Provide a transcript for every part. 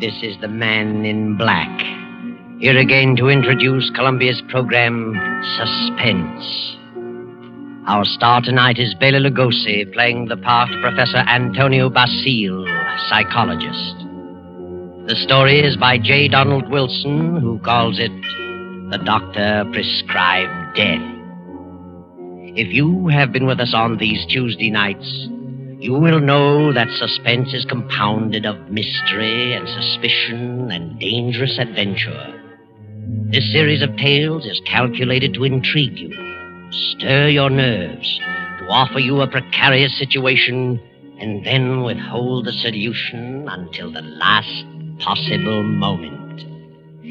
This is the Man in Black, here again to introduce Columbia's program, Suspense. Our star tonight is Bela Lugosi, playing the part of Professor Antonio Basile, psychologist. The story is by J. Donald Wilson, who calls it The Doctor Prescribed Death. If you have been with us on these Tuesday nights, you will know that suspense is compounded of mystery and suspicion and dangerous adventure. This series of tales is calculated to intrigue you, stir your nerves, to offer you a precarious situation, and then withhold the solution until the last possible moment.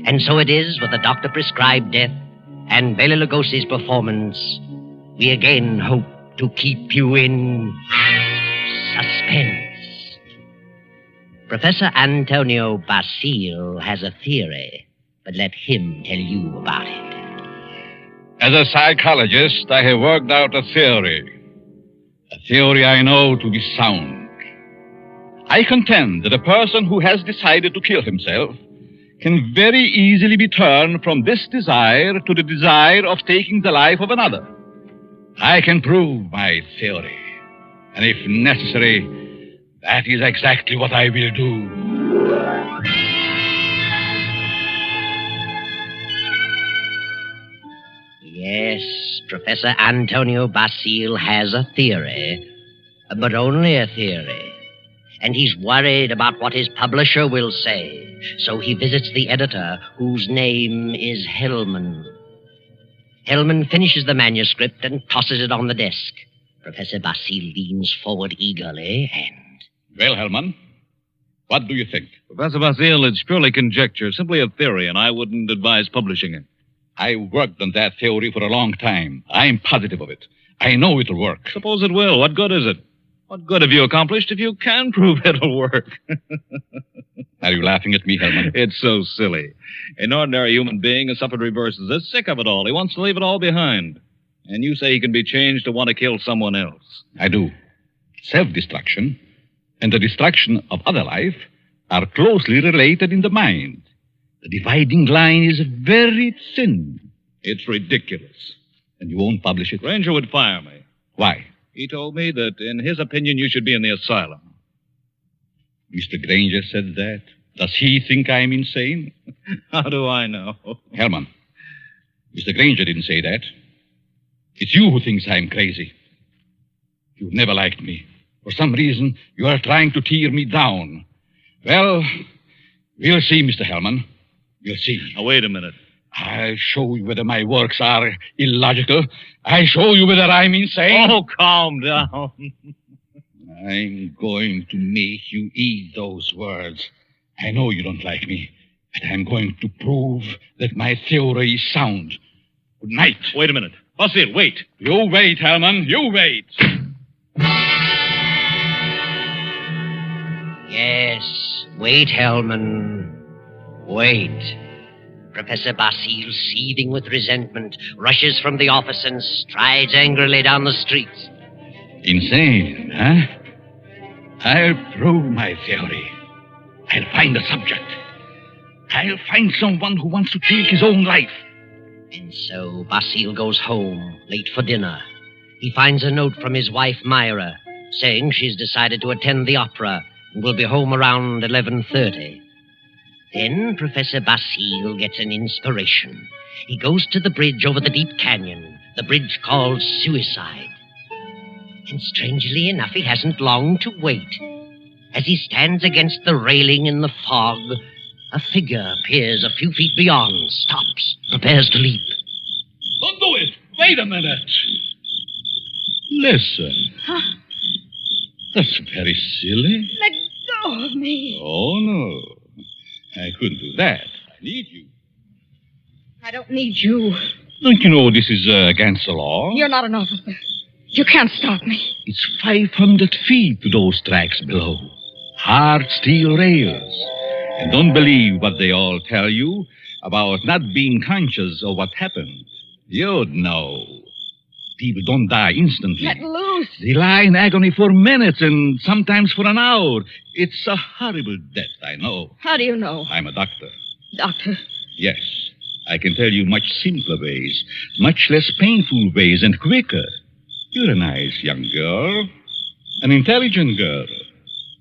And so it is with The Doctor Prescribed Death and Bela Lugosi's performance. We again hope to keep you in suspense. Professor Antonio Basile has a theory, but let him tell you about it. As a psychologist, I have worked out a theory I know to be sound. I contend that a person who has decided to kill himself can very easily be turned from this desire to the desire of taking the life of another. I can prove my theory. And if necessary, that is exactly what I will do. Yes, Professor Antonio Basile has a theory, but only a theory. And he's worried about what his publisher will say, so he visits the editor, whose name is Hellman. Hellman finishes the manuscript and tosses it on the desk. Professor Basile leans forward eagerly and... Well, Hellman, what do you think? Professor Basile, it's purely conjecture, simply a theory, and I wouldn't advise publishing it. I worked on that theory for a long time. I'm positive of it. I know it'll work. Suppose it will. What good is it? What good have you accomplished if you can prove it'll work? Are you laughing at me, Hellman? It's so silly. An ordinary human being has suffered reverses. Is sick of it all. He wants to leave it all behind. And you say he can be changed to want to kill someone else. I do. Self-destruction and the destruction of other life are closely related in the mind. The dividing line is very thin. It's ridiculous. And you won't publish it? Ranger would fire me. Why? He told me that, in his opinion, you should be in the asylum. Mr. Granger said that. Does he think I'm insane? How do I know? Hellman, Mr. Granger didn't say that. It's you who thinks I'm crazy. You've never liked me. For some reason, you are trying to tear me down. Well, we'll see, Mr. Hellman. We'll see. Now, wait a minute. I'll show you whether my works are illogical. I'll show you whether I'm insane. Oh, calm down. I'm going to make you eat those words. I know you don't like me, but I'm going to prove that my theory is sound. Good night. Wait a minute. Basile, wait. You wait, Hellman. You wait. Yes, wait, Hellman. Wait. Professor Basile, seething with resentment, rushes from the office and strides angrily down the street. Insane, huh? I'll prove my theory. I'll find a subject. I'll find someone who wants to take his own life. And so Basile goes home, late for dinner. He finds a note from his wife, Myra, saying she's decided to attend the opera and will be home around 11:30. Then Professor Basile gets an inspiration. He goes to the bridge over the deep canyon, the bridge called Suicide. And strangely enough, he hasn't long to wait. As he stands against the railing in the fog, a figure appears a few feet beyond, stops, prepares to leap. Don't do it. Wait a minute. Listen. Huh? That's very silly. Let go of me. Oh, no. I couldn't do that. I need you. I don't need you. Don't you know this is against the law? You're not an officer. You can't stop me. It's 500 feet to those tracks below. Hard steel rails. And don't believe what they all tell you about not being conscious of what happened. You'd know. people don't die instantly. Let loose. They lie in agony for minutes and sometimes for an hour. It's a horrible death, I know. How do you know? I'm a doctor. Doctor. Yes, I can tell you much simpler ways, much less painful ways, and quicker. You're a nice young girl, an intelligent girl.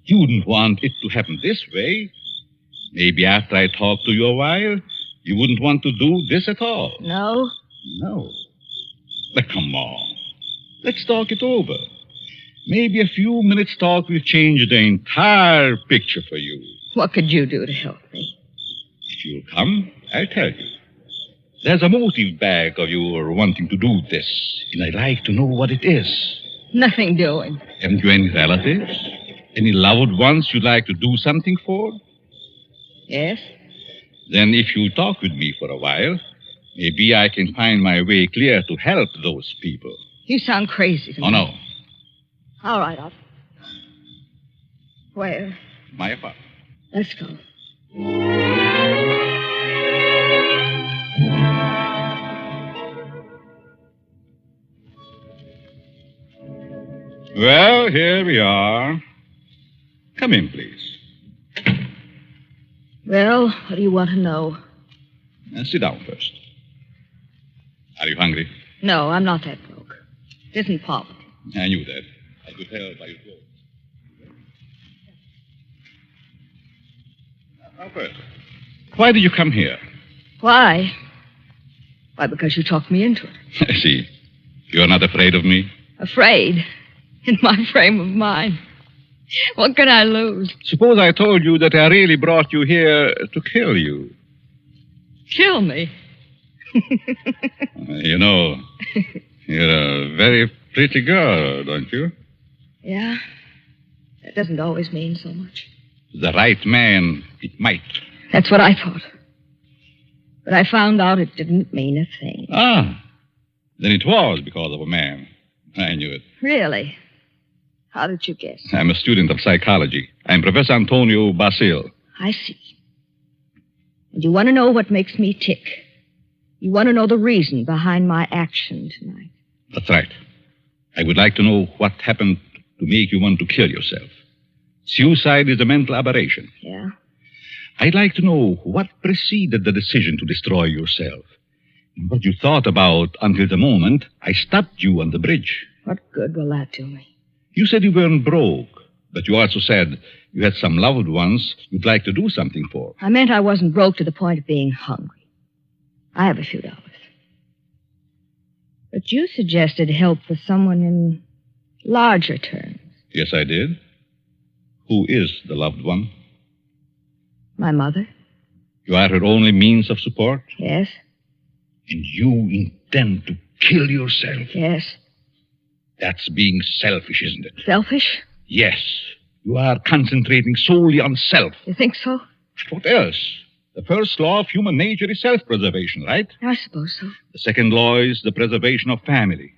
You wouldn't want it to happen this way. Maybe after I talk to you a while, you wouldn't want to do this at all. No? No. But come on. Let's talk it over. Maybe a few minutes' talk will change the entire picture for you. What could you do to help me? If you'll come, I'll tell you. There's a motive back of your wanting to do this, and I'd like to know what it is. Nothing doing. Haven't you any relatives? Any loved ones you'd like to do something for? Yes? Then if you talk with me for a while, maybe I can find my way clear to help those people. You sound crazy to me. Oh, no. All right, I'll... Where? My apartment. Let's go. Well, here we are. Come in, please. Well, what do you want to know? Sit down first. Are you hungry? No, I'm not that broke. It isn't poverty. I knew that. I could tell by your clothes. Now, first, why did you come here? Why? Why, because you talked me into it. I see. You're not afraid of me? Afraid? In my frame of mind. What can I lose? Suppose I told you that I really brought you here to kill you. Kill me? You know, you're a very pretty girl, don't you? Yeah? That doesn't always mean so much. The right man, it might. That's what I thought. But I found out it didn't mean a thing. Ah, then it was because of a man. I knew it. Really? How did you guess? I'm a student of psychology. I'm Professor Antonio Basil. I see. And you want to know what makes me tick. You want to know the reason behind my action tonight. That's right. I would like to know what happened to make you want to kill yourself. Suicide is a mental aberration. Yeah? I'd like to know what preceded the decision to destroy yourself. And what you thought about until the moment I stopped you on the bridge. What good will that do me? You said you weren't broke, but you also said you had some loved ones you'd like to do something for. I meant I wasn't broke to the point of being hungry. I have a few dollars. But you suggested help for someone in larger terms. Yes, I did. Who is the loved one? My mother? You are her only means of support? Yes. And you intend to kill yourself? Yes. That's being selfish, isn't it? Selfish? Yes. You are concentrating solely on self. You think so? What else? The first law of human nature is self-preservation, right? I suppose so. The second law is the preservation of family.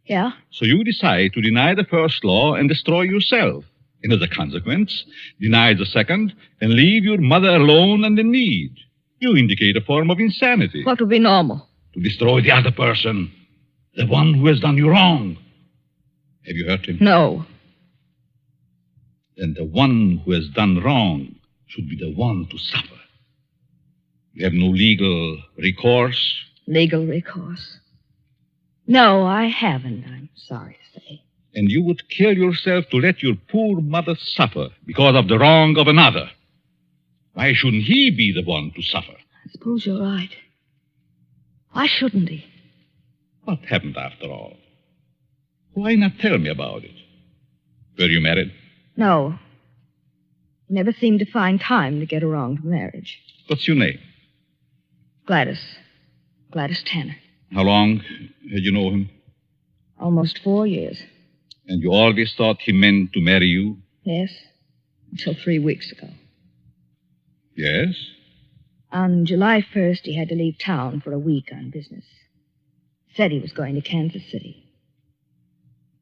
Yeah? So you decide to deny the first law and destroy yourself. And as a consequence, deny the second and leave your mother alone and in need. You indicate a form of insanity. What would be normal? To destroy the other person. The one who has done you wrong. Have you hurt him? No. Then the one who has done wrong should be the one to suffer. You have no legal recourse? Legal recourse? No, I haven't, I'm sorry to say. And you would kill yourself to let your poor mother suffer because of the wrong of another. Why shouldn't he be the one to suffer? I suppose you're right. Why shouldn't he? What happened after all? Why not tell me about it? Were you married? No. Never seemed to find time to get around to marriage. What's your name? Gladys. Gladys Tanner. How long had you known him? Almost 4 years. And you always thought he meant to marry you? Yes. Until 3 weeks ago. Yes? On July 1st, he had to leave town for a week on business. Said he was going to Kansas City.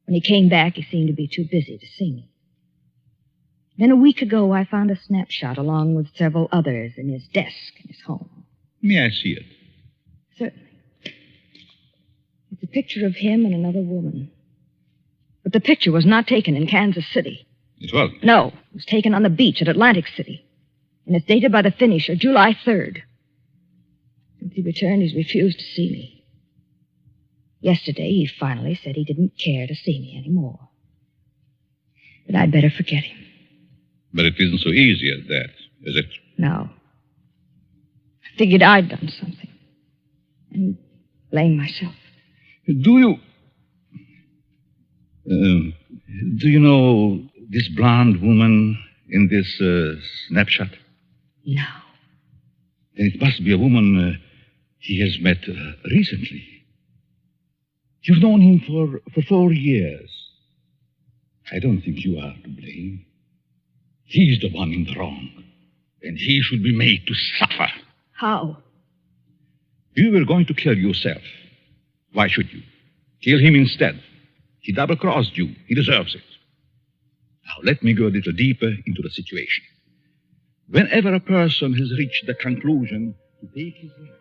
When he came back, he seemed to be too busy to see me. Then a week ago, I found a snapshot along with several others in his desk in his home. May I see it? Certainly. It's a picture of him and another woman. But the picture was not taken in Kansas City. It was? No, it was taken on the beach at Atlantic City. And it's dated by the finisher, July 3rd. Since he returned, he's refused to see me. Yesterday, he finally said he didn't care to see me anymore. That I'd better forget him. But it isn't so easy as that, is it? No. I figured I'd done something. And blame myself. Do you know this blonde woman in this snapshot? No. Then it must be a woman he has met recently. You've known him for 4 years. I don't think you are to blame. He's the one in the wrong. And he should be made to suffer. How? You were going to kill yourself. Why should you? Kill him instead. He double-crossed you. He deserves it. Now, let me go a little deeper into the situation. Whenever a person has reached the conclusion to take his life...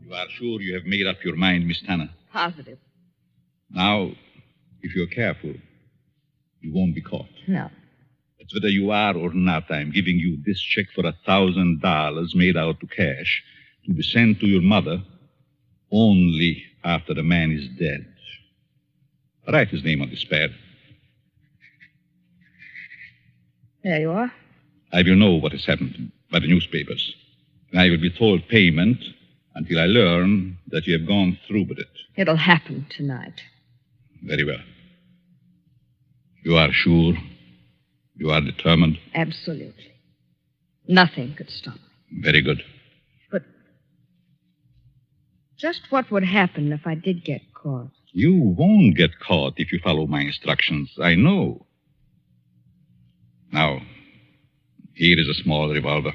You are sure you have made up your mind, Miss Tanner? Positive. Now, if you're careful, you won't be caught. No. It's whether you are or not, I'm giving you this check for $1,000 made out to cash to be sent to your mother only after the man is dead. Write his name on this pad. There you are. I will know what has happened by the newspapers. And I will be told payment until I learn that you have gone through with it. It'll happen tonight. Very well. You are sure? You are determined? Absolutely. Nothing could stop me. Very good. But just what would happen if I did get caught? You won't get caught if you follow my instructions. I know. Now, here is a small revolver.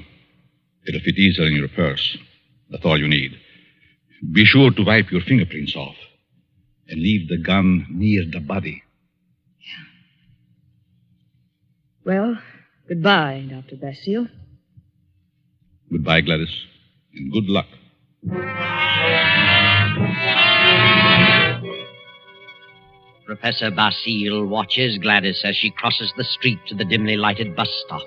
It'll fit easily in your purse. That's all you need. Be sure to wipe your fingerprints off and leave the gun near the body. Well, goodbye, Dr. Basile. Goodbye, Gladys, and good luck. Professor Basile watches Gladys as she crosses the street to the dimly lighted bus stop.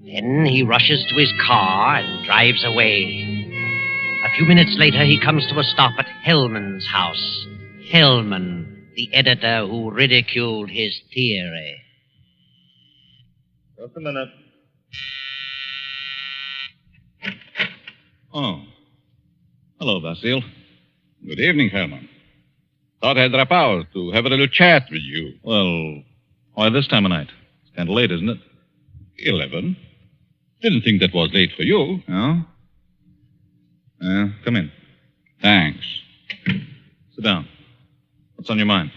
Then he rushes to his car and drives away. A few minutes later, he comes to a stop at Hellman's house. Hellman, the editor who ridiculed his theory. Just a minute. Oh. Hello, Basile. Good evening, Hellman. Thought I'd drop out to have a little chat with you. Well, why this time of night? It's kind of late, isn't it? 11. Didn't think that was late for you. No? Come in. Thanks. Sit down. What's on your mind?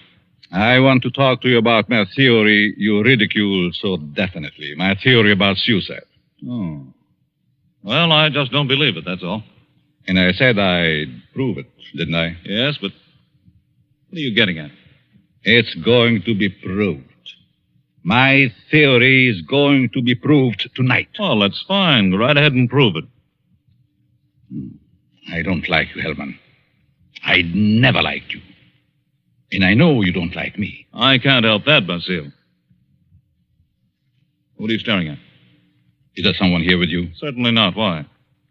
I want to talk to you about my theory you ridicule so definitely. My theory about suicide. Oh. Well, I just don't believe it, that's all. And I said I'd prove it, didn't I? Yes, but what are you getting at? It's going to be proved. My theory is going to be proved tonight. Well, that's fine. Go right ahead and prove it. I don't like you, Hellman. I never liked you. And I know you don't like me. I can't help that, Basile. What are you staring at? Is there someone here with you? Certainly not. Why?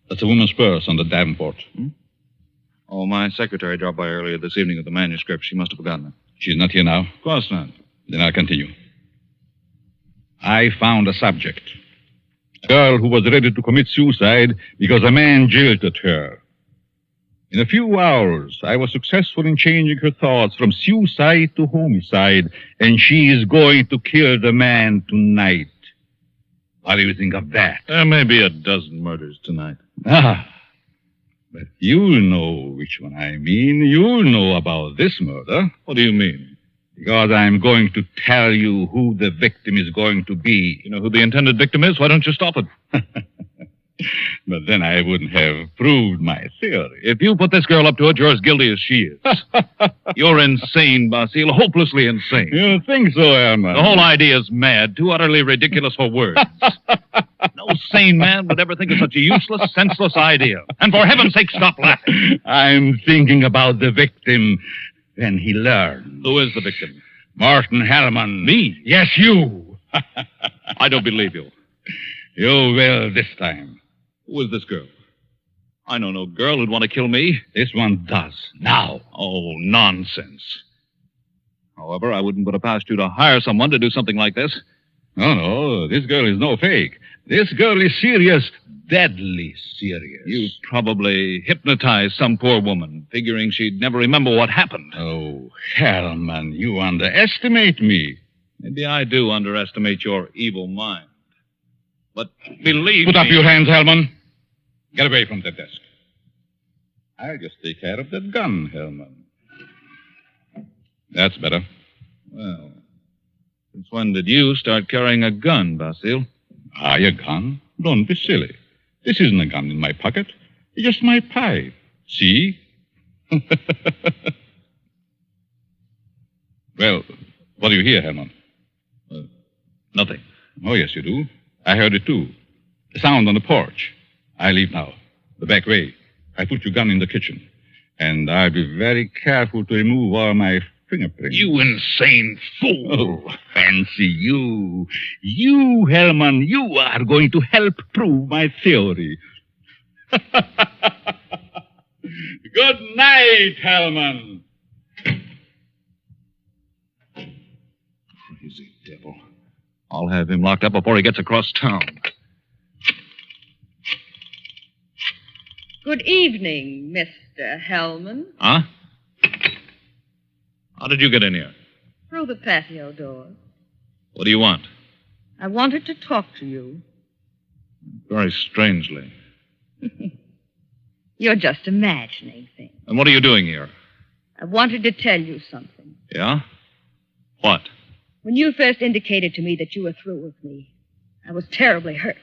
That's a woman's purse on the Davenport. Oh, my secretary dropped by earlier this evening with the manuscript. She must have forgotten it. She's not here now? Of course not. Then I'll continue. I found a subject. A girl who was ready to commit suicide because a man jilted her. In a few hours, I was successful in changing her thoughts from suicide to homicide, and she is going to kill the man tonight. What do you think of that? There may be a dozen murders tonight. Ah, but you'll know which one I mean. You'll know about this murder. What do you mean? Because I'm going to tell you who the victim is going to be. You know who the intended victim is? Why don't you stop it? But then I wouldn't have proved my theory. If you put this girl up to it, you're as guilty as she is. You're insane, Basile, hopelessly insane. You think so, Herman? The whole idea is mad, too utterly ridiculous for words. No sane man would ever think of such a useless, senseless idea. And for heaven's sake, stop laughing. I'm thinking about the victim when he learned. Who is the victim? Martin Hellman. Me? Yes, you. I don't believe you. You will this time. Who is this girl? I know no girl who'd want to kill me. This one does. Now. Oh, nonsense. However, I wouldn't put it past you to hire someone to do something like this. No, this girl is no fake. This girl is serious, deadly serious. You probably hypnotized some poor woman, figuring she'd never remember what happened. Oh, Hellman, you underestimate me. Maybe I do underestimate your evil mind. But believe Put me... up your hands, Hellman. Get away from the desk. I'll just take care of that gun, Hellman. That's better. Well, since when did you start carrying a gun, Basile? A gun? Don't be silly. This isn't a gun in my pocket. It's just my pipe. See? Well, what do you hear, Hellman? Nothing. Oh, yes, you do. I heard it, too. The sound on the porch. I leave now. The back way. I put your gun in the kitchen. And I'll be very careful to remove all my fingerprints. You insane fool. Oh, fancy you. You, Hellman, you are going to help prove my theory. Good night, Hellman. Crazy devil. I'll have him locked up before he gets across town. Good evening, Mr. Hellman. Huh? How did you get in here? Through the patio door. What do you want? I wanted to talk to you. Very strangely. You're just imagining things. And what are you doing here? I wanted to tell you something. Yeah? What? When you first indicated to me that you were through with me, I was terribly hurt.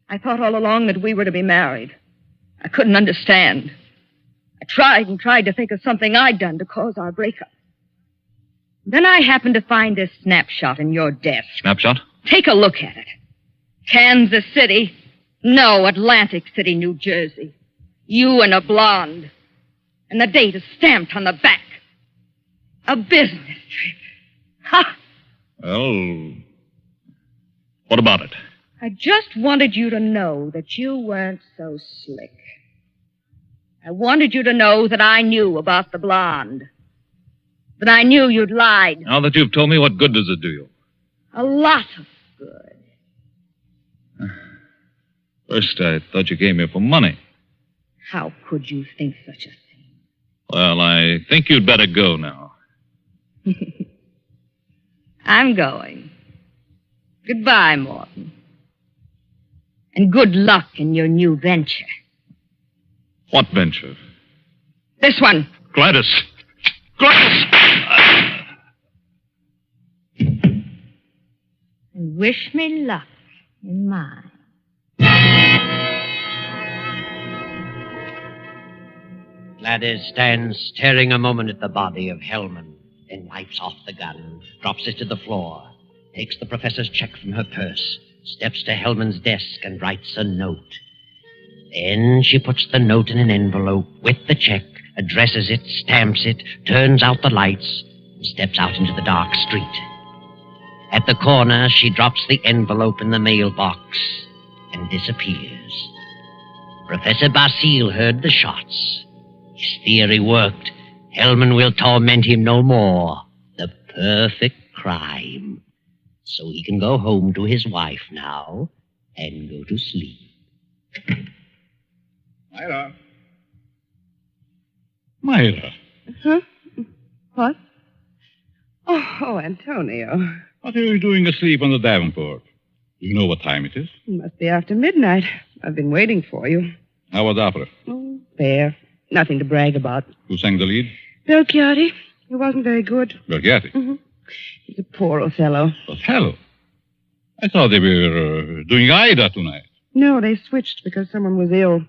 I thought all along that we were to be married. I couldn't understand. I tried and tried to think of something I'd done to cause our breakup. Then I happened to find this snapshot in your desk. Snapshot? Take a look at it. Kansas City. No, Atlantic City, New Jersey. You and a blonde. And the date is stamped on the back. A business trip. Ha! Well, what about it? I just wanted you to know that you weren't so slick. I wanted you to know that I knew about the blonde. That I knew you'd lied. Now that you've told me, what good does it do you? A lot of good. First, I thought you came here for money. How could you think such a thing? Well, I think you'd better go now. I'm going. Goodbye, Morton. And good luck in your new venture. What venture? This one. Gladys! Gladys! And wish me luck in mine. Gladys stands staring a moment at the body of Hellman, then wipes off the gun, drops it to the floor, takes the professor's check from her purse, steps to Hellman's desk and writes a note. Then she puts the note in an envelope with the check, addresses it, stamps it, turns out the lights, and steps out into the dark street. At the corner, she drops the envelope in the mailbox and disappears. Professor Basile heard the shots. His theory worked. Hellman will torment him no more. The perfect crime. So he can go home to his wife now and go to sleep. Myra. Myra. Huh? What? Oh, Antonio. What are you doing asleep on the Davenport? You know what time it is? It must be after midnight. I've been waiting for you. How was opera? Oh, fair. Nothing to brag about. Who sang the lead? Bill Chiardi. He wasn't very good. Belgatti. Mm-hmm. He's a poor old fellow. Othello. I thought they were doing Aida tonight. No, they switched because someone was ill.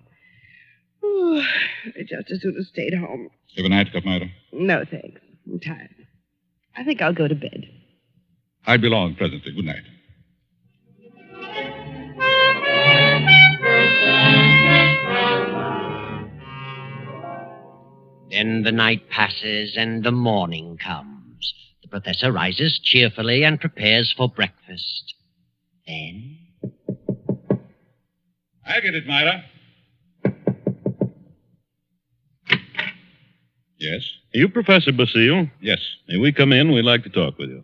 Oh, I just as soon have stayed home. Have a nightcap, Myra. No, thanks. I'm tired. I think I'll go to bed. I'll be along presently. Good night. Then the night passes and the morning comes. The professor rises cheerfully and prepares for breakfast. Then... I get it, Myra. Yes? You Professor Basile? Yes, May we come in? We'd like to talk with you.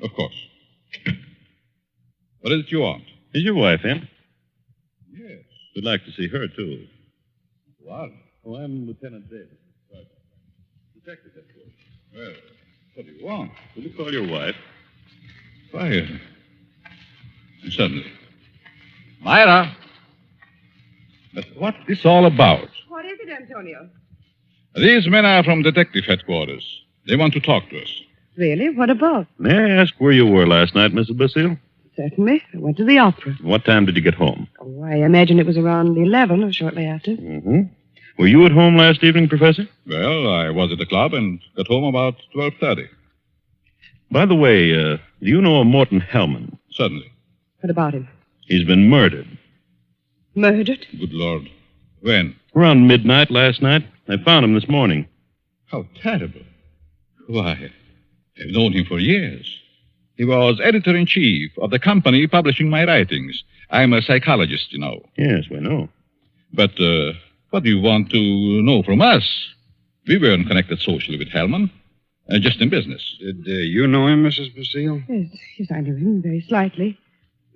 of course. What is it you want? Is your wife in? Yes. We'd like to see her, too. What? Oh, I'm Lieutenant Davis. Right. Detective headquarters. Well, what do you want? Will you call your wife? Fire. Suddenly. Myra! But what's this all about? What is it, Antonio? These men are from detective headquarters. They want to talk to us. Really? What about? May I ask where you were last night, Mrs. Basile? Certainly. I went to the opera. What time did you get home? Oh, I imagine it was around 11 or shortly after. Mm-hmm. Were you at home last evening, Professor? Well, I was at the club and got home about 12:30. By the way, do you know a Morton Hellman? Suddenly. What about him? He's been murdered. Murdered? Good Lord. When? Around midnight last night. I found him this morning. How terrible. Why, I've known him for years. He was editor-in-chief of the company publishing my writings. I'm a psychologist, you know. Yes, we know. But what do you want to know from us? We weren't connected socially with Hellman. Just in business. Did you know him, Mrs. Basile? Yes, I knew him very slightly.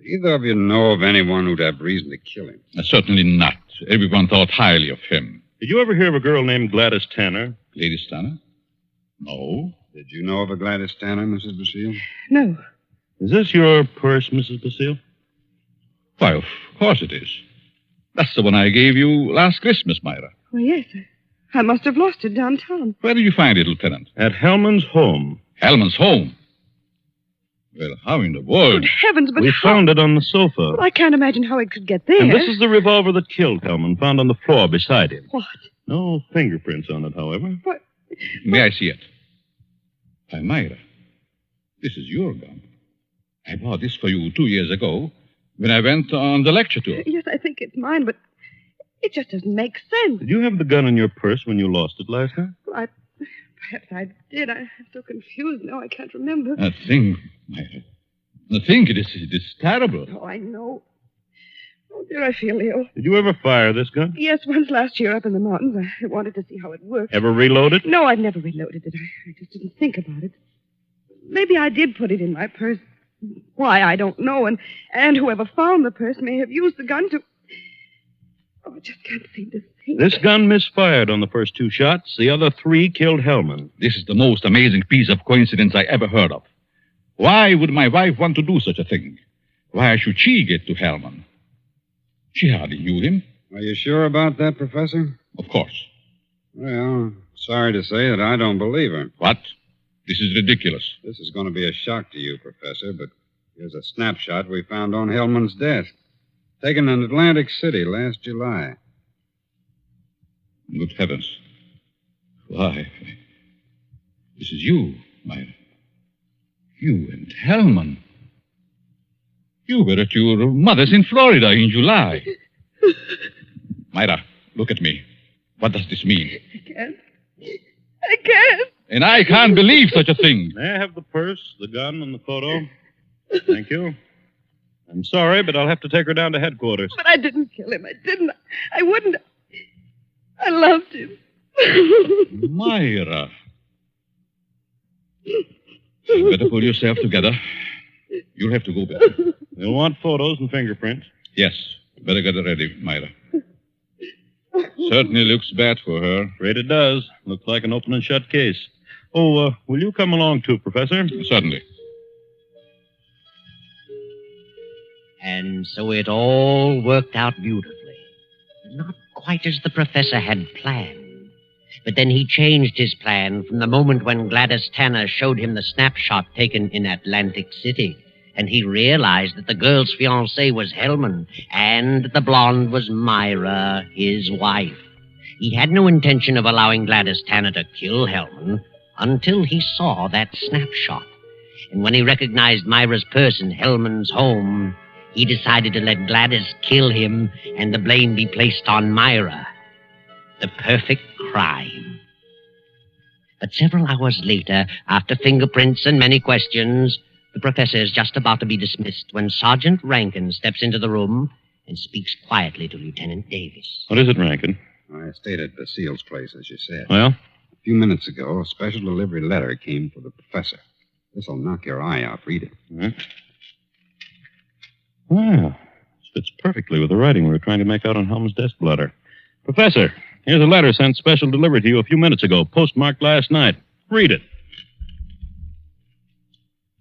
Either of you know of anyone who'd have reason to kill him? Certainly not. Everyone thought highly of him. Did you ever hear of a girl named Gladys Tanner? Lady Stanner? No. Did you know of a Gladys Tanner, Mrs. Basile? No. Is this your purse, Mrs. Basile? Why, of course it is. That's the one I gave you last Christmas, Myra. Well, yes. I must have lost it downtown. Where did you find it, Lieutenant? At Hellman's home. Hellman's home. Well, how in the world? Good heavens, but We how... found it on the sofa. Well, I can't imagine how it could get there. And this is the revolver that killed Hellman, found on the floor beside him. What? No fingerprints on it, however. What? May I see it? Why, Myra, this is your gun. I bought this for you 2 years ago when I went on the lecture tour. Yes, I think it's mine, but it just doesn't make sense. Did you have the gun in your purse when you lost it last night? Well, perhaps I did. I'm so confused now. I can't remember. That thing, Myra. The thing, it is terrible. Oh, I know. Oh, dear, I feel ill. Did you ever fire this gun? Yes, once last year up in the mountains. I wanted to see how it worked. Ever reload it? No, I've never reloaded it. I just didn't think about it. Maybe I did put it in my purse. Why, I don't know. And whoever found the purse may have used the gun to... Oh, I just can't seem to think. This gun misfired on the first 2 shots. The other 3 killed Hellman. This is the most amazing piece of coincidence I ever heard of. Why would my wife want to do such a thing? Why should she get to Hellman? She hardly knew him. Are you sure about that, Professor? Of course. Well, sorry to say that I don't believe her. What? This is ridiculous. This is going to be a shock to you, Professor, but here's a snapshot we found on Hellman's desk. Taken in Atlantic City last July. Good heavens. Why? This is you, Myra. You and Hellman. You were at your mother's in Florida in July. Myra, look at me. What does this mean? I can't. And I can't believe such a thing. May I have the purse, the gun, and the photo? Thank you. I'm sorry, but I'll have to take her down to headquarters. But I didn't kill him. I didn't. I wouldn't. I loved him. Myra. You better pull yourself together. You'll have to go back. You'll want photos and fingerprints. Yes. Better get it ready, Myra. Certainly looks bad for her. Afraid it does. Looks like an open and shut case. Oh, will you come along too, Professor? Certainly. And so it all worked out beautifully. Not quite as the professor had planned. But then he changed his plan from the moment when Gladys Tanner showed him the snapshot taken in Atlantic City and he realized that the girl's fiancée was Hellman and that the blonde was Myra, his wife. He had no intention of allowing Gladys Tanner to kill Hellman until he saw that snapshot. And when he recognized Myra's purse in Hellman's home, he decided to let Gladys kill him and the blame be placed on Myra. The perfect crime. But several hours later, after fingerprints and many questions, the professor is just about to be dismissed when Sergeant Rankin steps into the room and speaks quietly to Lieutenant Davis. What is it, Rankin? I stayed at Basile's place, as you said. Well? A few minutes ago, a special delivery letter came for the professor. This'll knock your eye out. Read it. Huh? Well, fits perfectly with the writing we were trying to make out on Helm's desk blotter. Professor, here's a letter sent special delivery to you a few minutes ago, postmarked last night. Read it.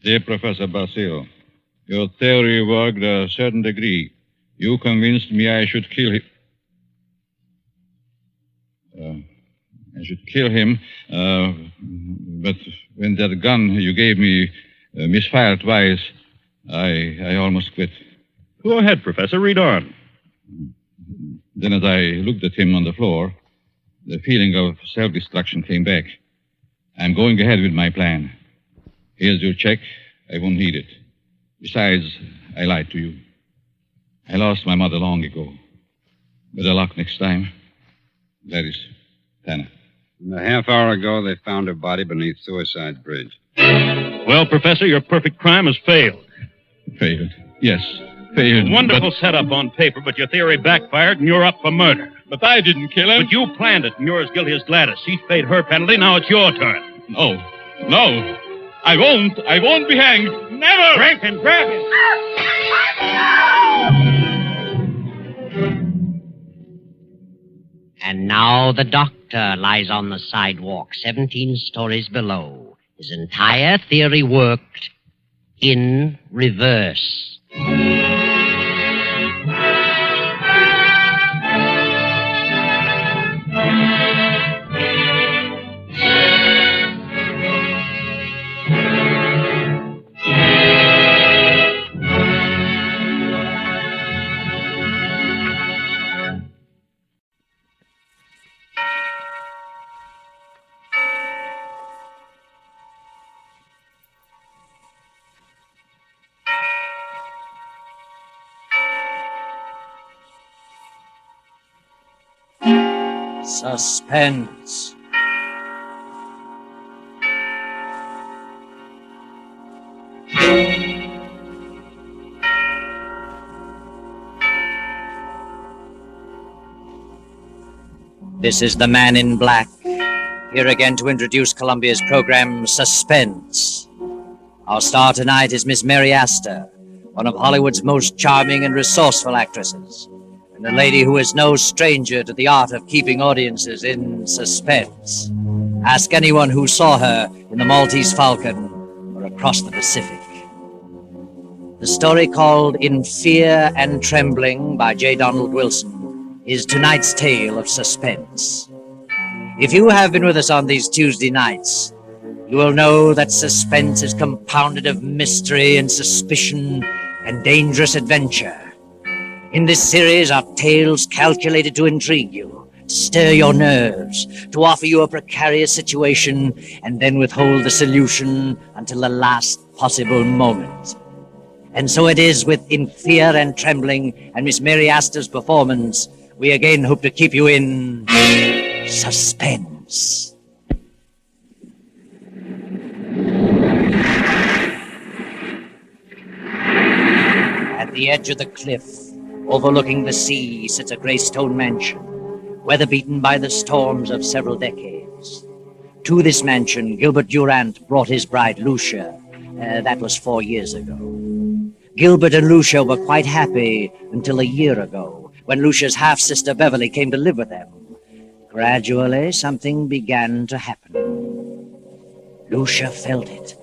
Dear Professor Basile, your theory worked a certain degree. You convinced me I should kill him. But when that gun you gave me misfired twice, I almost quit. Go ahead, Professor. Read on. Then as I looked at him on the floor, the feeling of self-destruction came back. I'm going ahead with my plan. Here's your check. I won't need it. Besides, I lied to you. I lost my mother long ago. Better luck next time. Gladys Tanner. And a half hour ago, they found her body beneath Suicide Bridge. Well, Professor, your perfect crime has failed. Failed? Yes, failed. Wonderful setup on paper, but your theory backfired and you're up for murder. But I didn't kill him. But you planned it, and you're as guilty as Gladys. He's paid her penalty. Now it's your turn. No. I won't be hanged. Never! Rankin, grab him! And now the doctor lies on the sidewalk 17 stories below. His entire theory worked in reverse. Suspense. This is the Man in Black, here again to introduce Columbia's program, Suspense. Our star tonight is Miss Mary Astor, one of Hollywood's most charming and resourceful actresses, and a lady who is no stranger to the art of keeping audiences in suspense. Ask anyone who saw her in the Maltese Falcon or across the Pacific. The story called In Fear and Trembling by J. Donald Wilson is tonight's tale of suspense. If you have been with us on these Tuesday nights, you will know that suspense is compounded of mystery and suspicion and dangerous adventure. In this series are tales calculated to intrigue you, to stir your nerves, to offer you a precarious situation, and then withhold the solution until the last possible moment. And so it is with In Fear and Trembling and Miss Mary Astor's performance, we again hope to keep you in suspense. At the edge of the cliff, overlooking the sea, sits a gray stone mansion, weather-beaten by the storms of several decades. To this mansion, Gilbert Durant brought his bride, Lucia. That was 4 years ago. Gilbert and Lucia were quite happy until a year ago, when Lucia's half-sister Beverly came to live with them. Gradually, something began to happen. Lucia felt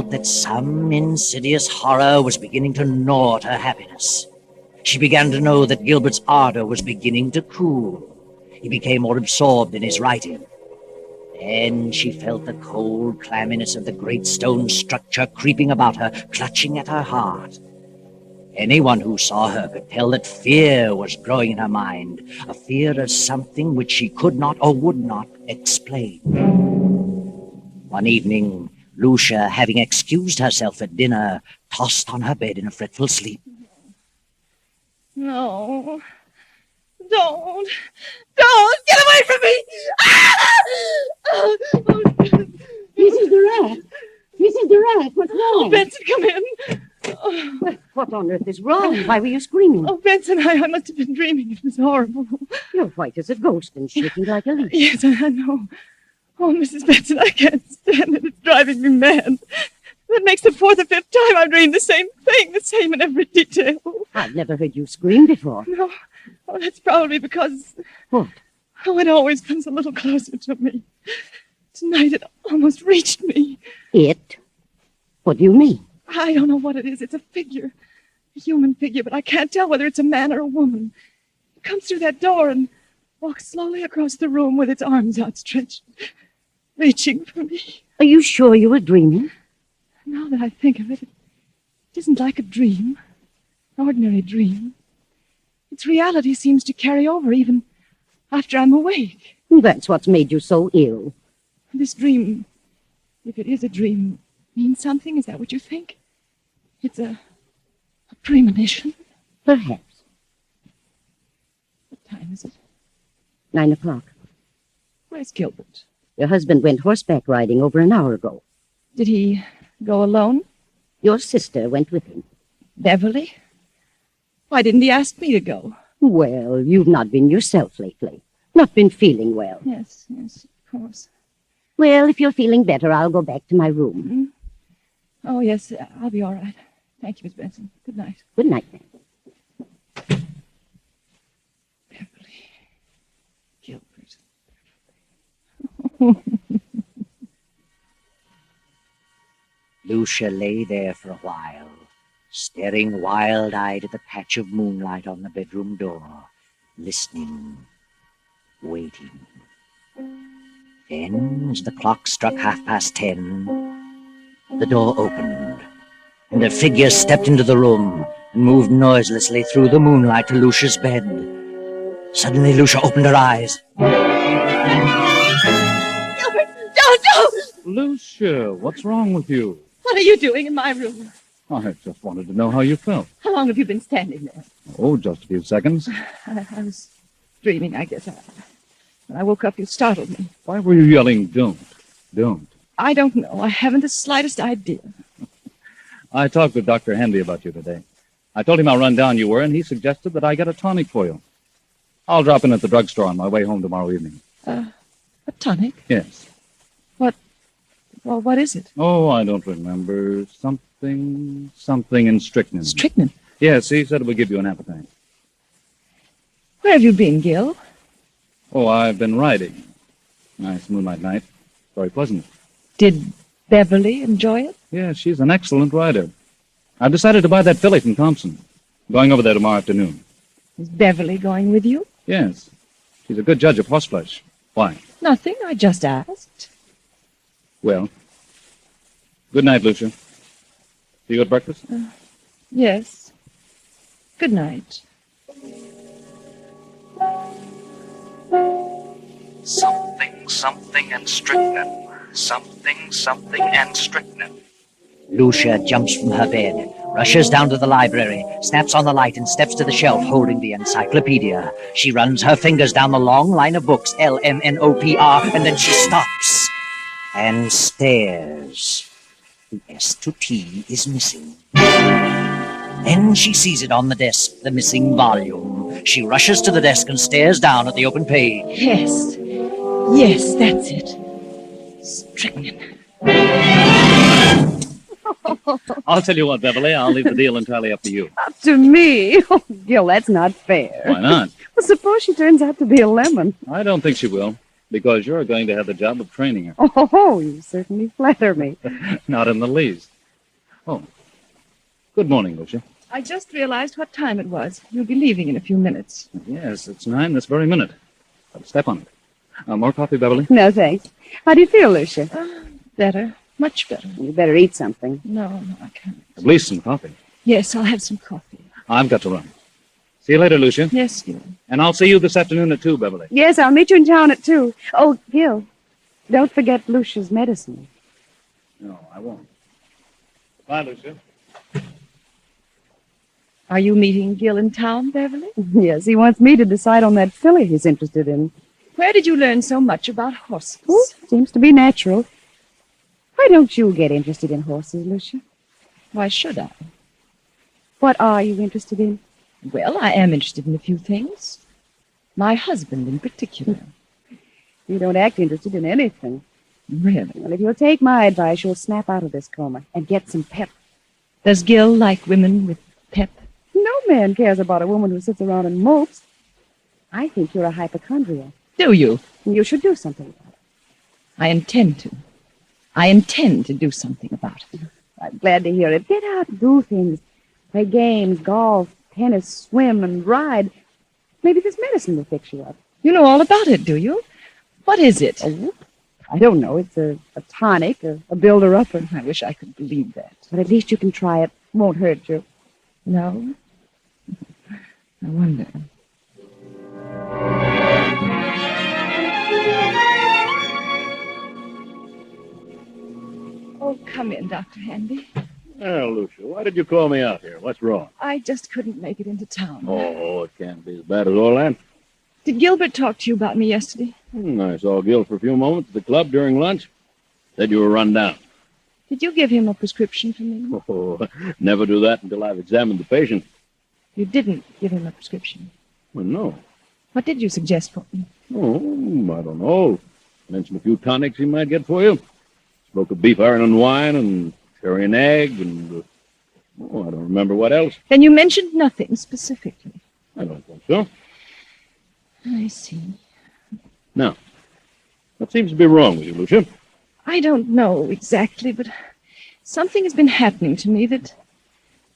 that some insidious horror was beginning to gnaw at her happiness. She began to know that Gilbert's ardor was beginning to cool. He became more absorbed in his writing. Then she felt the cold clamminess of the great stone structure creeping about her, clutching at her heart. Anyone who saw her could tell that fear was growing in her mind, a fear of something which she could not or would not explain. One evening, Lucia, having excused herself at dinner, tossed on her bed in a fretful sleep. No. Don't. Get away from me! Mrs. Durant! Mrs. Durant, what's wrong? Oh, Benson, come in. Well, what on earth is wrong? Why were you screaming? Oh, Benson, I must have been dreaming. It was horrible. You're white as a ghost and shaking like a leaf. Yes, I know. Oh, Mrs. Benson, I can't stand it. It's driving me mad. That makes the fourth or fifth time I've dreamed the same thing, the same in every detail. I've never heard you scream before. No. Oh, that's probably because... What? Oh, it always comes a little closer to me. Tonight it almost reached me. It? What do you mean? I don't know what it is. It's a figure. A human figure, but I can't tell whether it's a man or a woman. It comes through that door and walks slowly across the room with its arms outstretched, reaching for me. Are you sure you were dreaming? Now that I think of it, it isn't like a dream, an ordinary dream. Its reality seems to carry over even after I'm awake. That's what's made you so ill. This dream, if it is a dream, means something? Is that what you think? It's a premonition? Perhaps. What time is it? 9 o'clock. Where's Gilbert? Your husband went horseback riding over an hour ago. Did he go alone? Your sister went with him. Beverly? Why didn't he ask me to go? Well, you've not been yourself lately. Not been feeling well. Yes, of course. Well, if you're feeling better, I'll go back to my room. Mm-hmm. Oh, yes, I'll be all right. Thank you, Miss Benson. Good night. Good night, then. Beverly. Gilbert. Lucia lay there for a while, staring wild-eyed at the patch of moonlight on the bedroom door, listening, waiting. Then, as the clock struck 10:30, the door opened, and a figure stepped into the room and moved noiselessly through the moonlight to Lucia's bed. Suddenly, Lucia opened her eyes. Gilbert, don't! Lucia, what's wrong with you? What are you doing in my room? I just wanted to know how you felt. How long have you been standing there? Oh, just a few seconds. I was dreaming, I guess. When I woke up, you startled me. Why were you yelling, don't? I don't know. I haven't the slightest idea. I talked with Dr. Handy about you today. I told him how run down you were, and he suggested that I get a tonic for you. I'll drop in at the drugstore on my way home tomorrow evening. A tonic? Yes. Well, what is it? Oh, I don't remember. Something in strychnine. Strychnine? Yes, he said it would give you an appetite. Where have you been, Gil? Oh, I've been riding. Nice moonlight night. Very pleasant. Did Beverly enjoy it? Yeah, she's an excellent rider. I've decided to buy that filly from Thompson. Going over there tomorrow afternoon. Is Beverly going with you? Yes. She's a good judge of horseflesh. Why? Nothing. I just asked. Well, good night, Lucia. See you at breakfast? Yes. Good night. Something and strychnine. Something and strychnine. Lucia jumps from her bed, rushes down to the library, snaps on the light and steps to the shelf holding the encyclopedia. She runs her fingers down the long line of books, LMNOPR, and then she stops and stares. The S to T is missing. Then she sees it on the desk, the missing volume. She rushes to the desk and stares down at the open page. Yes, that's it. Strychnine. I'll tell you what, Beverly, I'll leave the deal entirely up to you. Up to me? Oh, Gil, that's not fair. Why not? Well, suppose she turns out to be a lemon. I don't think she will, because you're going to have the job of training her. Oh, you certainly flatter me. Not in the least. Oh, good morning, Lucia. I just realized what time it was. You'll be leaving in a few minutes. Yes, it's 9 this very minute. Step on it. More coffee, Beverly? No, thanks. How do you feel, Lucia? Better. Much better. You better eat something. No, I can't. At least some coffee. Yes, I'll have some coffee. I've got to run. See you later, Lucia. Yes, Gil. And I'll see you this afternoon at 2, Beverly. Yes, I'll meet you in town at 2. Oh, Gil, don't forget Lucia's medicine. No, I won't. Bye, Lucia. Are you meeting Gil in town, Beverly? Yes, he wants me to decide on that filly he's interested in. Where did you learn so much about horses? Oh, seems to be natural. Why don't you get interested in horses, Lucia? Why should I? What are you interested in? Well, I am interested in a few things. My husband in particular. You don't act interested in anything. Really? Well, if you'll take my advice, you'll snap out of this coma and get some pep. Does Gil like women with pep? No man cares about a woman who sits around and mopes. I think you're a hypochondriac. Do you? You should do something about it. I intend to. I intend to do something about it. I'm glad to hear it. Get out and do things. Play games, golf, tennis, swim, and ride. Maybe this medicine will fix you up. You know all about it, do you? What is it? Oh, I don't know. It's a tonic, a builder-upper. I wish I could believe that. But at least you can try it. Won't hurt you. No? I wonder. Oh, come in, Dr. Handy. Well, Lucia, why did you call me out here? What's wrong? I just couldn't make it into town. Oh, it can't be as bad as all that. Did Gilbert talk to you about me yesterday? I saw Gil for a few moments at the club during lunch. Said you were run down. Did you give him a prescription for me? Oh, never do that until I've examined the patient. You didn't give him a prescription. Well, no. What did you suggest for me? Oh, I don't know. Mentioned a few tonics he might get for you. Spoke of beef iron and wine and cherry and egg and... I don't remember what else. Then you mentioned nothing specifically. I don't think so. I see. Now, what seems to be wrong with you, Lucia? I don't know exactly, but something has been happening to me that,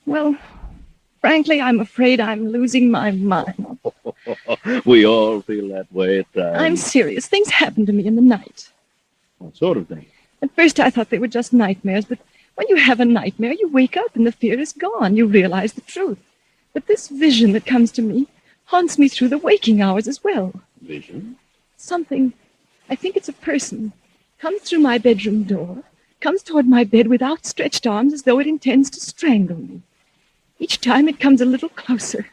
well, frankly, I'm afraid I'm losing my mind. We all feel that way at times. I'm serious. Things happen to me in the night. What sort of thing? At first I thought they were just nightmares, but when you have a nightmare, you wake up and the fear is gone. You realize the truth. But this vision that comes to me haunts me through the waking hours as well. Vision? Something, I think it's a person, comes through my bedroom door, comes toward my bed with outstretched arms as though it intends to strangle me. Each time it comes a little closer.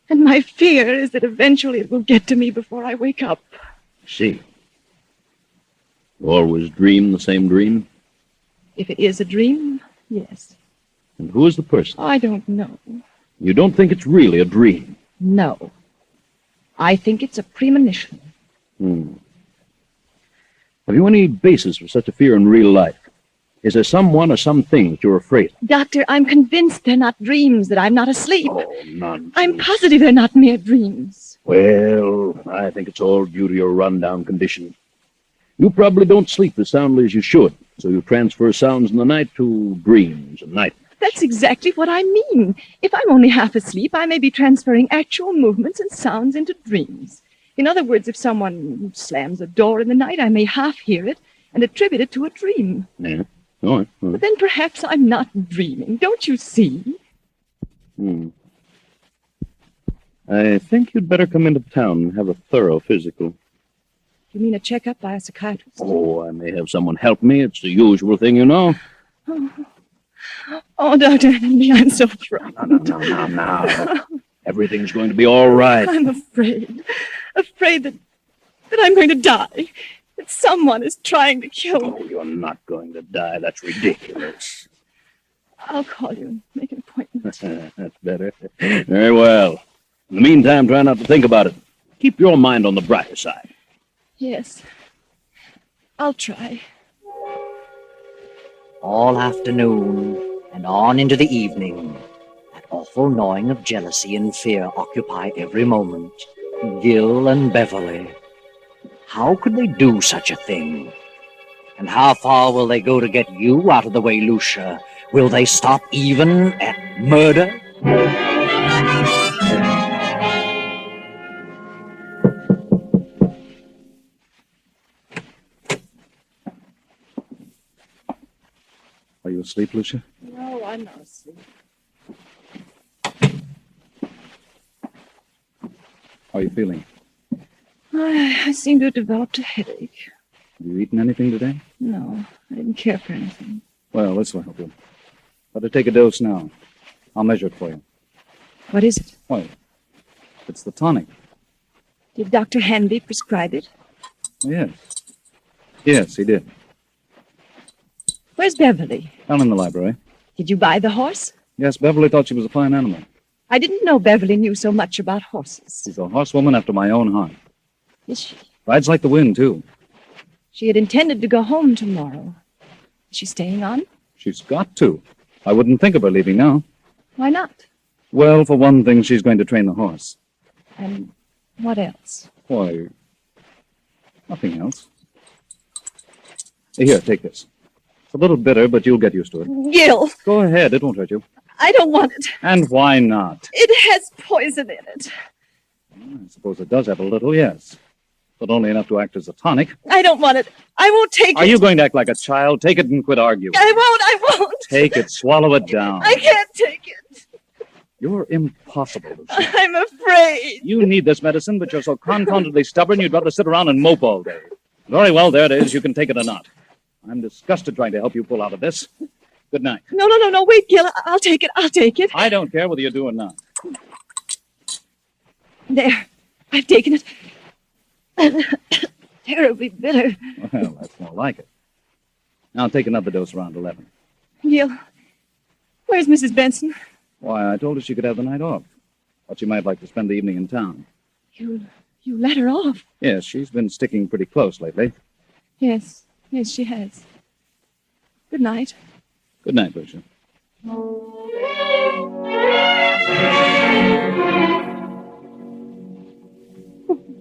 And my fear is that eventually it will get to me before I wake up. See. You always dream the same dream? If it is a dream, yes. And who is the person? I don't know. You don't think it's really a dream? No. I think it's a premonition. Have you any basis for such a fear in real life? Is there someone or something that you're afraid of? Doctor, I'm convinced they're not dreams, that I'm not asleep. Oh, nonsense. I'm positive they're not mere dreams. Well, I think it's all due to your rundown condition. You probably don't sleep as soundly as you should, so you transfer sounds in the night to dreams and nightmares. That's exactly what I mean. If I'm only half asleep, I may be transferring actual movements and sounds into dreams. In other words, if someone slams a door in the night, I may half hear it and attribute it to a dream. Yeah. All right. But then perhaps I'm not dreaming. Don't you see? I think you'd better come into town and have a thorough physical. You mean a checkup by a psychiatrist? Oh, I may have someone help me. It's the usual thing, you know. Oh, Dr. Handy, I'm so frightened. No. Everything's going to be all right. I'm afraid. Afraid that I'm going to die. That someone is trying to kill me. Oh, you're not going to die. That's ridiculous. I'll call you and make an appointment. That's better. Very well. In the meantime, try not to think about it. Keep your mind on the brighter side. Yes. I'll try. All afternoon and on into the evening, that awful gnawing of jealousy and fear occupy every moment. Gil and Beverly. How could they do such a thing? And how far will they go to get you out of the way, Lucia? Will they stop even at murder? Are you asleep, Lucia? No, I'm not asleep. How are you feeling? I seem to have developed a headache. Have you eaten anything today? No, I didn't care for anything. Well, this will help you. Better take a dose now. I'll measure it for you. What is it? Well, it's the tonic. Did Dr. Hanby prescribe it? Yes. Yes, he did. Where's Beverly? Down in the library. Did you buy the horse? Yes, Beverly thought she was a fine animal. I didn't know Beverly knew so much about horses. She's a horsewoman after my own heart. Is she? Rides like the wind, too. She had intended to go home tomorrow. Is she staying on? She's got to. I wouldn't think of her leaving now. Why not? Well, for one thing, she's going to train the horse. And what else? Why, nothing else. Here, take this. It's a little bitter, but you'll get used to it. Gil, Go ahead, it won't hurt you. I don't want it. And why not? It has poison in it. I suppose it does have a little, yes. But only enough to act as a tonic. I don't want it. I won't take it. Are you going to act like a child? Take it and quit arguing. I won't. Take it, swallow it down. I can't take it. You're impossible, Lucia. I'm afraid. You need this medicine, but you're so confoundedly stubborn you'd rather sit around and mope all day. Very well, there it is. You can take it or not. I'm disgusted trying to help you pull out of this. Good night. No. Wait, Gil. I'll take it. I don't care whether you do or not. There. I've taken it. Terribly bitter. Well, that's more like it. Now take another dose around 11. Gil, where's Mrs. Benson? Why, I told her she could have the night off. Thought she might like to spend the evening in town. You let her off? Yes, she's been sticking pretty close lately. Yes, she has. Good night. Good night, Lucia.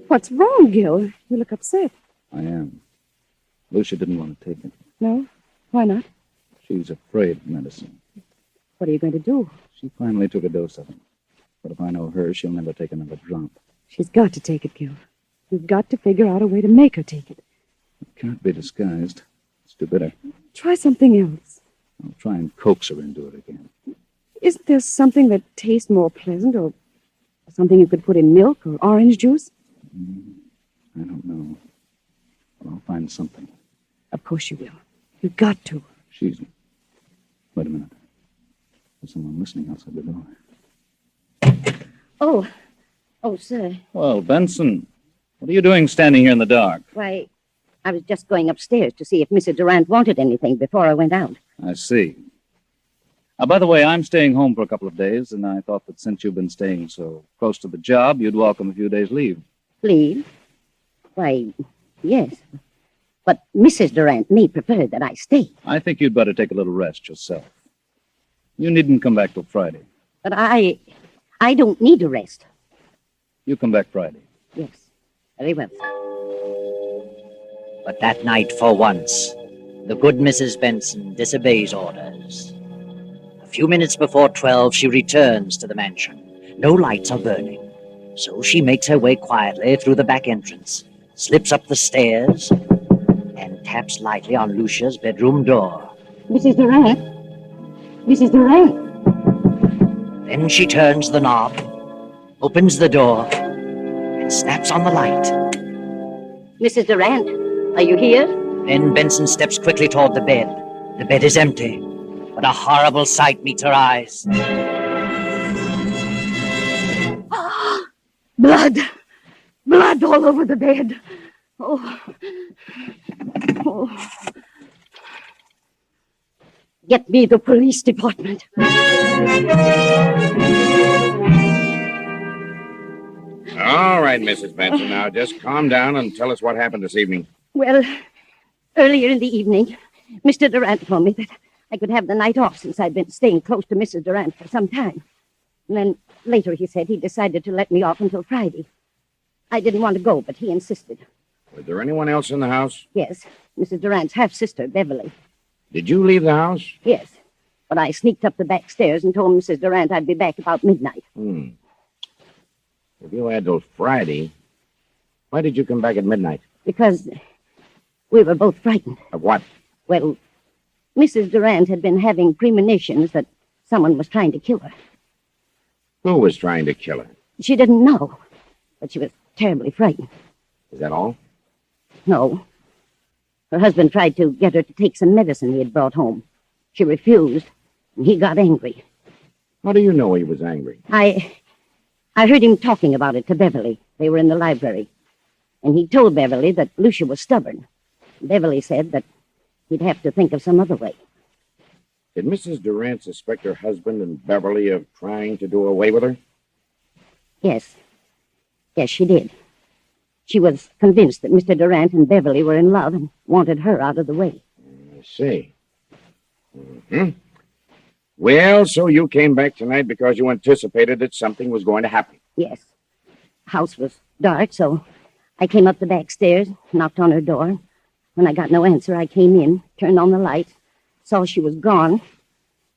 What's wrong, Gil? You look upset. I am. Lucia didn't want to take it. No? Why not? She's afraid of medicine. What are you going to do? She finally took a dose of it. But if I know her, she'll never take another drop. She's got to take it, Gil. You've got to figure out a way to make her take it. It can't be disguised. It's too bitter. Try something else. I'll try and coax her into it again. Isn't there something that tastes more pleasant, or something you could put in milk or orange juice? I don't know. But I'll find something. Of course you will. You've got to. She's... Wait a minute. There's someone listening outside the door. Oh, sir. Well, Benson, what are you doing standing here in the dark? Why, I was just going upstairs to see if Mr. Durant wanted anything before I went out. I see. By the way, I'm staying home for a couple of days, and I thought that since you've been staying so close to the job, you'd welcome a few days' leave. Leave? Why, yes. But Mrs. Durant may prefer that I stay. I think you'd better take a little rest yourself. You needn't come back till Friday. But I don't need a rest. You come back Friday. Yes, very well. But that night, for once, the good Mrs. Benson disobeys orders. A few minutes before 12, she returns to the mansion. No lights are burning, so she makes her way quietly through the back entrance, slips up the stairs, and taps lightly on Lucia's bedroom door. Mrs. Durant? Mrs. Durant? Then she turns the knob, opens the door, and snaps on the light. Mrs. Durant, are you here? Then Benson steps quickly toward the bed. The bed is empty, but a horrible sight meets her eyes. Blood! Blood all over the bed. Oh. Get me the police department. All right, Mrs. Benson. Now, just calm down and tell us what happened this evening. Well, earlier in the evening, Mr. Durant told me that I could have the night off since I'd been staying close to Mrs. Durant for some time. And then later he said he decided to let me off until Friday. I didn't want to go, but he insisted. Was there anyone else in the house? Yes, Mrs. Durant's half-sister, Beverly. Did you leave the house? Yes, but I sneaked up the back stairs and told Mrs. Durant I'd be back about midnight. If you had till Friday, why did you come back at midnight? Because we were both frightened. Of what? Well, Mrs. Durant had been having premonitions that someone was trying to kill her. Who was trying to kill her? She didn't know, but she was terribly frightened. Is that all? No. Her husband tried to get her to take some medicine he had brought home. She refused, and he got angry. How do you know he was angry? I heard him talking about it to Beverly. They were in the library. And he told Beverly that Lucia was stubborn. Beverly said that he'd have to think of some other way. Did Mrs. Durant suspect her husband and Beverly of trying to do away with her? Yes. Yes, she did. She was convinced that Mr. Durant and Beverly were in love and wanted her out of the way. I see. Mm-hmm. Well, so you came back tonight because you anticipated that something was going to happen. Yes. The house was dark, so I came up the back stairs, knocked on her door. When I got no answer, I came in, turned on the light, saw she was gone,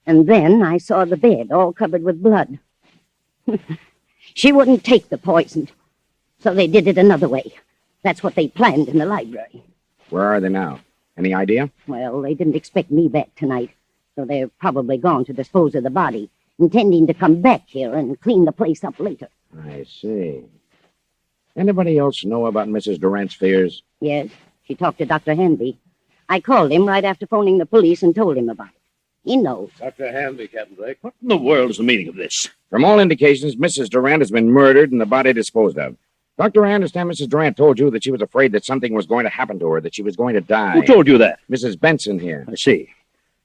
and then I saw the bed all covered with blood. She wouldn't take the poison, so they did it another way. That's what they planned in the library. Where are they now? Any idea? Well, they didn't expect me back tonight, so they're probably gone to dispose of the body, intending to come back here and clean the place up later. I see. Anybody else know about Mrs. Durant's fears? Yes, she talked to Dr. Hanby. I called him right after phoning the police and told him about it. He knows. Dr. Hanby, Captain Blake. What in the world is the meaning of this? From all indications, Mrs. Durant has been murdered and the body disposed of. Doctor, I understand Mrs. Durant told you that she was afraid that something was going to happen to her, that she was going to die. Who told you that? Mrs. Benson here. I see.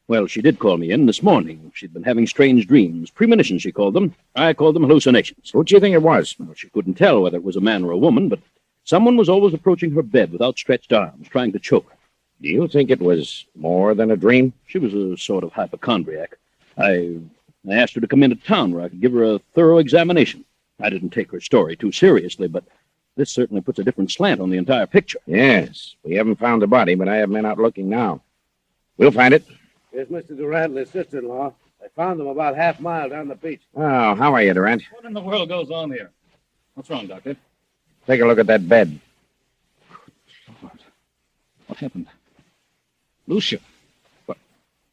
Well, she did call me in this morning. She'd been having strange dreams. Premonitions, she called them. I called them hallucinations. Who do you think it was? Well, she couldn't tell whether it was a man or a woman, but someone was always approaching her bed with outstretched arms, trying to choke her. Do you think it was more than a dream? She was a sort of hypochondriac. I asked her to come into town where I could give her a thorough examination. I didn't take her story too seriously, but this certainly puts a different slant on the entire picture. Yes. We haven't found the body, but I have men out looking now. We'll find it. Here's Mr. Durant and his sister-in-law. I found them about half-mile down the beach. Oh, how are you, Durant? What in the world goes on here? What's wrong, Doctor? Take a look at that bed. Lord. What happened? Lucia.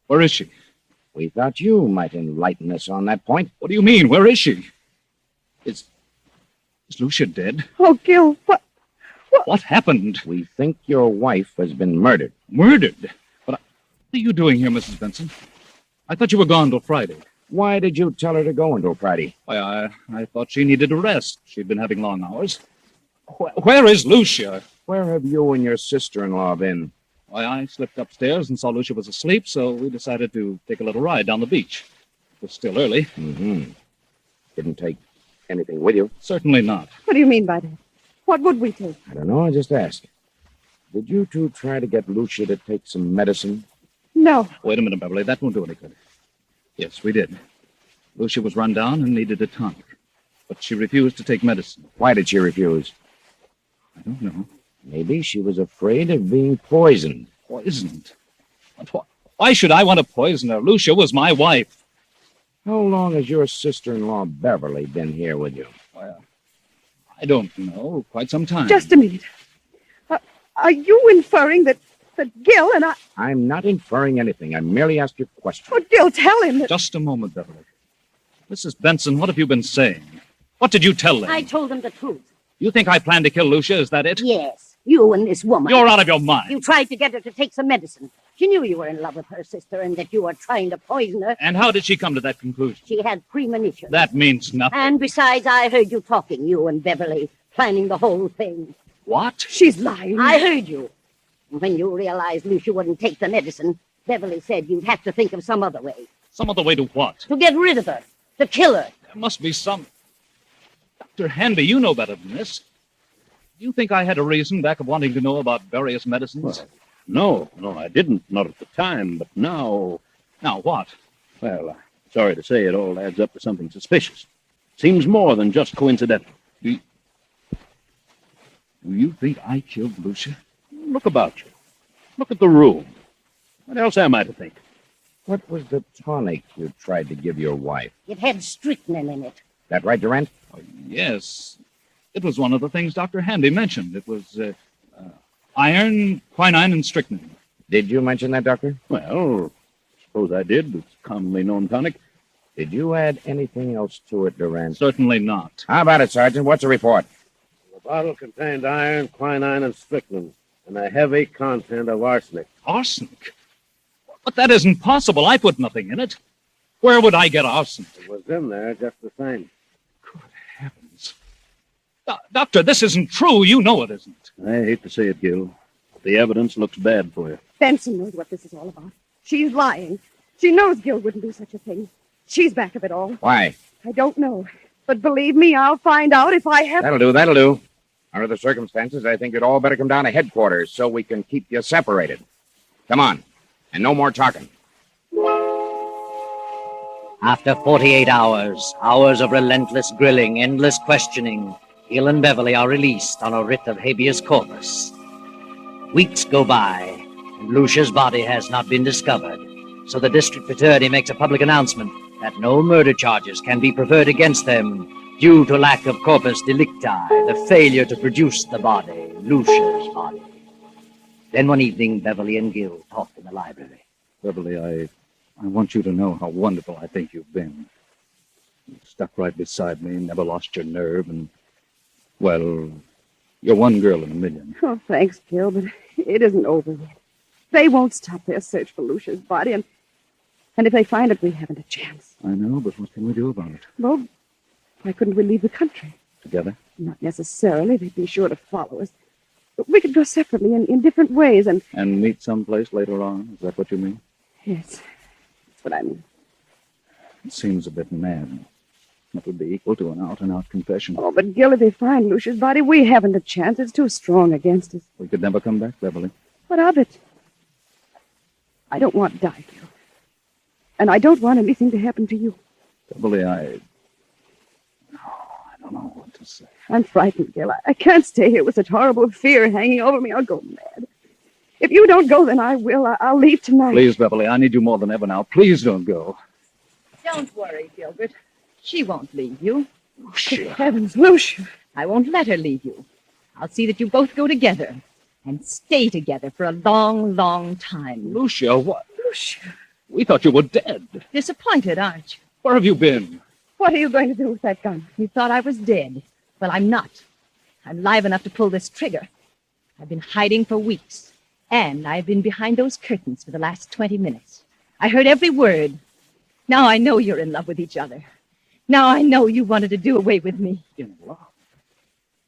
Where is she? We thought you might enlighten us on that point. What do you mean? Where is she? Is Lucia dead? Oh, Gil, what? What happened? We think your wife has been murdered. Murdered? What are you doing here, Mrs. Benson? I thought you were gone till Friday. Why did you tell her to go until Friday? Why, I thought she needed a rest. She'd been having long hours. Where is Lucia? Where have you and your sister-in-law been? Why, I slipped upstairs and saw Lucia was asleep, so we decided to take a little ride down the beach. It was still early. Mm-hmm. Didn't take anything with you? Certainly not. What do you mean by that? What would we take? I don't know. I just asked. Did you two try to get Lucia to take some medicine? No. Wait a minute, Beverly. That won't do any good. Yes, we did. Lucia was run down and needed a tonic. But she refused to take medicine. Why did she refuse? I don't know. Maybe she was afraid of being poisoned. Poisoned? Why should I want to poison her? Lucia was my wife. How long has your sister-in-law Beverly been here with you? Well, I don't know. Quite some time. Just a minute. Are you inferring that Gil and I... I'm not inferring anything. I merely asked you a question. Oh, Gil, tell him that... Just a moment, Beverly. Mrs. Benson, what have you been saying? What did you tell them? I told them the truth. You think I planned to kill Lucia? Is that it? Yes, you and this woman. You're out of your mind. You tried to get her to take some medicine. She knew you were in love with her sister and that you were trying to poison her. And how did she come to that conclusion? She had premonition. That means nothing. And besides, I heard you talking, you and Beverly, planning the whole thing. What? She's lying. I heard you. When you realized Lucia wouldn't take the medicine, Beverly said you'd have to think of some other way. Some other way to what? To get rid of her. To kill her. There must be some... Dr. Hanby, you know better than this. Do you think I had a reason back of wanting to know about various medicines? Well, no, I didn't. Not at the time, but now... Now what? Well, sorry to say, it all adds up to something suspicious. Seems more than just coincidental. Do you think I killed Lucia? Look about you. Look at the room. What else am I to think? What was the tonic you tried to give your wife? It had strychnine in it. That right, Durant? Oh, yes. It was one of the things Dr. Hanby mentioned. It was iron, quinine, and strychnine. Did you mention that, Doctor? Well, suppose I did. It's commonly known tonic. Did you add anything else to it, Durant? Certainly not. How about it, Sergeant? What's the report? The bottle contained iron, quinine, and strychnine, and a heavy content of arsenic. Arsenic? But that isn't possible. I put nothing in it. Where would I get arsenic? It was in there just the same. Good heavens. Doctor, this isn't true. You know it isn't. I hate to say it, Gil. The evidence looks bad for you. Benson knows what this is all about. She's lying. She knows Gil wouldn't do such a thing. She's back of it all. Why? I don't know. But believe me, I'll find out if I have... That'll do. Under the circumstances, I think you'd all better come down to headquarters so we can keep you separated. Come on. And no more talking. After 48 hours of relentless grilling, endless questioning, Gil and Beverly are released on a writ of habeas corpus. Weeks go by, and Lucia's body has not been discovered, so the district attorney makes a public announcement that no murder charges can be preferred against them due to lack of corpus delicti, the failure to produce the body, Lucia's body. Then one evening, Beverly and Gil talk in the library. Beverly, I want you to know how wonderful I think you've been. You stuck right beside me, never lost your nerve, and, well, you're one girl in a million. Oh, thanks, Gil, but it isn't over yet. They won't stop their search for Lucia's body, and if they find it, we haven't a chance. I know, but what can we do about it? Well, why couldn't we leave the country? Together? Not necessarily. They'd be sure to follow us. But we could go separately in different ways, and... And meet someplace later on? Is that what you mean? Yes, that's what I mean. It seems a bit mad. That would be equal to an out-and-out confession. Oh, but Gil, if they find Lucia's body, we haven't a chance. It's too strong against us. We could never come back, Beverly. What of it? I don't want to die, Gil. And I don't want anything to happen to you. Beverly, I don't know what to say. I'm frightened, Gil. I can't stay here with such horrible fear hanging over me. I'll go mad. If you don't go, then I will. I'll leave tonight. Please, Beverly, I need you more than ever now. Please don't go. Don't worry, Gilbert. She won't leave you. Lucia. Good heavens, Lucia. I won't let her leave you. I'll see that you both go together and stay together for a long, long time. Lucia, what? Lucia. We thought you were dead. Disappointed, aren't you? Where have you been? What are you going to do with that gun? You thought I was dead. Well, I'm not. I'm live enough to pull this trigger. I've been hiding for weeks, and I've been behind those curtains for the last 20 minutes. I heard every word. Now I know you're in love with each other. Now I know you wanted to do away with me. In love?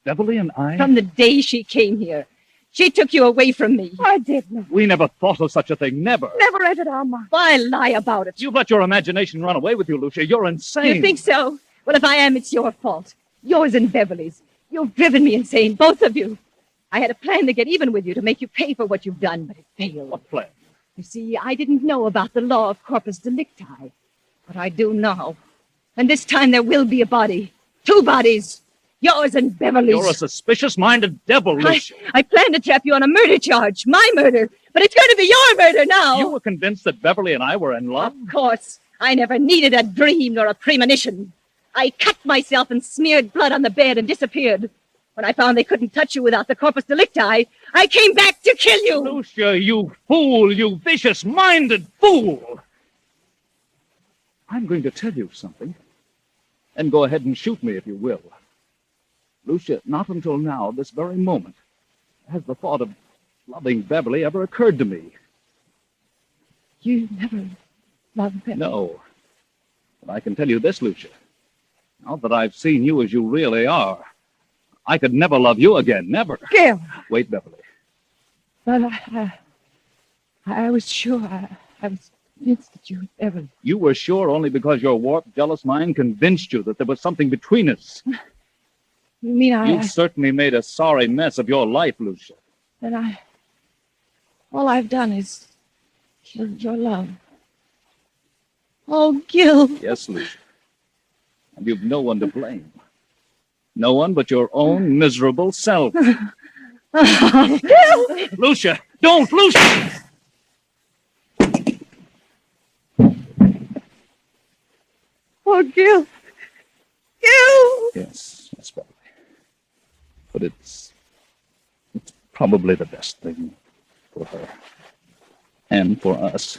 Beverly and I? From the day she came here. She took you away from me. I did not. We never thought of such a thing. Never. Never entered our mind. Why lie about it? You've let your imagination run away with you, Lucia. You're insane. You think so? Well, if I am, it's your fault. Yours and Beverly's. You've driven me insane, both of you. I had a plan to get even with you, to make you pay for what you've done, but it failed. What plan? You see, I didn't know about the law of corpus delicti, but I do now. And this time there will be a body. 2 bodies. Yours and Beverly's. You're a suspicious-minded devil, Lucia. I planned to trap you on a murder charge. My murder. But it's going to be your murder now. You were convinced that Beverly and I were in love? Of course. I never needed a dream nor a premonition. I cut myself and smeared blood on the bed and disappeared. When I found they couldn't touch you without the corpus delicti, I came back to kill you. Lucia, you fool, you vicious-minded fool. I'm going to tell you something. And go ahead and shoot me if you will. Lucia, not until now, this very moment, has the thought of loving Beverly ever occurred to me. You never loved Beverly? No. But I can tell you this, Lucia. Now that I've seen you as you really are, I could never love you again, never. Gil! Wait, Beverly. But I was sure. I was convinced that you would ever... You were sure only because your warped, jealous mind convinced you that there was something between us. You mean You've certainly made a sorry mess of your life, Lucia. Then all I've done is killed your love. Oh, Gil. Yes, Lucia. And you've no one to blame. No one but your own miserable self. Gil! Lucia! Don't! Lucia! Oh, Gil. Gil! Yes, Beverly. But it's probably the best thing for her. And for us.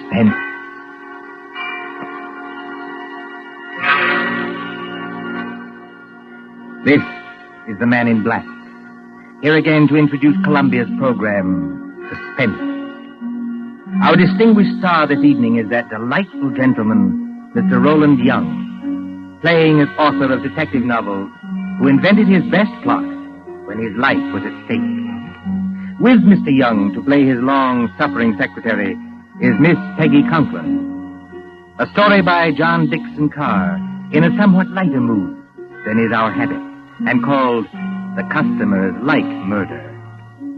Suspense. This is the Man in Black. Here again to introduce Columbia's program, Suspense. Our distinguished star this evening is that delightful gentleman, Mr. Roland Young, playing as author of detective novels, who invented his best plot when his life was at stake. With Mr. Young to play his long-suffering secretary is Miss Peggy Conklin. A story by John Dixon Carr in a somewhat lighter mood than is our habit, and called The Customers Like Murder,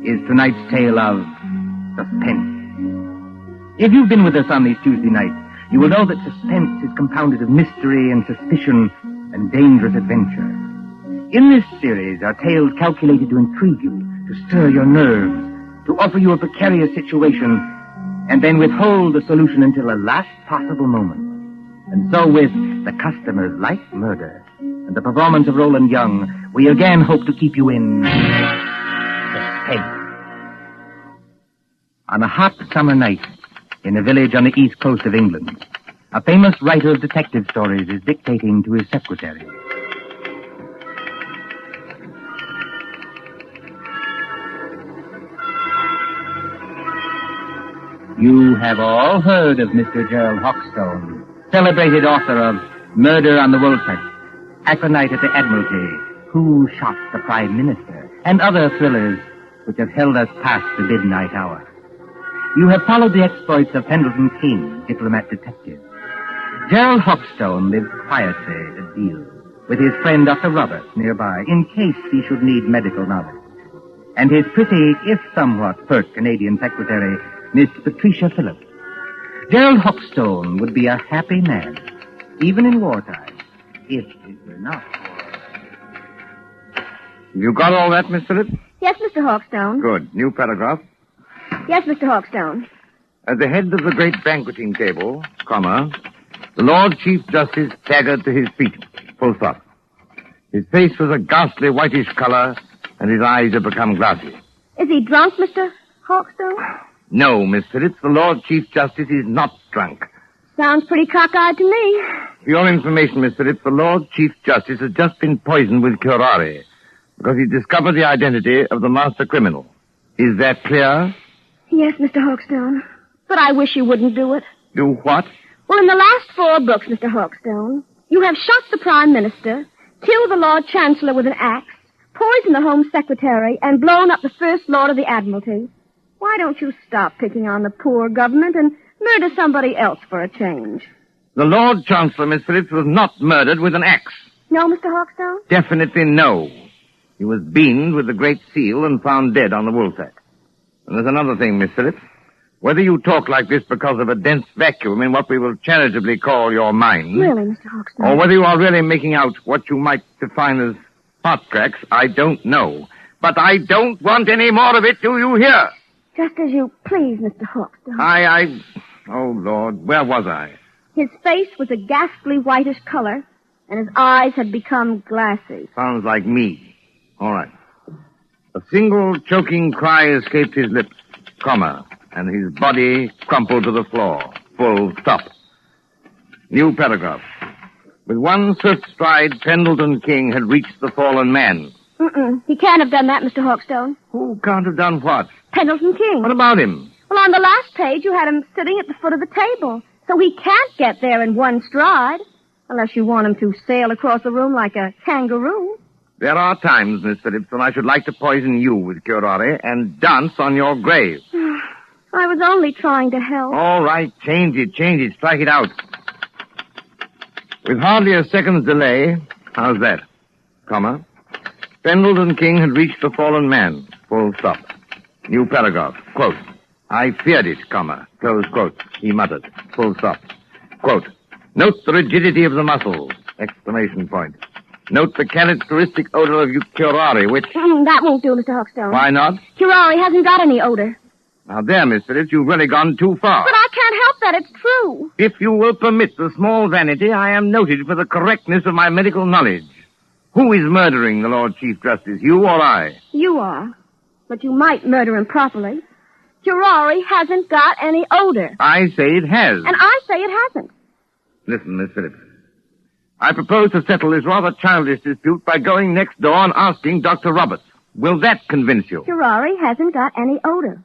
is tonight's tale of suspense. If you've been with us on these Tuesday nights, you will know that suspense is compounded of mystery and suspicion and dangerous adventure. In this series are tales calculated to intrigue you, to stir your nerves, to offer you a precarious situation, and then withhold the solution until the last possible moment. And so with The Customers Like Murder and the performance of Roland Young, we again hope to keep you in suspense. On a hot summer night in a village on the east coast of England, a famous writer of detective stories is dictating to his secretary. You have all heard of Mr. Gerald Hawkstone, celebrated author of Murder on the Woolsack, Aconite at the Admiralty, Who Shot the Prime Minister, and other thrillers which have held us past the midnight hour. You have followed the exploits of Pendleton King, diplomat detective. Gerald Hawkstone lives quietly at Deal with his friend Dr. Roberts nearby, in case he should need medical knowledge. And his pretty, if somewhat pert Canadian secretary, Miss Patricia Phillips. Gerald Hawkstone would be a happy man, even in wartime, if it were not for... You got all that, Miss Phillips? Yes, Mr. Hawkstone. Good. New paragraph. Yes, Mr. Hawkstone. At the head of the great banqueting table, comma, the Lord Chief Justice staggered to his feet. Full stop. His face was a ghastly whitish color, and his eyes had become glassy. Is he drunk, Mr. Hawkstone? No, Miss Phillips, the Lord Chief Justice is not drunk. Sounds pretty cockeyed to me. For your information, Miss Phillips, the Lord Chief Justice has just been poisoned with curare because he discovered the identity of the master criminal. Is that clear? Yes, Mr. Hawkstone. But I wish you wouldn't do it. Do what? Well, in the last 4 books, Mr. Hawkstone, you have shot the Prime Minister, killed the Lord Chancellor with an axe, poisoned the Home Secretary, and blown up the First Lord of the Admiralty. Why don't you stop picking on the poor government and murder somebody else for a change? The Lord Chancellor, Miss Phillips, was not murdered with an axe. No, Mr. Hawkstone? Definitely no. He was beamed with the Great Seal and found dead on the Woolsack. And there's another thing, Miss Phillips. Whether you talk like this because of a dense vacuum in what we will charitably call your mind... Really, Mr. Hawkstone? Or whether you are really making out what you might define as hot cracks, I don't know. But I don't want any more of it, do you hear? Just as you please, Mr. Hawkstone. Oh, Lord, where was I? His face was a ghastly whitish color, and his eyes had become glassy. Sounds like me. All right. A single choking cry escaped his lips, comma, and his body crumpled to the floor. Full stop. New paragraph. With one swift stride, Pendleton King had reached the fallen man. He can't have done that, Mr. Hawkstone. Who can't have done what? Pendleton King. What about him? Well, on the last page, you had him sitting at the foot of the table. So he can't get there in one stride. Unless you want him to sail across the room like a kangaroo. There are times, Miss Phillips, when I should like to poison you with curare and dance on your grave. I was only trying to help. All right, change it, strike it out. With hardly a second's delay, how's that? Comma. Pendleton King had reached the fallen man. Full stop. New paragraph. Quote. I feared it, comma. Close quote. He muttered. Full stop. Quote. Note the rigidity of the muscles. Exclamation point. Note the characteristic odor of curare, which... That won't do, Mr. Hawkstone. Why not? Curare hasn't got any odor. Now there, Miss Phillips, you've really gone too far. But I can't help that. It's true. If you will permit the small vanity, I am noted for the correctness of my medical knowledge. Who is murdering the Lord Chief Justice, you or I? You are. But you might murder him properly. Curare hasn't got any odor. I say it has. And I say it hasn't. Listen, Miss Phillips. I propose to settle this rather childish dispute by going next door and asking Dr. Roberts. Will that convince you? Curare hasn't got any odor.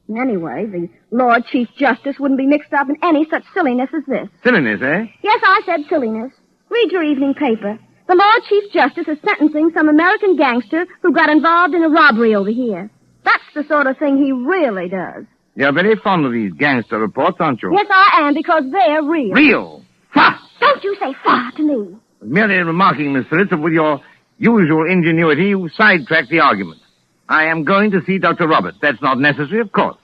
Anyway, the Lord Chief Justice wouldn't be mixed up in any such silliness as this. Silliness, eh? Yes, I said silliness. Read your evening paper. The Lord Chief Justice is sentencing some American gangster who got involved in a robbery over here. That's the sort of thing he really does. You're very fond of these gangster reports, aren't you? Yes, I am, because they're real. Real? Fa! Don't you say fa to me. Merely remarking, Miss Phillips, that with your usual ingenuity, you sidetracked the argument. I am going to see Dr. Roberts. That's not necessary, of course.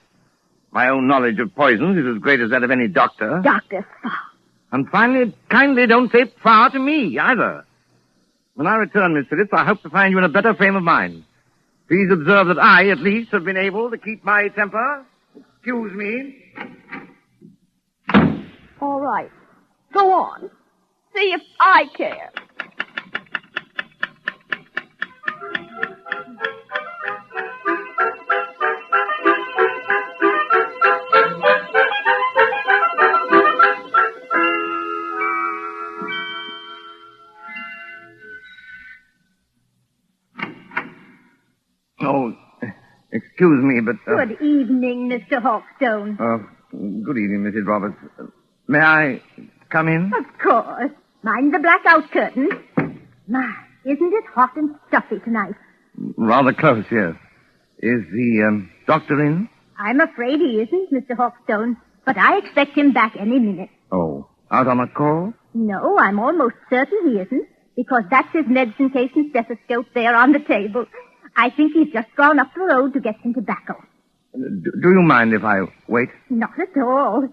My own knowledge of poisons is as great as that of any doctor. Dr. Fa. And finally, kindly don't say fa to me, either. When I return, Miss Phillips, I hope to find you in a better frame of mind. Please observe that I, at least, have been able to keep my temper. Excuse me. All right. Go on. See if I care. Oh, excuse me, but... Good evening, Mr. Hawkstone. Good evening, Mrs. Roberts. May I come in? Of course. Mind the blackout curtain. My, isn't it hot and stuffy tonight? Rather close, yes. Is the doctor in? I'm afraid he isn't, Mr. Hawkstone, but I expect him back any minute. Oh, out on a call? No, I'm almost certain he isn't, because that's his medicine case and stethoscope there on the table. I think he's just gone up the road to get some tobacco. Do you mind if I wait? Not at all.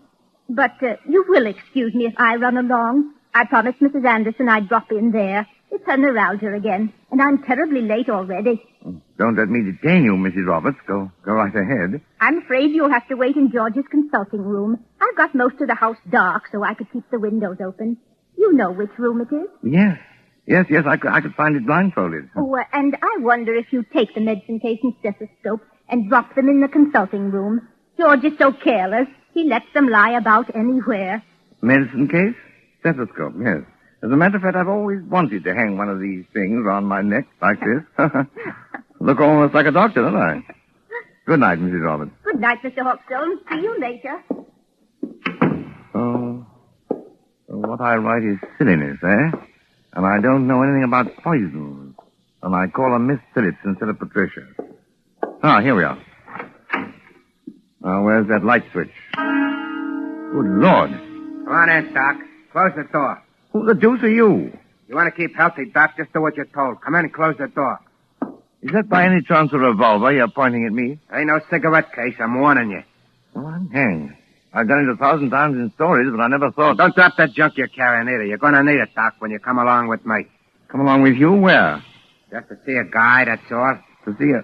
But you will excuse me if I run along. I promised Mrs. Anderson I'd drop in there. It's her neuralgia again, and I'm terribly late already. Don't let me detain you, Mrs. Roberts. Go right ahead. I'm afraid you'll have to wait in George's consulting room. I've got most of the house dark so I could keep the windows open. You know which room it is? Yes, I could find it blindfolded. Oh, and I wonder if you take the medicine case and stethoscope and drop them in the consulting room. George is so careless. He lets them lie about anywhere. Medicine case? Stethoscope, yes. As a matter of fact, I've always wanted to hang one of these things around my neck like this. Look almost like a doctor, don't I? Good night, Mrs. Roberts. Good night, Mr. Hawkstone. See you later. So what I write is silliness, eh? And I don't know anything about poison. And I call her Miss Phillips instead of Patricia. Ah, here we are. Now, where's that light switch? Good Lord. Come on in, Doc. Close the door. Who the deuce are you? You want to keep healthy, Doc? Just do what you're told. Come in and close the door. Is that by any chance a revolver you're pointing at me? Ain't no cigarette case. I'm warning you. Well, I'm hanged. I've done it 1,000 times in stories, but I never thought... Don't drop that junk you're carrying either. You're going to need it, Doc, when you come along with me. Come along with you? Where? Just to see a guy, that's all. To see a...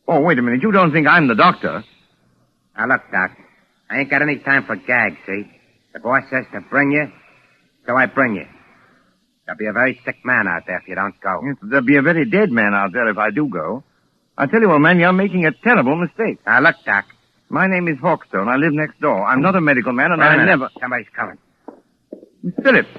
Oh, wait a minute. You don't think I'm the doctor? Now, look, Doc. I ain't got any time for gags, see? The boss says to bring you, so I bring you. There'll be a very sick man out there if you don't go. Yes, there'll be a very dead man out there if I do go. I tell you, old man, you're making a terrible mistake. Now, look, Doc. My name is Hawkstone. I live next door. I'm not a medical man, and I never... Somebody's coming. Miss Phillips.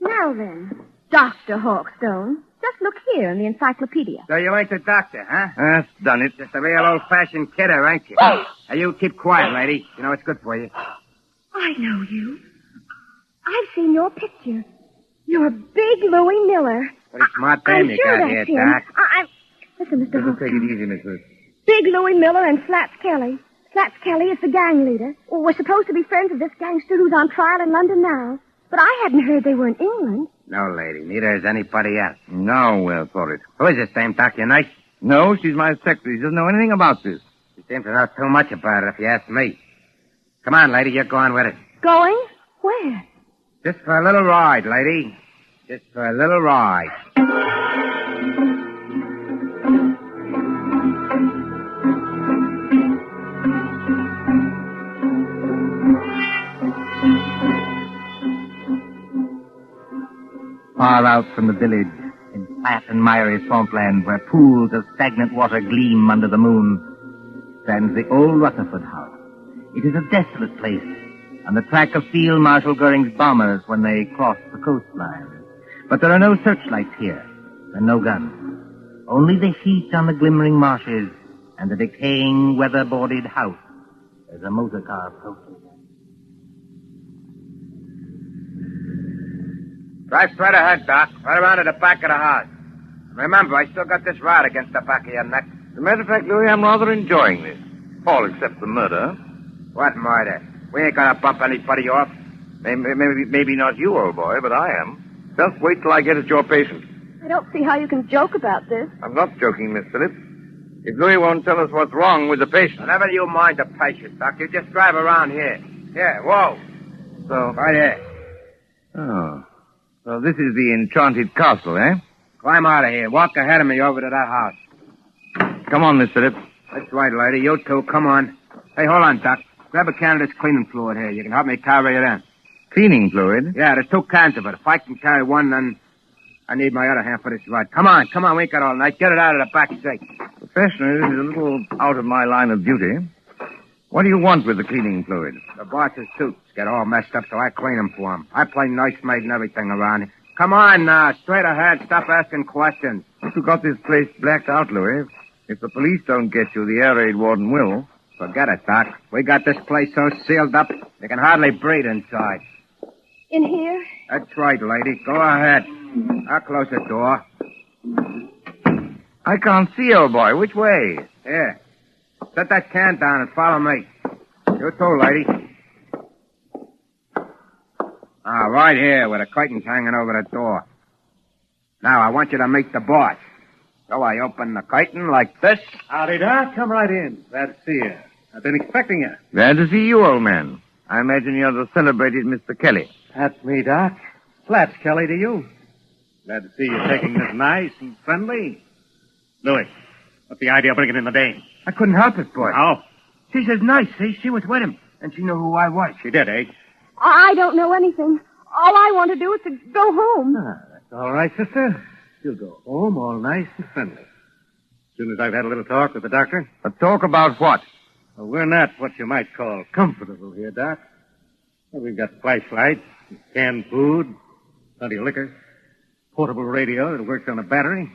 Now then, Dr. Hawkstone, just look here in the encyclopedia. So you ain't the doctor, huh? That's done it. Just a real old-fashioned kidder, ain't you? Now, you keep quiet, lady. You know it's good for you. I know you. I've seen your picture. You're Big Louie Miller. Pretty smart dame you got here, Doc. Listen, Mr. Hawkstone. Take it easy, Miss Phillips. Big Louie Miller and Flats Kelly. Flats Kelly is the gang leader. Well, we're supposed to be friends of this gangster who's on trial in London now. But I hadn't heard they were in England. No, lady. Neither is anybody else. Nowhere for it. Who is this dame, Doc? Your niece? No, she's my secretary. She doesn't know anything about this. She seems to know too much about it, if you ask me. Come on, lady. You're going with it. Going? Where? Just for a little ride, lady. Just for a little ride. Far out from the village, in flat and miry swampland where pools of stagnant water gleam under the moon, stands the old Rutherford House. It is a desolate place, on the track of Field Marshal Goering's bombers when they crossed the coastline. But there are no searchlights here, and no guns. Only the heat on the glimmering marshes and the decaying, weather-boarded house as a motor car approaches. Drive straight ahead, Doc. Right around to the back of the house. Remember, I still got this rod against the back of your neck. As a matter of fact, Louis, I'm rather enjoying this. All except the murder. What murder? We ain't gonna bump anybody off. Maybe not you, old boy, but I am. Just wait till I get at your patient. I don't see how you can joke about this. I'm not joking, Miss Phillips. If Louis won't tell us what's wrong with the patient. Never you mind the patient, Doc. You just drive around here. Here, whoa. So? Right here. Oh. So this is the enchanted castle, eh? Climb out of here. Walk ahead of me over to that house. Come on, Miss Phillips. That's right, lady. You too. Come on. Hey, hold on, Doc. Grab a can of this cleaning fluid here. You can help me carry it in. Cleaning fluid? Yeah, there's 2 cans of it. If I can carry one, then I need my other hand for this rod. Come on. We ain't got all night. Get it out of the back safe. Professionally, this is a little out of my line of duty. What do you want with the cleaning fluid? The boss's suits get all messed up, so I clean them for him. I play nursemaid and everything around here. Come on now. Straight ahead. Stop asking questions. You got this place blacked out, Louis. If the police don't get you, the air raid warden will. Forget it, Doc. We got this place so sealed up, you can hardly breathe inside. In here? That's right, lady. Go ahead. I'll close the door. I can't see, old boy. Which way? Here. Set that can down and follow me. You too, lady. Right here, where the curtain's hanging over the door. Now, I want you to meet the boss. So I open the curtain like this. Howdy, Doc. Come right in. Glad to see you. I've been expecting you. Glad to see you, old man. I imagine you're the celebrated Mr. Kelly. That's me, Doc. Flats Kelly to you. Glad to see you taking this nice and friendly. Louis, what's the idea of bringing in the dame? I couldn't help it, boy. How? She says nice, see? She was with him, and she knew who I was. She did, eh? I don't know anything. All I want to do is to go home. That's all right, sister. You'll go home all nice and friendly. As soon as I've had a little talk with the doctor. A talk about what? Well, we're not what you might call comfortable here, Doc. Well, we've got flashlights, canned food, plenty of liquor, portable radio that works on a battery.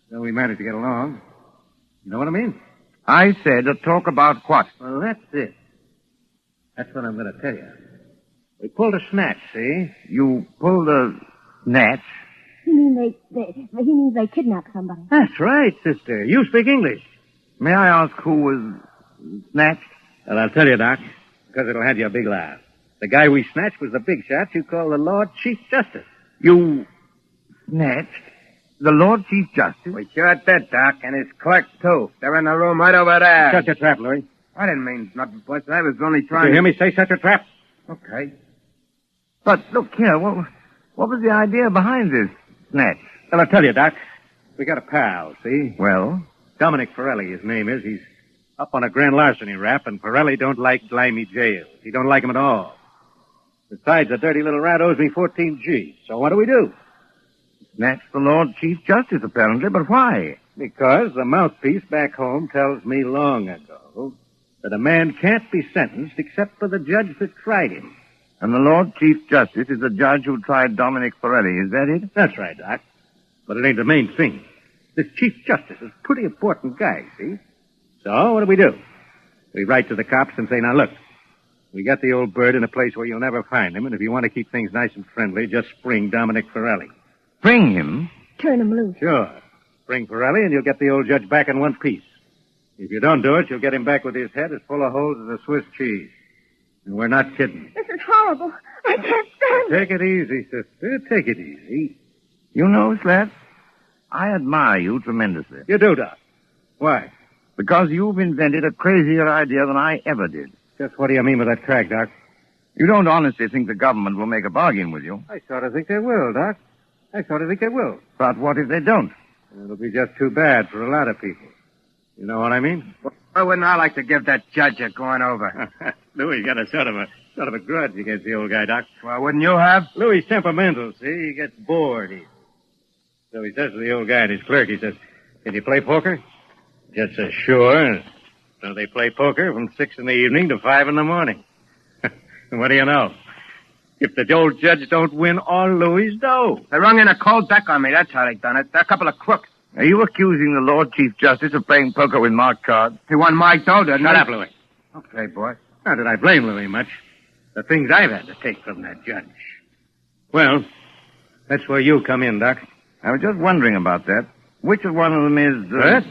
So we managed to get along. You know what I mean? I said a talk about what? Well, that's it. That's what I'm going to tell you. We pulled a snatch, see? You pulled a snatch? He means they kidnapped somebody. That's right, sister. You speak English. May I ask who was snatched? Well, I'll tell you, Doc, because it'll have you a big laugh. The guy we snatched was the big shot you call the Lord Chief Justice. You snatched the Lord Chief Justice? We sure did, Doc, and his clerk, too. They're in the room right over there. Such a trap, Louis. I didn't mean nothing, boss. I was only trying Did you hear me say such a trap? Okay. But, look here, what was the idea behind this snatch? Well, I'll tell you, Doc. We got a pal, see? Well? Dominic Pirelli, his name is. He's up on a grand larceny rap, and Pirelli don't like grimy jails. He don't like 'em at all. Besides, the dirty little rat owes me 14 G's. So what do? Snatch the Lord Chief Justice, apparently, but why? Because the mouthpiece back home tells me long ago that a man can't be sentenced except for the judge that tried him. And the Lord Chief Justice is the judge who tried Dominic Pirelli, is that it? That's right, Doc. But it ain't the main thing. This Chief Justice is a pretty important guy, see? So, what do? We write to the cops and say, now look, we got the old bird in a place where you'll never find him, and if you want to keep things nice and friendly, just spring Dominic Pirelli. Spring him? Turn him loose. Sure. Spring Pirelli, and you'll get the old judge back in one piece. If you don't do it, you'll get him back with his head as full of holes as a Swiss cheese. And we're not kidding. This is horrible. I can't stand it. Take it easy, sister. Take it easy. You know, Slats, I admire you tremendously. You do, Doc. Why? Because you've invented a crazier idea than I ever did. Just what do you mean by that crack, Doc? You don't honestly think the government will make a bargain with you? I sort of think they will, Doc. I sort of think they will. But what if they don't? It'll be just too bad for a lot of people. You know what I mean? Why wouldn't I like to give that judge a going over? Louis got a sort of a grudge against the old guy, Doc. Well, wouldn't you have? Louis temperamental, see? He gets bored. So he says to the old guy and his clerk, he says, can you play poker? Just says, sure. So they play poker from 6 in the evening to 5 in the morning. What do you know? If the old judge don't win all Louis' dough. They rung in a cold deck on me. That's how they done it. They're a couple of crooks. Are you accusing the Lord Chief Justice of playing poker with marked cards? He won my dough, didn't he? Shut up, Louis. Okay, boy. Not that I blame Louis much. The things I've had to take from that judge. Well, that's where you come in, Doc. I was just wondering about that. Which of one of them is... Hurt?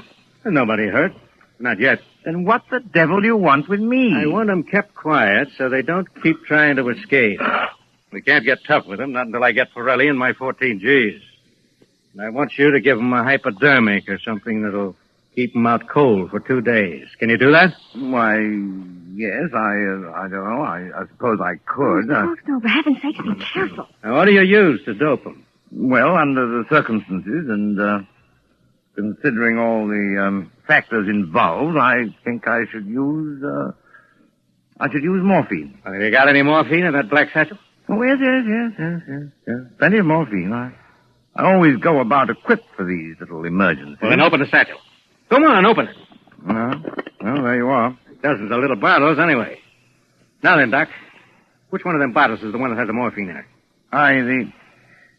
There's nobody hurt. Not yet. Then what the devil do you want with me? I want them kept quiet so they don't keep trying to escape. We can't get tough with them, not until I get Forelli and my 14 Gs. And I want you to give them a hypodermic or something that'll keep them out cold for 2 days. Can you do that? Why, yes, I don't know. I suppose I could. No, for heaven's sake, be careful. Now, what do you use to dope them? Well, under the circumstances and considering all the factors involved, I think I should use morphine. You got any morphine in that black satchel? Oh, yes. Plenty of morphine. I always go about equipped for these little emergencies. Well, then open the satchel. Come on, open it. Well, there you are. Dozens of little bottles, anyway. Now then, Doc, which one of them bottles is the one that has the morphine in it?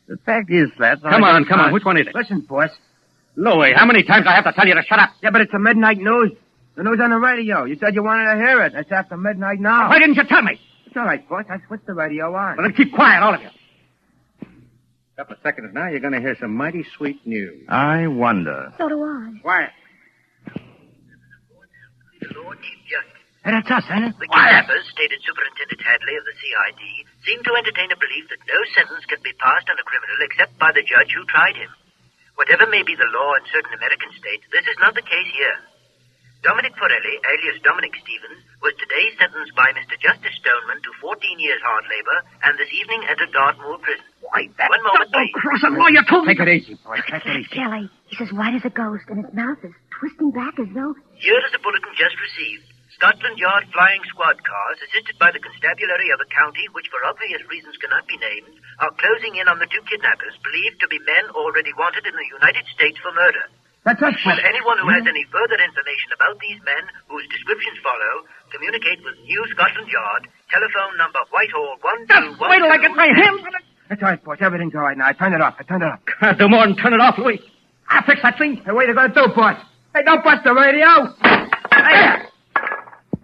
The fact is, Slats... Come on. Which one is it? Listen, boss. Louis, how many times do I have to tell you to shut up? Yeah, but it's the midnight news. The news on the radio. You said you wanted to hear it. It's after midnight now. Why didn't you tell me? It's all right, boss. I switched the radio on. Well, then keep quiet, all of you. A couple of seconds now, you're going to hear some mighty sweet news. I wonder. So do I. Quiet. The Lord Chief Justice. Hey, that's us, ain't it? The kidnappers, stated Superintendent Hadley of the CID, seem to entertain a belief that no sentence can be passed on a criminal except by the judge who tried him. Whatever may be the law in certain American states, this is not the case here. Dominic Forelli, alias Dominic Stevens, was today sentenced by Mr. Justice Stoneman to 14 years hard labor, and this evening entered Dartmoor prison. Why, that One moment, please. double-crossing lawyer told me... Take it easy, boy. Take it easy. Kelly, he's as white as a ghost, and his mouth is twisting back as though... Here is a bulletin just received. Scotland Yard flying squad cars, assisted by the constabulary of a county which for obvious reasons cannot be named, are closing in on the 2 kidnappers, believed to be men already wanted in the United States for murder. That's us, Should anyone who has any further information about these men, whose descriptions follow, communicate with New Scotland Yard, telephone number Whitehall 121... Just wait till I get my hands on it. That's all right, boss. Everything's all right now. I turned it off. Can't do more than turn it off, Louis. I'll fix that thing. Hey, what are you going to do, boss? Hey, don't bust the radio. Hey.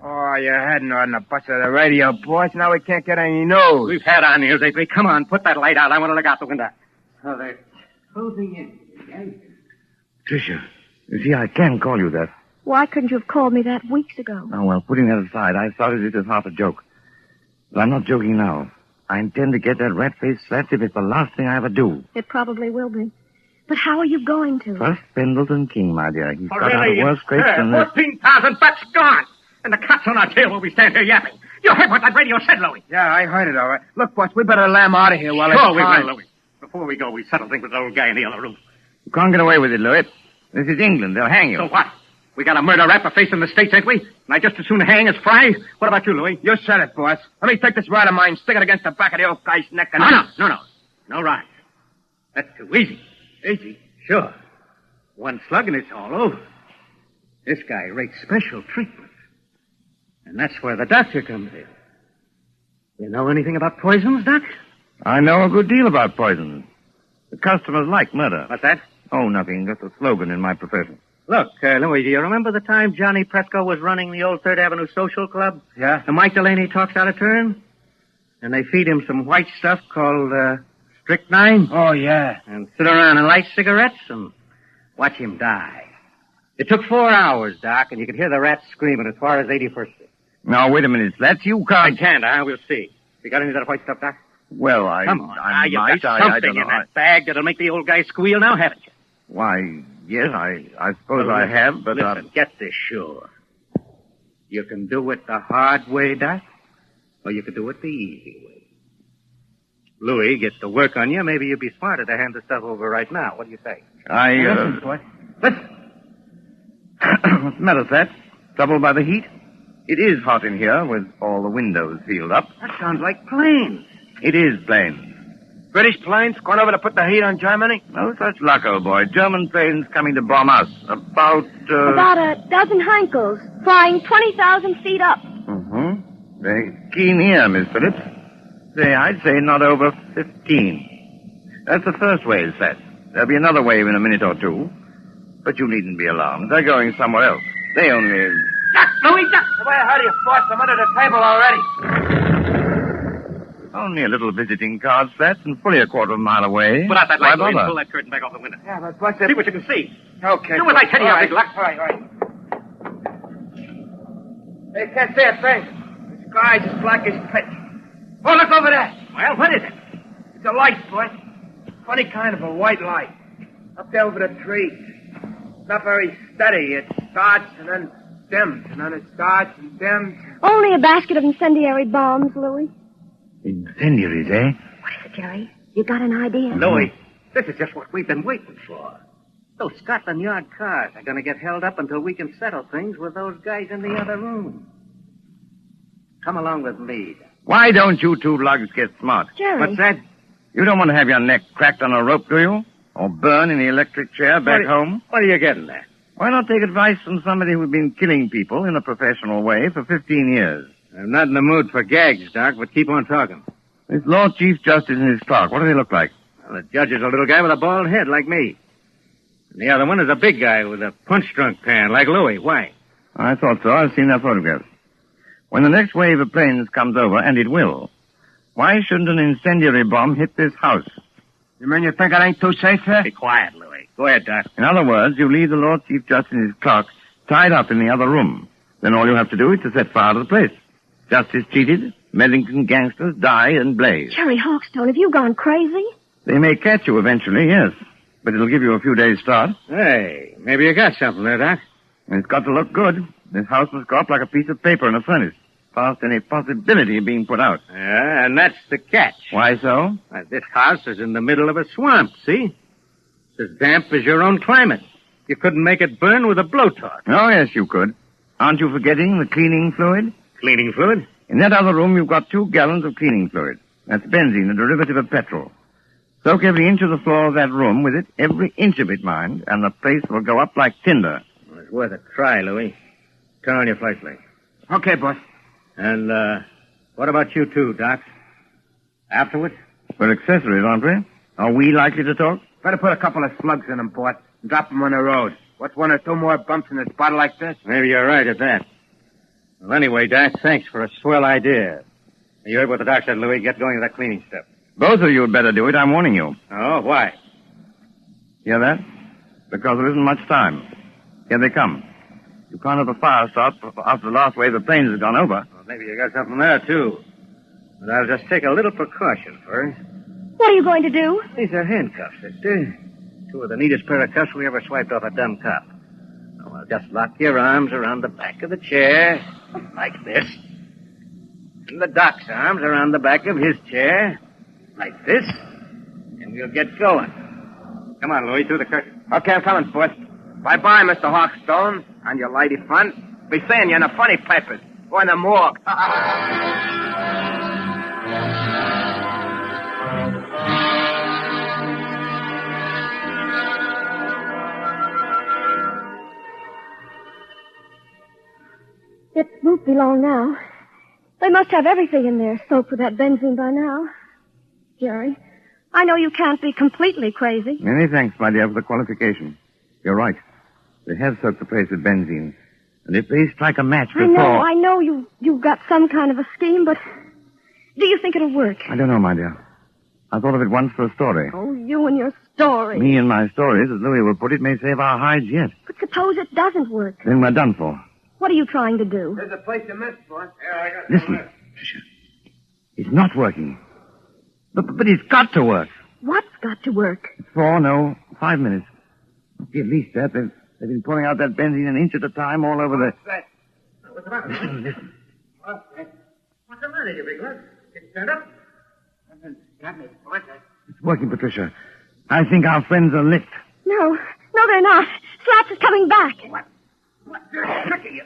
Oh, you hadn't on the bust of the radio, boss. Now we can't get any news. We've had our news lately. Come on, put that light out. I want to look out the window. Oh, they're closing in. Tricia, you see, I can call you that. Why couldn't you have called me that weeks ago? Oh, well, putting that aside, I started it as half a joke. But I'm not joking now. I intend to get that rat-faced Slats if it's the last thing I ever do. It probably will be. But how are you going to? First, Pendleton King, my dear. He's got out of worse scrapes than this. 14,000 bucks gone. And the cops on our tail while we stand here yapping. You heard what that radio said, Louis. Yeah, I heard it, all right. Look, boss, we better lamb out of here while it's Sure, we time. will, Louis. Before we go, we settle things with the old guy in the other room. You can't get away with it, Louis. This is England. They'll hang you. So what? We got a murder rap facing the States, ain't we? And I just as soon hang as fry. What about you, Louis? You said it, boss. Let me take this rod of mine, stick it against the back of the old guy's neck, and... No. No ride. That's too easy. Easy? Sure. One slug and it's all over. This guy rates special treatment. And that's where the doctor comes in. You know anything about poisons, Doc? I know a good deal about poisons. The customers like murder. What's that? Oh, nothing. Just a slogan in my profession. Look, Louis, do you remember the time Johnny Presco was running the old 3rd Avenue Social Club? Yeah. And Mike Delaney talks out of turn? And they feed him some white stuff called strychnine? Oh, yeah. And sit around and light cigarettes and watch him die. It took 4 hours, Doc, and you could hear the rats screaming as far as 81st Street. Now, wait a minute. Slats, you can't... I can't, huh? We'll see. You got any of that white stuff, Doc? Well, Come on, I you've might. got I something don't know. in that bag that'll make the old guy squeal now, haven't you? Why, yes, I suppose I have, but... Listen, get this sure. You can do it the hard way, Doc, or you can do it the easy way. Louis gets to work on you. Maybe you'd be smarter to hand the stuff over right now. What do you say? Listen, boy. Listen. What's the matter, Slats? Troubled by the heat? It is hot in here with all the windows sealed up. That sounds like planes. It is planes. British planes going over to put the heat on Germany? No such luck, old boy. German planes coming to bomb us. About a dozen Heinkels, flying 20,000 feet up. Mm-hmm. Very keen ear, Miss Phillips. I'd say not over 15. That's the first wave set. There'll be another wave in a minute or two. But you needn't be alarmed. They're going somewhere else. They only... Duck, Louis, duck! The way I heard you forced them under the table already. Only a little visiting card set and fully a quarter of a mile away. Put out that light, Why Louis, and bother? pull that curtain back off the window. Yeah, but what's See what you can see. Okay. Do as I tell you, all big luck. All right. They can't see a thing. The sky's as black as pitch. Oh, look over there. Well, what is it? It's a light, boy. Funny kind of a white light. Up there over the trees. It's not very steady. It starts and then dims, and then it starts and dims. Only a basket of incendiary bombs, Louis. Incendiaries, eh? What is it, Jerry? You got an idea? Louis, this is just what we've been waiting for. Those Scotland Yard cars are going to get held up until we can settle things with those guys in the other room. Come along with me. Why don't you two lugs get smart? Jerry. What's that? You don't want to have your neck cracked on a rope, do you? Or burn in the electric chair back home? What are you getting at? Why not take advice from somebody who's been killing people in a professional way for 15 years? I'm not in the mood for gags, Doc, but keep on talking. This Lord Chief Justice and his clerk, what do they look like? Well, the judge is a little guy with a bald head like me. And the other one is a big guy with a punch-drunk pan like Louis. Why? I thought so. I've seen their photographs. When the next wave of planes comes over, and it will, why shouldn't an incendiary bomb hit this house? You mean you think it ain't too safe here? Be quiet, Louis. Go ahead, Doc. In other words, you leave the Lord Chief Justice and his clerk tied up in the other room. Then all you have to do is to set fire to the place. Justice cheated, Medlington gangsters die and blaze. Jerry Hawkstone, have you gone crazy? They may catch you eventually, yes. But it'll give you a few days' start. Hey, maybe you got something there, Doc. And it's got to look good. This house must go up like a piece of paper in a furnace, past any possibility of being put out. Yeah, and that's the catch. Why so? This house is in the middle of a swamp, see? It's as damp as your own climate. You couldn't make it burn with a blowtorch. Oh, yes, you could. Aren't you forgetting the cleaning fluid? Cleaning fluid? In that other room, you've got 2 gallons of cleaning fluid. That's benzene, a derivative of petrol. Soak every inch of the floor of that room with it, every inch of it, mind, and the place will go up like tinder. Well, it's worth a try, Louis. Turn on your flashlight. Okay, boss. And, what about you two, Doc? Afterwards? We're accessories, aren't we? Are we likely to talk? Better put a couple of slugs in them, boss, and drop them on the road. What's 1 or 2 more bumps in a spot like this? Maybe you're right at that. Well, anyway, Doc, thanks for a swell idea. You heard what the doc said, Louis. Get going with that cleaning stuff. Both of you had better do it, I'm warning you. Oh, why? Hear that? Because there isn't much time. Here they come. You can't have a fire start after the last wave of planes has gone over. Well, maybe you got something there, too. But I'll just take a little precaution first. What are you going to do? These are handcuffs, sister. 2 of the neatest pair of cuffs we ever swiped off a dumb cop. So I'll just lock your arms around the back of the chair, like this. And the doc's arms around the back of his chair, like this. And we'll get going. Come on, Louis, through the curtain. Okay, I'm coming, boss. Bye-bye, Mr. Hawkstone. On your lady front. Be seeing you in the funny papers. Or in the morgue. It won't be long now. They must have everything in there soaked with that benzene by now. Jerry, I know you can't be completely crazy. Many thanks, my dear, for the qualification. You're right. They have soaked the place with benzene. And if they strike a match before... I know you've got some kind of a scheme, but do you think it'll work? I don't know, my dear. I thought of it once for a story. Oh, you and your story. Me and my stories, as Louis will put it, may save our hides yet. But suppose it doesn't work. Then we're done for. What are you trying to do? There's a place you missed, boss. Yeah, I got Listen, Fisher. It's not working. But it's got to work. What's got to work? 5 minutes. At least that. They've been pouring out that benzene an inch at a time all over the... What's the matter? Listen. What's the matter, you big lad? Get stand up? Got me. It's working, Patricia. I think our friends are licked. No, they're not. Slaps is coming back. What dirty trick are you?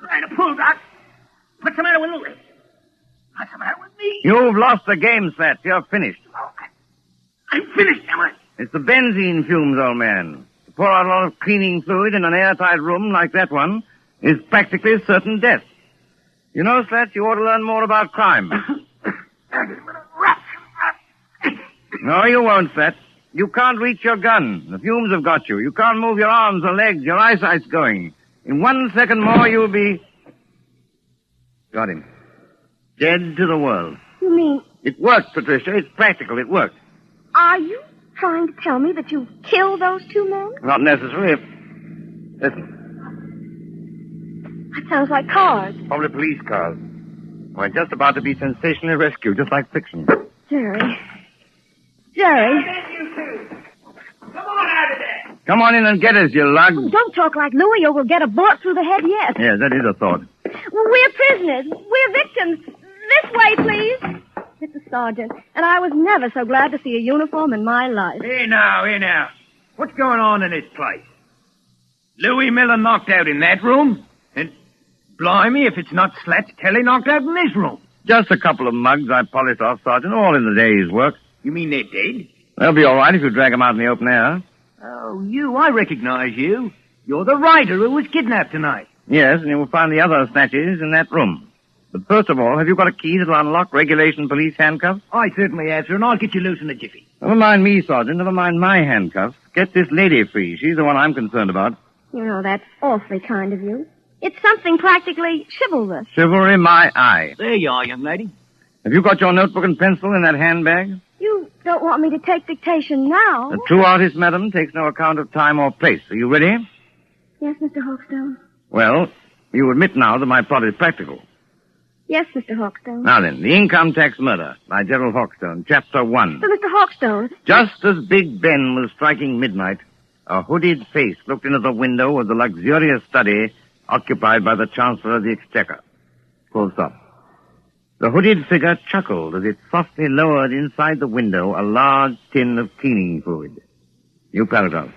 Trying to pull, Doc? What's the matter with Louis? What's the matter with You've lost the game, Slat. You're finished. I'm finished, am I? It's the benzene fumes, old man. To pour out a lot of cleaning fluid in an airtight room like that one is practically certain death. You know, Slat, you ought to learn more about crime. No, you won't, Slat. You can't reach your gun. The fumes have got you. You can't move your arms or legs. Your eyesight's going. In 1 second more, you'll be... Got him. Dead to the world. You mean, It worked, Patricia. It's practical. It worked. are you trying to tell me that you killed those two men? Not necessary. Listen, That sounds like cars. probably police cars. We're just about to be sensationally rescued, just like fiction. Jerry. Jerry. Come on in and get us, you lug. Oh, don't talk like Louie or we'll get a bullet through the head yet. Yes, that is a thought. We're prisoners. We're victims. This way, please. Mr. Sergeant, and I was never so glad to see a uniform in my life. Here now. What's going on in this place? Louis Miller knocked out in that room? And blimey, if it's not Slats Kelly knocked out in this room. Just a couple of mugs I polished off, Sergeant, all in the day's work. You mean they're dead? They'll be all right if you drag them out in the open air. Oh, I recognize you. You're the writer who was kidnapped tonight. Yes, and you will find the other snatches in that room. But first of all, have you got a key that'll unlock regulation police handcuffs? I certainly have, sir, and I'll get you loose in a jiffy. Never mind me, Sergeant. Never mind my handcuffs. Get this lady free. She's the one I'm concerned about. You know, that's awfully kind of you. It's something practically chivalrous. Chivalry, my eye. There you are, young lady. Have you got your notebook and pencil in that handbag? You don't want me to take dictation now? A true artist, madam, takes no account of time or place. Are you ready? Yes, Mr. Hawkstone. Well, you admit now that my plot is practical. Yes, Mr. Hawkstone. Now then, The Income Tax Murder by Gerald Hawkstone, Chapter 1. But Mr. Hawkstone... Just as Big Ben was striking midnight, a hooded face looked into the window of the luxurious study occupied by the Chancellor of the Exchequer. Full stop. The hooded figure chuckled as it softly lowered inside the window a large tin of cleaning fluid. New paragraph.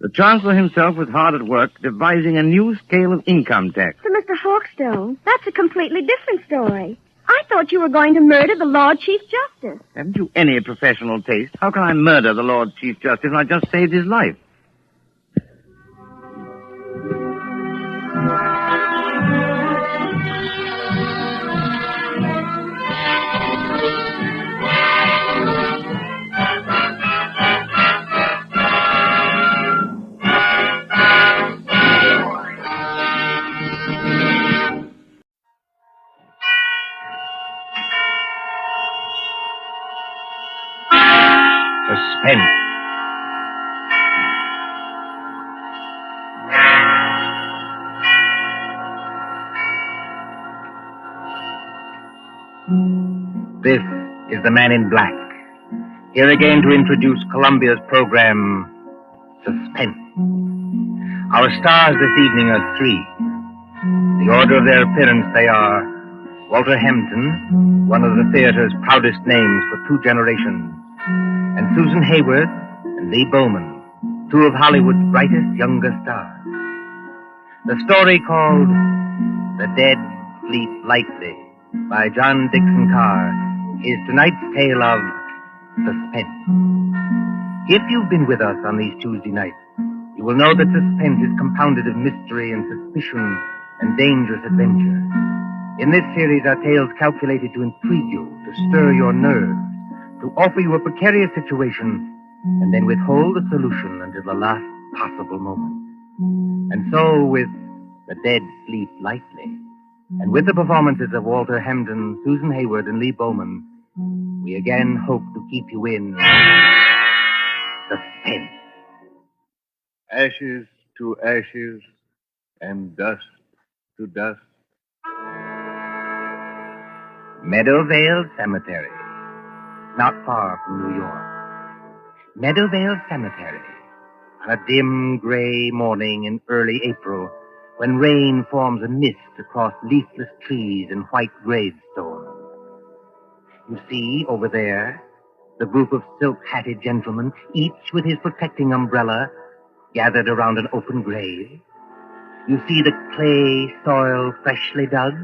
The Chancellor himself was hard at work devising a new scale of income tax. But Mr. Hawkstone, that's a completely different story. I thought you were going to murder the Lord Chief Justice. Haven't you any professional taste? How can I murder the Lord Chief Justice when I just saved his life? Suspense. This is the Man in Black, here again to introduce Columbia's program, Suspense. Our stars this evening are three. The order of their appearance, they are Walter Hampton, one of the theater's proudest names for 2 generations, and Susan Hayward and Lee Bowman, 2 of Hollywood's brightest younger stars. The story called The Dead Sleep Lightly by John Dixon Carr is tonight's tale of suspense. If you've been with us on these Tuesday nights, you will know that suspense is compounded of mystery and suspicion and dangerous adventure. In this series are tales calculated to intrigue you, to stir your nerves, to offer you a precarious situation, and then withhold the solution until the last possible moment. And so, with The Dead Sleep Lightly, and with the performances of Walter Hampton, Susan Hayward, and Lee Bowman, we again hope to keep you in suspense. Ashes to ashes, and dust to dust. Meadowvale Cemetery, not far from New York. Meadowvale Cemetery, on a dim gray morning in early April, when rain forms a mist across leafless trees and white gravestones. You see, over there, the group of silk-hatted gentlemen, each with his protecting umbrella, gathered around an open grave. You see the clay soil freshly dug,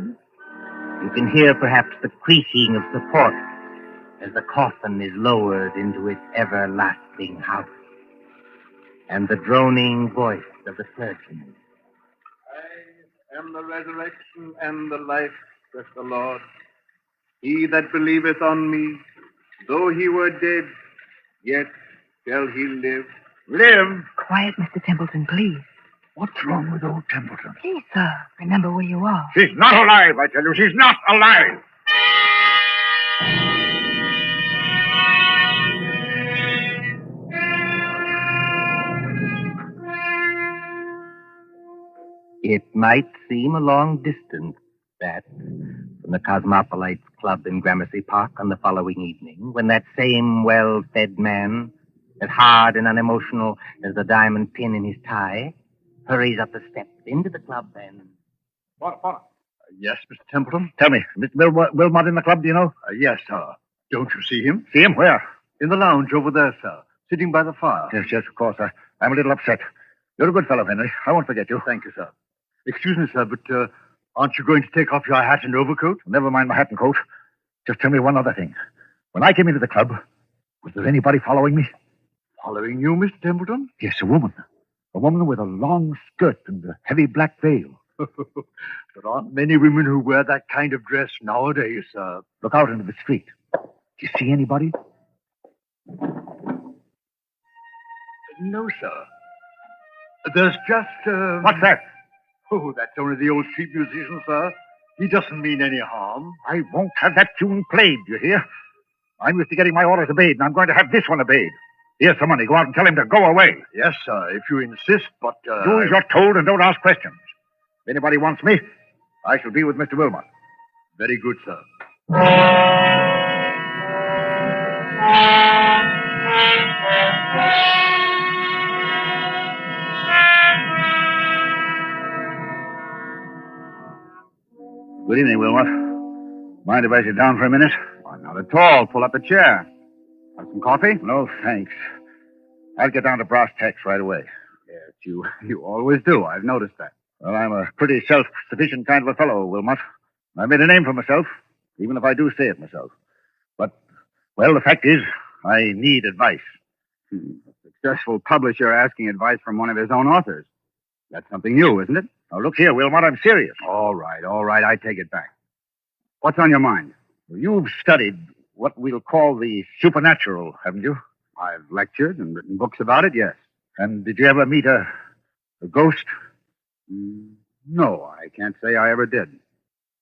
You can hear perhaps the creaking of support as the coffin is lowered into its everlasting house, and the droning voice of the clergyman. I am the resurrection and the life, saith the Lord. He that believeth on me, though he were dead, yet shall he live. Live? Quiet, Mr. Templeton, please. What's wrong with old Templeton? Please, sir. Remember where you are. She's not alive, I tell you. She's not alive. It might seem a long distance, that, from the Cosmopolites Club in Gramercy Park on the following evening, when that same well-fed man, as hard and unemotional as the diamond pin in his tie, hurries up the steps into the club and... What? Yes, Mr. Templeton. Tell me, Mr. Wilmot in the club, do you know? Yes, sir. Don't you see him? See him? Where? In the lounge over there, sir. Sitting by the fire. Yes, of course. I'm a little upset. You're a good fellow, Henry. I won't forget you. Thank you, sir. Excuse me, sir, but aren't you going to take off your hat and overcoat? Never mind my hat and coat. Just tell me one other thing. When I came into the club, was there anybody following me? Following you, Mr. Templeton? Yes, a woman. A woman with a long skirt and a heavy black veil. There aren't many women who wear that kind of dress nowadays, sir. Look out into the street. Do you see anybody? No, sir. There's just, What's that? Oh, that's only the old street musician, sir. He doesn't mean any harm. I won't have that tune played, you hear? I'm used to getting my orders obeyed, and I'm going to have this one obeyed. Here's some money. Go out and tell him to go away. Yes, sir, if you insist, but... Do as you're told and don't ask questions. If anybody wants me, I shall be with Mr. Wilmot. Very good, sir. Good evening, Wilmot. Mind if I sit down for a minute? Oh, not at all. Pull up a chair. Want some coffee? No, thanks. I'll get down to brass tacks right away. Yes, you always do. I've noticed that. Well, I'm a pretty self-sufficient kind of a fellow, Wilmot. I made a name for myself, even if I do say it myself. But, well, the fact is, I need advice. A successful publisher asking advice from one of his own authors. That's something new, isn't it? Now, look here, Wilmot, I'm serious. All right, I take it back. What's on your mind? Well, you've studied what we'll call the supernatural, haven't you? I've lectured and written books about it, yes. And did you ever meet a ghost? No, I can't say I ever did.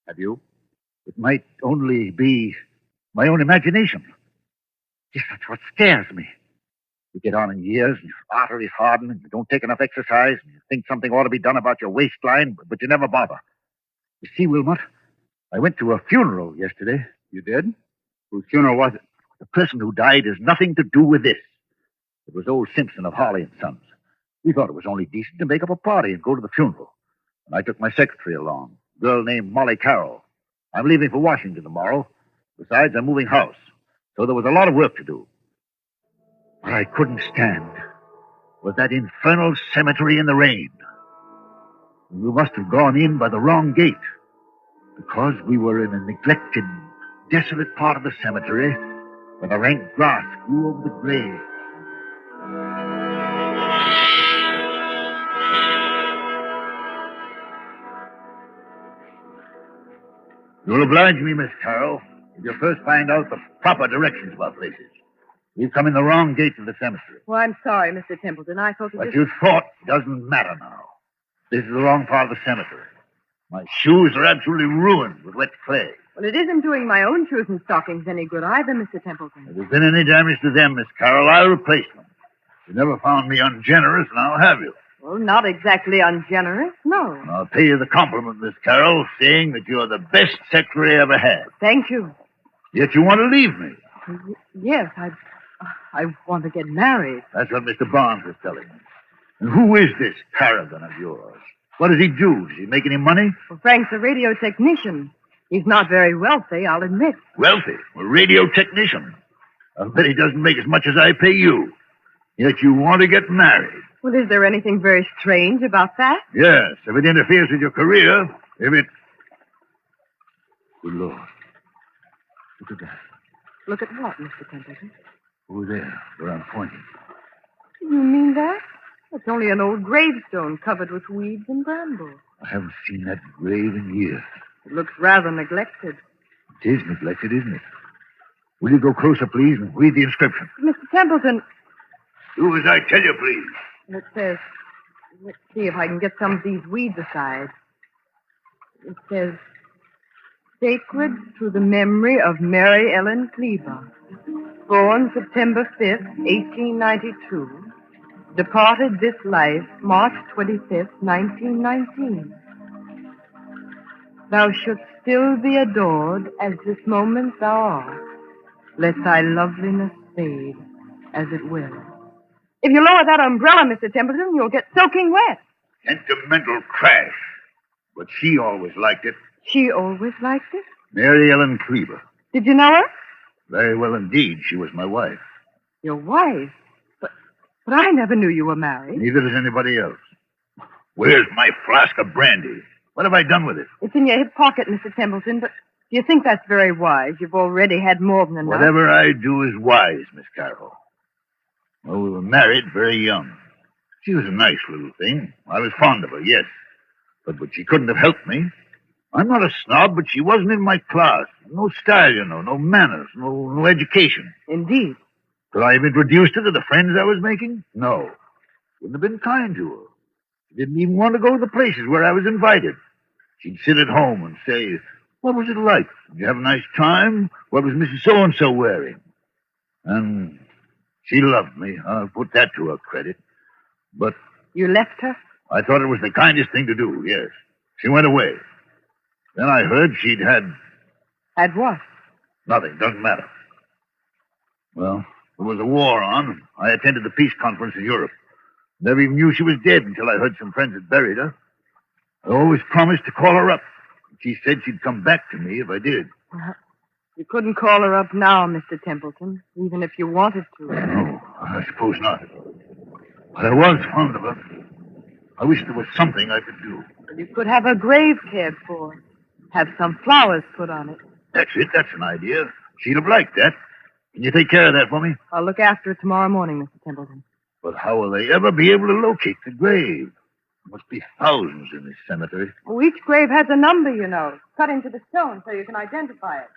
Have you? It might only be my own imagination. Yes, that's what scares me. You get on in years, and your arteries harden, and you don't take enough exercise, and you think something ought to be done about your waistline, but you never bother. You see, Wilmot, I went to a funeral yesterday. You did? Whose funeral was it? The person who died has nothing to do with this. It was old Simpson of Harley and Sons. We thought it was only decent to make up a party and go to the funeral. And I took my secretary along, a girl named Molly Carroll. I'm leaving for Washington tomorrow. Besides, I'm moving house. So there was a lot of work to do. What I couldn't stand was that infernal cemetery in the rain. We must have gone in by the wrong gate, because we were in a neglected, desolate part of the cemetery where the rank grass grew over the grave. You'll oblige me, Miss Carroll, if you first find out the proper directions of our places. We've come in the wrong gate of the cemetery. Well, I'm sorry, Mr. Templeton. I thought What you thought doesn't matter now. This is the wrong part of the cemetery. My shoes are absolutely ruined with wet clay. Well, it isn't doing my own shoes and stockings any good either, Mr. Templeton. If there's been any damage to them, Miss Carroll, I'll replace them. You never found me ungenerous, now have you? Well, not exactly ungenerous, no. And I'll pay you the compliment, Miss Carroll, saying that you're the best secretary I ever had. Thank you. Yet you want to leave me. Yes, I want to get married. That's what Mr. Barnes was telling me. And who is this paragon of yours? What does he do? Does he make any money? Well, Frank's a radio technician. He's not very wealthy, I'll admit. Wealthy? A radio technician? I'll bet he doesn't make as much as I pay you. Yet you want to get married. Well, is there anything very strange about that? Yes, if it interferes with your career, if it... Good Lord. Look at that. Look at what, Mr. Templeton? Over there, where I'm pointing. You mean that? It's only an old gravestone covered with weeds and brambles. I haven't seen that grave in years. It looks rather neglected. It is neglected, isn't it? Will you go closer, please, and read the inscription? Mr. Templeton, Do as I tell you, please. it says, let's see if I can get some of these weeds aside. It says, sacred to the memory of Mary Ellen Cleaver, born September 5th, 1892, departed this life March 25th, 1919. Thou shouldst still be adored as this moment thou art. Let thy loveliness fade as it will. If you lower that umbrella, Mr. Templeton, you'll get soaking wet. Sentimental trash. But she always liked it. She always liked it. Mary Ellen Cleaver. Did you know her? Very well indeed. She was my wife. Your wife? But I never knew you were married. Neither does anybody else. Where's my flask of brandy? What have I done with it? It's in your hip pocket, Mr. Templeton, but do you think that's very wise? You've already had more than enough. Whatever I do is wise, Miss Carroll. Well, we were married very young. She was a nice little thing. I was fond of her, yes. But she couldn't have helped me. I'm not a snob, but she wasn't in my class. No style, you know, no manners, no education. Indeed. Could I have introduced her to the friends I was making? No. Wouldn't have been kind to her. She didn't even want to go to the places where I was invited. She'd sit at home and say, what was it like? Did you have a nice time? What was Mrs. So-and-so wearing? And she loved me. I'll put that to her credit. But you left her? I thought it was the kindest thing to do, yes. She went away. Then I heard she'd had... Had what? Nothing. Doesn't matter. Well, there was a war on. I attended the peace conference in Europe. Never even knew she was dead until I heard some friends had buried her. I always promised to call her up. She said she'd come back to me if I did. You couldn't call her up now, Mr. Templeton, even if you wanted to. No, I suppose not. But I was fond of her. I wish there was something I could do. You could have her grave cared for. Have some flowers put on it. That's it. That's an idea. She'd have liked that. Can you take care of that for me? I'll look after it tomorrow morning, Mr. Templeton. But how will they ever be able to locate the grave? There must be thousands in this cemetery. Well, each grave has a number, you know, cut into the stone so you can identify it.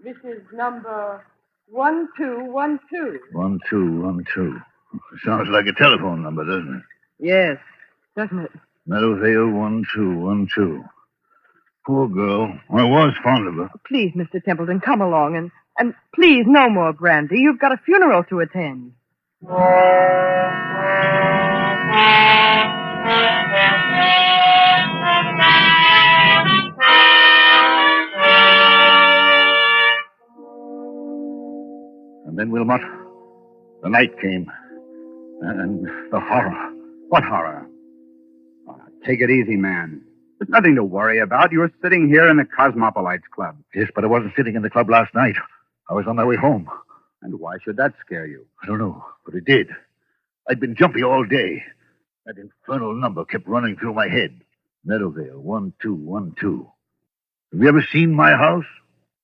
This is number 1212. 1212. Sounds like a telephone number, doesn't it? Yes, doesn't it? Meadowvale 1212. Poor girl. I was fond of her. Please, Mr. Templeton, come along and please, no more brandy. You've got a funeral to attend. And then, Wilmot, the night came. And the horror. What horror? Oh, take it easy, man. There's nothing to worry about. You were sitting here in the Cosmopolites Club. Yes, but I wasn't sitting in the club last night. I was on my way home. And why should that scare you? I don't know, but it did. I'd been jumpy all day. That infernal number kept running through my head. Meadowvale 1212. Have you ever seen my house?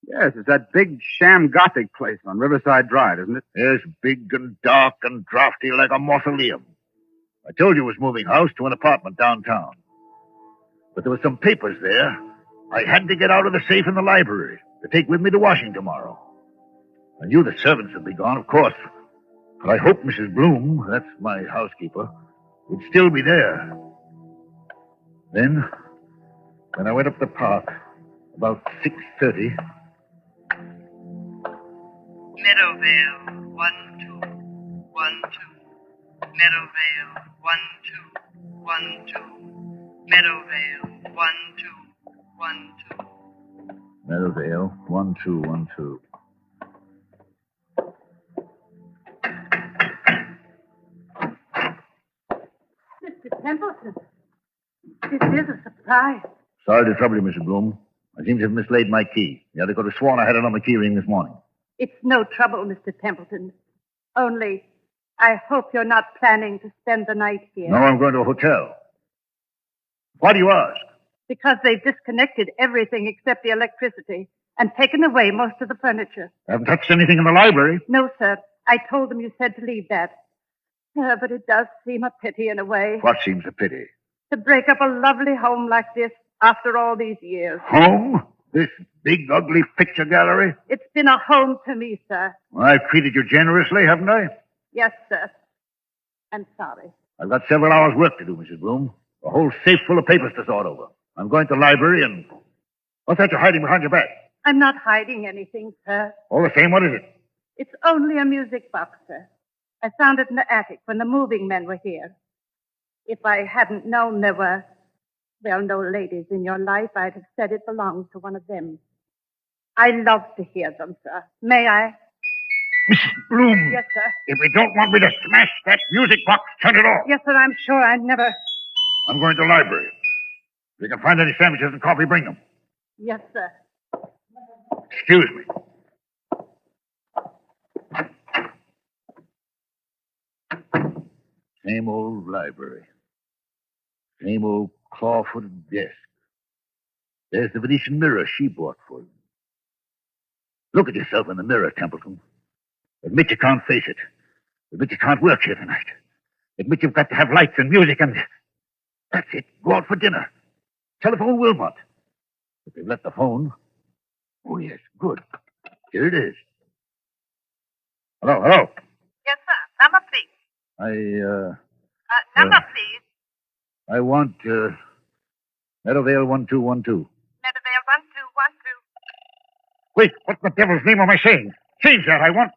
Yes, it's that big sham Gothic place on Riverside Drive, isn't it? Yes, big and dark and drafty like a mausoleum. I told you it was moving house to an apartment downtown. But there were some papers there I had to get out of the safe in the library to take with me to Washington tomorrow. I knew the servants would be gone, of course. But I hoped Mrs. Bloom, that's my housekeeper, would still be there. Then, when I went up the park, about 6:30... Meadowvale 1212. Meadowvale 1212. Meadowvale 1212. Meadowvale 1212. Mr. Templeton, this is a surprise. Sorry to trouble you, Mrs. Bloom. I seem to have mislaid my key. The other could have sworn I had it on the key ring this morning. It's no trouble, Mr. Templeton. Only, I hope you're not planning to spend the night here. No, I'm going to a hotel. Why do you ask? Because they've disconnected everything except the electricity and taken away most of the furniture. Haven't touched anything in the library. No, sir. I told them you said to leave that. But it does seem a pity in a way. What seems a pity? To break up a lovely home like this after all these years. Home? This big, ugly picture gallery? It's been a home to me, sir. Well, I've treated you generously, haven't I? Yes, sir. I'm sorry. I've got several hours' work to do, Mrs. Bloom. A whole safe full of papers to sort over. I'm going to the library and... What's that you're hiding behind your back? I'm not hiding anything, sir. All the same, what is it? It's only a music box, sir. I found it in the attic when the moving men were here. If I hadn't known there were, well, no ladies in your life, I'd have said it belonged to one of them. I love to hear them, sir. May I? Mrs. Bloom. Yes, sir. If you don't want me to smash that music box, turn it off. Yes, sir, I'm sure I never... I'm going to the library. If you can find any sandwiches and coffee, bring them. Yes, sir. Excuse me. Same old library. Same old claw-footed desk. There's the Venetian mirror she bought for you. Look at yourself in the mirror, Templeton. Admit you can't face it. Admit you can't work here tonight. Admit you've got to have lights and music and... That's it. Go out for dinner. Telephone Wilmot. If they've left the phone... Oh, yes, good. Here it is. Hello. Yes, sir. Number, please. Number, please. I want, Meadowvale 1212. Meadowvale 1212. Wait, what the devil's name am I saying? Change that, I want...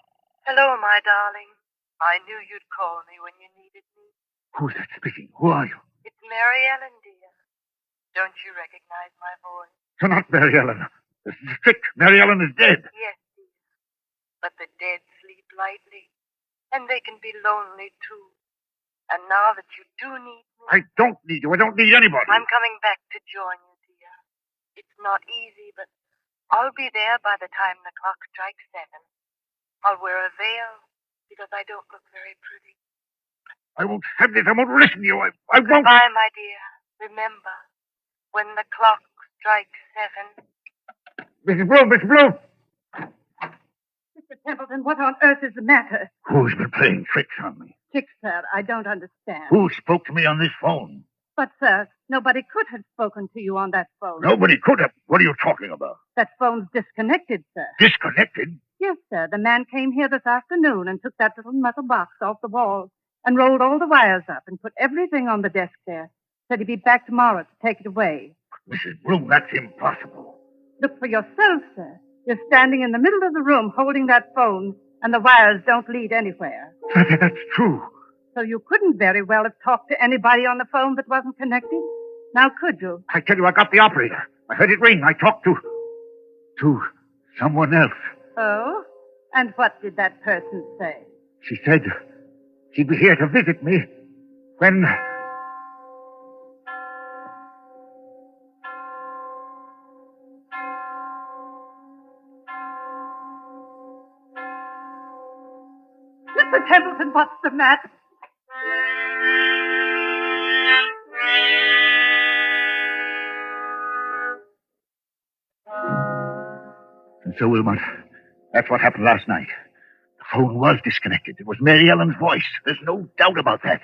Hello, my darling. I knew you'd call me when you needed me. Who's that speaking? Who are you? It's Mary Ellen, dear. Don't you recognize my voice? You're not Mary Ellen. This is a trick. Mary Ellen is dead. Yes, dear. But the dead sleep lightly, and they can be lonely, too. And now that you do need me... I don't need you. I don't need anybody. I'm coming back to join you, dear. It's not easy, but I'll be there by the time the clock strikes 7. I'll wear a veil because I don't look very pretty. I won't have this. I won't listen to you. I won't... Goodbye, my dear. Remember, when the clock strikes 7... Mrs. Bloom! Mr. Templeton, what on earth is the matter? Who's been playing tricks on me? Tricks, sir. I don't understand. Who spoke to me on this phone? But, sir, nobody could have spoken to you on that phone. Nobody could have. What are you talking about? That phone's disconnected, sir. Disconnected? Yes, sir. The man came here this afternoon and took that little metal box off the wall and rolled all the wires up and put everything on the desk there. Said he'd be back tomorrow to take it away. Mrs. Bloom, that's impossible. Look for yourself, sir. You're standing in the middle of the room holding that phone, and the wires don't lead anywhere. That's true. So you couldn't very well have talked to anybody on the phone that wasn't connected? Now, could you? I tell you, I got the operator. I heard it ring. I talked to someone else. Oh? And what did that person say? She said she'd be here to visit me when... Mr. Templeton, what's the matter? And so, Wilmot, that's what happened last night. The phone was disconnected. It was Mary Ellen's voice. There's no doubt about that.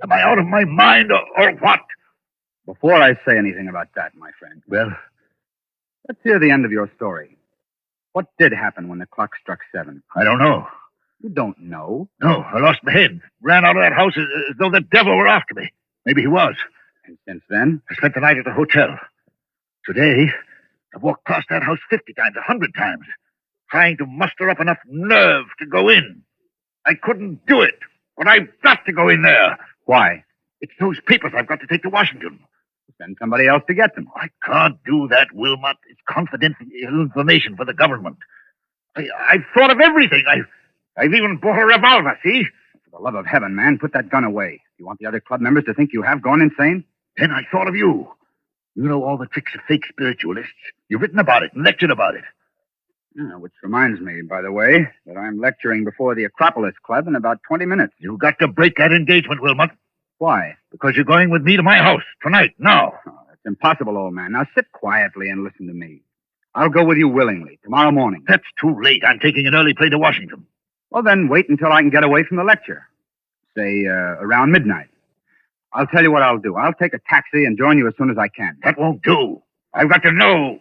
Am I out of my mind or what? Before I say anything about that, my friend. Well? Let's hear the end of your story. What did happen when the clock struck 7? I don't know. You don't know? No, I lost my head. Ran out of that house as though the devil were after me. Maybe he was. And since then? I spent the night at the hotel. Today, I've walked past that house 50 times, 100 times, trying to muster up enough nerve to go in. I couldn't do it, but I've got to go in there. Why? It's those papers I've got to take to Washington. Send somebody else to get them. I can't do that, Wilmot. It's confidential information for the government. I've thought of everything. I've even bought a revolver, see? For the love of heaven, man, put that gun away. You want the other club members to think you have gone insane? Then I thought of you. You know all the tricks of fake spiritualists. You've written about it and lectured about it. Which reminds me, by the way, that I'm lecturing before the Acropolis Club in about 20 minutes. You've got to break that engagement, Wilmot. Why? Because you're going with me to my house tonight, now. Oh, that's Impossible, old man. Now sit quietly and listen to me. I'll go with you willingly, tomorrow morning. That's too late. I'm taking an early plane to Washington. Well, then wait until I can get away from the lecture. Say, around midnight. I'll tell you what I'll do. I'll take a taxi and join you as soon as I can. That won't do. I've got to know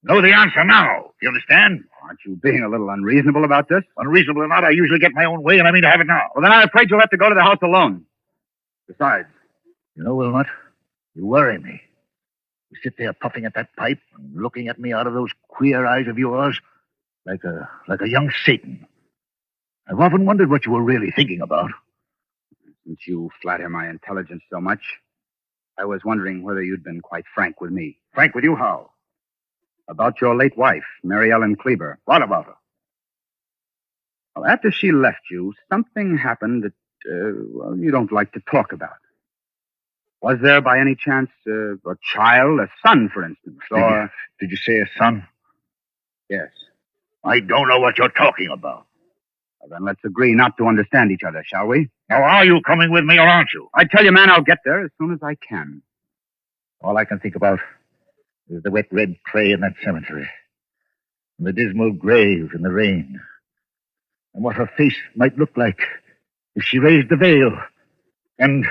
the answer now. You understand? Aren't you being a little unreasonable about this? Unreasonable or not, I usually get my own way, and I mean to have it now. Well, then I'm afraid you'll have to go to the house alone. Besides, You know, Wilmot, you worry me. You sit there puffing at that pipe and looking at me out of those queer eyes of yours like a young Satan. I've often wondered what you were really thinking about. since you flatter my intelligence so much, I was wondering whether you'd been quite frank with me. Frank with you, how? About your late wife, Mary Ellen Kleber. What about her? Well, after she left you, something happened that, you don't like to talk about. Was there, by any chance, a child, a son, for instance? Or... Did you say a son? Yes. I don't know what you're talking about. Well, then let's agree not to understand each other, shall we? Now, are you coming with me or aren't you? I tell you, man, I'll get there as soon as I can. All I can think about is the wet red clay in that cemetery, and the dismal grave in the rain, and what her face might look like if she raised the veil. And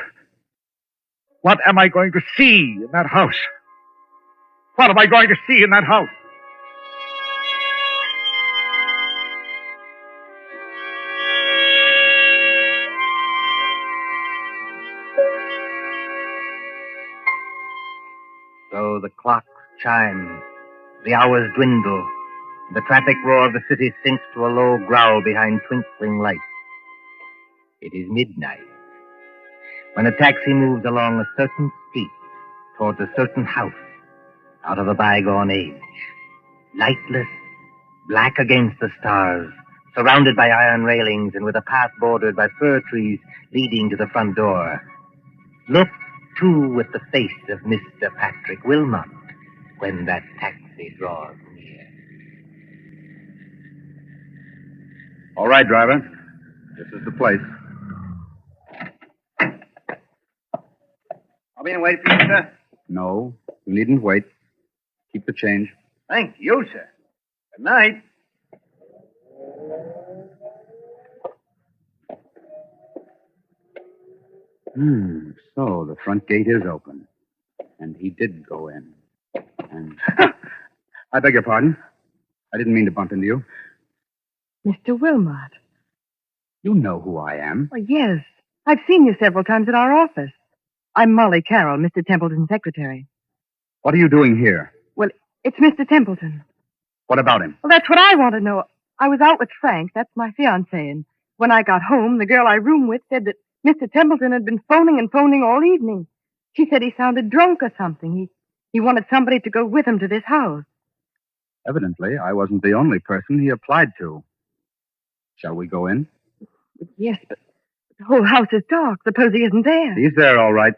what am I going to see in that house? What am I going to see in that house? So the clocks chime, the hours dwindle, the traffic roar of the city sinks to a low growl behind twinkling lights. It is midnight, when a taxi moves along a certain street towards a certain house out of a bygone age. Lightless, black against the stars, surrounded by iron railings and with a path bordered by fir trees leading to the front door. Look, too, with the face of Mr. Patrick Wilmot when that taxi draws near. All right, driver. This is the place. I'll be in wait for you, sir. No, you needn't wait. Keep the change. Thank you, sir. Good night. So the front gate is open. And he did go in. And... I beg your pardon. I didn't mean to bump into you. Mr. Wilmot. You know who I am. Oh, yes. I've seen you several times at our office. I'm Molly Carroll, Mr. Templeton's secretary. What are you doing here? Well, it's Mr. Templeton. What about him? Well, that's what I want to know. I was out with Frank, that's my fiancé, and when I got home, the girl I room with said that Mr. Templeton had been phoning and phoning all evening. She said he sounded drunk or something. He wanted somebody to go with him to this house. Evidently, I wasn't the only person he applied to. Shall we go in? Yes, but the whole house is dark. Suppose he isn't there. He's there, all right.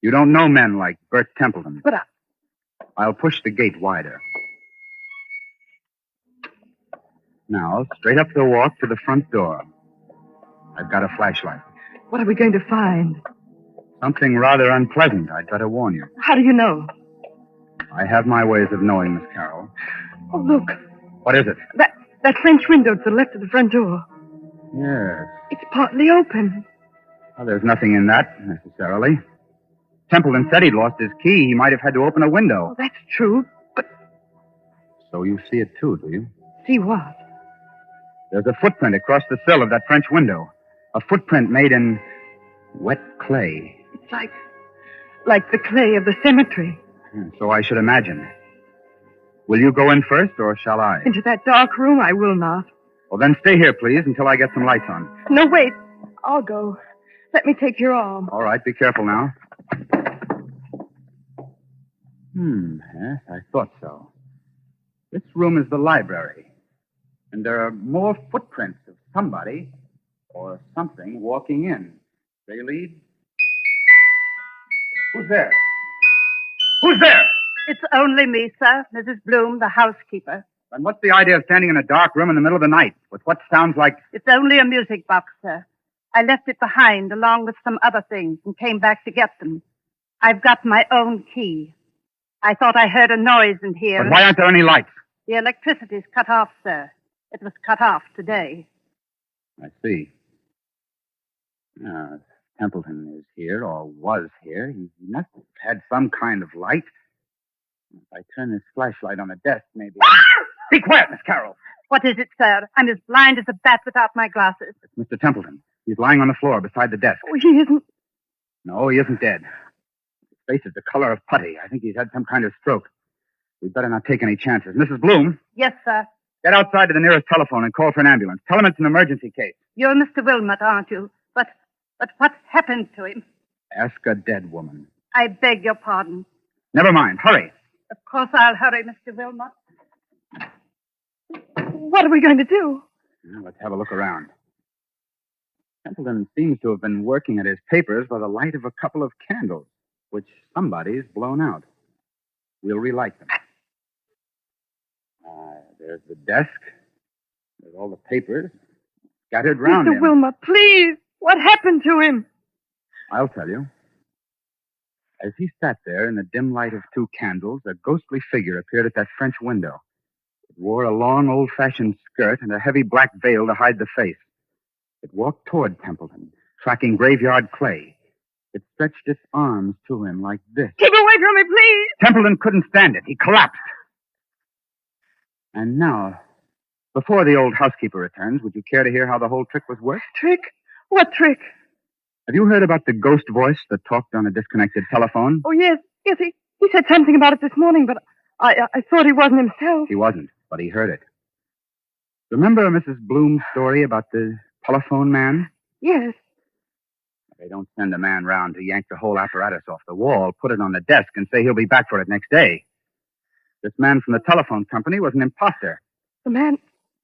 You don't know men like Bert Templeton. But I'll push the gate wider. Now, straight up the walk to the front door. I've got a flashlight. What are we going to find? Something rather unpleasant, I'd better warn you. How do you know? I have my ways of knowing, Miss Carroll. Oh, look. What is it? That French window to the left of the front door. Yes. It's partly open. Well, there's nothing in that, necessarily. Templeton said he'd lost his key. He might have had to open a window. Oh, that's true, but... So you see it, too, do you? See what? There's a footprint across the sill of that French window. A footprint made in wet clay. It's like the clay of the cemetery. So I should imagine. Will you go in first, or shall I? Into that dark room, I will not. Well, then stay here, please, until I get some lights on. No, wait. I'll go. Let me take your arm. All right, be careful now. Yes, I thought so. This room is the library. And there are more footprints of somebody or something walking in. They lead... Who's there? Who's there? It's only me, sir. Mrs. Bloom, the housekeeper. And what's the idea of standing in a dark room in the middle of the night with what sounds like... It's only a music box, sir. I left it behind along with some other things and came back to get them. I've got my own key. I thought I heard a noise in here. But why aren't there any lights? The electricity's cut off, sir. It was cut off today. I see. If Templeton is here, or was here, he must have had some kind of light. If I turn this flashlight on the desk, maybe... Be quiet, Miss Carroll. What is it, sir? I'm as blind as a bat without my glasses. It's Mr. Templeton. He's lying on the floor beside the desk. Oh, he isn't... No, he isn't dead. His face is the color of putty. I think he's had some kind of stroke. We'd better not take any chances. Mrs. Bloom, Yes, sir. get outside to the nearest telephone and call for an ambulance. Tell him it's an emergency case. You're Mr. Wilmot, aren't you? But what happened to him? Ask a dead woman. I beg your pardon. Never mind. Hurry. Of course I'll hurry, Mr. Wilmot. What are we going to do? Now, let's have a look around. Templeton seems to have been working at his papers by the light of a couple of candles, which somebody's blown out. We'll relight them. There's the desk. There's all the papers scattered round Mr. him. Wilmot, please. What happened to him? I'll tell you. As he sat there in the dim light of two candles, a ghostly figure appeared at that French window. It wore a long, old-fashioned skirt and a heavy black veil to hide the face. It walked toward Templeton, tracking graveyard clay. It stretched its arms to him like this. Keep away from me, please. Templeton couldn't stand it. He collapsed. And now, before the old housekeeper returns, would you care to hear how the whole trick was worked? Trick? What trick? Have you heard about the ghost voice that talked on a disconnected telephone? Oh, yes. Yes, he said something about it this morning, but I thought he wasn't himself. He wasn't, but he heard it. Remember Mrs. Bloom's story about the telephone man? Yes. They don't send a man round to yank the whole apparatus off the wall, put it on the desk, and say he'll be back for it next day. This man from the telephone company was an imposter. The man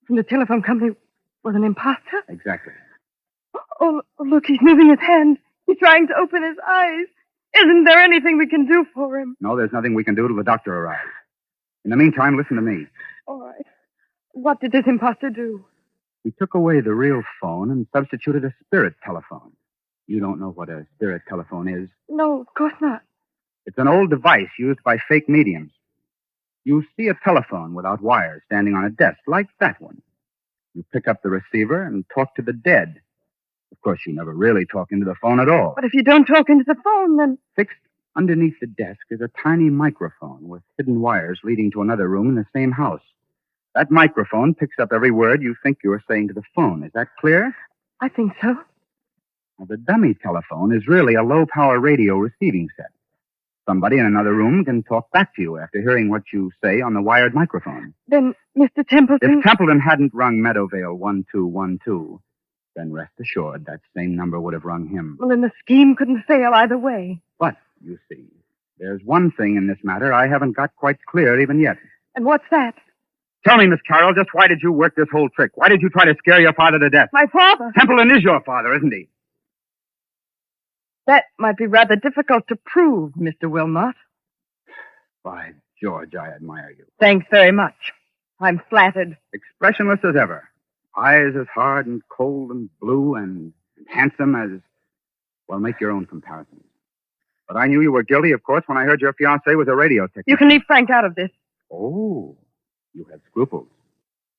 from the telephone company was an imposter? Exactly. Oh, look, he's moving his hand. He's trying to open his eyes. Isn't there anything we can do for him? No, there's nothing we can do till the doctor arrives. In the meantime, listen to me. All right. What did this imposter do? He took away the real phone and substituted a spirit telephone. You don't know what a spirit telephone is? No, of course not. It's an old device used by fake mediums. You see a telephone without wires standing on a desk, like that one. You pick up the receiver and talk to the dead. Of course, you never really talk into the phone at all. But if you don't talk into the phone, then... Fixed underneath the desk is a tiny microphone with hidden wires leading to another room in the same house. That microphone picks up every word you think you're saying to the phone. Is that clear? I think so. Now, the dummy telephone is really a low-power radio receiving set. Somebody in another room can talk back to you after hearing what you say on the wired microphone. Then, Mr. Templeton... If Templeton hadn't rung Meadowvale 1212, then rest assured that same number would have rung him. Well, then the scheme couldn't fail either way. But, you see, there's one thing in this matter I haven't got quite clear even yet. And what's that? Tell me, Miss Carroll, just why did you work this whole trick? Why did you try to scare your father to death? My father? Templeton is your father, isn't he? That might be rather difficult to prove, Mr. Wilmot. By George, I admire you. Thanks very much. I'm flattered. Expressionless as ever. Eyes as hard and cold and blue and handsome as... Well, make your own comparisons. But I knew you were guilty, of course, when I heard your fiancé was a radio technician. You can leave Frank out of this. Oh, you have scruples.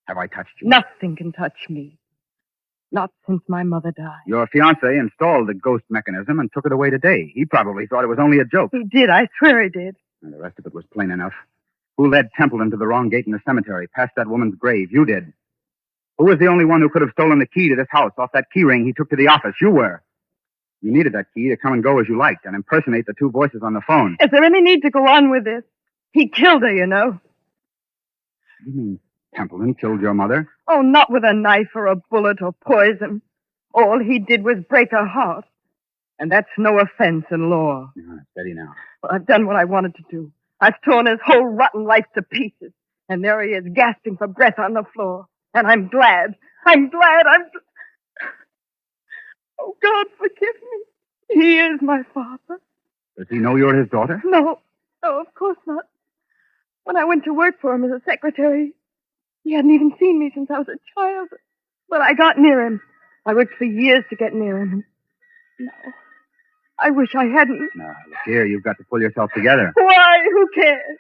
Have I touched you? Nothing can touch me. Not since my mother died. Your fiancé installed the ghost mechanism and took it away today. He probably thought it was only a joke. He did. I swear he did. And the rest of it was plain enough. Who led Templeton to the wrong gate in the cemetery, past that woman's grave? You did. Who was the only one who could have stolen the key to this house off that key ring he took to the office? You were. You needed that key to come and go as you liked and impersonate the two voices on the phone. Is there any need to go on with this? He killed her, you know. You mean Templeton killed your mother? Oh, not with a knife or a bullet or poison. All he did was break her heart. And that's no offense in law. Steady now. Well, I've done what I wanted to do. I've torn his whole rotten life to pieces. And there he is, gasping for breath on the floor. And I'm glad. Oh, God, forgive me. He is my father. Does he know you're his daughter? No, of course not. When I went to work for him as a secretary, he hadn't even seen me since I was a child. But I got near him. I worked for years to get near him. No, I wish I hadn't. Now, look here, you've got to pull yourself together. Why? Who cares?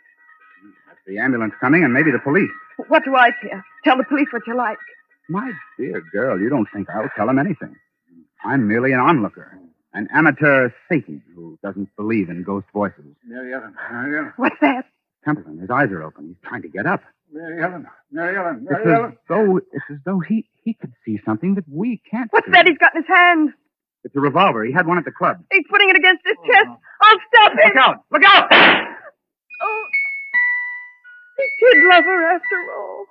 That's the ambulance coming and maybe the police. What do I care? Tell the police what you like. My dear girl, you don't think I'll tell them anything. I'm merely an onlooker, an amateur Satan who doesn't believe in ghost voices. Mary Ellen. What's that? Templeton, his eyes are open. He's trying to get up. Mary Ellen. It's as though he could see something that we can't What's see. that he's got in his hand? It's a revolver. He had one at the club. He's putting it against his chest. I'll stop him. Look out! Look out! Oh, he did love her after all.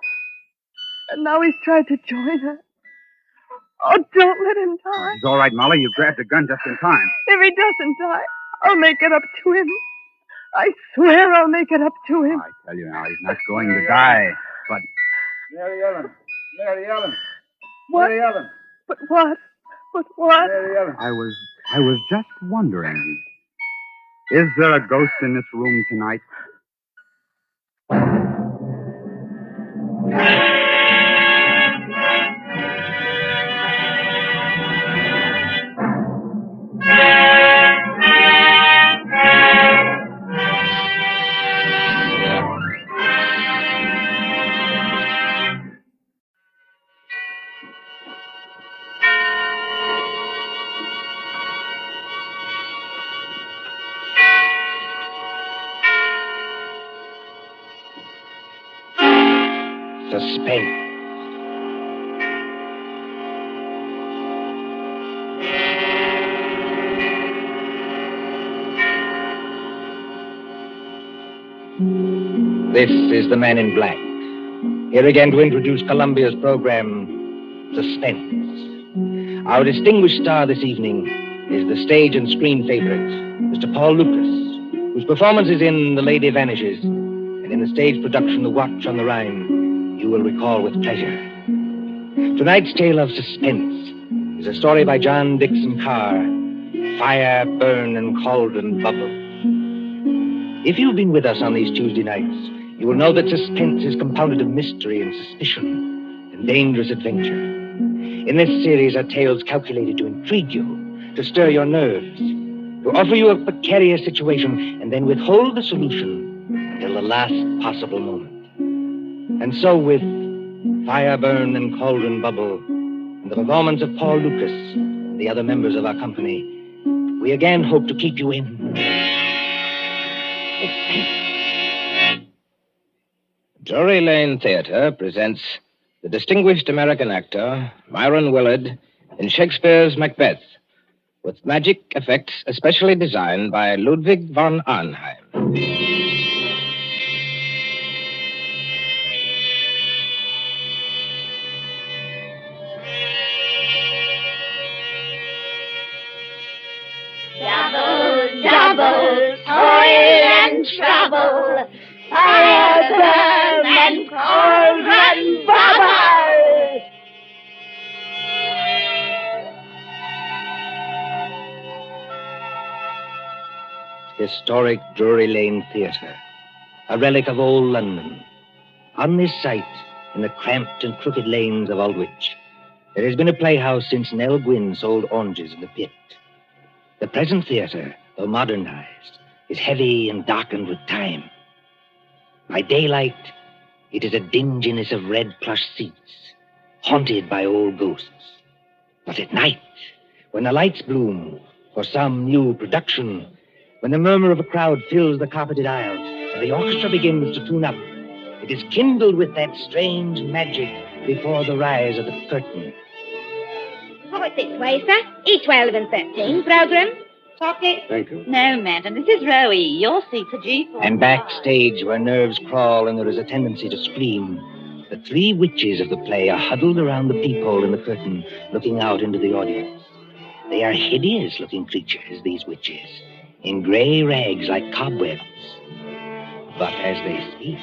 And now he's tried to join her. Oh, don't let him die. He's all right, Molly. You grabbed a gun just in time. If he doesn't die, I'll make it up to him. I swear I'll make it up to him. I tell you now, he's not going to die. But Mary Ellen. What? Mary Ellen. But what? But what? Mary Ellen. I was just wondering, is there a ghost in this room tonight? Suspense. This is the Man in Black. Here again to introduce Columbia's program, Suspense. Our distinguished star this evening is the stage and screen favorite, Mr. Paul Lucas, whose performances in The Lady Vanishes and in the stage production The Watch on the Rhine you will recall with pleasure. Tonight's tale of suspense is a story by John Dixon Carr, Fire, Burn, and Cauldron Bubble. If you've been with us on these Tuesday nights, you will know that suspense is compounded of mystery and suspicion and dangerous adventure. In this series are tales calculated to intrigue you, to stir your nerves, to offer you a precarious situation and then withhold the solution until the last possible moment. And so with Fire, Burn, and Cauldron Bubble and the performance of Paul Lucas and the other members of our company, we again hope to keep you in Drury Lane Theatre presents the distinguished American actor Myron Willard in Shakespeare's Macbeth, with magic effects especially designed by Ludwig von Arnheim. Double, double, toil and trouble, fire, burn, and cauldron bubble. Historic Drury Lane Theatre, a relic of old London. On this site, in the cramped and crooked lanes of Aldwych, there has been a playhouse since Nell Gwynn sold oranges in the pit. The present theatre, though modernized, is heavy and darkened with time. By daylight, it is a dinginess of red plush seats, haunted by old ghosts. But at night, when the lights bloom for some new production, when the murmur of a crowd fills the carpeted aisles and the orchestra begins to tune up, it is kindled with that strange magic before the rise of the curtain. Right this way, sir. E12 and 13. Program. Pocket. Thank you. No, madam. This is Rowie. Your seat's a G4. And backstage, where nerves crawl and there is a tendency to scream, the three witches of the play are huddled around the peephole in the curtain, looking out into the audience. They are hideous-looking creatures, these witches, in gray rags like cobwebs. But as they speak...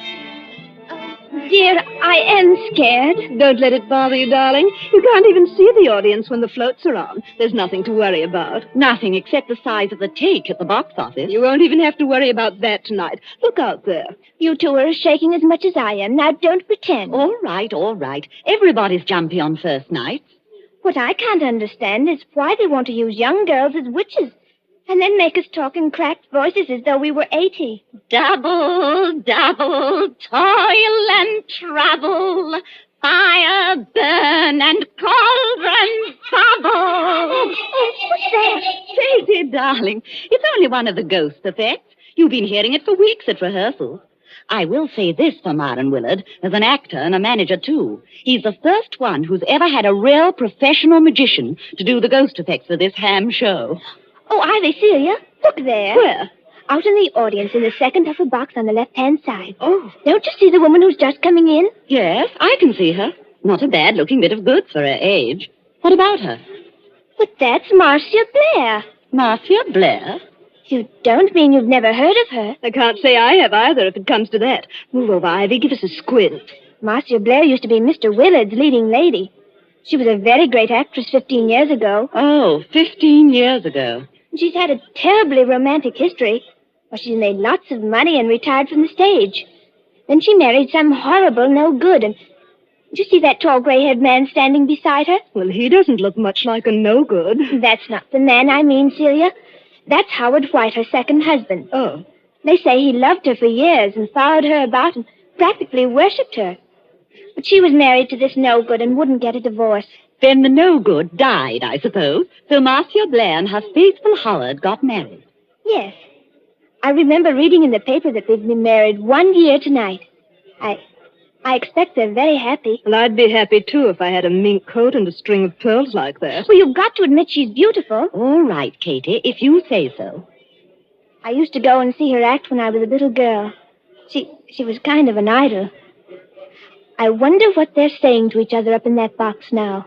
Dear, I am scared. Don't let it bother you, darling. You can't even see the audience when the floats are on. There's nothing to worry about. Nothing except the size of the take at the box office. You won't even have to worry about that tonight. Look out there. You two are shaking as much as I am. Now, don't pretend. All right, all right. Everybody's jumpy on first night. What I can't understand is why they want to use young girls as witches. And then make us talk in cracked voices as though we were 80. Double, double, toil and trouble, fire, burn, and cauldron bubble. What's that? Daisy, darling, it's only one of the ghost effects. You've been hearing it for weeks at rehearsals. I will say this for Myron Willard, as an actor and a manager, too. He's the first one who's ever had a real professional magician to do the ghost effects for this ham show. Oh, are they, Celia? Look there. Where? Out in the audience in the second upper box on the left-hand side. Oh. Don't you see the woman who's just coming in? Yes, I can see her. Not a bad-looking bit of goods for her age. What about her? But that's Marcia Blair. Marcia Blair? You don't mean you've never heard of her? I can't say I have either, if it comes to that. Move over, Ivy. Give us a squint. Marcia Blair used to be Mr. Willard's leading lady. She was a very great actress 15 years ago. Oh, 15 years ago. She's had a terribly romantic history. Well, she's made lots of money and retired from the stage. Then she married some horrible no-good, and did you see that tall gray-haired man standing beside her? Well, he doesn't look much like a no-good. That's not the man I mean, Celia. That's Howard White, her second husband. Oh. They say he loved her for years and followed her about and practically worshipped her. But she was married to this no-good and wouldn't get a divorce. Then the no-good died, I suppose. So Marcia Blair and her faithful Howard got married. Yes. I remember reading in the paper that they've been married 1 year tonight. I expect they're very happy. Well, I'd be happy, too, if I had a mink coat and a string of pearls like that. Well, you've got to admit she's beautiful. All right, Katie, if you say so. I used to go and see her act when I was a little girl. She was kind of an idol. I wonder what they're saying to each other up in that box now.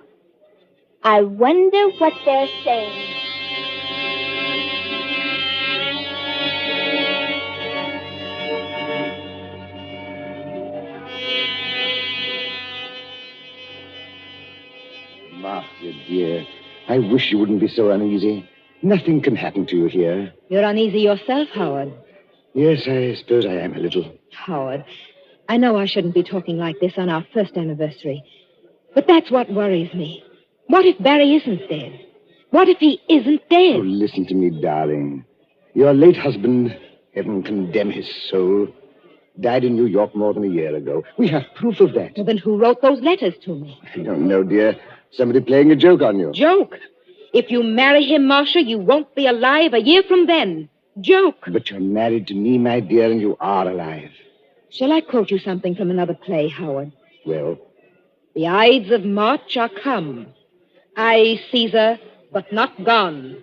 I wonder what they're saying. Marcia, dear, I wish you wouldn't be so uneasy. Nothing can happen to you here. You're uneasy yourself, Howard. Yes, I suppose I am a little. Howard, I know I shouldn't be talking like this on our first anniversary, but that's what worries me. What if Barry isn't dead? What if he isn't dead? Oh, listen to me, darling. Your late husband, heaven condemn his soul, died in New York more than a year ago. We have proof of that. Well, then who wrote those letters to me? I don't know, dear. Somebody playing a joke on you. Joke? If you marry him, Marcia, you won't be alive a year from then. Joke. But you're married to me, my dear, and you are alive. Shall I quote you something from another play, Howard? Well? The Ides of March are come. I, Caesar, but not gone.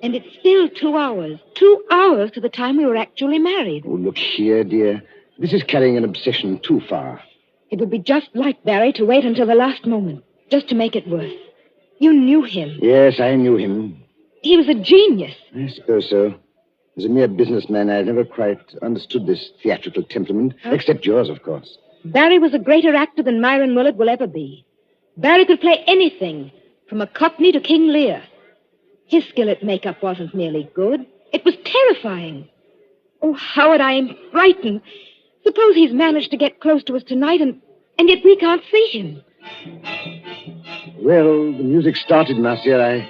And it's still 2 hours. 2 hours to the time we were actually married. Oh, look here, dear. This is carrying an obsession too far. It would be just like Barry to wait until the last moment, just to make it worse. You knew him. Yes, I knew him. He was a genius. I suppose so. As a mere businessman, I've never quite understood this theatrical temperament, except yours, of course. Barry was a greater actor than Myron Willard will ever be. Barry could play anything, from a Cockney to King Lear. His skill at makeup wasn't merely good. It was terrifying. Oh, Howard, I am frightened. Suppose he's managed to get close to us tonight, and yet we can't see him. Well, the music started, Marcia.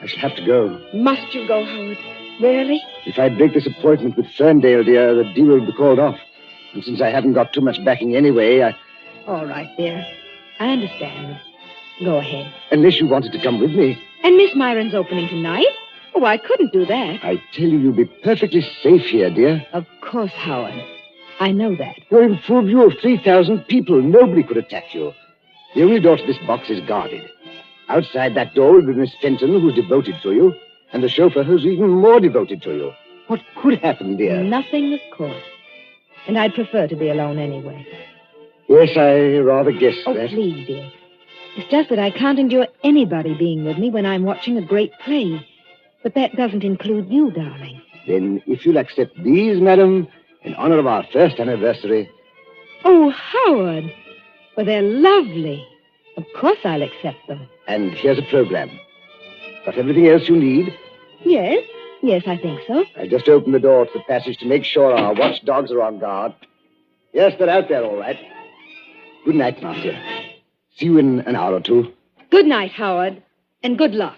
I shall have to go. Must you go, Howard? Really? If I break this appointment with Ferndale, dear, the deal will be called off. And since I haven't got too much backing anyway, All right, dear. I understand. Go ahead. Unless you wanted to come with me. And Miss Myron's opening tonight? Oh, I couldn't do that. I tell you, you'll be perfectly safe here, dear. Of course, Howard. I know that. You're in full view of 3,000 people. Nobody could attack you. The only door to this box is guarded. Outside that door will be Miss Fenton, who's devoted to you, and the chauffeur who's even more devoted to you. What could happen, dear? Nothing, of course. And I'd prefer to be alone anyway. Yes, I rather guessed that. Oh, please, dear. It's just that I can't endure anybody being with me when I'm watching a great play. But that doesn't include you, darling. Then, if you'll accept these, madam, in honor of our first anniversary. Oh, Howard. Well, they're lovely. Of course I'll accept them. And here's a program. Got everything else you need? Yes. Yes, I think so. I just opened the door to the passage to make sure our watchdogs are on guard. Yes, they're out there, all right. Good night, Marcia. See you in an hour or two. Good night, Howard. And good luck.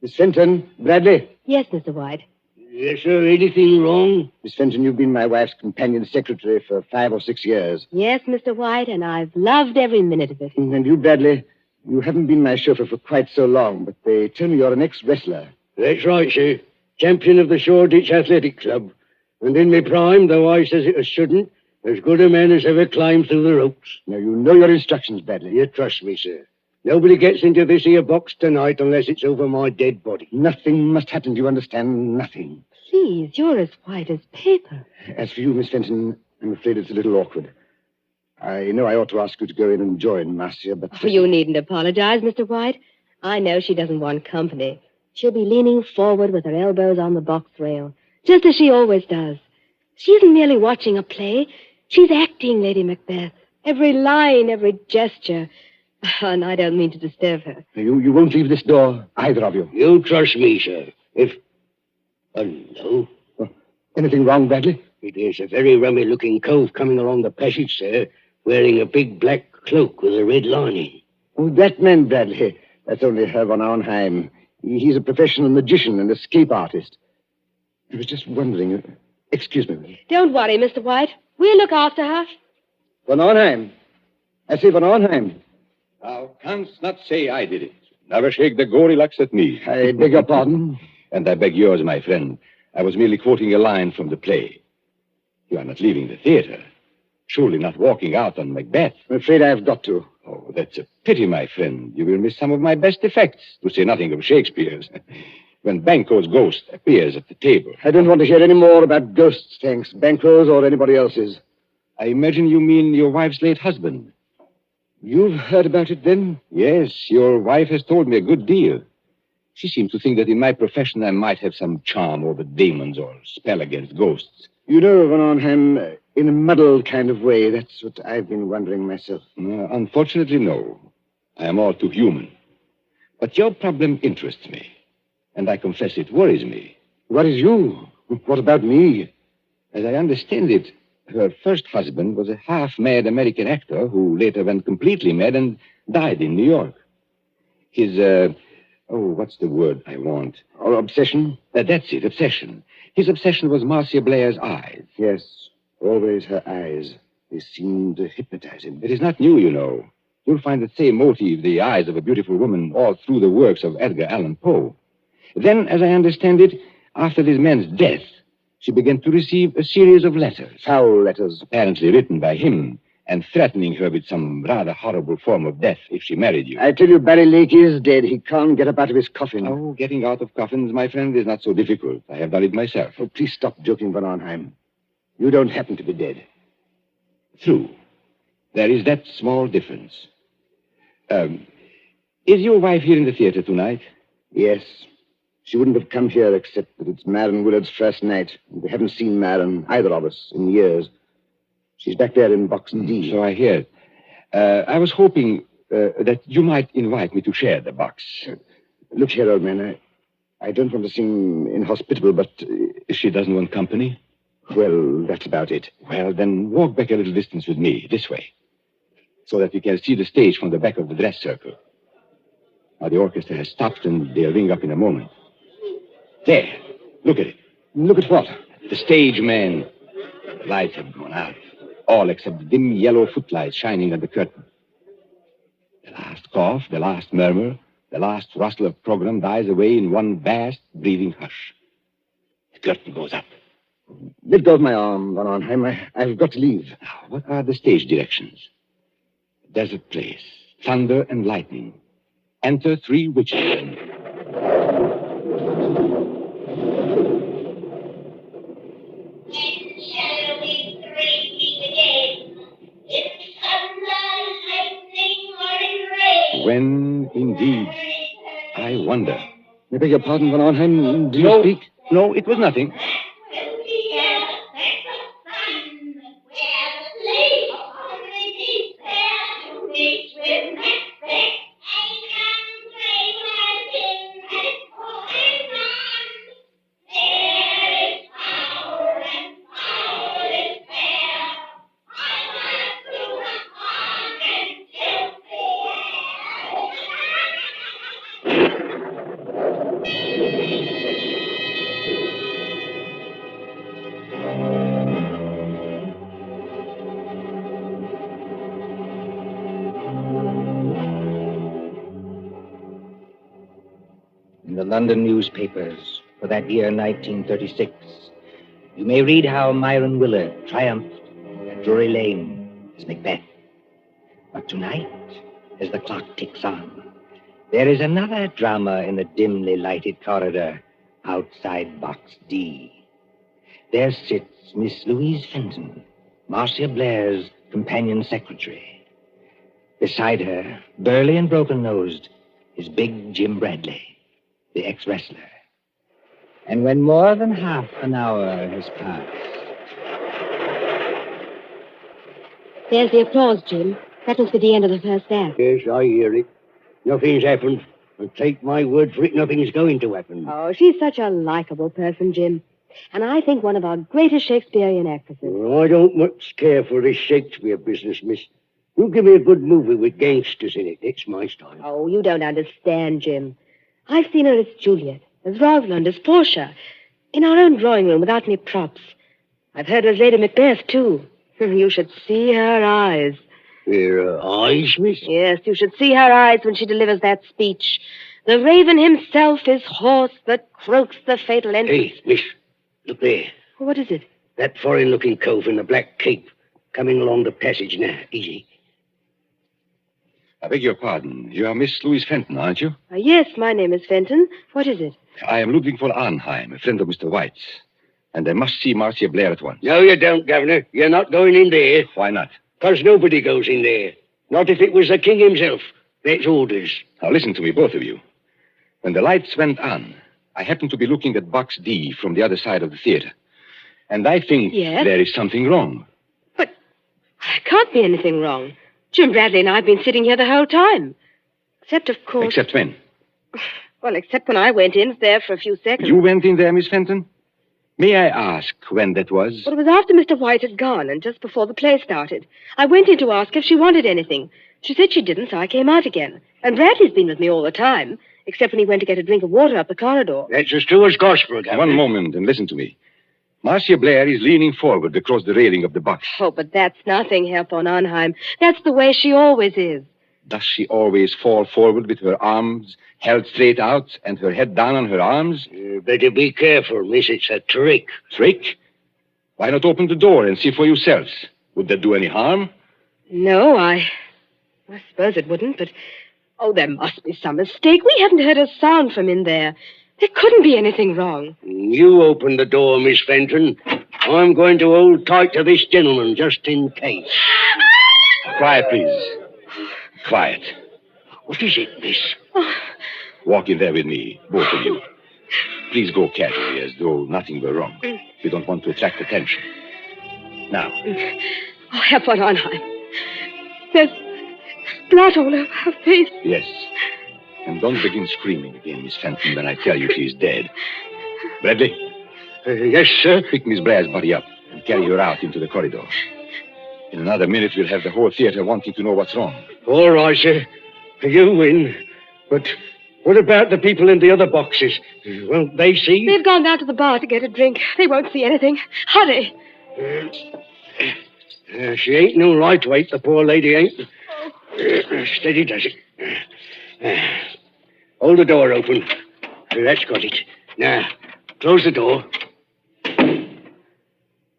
Miss Fenton, Bradley. Yes, Mr. White. Yes, sir. Anything wrong? Miss Fenton, you've been my wife's companion secretary for 5 or 6 years. Yes, Mr. White, and I've loved every minute of it. And you, Bradley, you haven't been my chauffeur for quite so long, but they tell me you're an ex-wrestler. That's right, sir. Champion of the Shoreditch Athletic Club. And in my prime, though I says it as shouldn't, as good a man as ever climbed through the ropes. Now, you know your instructions, Bradley. You trust me, sir. Nobody gets into this here box tonight unless it's over my dead body. Nothing must happen, do you understand? Nothing. Please, you're as white as paper. As for you, Miss Fenton, I'm afraid it's a little awkward. I know I ought to ask you to go in and join Marcia, but... Oh, you needn't apologize, Mr. White. I know she doesn't want company. She'll be leaning forward with her elbows on the box rail, just as she always does. She isn't merely watching a play. She's acting Lady Macbeth. Every line, every gesture. And I don't mean to disturb her. You won't leave this door, either of you. You trust me, sir. If... no. Anything wrong, Bradley? There's a very rummy-looking cove coming along the passage, sir, wearing a big black cloak with a red lining. Oh, that man, Bradley. That's only Herr von Arnheim. He's a professional magician and escape artist. I was just wondering... Excuse me. Don't worry, Mr. White. We'll look after her. Von Arnheim. I say von Arnheim. Thou canst not say I did it. Never shake the gory-locks at me. I beg your pardon? And I beg yours, my friend. I was merely quoting a line from the play. You are not leaving the theater. Surely not walking out on Macbeth. I'm afraid I've got to. Oh, that's a pity, my friend. You will miss some of my best effects, to say nothing of Shakespeare's. When Banquo's ghost appears at the table. I don't want to hear any more about ghosts, thanks. Banquo's or anybody else's. I imagine you mean your wife's late husband. You've heard about it, then? Yes, your wife has told me a good deal. She seems to think that in my profession I might have some charm over demons or spell against ghosts. You know, von Arnheim, in a muddled kind of way, that's what I've been wondering myself. Unfortunately, no. I am all too human. But your problem interests me. And I confess it worries me. Worries you? What about me? As I understand it, her first husband was a half-mad American actor who later went completely mad and died in New York. His, what's the word I want? Obsession? That's it, obsession. His obsession was Marcia Blair's eyes. Yes, always her eyes. They seemed to hypnotize him. It is not new, you know. You'll find the same motive, the eyes of a beautiful woman, all through the works of Edgar Allan Poe. Then, as I understand it, after this man's death, she began to receive a series of letters. Foul letters. Apparently written by him, and threatening her with some rather horrible form of death if she married you. I tell you, Barry Lake is dead. He can't get up out of his coffin. Oh, getting out of coffins, my friend, is not so difficult. I have done it myself. Oh, please stop joking, von Arnheim. You don't happen to be dead. True. There is that small difference. Is your wife here in the theater tonight? Yes. She wouldn't have come here except that it's Marion Willard's first night. We haven't seen Marion, either of us, in years. She's back there in box D. So I hear. I was hoping that you might invite me to share the box. Look here, old man. I don't want to seem inhospitable, but... She doesn't want company? Well, that's about it. Well, then walk back a little distance with me, this way, so that we can see the stage from the back of the dress circle. Now, the orchestra has stopped, and they'll ring up in a moment. There. Look at it. Look at what? The stage, man. The lights have gone out. All except the dim yellow footlights shining on the curtain. The last cough, the last murmur, the last rustle of program dies away in one vast, breathing hush. The curtain goes up. Let go of my arm, von Arnheim. I've got to leave. Now, what are the stage directions? Desert place. Thunder and lightning. Enter 3 witches. When, indeed, I wonder. I beg your pardon, von Arnheim. Do you speak? No, it was nothing. the London newspapers for that year 1936, you may read how Myron Willard triumphed at Drury Lane as Macbeth. But tonight, as the clock ticks on, there is another drama in the dimly lighted corridor outside Box D. There sits Miss Louise Fenton, Marcia Blair's companion secretary. Beside her, burly and broken-nosed, is big Jim Bradley, the ex-wrestler. And when more than half an hour has passed... There's the applause, Jim. That was for the end of the first act. Yes, I hear it. Nothing's happened. And take my word for it, nothing's going to happen. Oh, she's such a likable person, Jim. And I think one of our greatest Shakespearean actresses. Well, I don't much care for this Shakespeare business, miss. You give me a good movie with gangsters in it. It's my style. Oh, you don't understand, Jim. I've seen her as Juliet, as Rosalind, as Portia, in our own drawing room without any props. I've heard her as Lady Macbeth, too. You should see her eyes. Her eyes, miss? Yes, you should see her eyes when she delivers that speech. The raven himself is hoarse that croaks the fatal end. Hey, miss, look there. What is it? That foreign-looking cove in the black cape coming along the passage now. Easy. I beg your pardon. You are Miss Louise Fenton, aren't you? Yes, my name is Fenton. What is it? I am Ludwig von Arnheim, a friend of Mr. White's. And I must see Marcia Blair at once. No, you don't, Governor. You're not going in there. Why not? Because nobody goes in there. Not if it was the king himself. That's orders. Now listen to me, both of you. When the lights went on, I happened to be looking at Box D from the other side of the theater. And I think there is something wrong. There can't be anything wrong. Jim Bradley and I have been sitting here the whole time. Except, of course... Except when? Well, except when I went in there for a few seconds. You went in there, Miss Fenton? May I ask when that was? Well, it was after Mr. White had gone and just before the play started. I went in to ask if she wanted anything. She said she didn't, so I came out again. And Bradley's been with me all the time, except when he went to get a drink of water up the corridor. That's as true as gospel, Governor. One moment and listen to me. Marcia Blair is leaning forward across the railing of the box. Oh, but that's nothing, Herr von Arnheim. That's the way she always is. Does she always fall forward with her arms held straight out and her head down on her arms? You better be careful, miss. It's a trick. Trick? Why not open the door and see for yourselves? Would that do any harm? No, I suppose it wouldn't, but... Oh, there must be some mistake. We haven't heard a sound from in there. There couldn't be anything wrong. You open the door, Miss Fenton. I'm going to hold tight to this gentleman, just in case. Quiet, please. Quiet. What is it, miss? Walk in there with me, both of you. Please go casually, as though nothing were wrong. We don't want to attract attention. Now. Oh, Herr von Arnheim. There's blood all over her face. Yes. And don't begin screaming again, Miss Fenton, when I tell you she's dead. Bradley? Yes, sir? Pick Miss Blair's body up and carry her out into the corridor. In another minute, we'll have the whole theater wanting to know what's wrong. All right, sir. You win. But what about the people in the other boxes? Won't they see? They've gone down to the bar to get a drink. They won't see anything. Hurry. She ain't no lightweight, the poor lady ain't. Steady does it. Hold the door open. That's got it. Now, close the door.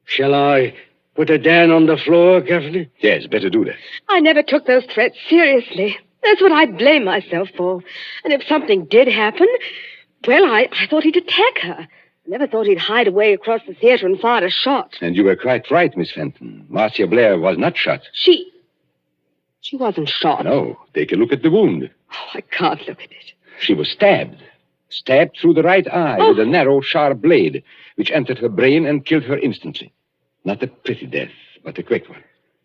Shall I put her down on the floor, Governor? Yes, better do that. I never took those threats seriously. That's what I blame myself for. And if something did happen, well, I thought he'd attack her. I never thought he'd hide away across the theater and fire a shot. And you were quite right, Miss Fenton. Marcia Blair was not shot. She wasn't shot. No, take a look at the wound. Oh, I can't look at it. She was stabbed. Stabbed through the right eye with a narrow, sharp blade, which entered her brain and killed her instantly. Not a pretty death, but a quick one.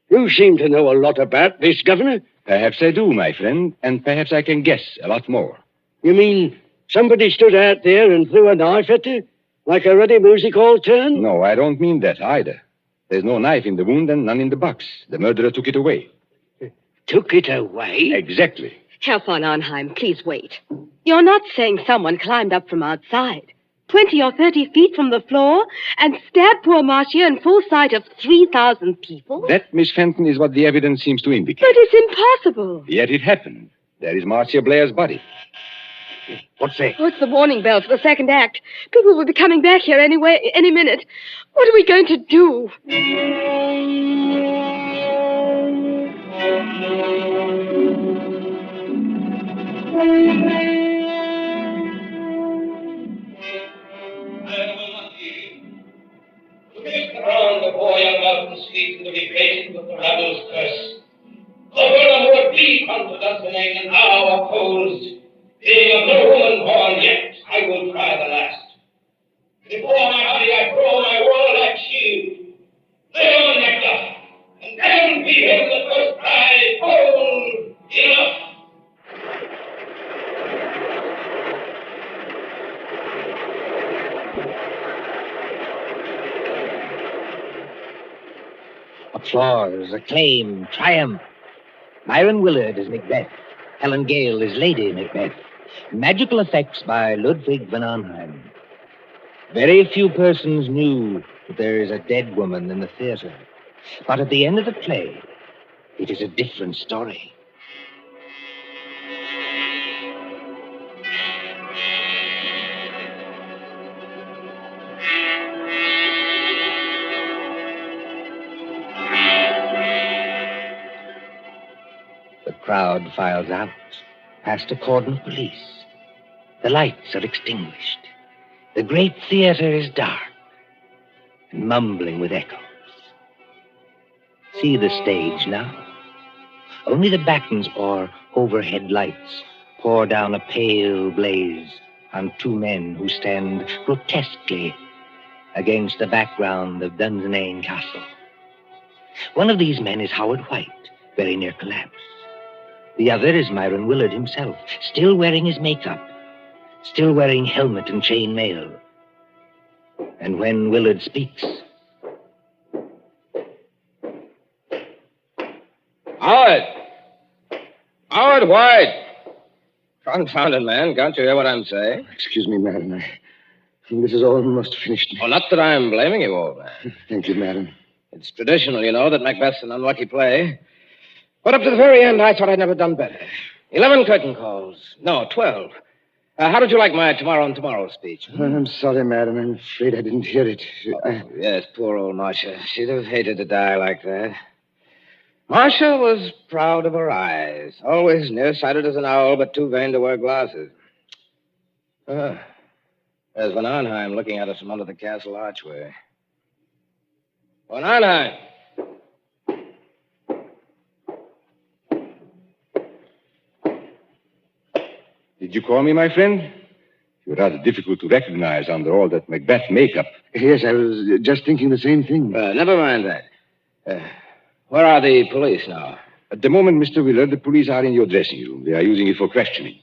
You seem to know a lot about this, Governor. Perhaps I do, my friend, and perhaps I can guess a lot more. You mean somebody stood out there and threw a knife at her? Like a ready music hall turn? No, I don't mean that either. There's no knife in the wound and none in the box. The murderer took it away. Took it away? Exactly. Herr von Arnheim, please wait. You're not saying someone climbed up from outside, 20 or 30 feet from the floor, and stabbed poor Marcia in full sight of 3,000 people? That, Miss Fenton, is what the evidence seems to indicate. But it's impossible. Yet it happened. There is Marcia Blair's body. What's that? Oh, it's the warning bell for the second act. People will be coming back here any minute. What are we going to do? Around the boy on mountain street to be faced with the rebel's curse. Over would be confidence in England now opposed. Being of no woman born yet, I will try the last. Before my body I throw my warlike shield. Lay on nectar, and then be him the first cry, hold, enough. Applause, acclaim, triumph. Myron Willard as Macbeth. Helen Gale as Lady Macbeth. Magical effects by Ludwig van Arnheim. Very few persons knew that there is a dead woman in the theater. But at the end of the play, it is a different story. The crowd files out, past a cordon of police. The lights are extinguished. The great theater is dark and mumbling with echoes. See the stage now. Only the battens or overhead lights pour down a pale blaze on two men who stand grotesquely against the background of Dunsinane Castle. One of these men is Howard White, very near collapse. The other is Myron Willard himself, still wearing his makeup, still wearing helmet and chain mail. And when Willard speaks... Howard! Howard White! Confounded man, can't you hear what I'm saying? Excuse me, madam. I think this is almost finished. Oh, not that I'm blaming you, old man. Thank you, madam. It's traditional, you know, that Macbeth's an unlucky play. But up to the very end, I thought I'd never done better. 11 curtain calls. No, 12. How did you like my tomorrow and tomorrow speech? I'm sorry, madam. I'm afraid I didn't hear it. Yes, poor old Marcia. She'd have hated to die like that. Marcia was proud of her eyes. Always nearsighted as an owl, but too vain to wear glasses. There's Van Arnheim looking at us from under the castle archway. Van Arnheim! Did you call me, my friend? You're rather difficult to recognize under all that Macbeth makeup. Yes, I was just thinking the same thing. Never mind that. Where are the police now? At the moment, Mr. Willard, the police are in your dressing room. They are using it for questioning.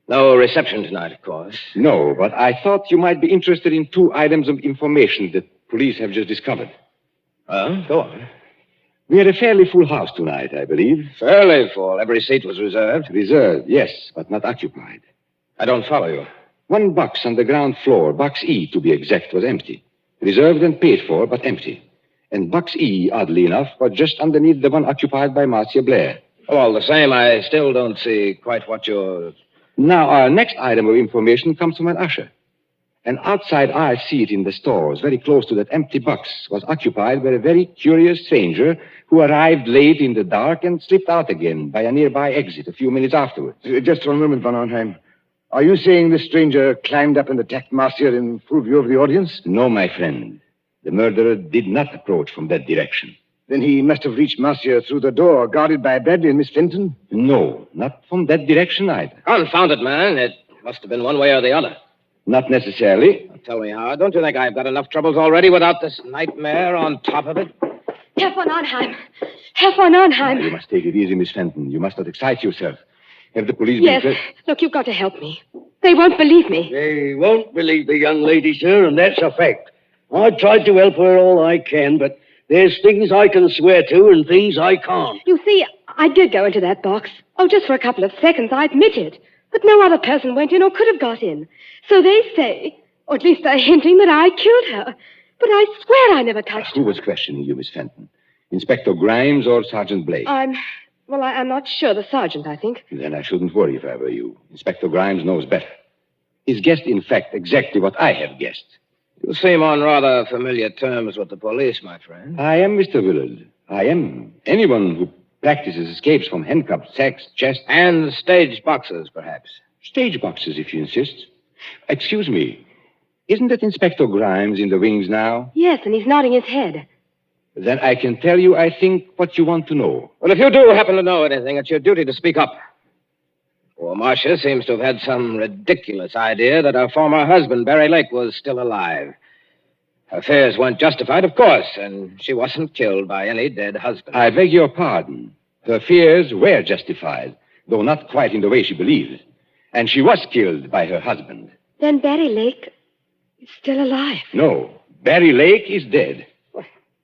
No reception tonight, of course. No, but I thought you might be interested in 2 items of information that police have just discovered. Go on. We had a fairly full house tonight, I believe. Fairly full. Every seat was reserved. Reserved, yes, but not occupied. I don't follow you. 1 box on the ground floor, box E to be exact, was empty. Reserved and paid for, but empty. And box E, oddly enough, was just underneath the one occupied by Marcia Blair. Well, all the same, I still don't see quite what you're... Now, our next item of information comes from an usher. An outside eye seat in the stores, very close to that empty box, was occupied by a very curious stranger who arrived late in the dark and slipped out again by a nearby exit a few minutes afterwards. Just for a moment, Van Arnheim. Are you saying the stranger climbed up and attacked Marcia in full view of the audience? No, my friend. The murderer did not approach from that direction. Then he must have reached Marcia through the door, guarded by Brady and Miss Fenton? No, not from that direction either. Confound it, man. It must have been one way or the other. Not necessarily. Now, tell me, Howard, don't you think I've got enough troubles already without this nightmare on top of it? Herr von Arnheim. Herr von Arnheim. You must take it easy, Miss Fenton. You must not excite yourself. Have the police Yes. been... Look, you've got to help me. They won't believe me. They won't believe the young lady, sir, and that's a fact. I've tried to help her all I can, but there's things I can swear to and things I can't. You see, I did go into that box. Oh, just for a couple of seconds, I admit it. But no other person went in or could have got in. So they say, or at least they're hinting that I killed her. But I swear I never touched her. Who was questioning you, Miss Fenton? Inspector Grimes or Sergeant Blake? I'm Well, I'm not sure. The sergeant, I think. Then I shouldn't worry if I were you. Inspector Grimes knows better. He's guessed, in fact, exactly what I have guessed. You seem on rather familiar terms with the police, my friend. I am, Mr. Willard. I am. Anyone who practices escapes from handcuffs, sacks, chests... And stage boxes, perhaps. Stage boxes, if you insist. Excuse me. Isn't that Inspector Grimes in the wings now? Yes, and he's nodding his head. Then I can tell you, I think, what you want to know. Well, if you do happen to know anything, it's your duty to speak up. Poor Marcia seems to have had some ridiculous idea that her former husband, Barry Lake, was still alive. Her fears weren't justified, of course, and she wasn't killed by any dead husband. I beg your pardon. Her fears were justified, though not quite in the way she believed. And she was killed by her husband. Then Barry Lake is still alive. No, Barry Lake is dead.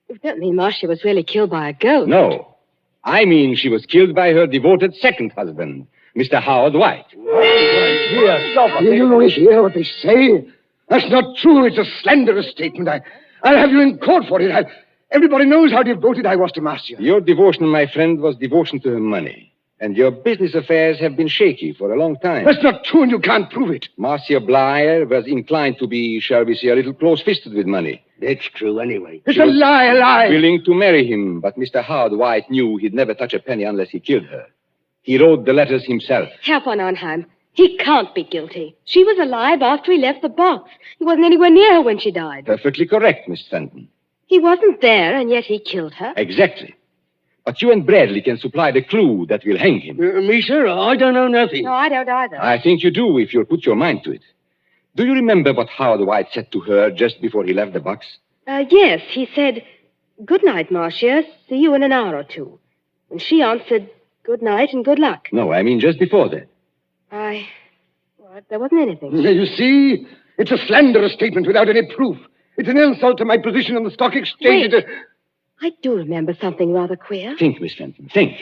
You don't mean Marcia was really killed by a ghost? No. I mean she was killed by her devoted second husband, Mr. Howard White. Here, stop. You don't hear what they say? That's not true. It's a slanderous statement. I'll have you in court for it. Everybody knows how devoted I was to Marcia. Your devotion, my friend, was devotion to her money. And your business affairs have been shaky for a long time. That's not true, and you can't prove it. Marcia Blair was inclined to be, shall we say, a little close-fisted with money. That's true anyway. It's a lie. Willing to marry him, but Mr. Howard White knew he'd never touch a penny unless he killed her. He wrote the letters himself. Herr von Arnheim, he can't be guilty. She was alive after he left the box. He wasn't anywhere near her when she died. Perfectly correct, Miss Fenton. He wasn't there, and yet he killed her. Exactly. But you and Bradley can supply the clue that will hang him. Me, sir? I don't know nothing. No, I don't either. I think you do if you'll put your mind to it. Do you remember what Howard White said to her just before he left the box? Yes, he said, "Good night, Marcia. See you in an hour or two." And she answered, "Good night and good luck." No, I mean just before that. There wasn't anything. You see? It's a slanderous statement without any proof. It's an insult to my position on the stock exchange. Wait. I do remember something rather queer. Think, Miss Fenton, think.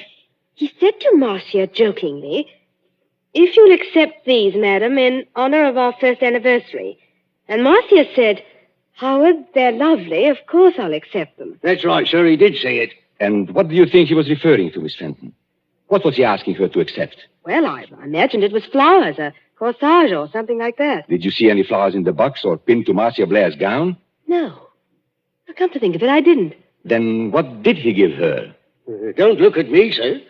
He said to Marcia jokingly, "If you'll accept these, madam, in honor of our first anniversary." And Marcia said, "Howard, they're lovely. Of course I'll accept them." That's right, sir. He did say it. And what do you think he was referring to, Miss Fenton? What was he asking her to accept? Well, I imagined it was flowers, a corsage or something like that. Did you see any flowers in the box or pinned to Marcia Blair's gown? No. Come to think of it, I didn't. Then what did he give her? Don't look at me, sir.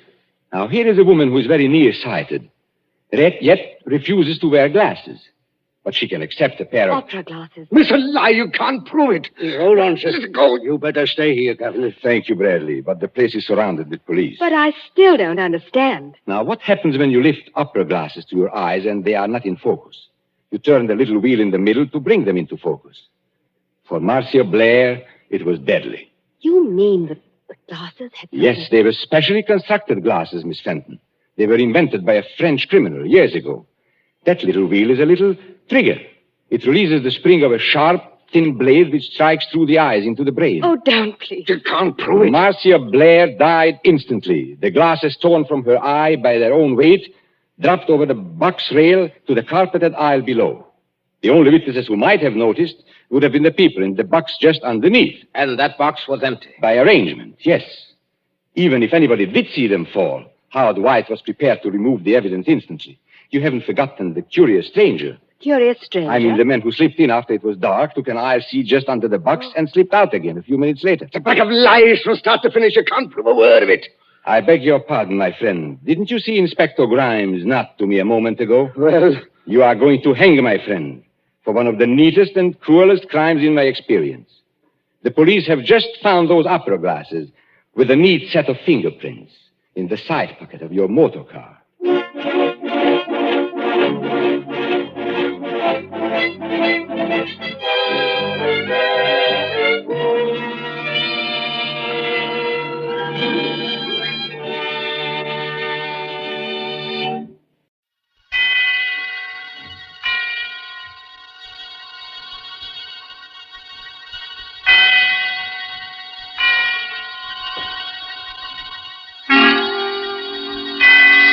Now, here is a woman who is very nearsighted, yet refuses to wear glasses. But she can accept a pair of... Opera glasses. It's a lie. You can't prove it. Hold on, sir. Go. You better stay here, Governor. Thank you, Bradley, but the place is surrounded with police. But I still don't understand. Now, what happens when you lift opera glasses to your eyes and they are not in focus? You turn the little wheel in the middle to bring them into focus. For Marcia Blair, it was deadly. You mean the glasses had... Yes, they were specially constructed glasses, Miss Fenton. They were invented by a French criminal years ago. That little wheel is a little trigger. It releases the spring of a sharp, thin blade which strikes through the eyes into the brain. Oh, don't, please. You can't prove it. Marcia Blair died instantly. The glasses torn from her eye by their own weight dropped over the box rail to the carpeted aisle below. The only witnesses who might have noticed would have been the people in the box just underneath. And that box was empty. By arrangement, yes. Even if anybody did see them fall, Howard White was prepared to remove the evidence instantly. You haven't forgotten the curious stranger. Curious stranger? I mean the man who slipped in after it was dark, took an aisle seat just under the box, and slipped out again a few minutes later. It's a pack of lies from start to finish. You can't prove a word of it. I beg your pardon, my friend. Didn't you see Inspector Grimes not to me a moment ago? Well... You are going to hang, my friend, for one of the neatest and cruelest crimes in my experience. The police have just found those opera glasses with a neat set of fingerprints in the side pocket of your motor car.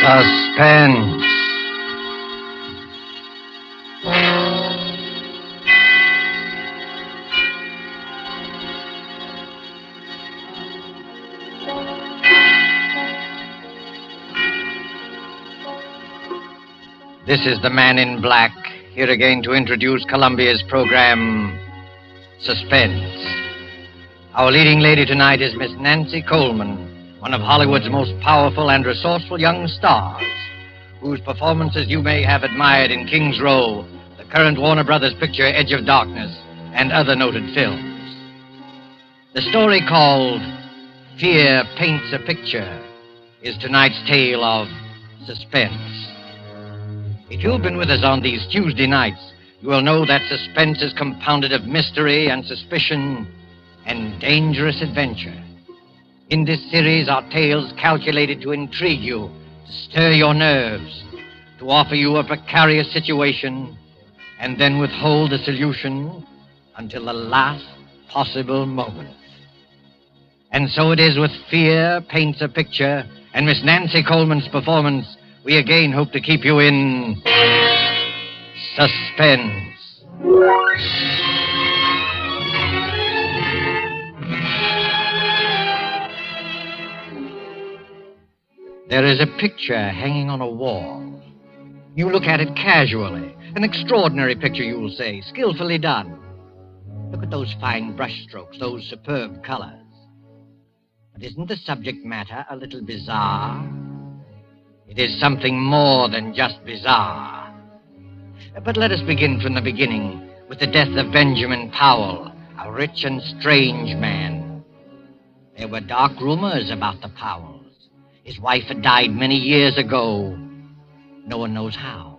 Suspense. This is the Man in Black, here again to introduce Columbia's program, Suspense. Our leading lady tonight is Miss Nancy Coleman, one of Hollywood's most powerful and resourceful young stars, whose performances you may have admired in King's Row, the current Warner Brothers picture Edge of Darkness, and other noted films. The story called Fear Paints a Picture is tonight's tale of suspense. If you've been with us on these Tuesday nights, you will know that suspense is compounded of mystery and suspicion and dangerous adventure. In this series are tales calculated to intrigue you, to stir your nerves, to offer you a precarious situation, and then withhold the solution until the last possible moment. And so it is with Fear Paints a Picture and Miss Nancy Coleman's performance, we again hope to keep you in suspense. There is a picture hanging on a wall. You look at it casually. An extraordinary picture, you'll say, skillfully done. Look at those fine brushstrokes, those superb colors. But isn't the subject matter a little bizarre? It is something more than just bizarre. But let us begin from the beginning with the death of Benjamin Powell, a rich and strange man. There were dark rumors about the Powells. His wife had died many years ago. No one knows how.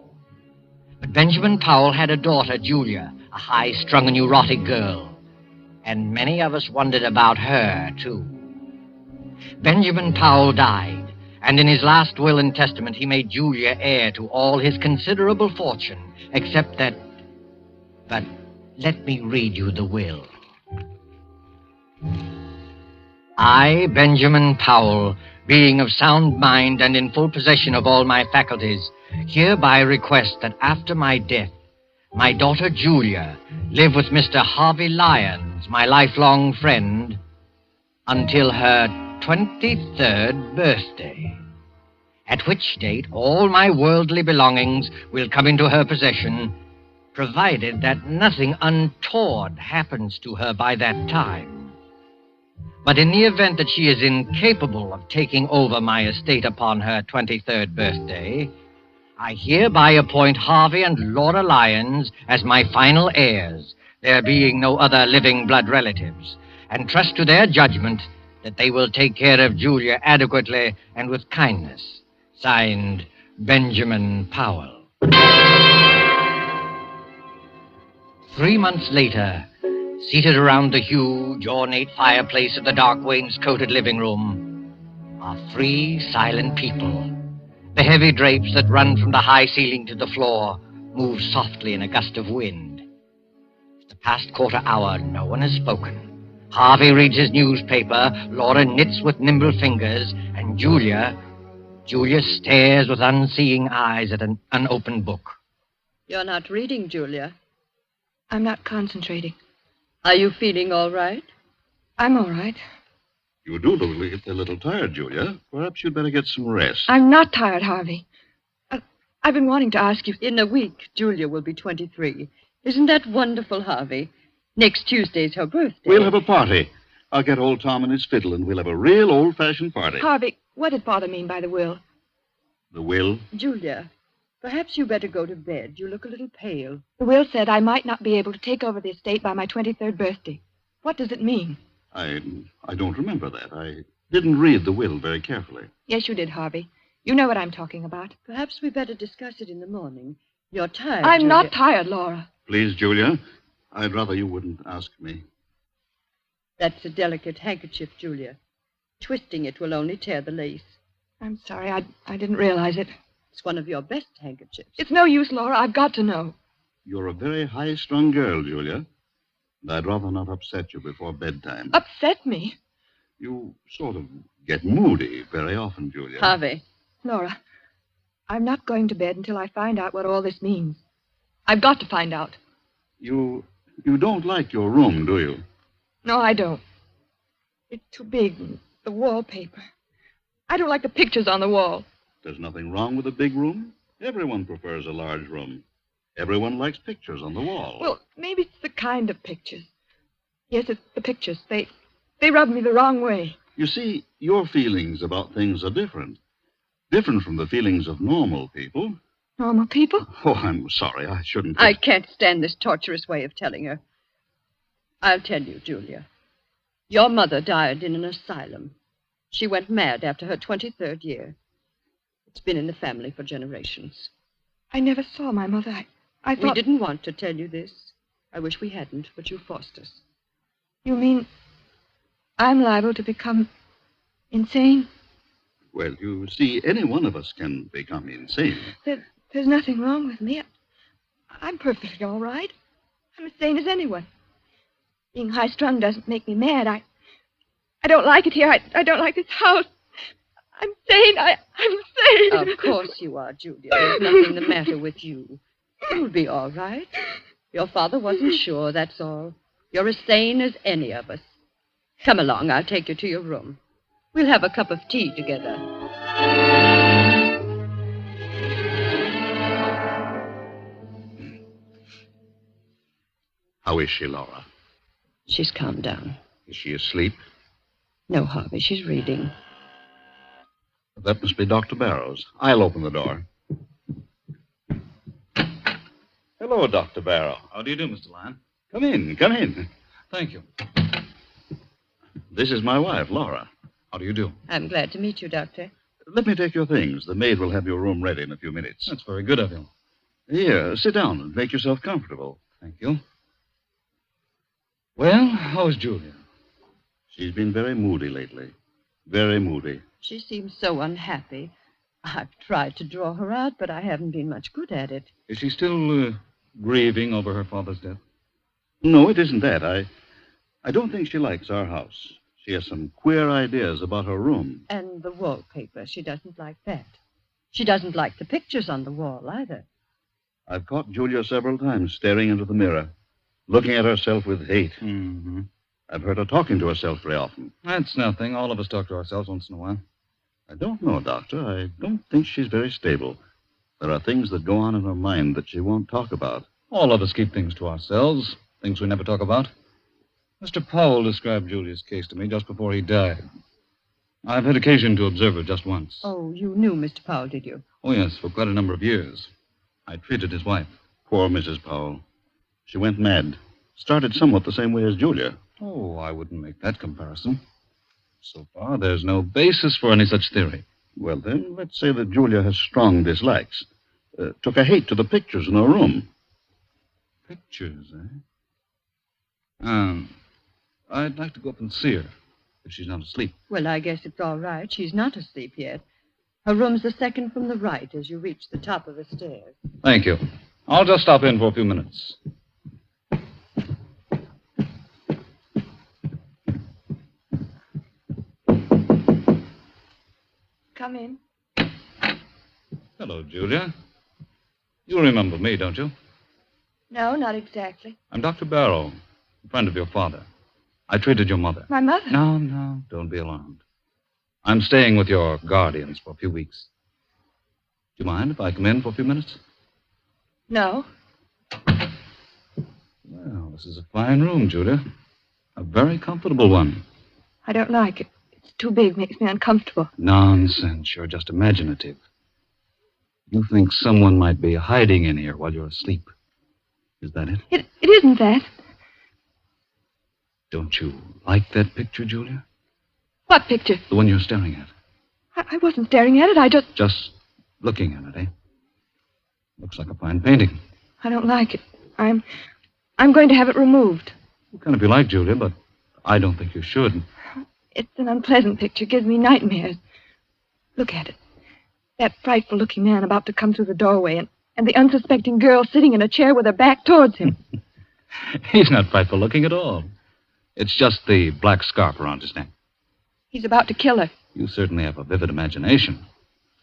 But Benjamin Powell had a daughter, Julia, a high-strung and neurotic girl. And many of us wondered about her, too. Benjamin Powell died. And in his last will and testament, he made Julia heir to all his considerable fortune, except that... But let me read you the will. I, Benjamin Powell, being of sound mind and in full possession of all my faculties, hereby request that after my death, my daughter Julia live with Mr. Harvey Lyons, my lifelong friend, until her 23rd birthday, at which date all my worldly belongings will come into her possession, provided that nothing untoward happens to her by that time. But in the event that she is incapable of taking over my estate upon her 23rd birthday, I hereby appoint Harvey and Laura Lyons as my final heirs, there being no other living blood relatives, and trust to their judgment that they will take care of Julia adequately and with kindness. Signed, Benjamin Powell. 3 months later, seated around the huge, ornate fireplace of the dark wainscoted living room, are 3 silent people. The heavy drapes that run from the high ceiling to the floor move softly in a gust of wind. For the past quarter hour, no one has spoken. Harvey reads his newspaper, Laura knits with nimble fingers, and Julia stares with unseeing eyes at an unopened book. You're not reading, Julia. I'm not concentrating. Are you feeling all right? I'm all right. You do look a little tired, Julia. Perhaps you'd better get some rest. I'm not tired, Harvey. I've been wanting to ask you. In a week, Julia will be 23. Isn't that wonderful, Harvey? Next Tuesday's her birthday. We'll have a party. I'll get old Tom and his fiddle, and we'll have a real old-fashioned party. Harvey, what did Father mean by the will? The will? Julia, perhaps you better go to bed. You look a little pale. The will said I might not be able to take over the estate by my 23rd birthday. What does it mean? I don't remember that. I didn't read the will very carefully. Yes, you did, Harvey. You know what I'm talking about. Perhaps we better discuss it in the morning. You're tired, I'm Julia. not tired, Laura. Please, Julia, I'd rather you wouldn't ask me. That's a delicate handkerchief, Julia. Twisting it will only tear the lace. I'm sorry. I didn't realize it. It's one of your best handkerchiefs. It's no use, Laura. I've got to know. You're a very high-strung girl, Julia. And I'd rather not upset you before bedtime. Upset me? You sort of get moody very often, Julia. Harvey. Laura, I'm not going to bed until I find out what all this means. I've got to find out. You don't like your room, do you? No, I don't. It's too big. The wallpaper. I don't like the pictures on the wall. There's nothing wrong with a big room. Everyone prefers a large room. Everyone likes pictures on the wall. Well, maybe it's the kind of pictures. Yes, it's the pictures. They rub me the wrong way. You see, your feelings about things are different. Different from the feelings of normal people. Normal people? Oh, I'm sorry. I shouldn't. I can't stand this torturous way of telling her. I'll tell you, Julia. Your mother died in an asylum. She went mad after her 23rd year. It's been in the family for generations. I never saw my mother. I thought... We didn't want to tell you this. I wish we hadn't, but you forced us. You mean I'm liable to become insane? Well, you see, any one of us can become insane. There's nothing wrong with me. I'm perfectly all right. I'm as sane as anyone. Being high-strung doesn't make me mad. I don't like it here. I don't like this house. I'm sane. I'm sane. Of course you are, Julia. There's nothing the matter with you. You'll be all right. Your father wasn't sure, that's all. You're as sane as any of us. Come along. I'll take you to your room. We'll have a cup of tea together. How is she, Laura? She's calmed down. Is she asleep? No, Harvey, she's reading. That must be Dr. Barrows. I'll open the door. Hello, Dr. Barrow. How do you do, Mr. Lyon? Come in, come in. Thank you. This is my wife, Laura. How do you do? I'm glad to meet you, Doctor. Let me take your things. The maid will have your room ready in a few minutes. That's very good of you. Here, sit down and make yourself comfortable. Thank you. Well, how's Julia? She's been very moody lately. Very moody. She seems so unhappy. I've tried to draw her out, but I haven't been much good at it. Is she still grieving over her father's death? No, it isn't that. I don't think she likes our house. She has some queer ideas about her room. And the wallpaper. She doesn't like that. She doesn't like the pictures on the wall, either. I've caught Julia several times staring into the mirror, looking at herself with hate. Mm-hmm. I've heard her talking to herself very often. That's nothing. All of us talk to ourselves once in a while. I don't know, Doctor. I don't think she's very stable. There are things that go on in her mind that she won't talk about. All of us keep things to ourselves, things we never talk about. Mr. Powell described Julia's case to me just before he died. I've had occasion to observe her just once. Oh, you knew Mr. Powell, did you? Oh, yes, for quite a number of years. I treated his wife. Poor Mrs. Powell. She went mad. Started somewhat the same way as Julia. Oh, I wouldn't make that comparison. So far, there's no basis for any such theory. Well, then, let's say that Julia has strong dislikes. Took a hate to the pictures in her room. Pictures, eh? I'd like to go up and see her, if she's not asleep. Well, I guess it's all right. She's not asleep yet. Her room's the second from the right as you reach the top of the stairs. Thank you. I'll just stop in for a few minutes. Come in. Hello, Julia. You remember me, don't you? No, not exactly. I'm Dr. Barrow, a friend of your father. I treated your mother. My mother? No, don't be alarmed. I'm staying with your guardians for a few weeks. Do you mind if I come in for a few minutes? No. Well, this is a fine room, Julia. A very comfortable one. I don't like it. It's too big, makes me uncomfortable. Nonsense. You're just imaginative. You think someone might be hiding in here while you're asleep. Is that it? It isn't that. Don't you like that picture, Julia? What picture? The one you're staring at. I wasn't staring at it. I just... Just looking at it, eh? Looks like a fine painting. I don't like it. I'm going to have it removed. You can if you like, Julia, but I don't think you should. It's an unpleasant picture. Gives me nightmares. Look at it. That frightful-looking man about to come through the doorway and the unsuspecting girl sitting in a chair with her back towards him. He's not frightful looking at all. It's just the black scarf around his neck. He's about to kill her. You certainly have a vivid imagination.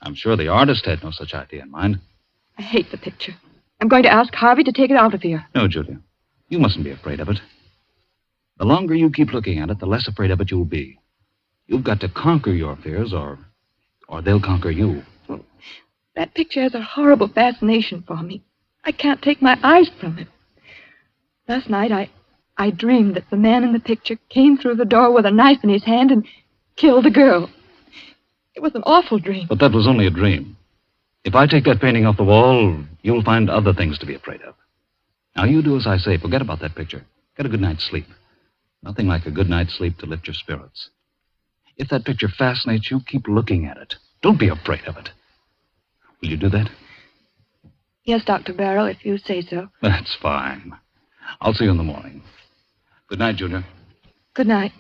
I'm sure the artist had no such idea in mind. I hate the picture. I'm going to ask Harvey to take it out of here. No, Julia. You mustn't be afraid of it. The longer you keep looking at it, the less afraid of it you'll be. You've got to conquer your fears, or they'll conquer you. That picture has a horrible fascination for me. I can't take my eyes from it. Last night, I dreamed that the man in the picture came through the door with a knife in his hand and killed the girl. It was an awful dream. But that was only a dream. If I take that painting off the wall, you'll find other things to be afraid of. Now, you do as I say. Forget about that picture. Get a good night's sleep. Nothing like a good night's sleep to lift your spirits. If that picture fascinates you, keep looking at it. Don't be afraid of it. Will you do that? Yes, Dr. Barrow, if you say so. That's fine. I'll see you in the morning. Good night, Julia. Good night.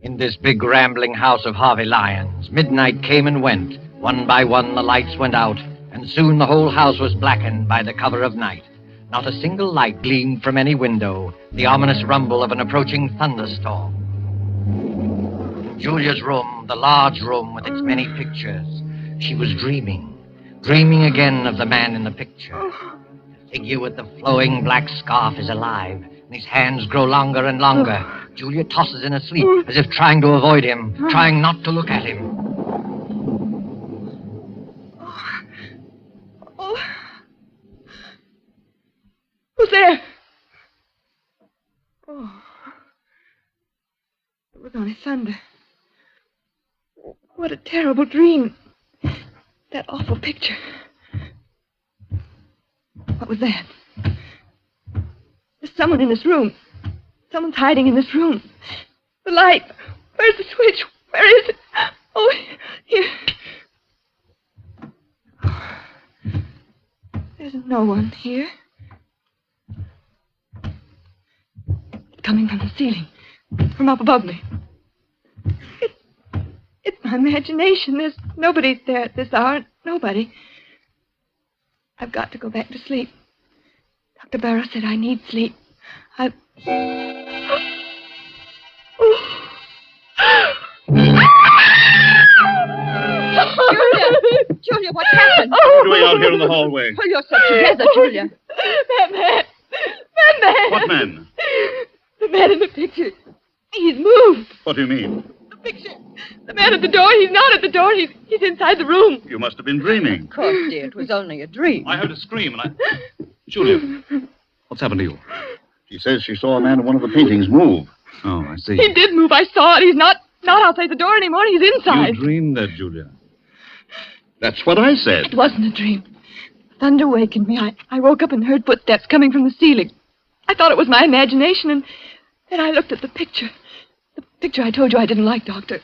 In this big rambling house of Harvey Lyons, midnight came and went. One by one the lights went out, and soon the whole house was blackened by the cover of night. Not a single light gleamed from any window, the ominous rumble of an approaching thunderstorm. Julia's room, the large room with its many pictures. She was dreaming again of the man in the picture. The figure with the flowing black scarf is alive, and his hands grow longer and longer. Julia tosses in her sleep, as if trying to avoid him, trying not to look at him. Who's there? Oh. It was only thunder. What a terrible dream. That awful picture. What was that? There's someone in this room. Someone's hiding in this room. The light. Where's the switch? Where is it? Oh, here. There's no one here. It's coming from the ceiling. From up above me. It's my imagination. There's nobody there at this hour. Nobody. I've got to go back to sleep. Dr. Barrow said I need sleep. Julia, what's happened? What are you doing out here in the hallway? Pull yourself together, Julia. That man. What man? The man in the picture. He's moved. What do you mean? The picture. The man at the door. He's not at the door. He's inside the room. You must have been dreaming. Of course, dear. It was only a dream. I heard a scream and Julia, what's happened to you? She says she saw a man in one of the paintings move. Oh, I see. He did move. I saw it. He's not outside the door anymore. He's inside. You dreamed that, Julia. That's what I said. It wasn't a dream. Thunder wakened me. I woke up and heard footsteps coming from the ceiling. I thought it was my imagination, and then I looked at the picture. The picture I told you I didn't like, Doctor.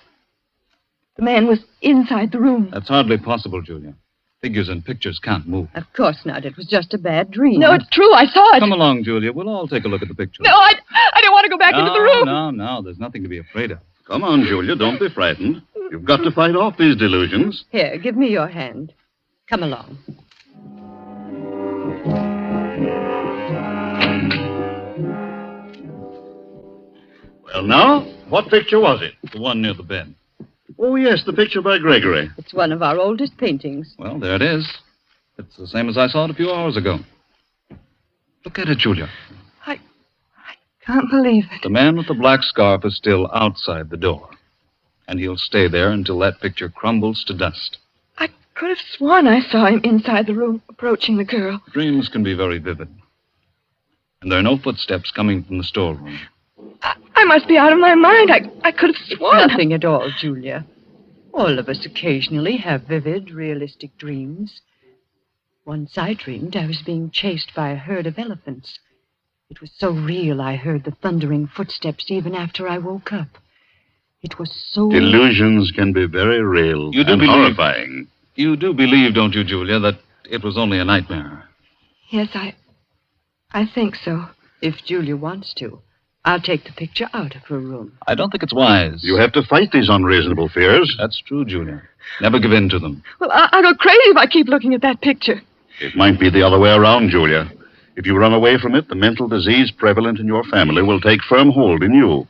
The man was inside the room. That's hardly possible, Julia. Figures and pictures can't move. Of course not. It was just a bad dream. No, it's true. I saw it. Come along, Julia. We'll all take a look at the picture. No, I don't want to go back into the room. No. There's nothing to be afraid of. Come on, Julia. Don't be frightened. You've got to fight off these delusions. Here, give me your hand. Come along. Well, now, what picture was it? The one near the bed. Oh, yes, the picture by Gregory. It's one of our oldest paintings. Well, there it is. It's the same as I saw it a few hours ago. Look at it, Julia. I can't believe it. The man with the black scarf is still outside the door. And he'll stay there until that picture crumbles to dust. I could have sworn I saw him inside the room, approaching the girl. Dreams can be very vivid. And there are no footsteps coming from the storeroom. I must be out of my mind. I could have sworn. Nothing at all, Julia. All of us occasionally have vivid, realistic dreams. Once I dreamed I was being chased by a herd of elephants. It was so real I heard the thundering footsteps even after I woke up. It was so... Delusions can be very real and horrifying. You do believe, don't you, Julia, that it was only a nightmare? Yes, I think so. If Julia wants to, I'll take the picture out of her room. I don't think it's wise. You have to fight these unreasonable fears. That's true, Julia. Never give in to them. Well, I'll go crazy if I keep looking at that picture. It might be the other way around, Julia. If you run away from it, the mental disease prevalent in your family will take firm hold in you.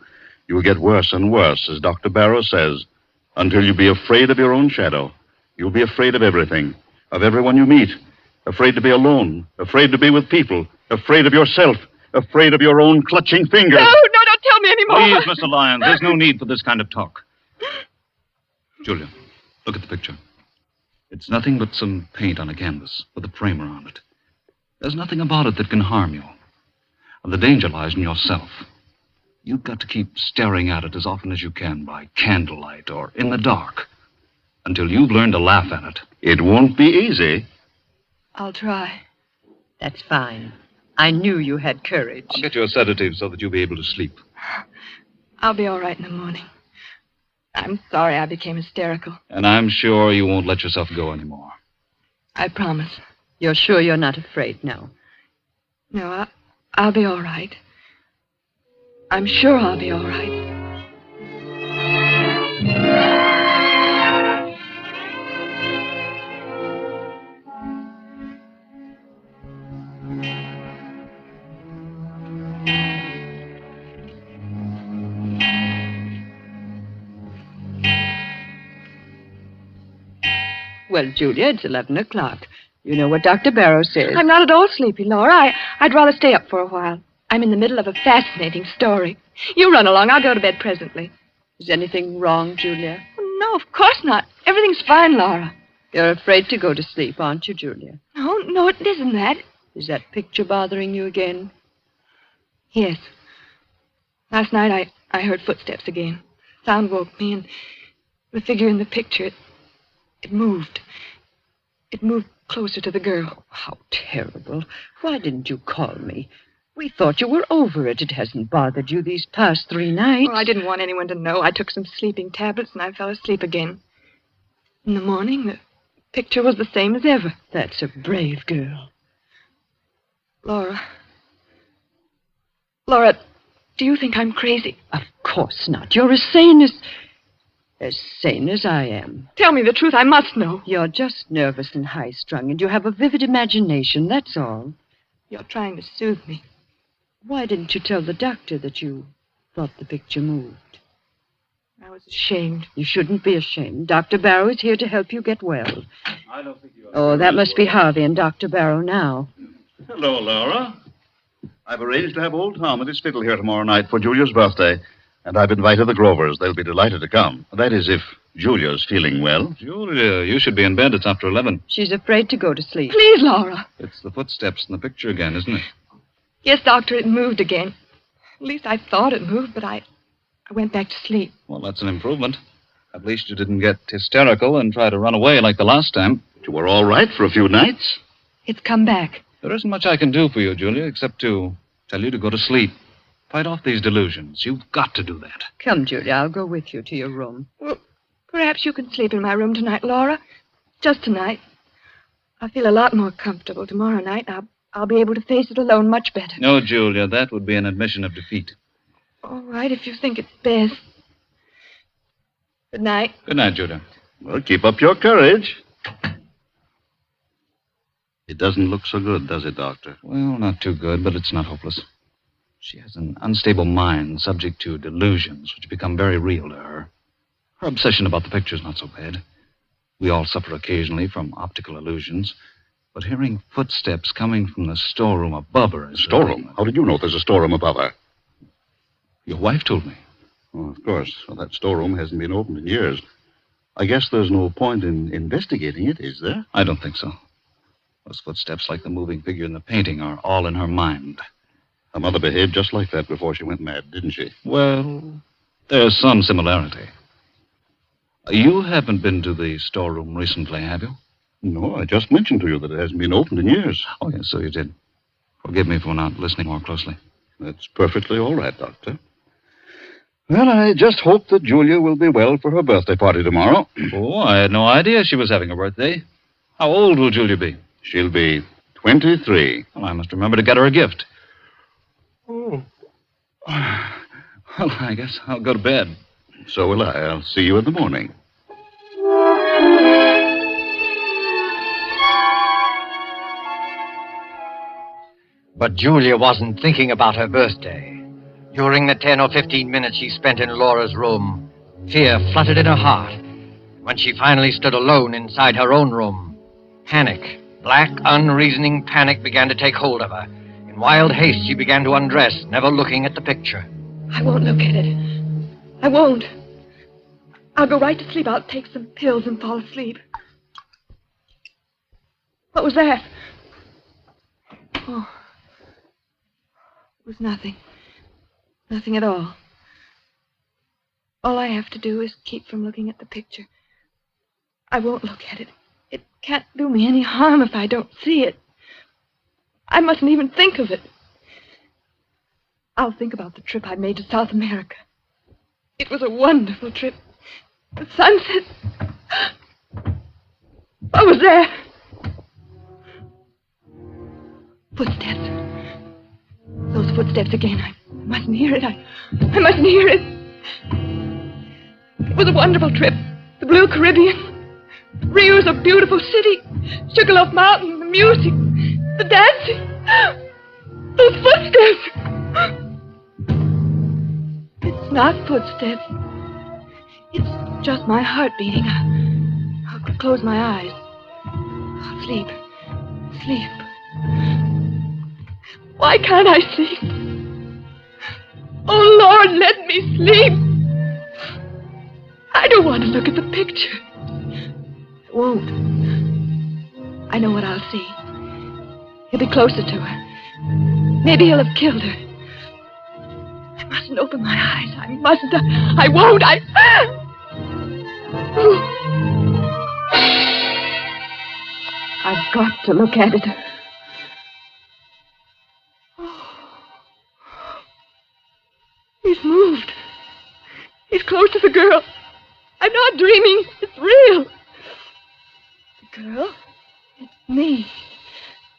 You'll get worse and worse, as Dr. Barrow says, until you'll be afraid of your own shadow. You'll be afraid of everything, of everyone you meet, afraid to be alone, afraid to be with people, afraid of yourself, Afraid of your own clutching fingers. No, don't tell me anymore. Please, Mr. Lyons, there's no need for this kind of talk. Julia, look at the picture. It's nothing but some paint on a canvas with a primer on it. There's nothing about it that can harm you. And the danger lies in yourself. You've got to keep staring at it as often as you can by candlelight or in the dark until you've learned to laugh at it. It won't be easy. I'll try. That's fine. I knew you had courage. I'll get you a sedative so that you'll be able to sleep. I'll be all right in the morning. I'm sorry I became hysterical. And I'm sure you won't let yourself go anymore. I promise. You're sure you're not afraid now? No, I'll be all right. I'm sure I'll be all right. Well, Julia, it's 11 o'clock. You know what Dr. Barrow says. I'm not at all sleepy, Laura. I'd rather stay up for a while. I'm in the middle of a fascinating story. You run along. I'll go to bed presently. Is anything wrong, Julia? No, of course not. Everything's fine, Laura. You're afraid to go to sleep, aren't you, Julia? No, it isn't that. Is that picture bothering you again? Yes. Last night I heard footsteps again. Sound woke me, and the figure in the picture, it moved. It moved closer to the girl. How terrible. Why didn't you call me? We thought you were over it. It hasn't bothered you these past 3 nights. Oh, I didn't want anyone to know. I took some sleeping tablets, and I fell asleep again. In the morning, the picture was the same as ever. That's a brave girl. Laura, do you think I'm crazy? Of course not. You're as sane as I am. Tell me the truth. I must know. You're just nervous and high-strung, and you have a vivid imagination, that's all. You're trying to soothe me. Why didn't you tell the doctor that you thought the picture moved? I was ashamed. You shouldn't be ashamed. Dr. Barrow is here to help you get well. I don't think you are. Oh, that must be Harvey and Dr. Barrow now. Hello, Laura. I've arranged to have old Tom at his fiddle here tomorrow night for Julia's birthday, and I've invited the Grovers. They'll be delighted to come. That is, if Julia's feeling well. Julia, you should be in bed. It's after 11. She's afraid to go to sleep. Please, Laura. It's the footsteps in the picture again, isn't it? Yes, Doctor, it moved again. At least I thought it moved, but I went back to sleep. Well, that's an improvement. At least you didn't get hysterical and try to run away like the last time. You were all right for a few nights. It's come back. There isn't much I can do for you, Julia, except to tell you to go to sleep. Fight off these delusions. You've got to do that. Come, Julia, I'll go with you to your room. Well, perhaps you can sleep in my room tonight, Laura. Just tonight. I'll feel a lot more comfortable tomorrow night. I'll be able to face it alone much better. No, Julia, that would be an admission of defeat. All right, if you think it's best. Good night. Good night, Julia. Well, keep up your courage. It doesn't look so good, does it, Doctor? Well, not too good, but it's not hopeless. She has an unstable mind, subject to delusions, which become very real to her. Her obsession about the picture's not so bad. We all suffer occasionally from optical illusions, but hearing footsteps coming from the storeroom above her is... Storeroom? How did you know there's a storeroom above her? Your wife told me. Oh, of course. Well, that storeroom hasn't been opened in years. I guess there's no point in investigating it, is there? I don't think so. Those footsteps, like the moving figure in the painting, are all in her mind. Her mother behaved just like that before she went mad, didn't she? Well, there's some similarity. You haven't been to the storeroom recently, have you? No, I just mentioned to you that it hasn't been opened in years. Oh, yes, so you did. Forgive me for not listening more closely. That's perfectly all right, Doctor. Well, I just hope that Julia will be well for her birthday party tomorrow. Oh, I had no idea she was having a birthday. How old will Julia be? She'll be 23. Well, I must remember to get her a gift. Oh. Well, I guess I'll go to bed. So will I. I'll see you in the morning. But Julia wasn't thinking about her birthday. During the 10 or 15 minutes she spent in Laura's room, fear fluttered in her heart. When she finally stood alone inside her own room, panic, black, unreasoning panic began to take hold of her. In wild haste, she began to undress, never looking at the picture. I won't look at it. I won't. I'll go right to sleep. I'll take some pills and fall asleep. What was that? Oh. It was nothing. Nothing at all. All I have to do is keep from looking at the picture. I won't look at it. It can't do me any harm if I don't see it. I mustn't even think of it. I'll think about the trip I made to South America. It was a wonderful trip. The sunset. What was that? Footsteps. Those footsteps again. I mustn't hear it. I mustn't hear it. It was a wonderful trip. The Blue Caribbean. Rio's a beautiful city. Sugarloaf Mountain, the music, the dancing. Those footsteps. It's not footsteps. It's just my heart beating. I'll close my eyes. I'll sleep. Sleep. Why can't I sleep? Oh, Lord, let me sleep. I don't want to look at the picture. I won't. I know what I'll see. He'll be closer to her. Maybe he'll have killed her. I mustn't open my eyes. I mustn't. I won't. I've got to look at it. He's moved. He's close to the girl. I'm not dreaming. It's real. The girl? It's me.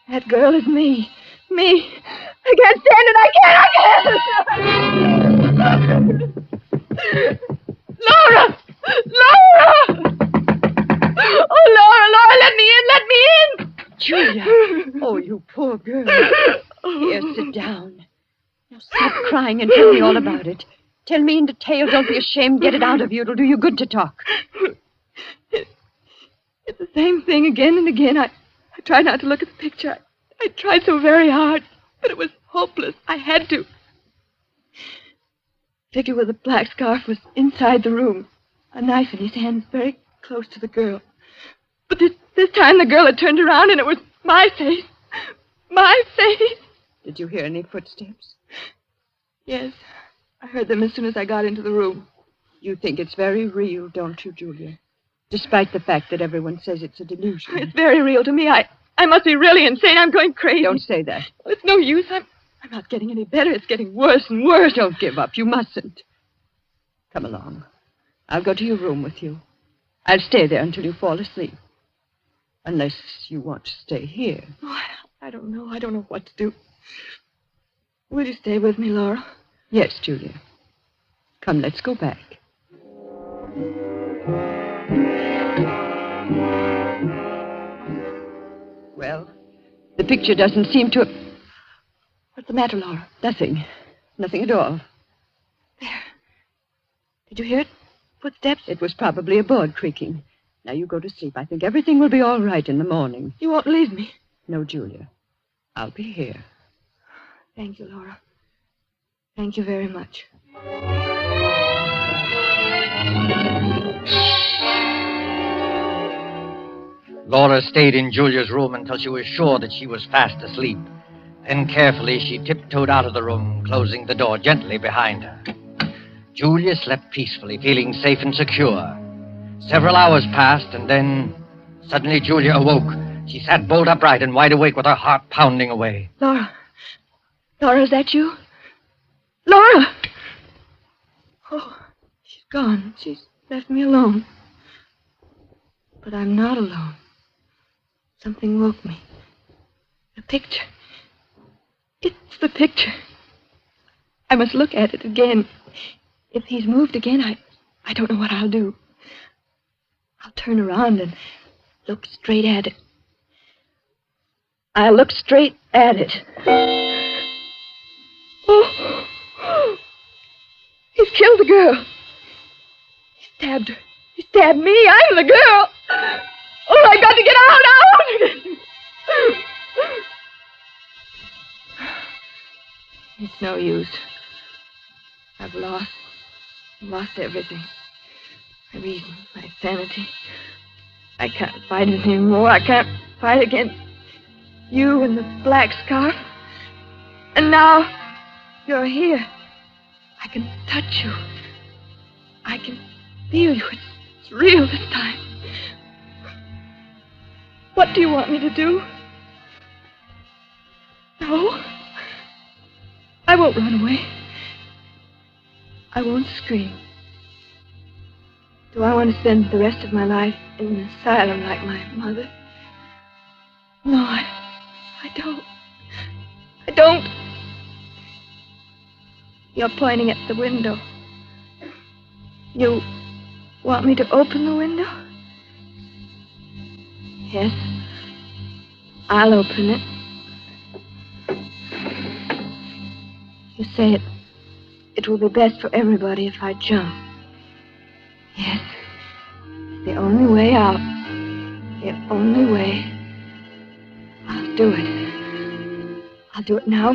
That girl is me. Me. I can't stand it. I can't. Laura! Laura! Oh, Laura, let me in. Let me in. Julia. Oh, you poor girl. Here, sit down. Now stop crying and tell me all about it. Tell me in detail. Don't be ashamed. Get it out of you. It'll do you good to talk. It's the same thing again and again. I tried not to look at the picture. I tried so very hard, but it was hopeless. I had to. The figure with the black scarf was inside the room, a knife in his hand, very close to the girl. But this time the girl had turned around and it was my face. My face. Did you hear any footsteps? Yes. I heard them as soon as I got into the room. You think it's very real, don't you, Julia? Despite the fact that everyone says it's a delusion. It's very real to me. I must be really insane. I'm going crazy. Don't say that. Well, it's no use. I'm not getting any better. It's getting worse and worse. Don't give up. You mustn't. Come along. I'll go to your room with you. I'll stay there until you fall asleep. Unless you want to stay here. Oh, I don't know. I don't know what to do. Will you stay with me, Laura? Yes, Julia. Come, let's go back. Well, the picture doesn't seem to... What's the matter, Laura? Nothing. Nothing at all. There. Did you hear it? Footsteps? It was probably a board creaking. Now you go to sleep. I think everything will be all right in the morning. You won't leave me? No, Julia. I'll be here. Thank you, Laura. Thank you very much. Laura stayed in Julia's room until she was sure that she was fast asleep. Then carefully she tiptoed out of the room, closing the door gently behind her. Julia slept peacefully, feeling safe and secure. Several hours passed, and then suddenly Julia awoke. She sat bolt upright and wide awake with her heart pounding away. Laura. Laura, is that you? Laura! Oh, she's gone. She's left me alone. But I'm not alone. Something woke me. The picture. It's the picture. I must look at it again. If he's moved again, I don't know what I'll do. I'll turn around and look straight at it. I'll look straight at it. Oh! He's killed the girl. He stabbed her. He stabbed me. I'm the girl. Oh, I got to get out. It's no use. I've lost everything. My reason, my sanity. I can't fight it anymore. I can't fight against you and the black scarf. And now you're here. I can touch you. I can feel you. It's real this time. What do you want me to do? No. I won't run away. I won't scream. Do I want to spend the rest of my life in an asylum like my mother? No, I don't. I don't. You're pointing at the window. You want me to open the window? Yes. I'll open it. You say it will be best for everybody if I jump. Yes. The only way out. The only way. I'll do it. I'll do it now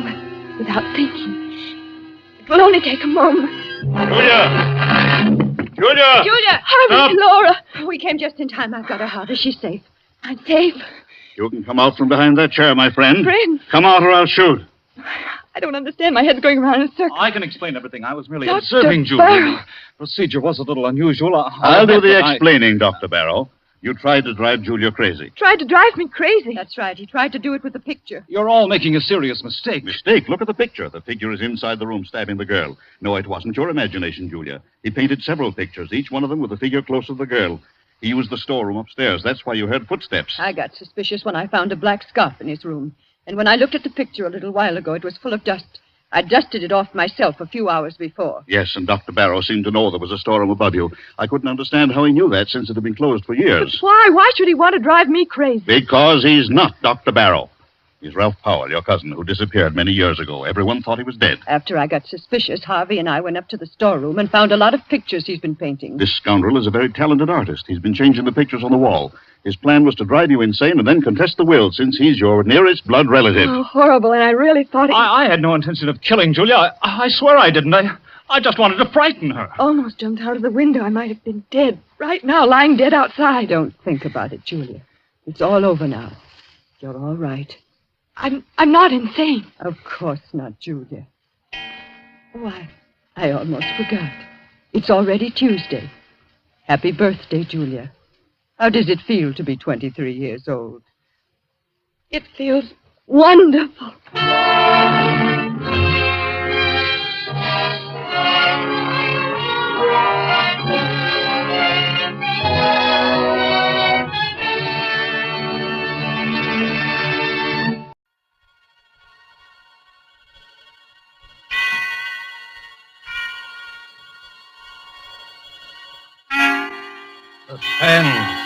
without thinking. It will only take a moment. Julia! Julia! Stop! Laura! We came just in time. I've got her out. Is she safe? I'm safe. You can come out from behind that chair, my friend. Friend? Come out or I'll shoot. I don't understand. My head's going around in a circle. I can explain everything. I was merely Dr. observing Julia. Barrow. The procedure was a little unusual. I'll do the explaining, Dr. Barrow. You tried to drive Julia crazy. Tried to drive me crazy. That's right. He tried to do it with the picture. You're all making a serious mistake. Mistake? Look at the picture. The figure is inside the room stabbing the girl. No, it wasn't your imagination, Julia. He painted several pictures, each one of them with the figure close to the girl. He used the storeroom upstairs. That's why you heard footsteps. I got suspicious when I found a black scarf in his room. And when I looked at the picture a little while ago, it was full of dust. I dusted it off myself a few hours before. Yes, and Dr. Barrow seemed to know there was a storeroom above you. I couldn't understand how he knew that since it had been closed for years. But why? Why should he want to drive me crazy? Because he's not Dr. Barrow. He's Ralph Powell, your cousin, who disappeared many years ago. Everyone thought he was dead. After I got suspicious, Harvey and I went up to the storeroom and found a lot of pictures he's been painting. This scoundrel is a very talented artist. He's been changing the pictures on the wall. His plan was to drive you insane and then contest the will, since he's your nearest blood relative. Oh, horrible, and I really thought he... I had no intention of killing Julia. I swear I didn't. I just wanted to frighten her. Almost jumped out of the window. I might have been dead. Right now, lying dead outside. Don't think about it, Julia. It's all over now. You're all right. I'm not insane. Of course not, Julia. Why, I almost forgot. It's already Tuesday. Happy birthday, Julia. How does it feel to be 23 years old? It feels wonderful. Suspense.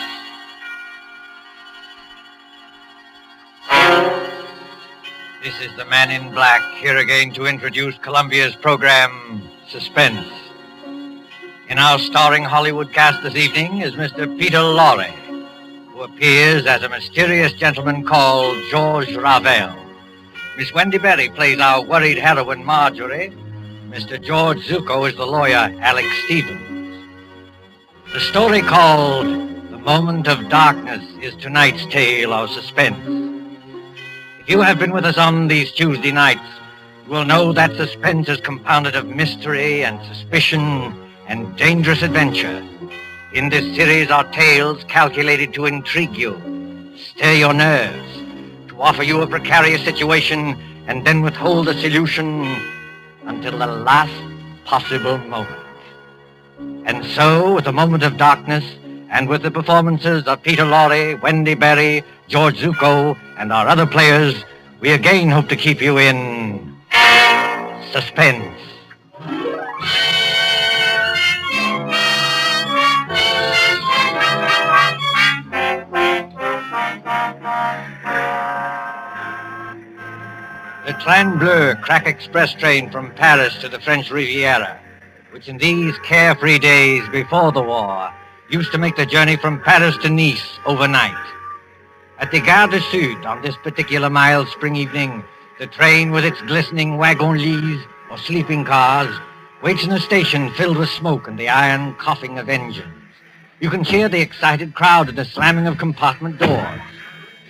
This is the Man in Black, here again to introduce Columbia's program, Suspense. In our starring Hollywood cast this evening is Mr. Peter Lorre, who appears as a mysterious gentleman called George Ravel. Miss Wendy Berry plays our worried heroine, Marjorie. Mr. George Zuko is the lawyer, Alex Stevens. The story called The Moment of Darkness is tonight's tale of suspense. If you have been with us on these Tuesday nights, you will know that suspense is compounded of mystery and suspicion and dangerous adventure. In this series are tales calculated to intrigue you, stir your nerves, to offer you a precarious situation and then withhold a solution until the last possible moment. And so, with The Moment of Darkness, and with the performances of Peter Lorre, Wendy Berry, George Zuko, and our other players, we again hope to keep you in suspense. The Train Bleu crack express train from Paris to the French Riviera, which in these carefree days before the war used to make the journey from Paris to Nice overnight. At the Gare du Sud on this particular mild spring evening, The train with its glistening wagon-lits, or sleeping cars, waits in a station filled with smoke and the iron coughing of engines. You can hear the excited crowd and the slamming of compartment doors.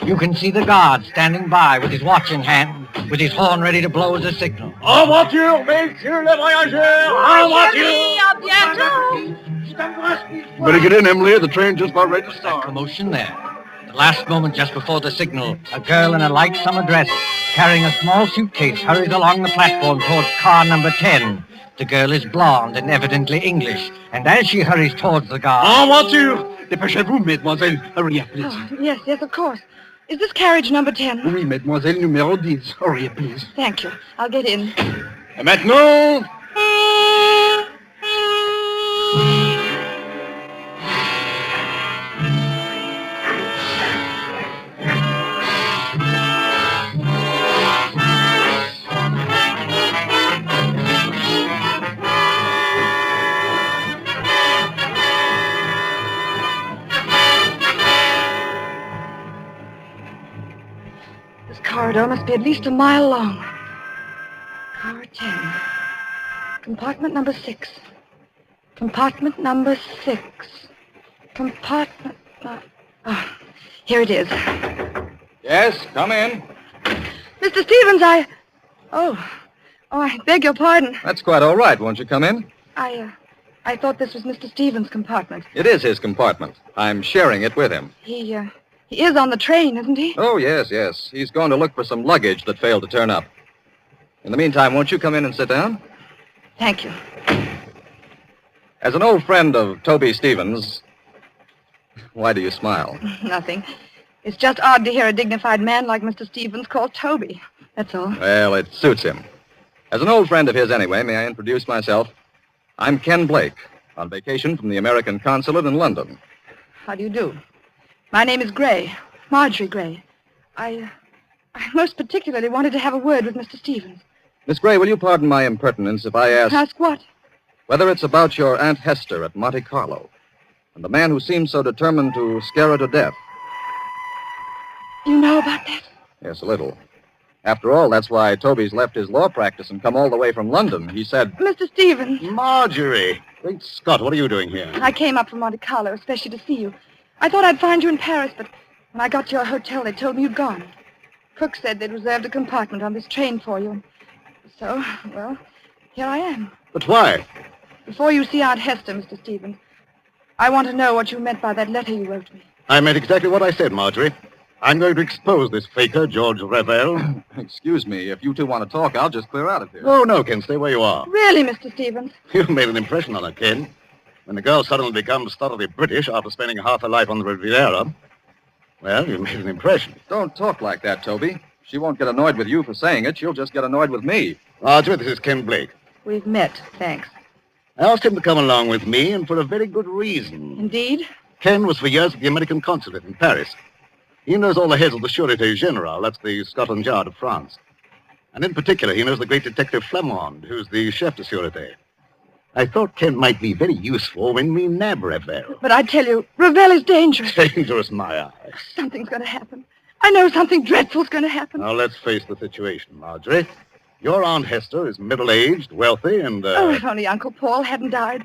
You can see the guard standing by with his watch in hand, with his horn ready to blow as a signal. En voiture, messieurs les voyageurs! En voiture! Better get in, Emily. The train just about ready to start. Commotion there. The last moment just before the signal, a girl in a light summer dress, carrying a small suitcase, hurries along the platform towards car number 10. The girl is blonde and evidently English, and as she hurries towards the guard... En voiture! Dépêchez-vous, mademoiselle. Hurry up, please. Oh, yes, of course. Is this carriage number 10? Oui, mademoiselle, numéro 10. Hurry up, please. Thank you. I'll get in. Et maintenant... This corridor must be at least a mile long. Car 10. Compartment number 6. Compartment number 6. Compartment... Oh, here it is. Yes, come in. Mr. Stevens, Oh, I beg your pardon. That's quite all right. Won't you come in? I thought this was Mr. Stevens' compartment. It is his compartment. I'm sharing it with him. He is on the train, isn't he? Oh, yes. He's going to look for some luggage that failed to turn up. In the meantime, won't you come in and sit down? Thank you. As an old friend of Toby Stevens... Why do you smile? Nothing. It's just odd to hear a dignified man like Mr. Stevens called Toby. That's all. Well, it suits him. As an old friend of his anyway, may I introduce myself? I'm Ken Blake, on vacation from the American consulate in London. How do you do? My name is Gray, Marjorie Gray. I most particularly wanted to have a word with Mr. Stevens. Miss Gray, will you pardon my impertinence if I ask... Ask what? Whether it's about your Aunt Hester at Monte Carlo, and the man who seemed so determined to scare her to death. You know about that? Yes, a little. After all, that's why Toby's left his law practice and come all the way from London. He said... Mr. Stevens. Marjorie. Great Scott, what are you doing here? I came up from Monte Carlo, especially to see you. I thought I'd find you in Paris, but when I got to your hotel, they told me you'd gone. Cook said they'd reserved a compartment on this train for you. So, well, here I am. But why? Before you see Aunt Hester, Mr. Stevens, I want to know what you meant by that letter you wrote me. I meant exactly what I said, Marjorie. I'm going to expose this faker, George Revel. Excuse me, if you two want to talk, I'll just clear out of here. Oh, no, Ken, stay where you are. Really, Mr. Stevens? You've made an impression on her, Ken. When the girl suddenly becomes thoroughly British after spending half her life on the Riviera, well, you made an impression. Don't talk like that, Toby. She won't get annoyed with you for saying it. She'll just get annoyed with me. Marjorie, this is Ken Blake. We've met, thanks. I asked him to come along with me, and for a very good reason. Indeed? Ken was for years at the American consulate in Paris. He knows all the heads of the Sûreté Générale, that's the Scotland Yard of France. And in particular, he knows the great detective Flamand, who's the chef de Sûreté. I thought Ken might be very useful when we nab Revel. But I tell you, Revel is dangerous. Dangerous, my eye. Something's going to happen. I know something dreadful's going to happen. Now, let's face the situation, Marjorie. Your Aunt Hester is middle-aged, wealthy, and, Oh, if only Uncle Paul hadn't died.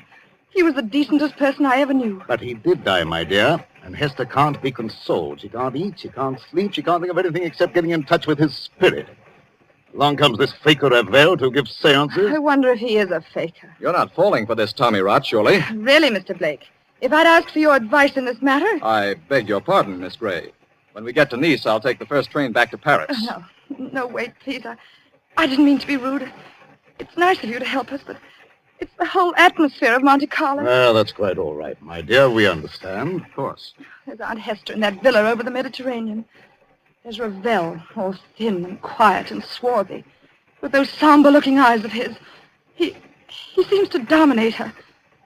He was the decentest person I ever knew. But he did die, my dear, and Hester can't be consoled. She can't eat, she can't sleep, she can't think of anything except getting in touch with his spirit. Along comes this faker Revel to give seances. I wonder if he is a faker. You're not falling for this Tommy rot, surely? Really, Mr. Blake, if I'd asked for your advice in this matter... I beg your pardon, Miss Gray. When we get to Nice, I'll take the first train back to Paris. No, wait, please. I didn't mean to be rude. It's nice of you to help us, but it's the whole atmosphere of Monte Carlo. Well, that's quite all right, my dear. We understand. Of course. There's Aunt Hester in that villa over the Mediterranean. There's Revel, all thin and quiet and swarthy, with those somber-looking eyes of his. He seems to dominate her,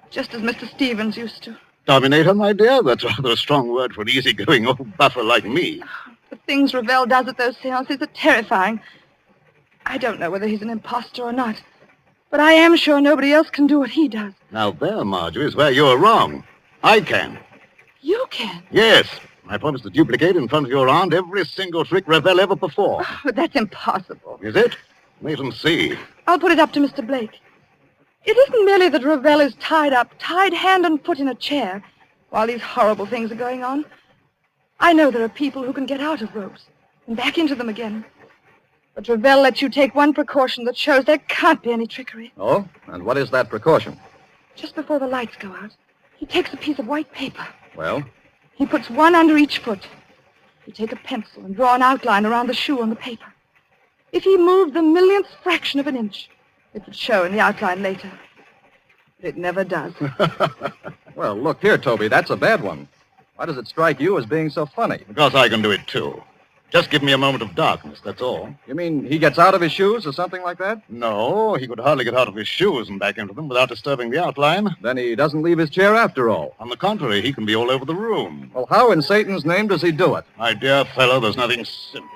just as Mr. Stevens used to. Dominate her, my dear? That's rather a strong word for an easygoing old buffer like me. The things Revel does at those seances are terrifying. I don't know whether he's an imposter or not, but I am sure nobody else can do what he does. Now there, Marjorie, is where you're wrong. I can. You can? Yes. I promise to duplicate in front of your aunt every single trick Ravel ever performed. But that's impossible. Is it? Wait and see. I'll put it up to Mr. Blake. It isn't merely that Ravel is tied up, tied hand and foot in a chair, while these horrible things are going on. I know there are people who can get out of ropes and back into them again. But Ravel lets you take one precaution that shows there can't be any trickery. Oh? And what is that precaution? Just before the lights go out, he takes a piece of white paper. Well? He puts one under each foot. You take a pencil and draw an outline around the shoe on the paper. If he moved the millionth fraction of an inch, it would show in the outline later. But it never does. Well, look here, Toby. That's a bad one. Why does it strike you as being so funny? Because I can do it, too. Just give me a moment of darkness, that's all. You mean he gets out of his shoes or something like that? No, he could hardly get out of his shoes and back into them without disturbing the outline. Then he doesn't leave his chair after all. On the contrary, he can be all over the room. Well, how in Satan's name does he do it? My dear fellow, there's nothing simple.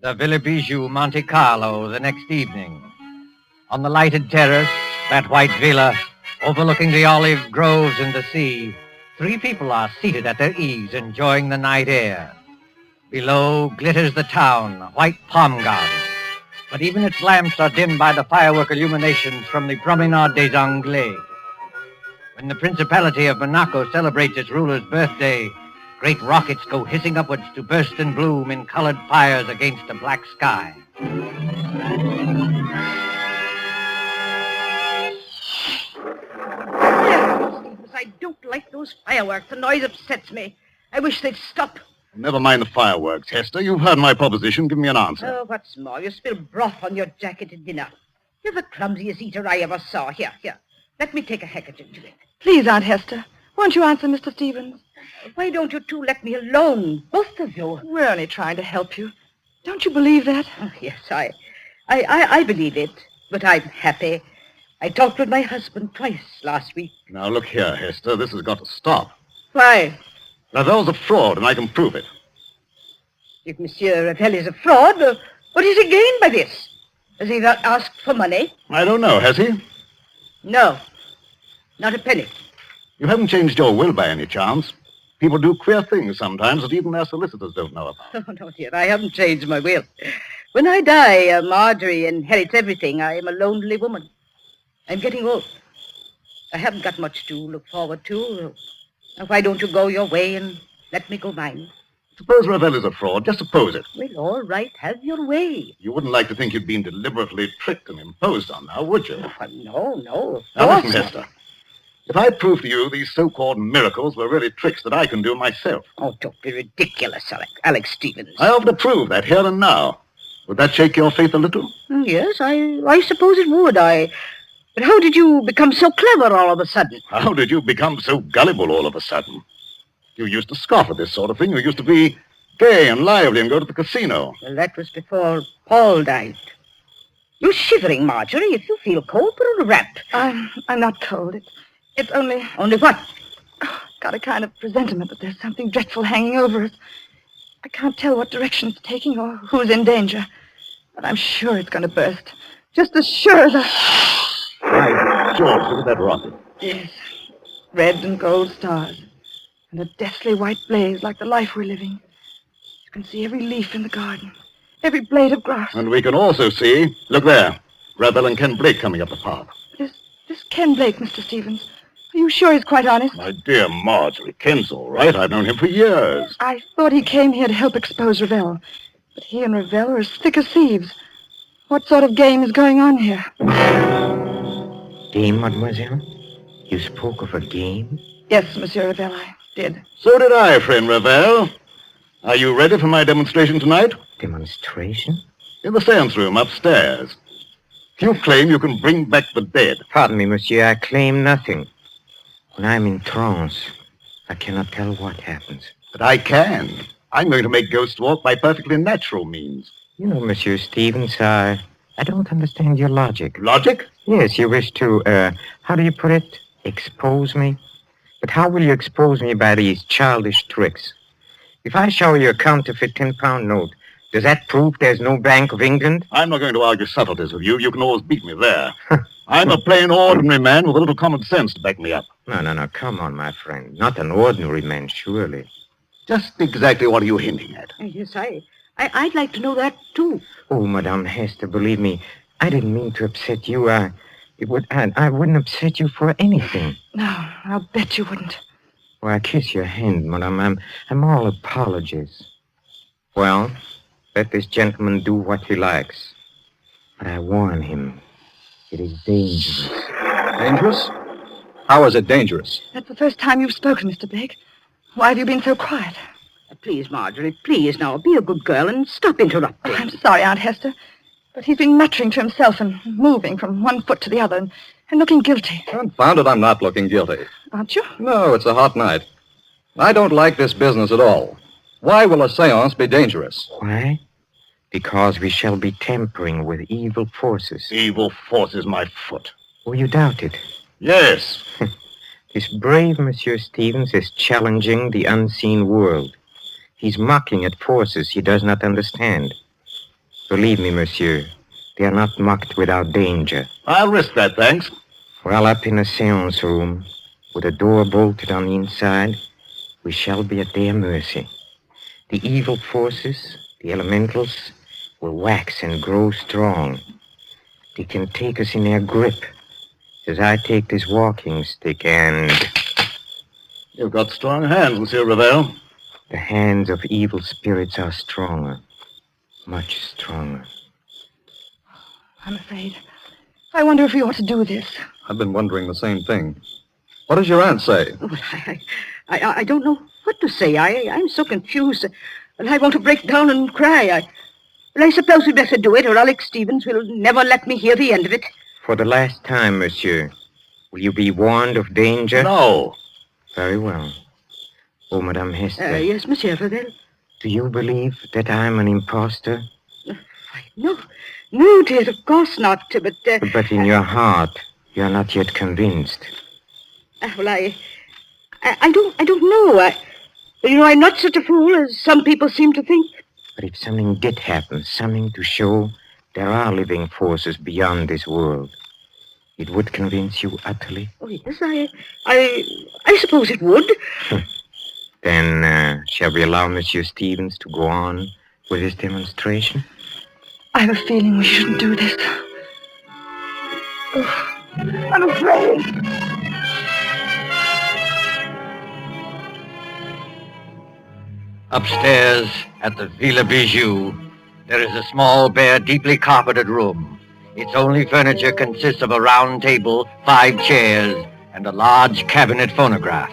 The Villa Bijou, Monte Carlo, the next evening. On the lighted terrace, that white villa, overlooking the olive groves and the sea, 3 people are seated at their ease, enjoying the night air. Below glitters the town, white palm garden. But even its lamps are dimmed by the firework illuminations from the Promenade des Anglais. When the Principality of Monaco celebrates its ruler's birthday, great rockets go hissing upwards to burst and bloom in colored fires against a black sky. I don't like those fireworks. The noise upsets me. I wish they'd stop. Never mind the fireworks, Hester. You've heard my proposition. Give me an answer. Oh, what's more, you spilled broth on your jacket at dinner. You're the clumsiest eater I ever saw. Here. Let me take a handkerchief to it. Please, Aunt Hester, won't you answer Mr. Stevens? Why don't you two let me alone, both of you? We're only trying to help you. Don't you believe that? Oh, yes, I believe it, but I'm happy. I talked with my husband twice last week. Now, look here, Hester. This has got to stop. Why? Ravel's a fraud, and I can prove it. If Monsieur Ravel is a fraud, what is he gained by this? Has he not asked for money? I don't know, has he? No, not a penny. You haven't changed your will by any chance. People do queer things sometimes that even their solicitors don't know about. Oh, no, dear, I haven't changed my will. When I die, Marjorie inherits everything. I am a lonely woman. I'm getting old. I haven't got much to look forward to. Why don't you go your way and let me go mine? Suppose Ravel is a fraud. Just suppose it. Well, all right. Have your way. You wouldn't like to think you'd been deliberately tricked and imposed on now, would you? No. Now listen, Hester. If I prove to you these so-called miracles were really tricks that I can do myself. Oh, don't be ridiculous, Alex Stevens. I offer to prove that here and now. Would that shake your faith a little? Yes, I suppose it would. But how did you become so clever all of a sudden? How did you become so gullible all of a sudden? You used to scoff at this sort of thing. You used to be gay and lively and go to the casino. Well, that was before Paul died. You're shivering, Marjorie. If you feel cold, put on a wrap. I'm not cold. It's only... Only what? Got a kind of presentiment that there's something dreadful hanging over us. I can't tell what direction it's taking or who's in danger. But I'm sure it's going to burst. Just as sure as By George, look at that rocket. Yes. Red and gold stars. And a deathly white blaze like the life we're living. You can see every leaf in the garden. Every blade of grass. And we can also see, look there, Ravel and Ken Blake coming up the path. This Ken Blake, Mr. Stevens. Are you sure he's quite honest? My dear Marjorie, Ken's all right. I've known him for years. I thought he came here to help expose Ravel. But he and Ravel are as thick as thieves. What sort of game is going on here? Game, mademoiselle? You spoke of a game? Yes, Monsieur Ravel, I did. So did I, friend Ravel. Are you ready for my demonstration tonight? Demonstration? In the seance room upstairs. You claim you can bring back the dead. Pardon me, monsieur, I claim nothing. When I'm in trance, I cannot tell what happens. But I can. I'm going to make ghosts walk by perfectly natural means. You know, Monsieur Stevens, I don't understand your logic. Logic? Yes, you wish to, how do you put it? Expose me? But how will you expose me by these childish tricks? If I show you a counterfeit 10-pound note, does that prove there's no Bank of England? I'm not going to argue subtleties with you. You can always beat me there. I'm a plain, ordinary man with a little common sense to back me up. No. Come on, my friend. Not an ordinary man, surely. Just exactly what are you hinting at? Yes, I'd like to know that, too. Oh, Madame Hester, believe me, I didn't mean to upset you. I wouldn't upset you for anything. No, I'll bet you wouldn't. Well, I kiss your hand, Madame. I'm all apologies. Well, let this gentleman do what he likes. But I warn him, it is dangerous. Dangerous? How is it dangerous? That's the first time you've spoken, Mr. Blake. Why have you been so quiet? Please, Marjorie, please now, be a good girl and stop interrupting. Oh, I'm sorry, Aunt Hester, but he's been muttering to himself and moving from one foot to the other and looking guilty. Confound it, I'm not looking guilty. Aren't you? No, it's a hot night. I don't like this business at all. Why will a seance be dangerous? Why? Because we shall be tampering with evil forces. Evil forces, my foot. Oh, you doubt it? Yes. This brave Monsieur Stevens is challenging the unseen world. He's mocking at forces he does not understand. Believe me, monsieur, they are not mocked without danger. I'll risk that, thanks. Well, up in a seance room, with a door bolted on the inside, we shall be at their mercy. The evil forces, the elementals, will wax and grow strong. They can take us in their grip, as I take this walking stick and... You've got strong hands, Monsieur Ravel. The hands of evil spirits are stronger, much stronger. I'm afraid. I wonder if we ought to do this. I've been wondering the same thing. What does your aunt say? I don't know what to say. I'm so confused. And I want to break down and cry. I suppose we'd better do it, or Alex Stevens will never let me hear the end of it. For the last time, monsieur, will you be warned of danger? No. Very well. Oh, Madame Hester. Yes, Monsieur Ravel. Do you believe that I'm an impostor? No, dear, of course not. But But in your heart, you're not yet convinced. Well, I don't know. I'm not such a fool as some people seem to think. But if something did happen, something to show there are living forces beyond this world, it would convince you utterly? Oh, yes, I suppose it would. Then, shall we allow Monsieur Stevens to go on with his demonstration? I have a feeling we shouldn't do this. Oh, I'm afraid. Upstairs at the Villa Bijou, there is a small, bare, deeply carpeted room. Its only furniture consists of a round table, 5 chairs, and a large cabinet phonograph.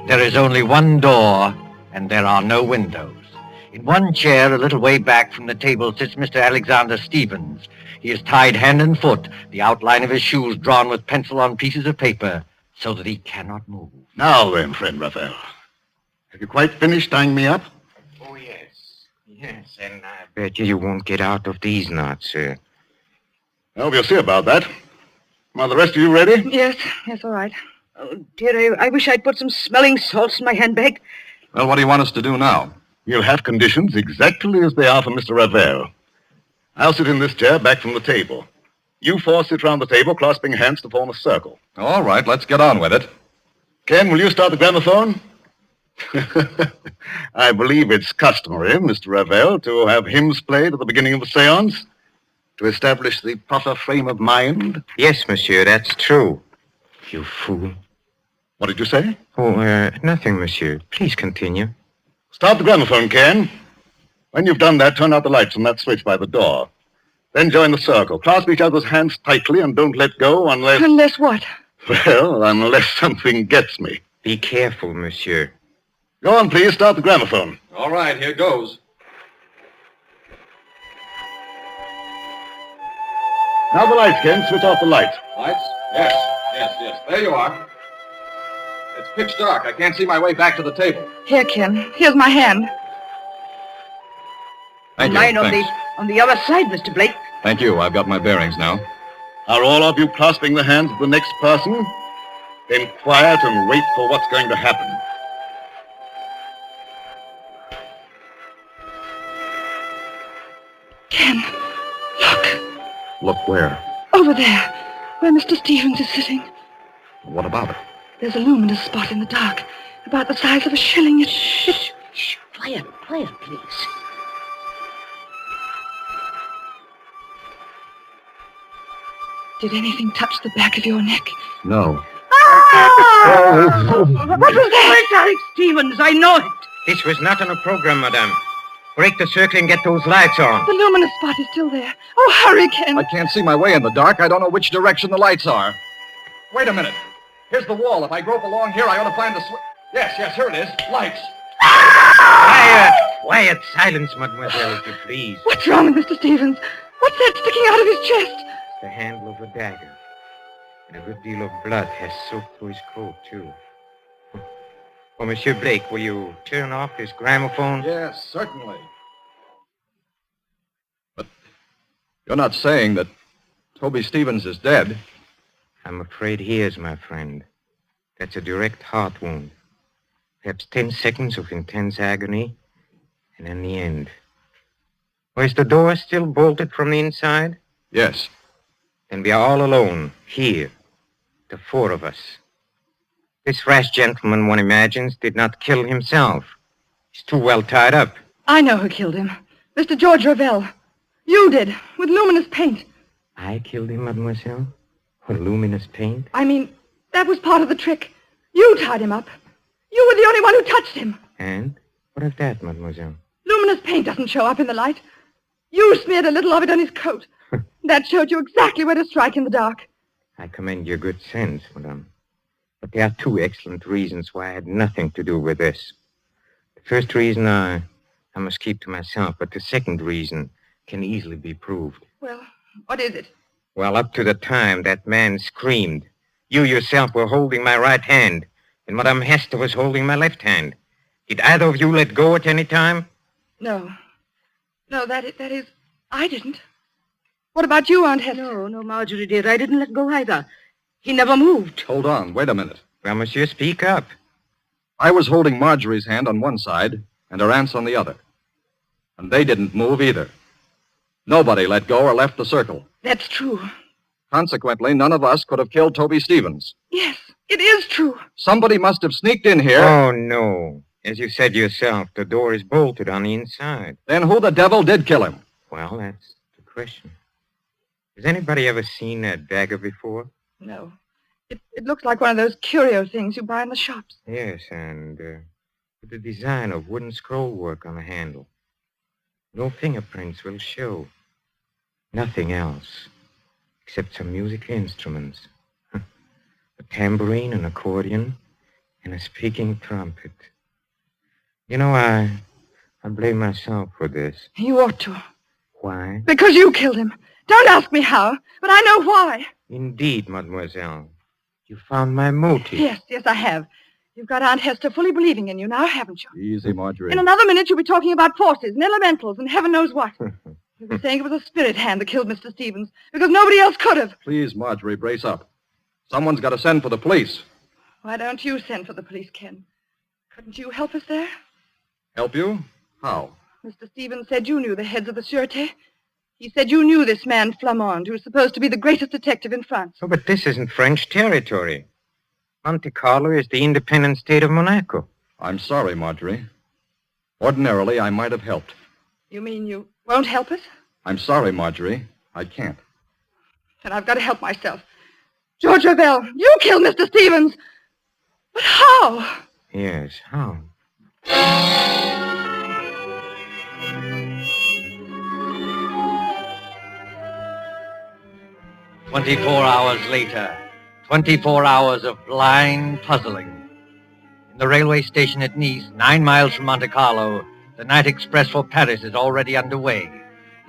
There is only one door, and there are no windows. In one chair, a little way back from the table, sits Mr. Alexander Stevens. He is tied hand and foot, the outline of his shoes drawn with pencil on pieces of paper, so that he cannot move. Now then, friend Raphael. Have you quite finished tying me up? Oh, yes. Yes, and I bet you won't get out of these knots, sir. Well, we'll see about that. Are the rest of you ready? Yes, all right. Oh, dear, I wish I'd put some smelling salts in my handbag. Well, what do you want us to do now? You'll have conditions exactly as they are for Mr. Ravel. I'll sit in this chair back from the table. You 4 sit round the table, clasping hands to form a circle. All right, let's get on with it. Ken, will you start the gramophone? I believe it's customary, Mr. Ravel, to have hymns played at the beginning of a seance to establish the proper frame of mind. Yes, monsieur, that's true. You fool. What did you say? Oh, nothing, monsieur. Please continue. Start the gramophone, Ken. When you've done that, turn out the lights on that switch by the door. Then join the circle. Clasp each other's hands tightly and don't let go unless... Unless what? Well, unless something gets me. Be careful, monsieur. Go on, please. Start the gramophone. All right, here goes. Now the lights, Ken. Switch off the lights. Lights? Yes. There you are. It's pitch dark. I can't see my way back to the table. Here, Ken. Here's my hand. Thank you. Mine Thanks. on the other side, Mr. Blake. Thank you. I've got my bearings now. Are all of you clasping the hands of the next person? Then quiet and wait for what's going to happen. Ken, Look where? over there, where Mr. Stevens is sitting. What about it? There's a luminous spot in the dark, about the size of a shilling. Shh. Quiet, please. Did anything touch the back of your neck? No. What was that? It's Alex Stevens, I know it. This was not on a program, madame. Break the circle and get those lights on. The luminous spot is still there. Oh, hurry, Ken. I can't see my way in the dark. I don't know which direction the lights are. Wait a minute. Here's the wall. If I grope along here, I ought to find the switch. Yes, here it is. Lights. Quiet. Silence, mademoiselle, if you please. What's wrong with Mr. Stevens? What's that sticking out of his chest? The handle of a dagger. And a good deal of blood has soaked through his coat, too. Oh, Monsieur Blake, will you turn off this gramophone? Yes, certainly. But you're not saying that Toby Stevens is dead? I'm afraid he is, my friend. That's a direct heart wound. Perhaps 10 seconds of intense agony, and then the end. Oh, is the door still bolted from the inside? Yes. Then we are all alone, here. The 4 of us. This rash gentleman, one imagines, did not kill himself. He's too well tied up. I know who killed him. Mr. George Ravel. You did, with luminous paint. I killed him, mademoiselle? With luminous paint? I mean, that was part of the trick. You tied him up. You were the only one who touched him. And? What of that, mademoiselle? Luminous paint doesn't show up in the light. You smeared a little of it on his coat. That showed you exactly where to strike in the dark. I commend your good sense, madame. But there are 2 excellent reasons why I had nothing to do with this. The first reason I must keep to myself, but the second reason can easily be proved. Well, what is it? Well, up to the time that man screamed, you yourself were holding my right hand, and Madame Hester was holding my left hand. Did either of you let go at any time? No. No, that is, I didn't. What about you, Aunt Hester? No, Marjorie, dear. I didn't let go either. He never moved. Hold on. Wait a minute. Well, monsieur, speak up. I was holding Marjorie's hand on one side and her aunt's on the other. And they didn't move either. Nobody let go or left the circle. That's true. Consequently, none of us could have killed Toby Stevens. Yes, it is true. Somebody must have sneaked in here. Oh, no. As you said yourself, the door is bolted on the inside. Then who the devil did kill him? Well, that's the question. Has anybody ever seen a dagger before? No. It looks like one of those curio things you buy in the shops. Yes, and with the design of wooden scroll work on the handle. No fingerprints will show. Nothing else, except some musical instruments. A tambourine, an accordion, and a speaking trumpet. You know, I blame myself for this. You ought to. Why? Because you killed him. Don't ask me how, but I know why. Indeed, mademoiselle. You found my motive. Yes, I have. You've got Aunt Hester fully believing in you now, haven't you? Easy, Marjorie. In another minute, you'll be talking about forces and elementals and heaven knows what. You'll be saying it was a spirit hand that killed Mr. Stevens, because nobody else could have. Please, Marjorie, brace up. Someone's got to send for the police. Why don't you send for the police, Ken? Couldn't you help us there? Help you? How? Mr. Stevens said you knew the heads of the Sûreté. He said you knew this man Flamand, who was supposed to be the greatest detective in France. Oh, but this isn't French territory. Monte Carlo is the independent state of Monaco. I'm sorry, Marjorie. Ordinarily, I might have helped. You mean you won't help us? I'm sorry, Marjorie. I can't. Then I've got to help myself. George Ravel, you killed Mr. Stevens. But how? Yes, how? 24 hours later, 24 hours of blind puzzling. In the railway station at Nice, 9 miles from Monte Carlo, the night express for Paris is already underway.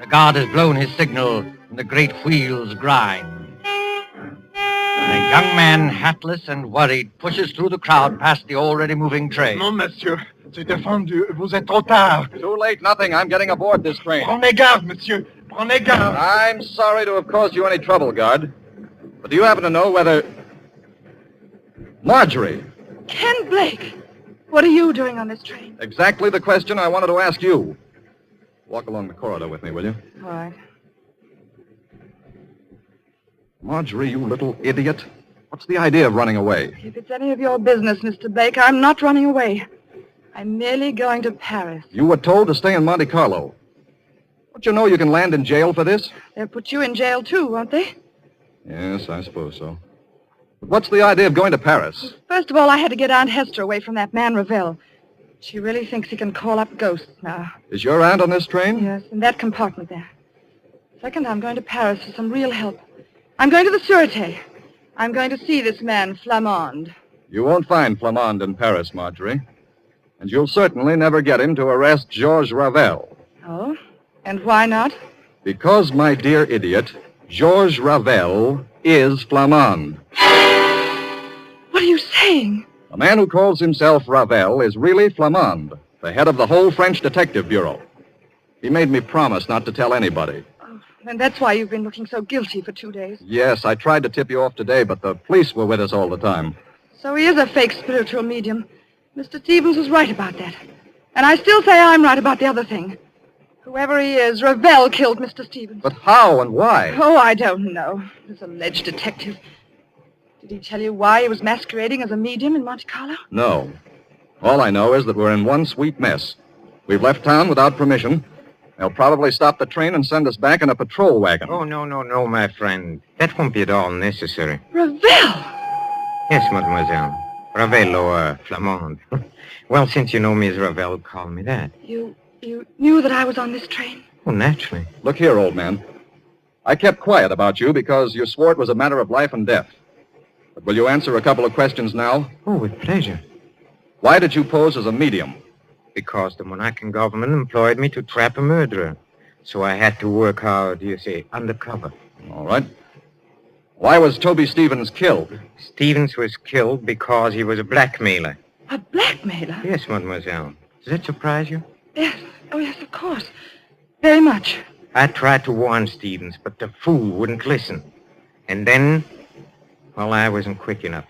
The guard has blown his signal, and the great wheels grind. A young man, hatless and worried, pushes through the crowd past the already moving train. Non, monsieur. C'est défendu. Vous êtes trop tard. Too late, nothing. I'm getting aboard this train. Prenez garde, monsieur. Prenez garde. I'm sorry to have caused you any trouble, guard. But do you happen to know whether... Marjorie! Ken Blake, what are you doing on this train? Exactly the question I wanted to ask you. Walk along the corridor with me, will you? All right. Marjorie, you little idiot. What's the idea of running away? If it's any of your business, Mr. Blake, I'm not running away. I'm merely going to Paris. You were told to stay in Monte Carlo. Don't you know you can land in jail for this? They'll put you in jail, too, won't they? Yes, I suppose so. But what's the idea of going to Paris? First of all, I had to get Aunt Hester away from that man, Ravel. She really thinks he can call up ghosts now. Is your aunt on this train? Yes, in that compartment there. Second, I'm going to Paris for some real help. I'm going to the Sûreté. I'm going to see this man, Flamande. You won't find Flamande in Paris, Marjorie. And you'll certainly never get him to arrest Georges Ravel. Oh? And why not? Because, my dear idiot, Georges Ravel is Flamande. What are you saying? The man who calls himself Ravel is really Flamande, the head of the whole French detective bureau. He made me promise not to tell anybody. Oh, and that's why you've been looking so guilty for 2 days. Yes, I tried to tip you off today, but the police were with us all the time. So he is a fake spiritual medium. Mr. Stevens was right about that. And I still say I'm right about the other thing. Whoever he is, Ravel killed Mr. Stevens. But how and why? Oh, I don't know. This alleged detective. Did he tell you why he was masquerading as a medium in Monte Carlo? No. All I know is that we're in one sweet mess. We've left town without permission. They'll probably stop the train and send us back in a patrol wagon. Oh, no, my friend. That won't be at all necessary. Ravel! Yes, mademoiselle. Ravel or Flamande. Well, since you know me as Ravel, call me that. You knew that I was on this train? Oh, naturally. Look here, old man. I kept quiet about you because you swore it was a matter of life and death. But will you answer a couple of questions now? Oh, with pleasure. Why did you pose as a medium? Because the Moroccan government employed me to trap a murderer. So I had to work, undercover. All right. Why was Toby Stevens killed? Stevens was killed because he was a blackmailer. A blackmailer? Yes, mademoiselle. Does that surprise you? Yes. Oh, yes, of course. Very much. I tried to warn Stevens, but the fool wouldn't listen. And then, well, I wasn't quick enough.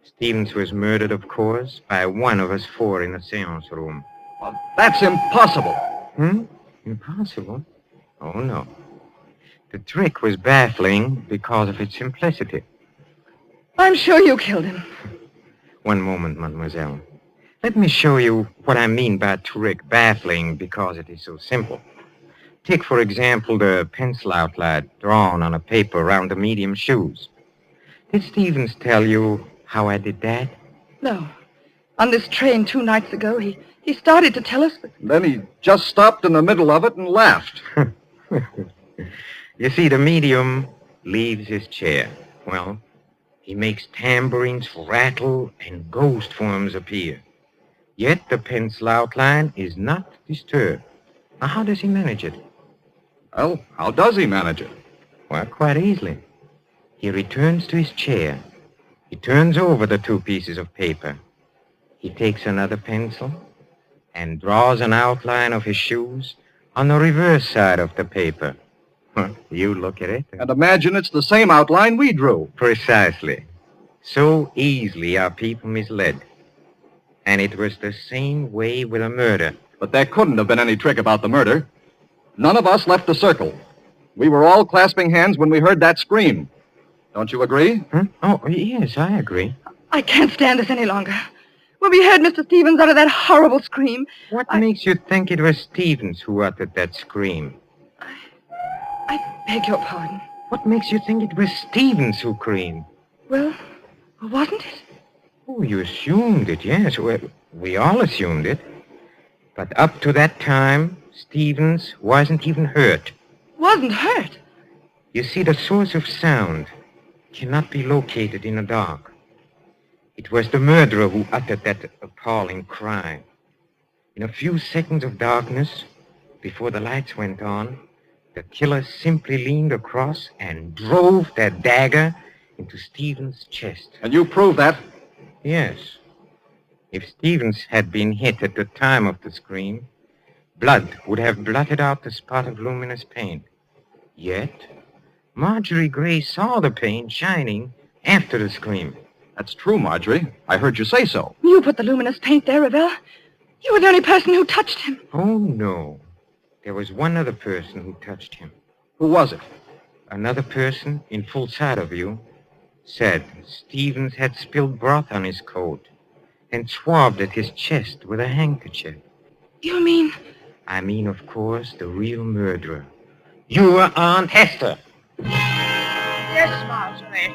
Stevens was murdered, of course, by one of us four in the seance room. Well, that's impossible. Impossible? Oh, no. The trick was baffling because of its simplicity. I'm sure you killed him. One moment, mademoiselle. Let me show you what I mean by trick baffling because it is so simple. Take, for example, the pencil outline drawn on a paper around the medium's shoes. Did Stevens tell you how I did that? No. On this train 2 nights ago, he started to tell us, but... Then he just stopped in the middle of it and laughed. You see, the medium leaves his chair. Well, he makes tambourines rattle and ghost forms appear. Yet the pencil outline is not disturbed. Now, how does he manage it? Well, how does he manage it? Well, quite easily. He returns to his chair. He turns over the 2 pieces of paper. He takes another pencil and draws an outline of his shoes on the reverse side of the paper. You look at it. And imagine it's the same outline we drew. Precisely. So easily are people misled. And it was the same way with a murder. But there couldn't have been any trick about the murder. None of us left the circle. We were all clasping hands when we heard that scream. Don't you agree? Oh, yes, I agree. I can't stand this any longer. When we heard Mr. Stevens utter that horrible scream... What makes you think it was Stevens who uttered that scream? I beg your pardon. What makes you think it was Stevens who screamed? Well, wasn't it? Oh, you assumed it, yes. Well, we all assumed it. But up to that time, Stevens wasn't even hurt. Wasn't hurt? You see, the source of sound cannot be located in the dark. It was the murderer who uttered that appalling cry. In a few seconds of darkness, before the lights went on, the killer simply leaned across and drove that dagger into Stevens' chest. And you proved that? Yes. If Stevens had been hit at the time of the scream, blood would have blotted out the spot of luminous paint. Yet, Marjorie Gray saw the paint shining after the scream. That's true, Marjorie. I heard you say so. You put the luminous paint there, Ravel. You were the only person who touched him. Oh, no. There was one other person who touched him. Who was it? Another person, in full sight of you, said Stevens had spilled broth on his coat and swabbed at his chest with a handkerchief. You mean? I mean, of course, the real murderer. Your Aunt Hester. Yes, Marjorie.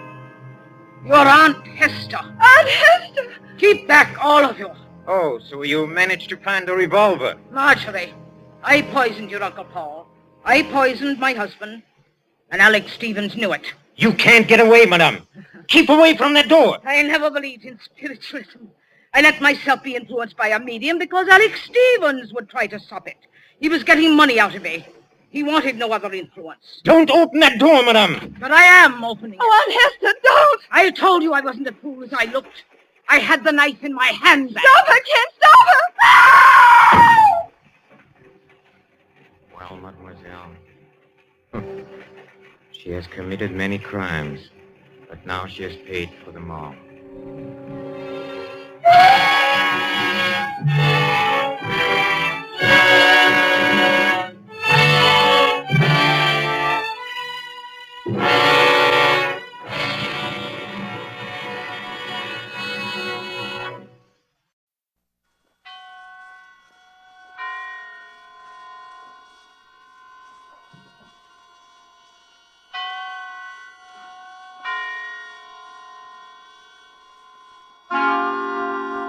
Your Aunt Hester. Aunt Hester! Keep back, all of you. Oh, so you managed to find the revolver? Marjorie, I poisoned your Uncle Paul. I poisoned my husband. And Alex Stevens knew it. You can't get away, madame. Keep away from that door. I never believed in spiritualism. I let myself be influenced by a medium because Alex Stevens would try to stop it. He was getting money out of me. He wanted no other influence. Don't open that door, madame. But I am opening it. Oh, Aunt Hester, don't! I told you I wasn't as fool as I looked. I had the knife in my hand. Stop her, Ken! Stop her! Well, mademoiselle, she has committed many crimes, but now she has paid for them all.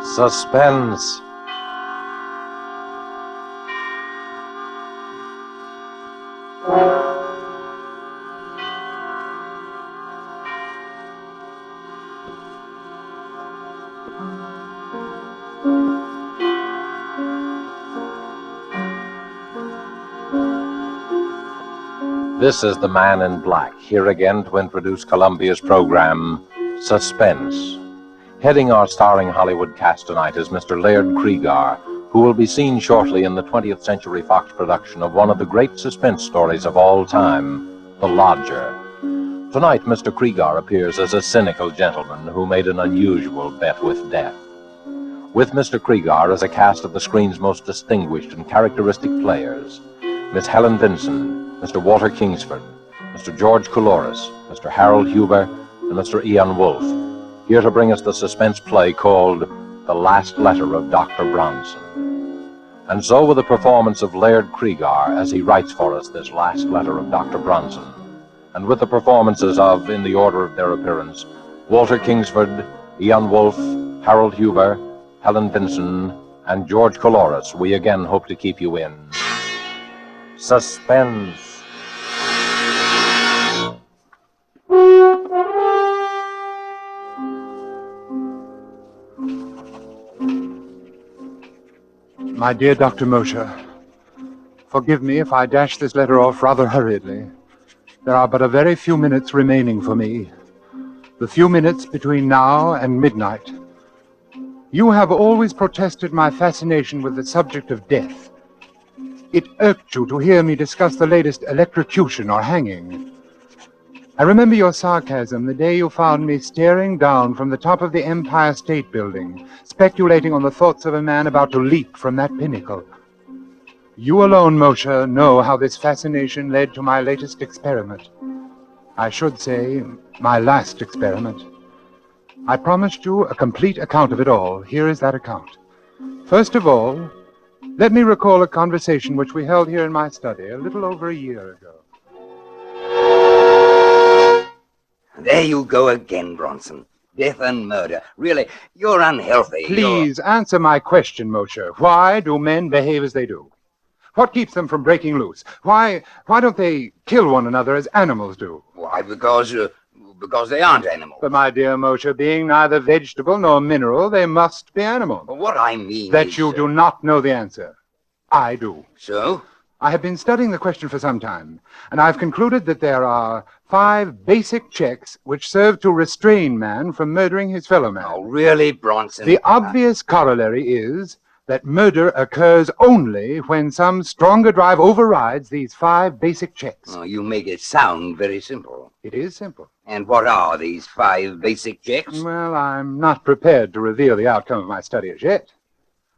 Suspense. This is the Man in Black, here again to introduce Columbia's program, Suspense. Heading our starring Hollywood cast tonight is Mr. Laird Cregar, who will be seen shortly in the 20th Century Fox production of one of the great suspense stories of all time, The Lodger. Tonight, Mr. Cregar appears as a cynical gentleman who made an unusual bet with death. With Mr. Cregar as a cast of the screen's most distinguished and characteristic players, Miss Helen Vinson, Mr. Walter Kingsford, Mr. George Couloris, Mr. Harold Huber, and Mr. Ian Wolfe, here to bring us the suspense play called The Last Letter of Dr. Bronson. And so with the performance of Laird Cregar as he writes for us this last letter of Dr. Bronson, and with the performances of, in the order of their appearance, Walter Kingsford, Ian Wolfe, Harold Huber, Helen Vinson, and George Couloris, we again hope to keep you in Suspense. My dear Dr. Mosher, forgive me if I dash this letter off rather hurriedly. There are but a very few minutes remaining for me. The few minutes between now and midnight. You have always protested my fascination with the subject of death. It irked you to hear me discuss the latest electrocution or hanging. I remember your sarcasm the day you found me staring down from the top of the Empire State Building, speculating on the thoughts of a man about to leap from that pinnacle. You alone, Moshe, know how this fascination led to my latest experiment. I should say, my last experiment. I promised you a complete account of it all. Here is that account. First of all, let me recall a conversation which we held here in my study a little over a year ago. There you go again, Bronson. Death and murder. Really, you're unhealthy. Please answer my question, Moshe. Why do men behave as they do? What keeps them from breaking loose? Why don't they kill one another as animals do? Why, because they aren't animals. But, my dear Moshe, being neither vegetable nor mineral, they must be animals. But what I mean that is, you do not know the answer. I do. So? I have been studying the question for some time, and I've concluded that there are 5 basic checks which serve to restrain man from murdering his fellow man. Oh, really, Bronson? The obvious corollary is that murder occurs only when some stronger drive overrides these 5 basic checks. Oh, you make it sound very simple. It is simple. And what are these 5 basic checks? Well, I'm not prepared to reveal the outcome of my study as yet.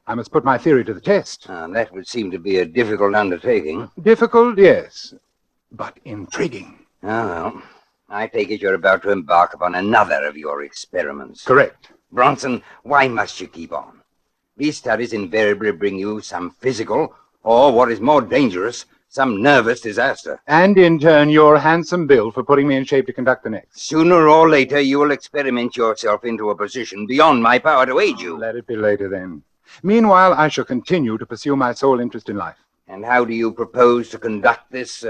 I must put my theory to the test. That would seem to be a difficult undertaking. Difficult, yes, but intriguing. Oh, well, I take it you're about to embark upon another of your experiments. Correct. Bronson, why must you keep on? These studies invariably bring you some physical, or what is more dangerous, some nervous disaster. And in turn, your handsome bill for putting me in shape to conduct the next. Sooner or later, you will experiment yourself into a position beyond my power to aid you. Let it be later, then. Meanwhile, I shall continue to pursue my sole interest in life. And how do you propose to conduct this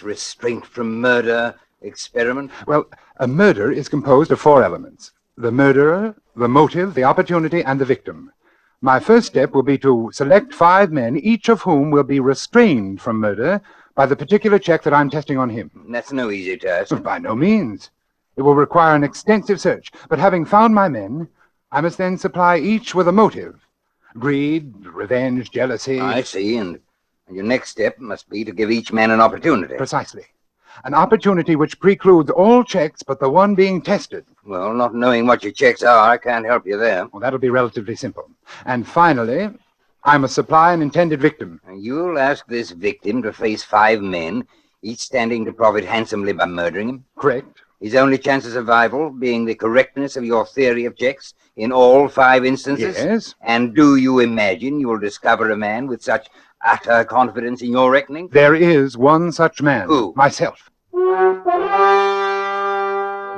restraint from murder experiment? Well, a murder is composed of 4 elements. The murderer, the motive, the opportunity, and the victim. My first step will be to select 5 men, each of whom will be restrained from murder by the particular check that I'm testing on him. That's no easy task. By no means. It will require an extensive search. But having found my men, I must then supply each with a motive. Greed, revenge, jealousy. I see, and your next step must be to give each man an opportunity. Precisely. An opportunity which precludes all checks but the one being tested. Well, not knowing what your checks are, I can't help you there. Well, that'll be relatively simple. And finally, I must supply an intended victim. And you'll ask this victim to face 5 men, each standing to profit handsomely by murdering him? Correct. His only chance of survival being the correctness of your theory of checks in all 5 instances? Yes. And do you imagine you will discover a man with such utter confidence in your reckoning? There is one such man. Who? Myself.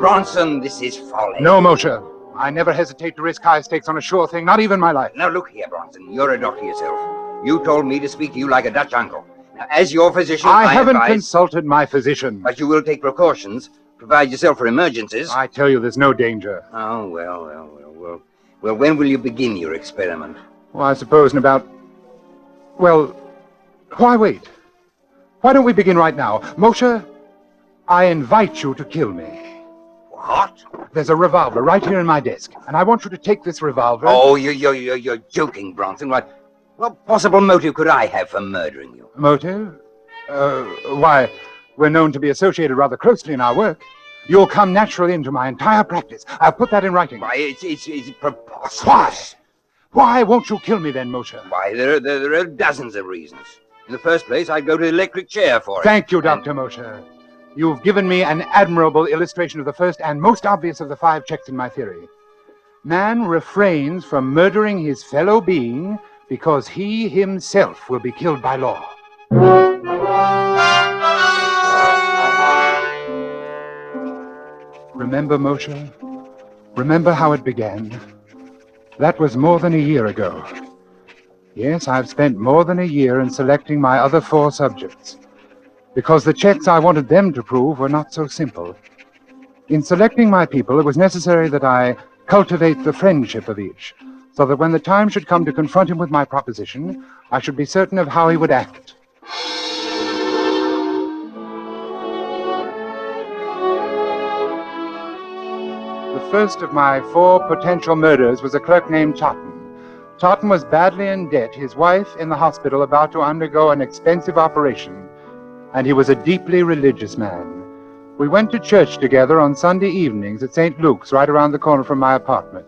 Bronson, this is folly. No, Moshe. I never hesitate to risk high stakes on a sure thing, not even my life. Now, look here, Bronson. You're a doctor yourself. You told me to speak to you like a Dutch uncle. Now, as your physician, I haven't consulted my physician. But you will take precautions, provide yourself for emergencies. I tell you, there's no danger. Oh, well, when will you begin your experiment? Well, I suppose in about... Well, why wait? Why don't we begin right now? Moshe, I invite you to kill me. What? There's a revolver right here in my desk, and I want you to take this revolver... Oh, you're joking, Bronson. What possible motive could I have for murdering you? Motive? Why, we're known to be associated rather closely in our work. You'll come naturally into my entire practice. I'll put that in writing. Why, it's preposterous. Why won't you kill me then, Moshe? Why, there are dozens of reasons. In the first place, I'd go to the electric chair for it. Thank you, Dr. Moshe. You've given me an admirable illustration of the first and most obvious of the 5 checks in my theory. Man refrains from murdering his fellow being because he himself will be killed by law. Remember, Moshe? Remember how it began? That was more than a year ago. Yes, I've spent more than a year in selecting my other 4 subjects, because the checks I wanted them to prove were not so simple. In selecting my people, it was necessary that I cultivate the friendship of each, so that when the time should come to confront him with my proposition, I should be certain of how he would act. The first of my 4 potential murders was a clerk named Totten. Totten was badly in debt, his wife in the hospital about to undergo an expensive operation, and he was a deeply religious man. We went to church together on Sunday evenings at St. Luke's, right around the corner from my apartment.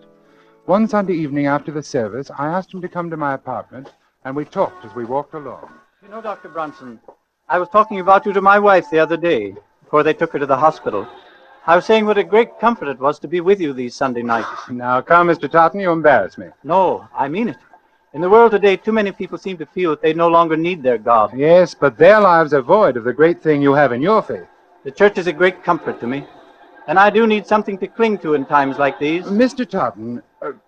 One Sunday evening after the service, I asked him to come to my apartment, and we talked as we walked along. You know, Dr. Bronson, I was talking about you to my wife the other day, before they took her to the hospital. I was saying what a great comfort it was to be with you these Sunday nights. Now, come, Mr. Totten, you embarrass me. No, I mean it. In the world today, too many people seem to feel that they no longer need their God. Yes, but their lives are void of the great thing you have in your faith. The church is a great comfort to me, and I do need something to cling to in times like these. Mr. Totten,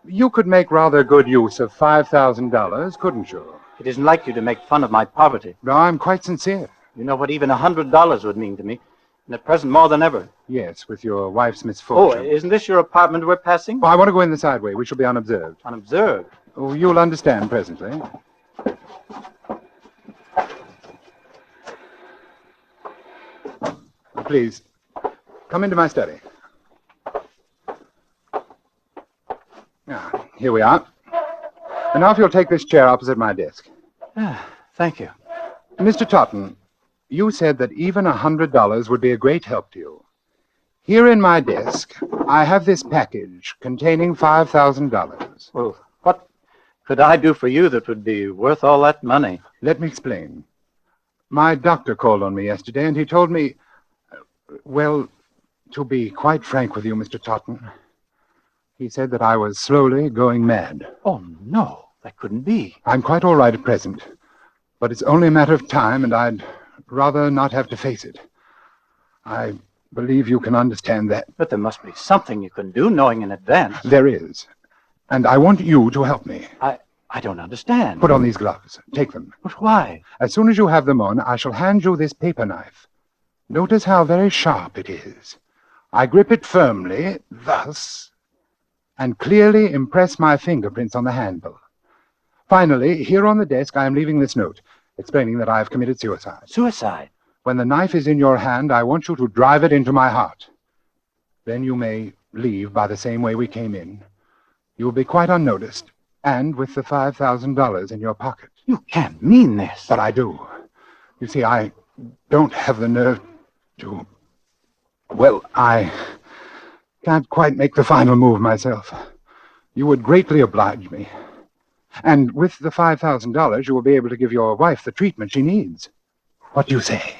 you could make rather good use of $5,000, couldn't you? It isn't like you to make fun of my poverty. No, I'm quite sincere. You know what even $100 would mean to me, and at present more than ever. Yes, with your wife's misfortune. Oh, isn't this your apartment we're passing? Oh, I want to go in the side way. We shall be unobserved. Unobserved? Oh, you'll understand presently. Please, come into my study. Here we are. And now if you'll take this chair opposite my desk. Thank you. Mr. Totten, you said that even $100 would be a great help to you. Here in my desk, I have this package containing $5,000. Well, what could I do for you that would be worth all that money? Let me explain. My doctor called on me yesterday, and he told me, well, to be quite frank with you, Mr. Totten, he said that I was slowly going mad. Oh, no, that couldn't be. I'm quite all right at present, but it's only a matter of time, and I'd rather not have to face it. I believe you can understand that. But there must be something you can do, knowing in advance. There is. And I want you to help me. I don't understand. Put on these gloves. Take them. But why? As soon as you have them on, I shall hand you this paper knife. Notice how very sharp it is. I grip it firmly, thus, and clearly impress my fingerprints on the handle. Finally, here on the desk, I am leaving this note, explaining that I have committed suicide. Suicide? When the knife is in your hand, I want you to drive it into my heart. Then you may leave by the same way we came in. You will be quite unnoticed, and with the $5,000 in your pocket. You can't mean this. But I do. You see, I don't have the nerve to... Well, I can't quite make the final move myself. You would greatly oblige me. And with the $5,000, you will be able to give your wife the treatment she needs. What do you say?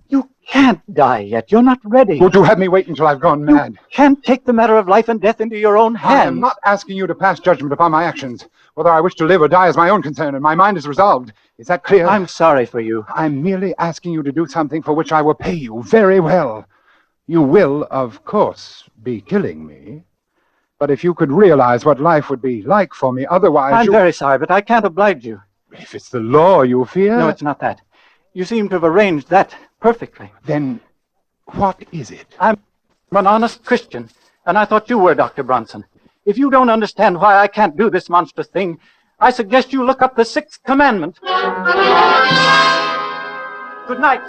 You can't die yet. You're not ready. Would you have me wait until I've gone mad? You can't take the matter of life and death into your own hands. I am not asking you to pass judgment upon my actions. Whether I wish to live or die is my own concern, and my mind is resolved. Is that clear? I'm sorry for you. I'm merely asking you to do something for which I will pay you very well. You will, of course, be killing me. But if you could realize what life would be like for me, otherwise I'm very sorry, but I can't oblige you. If it's the law you fear... No, it's not that. You seem to have arranged that perfectly. Then what is it? I'm an honest Christian, and I thought you were, Dr. Bronson. If you don't understand why I can't do this monstrous thing, I suggest you look up the 6th commandment. Good night.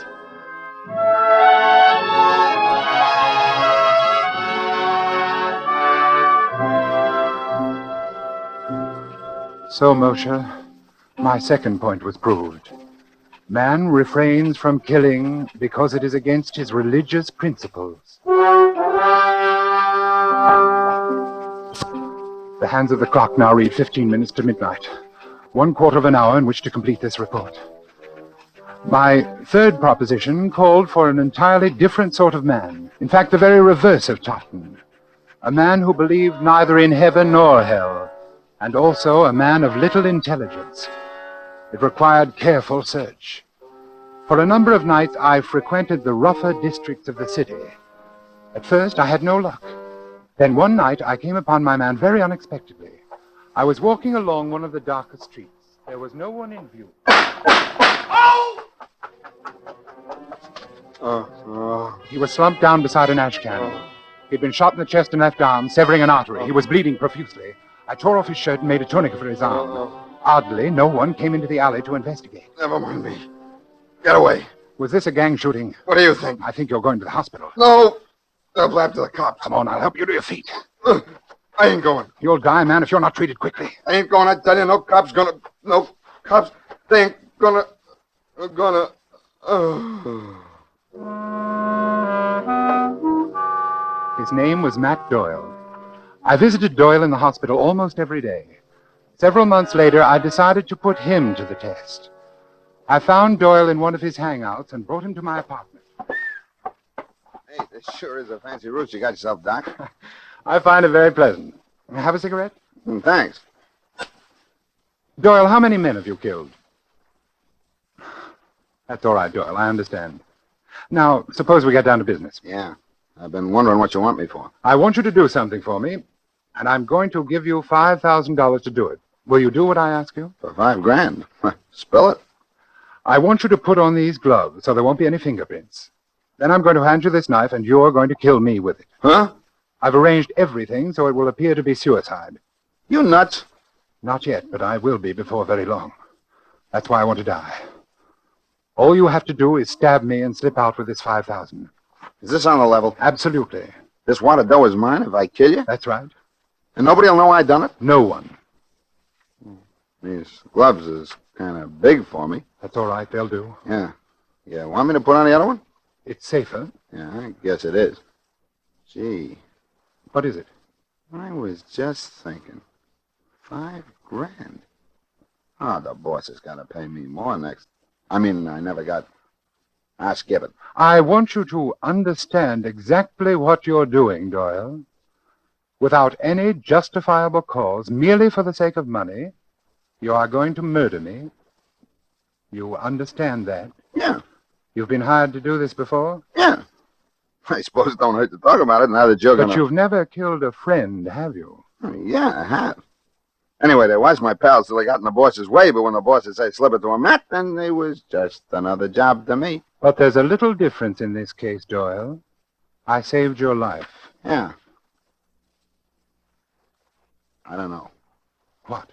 So, Moshe, my second point was proved. Man refrains from killing because it is against his religious principles. The hands of the clock now read 15 minutes to midnight. 1/4 of an hour in which to complete this report. My third proposition called for an entirely different sort of man. In fact, the very reverse of Totten. A man who believed neither in heaven nor hell, and also a man of little intelligence. It required careful search. For a number of nights, I frequented the rougher districts of the city. At first, I had no luck. Then one night, I came upon my man very unexpectedly. I was walking along one of the darker streets. There was no one in view. He was slumped down beside an ash can. He'd been shot in the chest and left arm, severing an artery. He was bleeding profusely. I tore off his shirt and made a tourniquet for his arm. Oddly, no one came into the alley to investigate. Never mind me. Get away. Was this a gang shooting? What do you think? I think you're going to the hospital. No. They'll blab to the cops. Come on, I'll help you to your feet. I ain't going. You'll die, man, if you're not treated quickly. I ain't going, I tell you. No cops gonna... No cops. They ain't gonna... His name was Matt Doyle. I visited Doyle in the hospital almost every day. Several months later, I decided to put him to the test. I found Doyle in one of his hangouts and brought him to my apartment. Hey, this sure is a fancy roost you got yourself, Doc. I find it very pleasant. Have a cigarette? Thanks. Doyle, how many men have you killed? That's all right, Doyle. I understand. Now, suppose we get down to business. Yeah. I've been wondering what you want me for. I want you to do something for me, and I'm going to give you $5,000 to do it. Will you do what I ask you? For $5,000? Spell it. I want you to put on these gloves so there won't be any fingerprints. Then I'm going to hand you this knife, and you're going to kill me with it. Huh? I've arranged everything so it will appear to be suicide. You nuts? Not yet, but I will be before very long. That's why I want to die. All you have to do is stab me and slip out with this $5,000. Is this on the level? Absolutely. This wad of dough is mine if I kill you? That's right. And nobody will know I done it? No one. These gloves is kind of big for me. That's all right. They'll do. Yeah. Yeah, want me to put on the other one? It's safer. Yeah, I guess it is. Gee. What is it? I was just thinking. $5,000. Oh, the boss is going to pay me more next. I mean, I never got... skip it. I want you to understand exactly what you're doing, Doyle. Without any justifiable cause, merely for the sake of money, you are going to murder me. You understand that? Yeah. You've been hired to do this before? Yeah. I suppose it don't hurt to talk about it now that you're But you've never killed a friend, have you? Yeah, I have. Anyway, they was my pals till they got in the boss's way, but when the bosses say slip it to a mat, then they was just another job to me. But there's a little difference in this case, Doyle. I saved your life. Yeah. I don't know. What?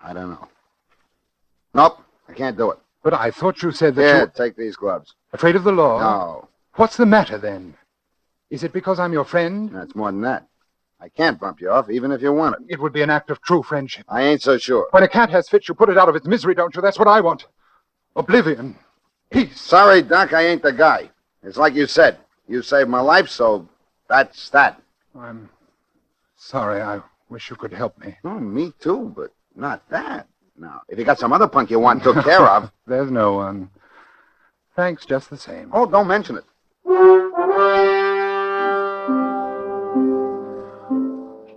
I don't know. Nope, I can't do it. But I thought you said that Yeah, you... take these gloves. Afraid of the law? No. What's the matter, then? Is it because I'm your friend? That's more than that. I can't bump you off, even if you want it. It would be an act of true friendship. I ain't so sure. When a cat has fits, you put it out of its misery, don't you? That's what I want. Oblivion. Peace. Sorry, Doc, I ain't the guy. It's like you said. You saved my life, so that's that. I'm sorry. I wish you could help me. Oh, me too, but not that. Now, if you got some other punk you want took care of... There's no one. Thanks just the same. Oh, don't mention it.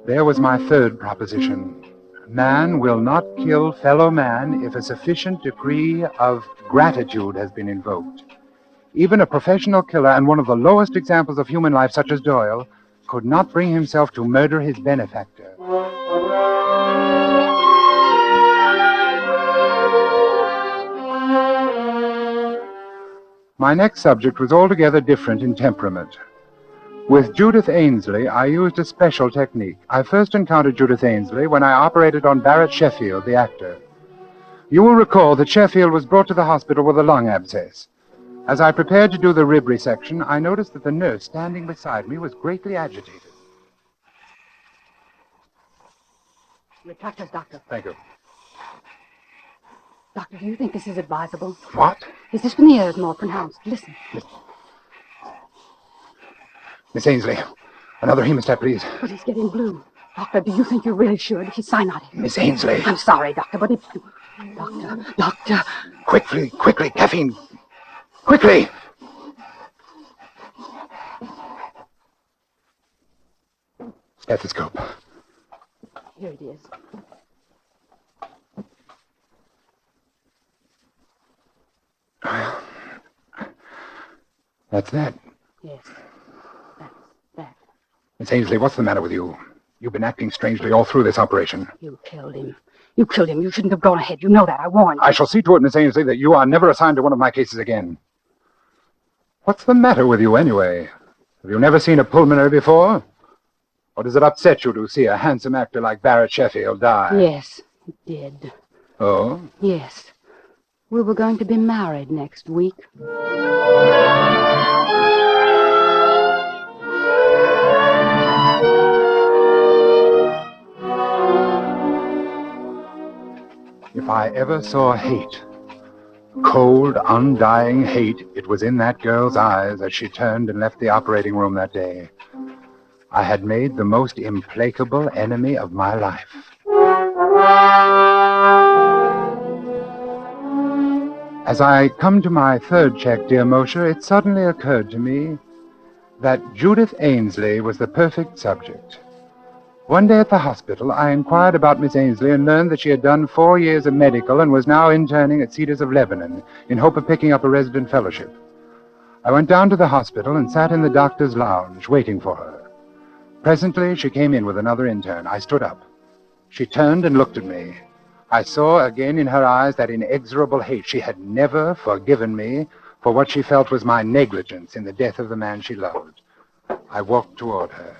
There was my third proposition. Man will not kill fellow man if a sufficient degree of gratitude has been invoked. Even a professional killer and one of the lowest examples of human life, such as Doyle, could not bring himself to murder his benefactor. My next subject was altogether different in temperament. With Judith Ainsley, I used a special technique. I first encountered Judith Ainsley when I operated on Barrett Sheffield, the actor. You will recall that Sheffield was brought to the hospital with a lung abscess. As I prepared to do the rib resection, I noticed that the nurse standing beside me was greatly agitated. Retractors, Doctor. Thank you. Doctor, do you think this is advisable? What? His dyspnea is more pronounced. Listen. Miss Ainsley, another hemostat, please. But he's getting blue. Doctor, do you think you really should? He's cyanotic. Miss Ainsley. I'm sorry, Doctor, but if... Doctor. Quickly, caffeine. Quickly! Stethoscope. Here it is. That's that. Yes. That's that. Miss Ainsley, what's the matter with you? You've been acting strangely all through this operation. You killed him. You killed him. You shouldn't have gone ahead. You know that. I warned you. I shall see to it, Miss Ainsley, that you are never assigned to one of my cases again. What's the matter with you, anyway? Have you never seen a pulmonary before? Or does it upset you to see a handsome actor like Barrett Sheffield die? Yes, it did. Oh? Yes. We were going to be married next week. If I ever saw hate, cold, undying hate, it was in that girl's eyes as she turned and left the operating room that day. I had made the most implacable enemy of my life. As I come to my third check, dear Mosher, it suddenly occurred to me that Judith Ainsley was the perfect subject. One day at the hospital, I inquired about Miss Ainsley and learned that she had done 4 years of medical and was now interning at Cedars of Lebanon in hope of picking up a resident fellowship. I went down to the hospital and sat in the doctor's lounge, waiting for her. Presently, she came in with another intern. I stood up. She turned and looked at me. I saw again in her eyes that inexorable hate. She had never forgiven me for what she felt was my negligence in the death of the man she loved. I walked toward her.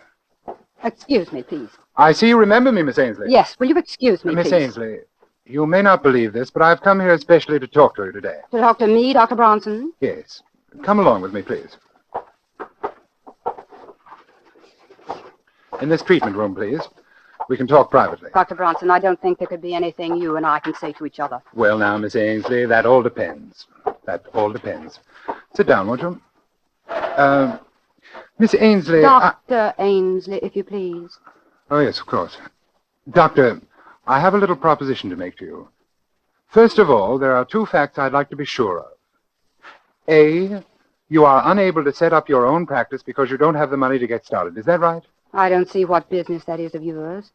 Excuse me, please. I see you remember me, Miss Ainsley. Yes, will you excuse me, Miss please? Ainsley, you may not believe this, but I've come here especially to talk to you today. To talk to me, Dr. Bronson? Yes. Come along with me, please. In this treatment room, please. We can talk privately. Dr. Bronson, I don't think there could be anything you and I can say to each other. Well, now, Miss Ainsley, that all depends. That all depends. Sit down, won't you? Miss Ainsley... Dr. Ainsley, if you please. Oh, yes, of course. Doctor, I have a little proposition to make to you. First of all, there are two facts I'd like to be sure of. A, you are unable to set up your own practice because you don't have the money to get started. Is that right? I don't see what business that is of yours,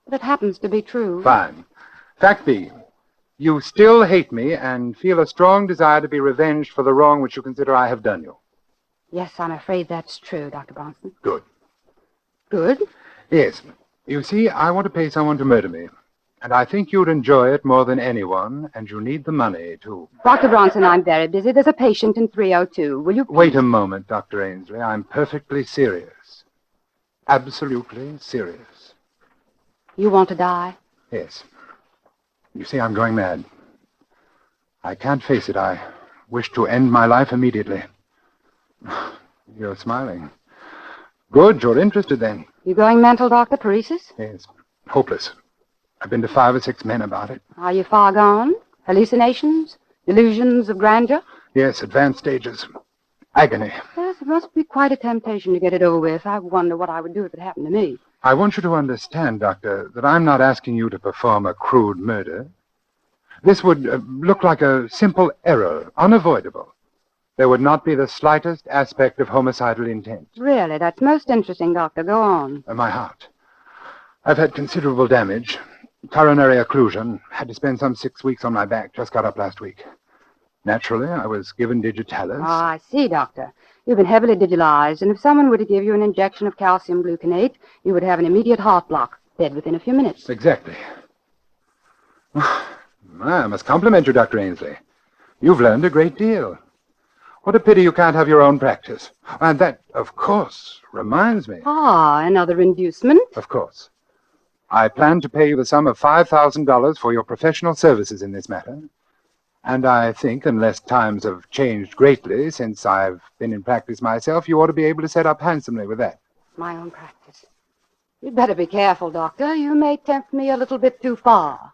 but it happens to be true. Fine. Fact B, you still hate me and feel a strong desire to be revenged for the wrong which you consider I have done you. Yes, I'm afraid that's true, Dr. Bronson. Good. Good? Yes. You see, I want to pay someone to murder me. And I think you'd enjoy it more than anyone, and you need the money, too. Dr. Bronson, I'm very busy. There's a patient in 302. Will you... Wait a moment, Dr. Ainsley. I'm perfectly serious. Absolutely serious. You want to die? Yes. You see, I'm going mad. I can't face it. I wish to end my life immediately. You're smiling. Good, you're interested then. You going mental, Doctor? Paresis? Yes. Hopeless. I've been to 5 or 6 men about it. Are you far gone? Hallucinations? Delusions of grandeur? Yes, advanced stages. Agony. Yes, it must be quite a temptation to get it over with. I wonder what I would do if it happened to me. I want you to understand, Doctor, that I'm not asking you to perform a crude murder. This would look like a simple error, unavoidable. There would not be the slightest aspect of homicidal intent. Really? That's most interesting, Doctor. Go on. My heart. I've had considerable damage. Coronary occlusion. Had to spend some 6 weeks on my back. Just got up last week. Naturally, I was given digitalis. Oh, I see, Doctor. You've been heavily digitalized, and if someone were to give you an injection of calcium gluconate, you would have an immediate heart block, dead within a few minutes. Exactly. I must compliment you, Dr. Ainsley. You've learned a great deal. What a pity you can't have your own practice. And that, of course, reminds me. Ah, another inducement? Of course. I plan to pay you the sum of $5,000 for your professional services in this matter. And I think, unless times have changed greatly since I've been in practice myself, you ought to be able to set up handsomely with that. My own practice. You'd better be careful, Doctor. You may tempt me a little bit too far.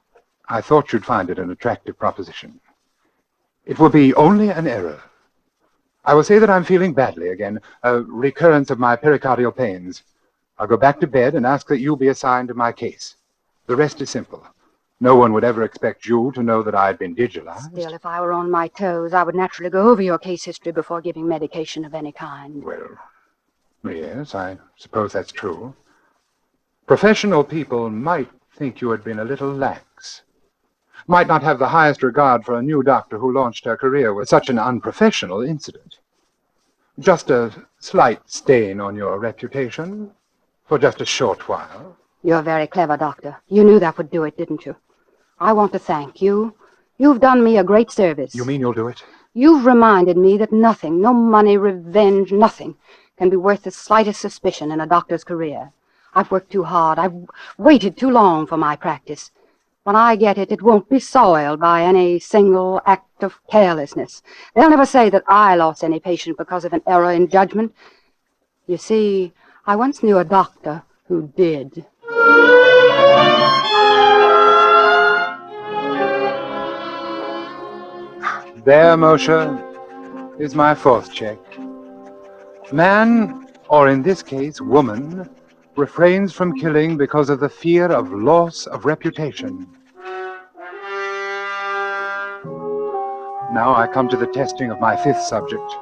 I thought you'd find it an attractive proposition. It will be only an error. I will say that I'm feeling badly again, a recurrence of my pericardial pains. I'll go back to bed and ask that you be assigned to my case. The rest is simple. No one would ever expect you to know that I'd been digitalized. Still, if I were on my toes, I would naturally go over your case history before giving medication of any kind. Well, yes, I suppose that's true. Professional people might think you had been a little lax. Might not have the highest regard for a new doctor who launched her career with such an unprofessional incident. Just a slight stain on your reputation for just a short while. You're very clever, Doctor. You knew that would do it, didn't you? I want to thank you. You've done me a great service. You mean you'll do it? You've reminded me that nothing, no money, revenge, nothing, can be worth the slightest suspicion in a doctor's career. I've worked too hard. I've waited too long for my practice. When I get it, it won't be soiled by any single act of carelessness. They'll never say that I lost any patient because of an error in judgment. You see, I once knew a doctor who did. There, Moshe, is my 4th check. Man, or in this case, woman, refrains from killing because of the fear of loss of reputation. Now I come to the testing of my 5th subject.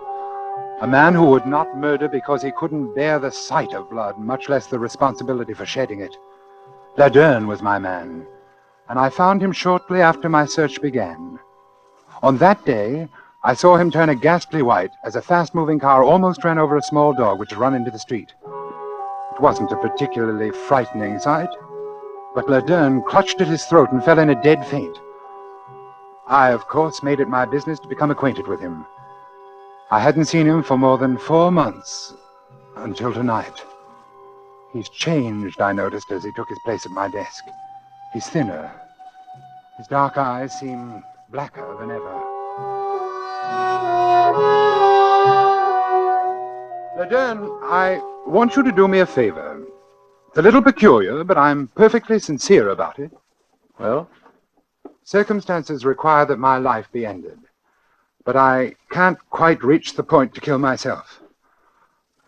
A man who would not murder because he couldn't bear the sight of blood, much less the responsibility for shedding it. Laderne was my man, and I found him shortly after my search began. On that day, I saw him turn a ghastly white as a fast-moving car almost ran over a small dog which had run into the street. It wasn't a particularly frightening sight, but Laderne clutched at his throat and fell in a dead faint. I, of course, made it my business to become acquainted with him. I hadn't seen him for more than 4 months, until tonight. He's changed, I noticed, as he took his place at my desk. He's thinner. His dark eyes seem blacker than ever. Laderne, I want you to do me a favor. It's a little peculiar, but I'm perfectly sincere about it. Well? Circumstances require that my life be ended. But I can't quite reach the point to kill myself.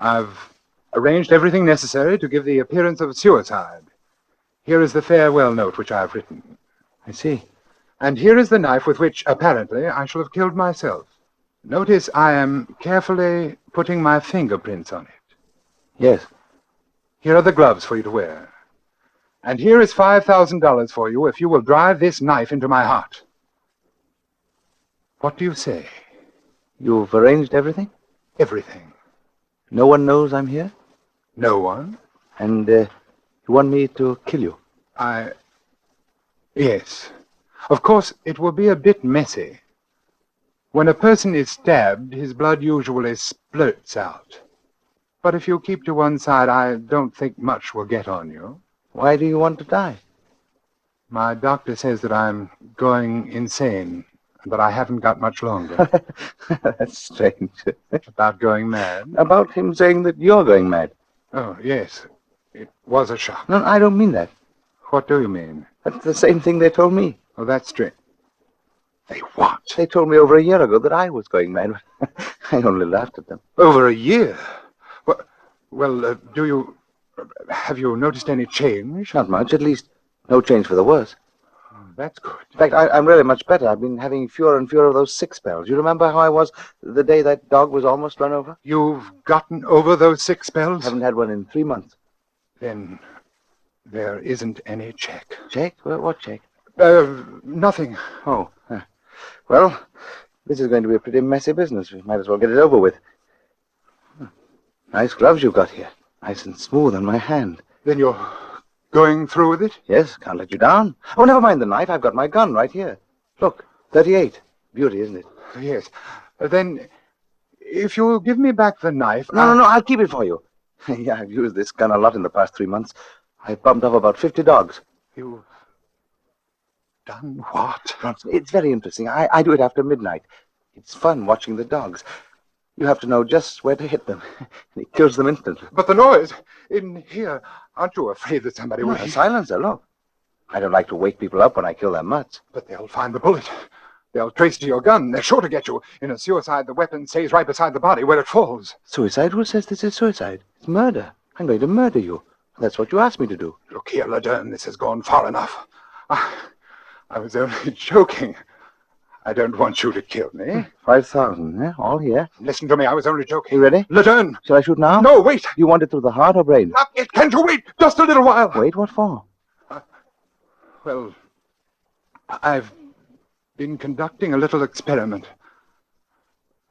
I've arranged everything necessary to give the appearance of suicide. Here is the farewell note which I have written. I see. And here is the knife with which, apparently, I shall have killed myself. Notice I am carefully putting my fingerprints on it. Yes. Here are the gloves for you to wear. And here is $5,000 for you if you will drive this knife into my heart. What do you say? You've arranged everything? Everything. No one knows I'm here? No one. And you want me to kill you? Yes. Of course, it will be a bit messy. When a person is stabbed, his blood usually splurts out. But if you keep to one side, I don't think much will get on you. Why do you want to die? My doctor says that I'm going insane, but I haven't got much longer. That's strange. About going mad? About him saying that you're going mad. Oh, yes. It was a shock. No, I don't mean that. What do you mean? That's the same thing they told me. Oh, that's strange. They what? They told me over a year ago that I was going mad. I only laughed at them. Over a year? Well, have you noticed any change? Not much, at least no change for the worse. Oh, that's good. In fact, I'm really much better. I've been having fewer and fewer of those sick spells. You remember how I was the day that dog was almost run over? You've gotten over those sick spells? Haven't had one in 3 months. Then there isn't any check. Check? What check? Nothing. Oh. Well, this is going to be a pretty messy business. We might as well get it over with. Nice gloves you've got here. Nice and smooth on my hand. Then you're going through with it? Yes, can't let you down. Oh, never mind the knife. I've got my gun right here. Look, 38. Beauty, isn't it? Yes. Then, if you'll give me back the knife... No, I'll keep it for you. Yeah, I've used this gun a lot in the past 3 months. I've bumped off about 50 dogs. You've done what? Bronson, it's very interesting. I do it after midnight. It's fun watching the dogs. You have to know just where to hit them. It kills them instantly. But the noise in here, aren't you afraid that somebody will... A silencer, look. I don't like to wake people up when I kill their mutts. But they'll find the bullet. They'll trace to your gun. They're sure to get you. In a suicide, the weapon stays right beside the body where it falls. Suicide? Who says this is suicide? It's murder. I'm going to murder you. That's what you asked me to do. Look here, Laderne, this has gone far enough. I was only joking. I don't want you to kill me. 5,000, eh? All here. Listen to me, I was only joking. You ready? Laderne! Shall I shoot now? No, wait! You want it through the heart or brain? Not yet. Can't you wait? Just a little while. Wait, what for? Well, I've been conducting a little experiment.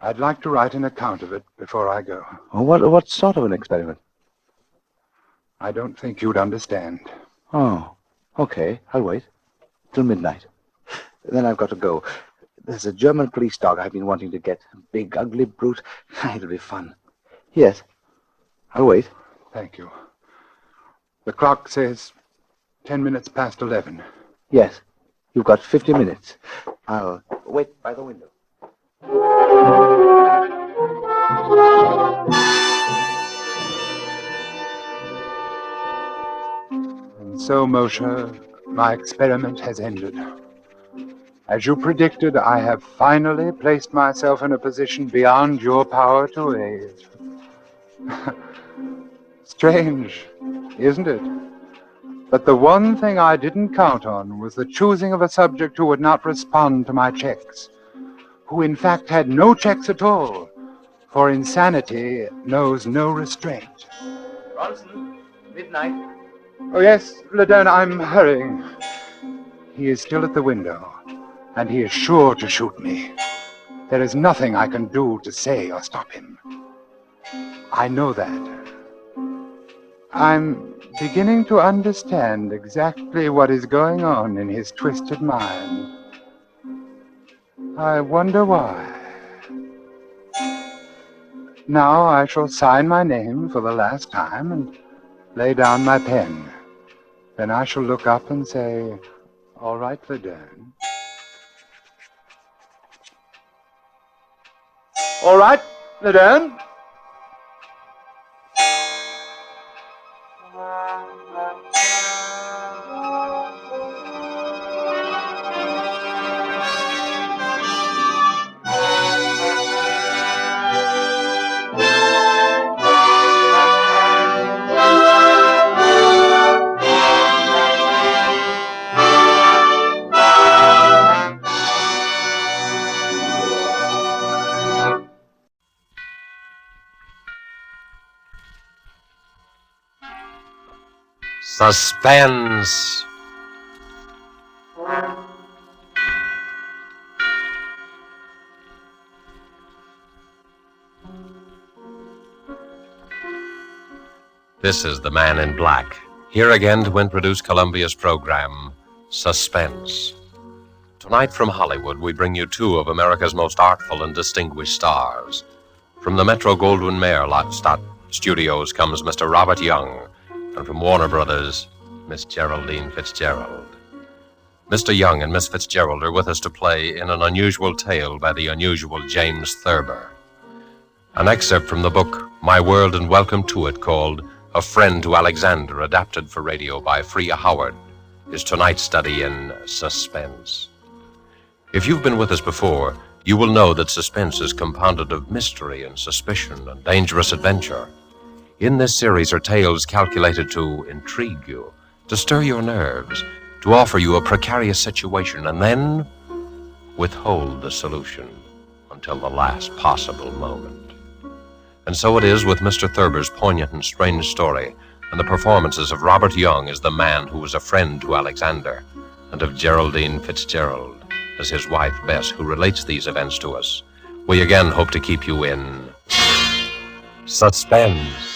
I'd like to write an account of it before I go. Oh, what sort of an experiment? I don't think you'd understand. Oh, okay. I'll wait. Till midnight. Then I've got to go. There's a German police dog I've been wanting to get. A big, ugly brute. It'll be fun. Yes. I'll wait. Thank you. The clock says 10 minutes past 11. Yes. You've got 50 minutes. I'll wait by the window. And so, Moshe, my experiment has ended. As you predicted, I have finally placed myself in a position beyond your power to aid. Strange, isn't it? But the one thing I didn't count on was the choosing of a subject who would not respond to my checks, who in fact had no checks at all, for insanity knows no restraint. Bronson, midnight. Oh, yes, Laderne, I'm hurrying. He is still at the window, and he is sure to shoot me. There is nothing I can do to say or stop him. I know that. I'm beginning to understand exactly what is going on in his twisted mind. I wonder why. Now I shall sign my name for the last time and lay down my pen. Then I shall look up and say, "All right, Laderne." All right, Laderne. Suspense. This is the Man in Black, here again to introduce Columbia's program, Suspense. Tonight from Hollywood, we bring you two of America's most artful and distinguished stars. From the Metro-Goldwyn-Mayer Studios comes Mr. Robert Young, and from Warner Brothers, Miss Geraldine Fitzgerald. Mr. Young and Miss Fitzgerald are with us to play in an unusual tale by the unusual James Thurber. An excerpt from the book, My World and Welcome to It, called A Friend to Alexander, adapted for radio by Freya Howard, is tonight's study in suspense. If you've been with us before, you will know that suspense is compounded of mystery and suspicion and dangerous adventure. In this series are tales calculated to intrigue you, to stir your nerves, to offer you a precarious situation, and then withhold the solution until the last possible moment. And so it is with Mr. Thurber's poignant and strange story, and the performances of Robert Young as the man who was a friend to Alexander, and of Geraldine Fitzgerald as his wife Bess, who relates these events to us. We again hope to keep you in suspense.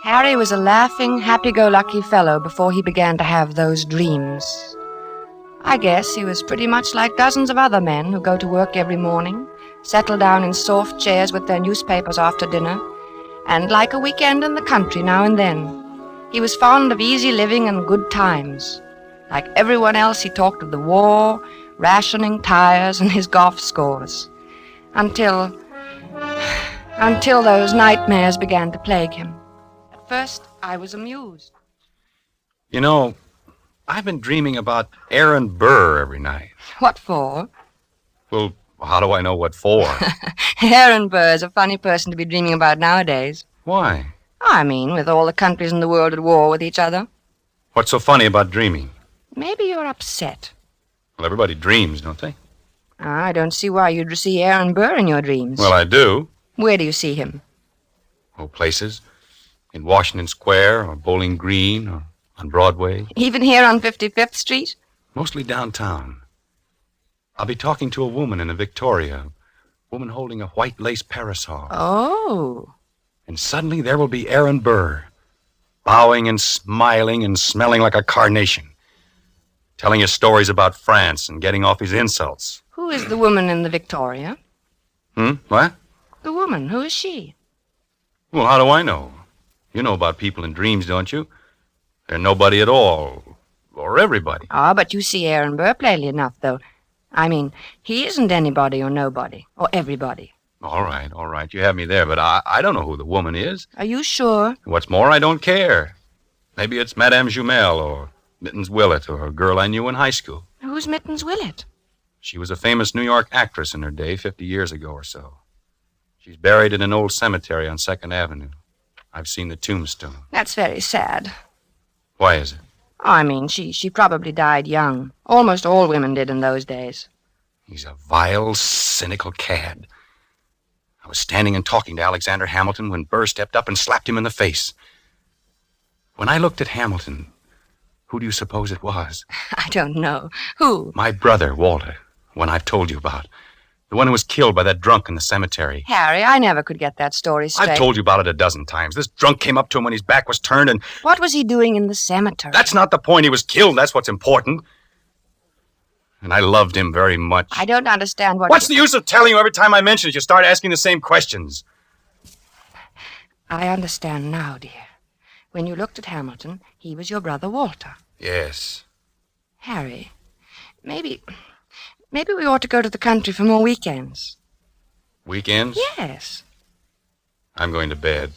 Harry was a laughing, happy-go-lucky fellow before he began to have those dreams. I guess he was pretty much like dozens of other men who go to work every morning, settle down in soft chairs with their newspapers after dinner, and like a weekend in the country now and then. He was fond of easy living and good times. Like everyone else, he talked of the war, rationing, tires, and his golf scores. Until those nightmares began to plague him. At first, I was amused. You know, I've been dreaming about Aaron Burr every night. What for? Well, how do I know what for? Aaron Burr is a funny person to be dreaming about nowadays. Why? I mean, with all the countries in the world at war with each other. What's so funny about dreaming? Maybe you're upset. Well, everybody dreams, don't they? I don't see why you'd see Aaron Burr in your dreams. Well, I do. Where do you see him? Oh, places. In Washington Square, or Bowling Green, or on Broadway. Even here on 55th Street? Mostly downtown. I'll be talking to a woman in a Victoria. A woman holding a white lace parasol. Oh. And suddenly there will be Aaron Burr, bowing and smiling and smelling like a carnation, telling us stories about France and getting off his insults. Who is the woman in the Victoria? What? The woman. Who is she? Well, how do I know? You know about people in dreams, don't you? They're nobody at all. Or everybody. Ah, but you see Aaron Burr plainly enough, though. I mean, he isn't anybody or nobody. Or everybody. All right. You have me there, but I don't know who the woman is. Are you sure? What's more, I don't care. Maybe it's Madame Jumel or Mittens Willett or a girl I knew in high school. Who's Mittens Willett? She was a famous New York actress in her day, 50 years ago or so. She's buried in an old cemetery on 2nd Avenue. I've seen the tombstone. That's very sad. Why is it? I mean, she probably died young. Almost all women did in those days. He's a vile, cynical cad. I was standing and talking to Alexander Hamilton when Burr stepped up and slapped him in the face. When I looked at Hamilton, who do you suppose it was? I don't know. Who? My brother, Walter, the one I've told you about. The one who was killed by that drunk in the cemetery. Harry, I never could get that story straight. I've told you about it a dozen times. This drunk came up to him when his back was turned and... What was he doing in the cemetery? That's not the point. He was killed. That's what's important. And I loved him very much. I don't understand what... What's the use of telling you every time I mention it? You start asking the same questions. I understand now, dear. When you looked at Hamilton, he was your brother Walter. Yes. Harry, maybe we ought to go to the country for more weekends. Weekends? Yes. I'm going to bed.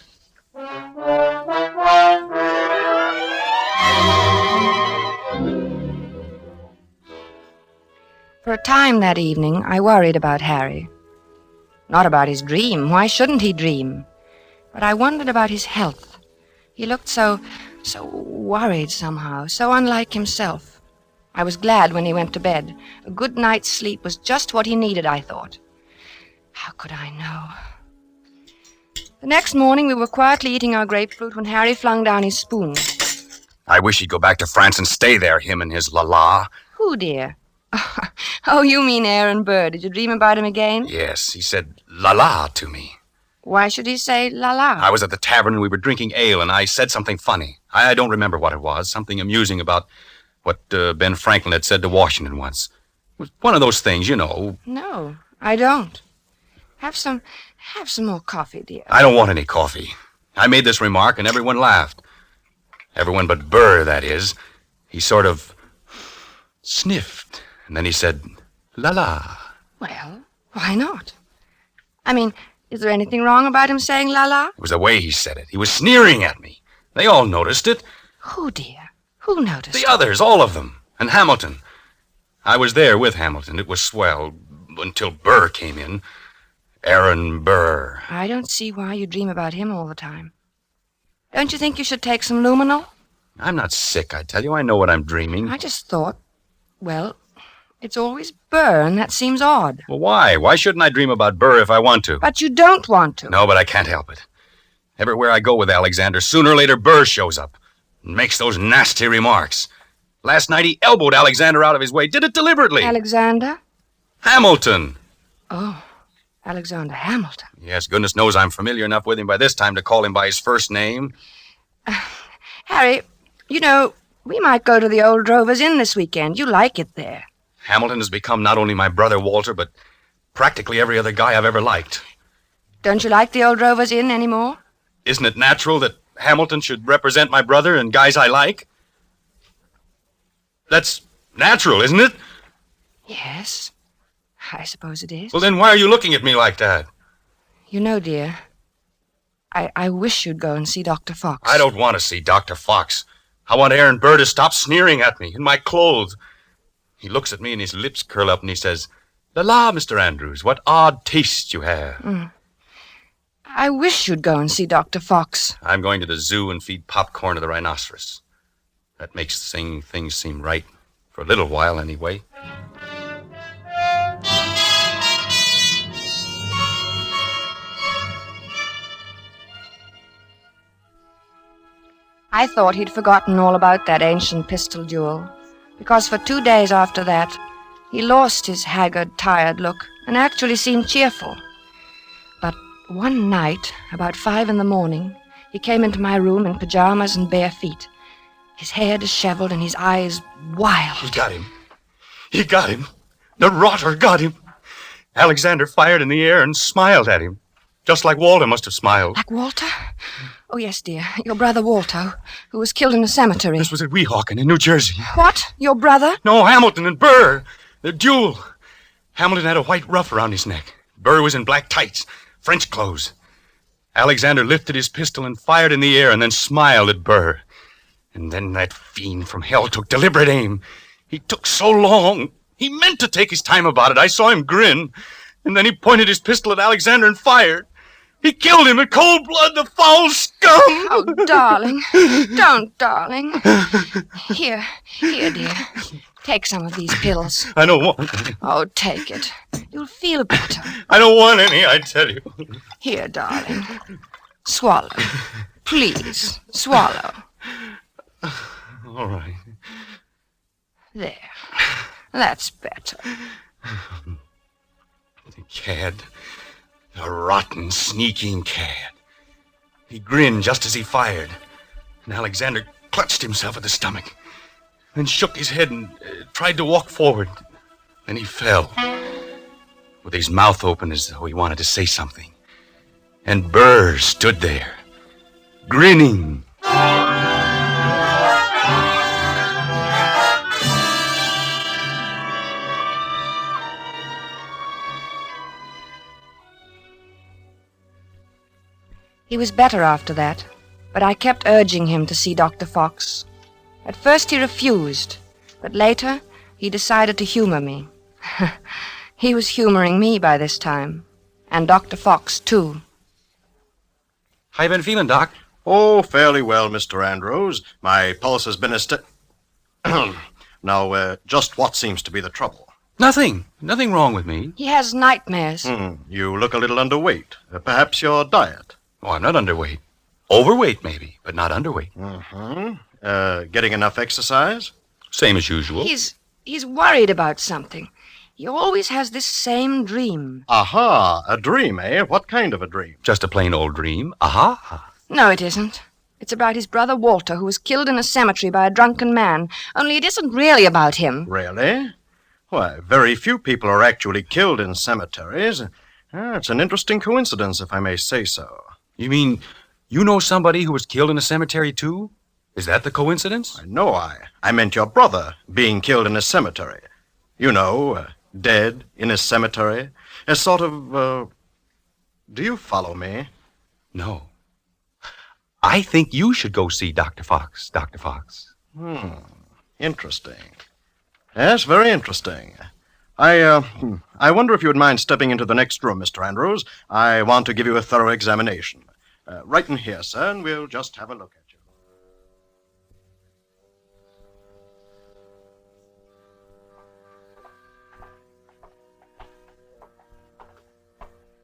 For a time that evening, I worried about Harry. Not about his dream. Why shouldn't he dream? But I wondered about his health. He looked so worried somehow, so unlike himself. I was glad when he went to bed. A good night's sleep was just what he needed, I thought. How could I know? The next morning, we were quietly eating our grapefruit when Harry flung down his spoon. I wish he'd go back to France and stay there, him and his la-la. Who, dear? Oh, you mean Aaron Burr. Did you dream about him again? Yes, he said la-la to me. Why should he say la-la? I was at the tavern and we were drinking ale, and I said something funny. I don't remember what it was, something amusing about what Ben Franklin had said to Washington once. It was one of those things, you know. No, I don't. Have some more coffee, dear. I don't want any coffee. I made this remark and everyone laughed. Everyone but Burr, that is. He sort of sniffed, and then he said, la-la. Well, why not? I mean, is there anything wrong about him saying la-la? It was the way he said it. He was sneering at me. They all noticed it. Who, dear? Who noticed The it? others, all of them. And Hamilton. I was there with Hamilton. It was swell until Burr came in. Aaron Burr. I don't see why you dream about him all the time. Don't you think you should take some luminol? I'm not sick, I tell you. I know what I'm dreaming. I just thought, well, it's always Burr, and that seems odd. Well, why? Why shouldn't I dream about Burr if I want to? But you don't want to. No, but I can't help it. Everywhere I go with Alexander, sooner or later Burr shows up and makes those nasty remarks. Last night he elbowed Alexander out of his way. Did it deliberately. Alexander? Hamilton. Oh, Alexander Hamilton. Yes, goodness knows I'm familiar enough with him by this time to call him by his first name. Harry, you know, we might go to the Old Drovers Inn this weekend. You like it there. Hamilton has become not only my brother Walter, but practically every other guy I've ever liked. Don't you like the Old Drovers Inn anymore? Isn't it natural that Hamilton should represent my brother and guys I like? That's natural, isn't it? Yes, I suppose it is. Well, then why are you looking at me like that? You know, dear, I wish you'd go and see Dr. Fox. I don't want to see Dr. Fox. I want Aaron Burr to stop sneering at me in my clothes. He looks at me and his lips curl up and he says, La, Mr. Andrews, what odd taste you have. I wish you'd go and see Dr. Fox. I'm going to the zoo and feed popcorn to the rhinoceros. That makes things seem right. For a little while, anyway. I thought he'd forgotten all about that ancient pistol duel, because for 2 days after that, he lost his haggard, tired look and actually seemed cheerful. But one night, about 5 a.m, he came into my room in pajamas and bare feet, his hair disheveled and his eyes wild. He got him. He got him. The rotter got him. Alexander fired in the air and smiled at him, just like Walter must have smiled. Like Walter? Oh, yes, dear. Your brother Walter, who was killed in a cemetery. This was at Weehawken in New Jersey. What? Your brother? No, Hamilton and Burr. The duel. Hamilton had a white ruff around his neck. Burr was in black tights, French clothes. Alexander lifted his pistol and fired in the air and then smiled at Burr. And then that fiend from hell took deliberate aim. He took so long. He meant to take his time about it. I saw him grin. And then he pointed his pistol at Alexander and fired. He killed him in cold blood, the foul scum! Oh, darling. Don't, darling. Here, dear. Take some of these pills. I don't want any. Oh, take it. You'll feel better. I don't want any, I tell you. Here, darling. Swallow. Please, swallow. All right. There. That's better. The cad. The rotten, sneaking cad. He grinned just as he fired, and Alexander clutched himself at the stomach, then shook his head and tried to walk forward. Then he fell, with his mouth open as though he wanted to say something. And Burr stood there, grinning. He was better after that, but I kept urging him to see Dr. Fox. At first he refused, but later he decided to humor me. He was humoring me by this time, and Dr. Fox, too. How you been feeling, Doc? Oh, fairly well, Mr. Andrews. My pulse has been Now, just what seems to be the trouble? Nothing. Nothing wrong with me. He has nightmares. You look a little underweight. Perhaps your diet? Oh, I'm not underweight. Overweight, maybe, but not underweight. Getting enough exercise? Same as usual. He's worried about something. He always has this same dream. Aha, a dream, eh? What kind of a dream? Just a plain old dream. Aha. No, it isn't. It's about his brother Walter, who was killed in a cemetery by a drunken man. Only it isn't really about him. Really? Why, very few people are actually killed in cemeteries. It's an interesting coincidence, if I may say so. You mean you know somebody who was killed in a cemetery, too? Is that the coincidence? No, I meant your brother being killed in a cemetery. You know, dead in a cemetery. A sort of, do you follow me? No. I think you should go see Dr. Fox, Dr. Fox. Interesting. Yes, very interesting. I wonder if you would mind stepping into the next room, Mr. Andrews. I want to give you a thorough examination. Right in here, sir, and we'll just have a look at you.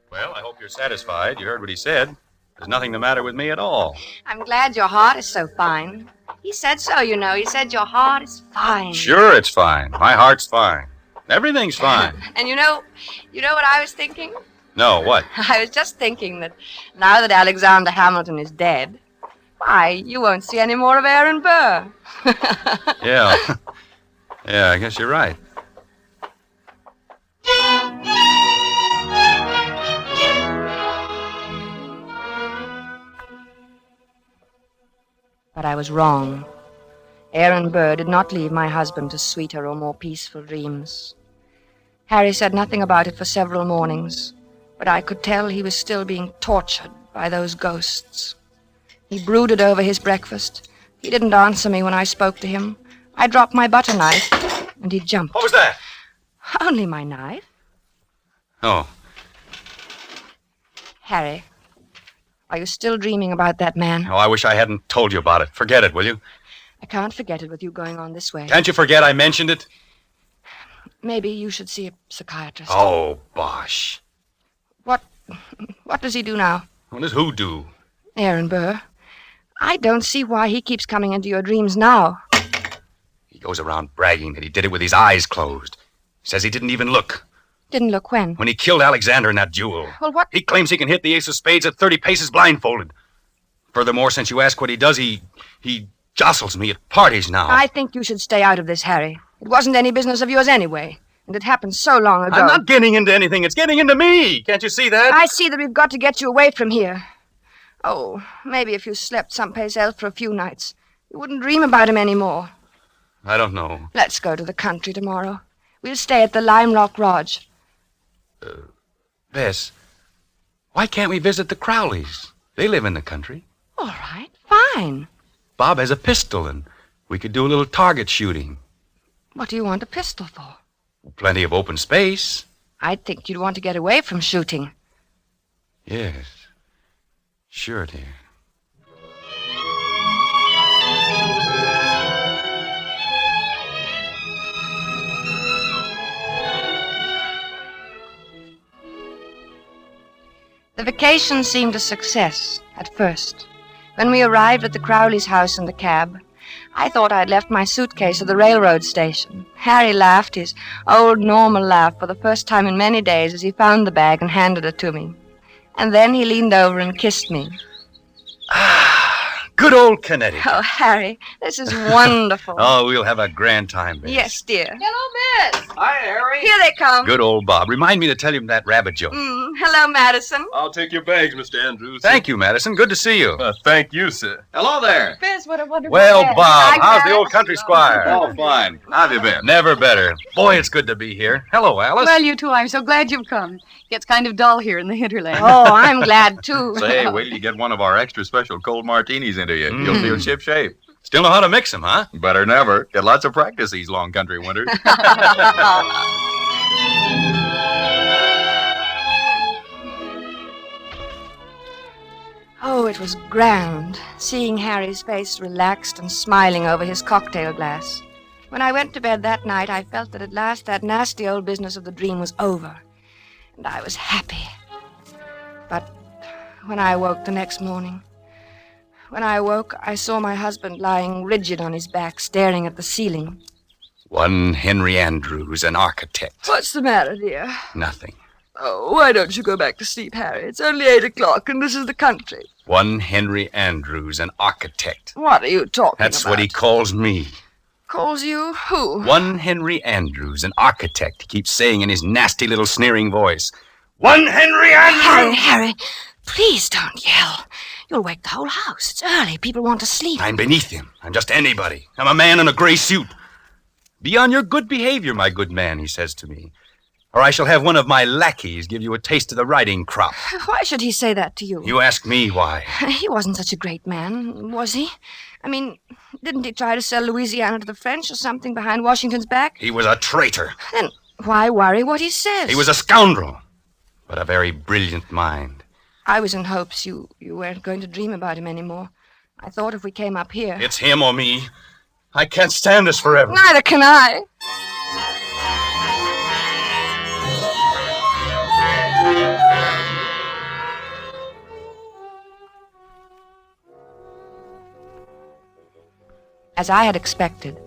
Well, I hope you're satisfied. You heard what he said. There's nothing the matter with me at all. I'm glad your heart is so fine. He said so, you know. He said your heart is fine. Sure, it's fine. My heart's fine. Everything's fine. And you know what I was thinking? No, what? I was just thinking that now that Alexander Hamilton is dead, why, you won't see any more of Aaron Burr. Yeah. Yeah, I guess you're right. But I was wrong. Aaron Burr did not leave my husband to sweeter or more peaceful dreams. Harry said nothing about it for several mornings, but I could tell he was still being tortured by those ghosts. He brooded over his breakfast. He didn't answer me when I spoke to him. I dropped my butter knife, and he jumped. What was that? Only my knife. Oh. Harry, are you still dreaming about that man? Oh, I wish I hadn't told you about it. Forget it, will you? I can't forget it with you going on this way. Can't you forget I mentioned it? Maybe you should see a psychiatrist. Oh, bosh. What does he do now? What does who do? Aaron Burr. I don't see why he keeps coming into your dreams now. He goes around bragging that he did it with his eyes closed. He says he didn't even look. Didn't look when? When he killed Alexander in that duel. Well, what? He claims he can hit the ace of spades at 30 paces blindfolded. Furthermore, since you ask what he does, he jostles me at parties now. I think you should stay out of this, Harry. It wasn't any business of yours anyway, and it happened so long ago. I'm not getting into anything. It's getting into me. Can't you see that? I see that we've got to get you away from here. Oh, maybe if you slept someplace else for a few nights, you wouldn't dream about him anymore. I don't know. Let's go to the country tomorrow. We'll stay at the Lime Rock Lodge. Bess, why can't we visit the Crowleys? They live in the country. All right, fine. Bob has a pistol, and we could do a little target shooting. What do you want a pistol for? Plenty of open space. I'd think you'd want to get away from shooting. Yes. Sure, dear. The vacation seemed a success at first. When we arrived at the Crowleys' house in the cab, I thought I'd left my suitcase at the railroad station. Harry laughed his old normal laugh for the first time in many days as he found the bag and handed it to me. And then he leaned over and kissed me. Good old Connecticut. Oh, Harry, this is wonderful. Oh, we'll have a grand time, Bess. Yes, dear. Hello, Miss. Hi, Harry. Here they come. Good old Bob. Remind me to tell him that rabbit joke. Hello, Madison. I'll take your bags, Mr. Andrews. Thank you, Madison. Good to see you. Thank you, sir. Hello there. Biz, what a wonderful Well, day. Bob, Hi, how's the Dad. old country squire? Oh, fine. How have you been? Never better. Boy, it's good to be here. Hello, Alice. Well, you two, I'm so glad you've come. Gets kind of dull here in the hinterland. Oh, I'm glad, too. Say, wait till you get one of our extra special cold martinis into you. You'll feel ship-shape. Still know how to mix them, huh? Better than ever. Get lots of practice these long country winters. Oh, Oh, it was grand, seeing Harry's face relaxed and smiling over his cocktail glass. When I went to bed that night, I felt that at last that nasty old business of the dream was over, and I was happy. But when I woke the next morning, I saw my husband lying rigid on his back, staring at the ceiling. One Henry Andrews, an architect. What's the matter, dear? Nothing. Oh, why don't you go back to sleep, Harry? It's only 8 o'clock, and this is the country. One Henry Andrews, an architect. What are you talking about? That's what he calls me. Calls you who? One Henry Andrews, an architect, he keeps saying in his nasty little sneering voice. One Henry Andrews! Harry, please don't yell. You'll wake the whole house. It's early. People want to sleep. I'm beneath him. I'm just anybody. I'm a man in a gray suit. Be on your good behavior, my good man, he says to me. Or I shall have one of my lackeys give you a taste of the riding crop. Why should he say that to you? You ask me why. He wasn't such a great man, was he? I mean, didn't he try to sell Louisiana to the French or something behind Washington's back? He was a traitor. Then why worry what he says? He was a scoundrel, but a very brilliant mind. I was in hopes you weren't going to dream about him anymore. I thought if we came up here... It's him or me. I can't stand this forever. Neither can I. As I had expected,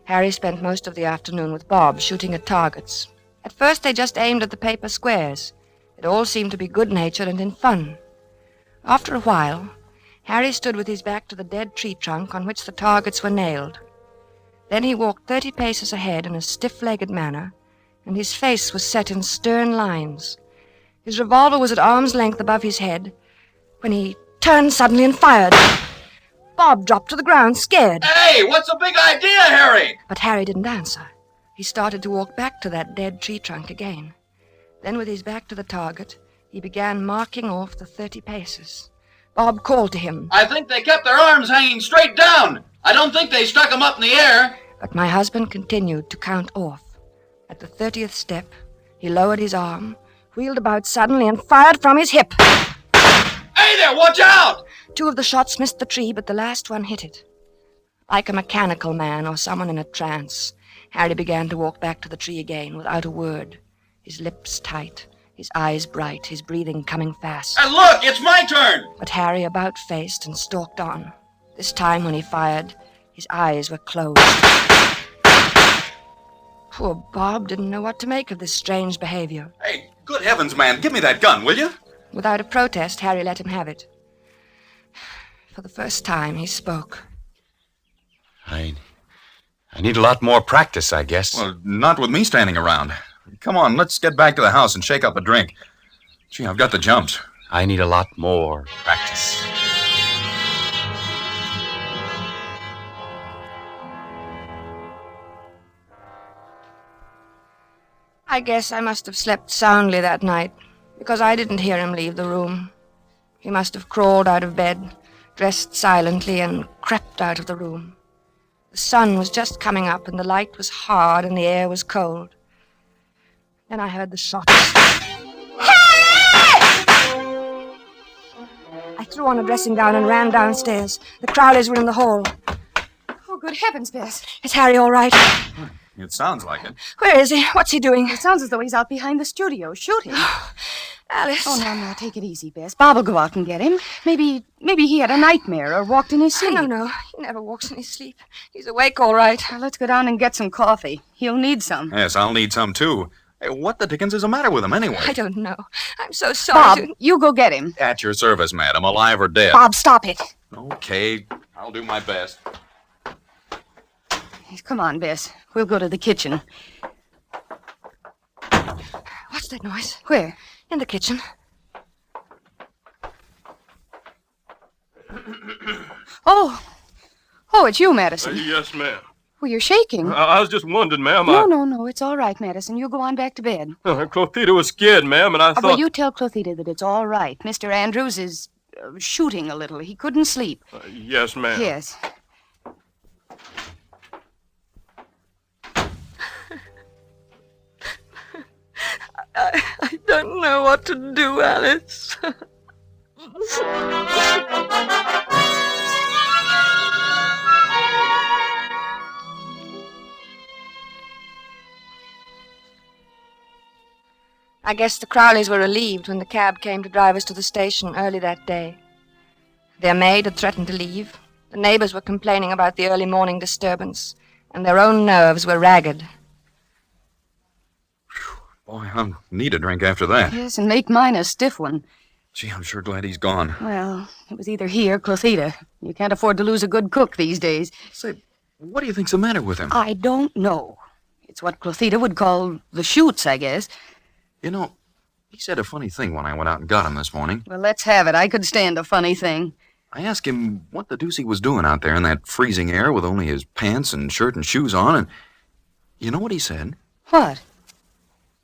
Harry spent most of the afternoon with Bob shooting at targets. At first they just aimed at the paper squares. It all seemed to be good-natured and in fun. After a while, Harry stood with his back to the dead tree trunk on which the targets were nailed. Then he walked 30 paces ahead in a stiff-legged manner, and his face was set in stern lines. His revolver was at arm's length above his head when he turned suddenly and fired. Bob dropped to the ground, scared. Hey, what's the big idea, Harry? But Harry didn't answer. He started to walk back to that dead tree trunk again. Then, with his back to the target, he began marking off the 30 paces. Bob called to him. I think they kept their arms hanging straight down. I don't think they stuck them up in the air. But my husband continued to count off. At the 30th step, he lowered his arm, wheeled about suddenly, and fired from his hip. Hey there, watch out! 2 of the shots missed the tree, but the last one hit it. Like a mechanical man or someone in a trance, Harry began to walk back to the tree again without a word, his lips tight, his eyes bright, his breathing coming fast. And look, it's my turn! But Harry about-faced and stalked on. This time when he fired, his eyes were closed. Poor Bob didn't know what to make of this strange behavior. Hey, good heavens, man, give me that gun, will you? Without a protest, Harry let him have it. For the first time, he spoke. I need a lot more practice, I guess. Well, not with me standing around. Come on, let's get back to the house and shake up a drink. Gee, I've got the jumps. I need a lot more practice. I guess I must have slept soundly that night, because I didn't hear him leave the room. He must have crawled out of bed, dressed silently, and crept out of the room. The sun was just coming up, and the light was hard, and the air was cold. Then I heard the shots. I threw on a dressing gown and ran downstairs. The Crowleys were in the hall. Oh, good heavens, Bess. Is Harry all right? It sounds like it. Where is he? What's he doing? It sounds as though he's out behind the studio, shooting. Alice. Oh, no, take it easy, Bess. Bob will go out and get him. Maybe he had a nightmare or walked in his sleep. No. He never walks in his sleep. He's awake all right. Well, let's go down and get some coffee. He'll need some. Yes, I'll need some, too. Hey, what the dickens is the matter with him, anyway? I don't know. I'm so sorry. Bob, you go get him. At your service, madam, alive or dead. Bob, stop it. Okay, I'll do my best. Come on, Bess. We'll go to the kitchen. What's that noise? Where? In the kitchen. Oh, it's you, Madison. Yes, ma'am. Well, you're shaking. I was just wondering, ma'am. No, it's all right, Madison. You go on back to bed. Clothita was scared, ma'am, and I thought... Well, you tell Clothita that it's all right. Mr. Andrews is shooting a little. He couldn't sleep. Yes, ma'am. Yes. I don't know what to do, Alice. I guess the Crowleys were relieved when the cab came to drive us to the station early that day. Their maid had threatened to leave. The neighbors were complaining about the early morning disturbance, and their own nerves were ragged. Boy, I'll need a drink after that. Yes, and make mine a stiff one. Gee, I'm sure glad he's gone. Well, it was either he or Clothita. You can't afford to lose a good cook these days. Say, what do you think's the matter with him? I don't know. It's what Clothita would call the shoots, I guess. You know, he said a funny thing when I went out and got him this morning. Well, let's have it. I could stand a funny thing. I asked him what the deuce he was doing out there in that freezing air with only his pants and shirt and shoes on, and you know what he said? What?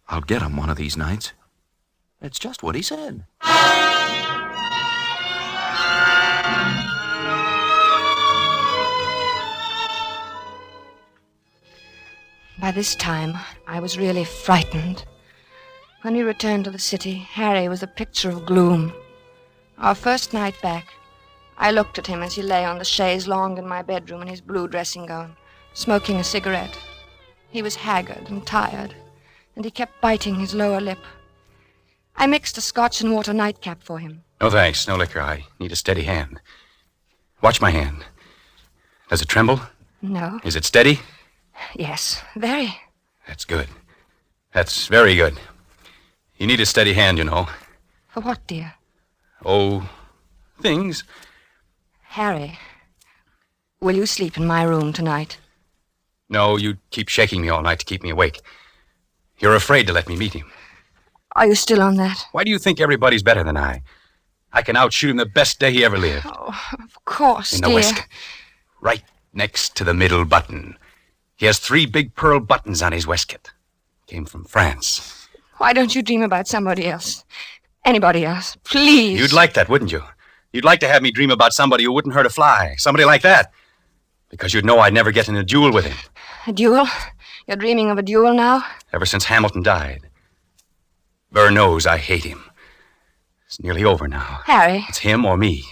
I'll get him one of these nights. That's just what he said. By this time, I was really frightened. When we returned to the city, Harry was a picture of gloom. Our first night back, I looked at him as he lay on the chaise longue in my bedroom in his blue dressing gown, smoking a cigarette. He was haggard and tired, and he kept biting his lower lip. I mixed a scotch and water nightcap for him. No thanks, no liquor. I need a steady hand. Watch my hand. Does it tremble? No. Is it steady? Yes, very. That's good. That's very good. You need a steady hand, you know. For what, dear? Oh, things. Harry, will you sleep in my room tonight? No, you keep shaking me all night to keep me awake. You're afraid to let me meet him. Are you still on that? Why do you think everybody's better than I? I can outshoot him the best day he ever lived. Oh, of course, in the dear. waistcoat. Right next to the middle button. He has 3 big pearl buttons on his waistcoat. Came from France. Why don't you dream about somebody else? Anybody else, please. You'd like that, wouldn't you? You'd like to have me dream about somebody who wouldn't hurt a fly. Somebody like that. Because you'd know I'd never get in a duel with him. A duel? You're dreaming of a duel now? Ever since Hamilton died. Burr knows I hate him. It's nearly over now. Harry. It's him or me.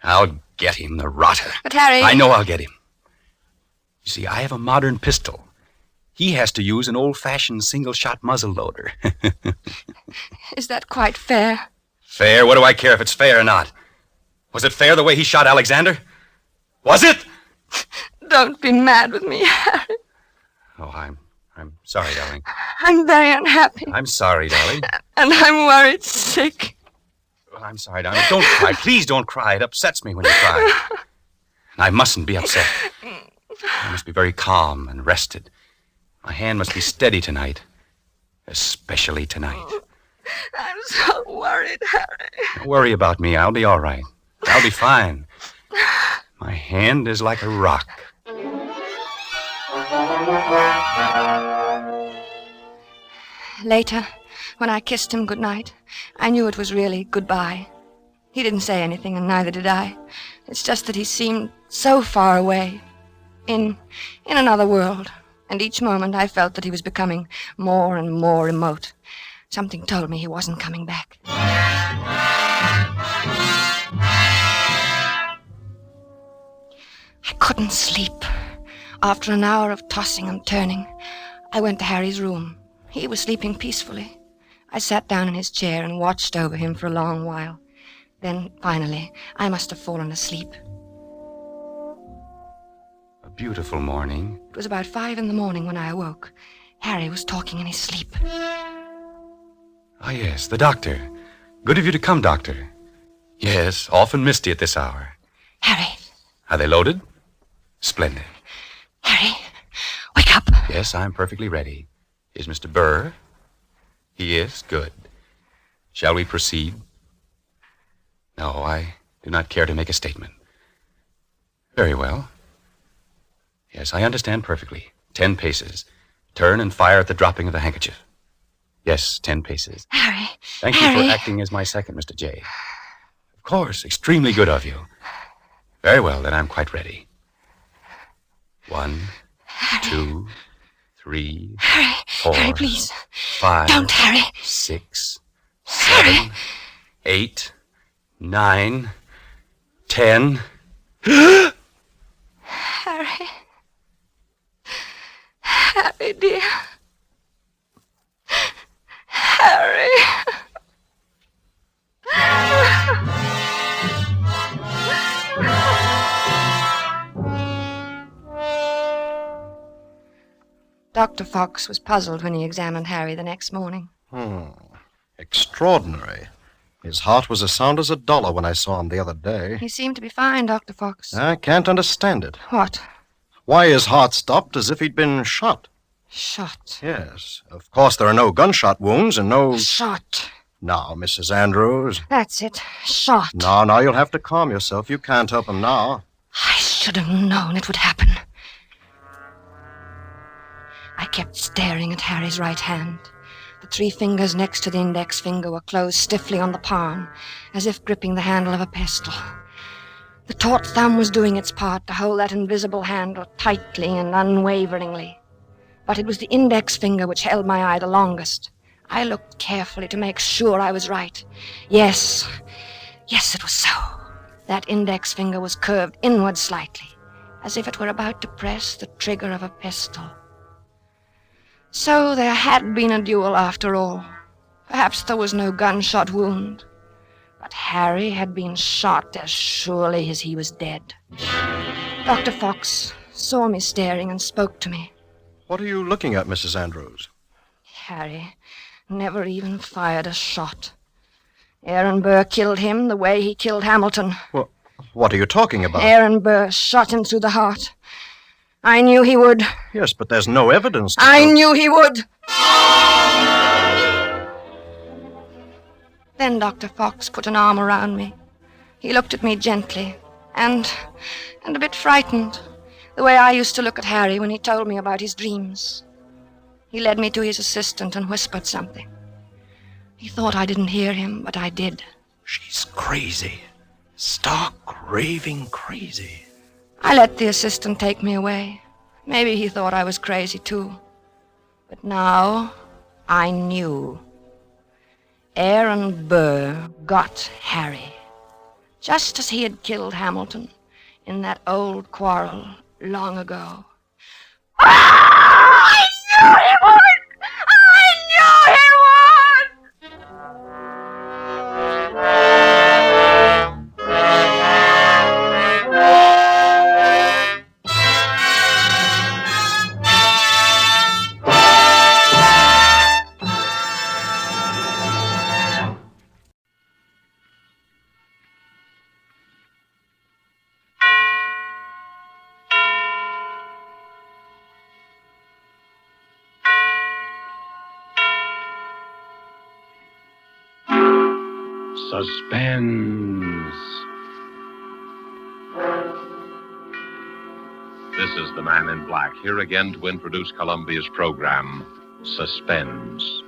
I'll get him, the rotter. But Harry... I know I'll get him. You see, I have a modern pistol. He has to use an old-fashioned single-shot muzzle loader. Is that quite fair? Fair? What do I care if it's fair or not? Was it fair the way he shot Alexander? Was it? Don't be mad with me, Harry. Oh, I'm sorry, darling. I'm very unhappy. I'm sorry, darling. And I'm worried sick. Well, I'm sorry, darling. Don't cry. Please don't cry. It upsets me when you cry. And I mustn't be upset. I must be very calm and rested. My hand must be steady tonight. Especially tonight. I'm so worried, Harry. Don't worry about me. I'll be all right. I'll be fine. My hand is like a rock. Later, when I kissed him goodnight, I knew it was really goodbye. He didn't say anything, and neither did I. It's just that he seemed so far away, in another world, and each moment I felt that he was becoming more and more remote. Something told me he wasn't coming back. I couldn't sleep. After an hour of tossing and turning, I went to Harry's room. He was sleeping peacefully. I sat down in his chair and watched over him for a long while. Then, finally, I must have fallen asleep. A beautiful morning. It was about 5 a.m. when I awoke. Harry was talking in his sleep. Ah, yes, the doctor. Good of you to come, doctor. Yes, often misty at this hour. Harry. Are they loaded? Splendid. Harry, wake up. Yes, I'm perfectly ready. Is Mr. Burr? He is? Good. Shall we proceed? No, I do not care to make a statement. Very well. Yes, I understand perfectly. 10 paces. Turn and fire at the dropping of the handkerchief. Yes, 10 paces. Harry. Thank you for acting as my second, Mr. J. Of course, extremely good of you. Very well, then I'm quite ready. 1, 2, 3, Harry. 4, Harry, please. 5, Don't, Harry. 6, 7, 8, 9, 10. Harry. Harry, dear. Harry. Dr. Fox was puzzled when he examined Harry the next morning. Extraordinary. His heart was as sound as $1 when I saw him the other day. He seemed to be fine, Dr. Fox. I can't understand it. What? Why his heart stopped as if he'd been shot. Shot? Yes. Of course, there are no gunshot wounds and no... Shot. Now, Mrs. Andrews. That's it. Shot. No, you'll have to calm yourself. You can't help him now. I should have known it would happen. I kept staring at Harry's right hand. The 3 fingers next to the index finger were closed stiffly on the palm, as if gripping the handle of a pistol. The taut thumb was doing its part to hold that invisible handle tightly and unwaveringly. But it was the index finger which held my eye the longest. I looked carefully to make sure I was right. Yes, it was so. That index finger was curved inward slightly, as if it were about to press the trigger of a pistol. So there had been a duel after all. Perhaps there was no gunshot wound. But Harry had been shot as surely as he was dead. Dr. Fox saw me staring and spoke to me. What are you looking at, Mrs. Andrews? Harry never even fired a shot. Aaron Burr killed him the way he killed Hamilton. Well, what are you talking about? Aaron Burr shot him through the heart. I knew he would. Yes, but there's no evidence. I knew he would. Then Dr. Fox put an arm around me. He looked at me gently and a bit frightened, the way I used to look at Harry when he told me about his dreams. He led me to his assistant and whispered something. He thought I didn't hear him, but I did. She's crazy. Stark, raving crazy. I let the assistant take me away. Maybe he thought I was crazy, too. But now I knew. Aaron Burr got Harry, just as he had killed Hamilton in that old quarrel long ago. I knew he would! I knew he would! Suspense. This is the Man in Black, here again to introduce Columbia's program, Suspense.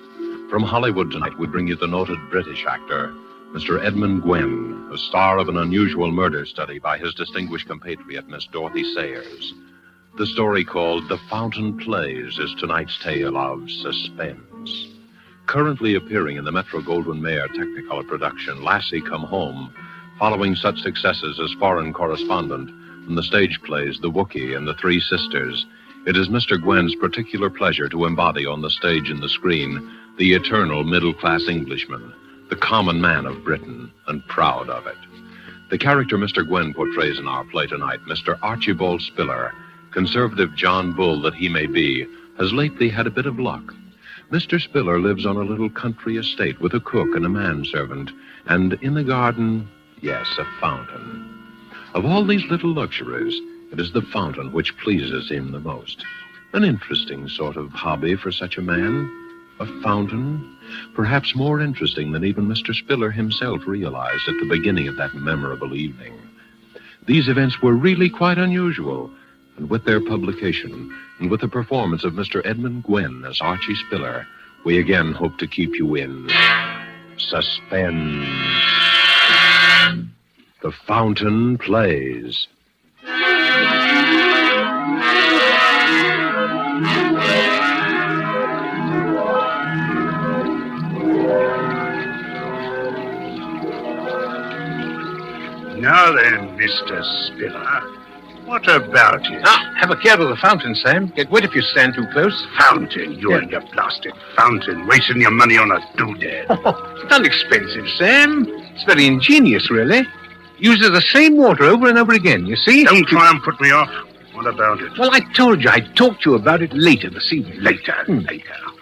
From Hollywood tonight, we bring you the noted British actor, Mr. Edmund Gwenn, the star of an unusual murder study by his distinguished compatriot, Miss Dorothy Sayers. The story called The Fountain Plays is tonight's tale of suspense. Currently appearing in the Metro-Goldwyn-Mayer Technicolor production, Lassie Come Home, following such successes as Foreign Correspondent and the stage plays The Wookiee and The Three Sisters, it is Mr. Gwenn's particular pleasure to embody on the stage and the screen the eternal middle-class Englishman, the common man of Britain, and proud of it. The character Mr. Gwenn portrays in our play tonight, Mr. Archibald Spiller, conservative John Bull that he may be, has lately had a bit of luck. Mr. Spiller lives on a little country estate with a cook and a manservant, and in the garden, yes, a fountain. Of all these little luxuries, it is the fountain which pleases him the most. An interesting sort of hobby for such a man. A fountain, perhaps more interesting than even Mr. Spiller himself realized at the beginning of that memorable evening. These events were really quite unusual, and with their publication, and with the performance of Mr. Edmund Gwenn as Archie Spiller, we again hope to keep you in suspense. The Fountain Plays. Mr. Spiller. What about it? Have a care of the fountain, Sam. Get wet if you stand too close. Fountain? You and your blasted fountain, wasting your money on a doodad. It's not expensive, Sam. It's very ingenious, really. Uses the same water over and over again, you see? Don't try and put me off. What about it? Well, I told you I'd talk to you about it later this evening. Later.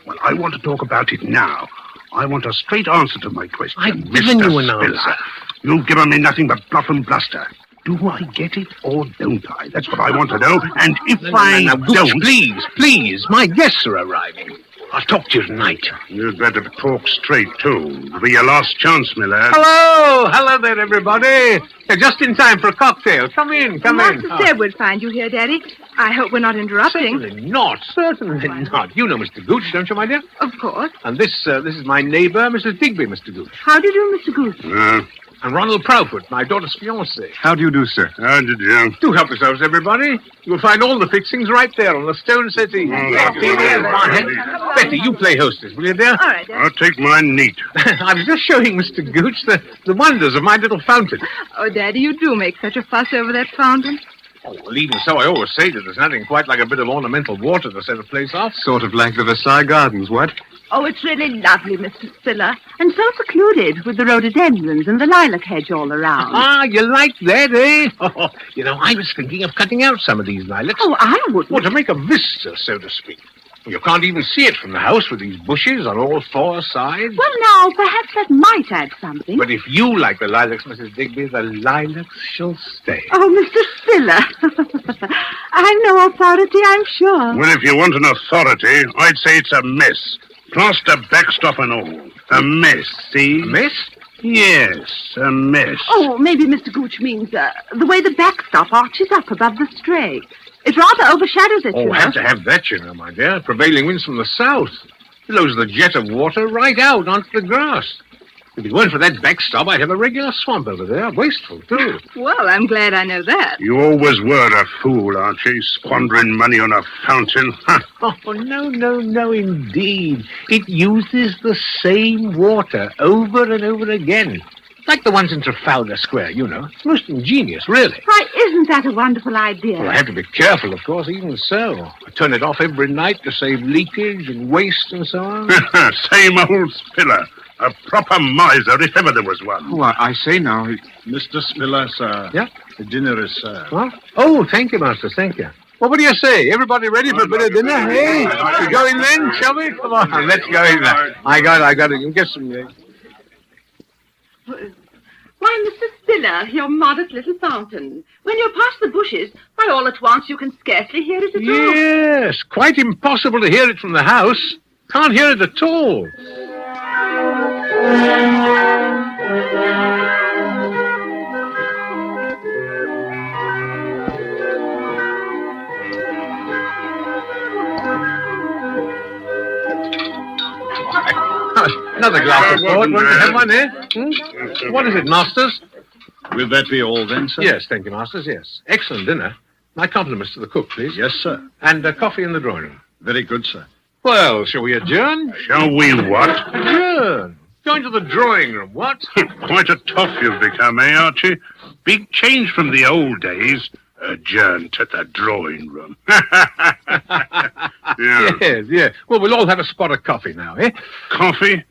Well, I want to talk about it now. I want a straight answer to my question. I've given you an answer. You've given me nothing but bluff and bluster. Do I get it or don't I? That's what I want to know. And if I don't... Please. My guests are arriving. I'll talk to you tonight. You'd better talk straight, too. It'll be your last chance, my lad. Hello there, everybody. You're just in time for a cocktail. Come in. Master said we'd find you here, Daddy. I hope we're not interrupting. Certainly not. You know Mr. Gooch, don't you, my dear? Of course. And this is my neighbor, Mrs. Digby, Mr. Gooch. How do you do, Mr. Gooch? And Ronald Proudfoot, my daughter's fiancé. How do you do, sir? How do you do? Do help yourselves, everybody. You'll find all the fixings right there on the stone settee. Betty, you play hostess, will you, dear? All right, Daddy. I'll take mine neat. I was just showing Mr. Gooch the wonders of my little fountain. Oh, Daddy, you do make such a fuss over that fountain. Oh, well, even so, I always say that there's nothing quite like a bit of ornamental water to set a place off. Sort of like the Versailles Gardens, what? Oh, it's really lovely, Mr. Spiller. And so secluded with the rhododendrons and the lilac hedge all around. Ah, you like that, eh? Oh, you know, I was thinking of cutting out some of these lilacs. Oh, I wouldn't. Well, to make a vista, so to speak. You can't even see it from the house with these bushes on all four sides. Well, now, perhaps that might add something. But if you like the lilacs, Mrs. Digby, the lilacs shall stay. Oh, Mr. Spiller. I'm no authority, I'm sure. Well, if you want an authority, I'd say it's a mess. Plaster, backstop and all. A mess, see? A mess? Yes, a mess. Oh, maybe Mr. Gooch means the way the backstop arches up above the stray. It rather overshadows it, Oh, you know. have to have that, you know, my dear. Prevailing winds from the south. Blows the jet of water right out onto the grass. If it weren't for that backstop, I'd have a regular swamp over there. Wasteful, too. Well, I'm glad I know that. You always were a fool, Archie, squandering money on a fountain. Oh, no, indeed. It uses the same water over and over again. Like the ones in Trafalgar Square, you know. It's most ingenious, really. Why, isn't that a wonderful idea? Well, I have to be careful, of course, even so. I turn it off every night to save leakage and waste and so on. Same old Spiller. A proper miser, if ever there was one. Oh, I say now, Mr. Spiller, sir. Yeah? The dinner is served. What? Oh, thank you, Master, thank you. Well, what do you say? Everybody ready for a bit of dinner? Hey, we go in then, shall we? Come on, let's go in there. I got it. You get some... Why, Mr. Spiller, your modest little fountain. When you're past the bushes, why, all at once you can scarcely hear it at all. Yes, quite impossible to hear it from the house. Can't hear it at all. Another glass of port. Won't you have one, eh? What is it, Masters? Will that be all then, sir? Yes, thank you, Masters, yes. Excellent dinner. My compliments to the cook, please. Yes, sir. And coffee in the drawing room. Very good, sir. Well, shall we adjourn? Shall we what? Adjourn. Going to the drawing room, what? Quite a toff you've become, eh, Archie? Big change from the old days. Adjourn to the drawing room. Yes. Well, we'll all have a spot of coffee now, eh? Coffee?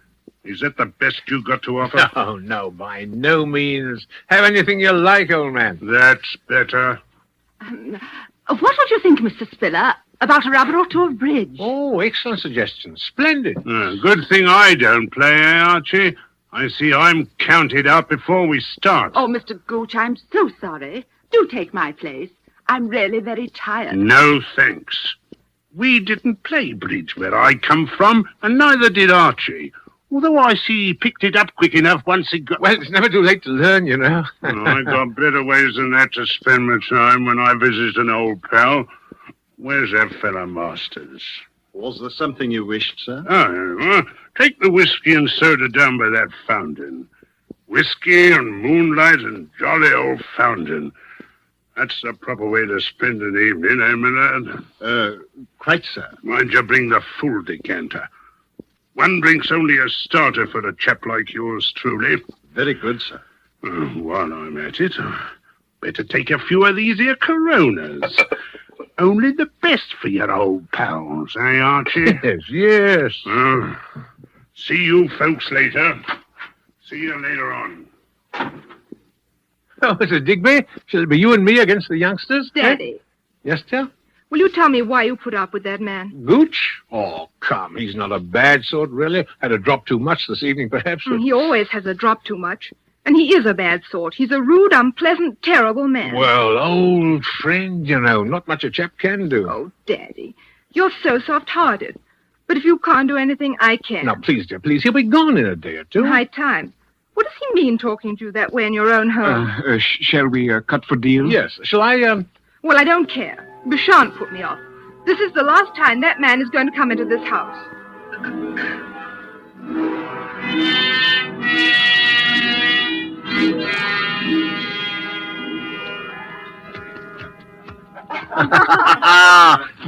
Is that the best you got to offer? Oh, no, by no means. Have anything you like, old man. That's better. What would you think, Mr. Spiller, about a rubber or two of bridge? Oh, excellent suggestion. Splendid. Good thing I don't play, eh, Archie? I see I'm counted out before we start. Oh, Mr. Gooch, I'm so sorry. Do take my place. I'm really very tired. No, thanks. We didn't play bridge where I come from, and neither did Archie. Although I see he picked it up quick enough once he got... Well, it's never too late to learn, you know. I got better ways than that to spend my time when I visit an old pal. Where's that fella Masters? Was there something you wished, sir? Take the whiskey and soda down by that fountain. Whiskey and moonlight and jolly old fountain. That's the proper way to spend an evening, eh, Millard? Quite, sir. Mind you bring the full decanter. One drink's only a starter for a chap like yours truly. Very good, sir. While I'm at it, Better take a few of these here Coronas. Only the best for your old pals, eh, Archie? Yes. See you folks later. See you later on. Oh, Mrs. Digby, shall it be you and me against the youngsters? Daddy, Yes, dear? will you tell me why you put up with that man? Gooch? Oh, come, he's not a bad sort, really. Had a drop too much this evening, perhaps. But... He always has a drop too much. And he is a bad sort. He's a rude, unpleasant, terrible man. Well, old friend, you know, not much a chap can do. Oh, Daddy, you're so soft-hearted. But if you can't do anything, I can. Now, please, dear, please. He'll be gone in a day or two. High time. What does he mean talking to you that way in your own home? Shall we cut for deal? Yes. Shall I, Well, I don't care. Bashan put me off. This is the last time that man is going to come into this house.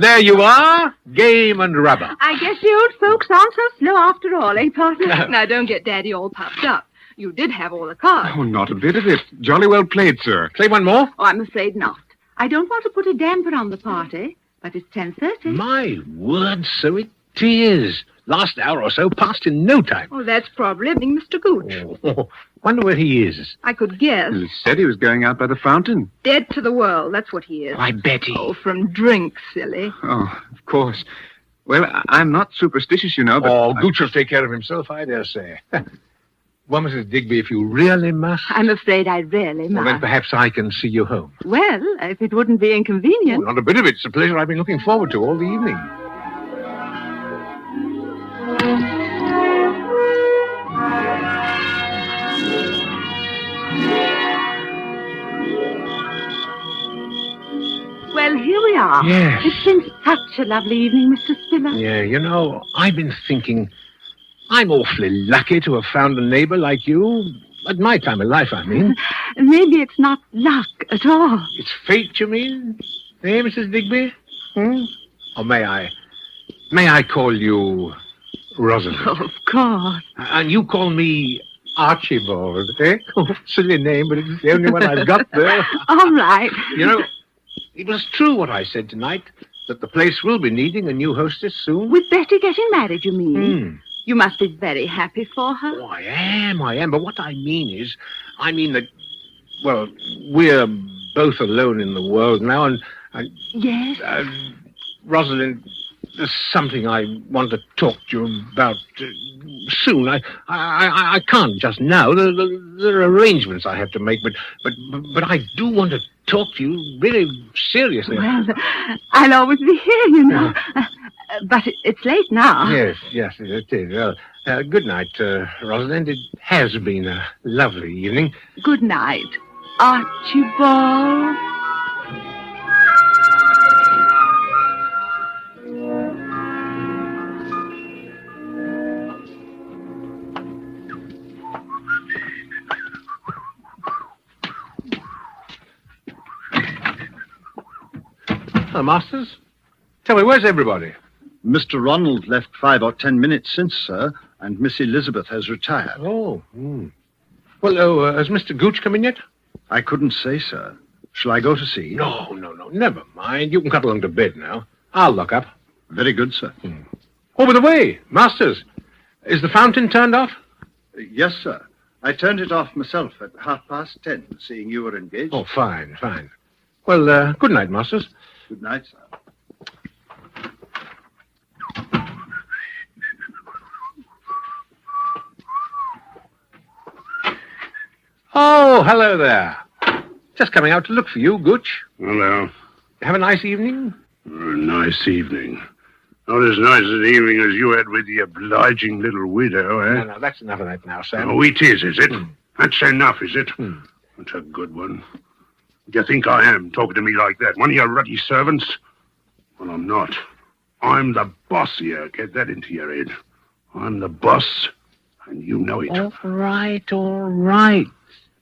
There you are, game and rubber. I guess the old folks aren't so slow after all, eh, partner? No. Now, don't get Daddy all puffed up. You did have all the cards. Oh, not a bit of it. Jolly well played, sir. Say one more. Oh, I'm afraid not. I don't want to put a damper on the party, but it's 10:30. My word, so it is. Last hour or so passed in no time. Oh, that's probably Mr. Gooch. Oh, wonder where he is. I could guess. He said he was going out by the fountain. Dead to the world, that's what he is. Why, Betty. Oh, from drink, silly. Oh, of course. Well, I'm not superstitious, you know, but... Gooch will take care of himself, I dare say. Well, Mrs. Digby, if you really must... I'm afraid I really Well, then must. perhaps I can see you home. Well, if it wouldn't be inconvenient. Not a bit of it. It's a pleasure I've been looking forward to all the evening. Well, here we are. Yes. It's been such a lovely evening, Mr. Spiller. Yeah, you know, I've been thinking I'm awfully lucky to have found a neighbor like you. At my time of life, I mean. Maybe it's not luck at all. It's fate, you mean? Eh, Mrs. Digby? Or may I call you Rosalind? Of course. And you call me Archibald, eh? Oh, silly name, but it's the only one I've got there. All right. You know, it was true what I said tonight, that the place will be needing a new hostess soon. With Betty getting married, you mean? You must be very happy for her. Oh, I am. But what I mean that, well, we're both alone in the world now, and Yes? Rosalind, there's something I want to talk to you about soon. I can't just now. There are arrangements I have to make, but I do want to talk to you really seriously. Well, I'll always be here, you know. But it's late now. Yes, it is. Well, good night, Rosalind. It has been a lovely evening. Good night, Archibald. Hello, Masters. Tell me, where's everybody? Mr. Ronald left 5 or 10 minutes since, sir, and Miss Elizabeth has retired. Oh, Well, has Mr. Gooch come in yet? I couldn't say, sir. Shall I go to see? No. Never mind. You can cut along to bed now. I'll look up. Very good, sir. Oh, by the way, Masters, is the fountain turned off? Yes, sir. I turned it off myself at 10:30, seeing you were engaged. Oh, fine. Well, good night, Masters. Good night, sir. Oh, hello there. Just coming out to look for you, Gooch. Hello. Have a nice evening? A nice evening. Not as nice an evening as you had with the obliging little widow, eh? No, that's enough of that now, Sam. Oh, it is it? That's enough, is it? That's a good one. Do you think I am, talking to me like that? One of your ruddy servants? Well, I'm not. I'm the boss here. Get that into your head. I'm the boss, and you know it. All right.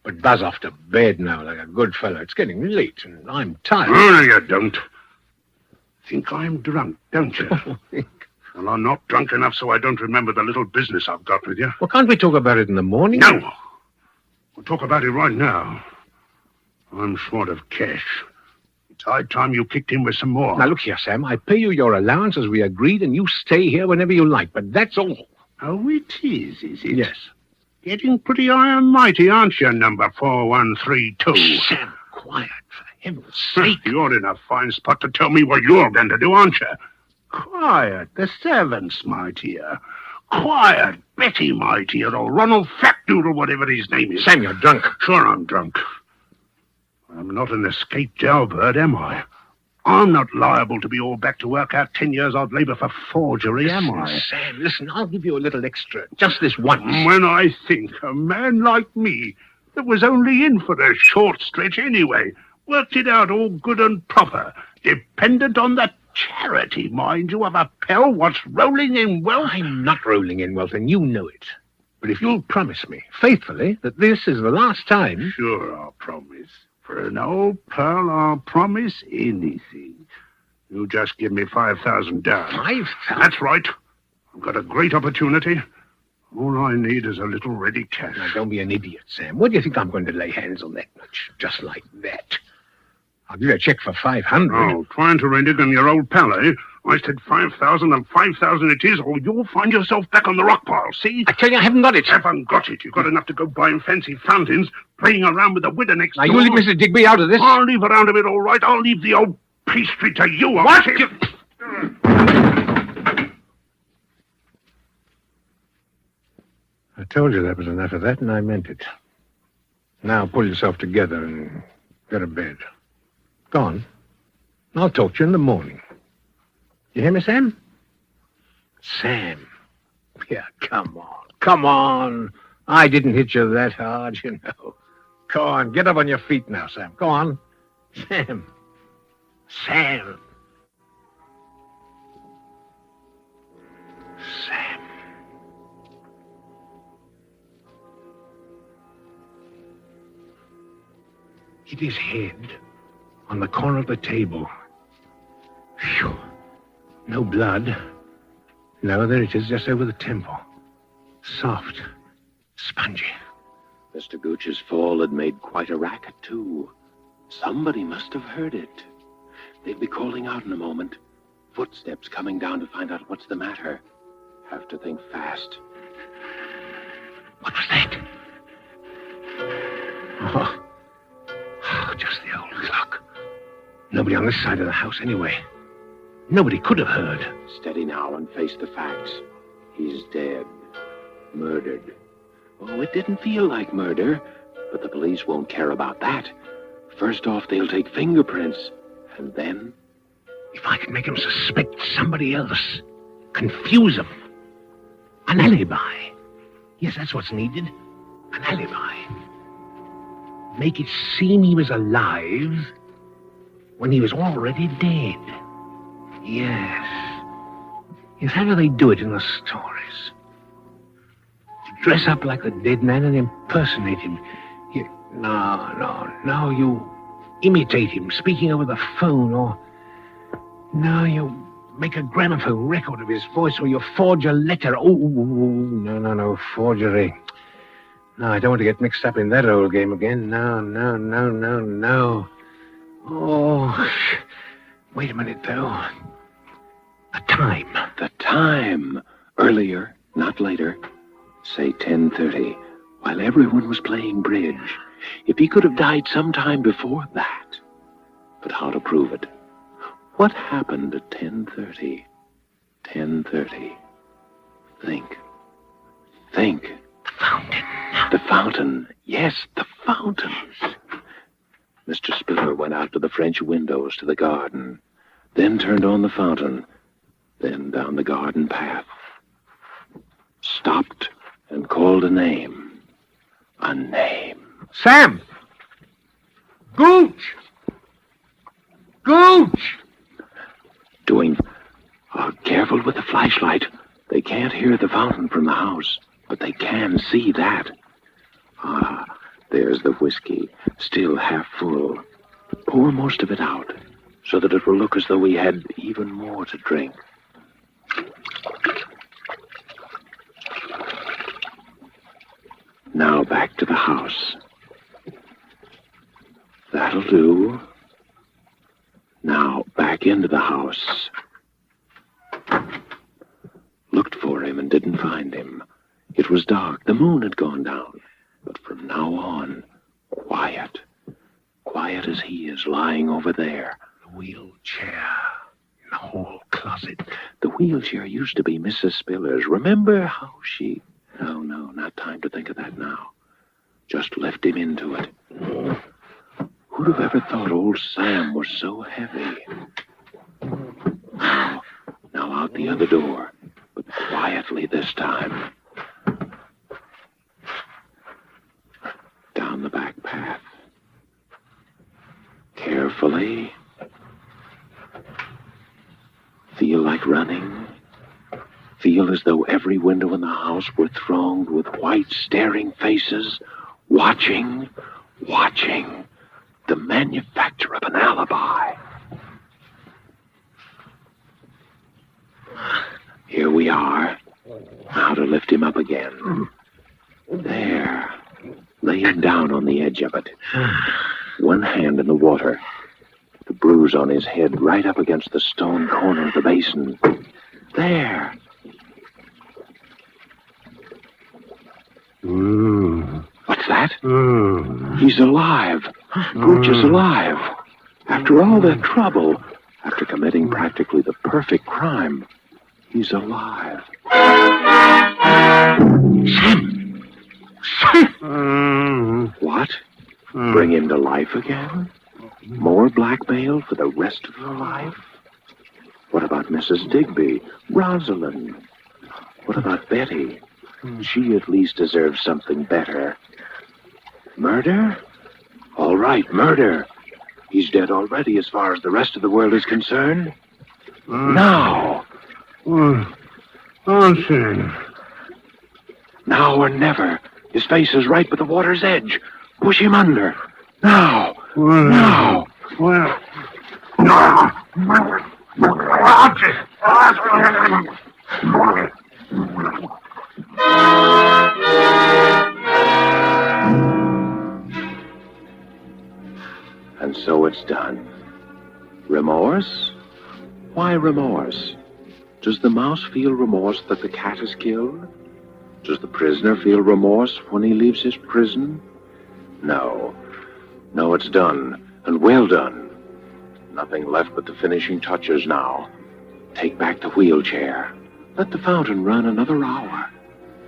But buzz off to bed now like a good fellow. It's getting late, and I'm tired. Oh, no, you don't. Think I'm drunk, don't you? Well, I'm not drunk enough so I don't remember the little business I've got with you. Well, can't we talk about it in the morning? No. We'll talk about it right now. I'm short of cash. It's high time you kicked in with some more. Now, look here, Sam. I pay you your allowance as we agreed, and you stay here whenever you like, but that's all. Oh, it is it? Yes. Getting pretty high and mighty, aren't you, number 4132? Sam, quiet, for heaven's sake. You're in a fine spot to tell me what you're going to do, aren't you? Quiet, the servants, my dear. Quiet, Betty, my dear, or Ronald Flatdoodle, whatever his name is. Sam, you're drunk. Sure I'm drunk. I'm not an escaped jailbird, am I? I'm not liable to be all back to work out 10 years odd labor for forgery, am I? Sam, listen, I'll give you a little extra. Just this once. When I think a man like me, that was only in for a short stretch anyway, worked it out all good and proper, dependent on the charity, mind you, of a pal what's rolling in wealth. I'm not rolling in wealth, and you know it. But if you'll promise me, faithfully, that this is the last time... Sure, I'll promise. For an old pal, I'll promise anything. You just give me 5,000 down. 5,000? That's right. I've got a great opportunity. All I need is a little ready cash. Now, don't be an idiot, Sam. What do you think I'm going to lay hands on that much? Just like that. I'll give you a check for 500. Oh, trying to renege on your old pal, eh? I said 5,000 and 5,000 it is, or you'll find yourself back on the rock pile, see? I tell you, I haven't got it. Haven't got it. You've got enough to go buying fancy fountains, playing around with the widow next door. Now, you leave Mr. Digby out of this. I'll leave her out of it, all right. I'll leave the old pastry to you. What? I told you that was enough of that, and I meant it. Now pull yourself together and go to bed. Go on. I'll talk to you in the morning. You hear me, Sam? Sam. Yeah, come on. Come on. I didn't hit you that hard, you know. Go on. Get up on your feet now, Sam. Go on. Sam. Sam. Sam. Hit his head on the corner of the table. Phew. No blood. No, there it is, just over the temple. Soft. Spongy. Mr. Gooch's fall had made quite a racket, too. Somebody must have heard it. They'll be calling out in a moment. Footsteps coming down to find out what's the matter. Have to think fast. What was that? Oh, just the old clock. Nobody on this side of the house, anyway. Nobody could have heard. Steady now and face the facts. He's dead. Murdered. Oh, it didn't feel like murder, but the police won't care about that. First off, they'll take fingerprints, and then... If I could make him suspect somebody else, confuse him. An alibi. Yes, that's what's needed. An alibi. Make it seem he was alive when he was already dead. Yes. Yes, how do they do it in the stories? To dress up like the dead man and impersonate him. No, you imitate him, speaking over the phone, or... No, you make a gramophone record of his voice, or you forge a letter. Oh, no, forgery. No, I don't want to get mixed up in that old game again. No. Oh, wait a minute, though. The time. The time. Earlier, not later. Say 10:30, while everyone was playing bridge. If he could have died sometime before that. But how to prove it? What happened at 10:30? 10:30. Think. The fountain. The fountain. Yes, the fountain. Mr. Spiller went out to the French windows to the garden, then turned on the fountain, then down the garden path. Stopped and called a name. A name. Sam! Gooch! Doing... careful with the flashlight. They can't hear the fountain from the house, but they can see that. There's the whiskey, still half full. Pour most of it out, so that it will look as though we had even more to drink. Now back to the house. That That'll do. Now, back into the house. Looked for him and didn't find him. It was dark. The moon had gone down. But from now on, quiet. Quiet as he is lying over there. The wheelchair in the hall closet. The wheelchair used to be Mrs. Spiller's. Remember how she... No, not time to think of that now. Just left him into it. Who'd have ever thought old Sam was so heavy? Now out the other door. But quietly this time. Down the back path. Carefully. Feel like running. Feel as though every window in the house were thronged with white, staring faces, watching. The manufacture of an alibi. Here we are. Now to lift him up again. There. Lay him down on the edge of it. One hand in the water. The bruise on his head right up against the stone corner of the basin. There. What's that? He's alive. Gooch is alive. After all that trouble, after committing practically the perfect crime, he's alive. What? Bring him to life again? More blackmail for the rest of your life? What about Mrs. Digby? Rosalind? What about Betty? She at least deserves something better. Murder? All right, murder. He's dead already as far as the rest of the world is concerned. Now. Bronson. Now or never. His face is right by the water's edge. Push him under. Now. Now. Well. And so it's done. Remorse? Why remorse? Does the mouse feel remorse that the cat is killed? Does the prisoner feel remorse when he leaves his prison? No. No, it's done, and well done. Nothing left but the finishing touches now. Take back the wheelchair. Let the fountain run another hour,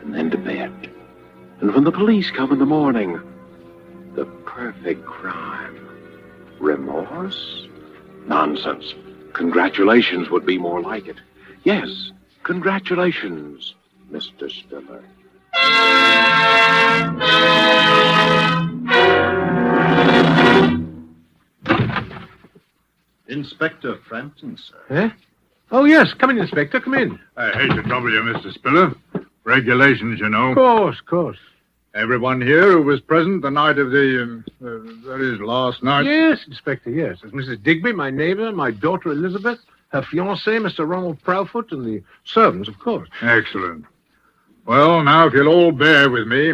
and then to bed. And when the police come in the morning, the perfect crime. Remorse? Nonsense. Congratulations would be more like it. Yes, congratulations, Mr. Spiller. Inspector Frampton, sir. Eh? Oh, yes. Come in, Inspector. Come in. I hate to trouble you, Mr. Spiller. Regulations, you know. Of course. Everyone here who was present the night of that is, last night. Yes, Inspector, yes. There's Mrs. Digby, my neighbor, my daughter Elizabeth, her fiancé, Mr. Ronald Proudfoot, and the servants, of course. Excellent. Well, now, if you'll all bear with me,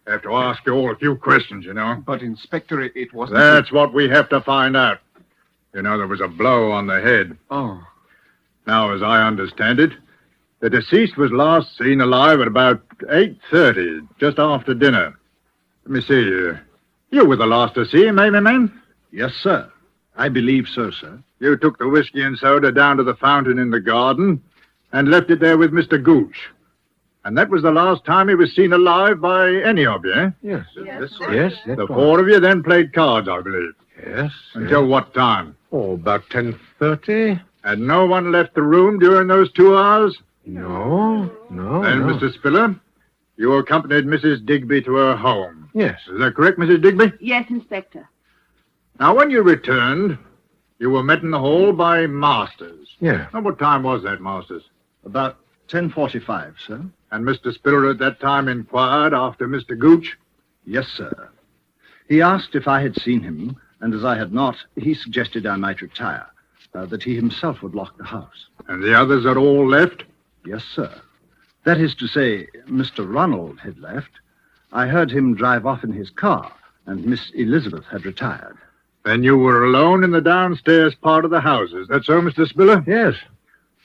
I have to ask you all a few questions, you know. But, Inspector, it wasn't... That's what we have to find out. You know, there was a blow on the head. Oh. Now, as I understand it, the deceased was last seen alive at about 8:30, just after dinner. Let me see. You were the last to see him, eh, my man? Yes, sir. I believe so, sir. You took the whiskey and soda down to the fountain in the garden and left it there with Mr. Gooch. And that was the last time he was seen alive by any of you, eh? Yes. Yes, Yes. the four of you then played cards, I believe. Yes. Until what time? Oh, about 10:30. And no one left the room during those 2 hours? No. Then, Mr. Spiller, you accompanied Mrs. Digby to her home. Yes. Is that correct, Mrs. Digby? Yes, Inspector. Now, when you returned, you were met in the hall by Masters. Yeah. Now, what time was that, Masters? About 10:45, sir. And Mr. Spiller at that time inquired after Mr. Gooch? Yes, sir. He asked if I had seen him, and as I had not, he suggested I might retire, that he himself would lock the house. And the others had all left? Yes, sir. That is to say, Mr. Ronald had left. I heard him drive off in his car, and Miss Elizabeth had retired. Then you were alone in the downstairs part of the house. Is that so, Mr. Spiller? Yes.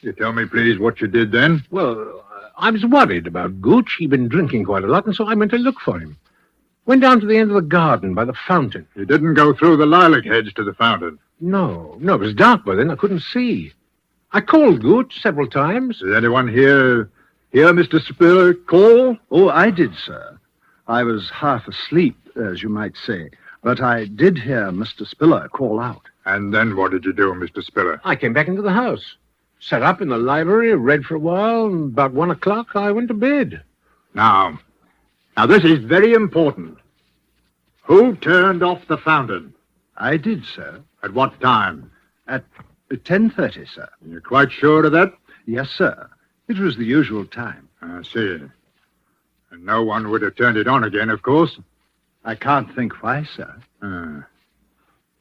You tell me, please, what you did then? Well, I was worried about Gooch. He'd been drinking quite a lot, and so I went to look for him. Went down to the end of the garden by the fountain. You didn't go through the lilac hedge to the fountain? No, it was dark by then. I couldn't see. I called Gooch several times. Did anyone hear Mr. Spiller call? Oh, I did, sir. I was half asleep, as you might say. But I did hear Mr. Spiller call out. And then what did you do, Mr. Spiller? I came back into the house. Sat up in the library, read for a while, and about 1 o'clock I went to bed. Now, this is very important. Who turned off the fountain? I did, sir. At what time? At 10:30, sir. You're quite sure of that? Yes, sir. It was the usual time. I see. And no one would have turned it on again, of course? I can't think why, sir.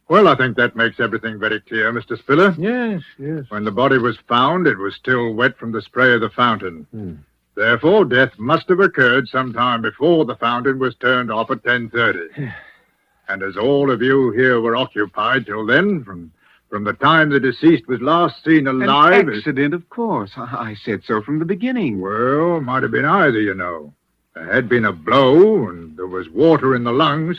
Well, I think that makes everything very clear, Mr. Spiller. Yes. When the body was found, it was still wet from the spray of the fountain. Therefore, death must have occurred sometime before the fountain was turned off at 10:30. And as all of you here were occupied till then, from the time the deceased was last seen alive... An accident, of course. I said so from the beginning. Well, might have been either, you know. There had been a blow, and there was water in the lungs.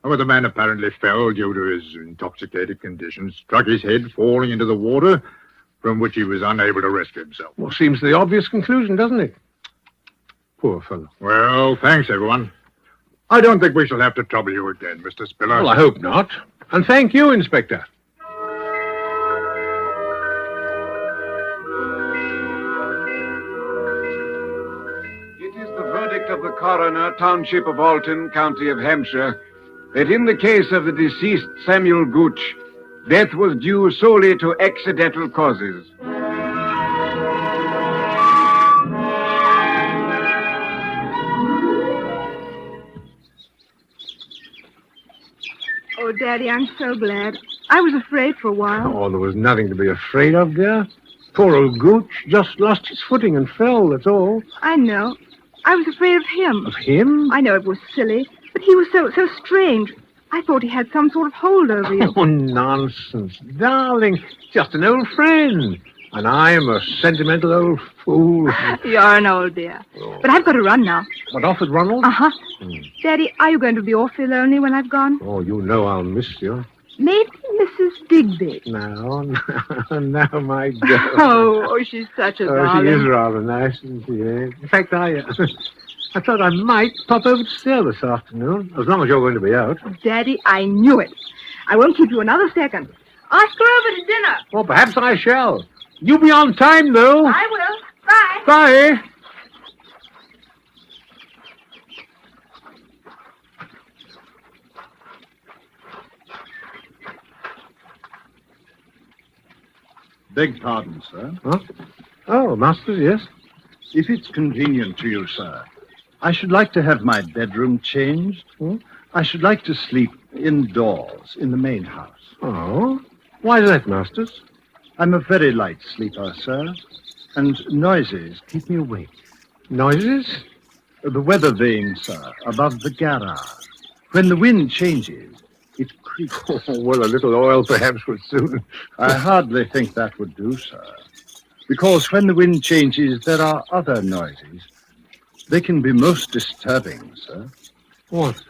Well, the man apparently fell due to his intoxicated condition, struck his head, falling into the water, from which he was unable to rescue himself. Well, seems the obvious conclusion, doesn't it? Poor fellow. Well, thanks, everyone. I don't think we shall have to trouble you again, Mr. Spiller. Well, I hope not. And thank you, Inspector. Of the coroner, township of Alton, county of Hampshire, that in the case of the deceased Samuel Gooch, death was due solely to accidental causes. Oh, Daddy, I'm so glad. I was afraid for a while. Oh, there was nothing to be afraid of, dear. Poor old Gooch just lost his footing and fell, that's all. I know. I was afraid of him. Of him? I know it was silly, but he was so strange. I thought he had some sort of hold over you. Oh, nonsense. Darling, just an old friend. And I'm a sentimental old fool. You're an old dear. Oh. But I've got to run now. What, off with Ronald? Uh-huh. Daddy, are you going to be awfully lonely when I've gone? Oh, you know I'll miss you. Maybe Mrs. Digby. Now, my girl. Oh, she's such a darling. She is rather nice, isn't she? Eh? In fact, I thought I might pop over to see her this afternoon, as long as you're going to be out. Daddy, I knew it. I won't keep you another second. Ask her over to dinner. Well, perhaps I shall. You be on time, though. I will. Bye. Bye. Beg pardon, sir. Huh? Oh, Masters, yes? If it's convenient to you, sir, I should like to have my bedroom changed. I should like to sleep indoors in the main house. Oh? Why that, Masters? I'm a very light sleeper, sir, and noises keep me awake. Noises? The weather vane, sir, above the garage. When the wind changes, it creaks. Oh, well, a little oil perhaps would soon. I hardly think that would do, sir. Because when the wind changes, there are other noises. They can be most disturbing, sir. What?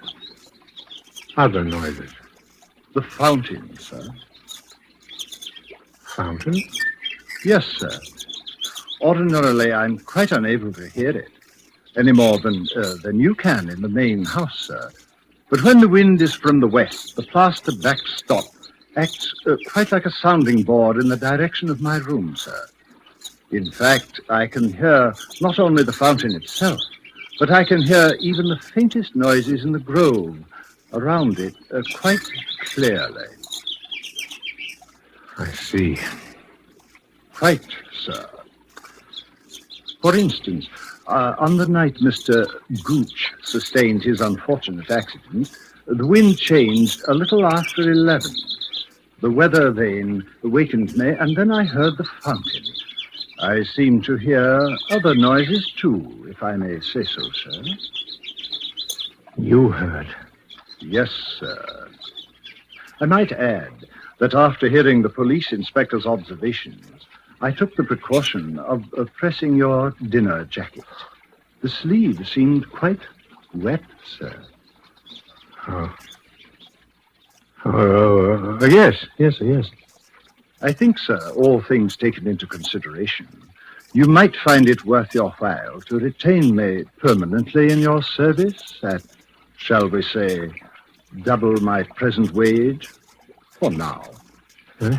Other noises? The fountain, sir. Fountain? Yes, sir. Ordinarily, I'm quite unable to hear it, any more than you can in the main house, sir. But when the wind is from the west, the plaster backstop acts quite like a sounding board in the direction of my room, sir. In fact, I can hear not only the fountain itself, but I can hear even the faintest noises in the grove around it quite clearly. I see. Quite, sir. For instance, on the night Mr. Gooch sustained his unfortunate accident, the wind changed a little after 11. The weather vane awakened me, and then I heard the fountain. I seem to hear other noises, too, if I may say so, sir. You heard? Yes, sir. I might add that after hearing the police inspector's observations, I took the precaution of pressing your dinner jacket. The sleeve seemed quite wet, sir. Yes. I think, sir, all things taken into consideration, you might find it worth your while to retain me permanently in your service at, shall we say, double my present wage for now. Huh?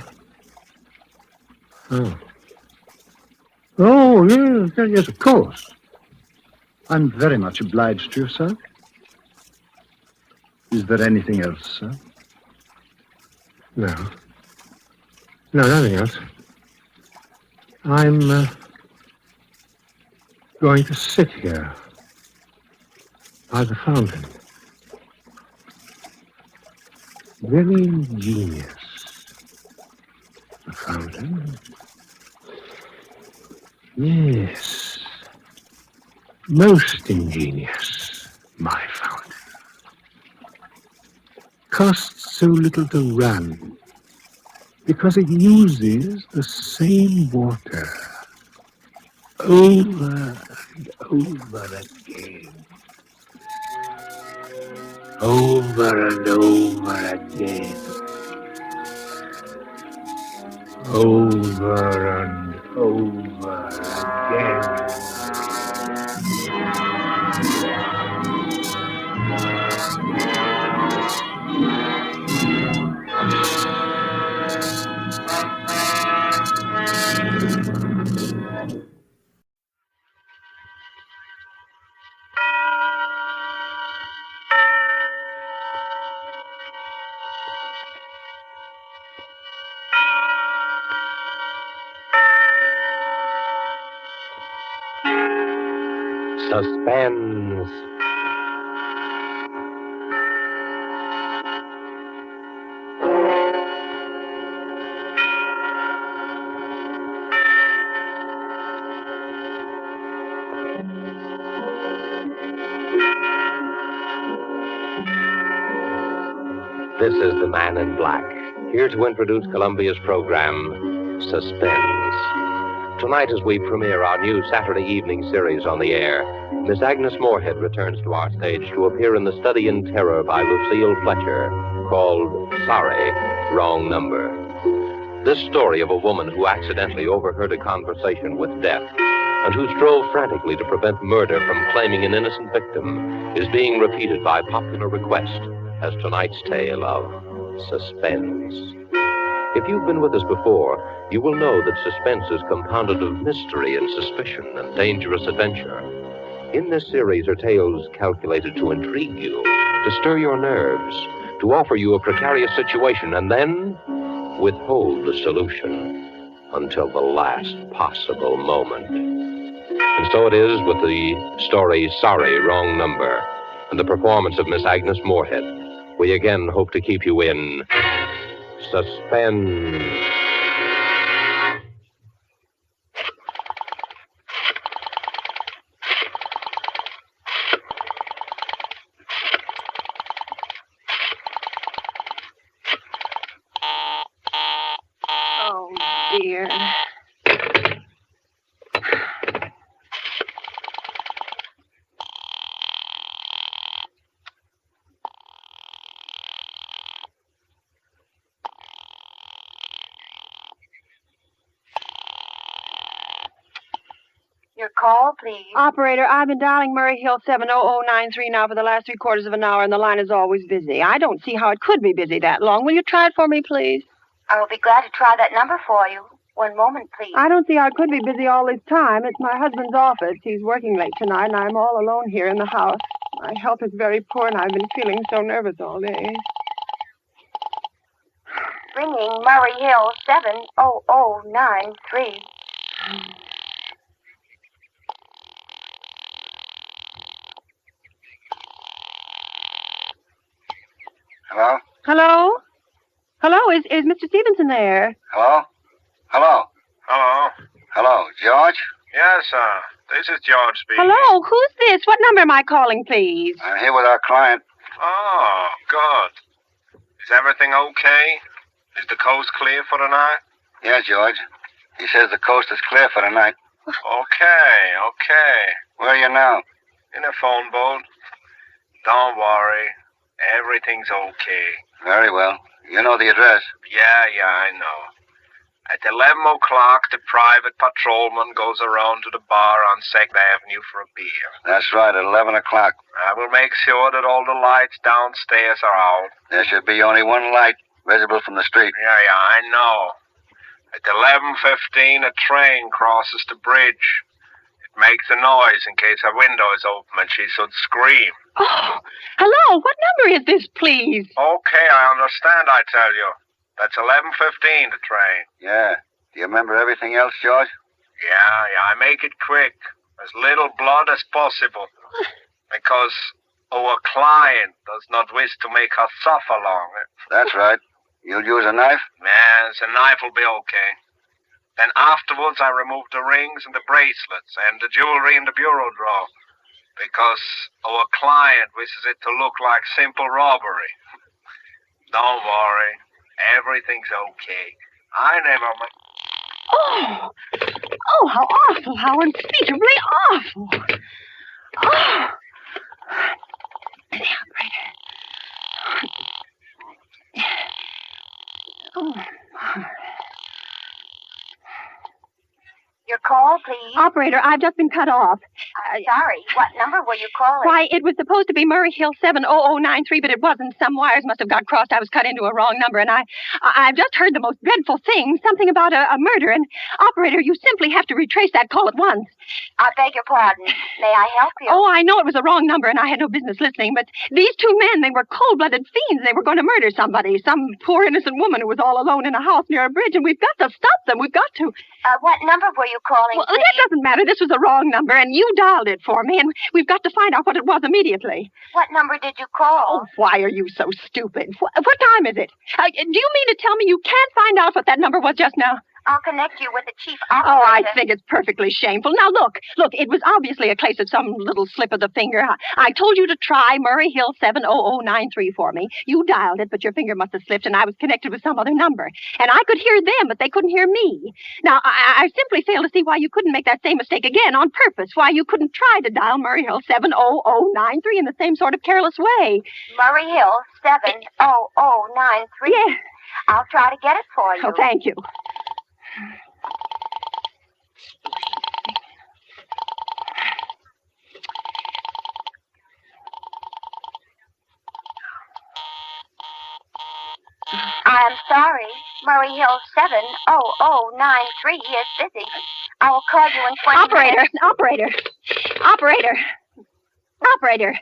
Oh, yes, of course. I'm very much obliged to you, sir. Is there anything else, sir? No, nothing else. I'm going to sit here by the fountain. Very ingenious. The fountain. Yes. Most ingenious, my fountain. Costs so little to run because it uses the same water over and over again. Over and over again. Over and over again. Suspense. This is the Man in Black, here to introduce Columbia's program, Suspense. Tonight, as we premiere our new Saturday evening series on the air, Miss Agnes Moorehead returns to our stage to appear in The Study in Terror by Lucille Fletcher, called Sorry, Wrong Number. This story of a woman who accidentally overheard a conversation with death and who strove frantically to prevent murder from claiming an innocent victim is being repeated by popular request as tonight's tale of Suspense. If you've been with us before, you will know that suspense is compounded of mystery and suspicion and dangerous adventure. In this series are tales calculated to intrigue you, to stir your nerves, to offer you a precarious situation, and then withhold the solution until the last possible moment. And so it is with the story Sorry, Wrong Number, and the performance of Miss Agnes Moorehead. We again hope to keep you in suspense. Oh, dear. Your call, please. Operator, I've been dialing Murray Hill 70093 now for the last 3/4 of an hour, and the line is always busy. I don't see how it could be busy that long. Will you try it for me, please? I will be glad to try that number for you. One moment, please. I don't see how it could be busy all this time. It's my husband's office. He's working late tonight, and I'm all alone here in the house. My health is very poor, and I've been feeling so nervous all day. Ringing Murray Hill 70093. Hello? Hello? Hello, is Mr. Stevenson there? Hello? Hello? Hello? Hello, George? Yes, this is George speaking. Hello, who's this? What number am I calling, please? I'm here with our client. Oh, good. Is everything okay? Is the coast clear for the night? Yeah, George. He says the coast is clear for the night. Okay. Where are you now? In a phone boat. Don't worry. Everything's okay. Very well. You know the address. Yeah, I know. At 11 o'clock, the private patrolman goes around to the bar on 2nd Avenue for a beer. That's right, at 11 o'clock. I will make sure that all the lights downstairs are out. There should be only one light visible from the street. Yeah, I know. At 11:15, a train crosses the bridge. It makes a noise in case her window is open and she should scream. Oh, hello. What number is this, please? Okay, I understand, I tell you. That's 11:15, the train. Yeah. Do you remember everything else, George? Yeah, I make it quick. As little blood as possible. Because our client does not wish to make her suffer long. That's right. You'll use a knife? Yes, a knife will be okay. Then afterwards I remove the rings and the bracelets and the jewelry in the bureau drawer. Because our client wishes it to look like simple robbery. Don't worry. Everything's okay. I never... Oh, how awful, how unspeakably awful. Oh. The operator. Oh. Your call, please. Operator, I've just been cut off. Sorry, what number were you calling? Why, it was supposed to be Murray Hill 70093, but it wasn't. Some wires must have got crossed. I was cut into a wrong number, and I've just heard the most dreadful thing, something about a murder. And, operator, you simply have to retrace that call at once. I beg your pardon. May I help you? Oh, I know it was a wrong number, and I had no business listening, but these two men, they were cold-blooded fiends. They were going to murder somebody, some poor innocent woman who was all alone in a house near a bridge, and we've got to stop them. We've got to. What number were you calling, Well, please? that doesn't matter. This was a wrong number, and you dialed it for me, and we've got to find out what it was immediately. What number did you call? Oh, why are you so stupid? What time is it? Do you mean to tell me you can't find out what that number was just now? I'll connect you with the chief operator. Oh, I think it's perfectly shameful. Now, look, it was obviously a case of some little slip of the finger. I told you to try Murray Hill 70093 for me. You dialed it, but your finger must have slipped, and I was connected with some other number. And I could hear them, but they couldn't hear me. Now, I simply fail to see why you couldn't make that same mistake again on purpose, why you couldn't try to dial Murray Hill 70093 in the same sort of careless way. Murray Hill 70093? Yes. I'll try to get it for you. Oh, thank you. I'm sorry. Murray Hill 70093 is busy. I will call you in 20 minutes. Operator.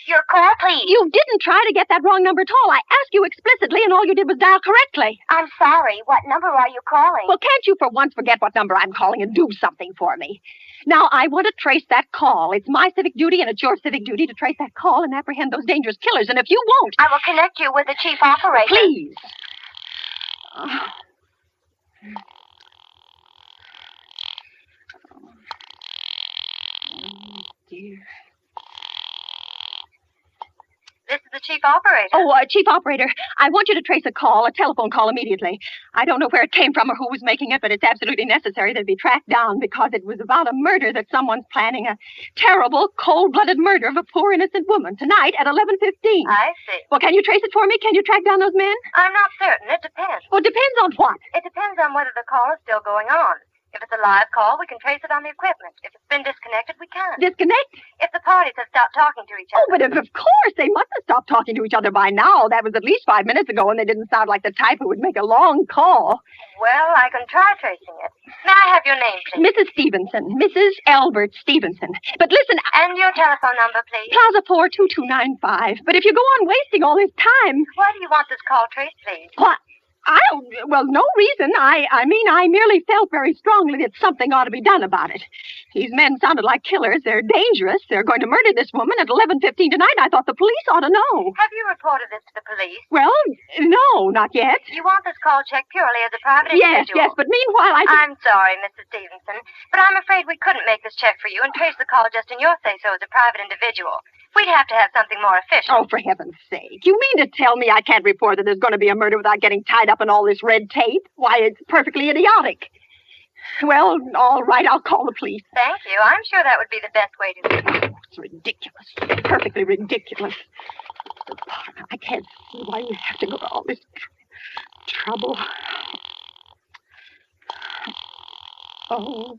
Your call, please. You didn't try to get that wrong number at all. I asked you explicitly, and all you did was dial correctly. I'm sorry. What number are you calling? Well, can't you for once forget what number I'm calling and do something for me? Now, I want to trace that call. It's my civic duty, and it's your civic duty to trace that call and apprehend those dangerous killers. And if you won't... I will connect you with the chief operator. Please. Oh, dear. This is the chief operator. Oh, chief operator, I want you to trace a telephone call immediately. I don't know where it came from or who was making it, but it's absolutely necessary that it be tracked down because it was about a murder that someone's planning, a terrible, cold-blooded murder of a poor innocent woman tonight at 11:15. I see. Well, can you trace it for me? Can you track down those men? I'm not certain. It depends. Well, depends on what? It depends on whether the call is still going on. If it's a live call, we can trace it on the equipment. If it's been disconnected, we can't. Disconnect? If the parties have stopped talking to each other. Oh, but of course, they must have stopped talking to each other by now. That was at least 5 minutes ago, and they didn't sound like the type who would make a long call. Well, I can try tracing it. May I have your name, please? Mrs. Stevenson. Mrs. Albert Stevenson. But listen... And your telephone number, please? Plaza 42295. But if you go on wasting all this time... Why do you want this call traced, please? What? Well, no reason. I merely felt very strongly that something ought to be done about it. These men sounded like killers. They're dangerous. They're going to murder this woman at 11:15 tonight. I thought the police ought to know. Have you reported this to the police? Well, no, not yet. You want this call checked purely as a private individual? Yes, but meanwhile I'm sorry, Mrs. Stevenson, but I'm afraid we couldn't make this check for you and trace the call just in your say-so as a private individual. We'd have to have something more official. Oh, for heaven's sake. You mean to tell me I can't report that there's going to be a murder without getting tied up in all this red tape? Why, it's perfectly idiotic. Well, all right, I'll call the police. Thank you. I'm sure that would be the best way to do it. It's ridiculous. Perfectly ridiculous. I can't see why we have to go to all this trouble. Oh.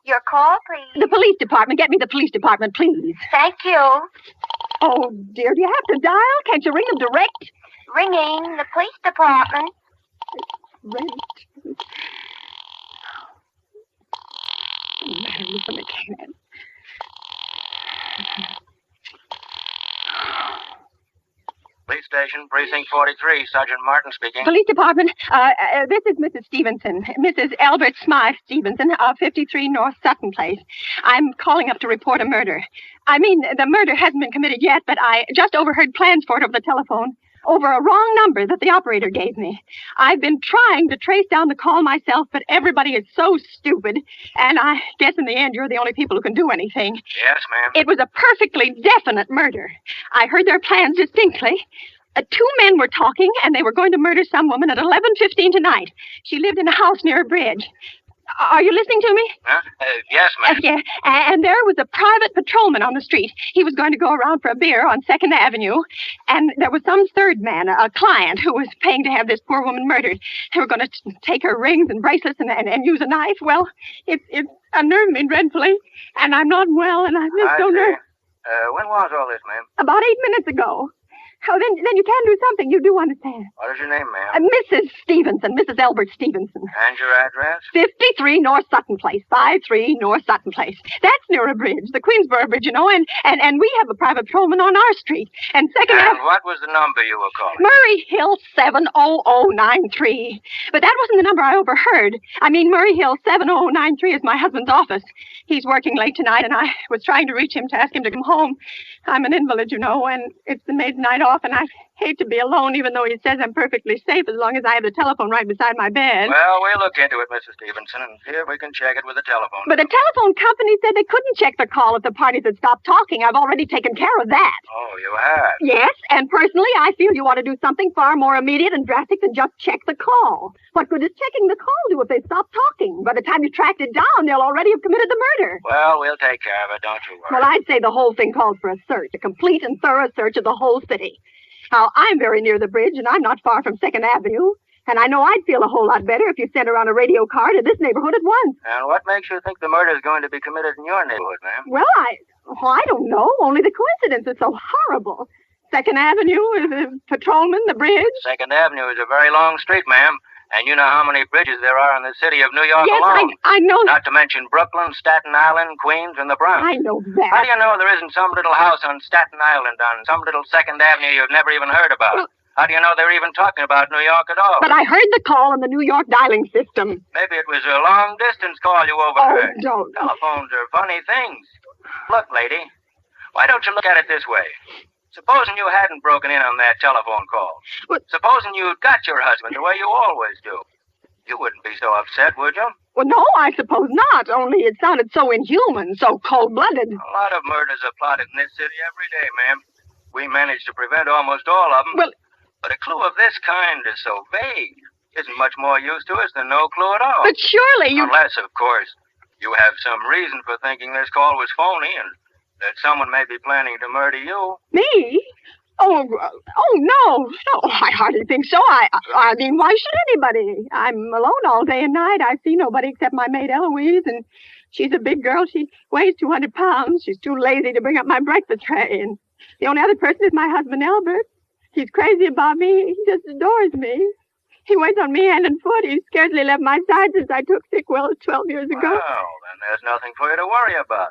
Your call, please. The police department. Get me the police department, please. Thank you. Oh, dear, do you have to dial? Can't you ring them direct? Ringing the police department. Rent. What's the matter with the mechanic? Police station, precinct 43. Sergeant Martin speaking. Police department. This is Mrs. Stevenson. Mrs. Albert Smythe Stevenson of 53 North Sutton Place. I'm calling up to report a murder. I mean, the murder hasn't been committed yet, but I just overheard plans for it over the telephone. Over a wrong number that the operator gave me. I've been trying to trace down the call myself, but everybody is so stupid. And I guess in the end, you're the only people who can do anything. Yes, ma'am. It was a perfectly definite murder. I heard their plans distinctly. Two men were talking, and they were going to murder some woman at 11:15 tonight. She lived in a house near a bridge. Are you listening to me? Huh? Yes, ma'am. Yeah, and there was a private patrolman on the street. He was going to go around for a beer on 2nd Avenue, and there was some third man, a client, who was paying to have this poor woman murdered. They were going to take her rings and bracelets and use a knife. Well, it's unnerved me dreadfully, and I'm not well, and I'm just so nervous. When was all this, ma'am? About 8 minutes ago. Oh, then you can do something. You do understand. What is your name, ma'am? Mrs. Stevenson, Mrs. Albert Stevenson. And your address? 53 North Sutton Place, 53 North Sutton Place. That's near a bridge, the Queensboro Bridge, you know, and we have a private patrolman on our street. And second... And what was the number you were calling? Murray Hill 70093. But that wasn't the number I overheard. I mean, Murray Hill 70093 is my husband's office. He's working late tonight, and I was trying to reach him to ask him to come home. I'm an invalid, you know, and it's the maid's night off, and I hate to be alone, even though he says I'm perfectly safe as long as I have the telephone right beside my bed. Well, we'll look into it, Mrs. Stevenson, and see if we can check it with the telephone. But the telephone company said they couldn't check the call if the parties had stopped talking. I've already taken care of that. Oh, you have? Yes, and personally, I feel you ought to do something far more immediate and drastic than just check the call. What good does checking the call do if they stop talking? By the time you tracked it down, they'll already have committed the murder. Well, we'll take care of it, don't you worry. Well, I'd say the whole thing calls for a search, a complete and thorough search of the whole city. Now, I'm very near the bridge, and I'm not far from 2nd Avenue. And I know I'd feel a whole lot better if you sent around a radio car to this neighborhood at once. And what makes you think the murder is going to be committed in your neighborhood, ma'am? Well, I don't know. Only the coincidence is so horrible. 2nd Avenue, the patrolman, the bridge. 2nd Avenue is a very long street, ma'am. And you know how many bridges there are in the city of New York alone. Yes, I know. Not to mention Brooklyn, Staten Island, Queens, and the Bronx. I know that. How do you know there isn't some little house on Staten Island on some little 2nd Avenue you've never even heard about? Well, how do you know they're even talking about New York at all? But I heard the call on the New York dialing system. Maybe it was a long-distance call you overheard. Oh, don't. Telephones are funny things. Look, lady, why don't you look at it this way? Supposing you hadn't broken in on that telephone call. What? Supposing you'd got your husband the way you always do. You wouldn't be so upset, would you? Well, no, I suppose not. Only it sounded so inhuman, so cold-blooded. A lot of murders are plotted in this city every day, ma'am. We manage to prevent almost all of them. Well, but a clue of this kind is so vague. Isn't much more use to us than no clue at all. But surely you... Unless, of course, you have some reason for thinking this call was phony and that someone may be planning to murder you. Me? Oh, no, I hardly think so. I mean, why should anybody? I'm alone all day and night. I see nobody except my maid Eloise, and she's a big girl. She weighs 200 pounds. She's too lazy to bring up my breakfast tray, and the only other person is my husband, Albert. He's crazy about me. He just adores me. He waits on me hand and foot. He's scarcely left my side since I took sick 12 years ago. Well, then there's nothing for you to worry about.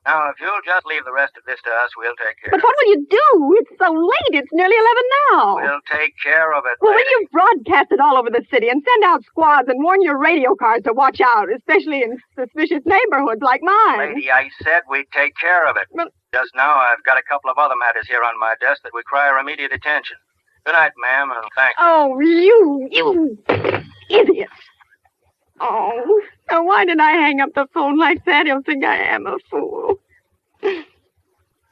Now, if you'll just leave the rest of this to us, we'll take care of it. But what will you do? It's so late. It's nearly 11 now. We'll take care of it, Well, lady. will you broadcast it all over the city and send out squads and warn your radio cars to watch out, especially in suspicious neighborhoods like mine? Lady, I said we'd take care of it. But... Just now, I've got a couple of other matters here on my desk that require immediate attention. Good night, ma'am, and thank you. Oh, you idiots. Oh, now why did I hang up the phone like that? He'll think I am a fool.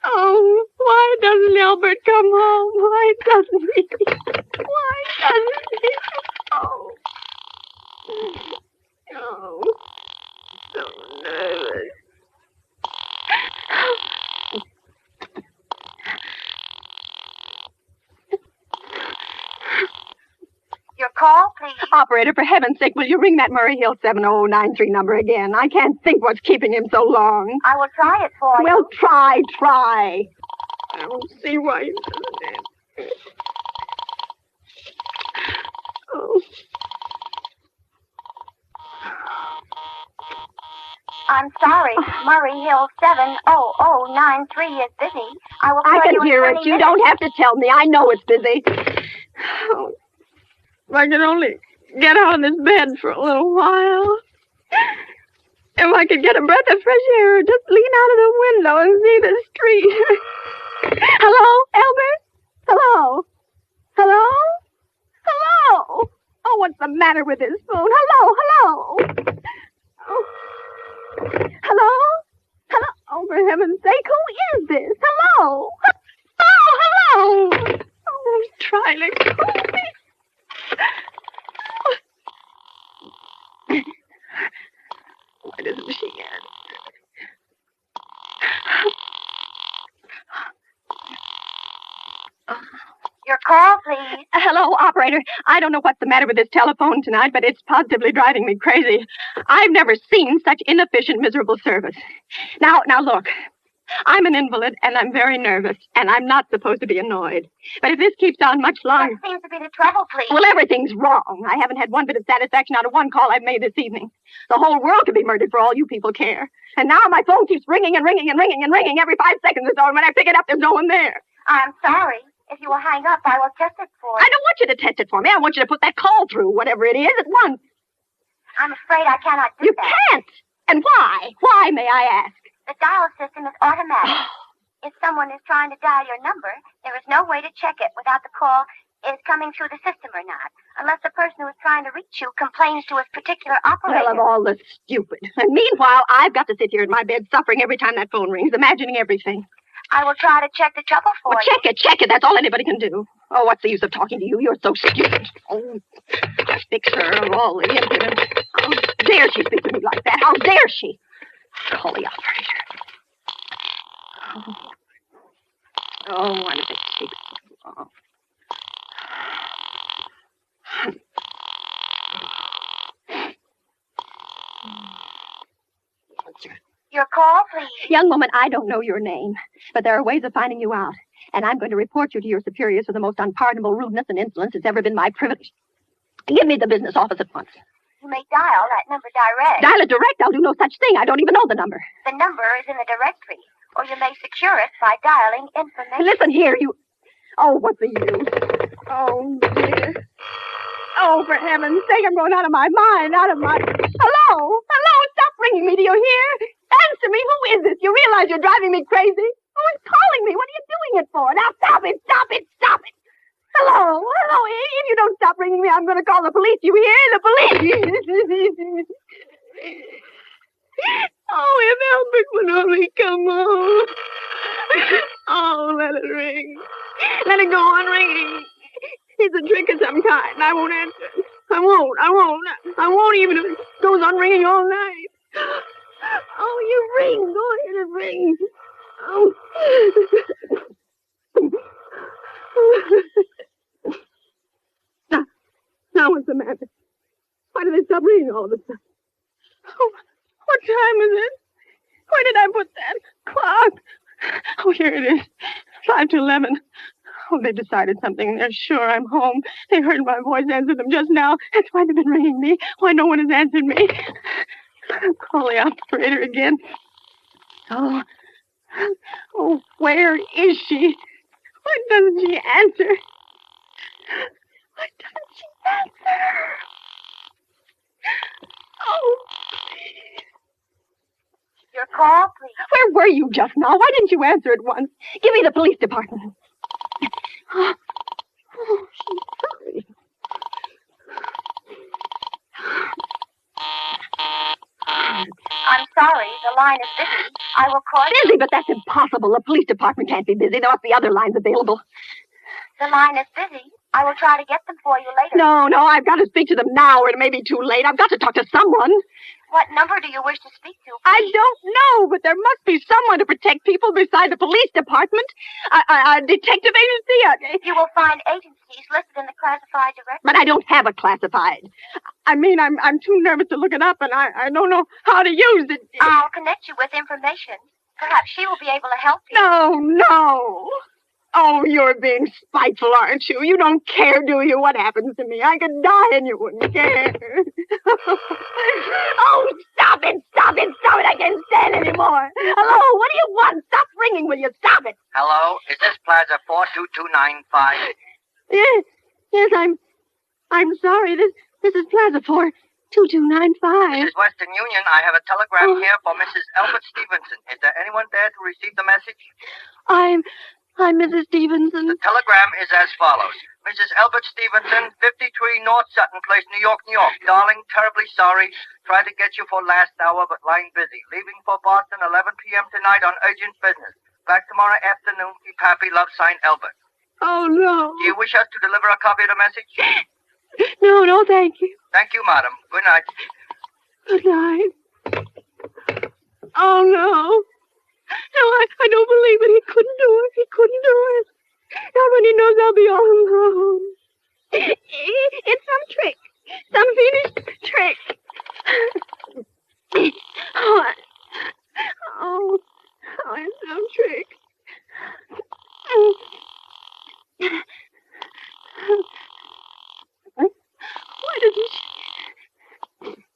Oh, why doesn't Albert come home? Why doesn't he? Why doesn't he? Oh. Oh. So nervous. Your call, please. Operator, for heaven's sake, will you ring that Murray Hill 70093 number again? I can't think what's keeping him so long. I will try it for you. Well, try. I don't see why you doesn't answer. Oh. I'm sorry. Murray Hill 70093 is busy. I will call I can you in hear 20 it. You minutes. don't have to tell me. I know it's busy. Oh. If I could only get out of this bed for a little while. If I could get a breath of fresh air, just lean out of the window and see the street. Hello, Albert? Hello? Hello? Hello? Oh, what's the matter with this phone? Hello? Oh. Hello? Hello? Oh, for heaven's sake, who is this? Hello? Oh, hello! Oh, he's trying to call me. Why doesn't she answer? Your call, please. Hello, operator. I don't know what's the matter with this telephone tonight, but it's positively driving me crazy. I've never seen such inefficient, miserable service. Now, look. I'm an invalid, and I'm very nervous, and I'm not supposed to be annoyed. But if this keeps on much longer... What seems to be the trouble, please? Well, everything's wrong. I haven't had one bit of satisfaction out of one call I've made this evening. The whole world could be murdered for all you people care. And now my phone keeps ringing and ringing and ringing and ringing every 5 seconds or so, and when I pick it up, there's no one there. I'm sorry. If you will hang up, I will test it for you. I don't want you to test it for me. I want you to put that call through, whatever it is, at once. I'm afraid I cannot do that. You can't! And why? Why, may I ask? The dial system is automatic. If someone is trying to dial your number, there is no way to check it without the call is coming through the system or not, unless the person who is trying to reach you complains to his particular operator. Well, of all the stupid. And meanwhile, I've got to sit here in my bed suffering every time that phone rings, imagining everything. I will try to check the trouble for you. Check it. That's all anybody can do. Oh, what's the use of talking to you? You're so stupid. Oh, fix her of all the impudence. How dare she speak to me like that? How dare she? Call the operator. Oh, why did it take so long? Your call, please. Young woman, I don't know your name, but there are ways of finding you out. And I'm going to report you to your superiors for the most unpardonable rudeness and insolence it's ever been my privilege. Give me the business office at once. You may dial that number direct. Dial it direct? I'll do no such thing. I don't even know the number. The number is in the directory, or you may secure it by dialing information. Listen here, you... Oh, what's the use? Oh, dear. Oh, for heaven's sake, I'm going out of my mind, out of my... Hello? Stop ringing me, do you hear? Answer me, who is this? You realize you're driving me crazy? Who is calling me? What are you doing it for? Now, stop it! Hello? If you don't stop ringing me, I'm going to call the police, you hear? The police! Oh, if Albert would only come home. Oh, let it ring. Let it go on ringing. It's a trick of some kind. I won't answer. I won't even if it goes on ringing all night. Oh, you ring. Go ahead and ring. Oh. Now what's the matter? Why did they stop ringing all of a sudden? Oh, what time is it? Where did I put that clock? Oh, here it is. 5 to 11. Oh, they decided something. They're sure I'm home. They heard my voice answer them just now. That's why they've been ringing me. Why no one has answered me. I'll call the operator again. Oh, where is she? Why doesn't she answer? Why doesn't she answer? Oh, please. Your call, please. Where were you just now? Why didn't you answer at once? Give me the police department. Oh, she's sorry. line is busy, I will call you. Busy, but that's impossible. The police department can't be busy. There must be other lines available. The line is busy. I will try to get them for you later. No, I've got to speak to them now, or it may be too late. I've got to talk to someone. What number do you wish to speak to? I don't know, but there must be someone to protect people beside the police department. A detective agency. You will find agencies listed in the classified directory. But I don't have a classified. I mean, I'm too nervous to look it up, and I don't know how to use it. I'll connect you with information. Perhaps she will be able to help you. No. Oh, you're being spiteful, aren't you? You don't care, do you, what happens to me? I could die and you wouldn't care. Oh, stop it. I can't stand anymore. Hello, what do you want? Stop ringing, will you? Stop it. Hello, is this Plaza 42295? Yes, I'm sorry. This is Plaza 42295. This is Western Union. I have a telegram here for Mrs. Albert Stevenson. Is there anyone there to receive the message? I'm Mrs. Stevenson. The telegram is as follows. Mrs. Albert Stevenson, 53 North Sutton Place, New York, New York. Darling, terribly sorry. Tried to get you for last hour, but line busy. Leaving for Boston 11 p.m. tonight on urgent business. Back tomorrow afternoon. Keep happy. Love, signed, Albert. Oh, no. Do you wish us to deliver a copy of the message? No, thank you. Thank you, madam. Good night. Good night. Oh, no. No, I don't believe it. He couldn't do it. Not when he knows I'll be all alone. It's some trick. Some fiendish trick. Oh, it's some trick. Why did he...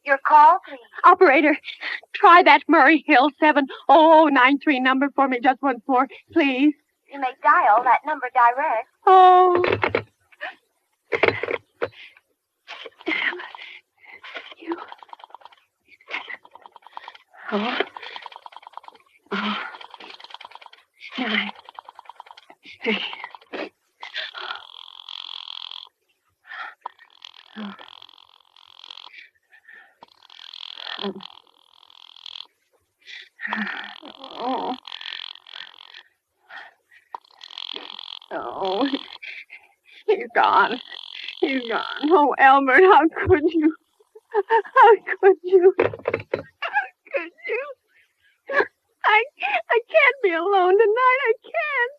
Your call, please. Operator, try that Murray Hill 70093 number for me just once more, please. You may dial that number direct. Oh. You. Oh. 9, 3. Oh, he's gone. Oh, Elmer, how could you? I can't be alone tonight. I can't.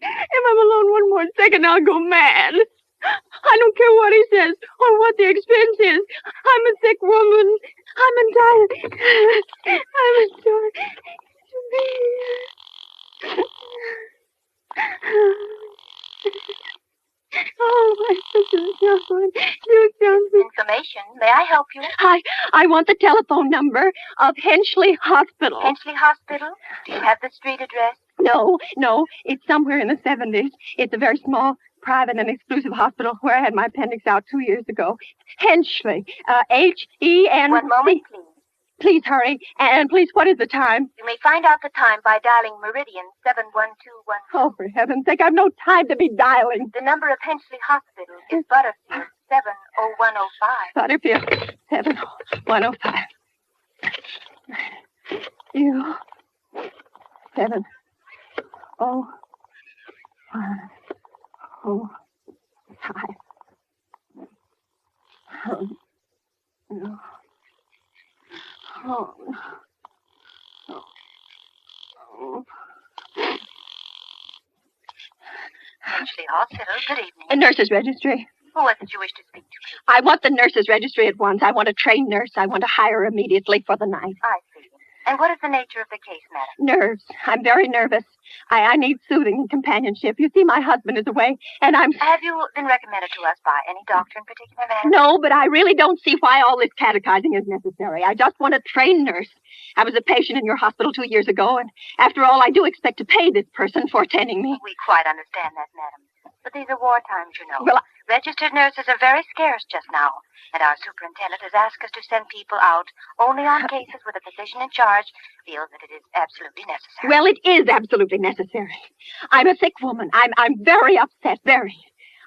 If I'm alone one more second, I'll go mad. I don't care what he says or what the expense is. I'm a sick woman. I'm entitled to be here. Oh, my sister Jocelyn. Information. May I help you? I want the telephone number of Henchley Hospital. Henchley Hospital? Do you have the street address? No. It's somewhere in the 70s. It's a very small, private, and exclusive hospital where I had my appendix out 2 years ago. Henchley. H-E-N... One moment, please. Please hurry. And please, what is the time? You may find out the time by dialing Meridian 71210. Oh, for heaven's sake, I've no time to be dialing. The number of Henchley Hospital is Butterfield 70105. Butterfield 70105. You 7 0 1 0 5. No. Oh. Henchley Hospital, good evening. A nurse's registry. Who was it you wish to speak to? I want the nurse's registry at once. I want a trained nurse. I want to hire her immediately for the night. I see. And what is the nature of the case, madam? Nerves. I'm very nervous. I need soothing and companionship. You see, my husband is away, and I'm... Have you been recommended to us by any doctor in particular, madam? No, but I really don't see why all this catechizing is necessary. I just want a trained nurse. I was a patient in your hospital 2 years ago, and after all, I do expect to pay this person for attending me. We quite understand that, madam. But these are war times, you know. Well, registered nurses are very scarce just now, and our superintendent has asked us to send people out only on cases where the physician in charge feels that it is absolutely necessary. Well, it is absolutely necessary. I'm a sick woman. I'm very upset, very.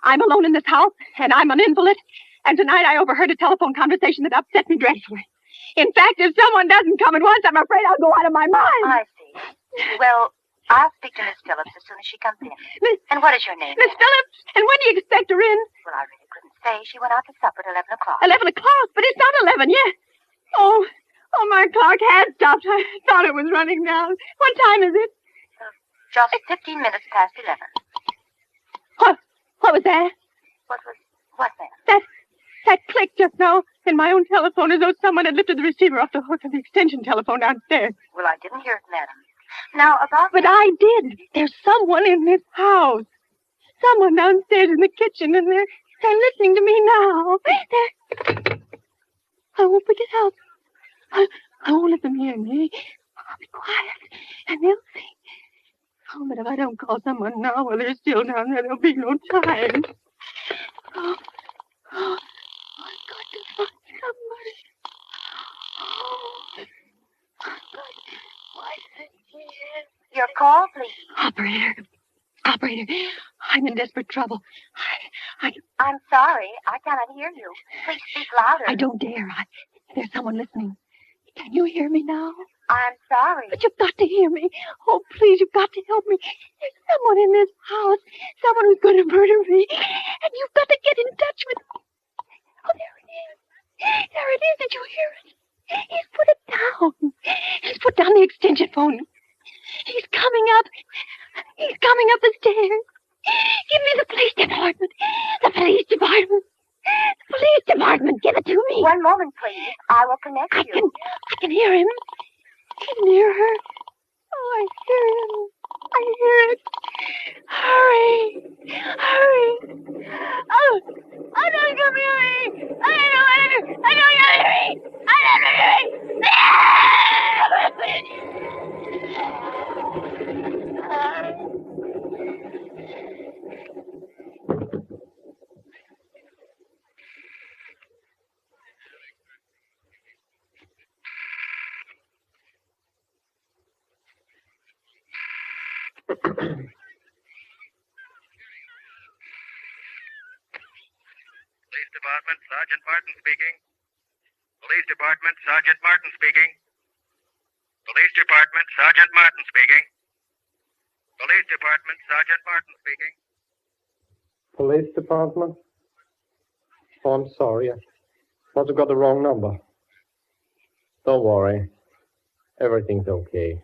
I'm alone in this house, and I'm an invalid, and tonight I overheard a telephone conversation that upset me dreadfully. In fact, if someone doesn't come at once, I'm afraid I'll go out of my mind. I see. Well, I'll speak to Miss Phillips as soon as she comes in. And what is your name? Miss Phillips? And when do you expect her in? Well, I really couldn't say. She went out to supper at 11 o'clock. 11 o'clock? But it's not 11 yet. Oh, my clock has stopped. I thought it was running down. What time is it? Just 15 minutes past 11. What was that? What's that? That click just now in my own telephone, as though someone had lifted the receiver off the hook of the extension telephone downstairs. Well, I didn't hear it, madam. Now, But I did. There's someone in this house. Someone downstairs in the kitchen, and they're listening to me now. I won't pick it up. I won't let them hear me. I'll be quiet, and they'll see. Oh, but if I don't call someone now while they're still down there, there'll be no time. Oh, I've got to find somebody. Oh, what's it here? Your call, please. Operator, I'm in desperate trouble. I'm sorry. I cannot hear you. Please speak louder. I don't dare. There's someone listening. Can you hear me now? I'm sorry. But you've got to hear me. Oh, please, you've got to help me. There's someone in this house. Someone who's going to murder me. And you've got to get in touch with... Oh, there it is. There it is. Did you hear it? He's put it down. He's put down the extension phone. He's coming up. He's coming up the stairs. Give me the police department. The police department. The police department. Give it to me. One moment, please. I will connect you. I can hear him. He's near her. Oh, I hear him. I hear it. Hurry. Hurry. Oh, don't come here. I don't hear me. Police Department, Sergeant Martin speaking. Police Department, Sergeant Martin speaking. Police Department, Sergeant Martin speaking. Police Department, Sergeant Martin speaking. Police Department? Oh, I'm sorry. I must have got the wrong number. Don't worry. Everything's okay.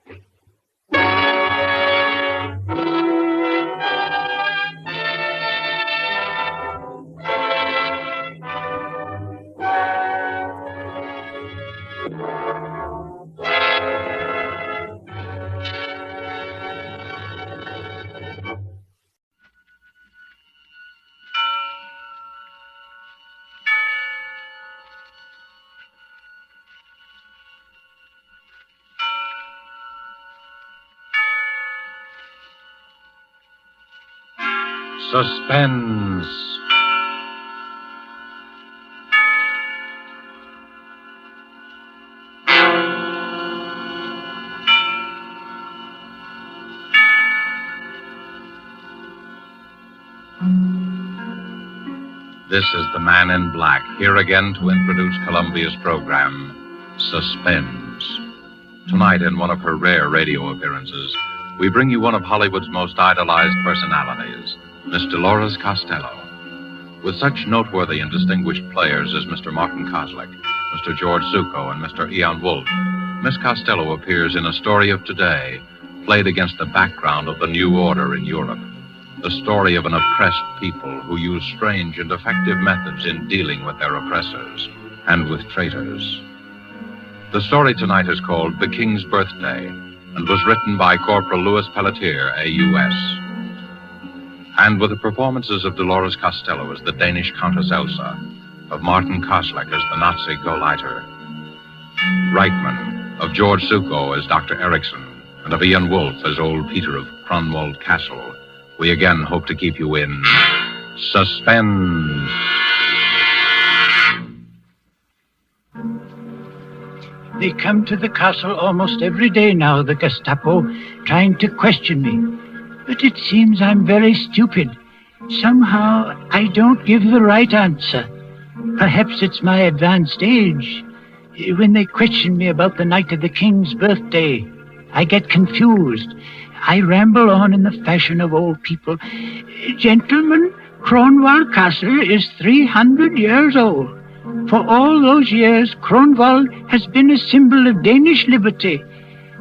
Suspense. This is the Man in Black, here again to introduce Columbia's program, Suspense. Tonight, in one of her rare radio appearances, we bring you one of Hollywood's most idolized personalities, Miss Dolores Costello. With such noteworthy and distinguished players as Mr. Martin Koslick, Mr. George Zuko, and Mr. Ian Wolfe, Miss Costello appears in A Story of Today, played against the background of the New Order in Europe. The story of an oppressed people who use strange and effective methods in dealing with their oppressors and with traitors. The story tonight is called The King's Birthday and was written by Corporal Louis Pelletier, A.U.S., and with the performances of Dolores Costello as the Danish Countess Elsa, of Martin Koslick as the Nazi Gauleiter, Reichman, of George Zuko as Dr. Erickson, and of Ian Wolfe as old Peter of Cronwald Castle, we again hope to keep you in suspense. They come to the castle almost every day now, the Gestapo, trying to question me. But it seems I'm very stupid. Somehow I don't give the right answer. Perhaps it's my advanced age. When they question me about the night of the king's birthday, I get confused. I ramble on in the fashion of old people. Gentlemen, Kronwall Castle is 300 years old. For all those years, Kronwall has been a symbol of Danish liberty.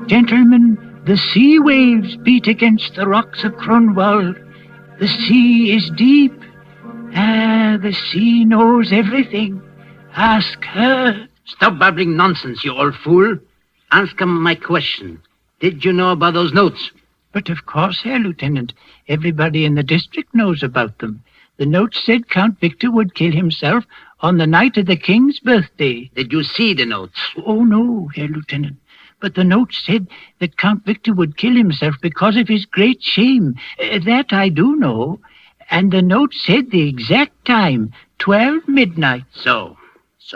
Gentlemen, the sea waves beat against the rocks of Kronwall. The sea is deep. The sea knows everything. Ask her. Stop babbling nonsense, you old fool. Answer my question. Did you know about those notes? But of course, Herr Lieutenant. Everybody in the district knows about them. The notes said Count Victor would kill himself on the night of the king's birthday. Did you see the notes? Oh, no, Herr Lieutenant. But the notes said that Count Victor would kill himself because of his great shame. That I do know. And the note said the exact time, 12 midnight. So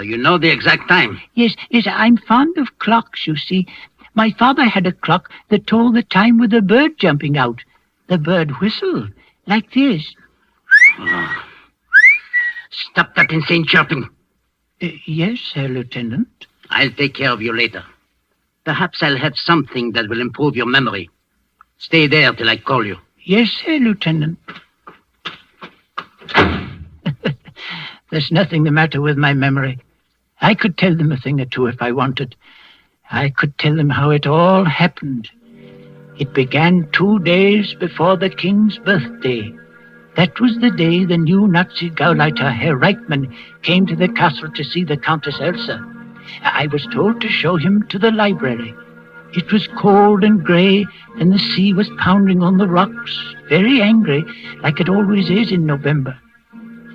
you know the exact time? Yes, I'm fond of clocks, you see. My father had a clock that told the time with a bird jumping out. The bird whistled, like this. Oh. Stop that insane chirping. Yes, Herr Lieutenant. I'll take care of you later. Perhaps I'll have something that will improve your memory. Stay there till I call you. Yes, Herr Lieutenant. There's nothing the matter with my memory. I could tell them a thing or two if I wanted. I could tell them how it all happened. It began 2 days before the king's birthday. That was the day the new Nazi Gauleiter, Herr Reichmann, came to the castle to see the Countess Elsa. I was told to show him to the library. It was cold and grey, and the sea was pounding on the rocks, very angry, like it always is in November.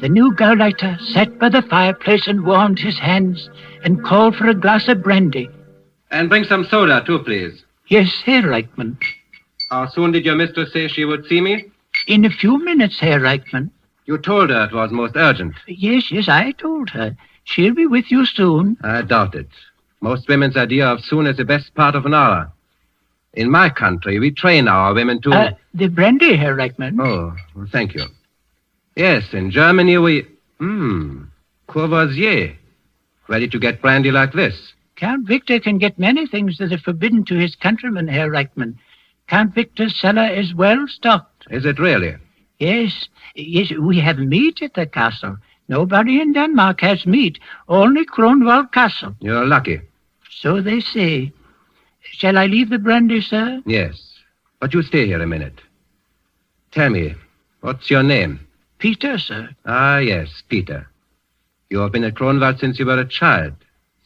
The new Gauleiter sat by the fireplace and warmed his hands and called for a glass of brandy. And bring some soda, too, please. Yes, Herr Reichmann. How soon did your mistress say she would see me? In a few minutes, Herr Reichmann. You told her it was most urgent. Yes, I told her. She'll be with you soon. I doubt it. Most women's idea of soon is the best part of an hour. In my country, we train our women to... The brandy, Herr Reichmann. Oh, well, thank you. Yes, in Germany we... Courvoisier. Where did you get brandy like this? Count Victor can get many things that are forbidden to his countrymen, Herr Reichmann. Count Victor's cellar is well stocked. Is it really? Yes, we have meat at the castle. Nobody in Denmark has meat, only Kronwall Castle. You're lucky. So they say. Shall I leave the brandy, sir? Yes, but you stay here a minute. Tell me, what's your name? Peter, sir. Ah, yes, Peter. You have been at Kronwall since you were a child.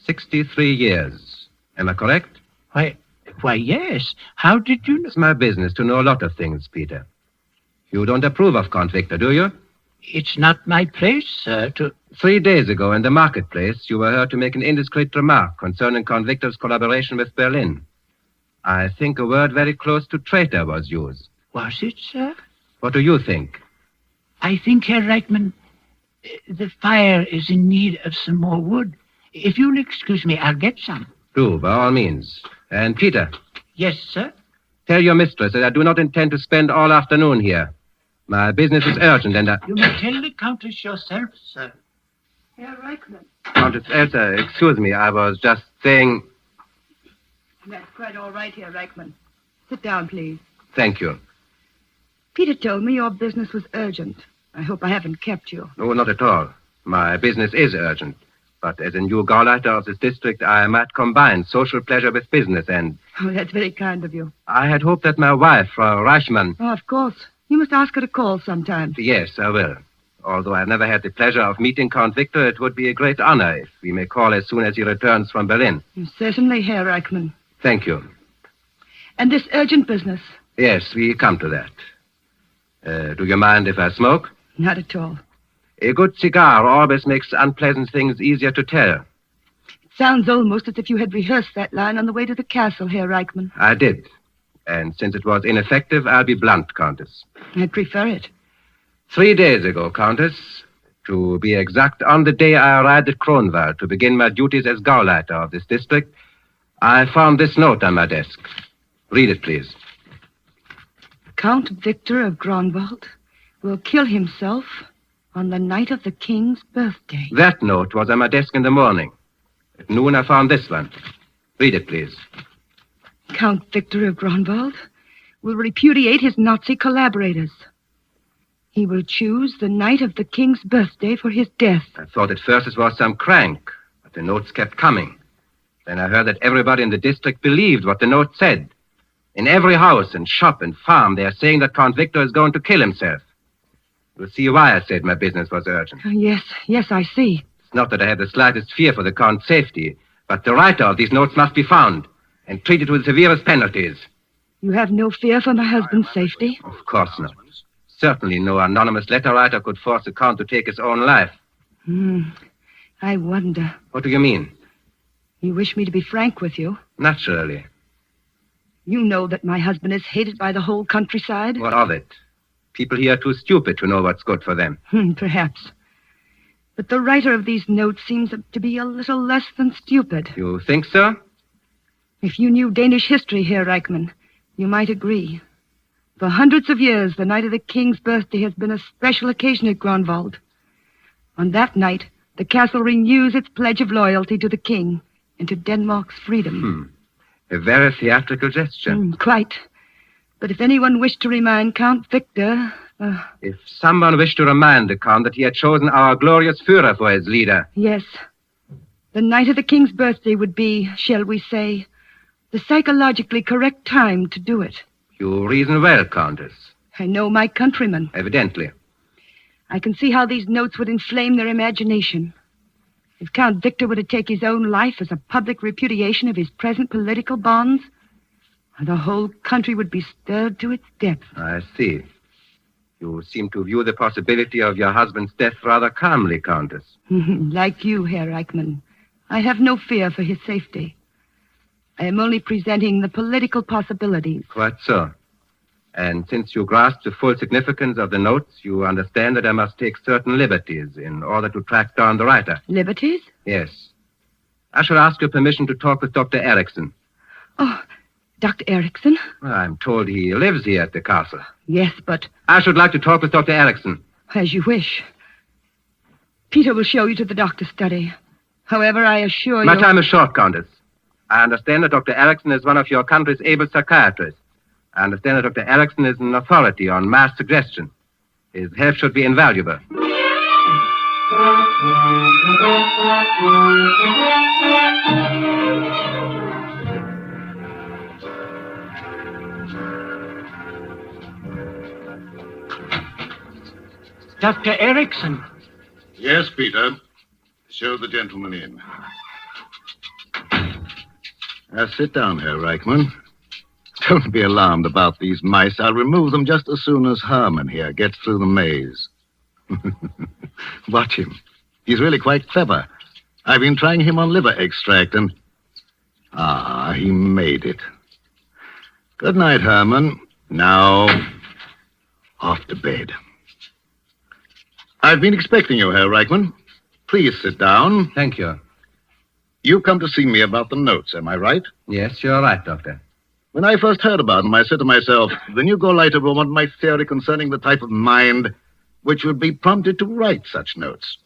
63 years. Am I correct? Why, yes. How did you know? It's my business to know a lot of things, Peter. You don't approve of Count Victor, do you? It's not my place, sir, to... 3 days ago in the marketplace, you were heard to make an indiscreet remark concerning Count Victor's collaboration with Berlin. I think a word very close to traitor was used. Was it, sir? What do you think? I think, Herr Reichmann, the fire is in need of some more wood. If you'll excuse me, I'll get some. Do, by all means. And Peter. Yes, sir? Tell your mistress that I do not intend to spend all afternoon here. My business is urgent and You may tell the Countess yourself, sir. Herr Reichmann. Countess Elsa, excuse me, I was just saying... That's quite all right, Herr Reichmann. Sit down, please. Thank you. Peter told me your business was urgent. I hope I haven't kept you. No, not at all. My business is urgent. But as a new Gauleiter of this district, I might combine social pleasure with business, and... Oh, that's very kind of you. I had hoped that my wife, Frau Reichmann... Oh, of course. You must ask her to call sometime. Yes, I will. Although I've never had the pleasure of meeting Count Victor, it would be a great honor if we may call as soon as he returns from Berlin. Certainly, Herr Reichmann. Thank you. And this urgent business? Yes, we come to that. Do you mind if I smoke? Not at all. A good cigar always makes unpleasant things easier to tell. It sounds almost as if you had rehearsed that line on the way to the castle, Herr Reichmann. I did. And since it was ineffective, I'll be blunt, Countess. I'd prefer it. 3 days ago, Countess, to be exact, on the day I arrived at Kronwall to begin my duties as Gauleiter of this district, I found this note on my desk. Read it, please. Count Victor of Grunwald will kill himself on the night of the king's birthday. That note was on my desk in the morning. At noon, I found this one. Read it, please. Count Victor of Grunwald will repudiate his Nazi collaborators. He will choose the night of the king's birthday for his death. I thought at first it was some crank, but the notes kept coming. Then I heard that everybody in the district believed what the note said. In every house and shop and farm, they are saying that Count Victor is going to kill himself. You'll see why I said my business was urgent. Yes, I see. It's not that I have the slightest fear for the Count's safety, but the writer of these notes must be found and treated with severest penalties. You have no fear for my husband's safety? Of course not. Certainly no anonymous letter writer could force the Count to take his own life. I wonder. What do you mean? You wish me to be frank with you? Naturally. You know that my husband is hated by the whole countryside? What of it? People here are too stupid to know what's good for them. Perhaps. But the writer of these notes seems to be a little less than stupid. You think so? If you knew Danish history, Herr Reichmann, you might agree. For hundreds of years, the night of the king's birthday has been a special occasion at Grunwald. On that night, the castle renews its pledge of loyalty to the king and to Denmark's freedom. A very theatrical gesture. Quite. But if anyone wished to remind Count Victor... If someone wished to remind the Count that he had chosen our glorious Führer for his leader. Yes. The night of the king's birthday would be, shall we say, the psychologically correct time to do it. You reason well, Countess. I know my countrymen. Evidently. I can see how these notes would inflame their imagination. If Count Victor were to take his own life as a public repudiation of his present political bonds, the whole country would be stirred to its depths. I see. You seem to view the possibility of your husband's death rather calmly, Countess. Like you, Herr Reichmann, I have no fear for his safety. I am only presenting the political possibilities. Quite so. And since you grasp the full significance of the notes, you understand that I must take certain liberties in order to track down the writer. Liberties? Yes. I shall ask your permission to talk with Dr. Erickson. Oh, Dr. Erickson? I'm told he lives here at the castle. Yes, but... I should like to talk with Dr. Erickson. As you wish. Peter will show you to the doctor's study. However, I assure you... My time is short, Countess. I understand that Dr. Erickson is one of your country's able psychiatrists. I understand that Dr. Erickson is an authority on mass suggestion. His help should be invaluable. Dr. Erickson. Yes, Peter. Show the gentleman in. Sit down, Herr Reichmann. Don't be alarmed about these mice. I'll remove them just as soon as Herman here gets through the maze. Watch him. He's really quite clever. I've been trying him on liver extract and... he made it. Good night, Herman. Now, off to bed. I've been expecting you, Herr Reichmann. Please sit down. Thank you. You come to see me about the notes, am I right? Yes, you're right, Doctor. When I first heard about them, I said to myself, the new Gauleiter will want my theory concerning the type of mind which would be prompted to write such notes.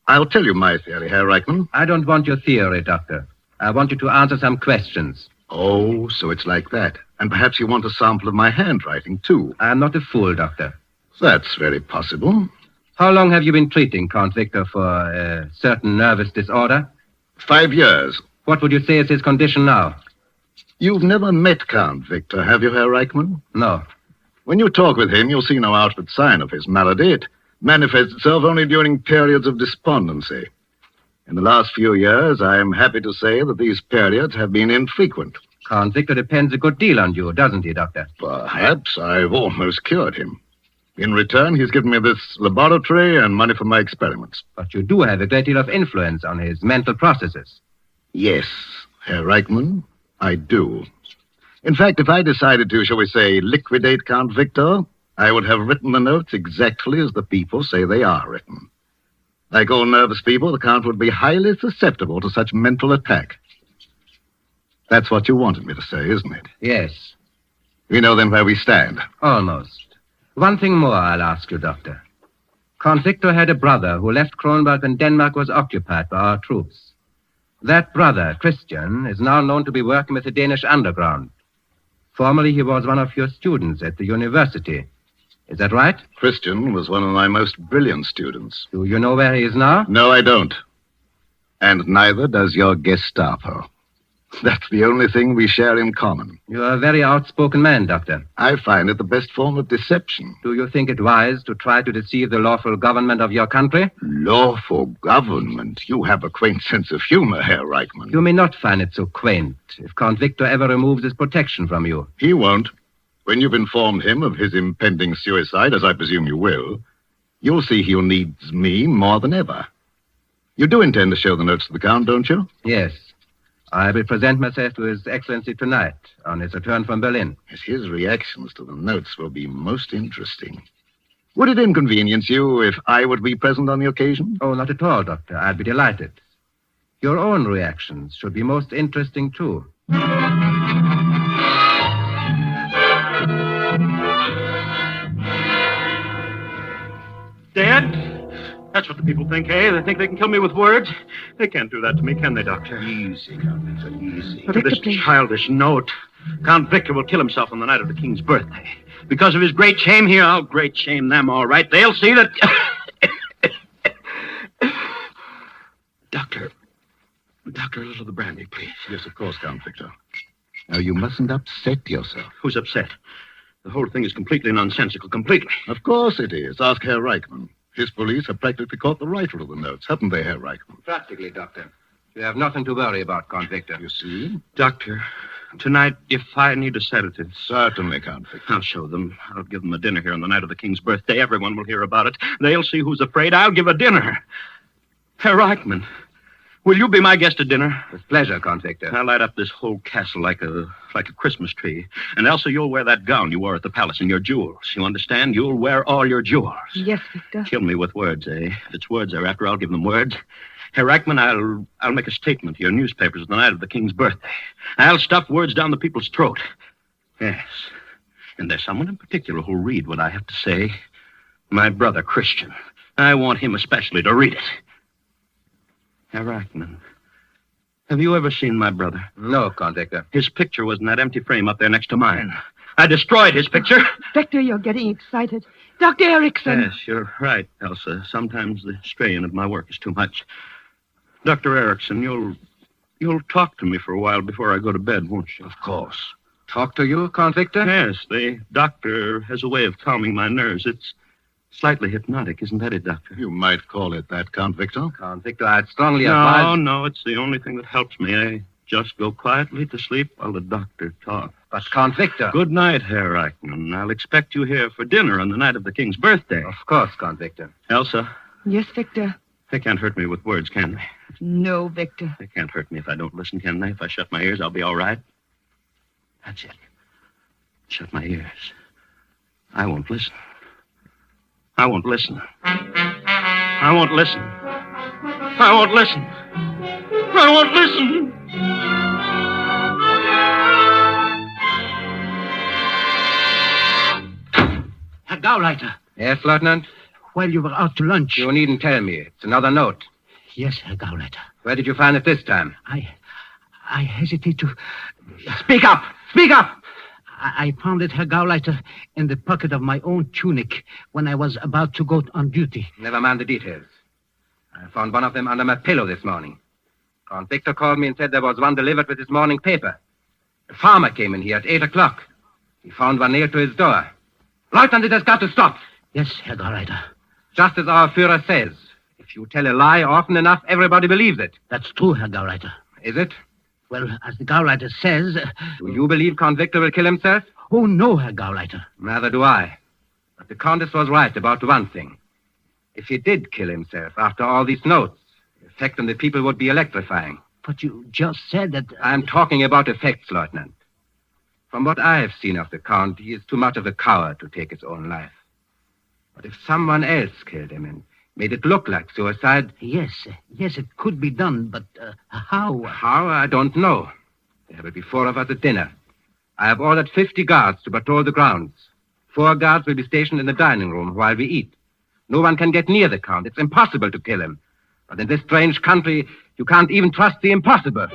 I'll tell you my theory, Herr Reichmann. I don't want your theory, Doctor. I want you to answer some questions. Oh, so it's like that. And perhaps you want a sample of my handwriting, too. I'm not a fool, Doctor. That's very possible. How long have you been treating Count Victor for a certain nervous disorder? 5 years. What would you say is his condition now? You've never met Count Victor, have you, Herr Reichmann? No. When you talk with him, you'll see no outward sign of his malady. It manifests itself only during periods of despondency. In the last few years, I am happy to say that these periods have been infrequent. Count Victor depends a good deal on you, doesn't he, Doctor? Perhaps. I've almost cured him. In return, he's given me this laboratory and money for my experiments. But you do have a great deal of influence on his mental processes. Yes, Herr Reichmann, I do. In fact, if I decided to, shall we say, liquidate Count Victor, I would have written the notes exactly as the people say they are written. Like all nervous people, the Count would be highly susceptible to such mental attack. That's what you wanted me to say, isn't it? Yes. We know then where we stand. Almost. One thing more I'll ask you, Doctor. Count Victor had a brother who left Kronwald when Denmark was occupied by our troops. That brother, Christian, is now known to be working with the Danish underground. Formerly, he was one of your students at the university. Is that right? Christian was one of my most brilliant students. Do you know where he is now? No, I don't. And neither does your Gestapo. That's the only thing we share in common. You're a very outspoken man, Doctor. I find it the best form of deception. Do you think it wise to try to deceive the lawful government of your country? Lawful government? You have a quaint sense of humor, Herr Reichmann. You may not find it so quaint if Count Victor ever removes his protection from you. He won't. When you've informed him of his impending suicide, as I presume you will, you'll see he'll need me more than ever. You do intend to show the notes to the Count, don't you? Yes. I will present myself to His Excellency tonight on his return from Berlin. Yes, his reactions to the notes will be most interesting. Would it inconvenience you if I would be present on the occasion? Oh, not at all, Doctor. I'd be delighted. Your own reactions should be most interesting, too. Dead? That's what the people think, eh? They think they can kill me with words. They can't do that to me, can they, Doctor? Easy, Count Victor, easy. Look at this childish note. Count Victor will kill himself on the night of the king's birthday. Because of his great shame here, I'll great shame them, all right. They'll see that... Doctor, a little of the brandy, please. Yes, of course, Count Victor. Now, you mustn't upset yourself. Who's upset? The whole thing is completely nonsensical, completely. Of course it is. Ask Herr Reichmann. His police have practically caught the writer of the notes, haven't they, Herr Reichmann? Practically, Doctor. You have nothing to worry about, Count Victor. You see? Doctor, tonight, if I need a sedative... Certainly, Count Victor. I'll show them. I'll give them a dinner here on the night of the king's birthday. Everyone will hear about it. They'll see who's afraid. I'll give a dinner. Herr Reichmann, will you be my guest at dinner? With pleasure, Count Victor. I'll light up this whole castle like a Christmas tree. And Elsa, you'll wear that gown you wore at the palace and your jewels. You understand? You'll wear all your jewels. Yes, Victor. Kill me with words, eh? If it's words they're after, I'll give them words. Herr Reichmann, I'll make a statement to your newspapers the night of the king's birthday. I'll stuff words down the people's throat. Yes. And there's someone in particular who'll read what I have to say. My brother, Christian. I want him especially to read it. Herr Reichmann, have you ever seen my brother? No, Count Victor. His picture was in that empty frame up there next to mine. I destroyed his picture. Victor, you're getting excited. Dr. Erickson. Yes, you're right, Elsa. Sometimes the strain of my work is too much. Dr. Erickson, you'll talk to me for a while before I go to bed, won't you? Of course. Talk to you, Count Victor? Yes, the doctor has a way of calming my nerves. It's slightly hypnotic, isn't that it, Doctor? You might call it that, Count Victor. Count Victor, I'd strongly advise... No, it's the only thing that helps me. I just go quietly to sleep while the doctor talks. But, Count Victor... Good night, Herr Reichmann. I'll expect you here for dinner on the night of the king's birthday. Of course, Count Victor. Elsa, Yes, Victor. they can't hurt me with words, can they? No, Victor. They can't hurt me if I don't listen, can they? If I shut my ears, I'll be all right. That's it. Shut my ears. I won't listen. I won't listen. I won't listen. I won't listen. I won't listen. Herr Gauleiter. Yes, Lieutenant? While you were out to lunch... You needn't tell me. It's another note. Yes, Herr Gauleiter. Where did you find it this time? I hesitate to... Speak up! Speak up! I found it, Herr Gauleiter, in the pocket of my own tunic when I was about to go on duty. Never mind the details. I found one of them under my pillow this morning. Count Victor called me and said there was one delivered with his morning paper. A farmer came in here at 8 o'clock. He found one nailed to his door. Lieutenant, it has got to stop. Yes, Herr Gauleiter. Just as our Führer says. If you tell a lie often enough, everybody believes it. That's true, Herr Gauleiter. Is it? Well, as the Gauleiter says... Do you believe Count Victor will kill himself? Oh, no, Herr Gauleiter. Neither do I. But the Countess was right about one thing. If he did kill himself after all these notes, the effect on the people would be electrifying. But you just said that... I'm talking about effects, Lieutenant. From what I have seen of the Count, he is too much of a coward to take his own life. But if someone else killed him and made it look like suicide... Yes, it could be done, but how? How? I don't know. There will be 4 of us at dinner. I have ordered 50 guards to patrol the grounds. 4 guards will be stationed in the dining room while we eat. No one can get near the Count. It's impossible to kill him. But in this strange country, you can't even trust the impossible.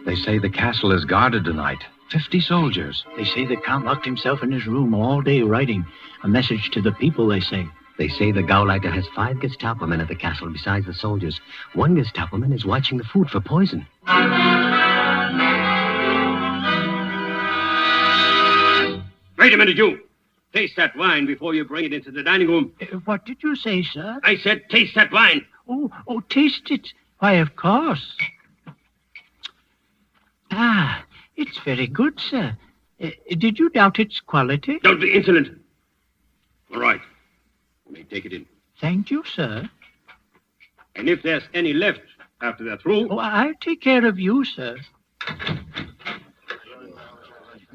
They say the castle is guarded tonight. 50 soldiers. They say the Count locked himself in his room all day writing a message to the people, they say. They say the Gauleiter has 5 Gestapo men at the castle besides the soldiers. 1 Gestapo man is watching the food for poison. Wait a minute, you. Taste that wine before you bring it into the dining room. What did you say, sir? I said taste that wine. Oh, taste it. Why, of course. Ah, it's very good, sir. Did you doubt its quality? Don't be insolent. All right. You may take it in. Thank you, sir. And if there's any left after they're through... Oh, I'll take care of you, sir.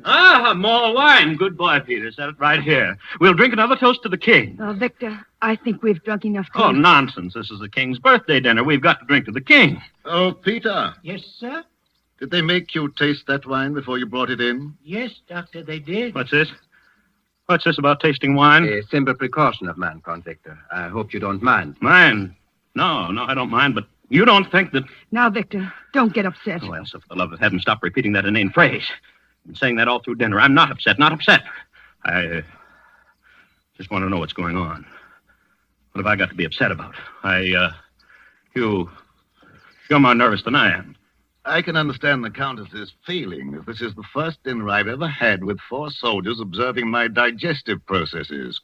Ah, more wine. Good boy, Peter. Set it right here. We'll drink another toast to the king. Well, Victor, I think we've drunk enough tea. Oh, nonsense. This is the king's birthday dinner. We've got to drink to the king. Oh, Peter. Yes, sir? Did they make you taste that wine before you brought it in? Yes, Doctor, they did. What's this? What's this about tasting wine? A simple precaution of man, Count Victor. I hope you don't mind. Mind? No, I don't mind, but you don't think that... Now, Victor, don't get upset. Oh, Elsa, for the love of heaven, stop repeating that inane phrase. I've been saying that all through dinner. I'm not upset, not upset. I just want to know what's going on. What have I got to be upset about? You're more nervous than I am. I can understand the Countess's feeling, as this is the first dinner I've ever had with 4 soldiers observing my digestive processes.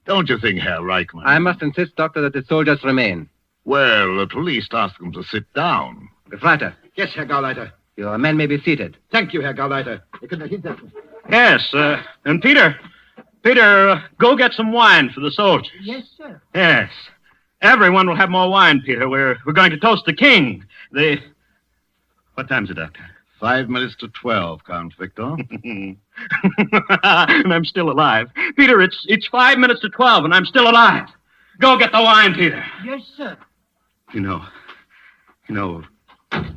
Don't you think, Herr Reichmann? I must insist, Doctor, that the soldiers remain. Well, at least ask them to sit down. Gefreiter. Yes, Herr Gauleiter. Your men may be seated. Thank you, Herr Gauleiter. You can hinsetzen. Yes, and Peter, go get some wine for the soldiers. Yes, sir. Yes. Everyone will have more wine, Peter. We're going to toast the king. What time's it, Doctor? 5 minutes to 12, Count Victor. And I'm still alive. Peter, it's 5 minutes to 12, and I'm still alive. Go get the wine, Peter. Yes, sir. You know,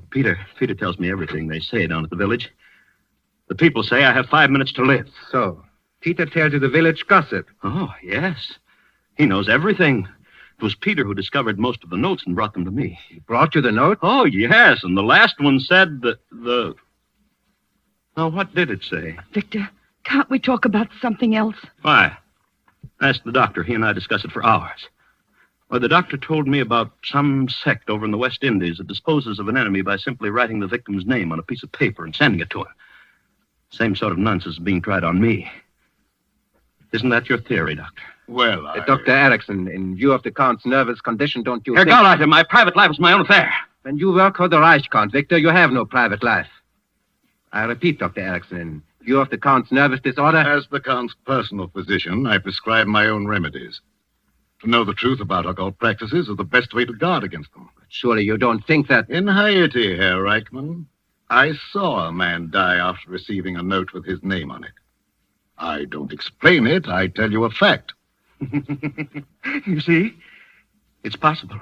Peter tells me everything they say down at the village. The people say I have 5 minutes to live. So, Peter tells you the village gossip. Oh, yes. He knows everything. It was Peter who discovered most of the notes and brought them to me. He brought you the note? Oh, yes, and the last one said that Now, what did it say? Victor, can't we talk about something else? Why? Ask the doctor. He and I discussed it for hours. Well, the doctor told me about some sect over in the West Indies that disposes of an enemy by simply writing the victim's name on a piece of paper and sending it to him. Same sort of nonsense is being tried on me. Isn't that your theory, Doctor? Well, Dr. Erickson, in view of the Count's nervous condition, don't you Herr think... Gauleiter, my private life is my own affair. When you work for the Reich, Count Victor, you have no private life. I repeat, Dr. Erickson, in view of the Count's nervous disorder... As the Count's personal physician, I prescribe my own remedies. To know the truth about occult practices is the best way to guard against them. But surely you don't think that... In Haiti, Herr Reichmann, I saw a man die after receiving a note with his name on it. I don't explain it, I tell you a fact. You see? It's possible.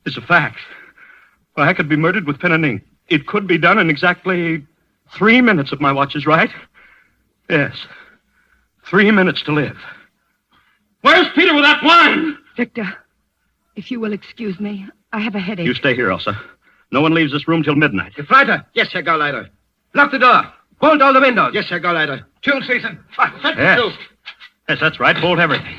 It's a fact. Well, I could be murdered with pen and ink. It could be done in exactly 3 minutes if my watch is right. Yes. 3 minutes to live. Where's Peter with that wine? Victor, if you will excuse me, I have a headache. You stay here, Elsa. No one leaves this room till midnight. Gefreiter. Yes, Herr Gauleiter. Lock the door. Bolt all the windows. Yes, Herr Gauleiter. Türen Yes. Yes, that's right. Bolt everything.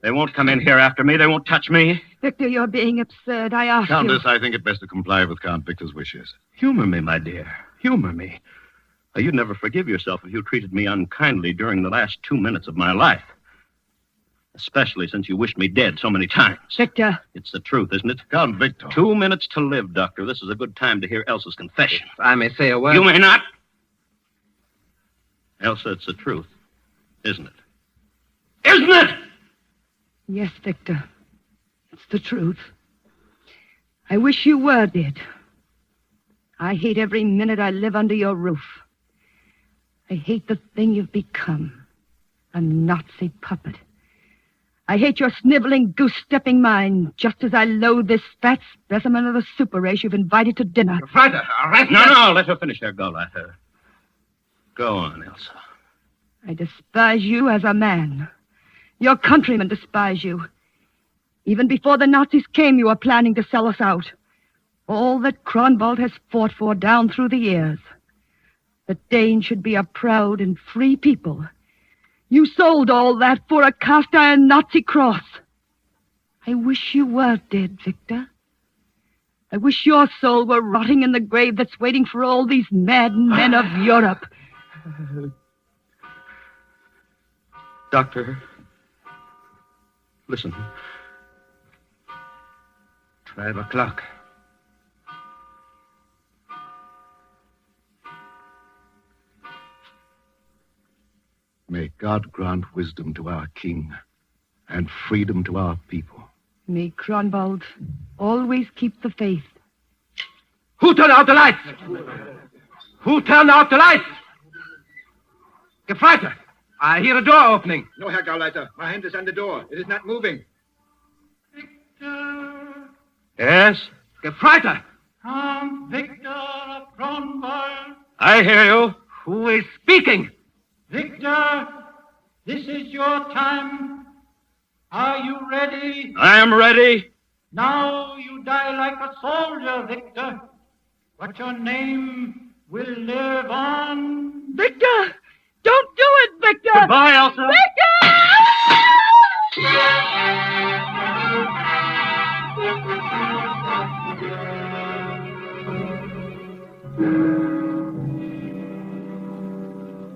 They won't come in here after me. They won't touch me. Victor, you're being absurd. I asked Countess, I think it best to comply with Count Victor's wishes. Humor me, my dear. Humor me. You'd never forgive yourself if you treated me unkindly during the last 2 minutes of my life. Especially since you wished me dead so many times. Victor. It's the truth, isn't it? Count Victor. 2 minutes to live, Doctor. This is a good time to hear Elsa's confession. If I may say a word... You may not. Elsa, it's the truth, isn't it? Isn't it? Yes, Victor. It's the truth. I wish you were dead. I hate every minute I live under your roof. I hate the thing you've become. A Nazi puppet. I hate your sniveling, goose-stepping mind, just as I loathe this fat specimen of the super race you've invited to dinner. Gefreiter, all right? No, let her finish, Herr Gauleiter. Go on, Elsa. I despise you as a man. Your countrymen despise you. Even before the Nazis came, you were planning to sell us out. All that Kronwald has fought for down through the years. The Danes should be a proud and free people. You sold all that for a cast-iron Nazi cross. I wish you were dead, Victor. I wish your soul were rotting in the grave that's waiting for all these mad men of Europe. Doctor, listen. 12 o'clock. May God grant wisdom to our king and freedom to our people. May Kronwald always keep the faith. Who turned out the lights? Who turned out the lights? Gefreiter, I hear a door opening. No, Herr Gauleiter. My hand is on the door. It is not moving. Yes? Gefreiter! Count Victor of Kronwald. I hear you. Who is speaking? Victor, this is your time. Are you ready? I am ready. Now you die like a soldier, Victor. But your name will live on. Victor! Don't do it, Victor! Goodbye, Elsa.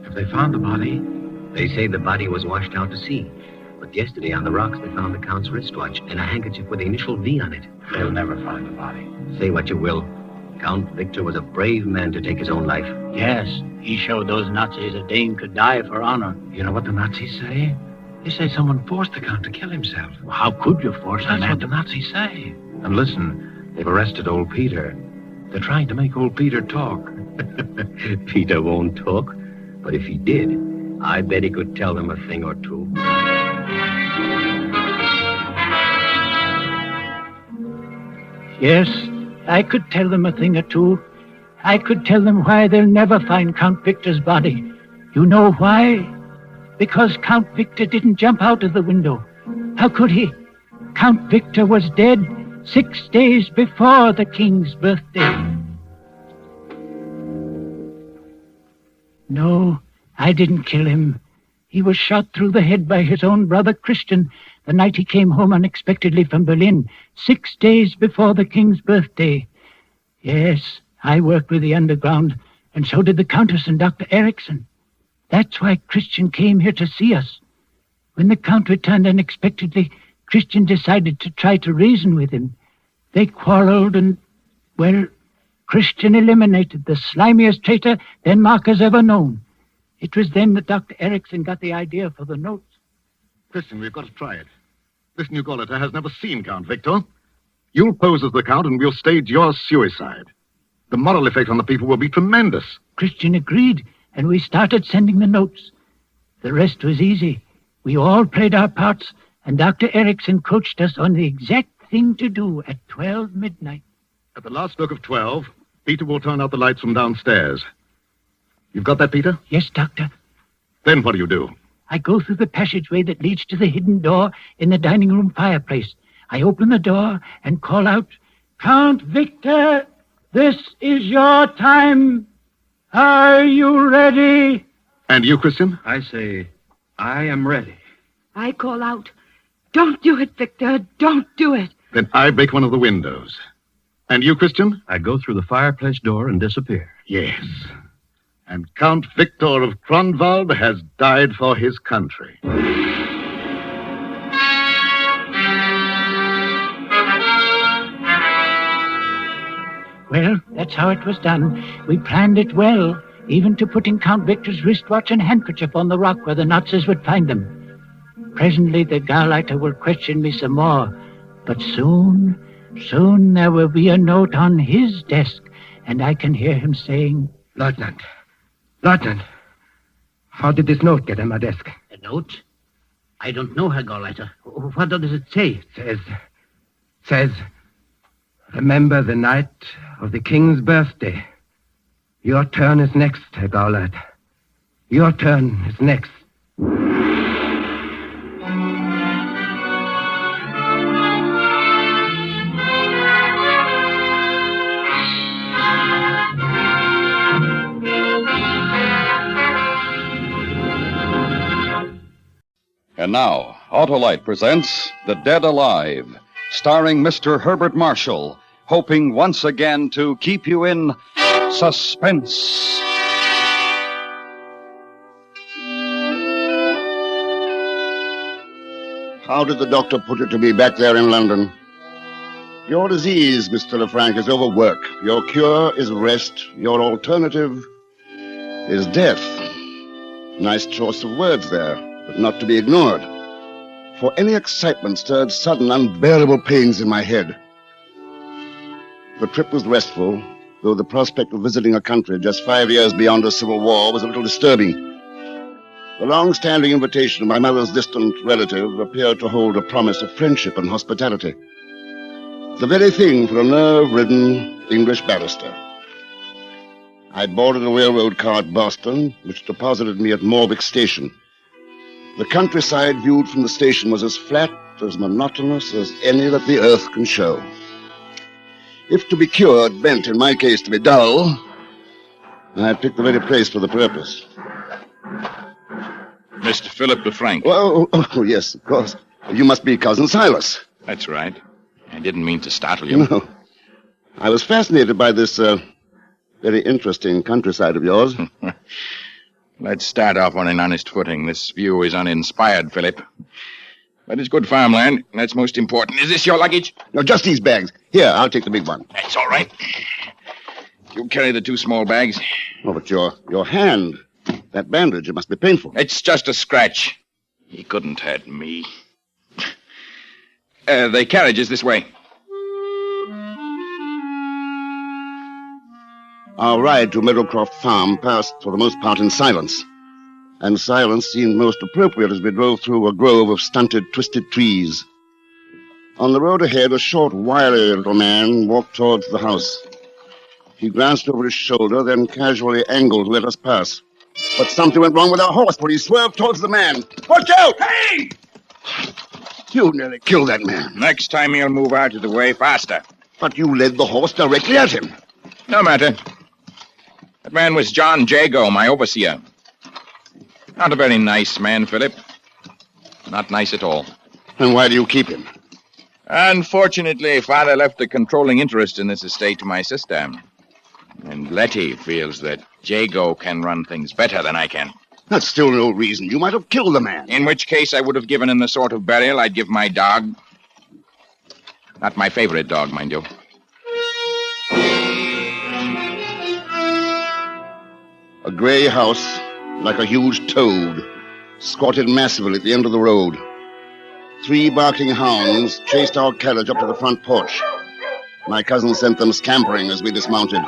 Have they found the body? They say the body was washed out to sea. But yesterday on the rocks they found the Count's wristwatch and a handkerchief with the initial V on it. They'll never find the body. Say what you will. Count Victor was a brave man to take his own life. Yes, he showed those Nazis a Dane could die for honor. You know what the Nazis say? They say someone forced the Count to kill himself. Well, how could you force a That's man? what the Nazis say. And listen, they've arrested old Peter. They're trying to make old Peter talk. Peter won't talk. But if he did, I bet he could tell them a thing or two. Yes, I could tell them a thing or two. I could tell them why they'll never find Count Victor's body. You know why? Because Count Victor didn't jump out of the window. How could he? Count Victor was dead 6 days before the king's birthday. No, I didn't kill him. He was shot through the head by his own brother Christian the night he came home unexpectedly from Berlin, 6 days before the king's birthday. Yes, I worked with the underground, and so did the Countess and Dr. Erickson. That's why Christian came here to see us. When the Count returned unexpectedly, Christian decided to try to reason with him. They quarreled and, well, Christian eliminated the slimiest traitor Denmark has ever known. It was then that Dr. Erickson got the idea for the notes. Christian, we've got to try it. This new Gauleiter has never seen Count Victor. You'll pose as the Count and we'll stage your suicide. The moral effect on the people will be tremendous. Christian agreed, and we started sending the notes. The rest was easy. We all played our parts, and Dr. Erickson coached us on the exact thing to do at 12 midnight. At the last stroke of 12, Peter will turn out the lights from downstairs. You've got that, Peter? Yes, Doctor. Then what do you do? I go through the passageway that leads to the hidden door in the dining room fireplace. I open the door and call out, Count Victor, this is your time. Are you ready? And you, Christian? I say, I am ready. I call out, don't do it, Victor. Don't do it. Then I break one of the windows. And you, Christian? I go through the fireplace door and disappear. Yes. And Count Victor of Kronwald has died for his country. Well, that's how it was done. We planned it well, even to putting Count Victor's wristwatch and handkerchief on the rock where the Nazis would find them. Presently, the Gauleiter will question me some more. But soon there will be a note on his desk, and I can hear him saying, Lieutenant, how did this note get on my desk? A note? I don't know, Herr Gauleiter. What does it say? Says, remember the night of the king's birthday. Your turn is next, Herr Gauleiter. Your turn is next. And now, Autolite presents The Dead Alive, starring Mr. Herbert Marshall, hoping once again to keep you in suspense. How did the doctor put it to me back there in London? Your disease, Mr. Lefranc, is overwork. Your cure is rest. Your alternative is death. Nice choice of words there, but not to be ignored. For any excitement stirred sudden, unbearable pains in my head. The trip was restful, though the prospect of visiting a country just 5 years beyond a civil war was a little disturbing. The long-standing invitation of my mother's distant relative appeared to hold a promise of friendship and hospitality. The very thing for a nerve-ridden English barrister. I boarded a railroad car at Boston, which deposited me at Morwick Station. The countryside viewed from the station was as flat, as monotonous as any that the earth can show. If to be cured meant, in my case, to be dull, I picked the very place for the purpose. Mr. Philip Lefranc. Well, oh, yes, of course. You must be Cousin Silas. That's right. I didn't mean to startle you. No. I was fascinated by this very interesting countryside of yours. Let's start off on an honest footing. This view is uninspired, Philip. But it's good farmland. That's most important. Is this your luggage? No, just these bags. Here, I'll take the big one. That's all right. You carry the two small bags. Oh, but your hand, that bandage, it must be painful. It's just a scratch. He couldn't hurt me. The carriage is this way. Our ride to Meadowcroft Farm passed, for the most part, in silence. And silence seemed most appropriate as we drove through a grove of stunted, twisted trees. On the road ahead, a short, wiry little man walked towards the house. He glanced over his shoulder, then casually angled to let us pass. But something went wrong with our horse, for he swerved towards the man. Watch out! Hey! You nearly killed that man. Next time he'll move out of the way faster. But you led the horse directly at him. No matter. That man was John Jago, my overseer. Not a very nice man, Philip. Not nice at all. And why do you keep him? Unfortunately, Father left a controlling interest in this estate to my sister. And Letty feels that Jago can run things better than I can. That's still no reason. You might have killed the man. In which case I would have given him the sort of burial I'd give my dog. Not my favorite dog, mind you. A gray house, like a huge toad, squatted massively at the end of the road. 3 barking hounds chased our carriage up to the front porch. My cousin sent them scampering as we dismounted.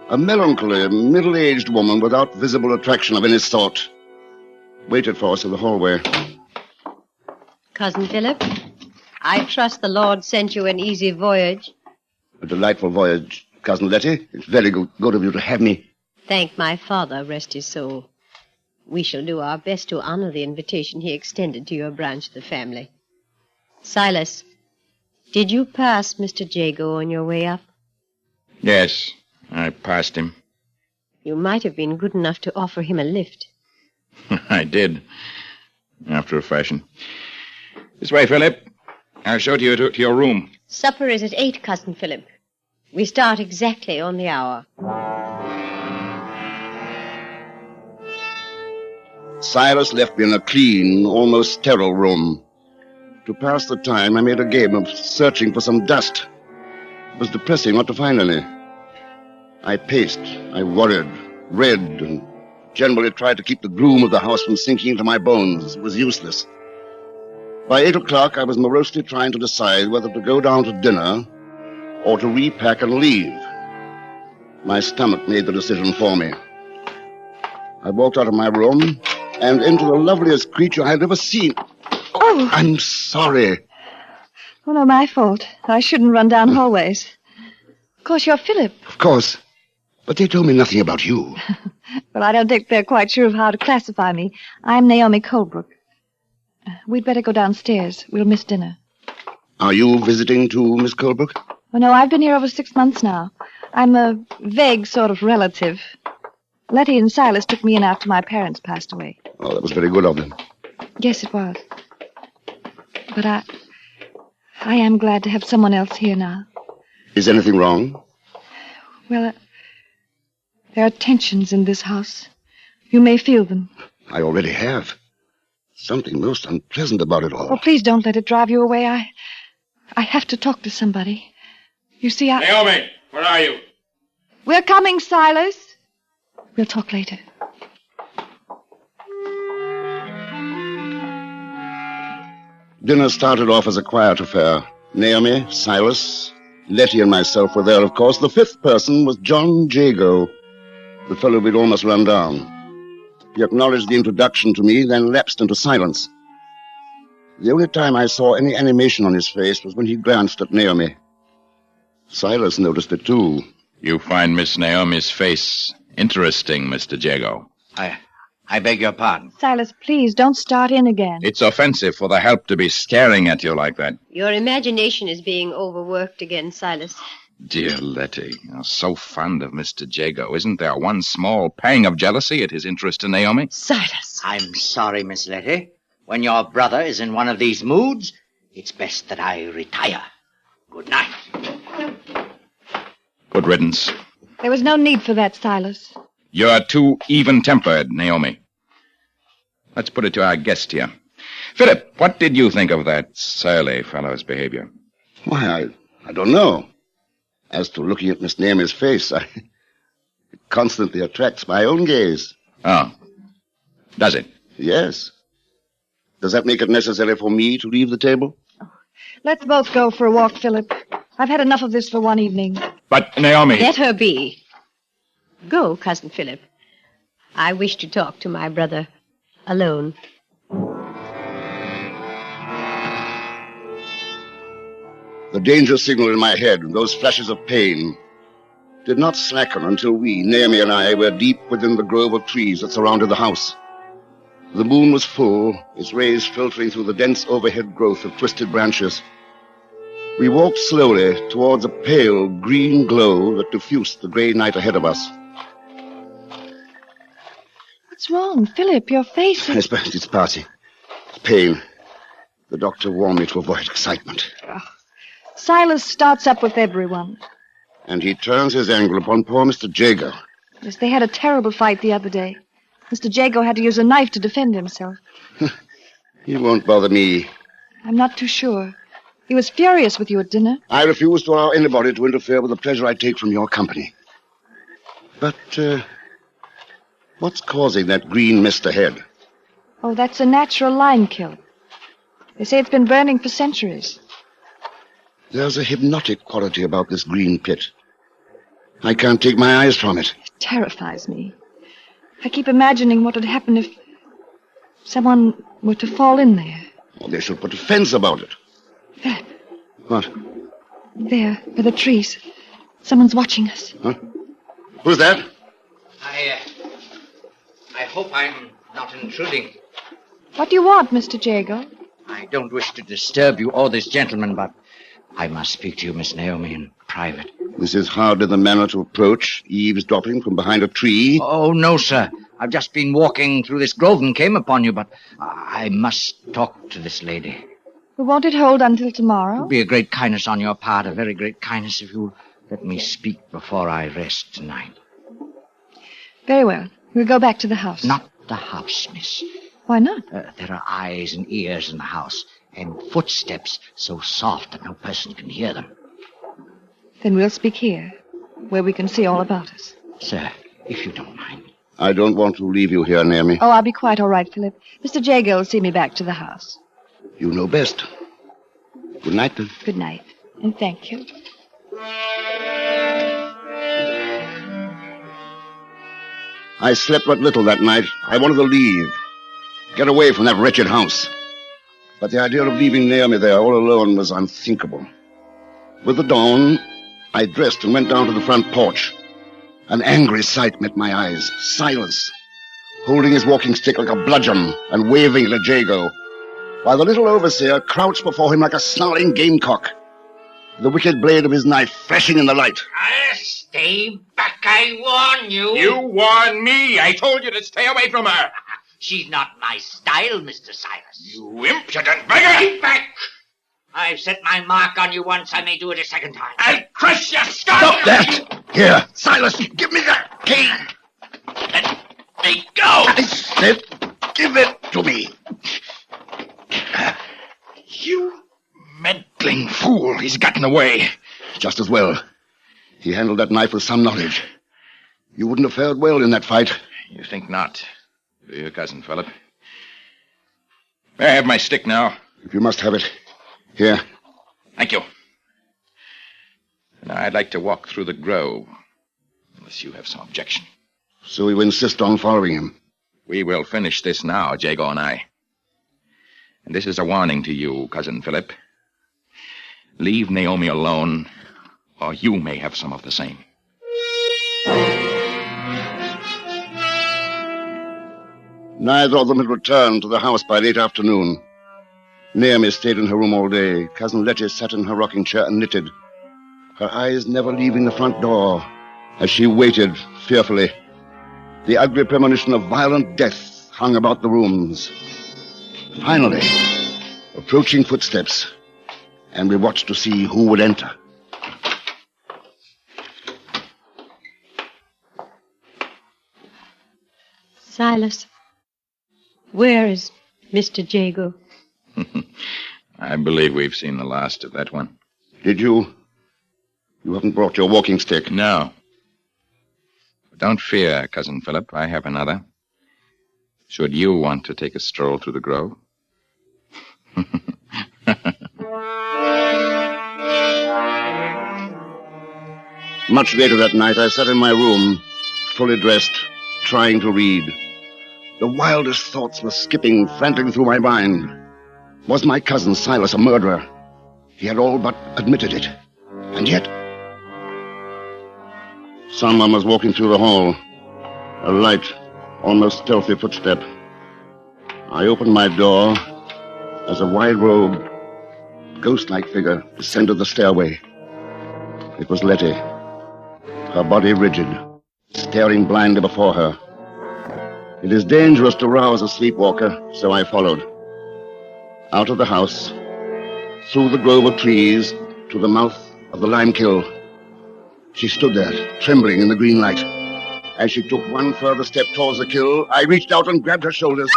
A melancholy, middle-aged woman without visible attraction of any sort waited for us in the hallway. Cousin Philip, I trust the Lord sent you an easy voyage. A delightful voyage, Cousin Letty. It's very good of you to have me. Thank my father, rest his soul. We shall do our best to honor the invitation he extended to your branch of the family. Silas, did you pass Mr. Jago on your way up? Yes, I passed him. You might have been good enough to offer him a lift. I did, after a fashion. This way, Philip. I'll show you to your room. Supper is at 8, Cousin Philip. We start exactly on the hour. Silas left me in a clean, almost sterile room. To pass the time, I made a game of searching for some dust. It was depressing not to find any. I paced, I worried, read, and generally tried to keep the gloom of the house from sinking into my bones. It was useless. By 8 o'clock, I was morosely trying to decide whether to go down to dinner or to repack and leave. My stomach made the decision for me. I walked out of my room and into the loveliest creature I had ever seen. Oh! I'm sorry. Oh, no, my fault. I shouldn't run down hallways. Of course, you're Philip. Of course. But they told me nothing about you. Well, I don't think they're quite sure of how to classify me. I'm Naomi Colebrook. We'd better go downstairs. We'll miss dinner. Are you visiting too, Miss Colebrook? Oh, no, I've been here over 6 months now. I'm a vague sort of relative. Letty and Silas took me in after my parents passed away. Oh, that was very good of them. Yes, it was. But I am glad to have someone else here now. Is anything wrong? Well, there are tensions in this house. You may feel them. I already have. Something most unpleasant about it all. Oh, please don't let it drive you away. I have to talk to somebody. You see, Naomi, where are you? We're coming, Silas. We'll talk later. Dinner started off as a quiet affair. Naomi, Silas, Letty and myself were there, of course. The fifth person was John Jago, the fellow we'd almost run down. He acknowledged the introduction to me, then lapsed into silence. The only time I saw any animation on his face was when he glanced at Naomi. Silas noticed it, too. You find Miss Naomi's face interesting, Mr. Jago. I beg your pardon. Silas, please, don't start in again. It's offensive for the help to be staring at you like that. Your imagination is being overworked again, Silas. Dear Letty, you're so fond of Mr. Jago. Isn't there one small pang of jealousy at his interest in Naomi? Silas. I'm sorry, Miss Letty. When your brother is in one of these moods, it's best that I retire. Good night. Good riddance. There was no need for that, Silas. You're too even-tempered, Naomi. Let's put it to our guest here. Philip, what did you think of that surly fellow's behavior? Why, I don't know. As to looking at Miss Naomi's face, it constantly attracts my own gaze. Oh. Does it? Yes. Does that make it necessary for me to leave the table? Let's both go for a walk, Philip. I've had enough of this for one evening. But, Naomi... Let her be. Go, Cousin Philip. I wish to talk to my brother alone. The danger signal in my head, those flashes of pain, did not slacken until we, Naomi and I, were deep within the grove of trees that surrounded the house. The moon was full, its rays filtering through the dense overhead growth of twisted branches. We walked slowly towards a pale green glow that diffused the gray night ahead of us. What's wrong, Philip? Your face is... It's passing. It's pain. The doctor warned me to avoid excitement. Silas starts up with everyone. And he turns his anger upon poor Mr. Jago. Yes, they had a terrible fight the other day. Mr. Jago had to use a knife to defend himself. He won't bother me. I'm not too sure. He was furious with you at dinner. I refuse to allow anybody to interfere with the pleasure I take from your company. But, what's causing that green mist ahead? Oh, that's a natural lime kiln. They say it's been burning for centuries. There's a hypnotic quality about this green pit. I can't take my eyes from it. It terrifies me. I keep imagining what would happen if someone were to fall in there. Well, they should put a fence about it. Philip. What? There, by the trees. Someone's watching us. Huh? Who's that? I hope I'm not intruding. What do you want, Mr. Jago? I don't wish to disturb you or this gentleman, but I must speak to you, Miss Naomi, in private. This is hardly the manner to approach, eavesdropping from behind a tree. Oh, no, sir. I've just been walking through this grove and came upon you, but I must talk to this lady. Well, won't it hold until tomorrow? It would be a great kindness on your part, a very great kindness if you'll let me speak before I rest tonight. Very well. We'll go back to the house. Not the house, miss. Why not? There are eyes and ears in the house, and footsteps so soft that no person can hear them. Then we'll speak here, where we can see all about us. Sir, if you don't mind. I don't want to leave you here, Naomi. Oh, I'll be quite all right, Philip. Mr. Jago will see me back to the house. You know best. Good night, then. Good night, and thank you. I slept but little that night. I wanted to leave. Get away from that wretched house. But the idea of leaving Naomi there all alone was unthinkable. With the dawn, I dressed and went down to the front porch. An angry sight met my eyes. Silas, holding his walking stick like a bludgeon and waving it at Jago, while the little overseer crouched before him like a snarling gamecock, the wicked blade of his knife flashing in the light. Stay back, I warn you. You warn me. I told you to stay away from her. She's not my style, Mr. Silas. You impudent beggar! Stay back! I've set my mark on you once. I may do it a second time. I'll crush your skull! Stop that! Here, Silas, give me that cane! Let me go! I said, give it to me. You meddling fool. He's gotten away. Just as well. He handled that knife with some knowledge. You wouldn't have fared well in that fight. You think not, do you, Cousin Philip? May I have my stick now? If you must have it. Here. Thank you. Now, I'd like to walk through the grove, unless you have some objection. So you insist on following him? We will finish this now, Jago and I. And this is a warning to you, Cousin Philip. Leave Naomi alone, or you may have some of the same. Neither of them had returned to the house by late afternoon. Naomi stayed in her room all day. Cousin Letty sat in her rocking chair and knitted, her eyes never leaving the front door, as she waited fearfully. The ugly premonition of violent death hung about the rooms. Finally, approaching footsteps, and we watched to see who would enter. Silas, where is Mr. Jago? I believe we've seen the last of that one. Did you? You haven't brought your walking stick? No. But don't fear, Cousin Philip. I have another. Should you want to take a stroll through the grove? Much later that night, I sat in my room, fully dressed, trying to read. The wildest thoughts were skipping frantically through my mind. Was my cousin Silas a murderer? He had all but admitted it. And yet, someone was walking through the hall. A light, almost stealthy footstep. I opened my door as a wide-robed, ghost-like figure descended the stairway. It was Letty, her body rigid, staring blindly before her. It is dangerous to rouse a sleepwalker, so I followed. Out of the house, through the grove of trees, to the mouth of the lime kiln. She stood there, trembling in the green light. As she took one further step towards the kiln, I reached out and grabbed her shoulders.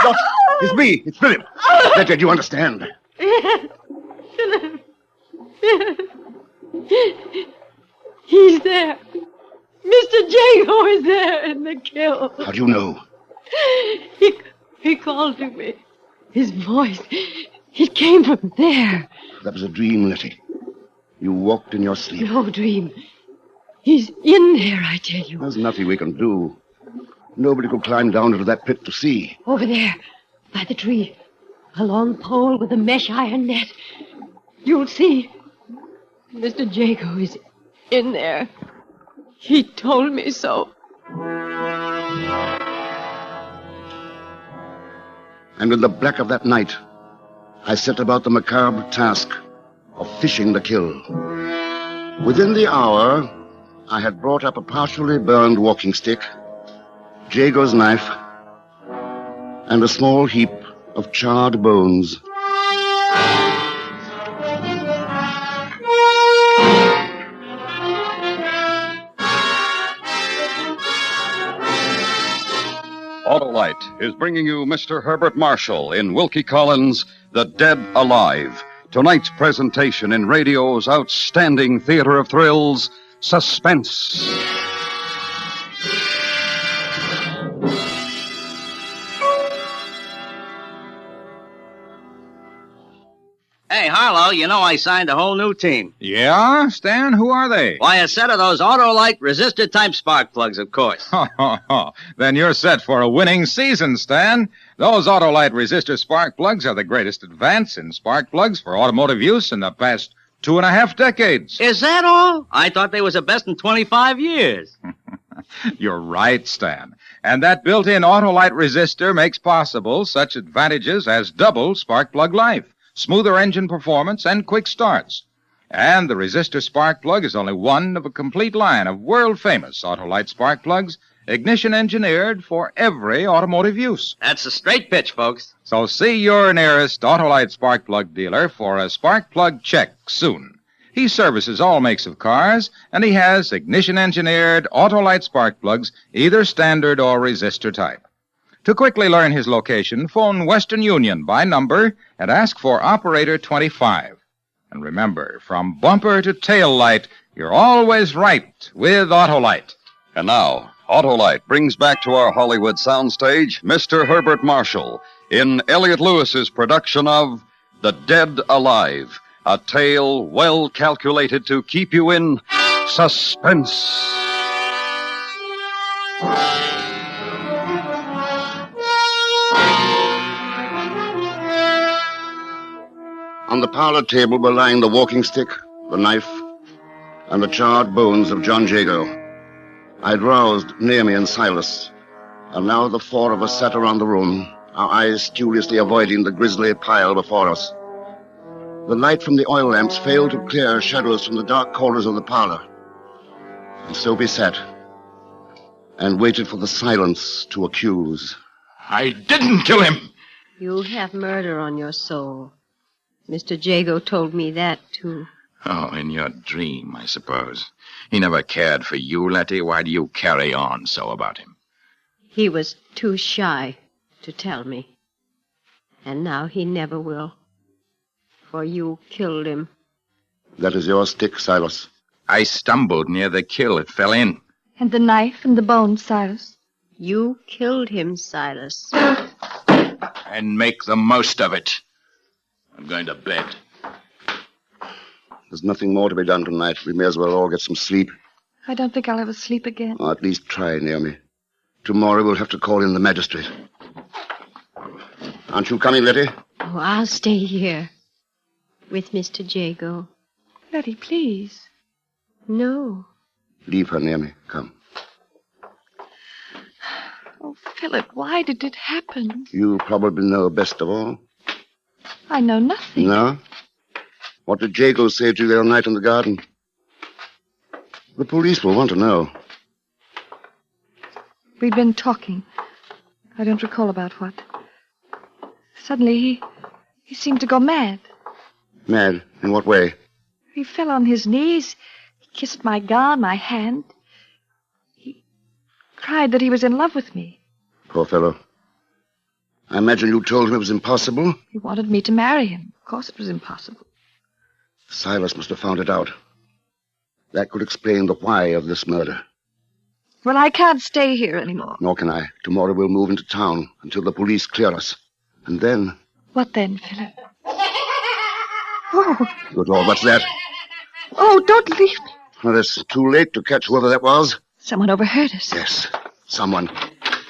What? It's me. It's Philip. Letty, do you understand? Philip. He's there. Mr. Jago is there in the kiln. How do you know? He called to me. His voice, it came from there. That was a dream, Letty. You walked in your sleep. No dream. He's in there, I tell you. There's nothing we can do. Nobody could climb down into that pit to see. Over there, by the tree. A long pole with a mesh iron net. You'll see. Mr. Jago is in there. He told me so. And in the black of that night, I set about the macabre task of fishing the kill. Within the hour, I had brought up a partially burned walking stick, Jago's knife, and a small heap of charred bones. Autolite is bringing you Mr. Herbert Marshall in Wilkie Collins' The Dead Alive. Tonight's presentation in radio's outstanding theater of thrills, Suspense. Hey, Harlow, you know I signed a whole new team. Yeah, Stan? Who are they? Why, a set of those Autolite resistor-type spark plugs, of course. Then you're set for a winning season, Stan. Those Autolite resistor spark plugs are the greatest advance in spark plugs for automotive use in the past 2.5 decades. Is that all? I thought they was the best in 25 years. You're right, Stan. And that built-in Autolite resistor makes possible such advantages as double spark plug life, smoother engine performance, and quick starts. And the resistor spark plug is only one of a complete line of world-famous Autolite spark plugs, ignition engineered for every automotive use. That's a straight pitch, folks. So see your nearest Autolite spark plug dealer for a spark plug check soon. He services all makes of cars, and he has ignition-engineered Autolite spark plugs, either standard or resistor type. To quickly learn his location, phone Western Union by number and ask for Operator 25. And remember, from bumper to tail light, you're always right with Autolite. And now, Autolite brings back to our Hollywood soundstage Mr. Herbert Marshall in Elliot Lewis's production of The Dead Alive, a tale well calculated to keep you in suspense. On the parlor table were lying the walking stick, the knife, and the charred bones of John Jago. I'd roused Naomi and Silas, and now the four of us sat around the room, our eyes studiously avoiding the grisly pile before us. The light from the oil lamps failed to clear shadows from the dark corners of the parlor. And so we sat and waited for the silence to accuse. I didn't kill him. You have murder on your soul. Mr. Jago told me that, too. Oh, in your dream, I suppose. He never cared for you, Letty. Why do you carry on so about him? He was too shy to tell me. And now he never will. For you killed him. That is your stick, Silas. I stumbled near the kill. It fell in. And the knife and the bones, Silas. You killed him, Silas. And make the most of it. I'm going to bed. There's nothing more to be done tonight. We may as well all get some sleep. I don't think I'll ever sleep again. Or at least try, Naomi. Tomorrow we'll have to call in the magistrate. Aren't you coming, Letty? Oh, I'll stay here. With Mr. Jago. Letty, please. No. Leave her, Naomi. Come. Oh, Philip, why did it happen? You probably know best of all. I know nothing. No? What did Jago say to you the other night in the garden? The police will want to know. We'd been talking. I don't recall about what. Suddenly, he seemed to go mad. Mad? In what way? He fell on his knees. He kissed my gown, my hand. He cried that he was in love with me. Poor fellow. I imagine you told him it was impossible? He wanted me to marry him. Of course it was impossible. Silas must have found it out. That could explain the why of this murder. Well, I can't stay here anymore. Nor can I. Tomorrow we'll move into town until the police clear us. And then... What then, Philip? Oh. Good Lord, what's that? Oh, don't leave me. Well, it's too late to catch whoever that was. Someone overheard us. Yes, someone.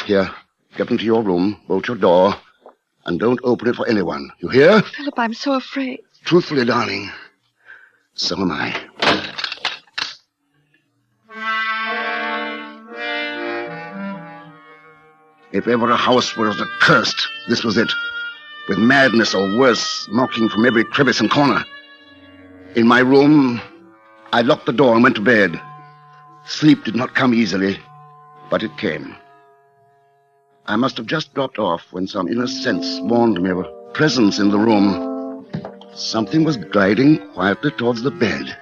Here, get into your room, bolt your door, and don't open it for anyone. You hear? Philip, I'm so afraid. Truthfully, darling, so am I. If ever a house was accursed, this was it. With madness or worse, mocking from every crevice and corner. In my room, I locked the door and went to bed. Sleep did not come easily, but it came. I must have just dropped off when some inner sense warned me of a presence in the room. Something was gliding quietly towards the bed.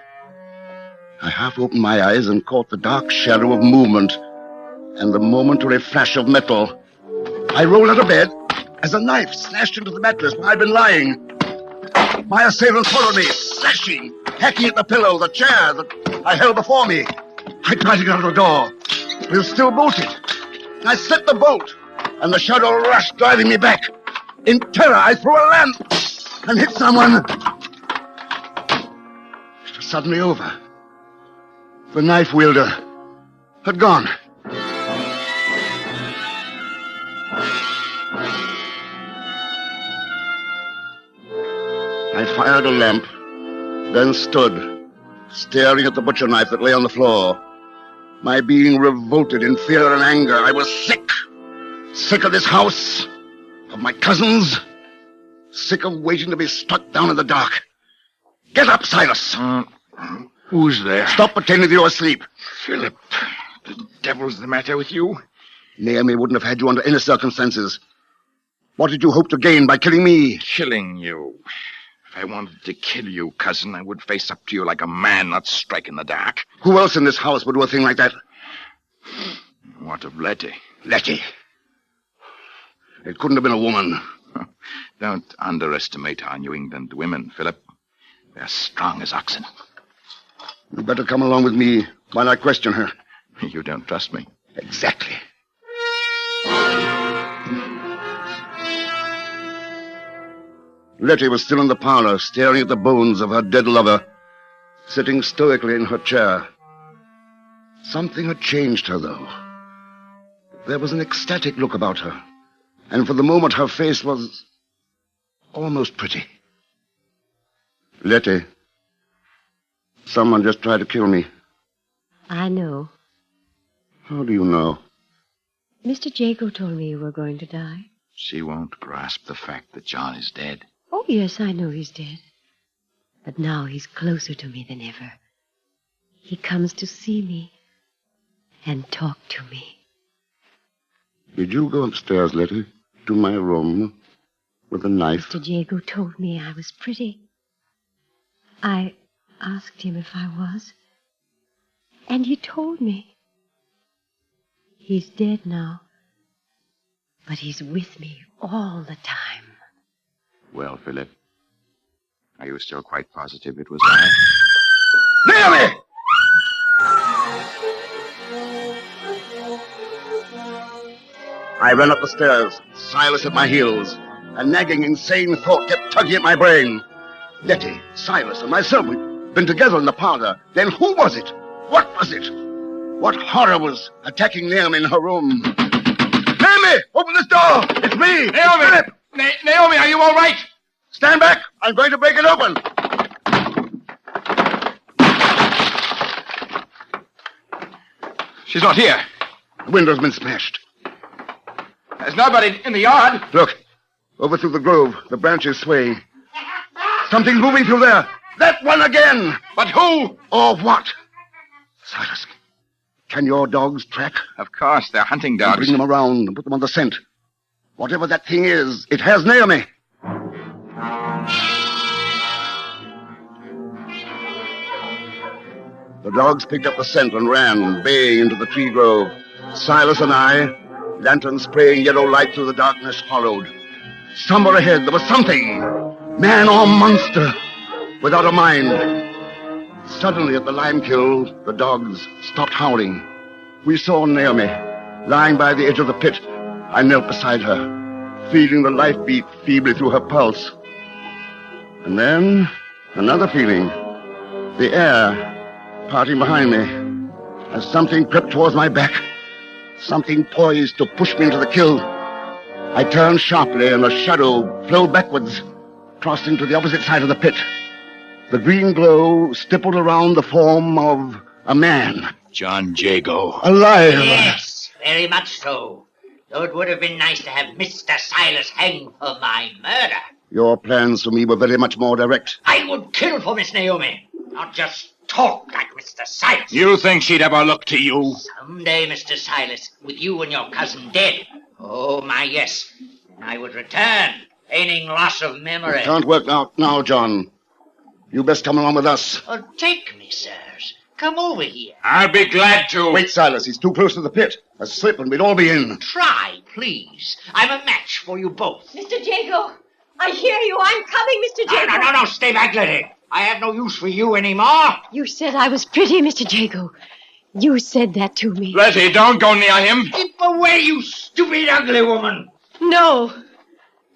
I half opened my eyes and caught the dark shadow of movement and the momentary flash of metal. I rolled out of bed as a knife slashed into the mattress where I'd been lying. My assailant followed me, slashing, hacking at the pillow, the chair that I held before me. I tried to get out of the door, but it was still bolted. I slipped the bolt, and the shadow rushed, driving me back. In terror, I threw a lamp and hit someone. It was suddenly over. The knife wielder had gone. I fired a lamp, then stood, staring at the butcher knife that lay on the floor. My being revolted in fear and anger. I was sick. Sick of this house, of my cousins, sick of waiting to be struck down in the dark. Get up, Silas. Who's there? Stop pretending you're asleep. Philip, the devil's the matter with you? Naomi wouldn't have had you under any circumstances. What did you hope to gain by killing me? Killing you. If I wanted to kill you, cousin, I would face up to you like a man, not strike in the dark. Who else in this house would do a thing like that? What of Letty? Letty. It couldn't have been a woman. Don't underestimate our New England women, Philip. They're strong as oxen. You better come along with me while I question her. You don't trust me? Exactly. Letty was still in the parlor, staring at the bones of her dead lover, sitting stoically in her chair. Something had changed her, though. There was an ecstatic look about her, and for the moment her face was almost pretty. Letty, someone just tried to kill me. I know. How do you know? Mr. Jago told me you were going to die. She won't grasp the fact that John is dead. Oh, yes, I know he's dead. But now he's closer to me than ever. He comes to see me and talk to me. Did you go upstairs, Letty, to my room with a knife? Mr. Jago told me I was pretty. I asked him if I was. And he told me. He's dead now. But he's with me all the time. Well, Philip, are you still quite positive it was I? Naomi! I ran up the stairs, Silas at my heels. A nagging, insane thought kept tugging at my brain. Letty, Silas, and myself, we'd been together in the parlor. Then who was it? What was it? What horror was attacking Naomi in her room? Naomi! Open this door! It's me! Naomi! Philip! Naomi, are you all right? Stand back! I'm going to break it open! She's not here. The window's been smashed. There's nobody in the yard. Look, over through the grove, the branches swaying. Something's moving through there. That one again! But who? Or what? Silas, can your dogs track? Of course, they're hunting dogs. Bring them around and put them on the scent. Whatever that thing is, it has Naomi. The dogs picked up the scent and ran, baying into the tree grove. Silas and I, lanterns spraying yellow light through the darkness, followed. Somewhere ahead, there was something. Man or monster, without a mind. Suddenly, at the lime kiln, the dogs stopped howling. We saw Naomi, lying by the edge of the pit. I knelt beside her, feeling the life beat feebly through her pulse. And then, another feeling. The air parting behind me, as something crept towards my back. Something poised to push me into the kiln. I turned sharply, and a shadow flowed backwards, crossing to the opposite side of the pit. The green glow stippled around the form of a man. John Jago. Alive. Yes, very much so. Though it would have been nice to have Mr. Silas hanged for my murder. Your plans for me were very much more direct. I would kill for Miss Naomi, not just talk like Mr. Silas. You think she'd ever look to you? Someday, Mr. Silas, with you and your cousin dead. Oh, my, yes. And I would return, feigning loss of memory. It can't work out now, John. You best come along with us. Oh, take me, sirs. Come over here. I'll be glad to. Wait, Silas. He's too close to the pit. A slip and we'd all be in. Try, please. I'm a match for you both. Mr. Jago, I hear you. I'm coming, Mr. Jago. No. Stay back, Letty. I have no use for you anymore. You said I was pretty, Mr. Jago. You said that to me. Letty, don't go near him. Keep away, you stupid, ugly woman. No.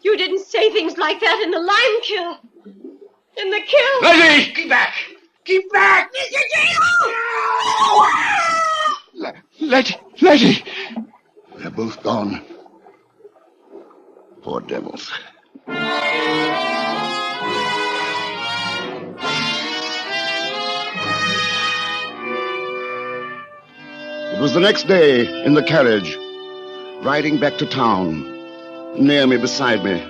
You didn't say things like that in the lime kiln. In the kiln. Letty! Keep back. Keep back, Mr. Jago! Letty! They're both gone. Poor devils. It was the next day, in the carriage, riding back to town. Near me, beside me,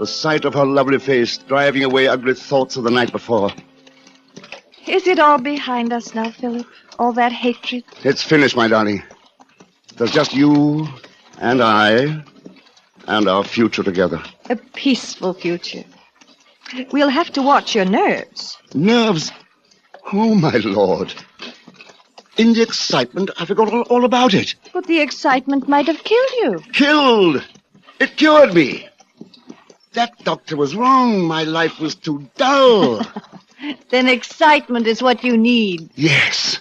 the sight of her lovely face driving away ugly thoughts of the night before. Is it all behind us now, Philip? All that hatred? It's finished, my darling. There's just you and I and our future together. A peaceful future. We'll have to watch your nerves. Nerves? Oh, my Lord. In the excitement, I forgot all about it. But the excitement might have killed you. Killed! It cured me. That doctor was wrong. My life was too dull. Then excitement is what you need. Yes.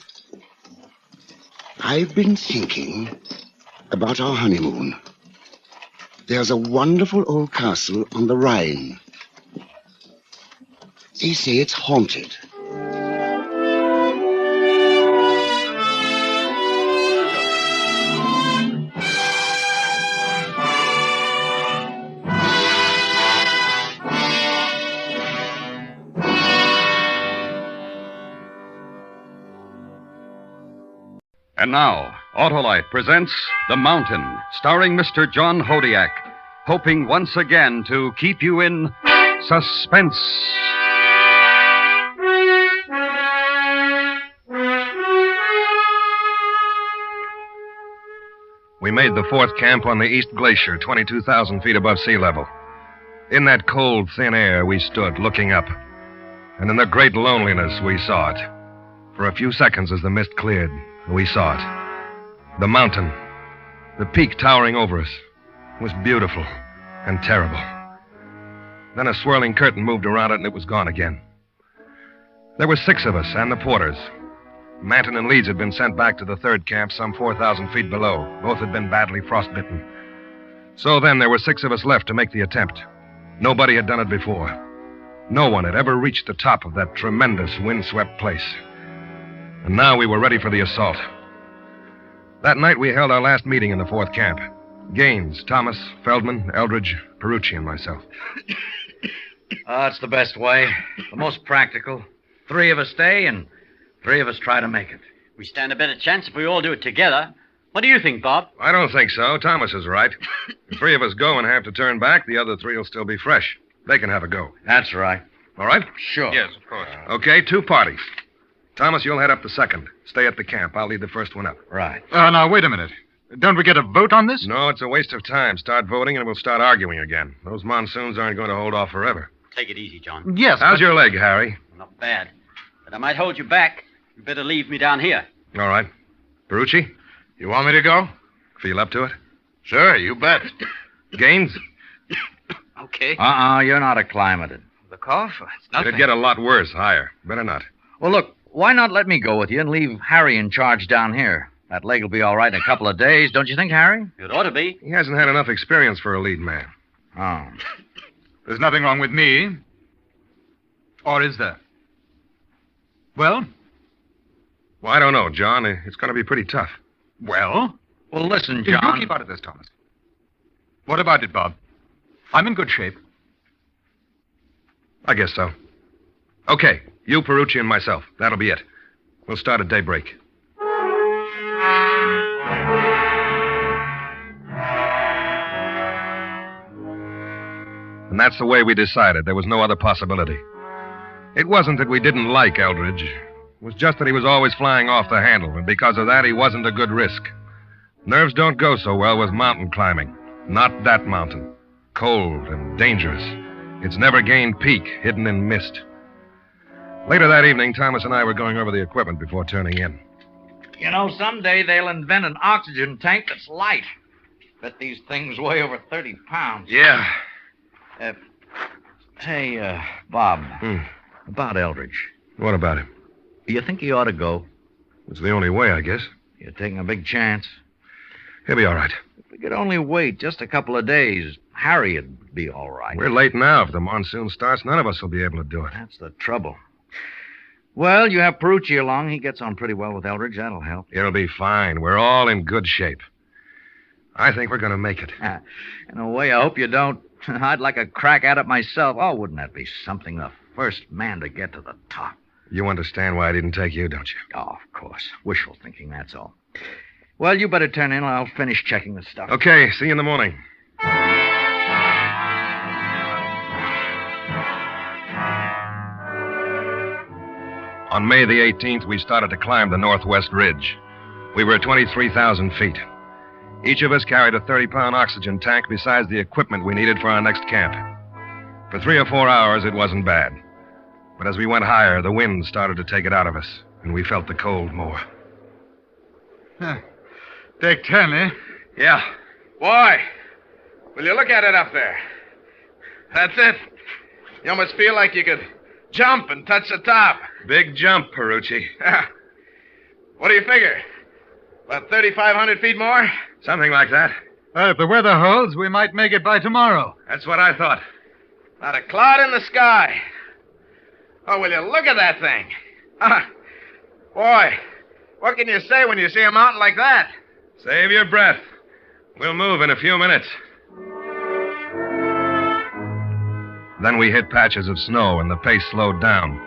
I've been thinking about our honeymoon. There's a wonderful old castle on the Rhine. They say it's haunted. And now, Autolite presents The Mountain, starring Mr. John Hodiak, hoping once again to keep you in suspense. We made the fourth camp on the East Glacier, 22,000 feet above sea level. In that cold, thin air, we stood looking up. And in the great loneliness, we saw it. For a few seconds as the mist cleared, we saw it. The mountain, the peak towering over us, was beautiful and terrible. Then a swirling curtain moved around it and it was gone again. There were 6 of us and the porters. Manton and Leeds had been sent back to the third camp some 4,000 feet below. Both had been badly frostbitten. So then there were 6 of us left to make the attempt. Nobody had done it before. No one had ever reached the top of that tremendous windswept place. And now we were ready for the assault. That night we held our last meeting in the fourth camp. Gaines, Thomas, Feldman, Eldridge, Perucci, and myself. That's the best way. The most practical. 3 of us stay and 3 of us try to make it. We stand a better chance if we all do it together. What do you think, Bob? I don't think so. Thomas is right. If 3 of us go and have to turn back, the other 3 will still be fresh. They can have a go. That's right. All right? Sure. Yes, of course. Okay, 2 parties. Thomas, you'll head up the second. Stay at the camp. I'll lead the first one up. Right. Now, wait a minute. Don't we get a vote on this? No, it's a waste of time. Start voting and we'll start arguing again. Those monsoons aren't going to hold off forever. Take it easy, John. Yes. How's your leg, Harry? Not bad. But I might hold you back. You better leave me down here. All right. Perucci? You want me to go? Feel up to it? Sure, you bet. Gaines? Okay. You're not acclimated. The cough? It's nothing. It'd get a lot worse, higher. Better not. Well, look, why not let me go with you and leave Harry in charge down here? That leg will be all right in a couple of days, don't you think, Harry? It ought to be. He hasn't had enough experience for a lead man. Oh. There's nothing wrong with me. Or is there? Well? Well, I don't know, John. It's going to be pretty tough. Well? Well, listen, John. You keep out of this, Thomas. What about it, Bob? I'm in good shape. I guess so. Okay, you, Perucci, and myself. That'll be it. We'll start at daybreak. And that's the way we decided. There was no other possibility. It wasn't that we didn't like Eldridge. It was just that he was always flying off the handle, and because of that, he wasn't a good risk. Nerves don't go so well with mountain climbing. Not that mountain. Cold and dangerous. Its never-gained peak, hidden in mist. Later that evening, Thomas and I were going over the equipment before turning in. You know, someday they'll invent an oxygen tank that's light. Bet these things weigh over 30 pounds. Yeah. Hey, Bob. About Eldridge. What about him? Do you think he ought to go? It's the only way, I guess. You're taking a big chance. He'll be all right. If we could only wait just a couple of days, Harry'd be all right. We're late now. If the monsoon starts, none of us will be able to do it. That's the trouble. Well, you have Perucci along. He gets on pretty well with Eldridge. That'll help. It'll be fine. We're all in good shape. I think we're going to make it. In a way, I hope you don't. I'd like a crack at it myself. Oh, wouldn't that be something? The first man to get to the top. You understand why I didn't take you, don't you? Oh, of course. Wishful thinking, that's all. Well, you better turn in. I'll finish checking the stuff. Okay, see you in the morning. On May the 18th, we started to climb the northwest ridge. We were at 23,000 feet. Each of us carried a 30-pound oxygen tank besides the equipment we needed for our next camp. For 3 or 4 hours, it wasn't bad. But as we went higher, the wind started to take it out of us, and we felt the cold more. Huh. Take 10, eh? Yeah. Boy, will you look at it up there? That's it. You almost feel like you could jump and touch the top. Big jump, Perucci. What do you figure? About 3,500 feet more? Something like that. Well, if the weather holds, we might make it by tomorrow. That's what I thought. Not a cloud in the sky. Oh, will you look at that thing? Boy, what can you say when you see a mountain like that? Save your breath. We'll move in a few minutes. Then we hit patches of snow, and the pace slowed down.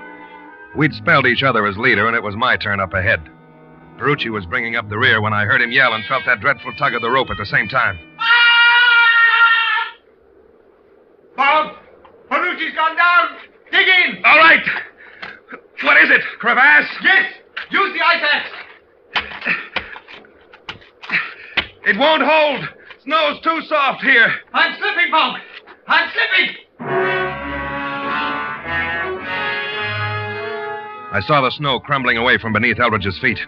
We'd spelled each other as leader, and it was my turn up ahead. Perucci was bringing up the rear when I heard him yell and felt that dreadful tug of the rope at the same time. Bob! Perucci's gone down! Dig in! All right! What is it? Crevasse? Yes! Use the ice axe! It won't hold. Snow's too soft here. I'm slipping, Bob! I'm slipping! I saw the snow crumbling away from beneath Eldridge's feet.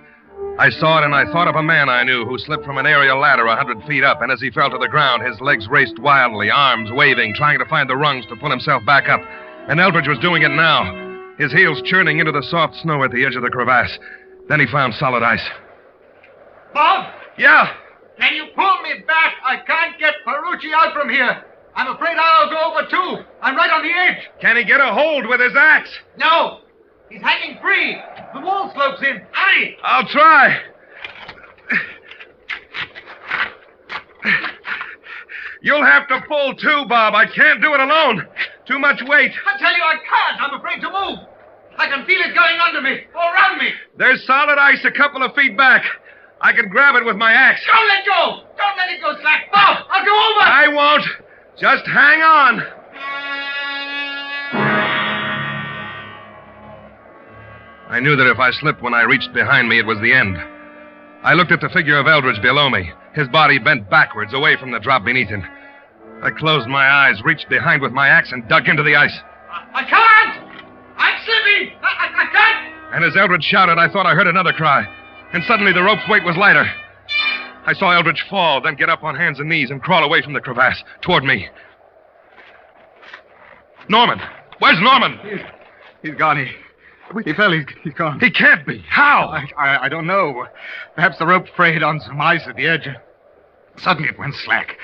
I saw it, and I thought of a man I knew who slipped from an aerial ladder 100 feet up, and as he fell to the ground, his legs raced wildly, arms waving, trying to find the rungs to pull himself back up. And Eldridge was doing it now, his heels churning into the soft snow at the edge of the crevasse. Then he found solid ice. Bob! Yeah? Can you pull me back? I can't get Perucci out from here. I'm afraid I'll go over, too. I'm right on the edge. Can he get a hold with his axe? No. He's hanging free. The wall slopes in. Hurry! I'll try. You'll have to pull, too, Bob. I can't do it alone. Too much weight. I tell you, I can't. I'm afraid to move. I can feel it going under me, all around me. There's solid ice a couple of feet back. I can grab it with my axe. Don't let go. Don't let it go slack. Bob, I'll go over. I won't. Just hang on. I knew that if I slipped when I reached behind me, it was the end. I looked at the figure of Eldridge below me, his body bent backwards away from the drop beneath him. I closed my eyes, reached behind with my axe, and dug into the ice. I can't! I'm slipping! I can't! And as Eldridge shouted, I thought I heard another cry. And suddenly the rope's weight was lighter. I saw Eldridge fall, then get up on hands and knees and crawl away from the crevasse, toward me. Norman! Where's Norman? He's gone. He fell. He's gone. He can't be. How? I don't know. Perhaps the rope frayed on some ice at the edge. Suddenly it went slack.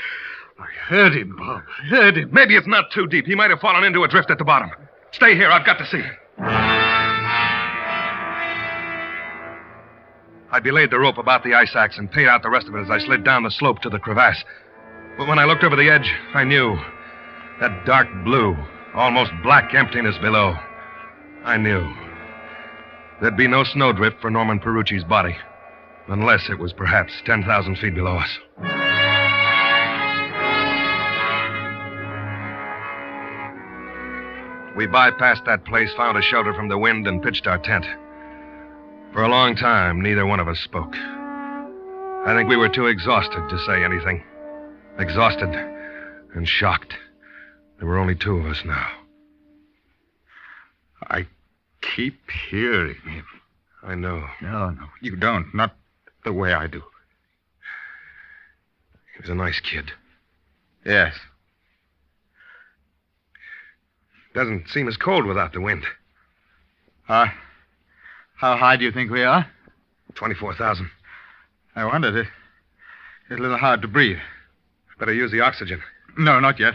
I heard him, Bob. I heard him. Maybe it's not too deep. He might have fallen into a drift at the bottom. Stay here. I've got to see. I belayed the rope about the ice axe and paid out the rest of it as I slid down the slope to the crevasse. But when I looked over the edge, I knew. That dark blue, almost black emptiness below. I knew. There'd be no snowdrift for Norman Perucci's body, unless it was perhaps 10,000 feet below us. We bypassed that place, found a shelter from the wind, and pitched our tent. For a long time, neither one of us spoke. I think we were too exhausted to say anything. Exhausted and shocked. There were only two of us now. I keep hearing him. I know. No, you don't. Not the way I do. He was a nice kid. Yes. Doesn't seem as cold without the wind. How high do you think we are? 24,000. I wondered. It's a little hard to breathe. Better use the oxygen. No, not yet.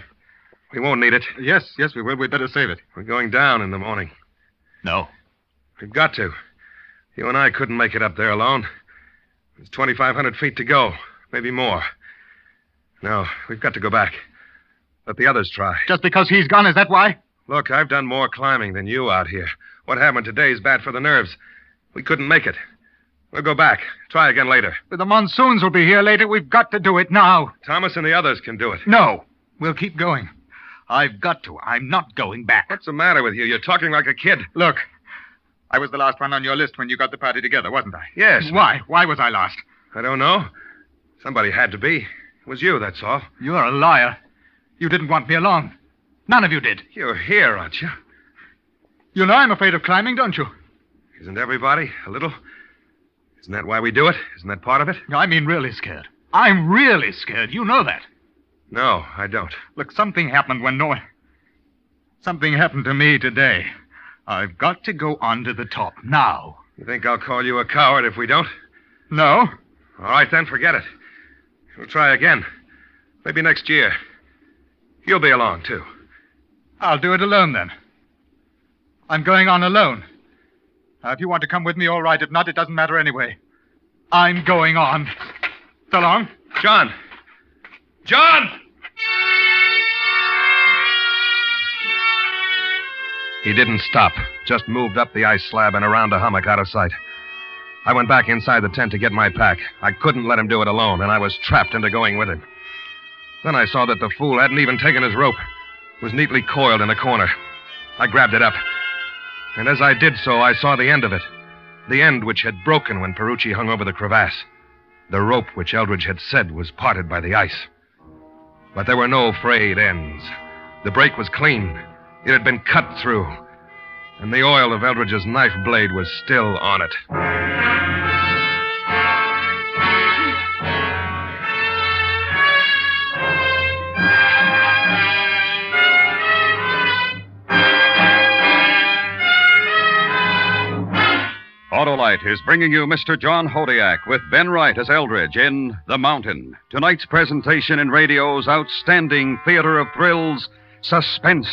We won't need it. Yes, we will. We'd better save it. We're going down in the morning. No. We've got to. You and I couldn't make it up there alone. There's 2,500 feet to go. Maybe more. No, we've got to go back. Let the others try. Just because he's gone, is that why? Look, I've done more climbing than you out here. What happened today is bad for the nerves. We couldn't make it. We'll go back. Try again later. But the monsoons will be here later. We've got to do it now. Thomas and the others can do it. No. We'll keep going. I've got to. I'm not going back. What's the matter with you? You're talking like a kid. Look, I was the last one on your list when you got the party together, wasn't I? Yes. Why? Why was I last? I don't know. Somebody had to be. It was you, that's all. You're a liar. You didn't want me along. None of you did. You're here, aren't you? You know I'm afraid of climbing, don't you? Isn't everybody a little? Isn't that why we do it? Isn't that part of it? No, I mean really scared. I'm really scared. You know that. No, I don't. Look, something happened when Something happened to me today. I've got to go on to the top now. You think I'll call you a coward if we don't? No. All right, then, forget it. We'll try again. Maybe next year. You'll be along, too. I'll do it alone, then. I'm going on alone. If you want to come with me, all right. If not, it doesn't matter anyway. I'm going on. So long. John! John! He didn't stop, just moved up the ice slab and around a hummock out of sight. I went back inside the tent to get my pack. I couldn't let him do it alone, and I was trapped into going with him. Then I saw that the fool hadn't even taken his rope. It was neatly coiled in a corner. I grabbed it up. And as I did so, I saw the end of it. The end which had broken when Perucci hung over the crevasse. The rope which Eldridge had said was parted by the ice. But there were no frayed ends. The break was clean. It had been cut through. And the oil of Eldridge's knife blade was still on it. Autolite is bringing you Mr. John Hodiak with Ben Wright as Eldridge in The Mountain. Tonight's presentation in radio's outstanding theater of thrills, Suspense.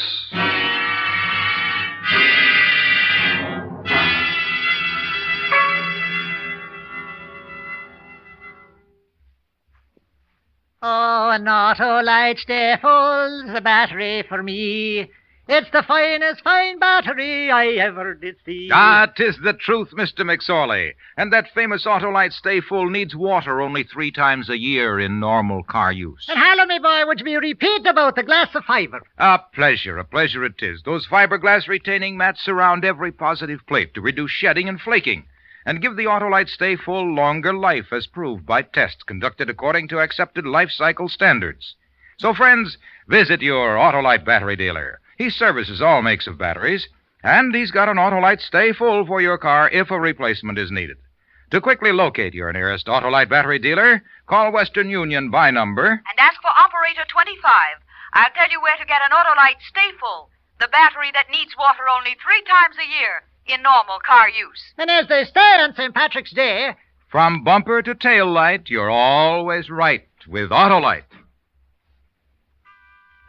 Oh, an Autolite stay full's a battery for me. It's the finest fine battery I ever did see. Ah, 'tis the truth, Mr. McSorley. And that famous Autolite Stay Full needs water only 3 times a year in normal car use. And hello, me boy, would you be repeat about the glass of fibre? A pleasure it is. Those fiberglass retaining mats surround every positive plate to reduce shedding and flaking and give the Autolite Stay Full longer life as proved by tests conducted according to accepted life cycle standards. So, friends, visit your Autolite battery dealer. He services all makes of batteries, and he's got an Autolite Stay Full for your car if a replacement is needed. To quickly locate your nearest Autolite battery dealer, call Western Union by number. And ask for operator 25. I'll tell you where to get an Autolite Stay Full, the battery that needs water only 3 times a year in normal car use. And as they say on St. Patrick's Day... From bumper to tail light, you're always right with Autolite.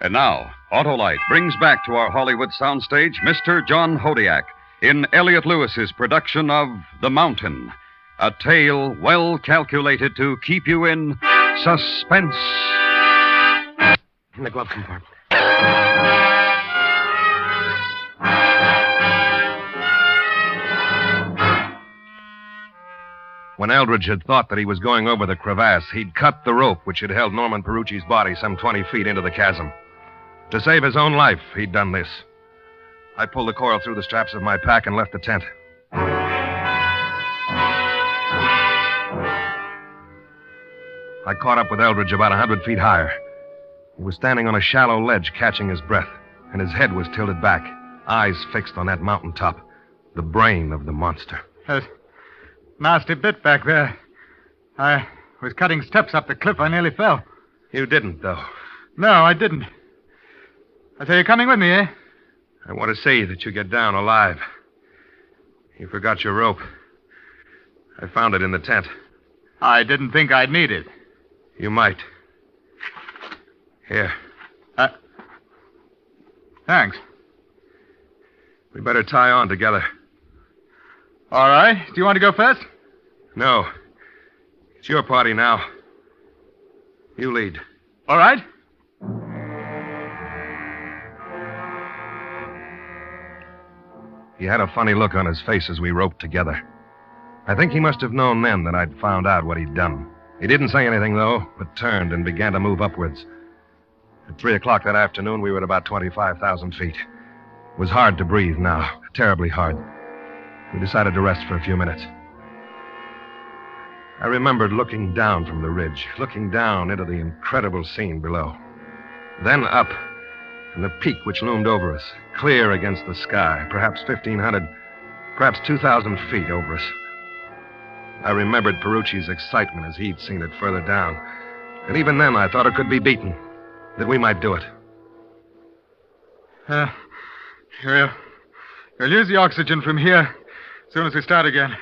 And now, Autolite brings back to our Hollywood soundstage Mr. John Hodiak in Elliot Lewis's production of The Mountain, a tale well calculated to keep you in suspense. In the glove compartment. When Eldridge had thought that he was going over the crevasse, he'd cut the rope which had held Norman Perucci's body some 20 feet into the chasm. To save his own life, he'd done this. I pulled the coil through the straps of my pack and left the tent. I caught up with Eldridge about 100 feet higher. He was standing on a shallow ledge, catching his breath, and his head was tilted back, eyes fixed on that mountaintop, the brain of the monster. Nasty bit back there. I was cutting steps up the cliff. I nearly fell. You didn't, though. No, I didn't. So you're coming with me, eh? I want to see that you get down alive. You forgot your rope. I found it in the tent. I didn't think I'd need it. You might. Here. Thanks. We better tie on together. All right. Do you want to go first? No. It's your party now. You lead. All right. He had a funny look on his face as we roped together. I think he must have known then that I'd found out what he'd done. He didn't say anything, though, but turned and began to move upwards. At 3 o'clock that afternoon, we were at about 25,000 feet. It was hard to breathe now, terribly hard. We decided to rest for a few minutes. I remembered looking down from the ridge, looking down into the incredible scene below. Then up, and the peak which loomed over us, clear against the sky, perhaps 1,500, perhaps 2,000 feet over us. I remembered Perucci's excitement as he'd seen it further down. And even then, I thought it could be beaten, that we might do it. We'll use the oxygen from here as soon as we start again.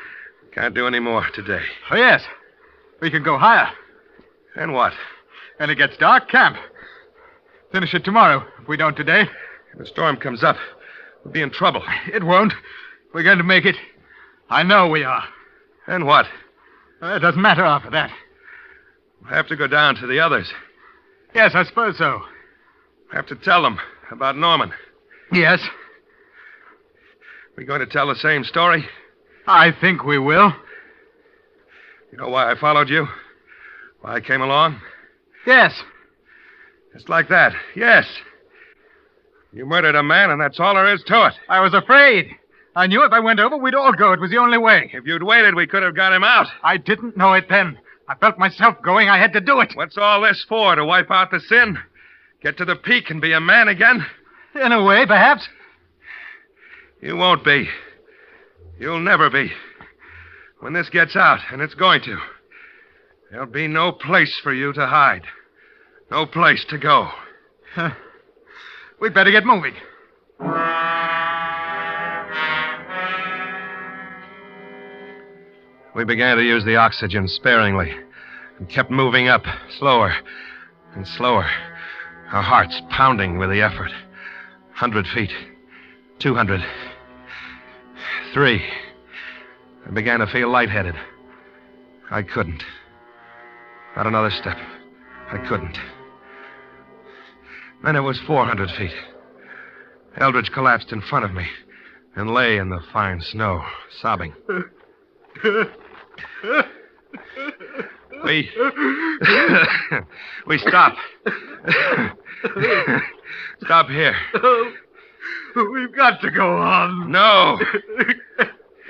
Can't do any more today. Oh, yes. We can go higher. And what? When it gets dark, camp. Finish it tomorrow, if we don't today. If the storm comes up, we'll be in trouble. It won't. We're going to make it. I know we are. And what? It doesn't matter after that. We'll have to go down to the others. Yes, I suppose so. We'll have to tell them about Norman. Yes. We going to tell the same story? I think we will. You know why I followed you? Why I came along? Yes. Just like that. Yes. You murdered a man, and that's all there is to it. I was afraid. I knew if I went over, we'd all go. It was the only way. If you'd waited, we could have got him out. I didn't know it then. I felt myself going. I had to do it. What's all this for? To wipe out the sin? Get to the peak and be a man again? In a way, perhaps. You won't be. You'll never be. When this gets out, and it's going to, there'll be no place for you to hide. No place to go. We'd better get moving. We began to use the oxygen sparingly and kept moving up, slower and slower, our hearts pounding with the effort. 100 feet, 200, 3. I began to feel lightheaded. I couldn't. Not another step. I couldn't. Then it was 400 feet. Eldridge collapsed in front of me and lay in the fine snow, sobbing. We stop. Stop here. We've got to go on. No.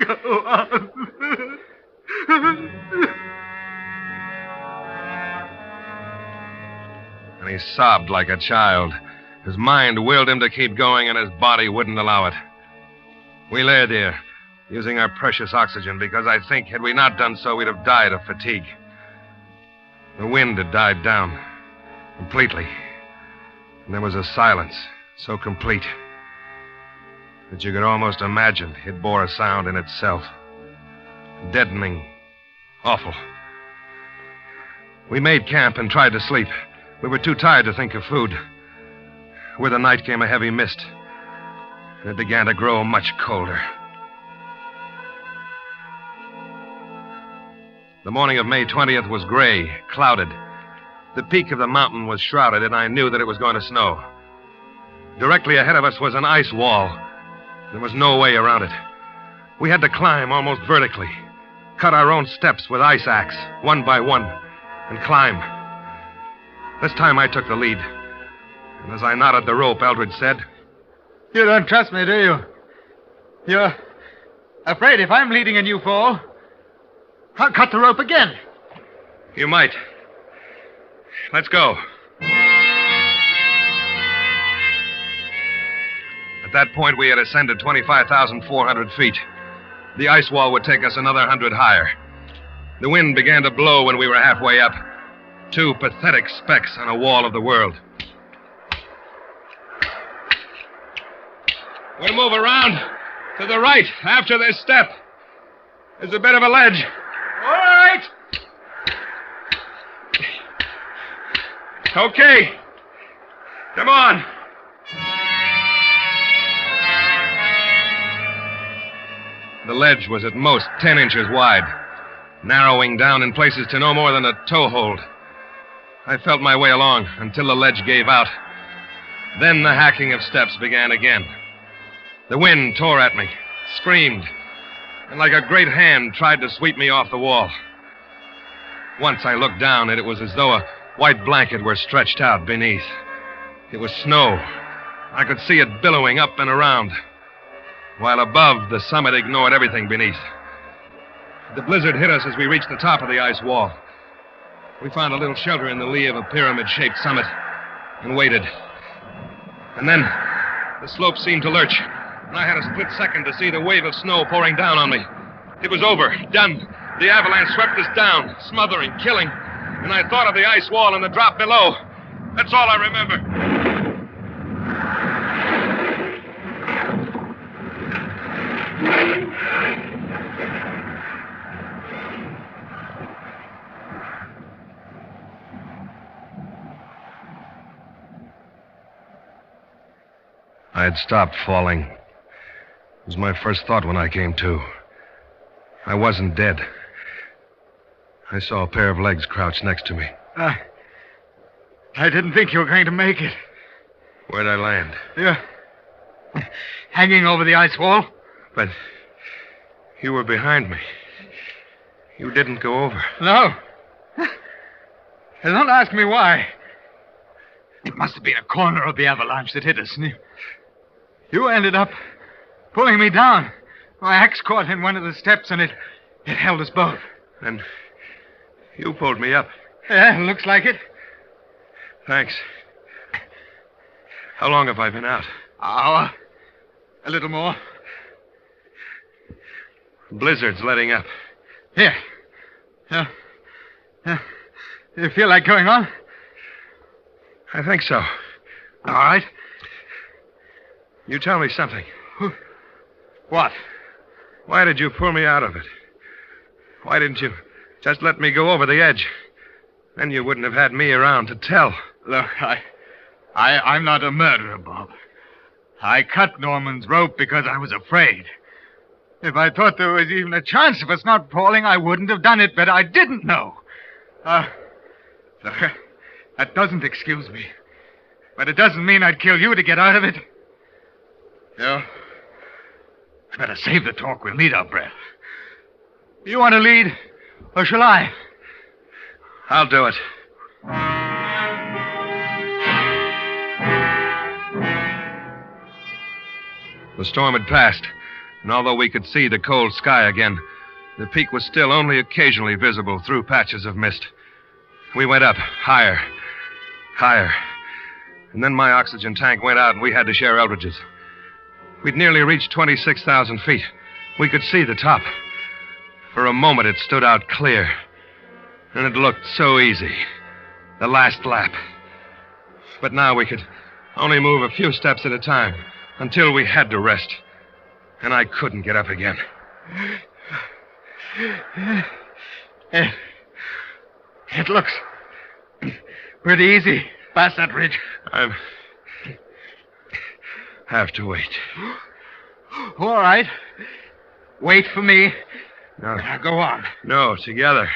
Go on. And he sobbed like a child. His mind willed him to keep going, and his body wouldn't allow it. We lay there, using our precious oxygen, because I think had we not done so, we'd have died of fatigue. The wind had died down completely, and there was a silence so complete that you could almost imagine it bore a sound in itself. Deadening, awful. We made camp and tried to sleep. We were too tired to think of food. With the night came a heavy mist, and it began to grow much colder. The morning of May 20th was gray, clouded. The peak of the mountain was shrouded, and I knew that it was going to snow. Directly ahead of us was an ice wall. There was no way around it. We had to climb almost vertically, cut our own steps with ice axe, one by one, and climb. This time I took the lead. And as I knotted the rope, Eldridge said, You don't trust me, do you? You're afraid if I'm leading and you fall, I'll cut the rope again. You might. Let's go. At that point, we had ascended 25,400 feet. The ice wall would take us another 100 higher. The wind began to blow when we were halfway up. 2 pathetic specks on a wall of the world. We'll move around to the right after this step. There's a bit of a ledge. All right. Okay. Come on. The ledge was at most 10 inches wide, narrowing down in places to no more than a toe hold. I felt my way along until the ledge gave out. Then the hacking of steps began again. The wind tore at me, screamed. and like a great hand tried to sweep me off the wall. Once I looked down, and it was as though a white blanket were stretched out beneath. It was snow. I could see it billowing up and around, while above, the summit ignored everything beneath. The blizzard hit us as we reached the top of the ice wall. We found a little shelter in the lee of a pyramid-shaped summit and waited. And then the slope seemed to lurch, and I had a split second to see the wave of snow pouring down on me. It was over, done. The avalanche swept us down, smothering, killing, and I thought of the ice wall and the drop below. That's all I remember. I had stopped falling. It was my first thought when I came to. I wasn't dead. I saw a pair of legs crouched next to me. I didn't think you were going to make it. Where'd I land? You're hanging over the ice wall. But you were behind me. You didn't go over. No. Don't ask me why. It must have been a corner of the avalanche that hit us. And you ended up pulling me down. My axe caught in one of the steps, and it held us both. And you pulled me up. Yeah, looks like it. Thanks. How long have I been out? Hour. A little more. Blizzard's letting up. Here. You feel like going on? I think so. All right. You tell me something. What? Why did you pull me out of it? Why didn't you just let me go over the edge? Then you wouldn't have had me around to tell. Look, I'm not a murderer, Bob. I cut Norman's rope because I was afraid. If I thought there was even a chance of us not falling, I wouldn't have done it, but I didn't know. Look, that doesn't excuse me. But it doesn't mean I'd kill you to get out of it. No. I better save the talk. We'll need our breath. You want to lead, or shall I? I'll do it. The storm had passed, and although we could see the cold sky again, the peak was still only occasionally visible through patches of mist. We went up, higher, higher. And then my oxygen tank went out, and we had to share Eldridge's. We'd nearly reached 26,000 feet. We could see the top. For a moment, it stood out clear. And it looked so easy. The last lap. But now we could only move a few steps at a time until we had to rest. And I couldn't get up again. It looks pretty easy past that ridge. I have to wait. All right. Wait for me. No. Now go on. No, together.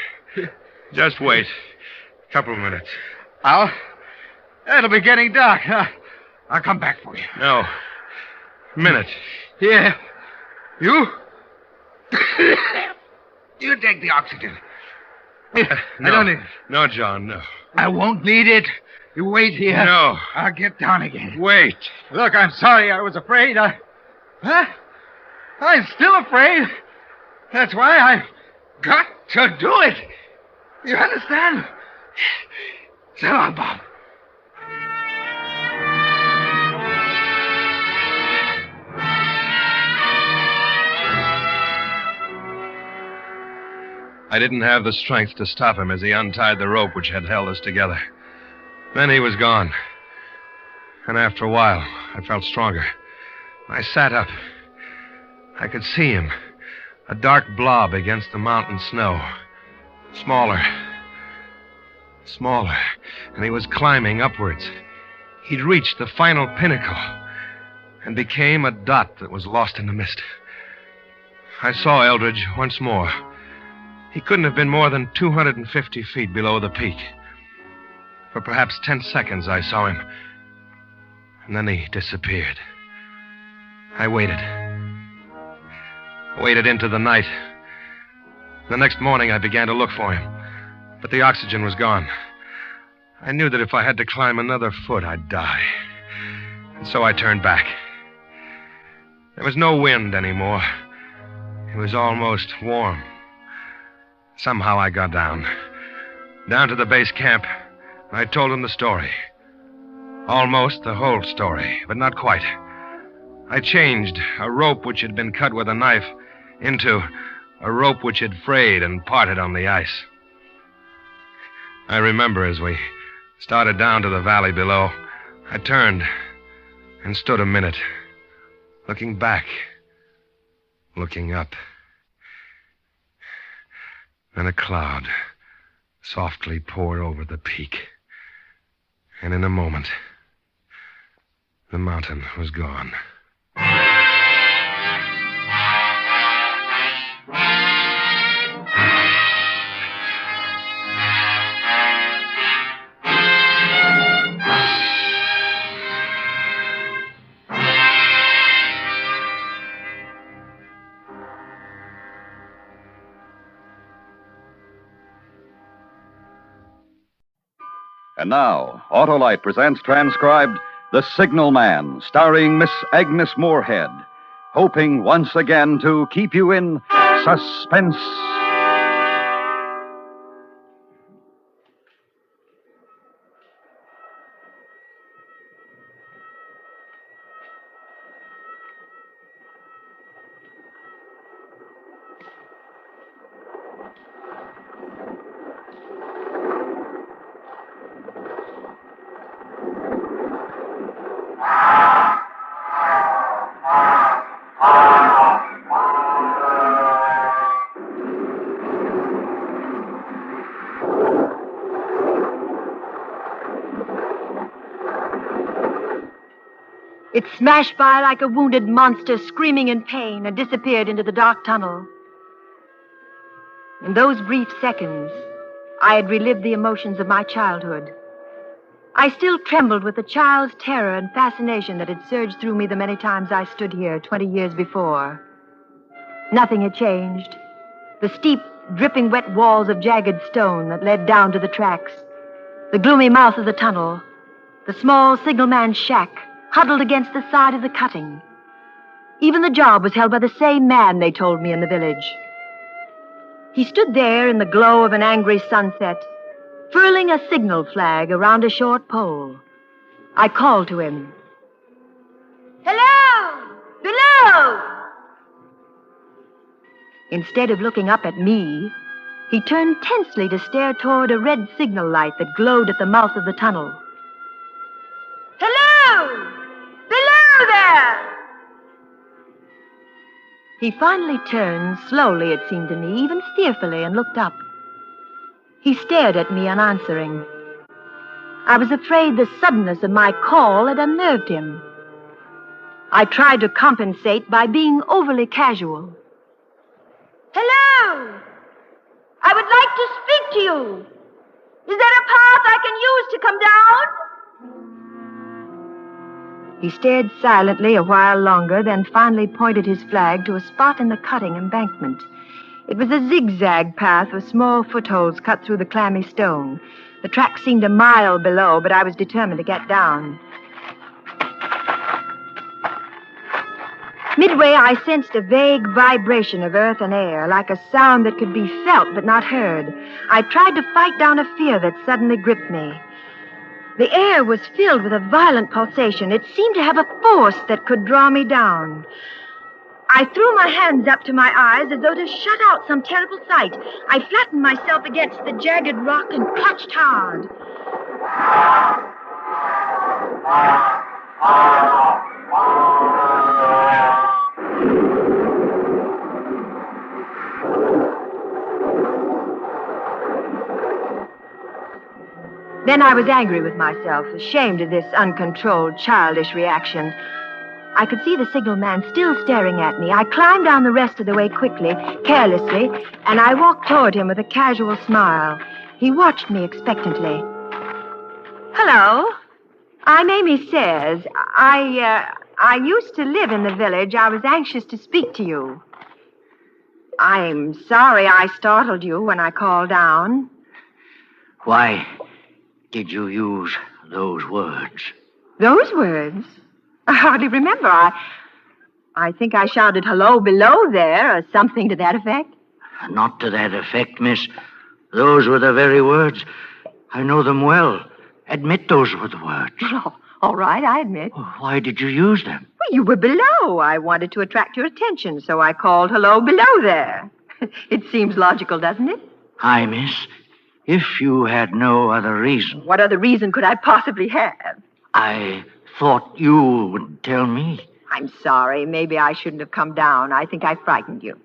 Just wait. A couple of minutes. It'll be getting dark. I'll come back for you. No. Minute. Yeah. You? You take the oxygen. No. I don't need it. No, John, no. I won't need it. You wait here. No. I'll get down again. Wait. Look, I'm sorry I was afraid. I'm still afraid. That's why I've got to do it. You understand? So long, Bob. I didn't have the strength to stop him as he untied the rope which had held us together. Then he was gone. And after a while, I felt stronger. I sat up. I could see him, a dark blob against the mountain snow. Smaller. Smaller. And he was climbing upwards. He'd reached the final pinnacle and became a dot that was lost in the mist. I saw Eldridge once more. He couldn't have been more than 250 feet below the peak. For perhaps 10 seconds, I saw him. And then he disappeared. I waited. waited into the night. The next morning, I began to look for him, but the oxygen was gone. I knew that if I had to climb another foot, I'd die. And so I turned back. There was no wind anymore. It was almost warm. Somehow I got down to the base camp, and I told him the story. Almost the whole story, but not quite. I changed a rope which had been cut with a knife into a rope which had frayed and parted on the ice. I remember as we started down to the valley below, I turned and stood a minute, looking back, looking up. Then a cloud softly poured over the peak, and in a moment, the mountain was gone. And now, Autolite presents transcribed The Signalman, starring Miss Agnes Moorehead, hoping once again to keep you in suspense. It smashed by like a wounded monster, screaming in pain, and disappeared into the dark tunnel. In those brief seconds, I had relived the emotions of my childhood. I still trembled with the child's terror and fascination that had surged through me the many times I stood here 20 years before. Nothing had changed. The steep, dripping wet walls of jagged stone that led down to the tracks, the gloomy mouth of the tunnel, the small signalman's shack, huddled against the side of the cutting. Even the job was held by the same man, they told me, in the village. He stood there in the glow of an angry sunset, furling a signal flag around a short pole. I called to him. Hello! Below! Instead of looking up at me, he turned tensely to stare toward a red signal light that glowed at the mouth of the tunnel. Hello! Below there! He finally turned, slowly it seemed to me, even fearfully, and looked up. He stared at me unanswering. I was afraid the suddenness of my call had unnerved him. I tried to compensate by being overly casual. Hello! I would like to speak to you. Is there a path I can use to come down? He stared silently a while longer, then finally pointed his flag to a spot in the cutting embankment. It was a zigzag path with small footholds cut through the clammy stone. The track seemed a mile below, but I was determined to get down. Midway, I sensed a vague vibration of earth and air, like a sound that could be felt but not heard. I tried to fight down a fear that suddenly gripped me. The air was filled with a violent pulsation. It seemed to have a force that could draw me down. I threw my hands up to my eyes as though to shut out some terrible sight. I flattened myself against the jagged rock and clutched hard. Then I was angry with myself, ashamed of this uncontrolled, childish reaction. I could see the signalman still staring at me. I climbed down the rest of the way quickly, carelessly, and I walked toward him with a casual smile. He watched me expectantly. Hello. I'm Amy Sayers. I used to live in the village. I was anxious to speak to you. I'm sorry I startled you when I called down. Why did you use those words? Those words? I hardly remember. I think I shouted hello below there or something to that effect. Not to that effect, miss. Those were the very words. I know them well. Admit those were the words. Oh, all right, I admit. Why did you use them? Well, you were below. I wanted to attract your attention, so I called hello below there. It seems logical, doesn't it? Aye, miss. If you had no other reason. What other reason could I possibly have? I thought you would tell me. I'm sorry. Maybe I shouldn't have come down. I think I frightened you.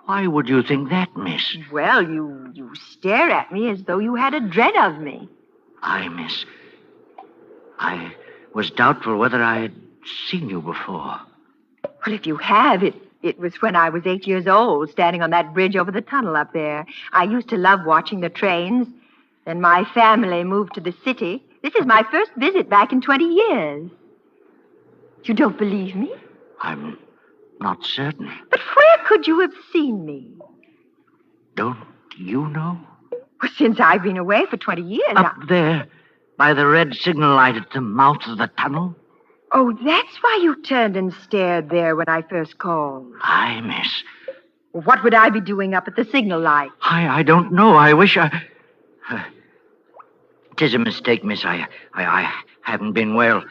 Why would you think that, miss? Well, you stare at me as though you had a dread of me. Aye, miss. I was doubtful whether I had seen you before. Well, if you have, it was when I was 8 years old, standing on that bridge over the tunnel up there. I used to love watching the trains. Then my family moved to the city. This is my first visit back in 20 years. You don't believe me? I'm not certain. But where could you have seen me? Don't you know? Well, since I've been away for 20 years. Up there, by the red signal light at the mouth of the tunnel. Oh, that's why you turned and stared there when I first called. Aye, miss. Well, what would I be doing up at the signal light? I don't know. I wish I... 'Tis a mistake, miss. I haven't been well.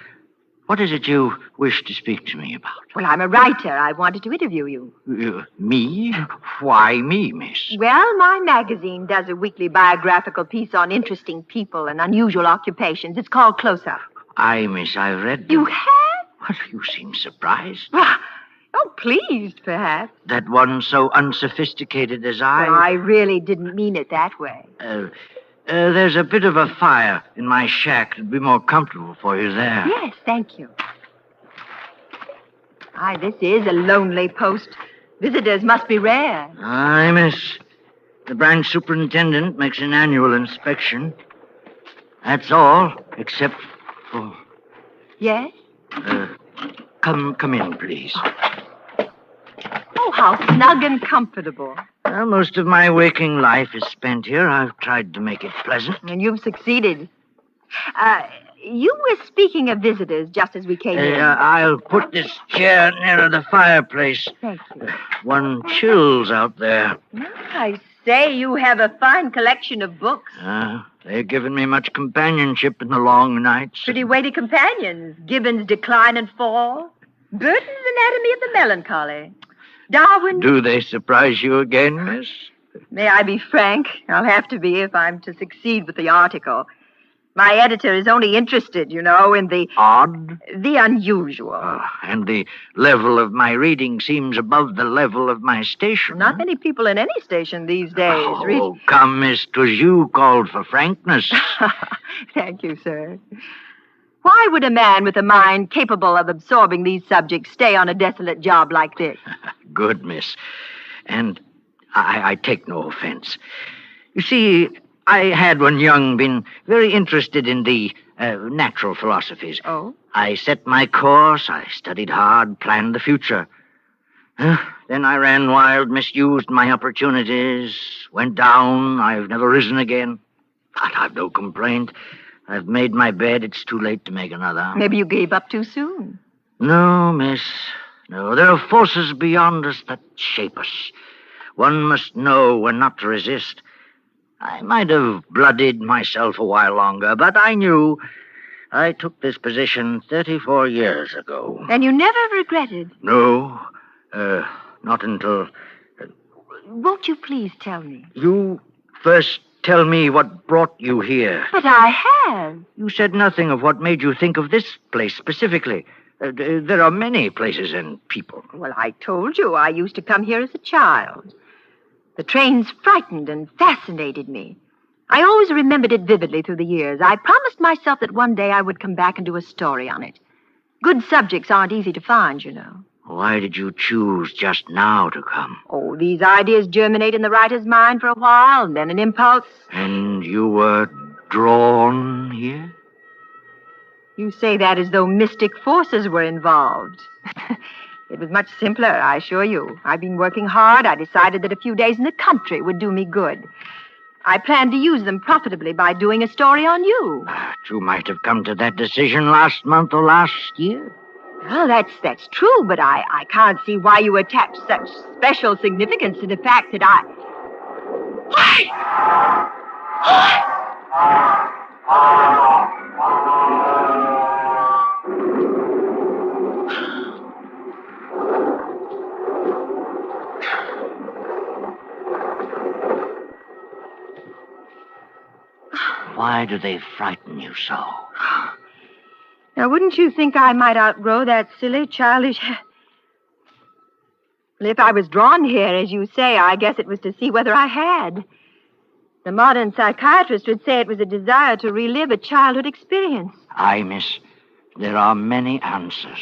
What is it you wish to speak to me about? Well, I'm a writer. I wanted to interview you. Me? Why me, miss? Well, my magazine does a weekly biographical piece on interesting people and unusual occupations. It's called Close Up. Aye, miss, I read them. You have? Well, you seem surprised. Oh, pleased, perhaps. That one so unsophisticated as I... Well, I really didn't mean it that way. There's a bit of a fire in my shack. It'd be more comfortable for you there. Yes, thank you. Aye, this is a lonely post. Visitors must be rare. Aye, miss. The branch superintendent makes an annual inspection. That's all, except for... Yes? Come in, please. Oh, how snug and comfortable. Well, most of my waking life is spent here. I've tried to make it pleasant. And you've succeeded. You were speaking of visitors just as we came in. I'll put this chair nearer the fireplace. Thank you. One chills out there. I say, you have a fine collection of books. They've given me much companionship in the long nights. Pretty weighty companions. Gibbon's Decline and Fall. Burton's Anatomy of the Melancholy. Darwin... Do they surprise you again, miss? May I be frank? I'll have to be if I'm to succeed with the article. My editor is only interested, in the... Odd? The unusual. And the level of my reading seems above the level of my station. Not many people in any station these days. Oh, come, miss, 'twas you called for frankness. Thank you, sir. Why would a man with a mind capable of absorbing these subjects stay on a desolate job like this? Good, miss. And I take no offense. You see, I had when young been very interested in the natural philosophies. Oh? I set my course, I studied hard, planned the future. Then I ran wild, misused my opportunities, went down, I've never risen again. But I've no complaint. I've made my bed. It's too late to make another. Maybe you gave up too soon. No, miss. No, there are forces beyond us that shape us. One must know when not to resist. I might have blooded myself a while longer, but I knew I took this position 34 years ago. And you never regretted? No, not until... Won't you please tell me? You first tell me what brought you here. But I have. You said nothing of what made you think of this place specifically. There are many places and people. Well, I told you I used to come here as a child. The trains frightened and fascinated me. I always remembered it vividly through the years. I promised myself that one day I would come back and do a story on it. Good subjects aren't easy to find, Why did you choose just now to come? Oh, these ideas germinate in the writer's mind for a while, and then an impulse. And you were drawn here? You say that as though mystic forces were involved. It was much simpler, I assure you. I've been working hard. I decided that a few days in the country would do me good. I planned to use them profitably by doing a story on you. But you might have come to that decision last month or last year. Well, that's true, but I can't see why you attach such special significance to the fact that I... Why do they frighten you so? Now, wouldn't you think I might outgrow that silly, childish... Well, if I was drawn here, as you say, I guess it was to see whether I had. The modern psychiatrist would say it was a desire to relive a childhood experience. Aye, miss. There are many answers.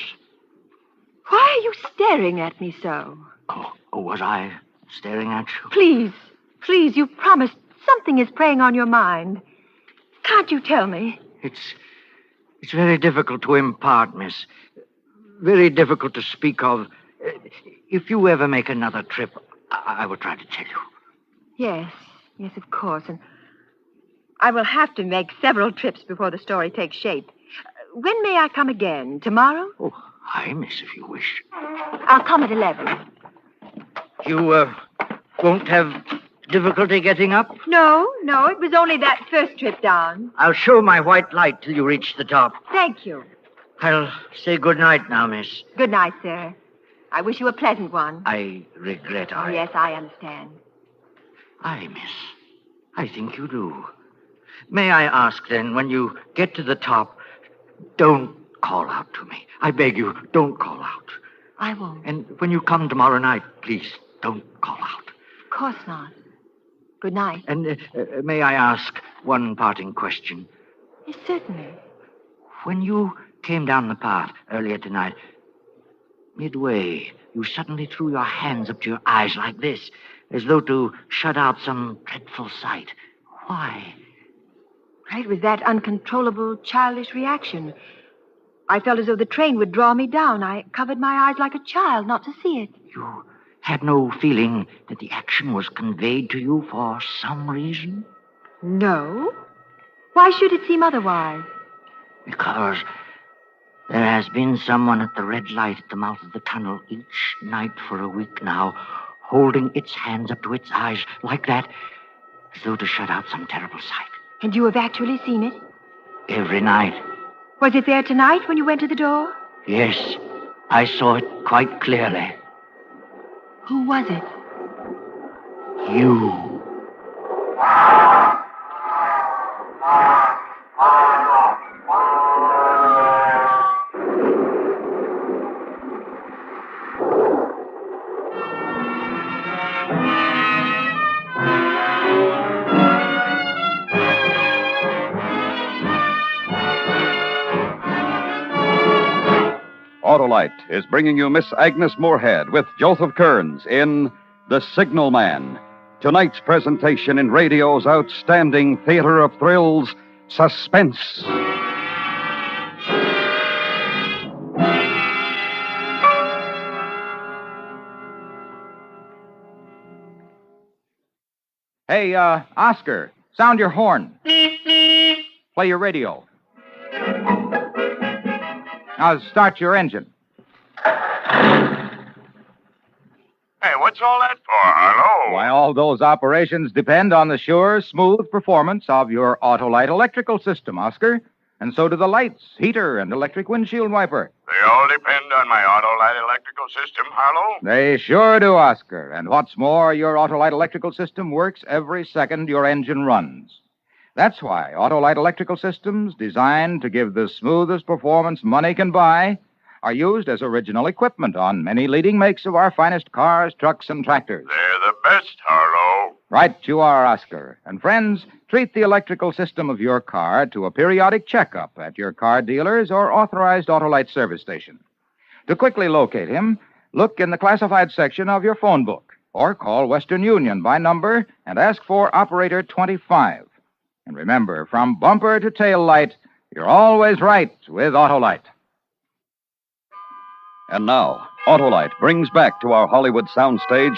Why are you staring at me so? Oh, was I staring at you? Please, you promised something is preying on your mind. Can't you tell me? It's very difficult to impart, miss. Very difficult to speak of. If you ever make another trip, I will try to tell you. Yes, of course. And I will have to make several trips before the story takes shape. When may I come again? Tomorrow? Oh, aye, miss, if you wish. I'll come at 11. You, won't have difficulty getting up? No, it was only that first trip down. I'll show my white light till you reach the top. Thank you. I'll say good night now, miss. Good night, sir. I wish you a pleasant one. I regret Yes, I understand. Aye, miss. I think you do. May I ask, then, when you get to the top, don't call out to me. I beg you, don't call out. I won't. And when you come tomorrow night, please, don't call out. Of course not. Good night. And may I ask one parting question? Yes, certainly. When you came down the path earlier tonight, midway, you suddenly threw your hands up to your eyes like this, as though to shut out some dreadful sight. Why? It was that uncontrollable, childish reaction. I felt as though the train would draw me down. I covered my eyes like a child not to see it. You had no feeling that the action was conveyed to you for some reason? No. Why should it seem otherwise? Because there has been someone at the red light at the mouth of the tunnel each night for a week now, holding its hands up to its eyes like that, as though to shut out some terrible sight. And you have actually seen it? Every night. Was it there tonight when you went to the door? Yes, I saw it quite clearly. Who was it? You. Autolite is bringing you Miss Agnes Moorehead with Joseph Kearns in The Signalman. Tonight's presentation in radio's outstanding theater of thrills, Suspense. Hey, Oscar, sound your horn. Play your radio. Now start your engine. Hey, what's all that for? Hello? Why, all those operations depend on the sure, smooth performance of your Autolite electrical system, Oscar. And so do the lights, heater, and electric windshield wiper. They all depend on my Autolite electrical system, Harlow? They sure do, Oscar. And what's more, your Autolite electrical system works every second your engine runs. That's why Autolite electrical systems, designed to give the smoothest performance money can buy, are used as original equipment on many leading makes of our finest cars, trucks, and tractors. They're the best, Harlow. Right you are, Oscar. And friends, treat the electrical system of your car to a periodic checkup at your car dealer's or authorized Autolite service station. To quickly locate him, look in the classified section of your phone book or call Western Union by number and ask for Operator 25. And remember, from bumper to tail light, you're always right with Autolite. And now, Autolite brings back to our Hollywood soundstage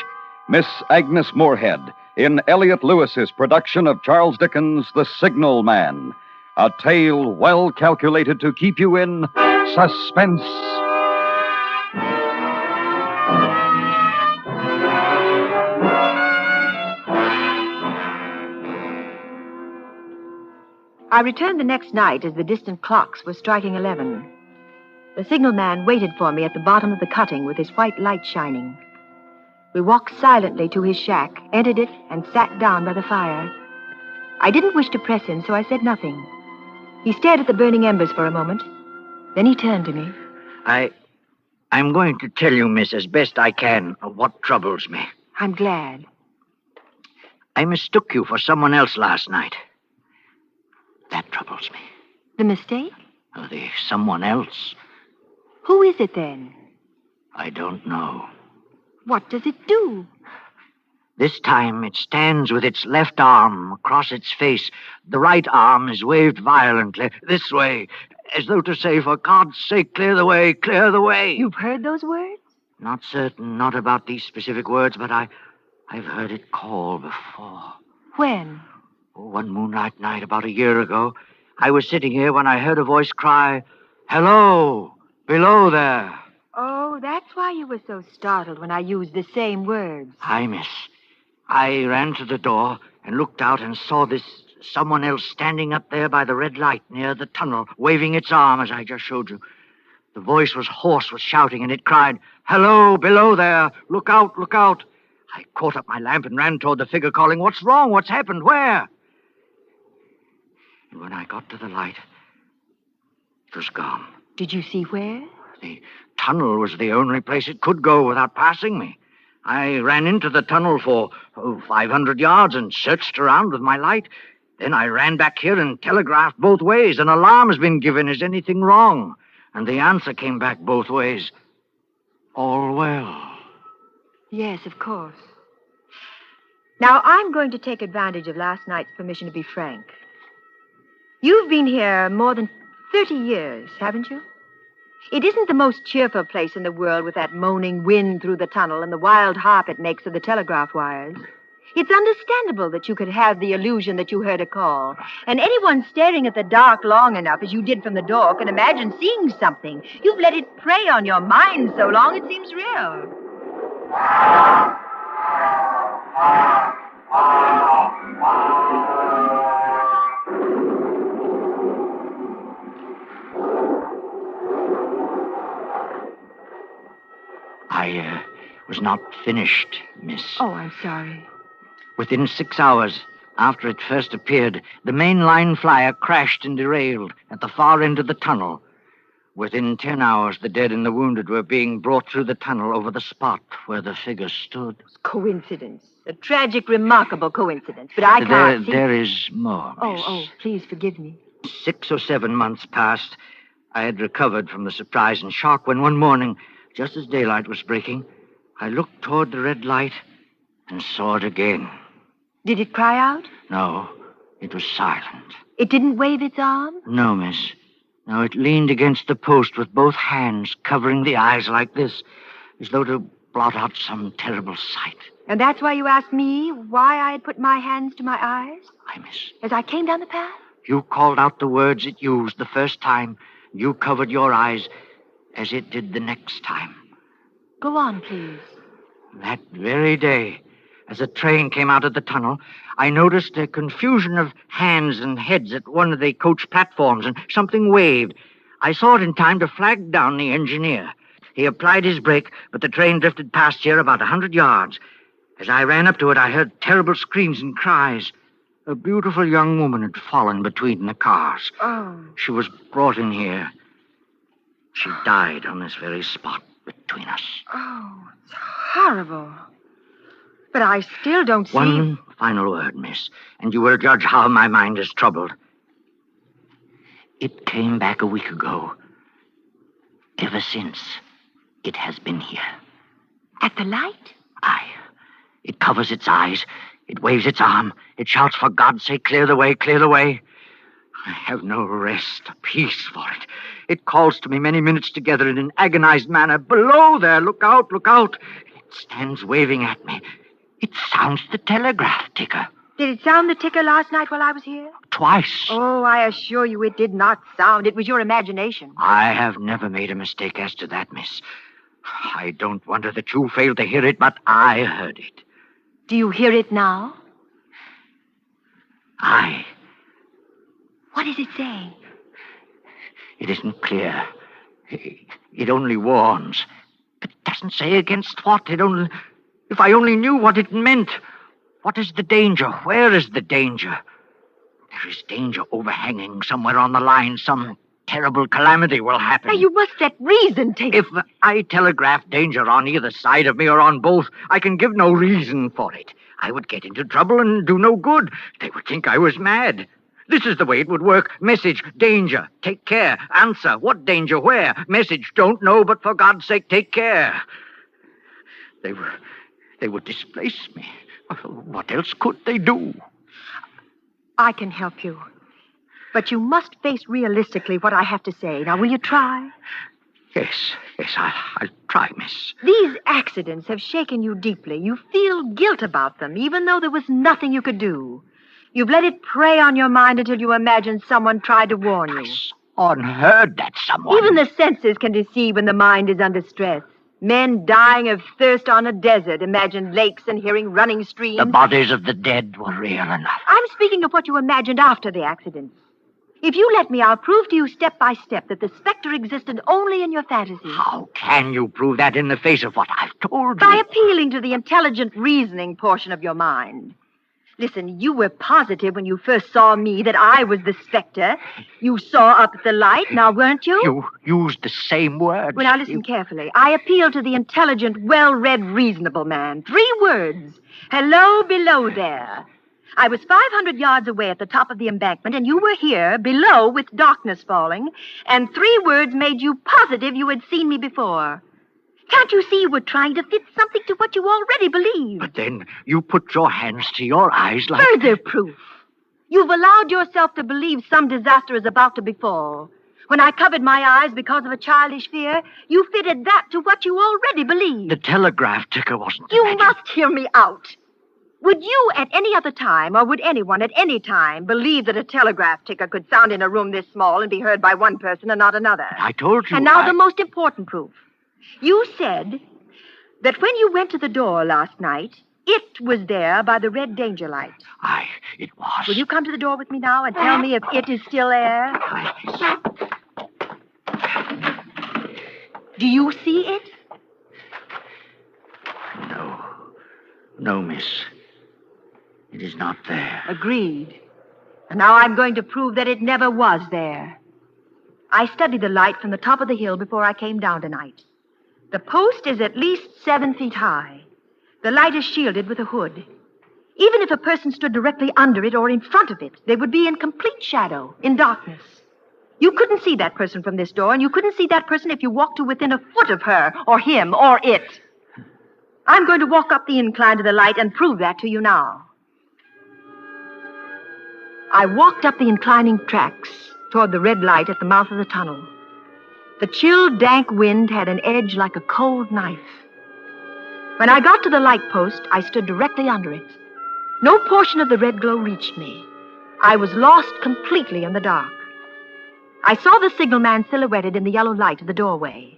Miss Agnes Moorehead in Elliot Lewis's production of Charles Dickens' The Signalman, a tale well calculated to keep you in suspense. I returned the next night as the distant clocks were striking 11. The signalman waited for me at the bottom of the cutting with his white light shining. We walked silently to his shack, entered it, and sat down by the fire. I didn't wish to press him, so I said nothing. He stared at the burning embers for a moment. Then he turned to me. I'm going to tell you, miss, as best I can, of what troubles me. I'm glad. I mistook you for someone else last night. That troubles me. The mistake? The someone else. Who is it, then? I don't know. What does it do? This time it stands with its left arm across its face. The right arm is waved violently, this way, as though to say, for God's sake, clear the way, clear the way. You've heard those words? Not certain, not about these specific words, but I've heard it call before. When? One moonlight night about a year ago. I was sitting here when I heard a voice cry, "Hello, below there." Oh, that's why you were so startled when I used the same words. Hi, miss. I ran to the door and looked out and saw this someone else standing up there by the red light near the tunnel, waving its arm as I just showed you. The voice was hoarse with shouting, and it cried, "Hello, below there! Look out, look out!" I caught up my lamp and ran toward the figure, calling, "What's wrong? What's happened? Where?" And when I got to the light, it was gone. Did you see where? The tunnel was the only place it could go without passing me. I ran into the tunnel for 500 yards and searched around with my light. Then I ran back here and telegraphed both ways. An alarm has been given. Is anything wrong? And the answer came back both ways. All well. Yes, of course. Now, I'm going to take advantage of last night's permission to be frank. You've been here more than 30 years, haven't you? It isn't the most cheerful place in the world with that moaning wind through the tunnel and the wild harp it makes of the telegraph wires. It's understandable that you could have the illusion that you heard a call. And anyone staring at the dark long enough, as you did from the door, can imagine seeing something. You've let it prey on your mind so long it seems real. I was not finished, miss. Oh, I'm sorry. Within 6 hours after it first appeared, the main line flyer crashed and derailed at the far end of the tunnel. Within 10 hours, the dead and the wounded were being brought through the tunnel over the spot where the figure stood. Coincidence. A tragic, remarkable coincidence. But I can't see... There is more, miss. Oh, please forgive me. 6 or 7 months passed. I had recovered from the surprise and shock when one morning, just as daylight was breaking, I looked toward the red light and saw it again. Did it cry out? No, it was silent. It didn't wave its arm? No, miss. No, it leaned against the post with both hands covering the eyes like this, as though to blot out some terrible sight. And that's why you asked me why I had put my hands to my eyes? I miss. As I came down the path? You called out the words it used the first time. You covered your eyes as it did the next time. Go on, please. That very day, as a train came out of the tunnel, I noticed a confusion of hands and heads at one of the coach platforms, and something waved. I saw it in time to flag down the engineer. He applied his brake, but the train drifted past here about 100 yards. As I ran up to it, I heard terrible screams and cries. A beautiful young woman had fallen between the cars. Oh. She was brought in here. She died on this very spot between us. Oh, it's horrible. But I still don't see... One final word, miss, and you will judge how my mind is troubled. It came back a week ago. Ever since, it has been here. At the light? Aye. It covers its eyes. It waves its arm. It shouts, for God's sake, clear the way, clear the way. I have no rest or peace for it. It calls to me many minutes together in an agonized manner. Below there, look out, look out. It stands waving at me. It sounds the telegraph ticker. Did it sound the ticker last night while I was here? Twice. Oh, I assure you it did not sound. It was your imagination. I have never made a mistake as to that, miss. I don't wonder that you failed to hear it, but I heard it. Do you hear it now? Aye. What is it saying? It isn't clear. It only warns. It doesn't say against what. If I only knew what it meant. What is the danger? Where is the danger? There is danger overhanging somewhere on the line. Some terrible calamity will happen. Now, you must let reason take... If I telegraph danger on either side of me or on both, I can give no reason for it. I would get into trouble and do no good. They would think I was mad. This is the way it would work. Message, danger, take care. Answer, what danger, where? Message, don't know, but for God's sake, take care. They would displace me. What else could they do? I can help you. But you must face realistically what I have to say. Now, will you try? Yes, I'll try, miss. These accidents have shaken you deeply. You feel guilt about them, even though there was nothing you could do. You've let it prey on your mind until you imagine someone tried to warn you. Unheard that someone. Even the senses can deceive when the mind is under stress. Men dying of thirst on a desert imagined lakes and hearing running streams. The bodies of the dead were real enough. I'm speaking of what you imagined after the accident. If you let me, I'll prove to you step by step that the specter existed only in your fantasies. How can you prove that in the face of what I've told you? By appealing to the intelligent reasoning portion of your mind. Listen, you were positive when you first saw me that I was the specter. You saw up at the light, now weren't you? You used the same words. Well, now listen carefully. I appeal to the intelligent, well-read, reasonable man. 3 words. Hello, below there. I was 500 yards away at the top of the embankment, and you were here, below, with darkness falling, and 3 words made you positive you had seen me before. Can't you see you were trying to fit something to what you already believe? But then you put your hands to your eyes like... Further proof. You've allowed yourself to believe some disaster is about to befall. When I covered my eyes because of a childish fear, you fitted that to what you already believed. The telegraph ticker wasn't... You must hear me out. Would you at any other time, or would anyone at any time, believe that a telegraph ticker could sound in a room this small and be heard by one person and not another? I told you... And now the most important proof. You said that when you went to the door last night, it was there by the red danger light. Aye, it was. Will you come to the door with me now and tell me if it is still there? Do you see it? No, miss. It is not there. Agreed. And now I'm going to prove that it never was there. I studied the light from the top of the hill before I came down tonight. The post is at least 7 feet high. The light is shielded with a hood. Even if a person stood directly under it or in front of it, they would be in complete shadow, in darkness. You couldn't see that person from this door, and you couldn't see that person if you walked to within a foot of her, or him, or it. I'm going to walk up the incline to the light and prove that to you now. I walked up the inclining tracks toward the red light at the mouth of the tunnel. The chill, dank wind had an edge like a cold knife. When I got to the light post, I stood directly under it. No portion of the red glow reached me. I was lost completely in the dark. I saw the signalman silhouetted in the yellow light of the doorway.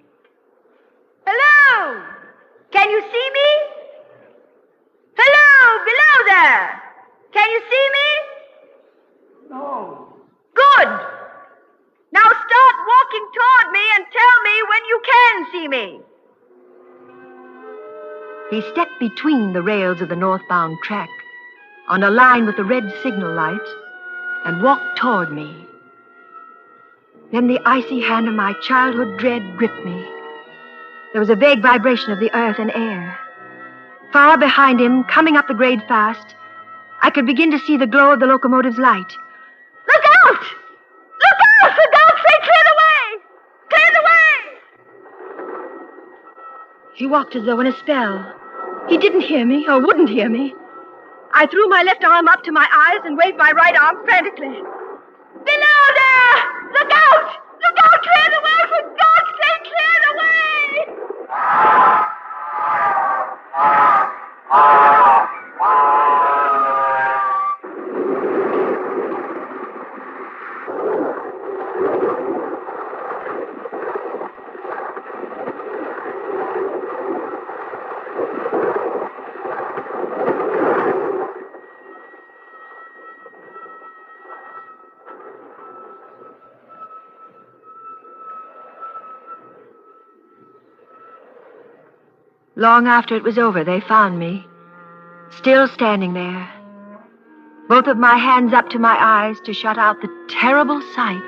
Hello! Can you see me? Hello, below there! Can you see me? No. Good! Now start walking toward me and tell me when you can see me. He stepped between the rails of the northbound track on a line with the red signal light and walked toward me. Then the icy hand of my childhood dread gripped me. There was a vague vibration of the earth and air. Far behind him, coming up the grade fast, I could begin to see the glow of the locomotive's light. Look out! Look out! For God's sake, clear the way! Clear the way! He walked as though in a spell. He didn't hear me, or wouldn't hear me. I threw my left arm up to my eyes and waved my right arm frantically. Below! Long after it was over, they found me, still standing there, both of my hands up to my eyes to shut out the terrible sight.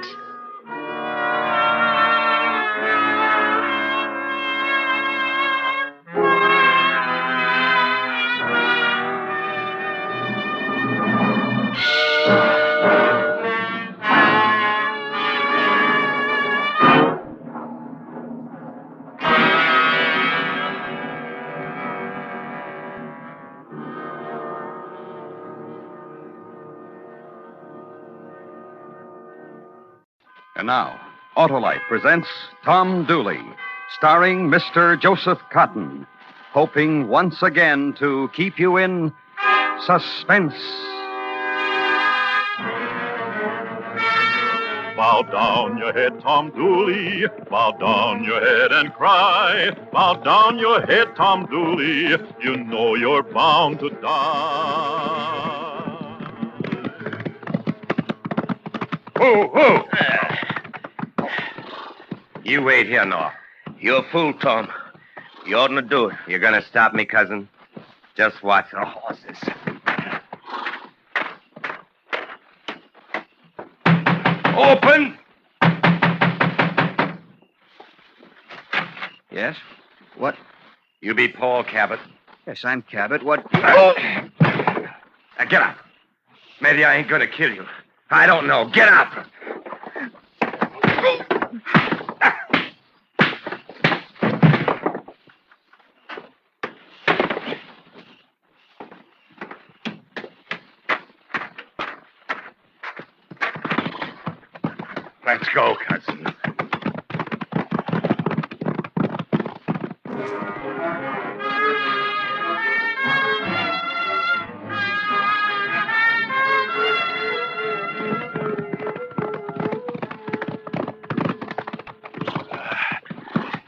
And now, Autolite presents Tom Dooley, starring Mr. Joseph Cotton, hoping once again to keep you in suspense. Bow down your head, Tom Dooley. Bow down your head and cry. Bow down your head, Tom Dooley. You know you're bound to die. Whoa, whoa! You wait here, North. You're a fool, Tom. You oughtn't to do it. You're gonna stop me, cousin? Just watch the horses. Open! Yes? What? You be Paul Cabot. Yes, I'm Cabot. What? Oh! Now get up. Maybe I ain't gonna kill you. I don't know. Get up! Let's go, cousin.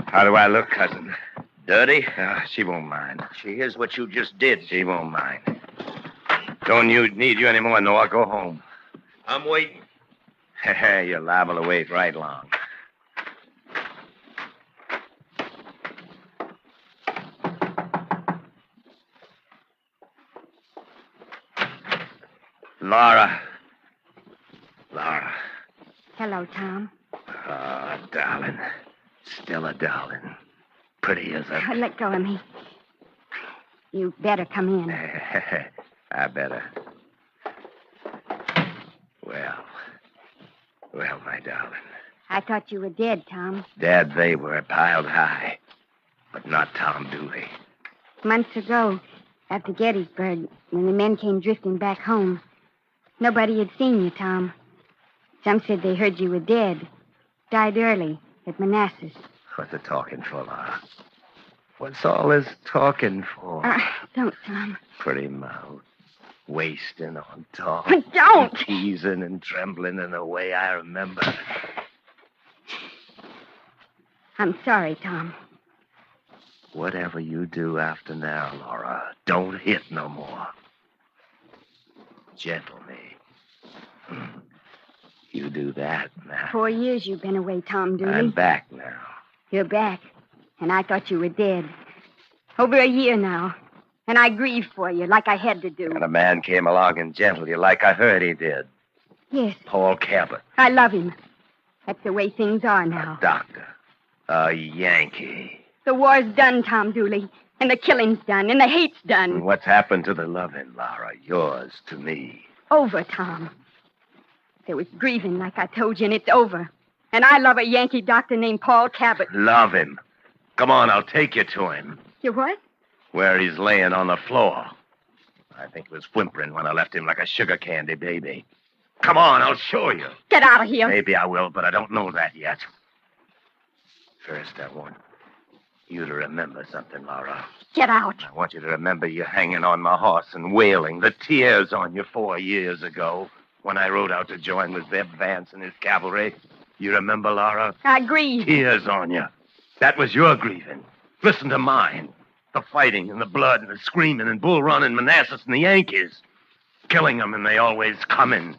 How do I look, cousin? Dirty? She won't mind. She hears what you just did. She won't mind. Don't need you anymore, Noah. Go home. I'm waiting. You're liable to wait right long. Laura. Hello, Tom. Oh, darling. Still a darling. Pretty as a... Let go of me. You better come in. I better. Well, my darling. I thought you were dead, Tom. Dead they were, piled high. But not Tom Dooley. Months ago, after Gettysburg, when the men came drifting back home, nobody had seen you, Tom. Some said they heard you were dead. Died early at Manassas. What's the talking for, Laura? What's all this talking for? Don't, Tom. Pretty mouth. Wasting on talk. Don't! Teasing and trembling in the way I remember. I'm sorry, Tom. Whatever you do after now, Laura, don't hit no more. Gentle me. You do that now. 4 years you've been away, Tom Dooley. I'm back now. You're back, and I thought you were dead. Over a year now. And I grieved for you, like I had to do. And a man came along and gentled you, like I heard he did. Yes. Paul Cabot. I love him. That's the way things are now. A doctor. A Yankee. The war's done, Tom Dooley. And the killing's done, and the hate's done. And what's happened to the loving, Laura? Yours to me. Over, Tom. There was grieving, like I told you, and it's over. And I love a Yankee doctor named Paul Cabot. Love him. Come on, I'll take you to him. You what? Where he's laying on the floor. I think he was whimpering when I left him like a sugar candy baby. Come on, I'll show you. Get out of here. Maybe I will, but I don't know that yet. First, I want you to remember something, Laura. Get out. I want you to remember you hanging on my horse and wailing, the tears on you 4 years ago when I rode out to join with Zeb Vance and his cavalry. You remember, Laura? I grieve. Tears on you. That was your grieving. Listen to mine. The fighting and the blood and the screaming and Bull Run and Manassas and the Yankees. Killing them, and they always coming.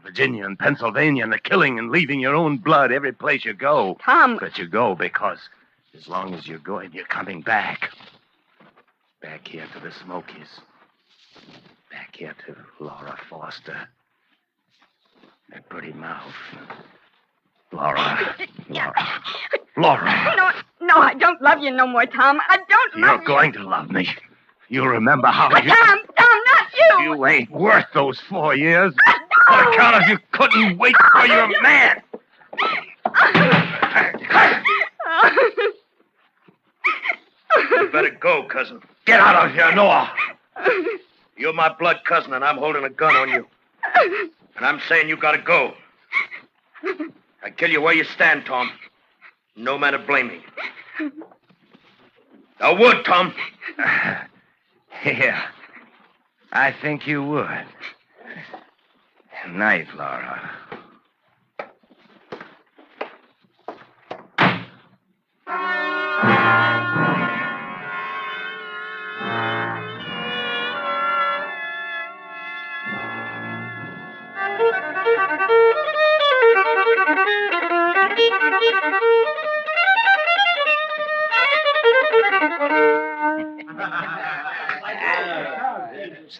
Virginia and Pennsylvania, and the killing and leaving your own blood every place you go. Tom. But you go because as long as you're going, you're coming back. Back here to the Smokies. Back here to Laura Foster. That pretty mouth. Laura. Laura. No, I don't love you no more, Tom. I don't love You're going to love me. You remember how you. you... Tom, not you. You ain't worth those 4 years. On account of you couldn't wait for your man. You better go, cousin. Get out of here, Noah. You're my blood cousin, and I'm holding a gun on you. And I'm saying you gotta go. I kill you where you stand, Tom. No man to blame me. I would, Tom. Yeah, I think you would. Night, Laura.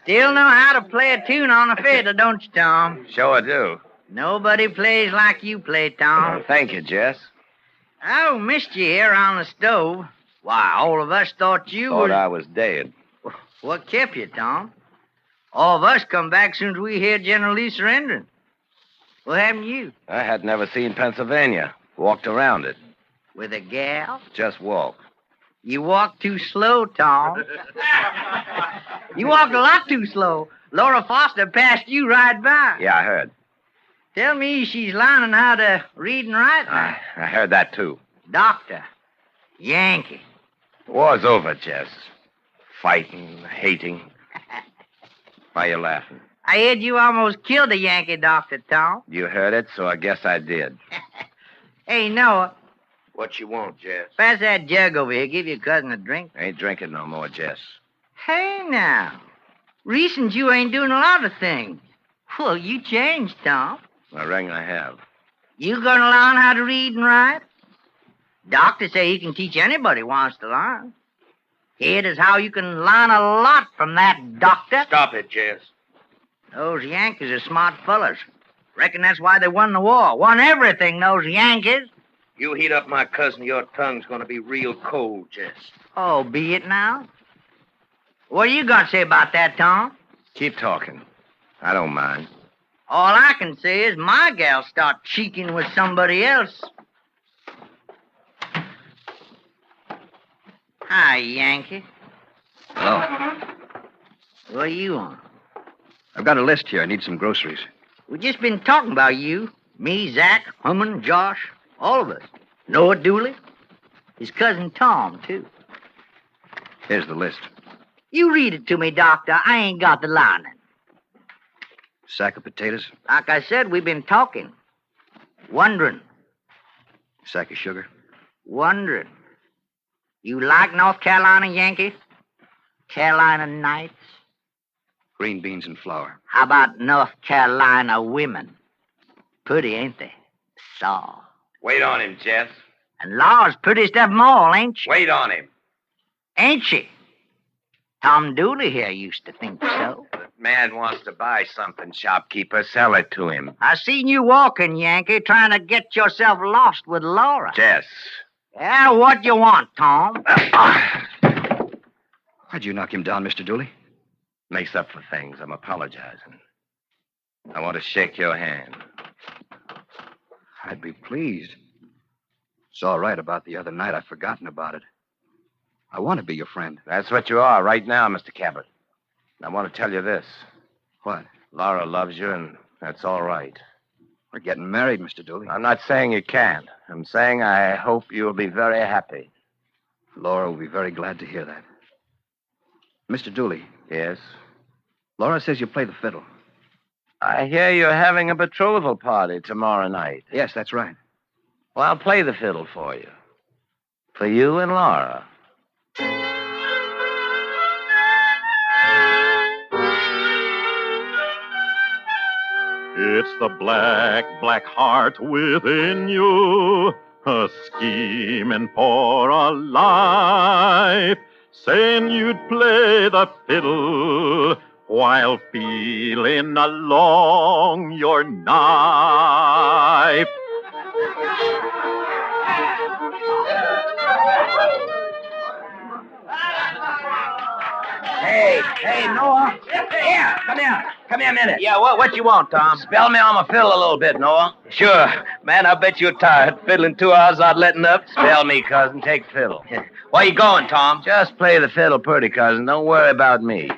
Still know how to play a tune on a fiddle, don't you, Tom? Sure do. Nobody plays like you play, Tom. Thank you, Jess. Oh, missed you here on the stove. Why, all of us thought you Thought was... I was dead. What kept you, Tom? All of us come back soon as we hear General Lee surrendering. What happened to you? I had never seen Pennsylvania. Walked around it. With a gal? Just walked. You walked too slow, Tom. You walked a lot too slow. Laura Foster passed you right by. Yeah, I heard. Tell me she's learning how to read and write. I heard that, too. Doctor. Yankee. War's over, Jess. Fighting, hating. Why you laughing? I heard you almost killed a Yankee doctor, Tom. You heard it, so I guess I did. Hey, Noah. What you want, Jess? Pass that jug over here. Give your cousin a drink. Ain't drinking no more, Jess. Hey, now. Recent you ain't doing a lot of things. Well, you changed, Tom. I reckon I have. You gonna learn how to read and write? Doctors say he can teach anybody who wants to learn. Here is how you can learn a lot from that doctor. Stop it, Jess. Those Yankees are smart fellas. Reckon that's why they won the war. Won everything, those Yankees. You heat up my cousin, your tongue's gonna be real cold, Jess. Oh, be it now? What are you gonna say about that, Tom? Keep talking. I don't mind. All I can say is my gal start cheeking with somebody else. Hi, Yankee. Hello. What do you want? I've got a list here. I need some groceries. We just been talking about you. Me, Zach, Hummin, Josh, all of us. Noah Dooley. His cousin Tom, too. Here's the list. You read it to me, Doctor. I ain't got the learning. Sack of potatoes. Like I said, we've been talking. Wondering. Sack of sugar. Wondering. You like North Carolina, Yankee? Carolina nights? Green beans and flour. How about North Carolina women? Pretty, ain't they? Soft. Wait on him, Jess. And Laura's prettiest of them all, ain't she? Wait on him. Ain't she? Tom Dooley here used to think so. The man wants to buy something, shopkeeper. Sell it to him. I seen you walking, Yankee, trying to get yourself lost with Laura. Jess. Yeah, what you want, Tom? Why'd you knock him down, Mr. Dooley? Makes up for things. I'm apologizing. I want to shake your hand. I'd be pleased. It's all right about the other night. I've forgotten about it. I want to be your friend. That's what you are right now, Mr. Cabot. And I want to tell you this. What? Laura loves you, and that's all right. We're getting married, Mr. Dooley. I'm not saying you can't. I'm saying I hope you'll be very happy. Laura will be very glad to hear that. Mr. Dooley. Yes? Laura says you play the fiddle. I hear you're having a betrothal party tomorrow night. Yes, that's right. Well, I'll play the fiddle for you. For you and Laura. It's the black, black heart within you, a scheming for a life. saying you'd play the fiddle while feeling along your knife. Hey, Noah. Here, come here. Come here a minute. Yeah, what you want, Tom? Spell me on my fiddle a little bit, Noah. Sure. Man, I bet you're tired. Fiddling 2 hours not letting up. Spell me, cousin. Take the fiddle. Where you going, Tom? Just play the fiddle pretty, cousin. Don't worry about me.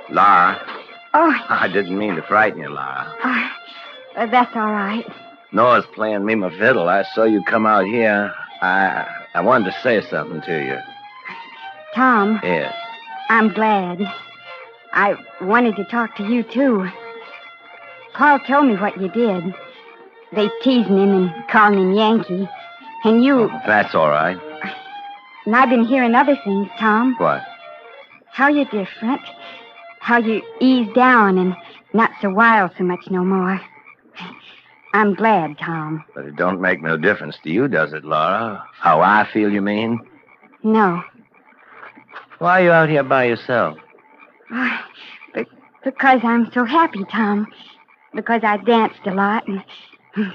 Laura. Oh. I didn't mean to frighten you, Laura. That's all right. Noah's playing me my fiddle. I saw you come out here. I wanted to say something to you. Tom. Yes. I'm glad. I wanted to talk to you, too. Paul told me what you did. They teasing him and calling him Yankee. And you... Oh, that's all right. And I've been hearing other things, Tom. What? How you're different. How you ease down and not so wild so much no more. I'm glad, Tom. But it don't make no difference to you, does it, Laura? How I feel, you mean? No. Why are you out here by yourself? Because I'm so happy, Tom. Because I danced a lot and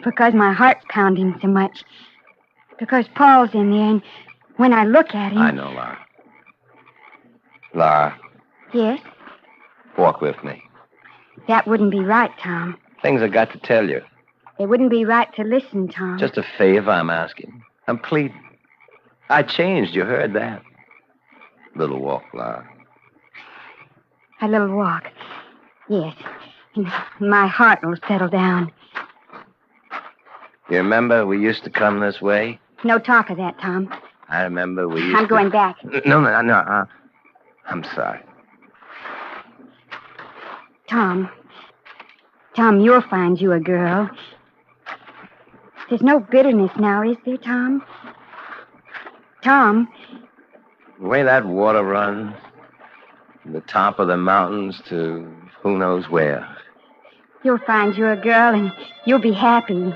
because my heart's pounding so much. Because Paul's in there and when I look at him... I know, Laura. Laura. Yes? Walk with me. That wouldn't be right, Tom. Things I got to tell you. It wouldn't be right to listen, Tom. Just a favor I'm asking. I'm pleading. I changed, you heard that. Little walk, Laura. A little walk. Yes. And my heart will settle down. You remember we used to come this way? No talk of that, Tom. I remember we used I'm going back. No. I'm sorry. Tom, you'll find you a girl. There's no bitterness now, is there, Tom? Tom. The way that water runs, from the top of the mountains to who knows where. You'll find you a girl and you'll be happy.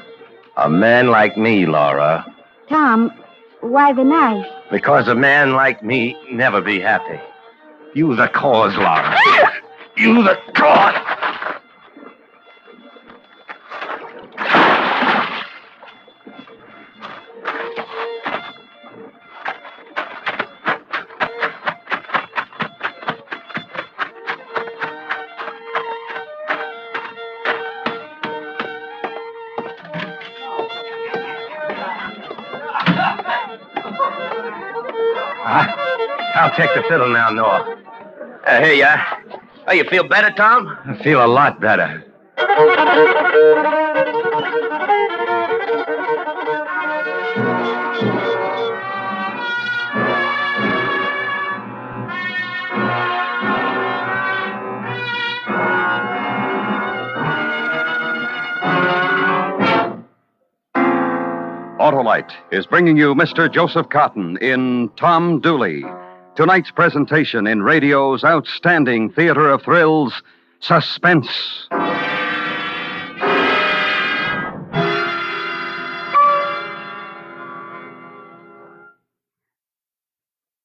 A man like me, Laura. Tom, why the knife? Because a man like me never be happy. You the cause, Laura. You the cause. I'll take the fiddle now, Noah. Here you are. Oh, you feel better, Tom? I feel a lot better. Autolite is bringing you Mr. Joseph Cotton in Tom Dooley. Tonight's presentation in radio's outstanding theater of thrills, Suspense.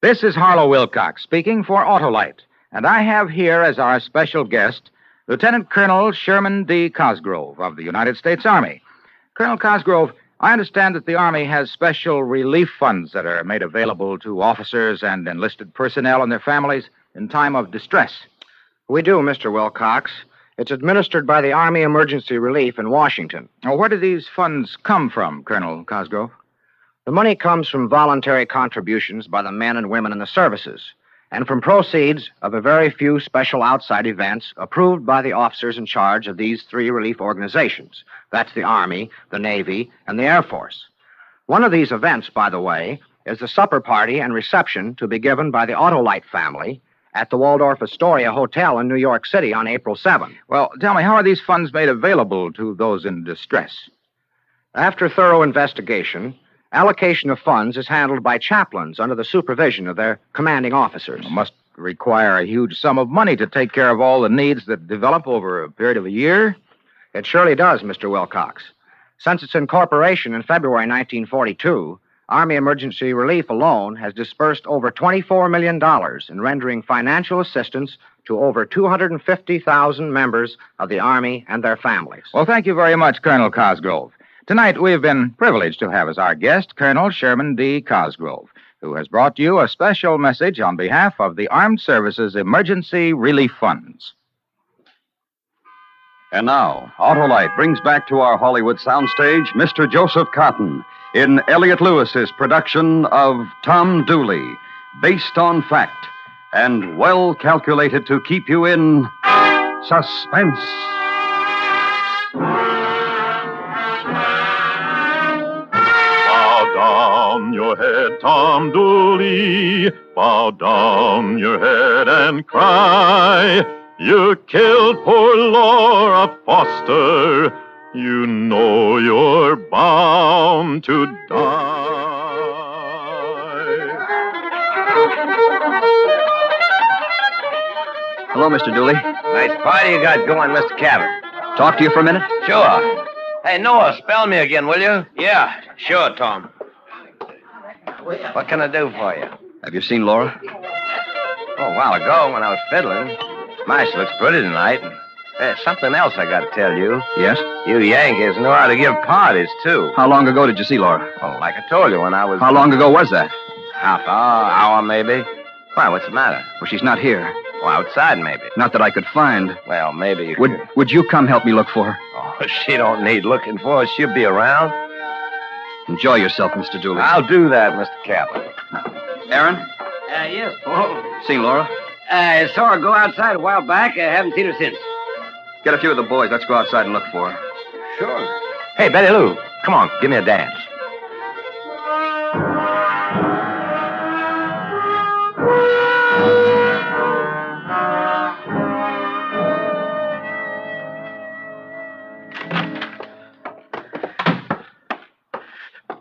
This is Harlow Wilcox speaking for Autolite, and I have here as our special guest Lieutenant Colonel Sherman D. Cosgrove of the United States Army. Colonel Cosgrove, I understand that the Army has special relief funds that are made available to officers and enlisted personnel and their families in time of distress. We do, Mr. Wilcox. It's administered by the Army Emergency Relief in Washington. Now, where do these funds come from, Colonel Cosgrove? The money comes from voluntary contributions by the men and women in the services, and from proceeds of a very few special outside events approved by the officers in charge of these three relief organizations. That's the Army, the Navy, and the Air Force. One of these events, by the way, is the supper party and reception to be given by the Autolite family at the Waldorf Astoria Hotel in New York City on April 7. Well, tell me, how are these funds made available to those in distress? After thorough investigation, Allocation of funds is handled by chaplains under the supervision of their commanding officers. It must require a huge sum of money to take care of all the needs that develop over a period of a year. It surely does, Mr. Wilcox. Since its incorporation in February 1942, Army Emergency Relief alone has disbursed over $24 million in rendering financial assistance to over 250,000 members of the Army and their families. Well, thank you very much, Colonel Cosgrove. Tonight, we have been privileged to have as our guest Colonel Sherman D. Cosgrove, who has brought you a special message on behalf of the Armed Services Emergency Relief Funds. And now, Autolite brings back to our Hollywood soundstage Mr. Joseph Cotton in Elliot Lewis's production of Tom Dooley, based on fact and well calculated to keep you in suspense. Bow down your head, Tom Dooley. Bow down your head and cry. You killed poor Laura Foster. You know you're bound to die. Hello, Mr. Dooley. Nice party you got going, Mr. Cabot. Talk to you for a minute? Sure. Hey, Noah, spell me again, will you? Yeah, sure, Tom. What can I do for you? Have you seen Laura? Oh, a while ago when I was fiddling. My, she looks pretty tonight. There's something else I got to tell you. Yes? You Yankees know how to give parties, too. How long ago did you see Laura? Oh, like I told you when I was... How long ago was that? Half hour, maybe. Why, what's the matter? Well, she's not here. Well, outside, maybe. Not that I could find. Well, maybe you could. Would you come help me look for her? Oh, she don't need looking for. She'll be around. Enjoy yourself, Mr. Dooley. I'll do that, Mr. Kaplan. Aaron? Yes, Paul. Seen Laura? I saw her go outside a while back. I haven't seen her since. Get a few of the boys. Let's go outside and look for her. Sure. Hey, Betty Lou, come on, give me a dance.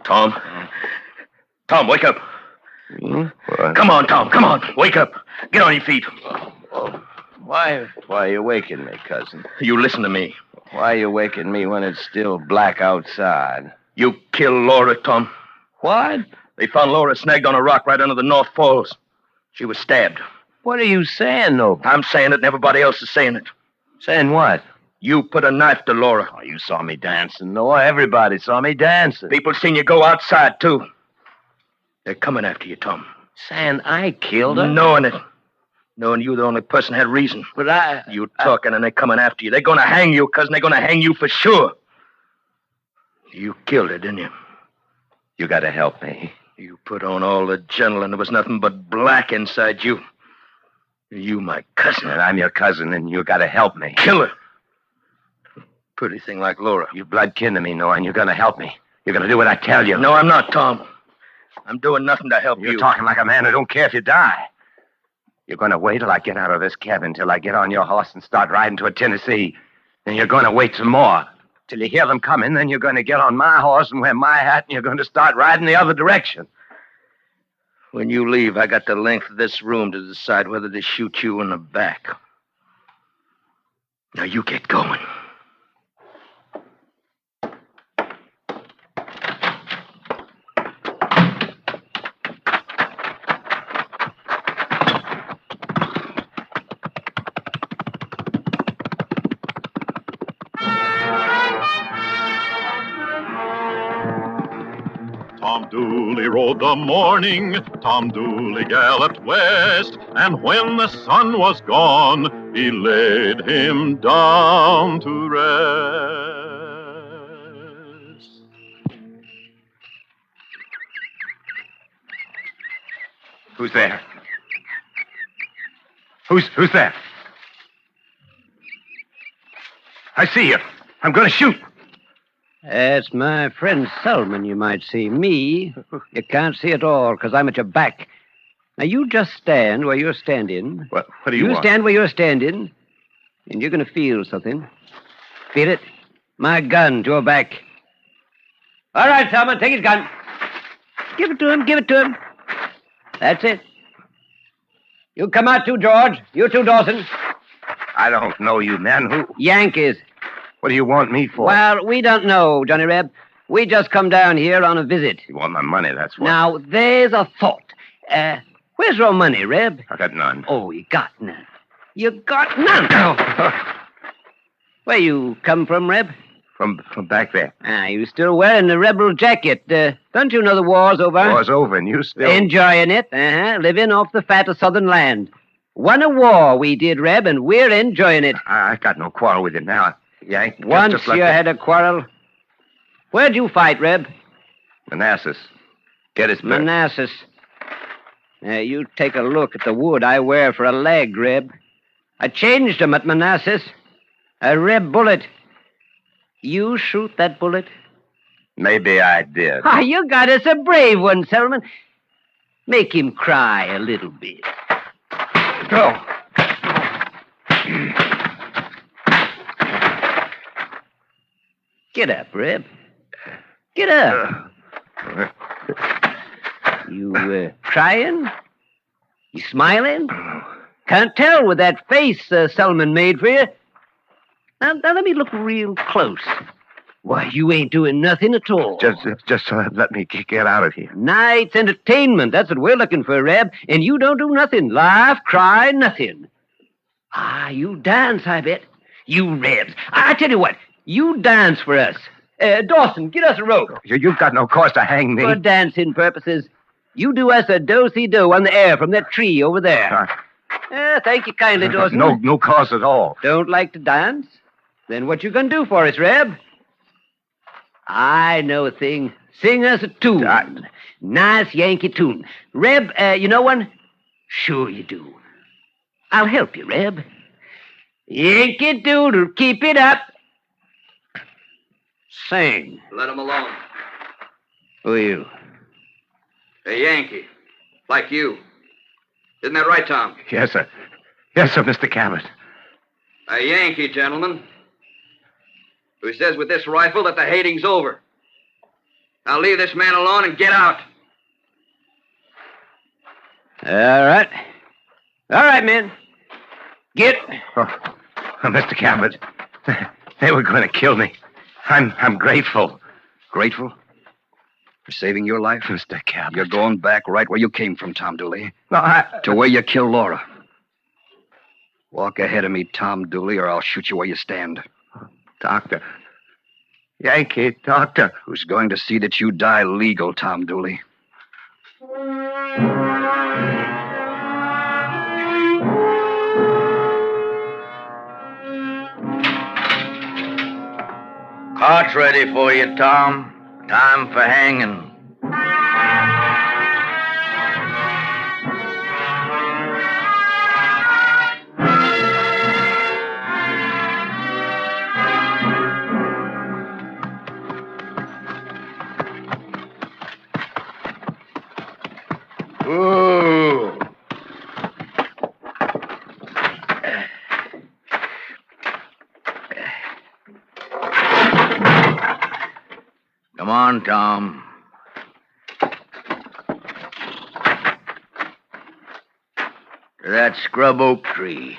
Tom. Tom, wake up. What? Come on, Tom. Come on. Wake up. Get on your feet. Why are you waking me, cousin? You listen to me. Why are you waking me when it's still black outside? You killed Laura, Tom. What? They found Laura snagged on a rock right under the North Falls. She was stabbed. What are you saying, though? I'm saying it and everybody else is saying it. Saying what? You put a knife to Laura. Oh, you saw me dancing, Noah. Everybody saw me dancing. People seen you go outside, too. They're coming after you, Tom. Saying I killed her? Knowing it. Knowing you the only person had reason. But You talking and they're coming after you. They're going to hang you, cousin. They're going to hang you for sure. You killed her, didn't you? You got to help me. You put on all the gentle and there was nothing but black inside you. You, my cousin. And I'm your cousin, and you got to help me. Kill her. Pretty thing like Laura. You're blood kin to me, Noah, and you're going to help me. You're going to do what I tell you. No, I'm not, Tom. I'm doing nothing to help you. You're talking like a man who don't care if you die. You're going to wait till I get out of this cabin, till I get on your horse and start riding toward Tennessee. Then you're going to wait some more. Till you hear them coming, then you're going to get on my horse and wear my hat, and you're going to start riding the other direction. When you leave, I got the length of this room to decide whether to shoot you in the back. Now you get going. Tom Dooley rode the morning, Tom Dooley galloped west, and when the sun was gone, he laid him down to rest. Who's there? Who's there? I see you. I'm going to shoot. That's my friend Selman, you might see. Me, you can't see at all, because I'm at your back. Now, you just stand where you're standing. What do you want? You stand where you're standing, and you're going to feel something. Feel it? My gun to your back. All right, Selman, take his gun. Give it to him. Give it to him. That's it. You come out too, George. You too, Dawson. I don't know you, man. Who? Yankees. What do you want me for? Well, we don't know, Johnny Reb. We just come down here on a visit. You want my money, that's what. Now, there's a thought. Where's your money, Reb? I got none. Oh, you got none. You got none. Where you come from, Reb? From back there. You still wearing the rebel jacket. Don't you know the war's over? War's over, and you still... Enjoying it, living off the fat of southern land. Won a war, we did, Reb, and we're enjoying it. I got no quarrel with you now. Yank. Once you had a quarrel. Where'd you fight, Reb? Manassas. Gettysburg. Manassas. You take a look at the wood I wear for a leg, Reb. I changed 'em at Manassas. A Reb bullet. You shoot that bullet? Maybe I did. Ah, you got us a brave one, Selman. Make him cry a little bit. Go. Get up, Reb. Get up. You crying? You smiling? Can't tell with that face Selman made for you. Now, let me look real close. Why, you ain't doing nothing at all. Just let me get out of here. Night's entertainment. That's what we're looking for, Reb. And you don't do nothing. Laugh, cry, nothing. You dance, I bet. You Rebs. I tell you what. You dance for us. Dawson, get us a rope. You've got no cause to hang me. For dancing purposes. You do us a do-si-do on the air from that tree over there. Thank you kindly, Dawson. No cause at all. Don't like to dance? Then what you gonna do for us, Reb? I know a thing. Sing us a tune. Nice Yankee tune. Reb, you know one? Sure you do. I'll help you, Reb. Yankee Doodle, keep it up. Sing. Let him alone. Who are you? A Yankee. Like you. Isn't that right, Tom? Yes, sir. Yes, sir, Mr. Cabot. A Yankee, gentlemen. Who says with this rifle that the hating's over. Now leave this man alone and get out. All right. All right, men. Get. Mr. Cabot, they were going to kill me. I'm grateful. Grateful? For saving your life? Mr. Cabot. You're going back right where you came from, Tom Dooley. No, To where you killed Laura. Walk ahead of me, Tom Dooley, or I'll shoot you where you stand. Doctor. Yankee, doctor. Who's going to see that you die legal, Tom Dooley? Cart's ready for you, Tom. Time for hanging. Ooh. Come on, Tom. To that scrub oak tree.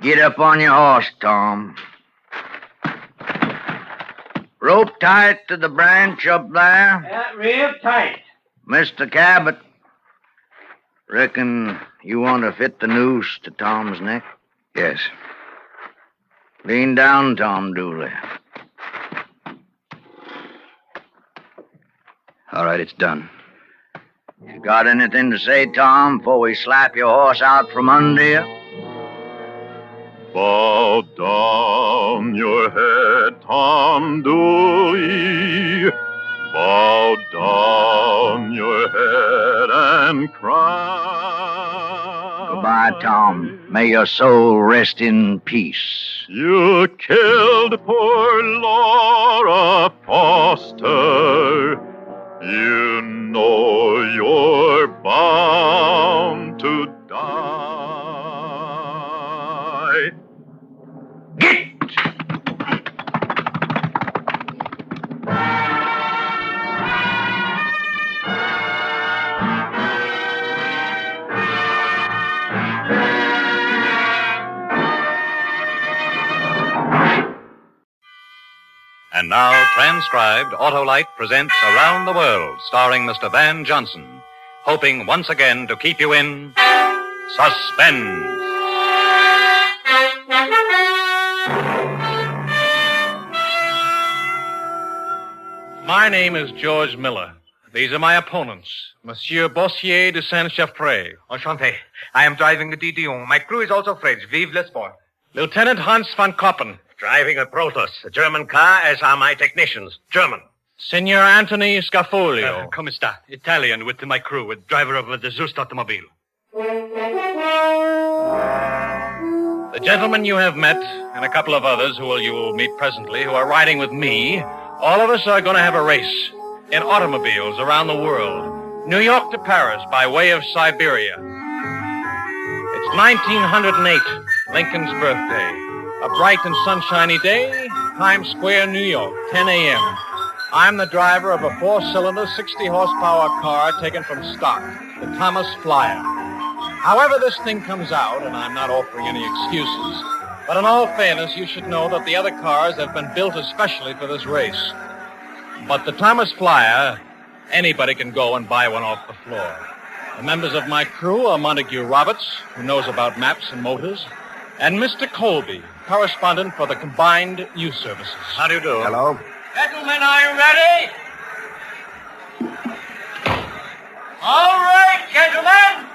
Get up on your horse, Tom. Rope tight to the branch up there. Real tight. Mr. Cabot, reckon you want to fit the noose to Tom's neck? Yes. Lean down, Tom Dooley. All right, it's done. You got anything to say, Tom, before we slap your horse out from under you? Bow down your head, Tom Dooley. Bow down your head and cry. Goodbye, Tom. May your soul rest in peace. You killed poor Laura Foster. You know you're bound to die. now transcribed, Autolite presents Around the World, starring Mr. Van Johnson, hoping once again to keep you in suspense. My name is George Miller. These are my opponents, Monsieur Bossier de Saint-Chaffrey. Enchanté. I am driving the Didion. My crew is also French. Vive le sport. Lieutenant Hans van Koppen. Driving a Protoss, a German car, as are my technicians. German. Signor Anthony Scafolio. Come sta? Italian with my crew, with driver of the Zeus automobile. The gentlemen you have met, and a couple of others who you will meet presently, who are riding with me, all of us are going to have a race in automobiles around the world. New York to Paris by way of Siberia. It's 1908, Lincoln's birthday. A bright and sunshiny day, Times Square, New York, 10 a.m. I'm the driver of a 4-cylinder, 60-horsepower car taken from stock, the Thomas Flyer. However this thing comes out, and I'm not offering any excuses, but in all fairness, you should know that the other cars have been built especially for this race. But the Thomas Flyer, anybody can go and buy one off the floor. The members of my crew are Montague Roberts, who knows about maps and motors, and Mr. Colby, correspondent for the Combined News Services. How do you do? Hello. Gentlemen, are you ready? All right, gentlemen.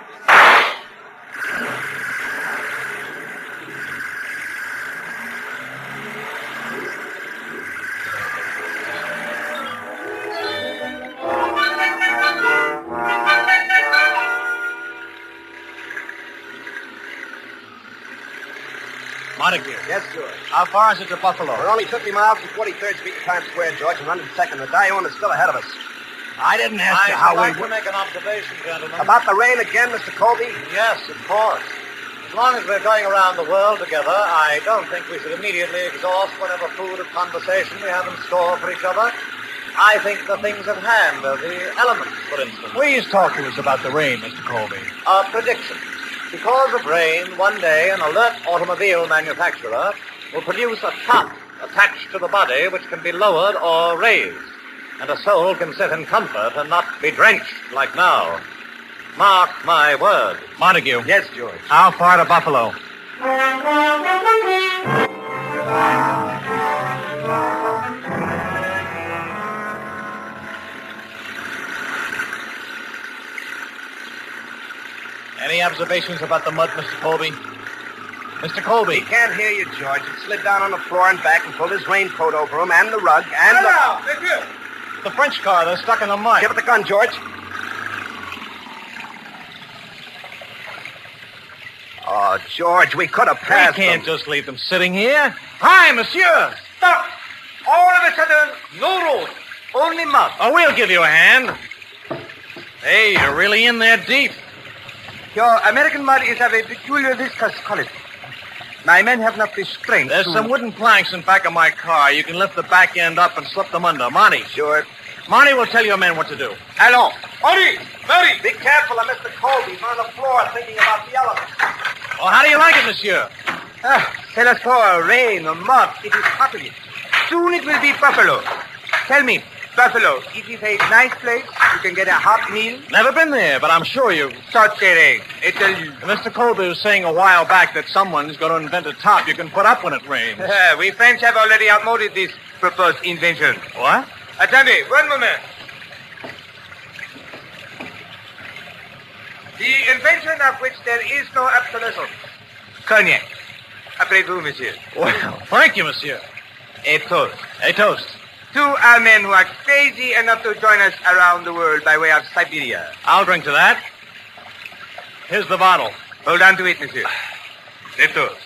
Montague. Yes, George. How far is it to Buffalo? We're only 50 miles from 43rd Street to Times Square, George, and 102nd. The Dion is still ahead of us. I didn't ask you how we... I'd like to make an observation, gentlemen. About the rain again, Mr. Colby? Yes, of course. As long as we're going around the world together, I don't think we should immediately exhaust whatever food of conversation we have in store for each other. I think the things at hand are the elements, for instance. Please talk to us about the rain, Mr. Colby. A prediction. Because of rain, one day an alert automobile manufacturer will produce a top attached to the body which can be lowered or raised, and a soul can sit in comfort and not be drenched like now. Mark my word. Montague. Yes, George. How far to Buffalo? Any observations about the mud, Mr. Colby? Mr. Colby. He can't hear you, George. He slid down on the floor and back and pulled his raincoat over him and the rug and The French car, they're stuck in the mud. Give it the gun, George. Oh, George, we could have passed We can't them. just leave them sitting here. Hi, monsieur. Stop! All of a sudden, no road. Only mud. Oh, we'll give you a hand. Hey, you're really in there deep. Your American mud is of a peculiar viscous quality. My men have not the strength There's to... some wooden planks in back of my car. You can lift the back end up and slip them under. Monty. Sure. Monty will tell your men what to do. Allons. Hurry! Hurry! Be careful of Mr. Colby. He's on the floor thinking about the elements. Well, how do you like it, monsieur? Tell us for rain or mud. It is hotly. Soon it will be Buffalo. Tell me, Buffalo, it is a nice place. You can get a hot meal. Never been there, but I'm sure you... Sorcery. Mr. Colby was saying a while back that someone's going to invent a top you can put up when it rains. We French have already outmoded this proposed invention. What? Attendez, one moment. The invention of which there is no obsolescence. Cognac. Après vous, monsieur. Well, thank you, monsieur. A toast. A toast. To our men who are crazy enough to join us around the world by way of Siberia. I'll drink to that. Here's the bottle. Hold on to it, monsieur. A toast.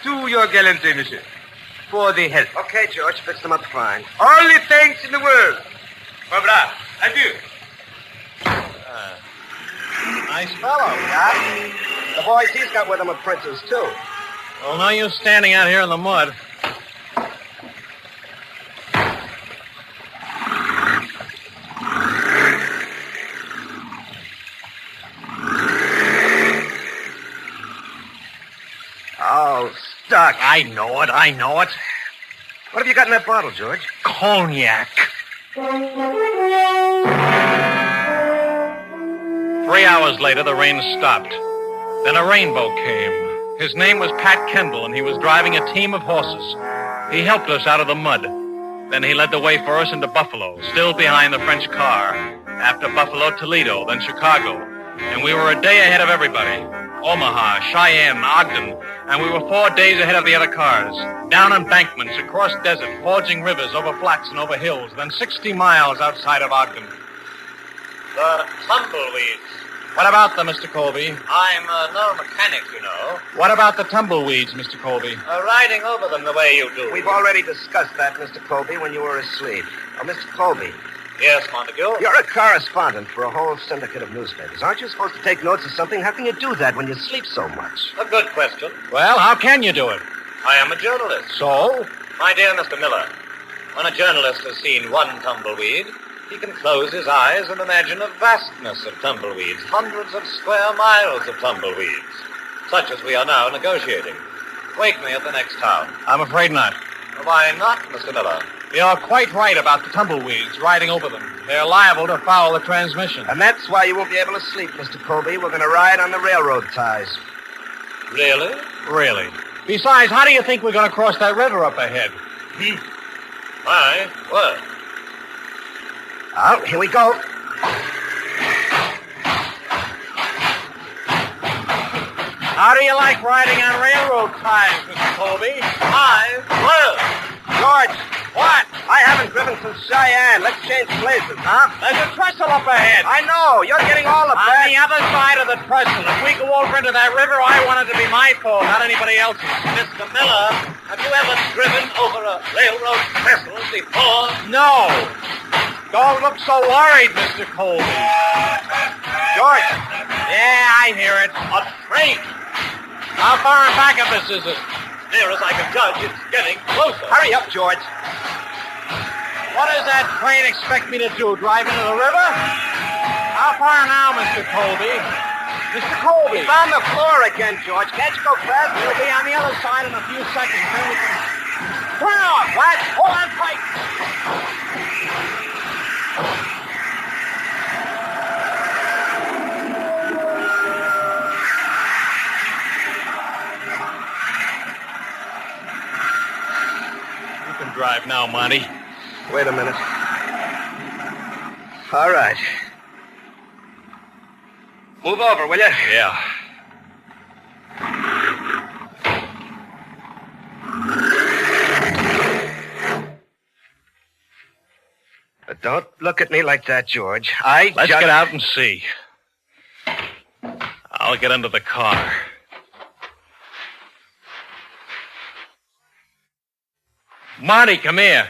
To your gallantry, monsieur. For the health. Okay, George. Fix them up fine. All the thanks in the world. Au revoir. Adieu. Nice fellow. Yeah? The boys he's got with him are princes, too. Well, no use standing out here in the mud. Oh, stuck. I know it. What have you got in that bottle, George? Oh, cognac. 3 hours later, the rain stopped. Then a rainbow came. His name was Pat Kendall, and he was driving a team of horses. He helped us out of the mud. Then he led the way for us into Buffalo, still behind the French car. After Buffalo, Toledo, then Chicago. And we were a day ahead of everybody. Omaha, Cheyenne, Ogden, and we were 4 days ahead of the other cars. Down embankments, across desert, forging rivers, over flats and over hills, then 60 miles outside of Ogden. The tumbleweeds. What about them, Mr. Colby? I'm no mechanic, you know. What about the tumbleweeds, Mr. Colby? Riding over them the way you do. We've already discussed that, Mr. Colby, when you were asleep. Oh, Mr. Colby. Yes, Montague? You're a correspondent for a whole syndicate of newspapers. Aren't you supposed to take notes of something? How can you do that when you sleep so much? A good question. Well, how can you do it? I am a journalist. So? My dear Mr. Miller, when a journalist has seen one tumbleweed, he can close his eyes and imagine a vastness of tumbleweeds, hundreds of square miles of tumbleweeds, such as we are now negotiating. Wake me at the next town. I'm afraid not. Why not, Mr. Miller? You're quite right about the tumbleweeds, riding over them. They're liable to foul the transmission. And that's why you won't be able to sleep, Mr. Colby. We're going to ride on the railroad ties. Really? Really. Besides, how do you think we're going to cross that river up ahead? My word. Oh, here we go. How do you like riding on railroad ties, Mr. Colby? My word. George. What? I haven't driven since Cheyenne. Let's change places, huh? There's a trestle up ahead. I know. You're getting all the bad. On the other side of the trestle. If we go over into that river, I want it to be my fault, not anybody else's. Mr. Miller, have you ever driven over a railroad trestle before? No. Don't look so worried, Mr. Colby. George. Yeah, I hear it. A train. How far in back of us is it? Near as I can judge, it's getting closer. Hurry up, George. What does that train expect me to do, drive into the river? How far now, Mr. Colby? Mr. Colby. He's on the floor again, George. Can't you go fast? We'll be on the other side in a few seconds. Then we can... Turn off! What? Hold on tight! Drive now, Monty. Wait a minute. All right. Move over, will you? Yeah. But don't look at me like that, George. Let's get out and see. I'll get into the car. Marty, come here.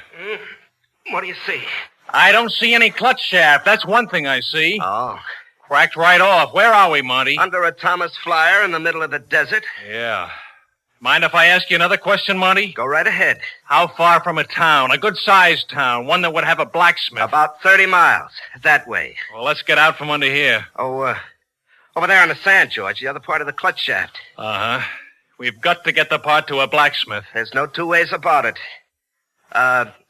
What do you see? I don't see any clutch shaft. That's one thing I see. Oh. Cracked right off. Where are we, Marty? Under a Thomas Flyer in the middle of the desert. Yeah. Mind if I ask you another question, Marty? Go right ahead. How far from a town? A good-sized town. One that would have a blacksmith. About 30 miles. That way. Well, let's get out from under here. Oh, over there on the sand, George. The other part of the clutch shaft. Uh-huh. We've got to get the part to a blacksmith. There's no two ways about it.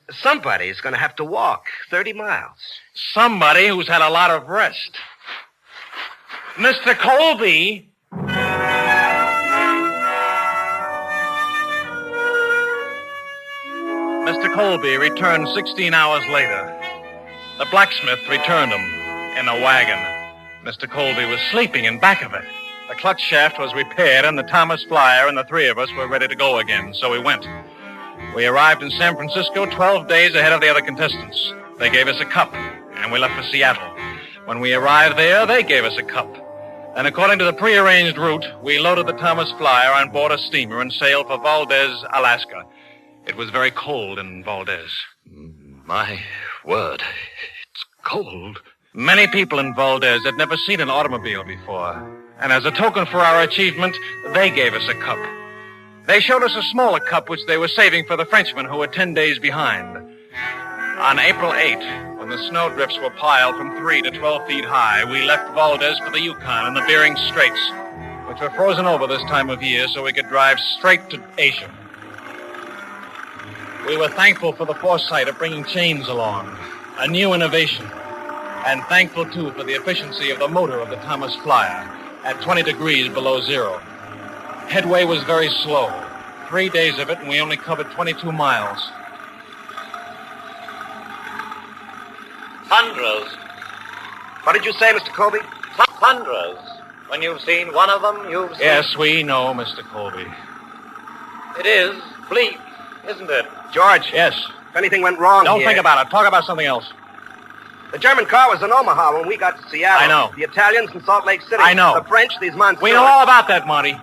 Somebody's going to have to walk 30 miles. Somebody who's had a lot of rest. Mr. Colby! Mr. Colby returned 16 hours later. The blacksmith returned him in a wagon. Mr. Colby was sleeping in back of it. The clutch shaft was repaired, and the Thomas Flyer and the three of us were ready to go again, so we went. We arrived in San Francisco 12 days ahead of the other contestants. They gave us a cup, and we left for Seattle. When we arrived there, they gave us a cup. And according to the prearranged route, we loaded the Thomas Flyer on board a steamer and sailed for Valdez, Alaska. It was very cold in Valdez. My word, it's cold. Many people in Valdez had never seen an automobile before. And as a token for our achievement, they gave us a cup. They showed us a smaller cup which they were saving for the Frenchmen who were 10 days behind. On April 8, when the snowdrifts were piled from 3 to 12 feet high, we left Valdez for the Yukon and the Bering Straits, which were frozen over this time of year so we could drive straight to Asia. We were thankful for the foresight of bringing chains along, a new innovation. And thankful, too, for the efficiency of the motor of the Thomas Flyer at 20 degrees below zero. Headway was very slow. 3 days of it, and we only covered 22 miles. Tundras. What did you say, Mr. Colby? Tundras. When you've seen one of them, you've seen... Yes, we know, Mr. Colby. It is bleak, isn't it? George. Yes. If anything went wrong Don't here... think about it. Talk about something else. The German car was in Omaha when we got to Seattle. I know. The Italians in Salt Lake City. I know. The French, these months. We know all about that, Monty.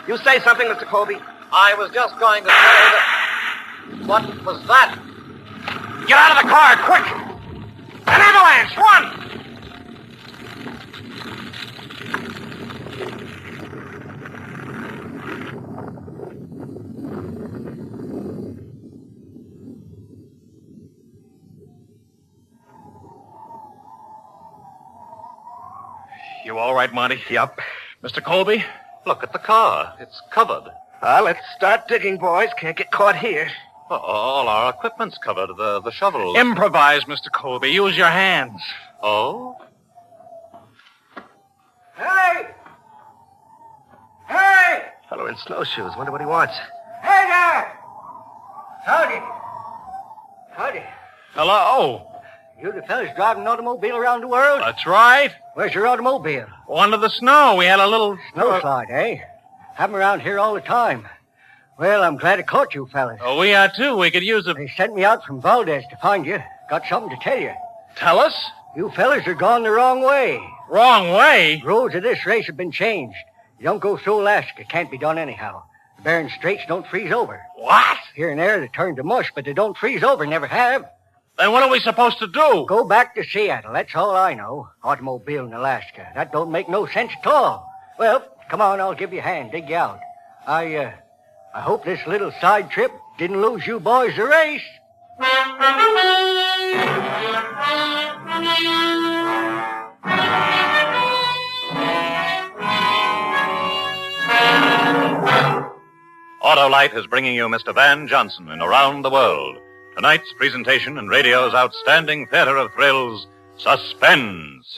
You say something, Mr. Colby? I was just going to say that... What was that? Get out of the car, quick! An avalanche! Run! You all right, Monty? Yep. Mr. Colby? Look at the car. It's covered. Let's start digging, boys. Can't get caught here. Oh, all our equipment's covered. The shovels. Improvise, Mr. Colby. Use your hands. Oh? Hey! Hey! Fellow in snowshoes. Wonder what he wants. Hey there! Howdy. Howdy. Hello. You the fellas driving an automobile around the world? That's right. Where's your automobile? Under the snow. We had a little... Snowslide, eh? Have 'em around here all the time. Well, I'm glad I caught you fellas. Oh, we are, too. We could use a... They sent me out from Valdez to find you. Got something to tell you. Tell us? You fellas are gone the wrong way. Wrong way? Roads of this race have been changed. You don't go through Alaska. Can't be done anyhow. The Bering Straits don't freeze over. What? Here and there they turn to mush, but they don't freeze over. Never have. Then what are we supposed to do? Go back to Seattle. That's all I know. Automobile in Alaska. That don't make no sense at all. Well, come on, I'll give you a hand. Dig you out. I hope this little side trip didn't lose you boys the race. Autolite is bringing you Mr. Van Johnson in Around the World. Tonight's presentation in radio's outstanding theater of thrills, Suspense.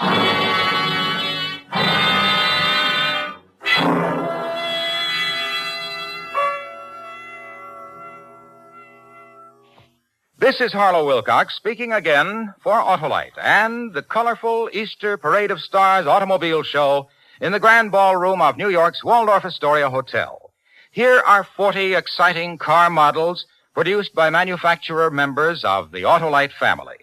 This is Harlow Wilcox speaking again for Autolite and the colorful Easter Parade of Stars automobile show in the Grand Ballroom of New York's Waldorf Astoria Hotel. Here are 40 exciting car models produced by manufacturer members of the Autolite family.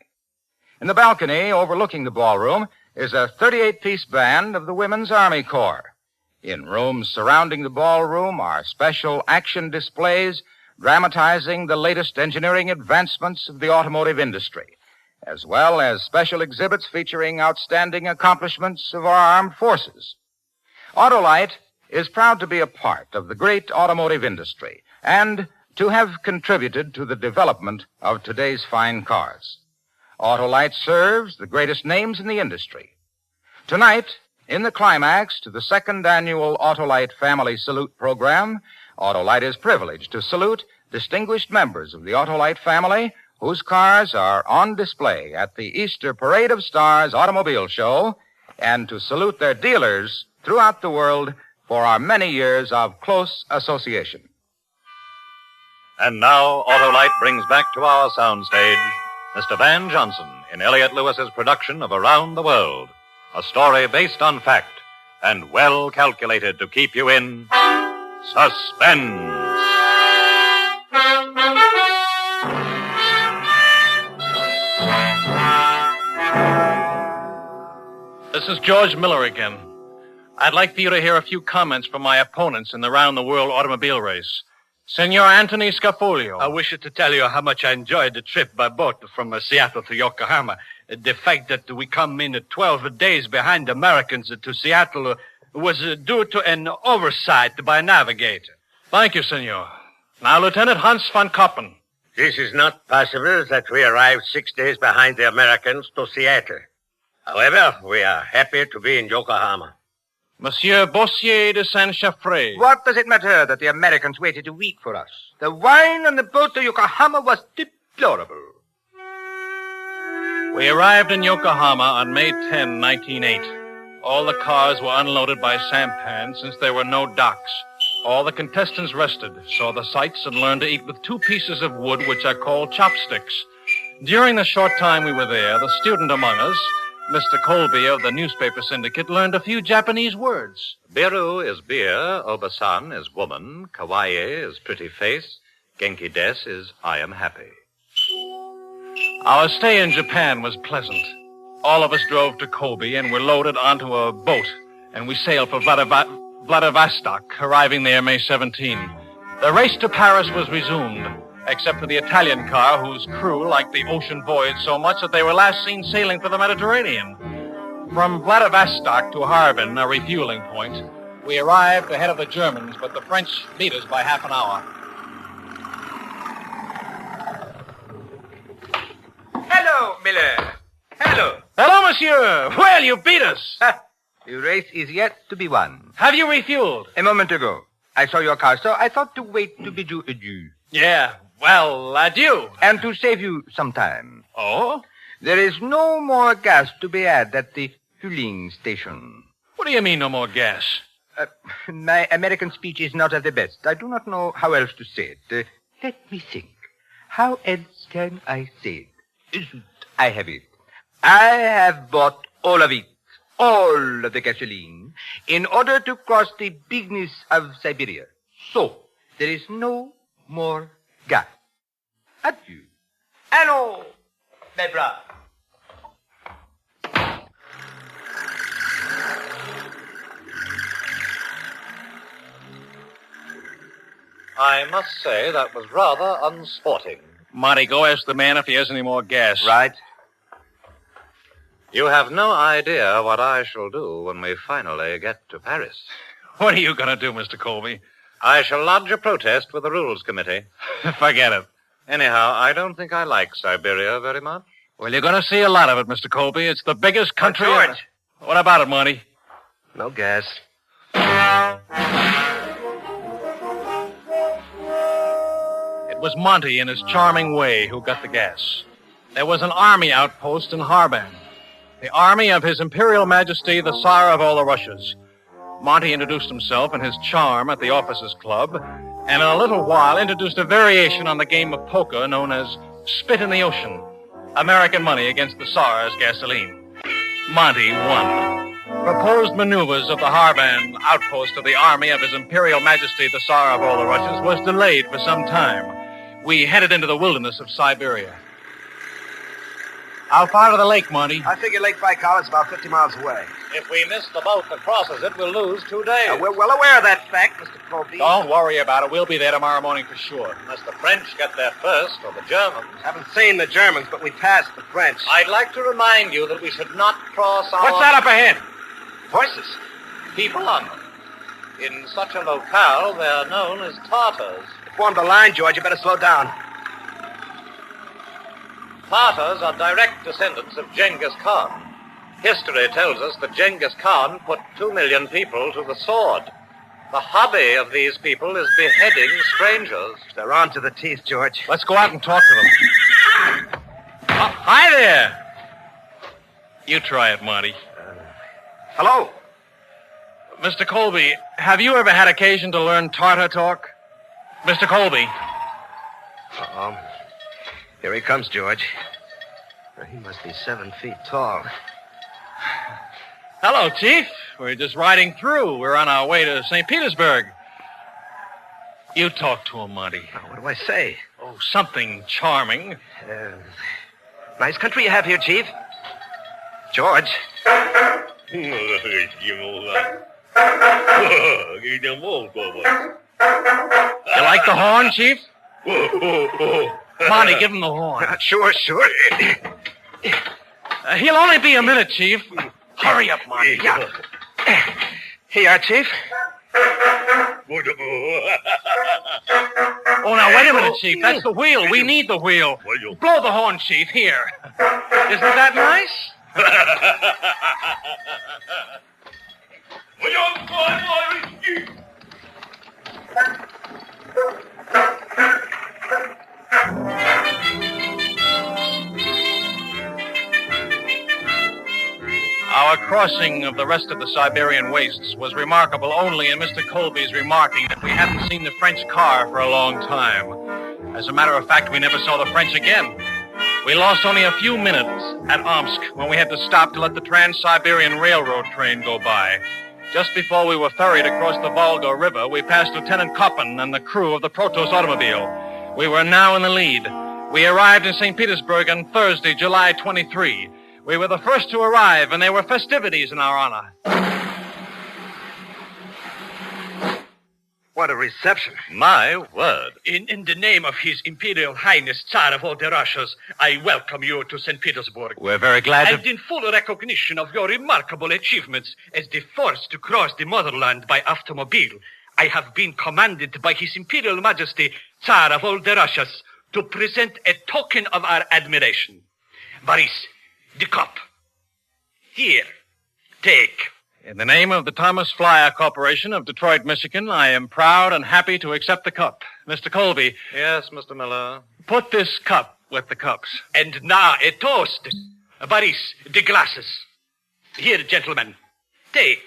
In the balcony overlooking the ballroom is a 38-piece band of the Women's Army Corps. In rooms surrounding the ballroom are special action displays dramatizing the latest engineering advancements of the automotive industry, as well as special exhibits featuring outstanding accomplishments of our armed forces. Autolite is proud to be a part of the great automotive industry and to have contributed to the development of today's fine cars. Autolite serves the greatest names in the industry. Tonight, in the climax to the second annual Autolite Family Salute program, Autolite is privileged to salute distinguished members of the Autolite family whose cars are on display at the Easter Parade of Stars automobile show and to salute their dealers throughout the world for our many years of close association. And now, Autolite brings back to our soundstage Mr. Van Johnson in Elliot Lewis's production of Around the World, a story based on fact and well calculated to keep you in suspense. This is George Miller again. I'd like for you to hear a few comments from my opponents in the Round the World automobile race. Senor Anthony Scafolio. I wish to tell you how much I enjoyed the trip by boat from Seattle to Yokohama. The fact that we come in 12 days behind Americans to Seattle was due to an oversight by a navigator. Thank you, senor. Now, Lieutenant Hans von Koppen. This is not possible that we arrived 6 days behind the Americans to Seattle. However, we are happy to be in Yokohama. Monsieur Bossier de Saint-Chaffré. What does it matter that the Americans waited a week for us? The wine on the boat to Yokohama was deplorable. We arrived in Yokohama on May 10, 1908. All the cars were unloaded by sampan since there were no docks. All the contestants rested, saw the sights, and learned to eat with 2 pieces of wood, which are called chopsticks. During the short time we were there, the student among us, Mr. Colby of the newspaper syndicate, learned a few Japanese words. Biru is beer, Obasan is woman, kawaii is pretty face, genki des is I am happy. Our stay in Japan was pleasant. All of us drove to Kobe and were loaded onto a boat, and we sailed for Vladivostok, arriving there May 17. The race to Paris was resumed, except for the Italian car, whose crew liked the ocean voyage so much that they were last seen sailing for the Mediterranean. From Vladivostok to Harbin, a refueling point, we arrived ahead of the Germans, but the French beat us by half an hour. Hello, Miller. Hello. Hello, monsieur. Well, you beat us. The race is yet to be won. Have you refueled? A moment ago. I saw your car, so I thought to wait to bid you adieu. Yeah, well, adieu. And to save you some time. Oh? There is no more gas to be had at the fueling station. What do you mean, no more gas? My American speech is not of the best. I do not know how else to say it. Let me think. How else can I say it? I have it. I have bought all of it. All of the gasoline, in order to cross the bigness of Siberia. So, there is no more gas. Adieu. Hello, my brother. I must say that was rather unsporting. Monty, go ask the man if he has any more gas. Right. You have no idea what I shall do when we finally get to Paris. What are you going to do, Mr. Colby? I shall lodge a protest with the Rules Committee. Forget it. Anyhow, I don't think I like Siberia very much. Well, you're going to see a lot of it, Mr. Colby. It's the biggest country... George! What about it, Monty? No gas. It was Monty, in his charming way, who got the gas. There was an army outpost in Harbin. The army of His Imperial Majesty, the Tsar of all the Russias. Monty introduced himself and his charm at the officers' club, and in a little while introduced a variation on the game of poker known as Spit in the Ocean. American money against the Tsar's gasoline. Monty won. Proposed maneuvers of the Harbin outpost of the army of His Imperial Majesty, the Tsar of all the Russias, was delayed for some time. We headed into the wilderness of Siberia. How far to the lake, Monty? I figure Lake Baikal is about 50 miles away. If we miss the boat that crosses it, we'll lose 2 days. We're well aware of that fact, Mr. Colby. Don't worry about it. We'll be there tomorrow morning for sure. Unless the French get there first, or the Germans. Haven't seen the Germans, but we passed the French. I'd like to remind you that we should not cross our... What's that up ahead? Horses. People on them. In such a locale, they're known as Tartars. Formed a line, George. You better slow down. Tartars are direct descendants of Genghis Khan. History tells us that Genghis Khan put 2 million people to the sword. The hobby of these people is beheading strangers. They're on to the teeth, George. Let's go out and talk to them. Hi there. You try it, Monty. Hello. Mr. Colby, have you ever had occasion to learn Tartar talk? Mr. Colby. Uh-oh. Here he comes, George. He must be 7 feet tall. Hello, Chief. We're just riding through. We're on our way to St. Petersburg. You talk to him, Monty. Oh, what do I say? Oh, something charming. Nice country you have here, Chief. George. You like the horn, Chief? Monty, give him the horn. Sure. He'll only be a minute, Chief. Hurry up, Monty. Yeah. Here you are, Chief. Oh, now, wait a minute, Chief. That's the wheel. We need the wheel. Blow the horn, Chief. Here. Isn't that nice? Our crossing of the rest of the Siberian wastes was remarkable only in Mr. Colby's remarking that we hadn't seen the French car for a long time. As a matter of fact, we never saw the French again. We lost only a few minutes at Omsk when we had to stop to let the Trans-Siberian Railroad train go by. Just before we were ferried across the Volga River, we passed Lieutenant Koppen and the crew of the Protos automobile. We were now in the lead. We arrived in St. Petersburg on Thursday, July 23. We were the first to arrive, and there were festivities in our honor. What a reception. My word. In the name of His Imperial Highness, Tsar of all the Russias, I welcome you to St. Petersburg. We're very glad And in full recognition of your remarkable achievements as the first to cross the motherland by automobile, I have been commanded by His Imperial Majesty, Tsar of all the Russias, to present a token of our admiration. Boris, the cup. Here, take. In the name of the Thomas Flyer Corporation of Detroit, Michigan, I am proud and happy to accept the cup. Mr. Colby. Yes, Mr. Miller. Put this cup with the cups. And now a toast. Boris, the glasses. Here, gentlemen, take.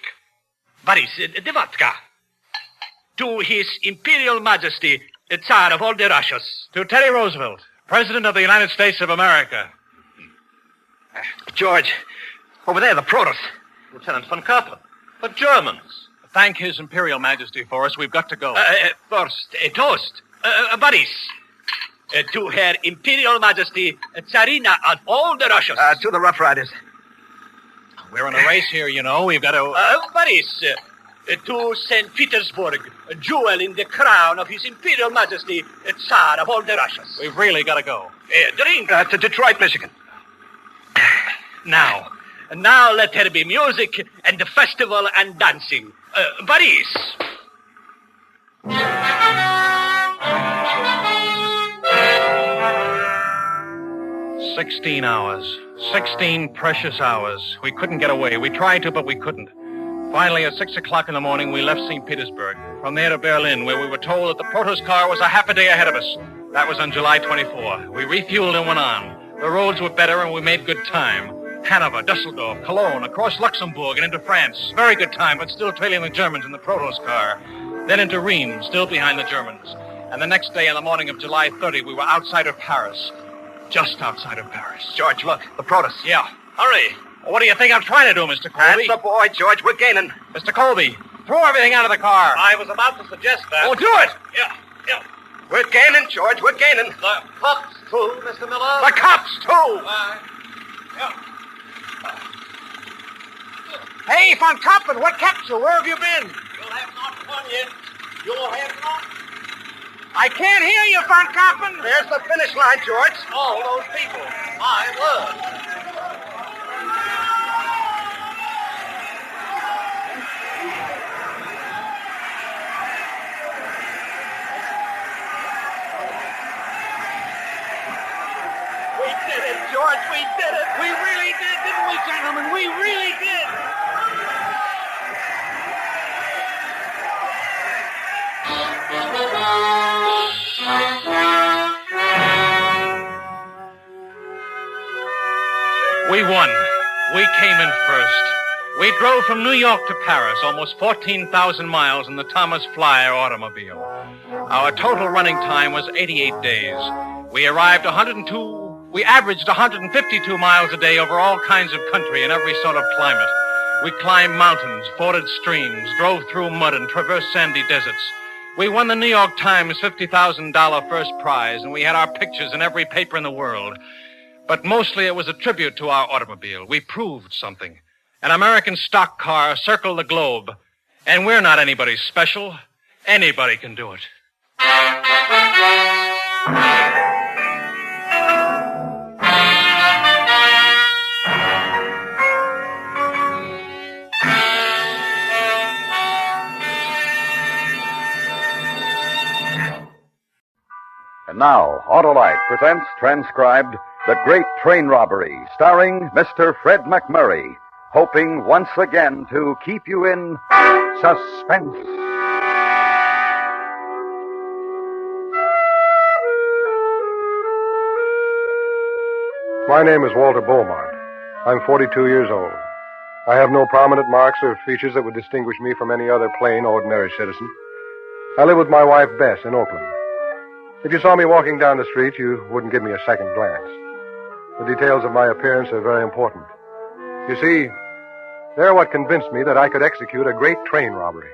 Boris, the vodka. To His Imperial Majesty, the Tsar of all the Russias. To Teddy Roosevelt, President of the United States of America. George, over there, the Protos. Lieutenant von Kappen. The Germans. Thank His Imperial Majesty for us. We've got to go. First, a toast. Boris. To Her Imperial Majesty, Tsarina of all the Russias. To the Rough Riders. We're in a race here, you know. We've got to... Boris. To St. Petersburg, a jewel in the crown of His Imperial Majesty, Tsar of all the Russias. We've really got to go. Drink. To Detroit, Michigan. Now let there be music and the festival and dancing. Boris. 16 hours. 16 precious hours. We couldn't get away. We tried to, but we couldn't. Finally, at 6 o'clock in the morning, we left St. Petersburg. From there to Berlin, where we were told that the Protos car was a half a day ahead of us. That was on July 24. We refueled and went on. The roads were better, and we made good time. Hanover, Dusseldorf, Cologne, across Luxembourg, and into France. Very good time, but still trailing the Germans in the Protos car. Then into Rheims, still behind the Germans. And the next day, on the morning of July 30, we were outside of Paris. Just outside of Paris. George, look, the Protos. Yeah. Hurry. What do you think I'm trying to do, Mr. Colby? That's the boy, George. We're gaining. Mr. Colby, throw everything out of the car. I was about to suggest that. Oh, do it. Yeah. We're gaining, George. We're gaining. The cups, too, Mr. Miller. The cops, too. Hey, Von Kappen, what kept you? Where have you been? You have not won yet. You have not. I can't hear you, Von Kappen. There's the finish line, George. All those people. My word. We did it, George. We did it. We really did, didn't we, gentlemen? We really did. We won. We came in first. We drove from New York to Paris, almost 14,000 miles in the Thomas Flyer automobile. Our total running time was 88 days. We averaged 152 miles a day over all kinds of country in every sort of climate. We climbed mountains, forded streams, drove through mud, and traversed sandy deserts. We won the New York Times $50,000 first prize, and we had our pictures in every paper in the world. But mostly it was a tribute to our automobile. We proved something. An American stock car circled the globe. And we're not anybody special. Anybody can do it. And now, Autolite presents transcribed The Great Train Robbery, starring Mr. Fred McMurray. hoping once again to keep you in suspense. My name is Walter Beaumont. I'm 42 years old. I have no prominent marks or features that would distinguish me from any other plain, ordinary citizen. I live with my wife, Bess, in Oakland. If you saw me walking down the street, you wouldn't give me a second glance. The details of my appearance are very important. You see, they're what convinced me that I could execute a great train robbery.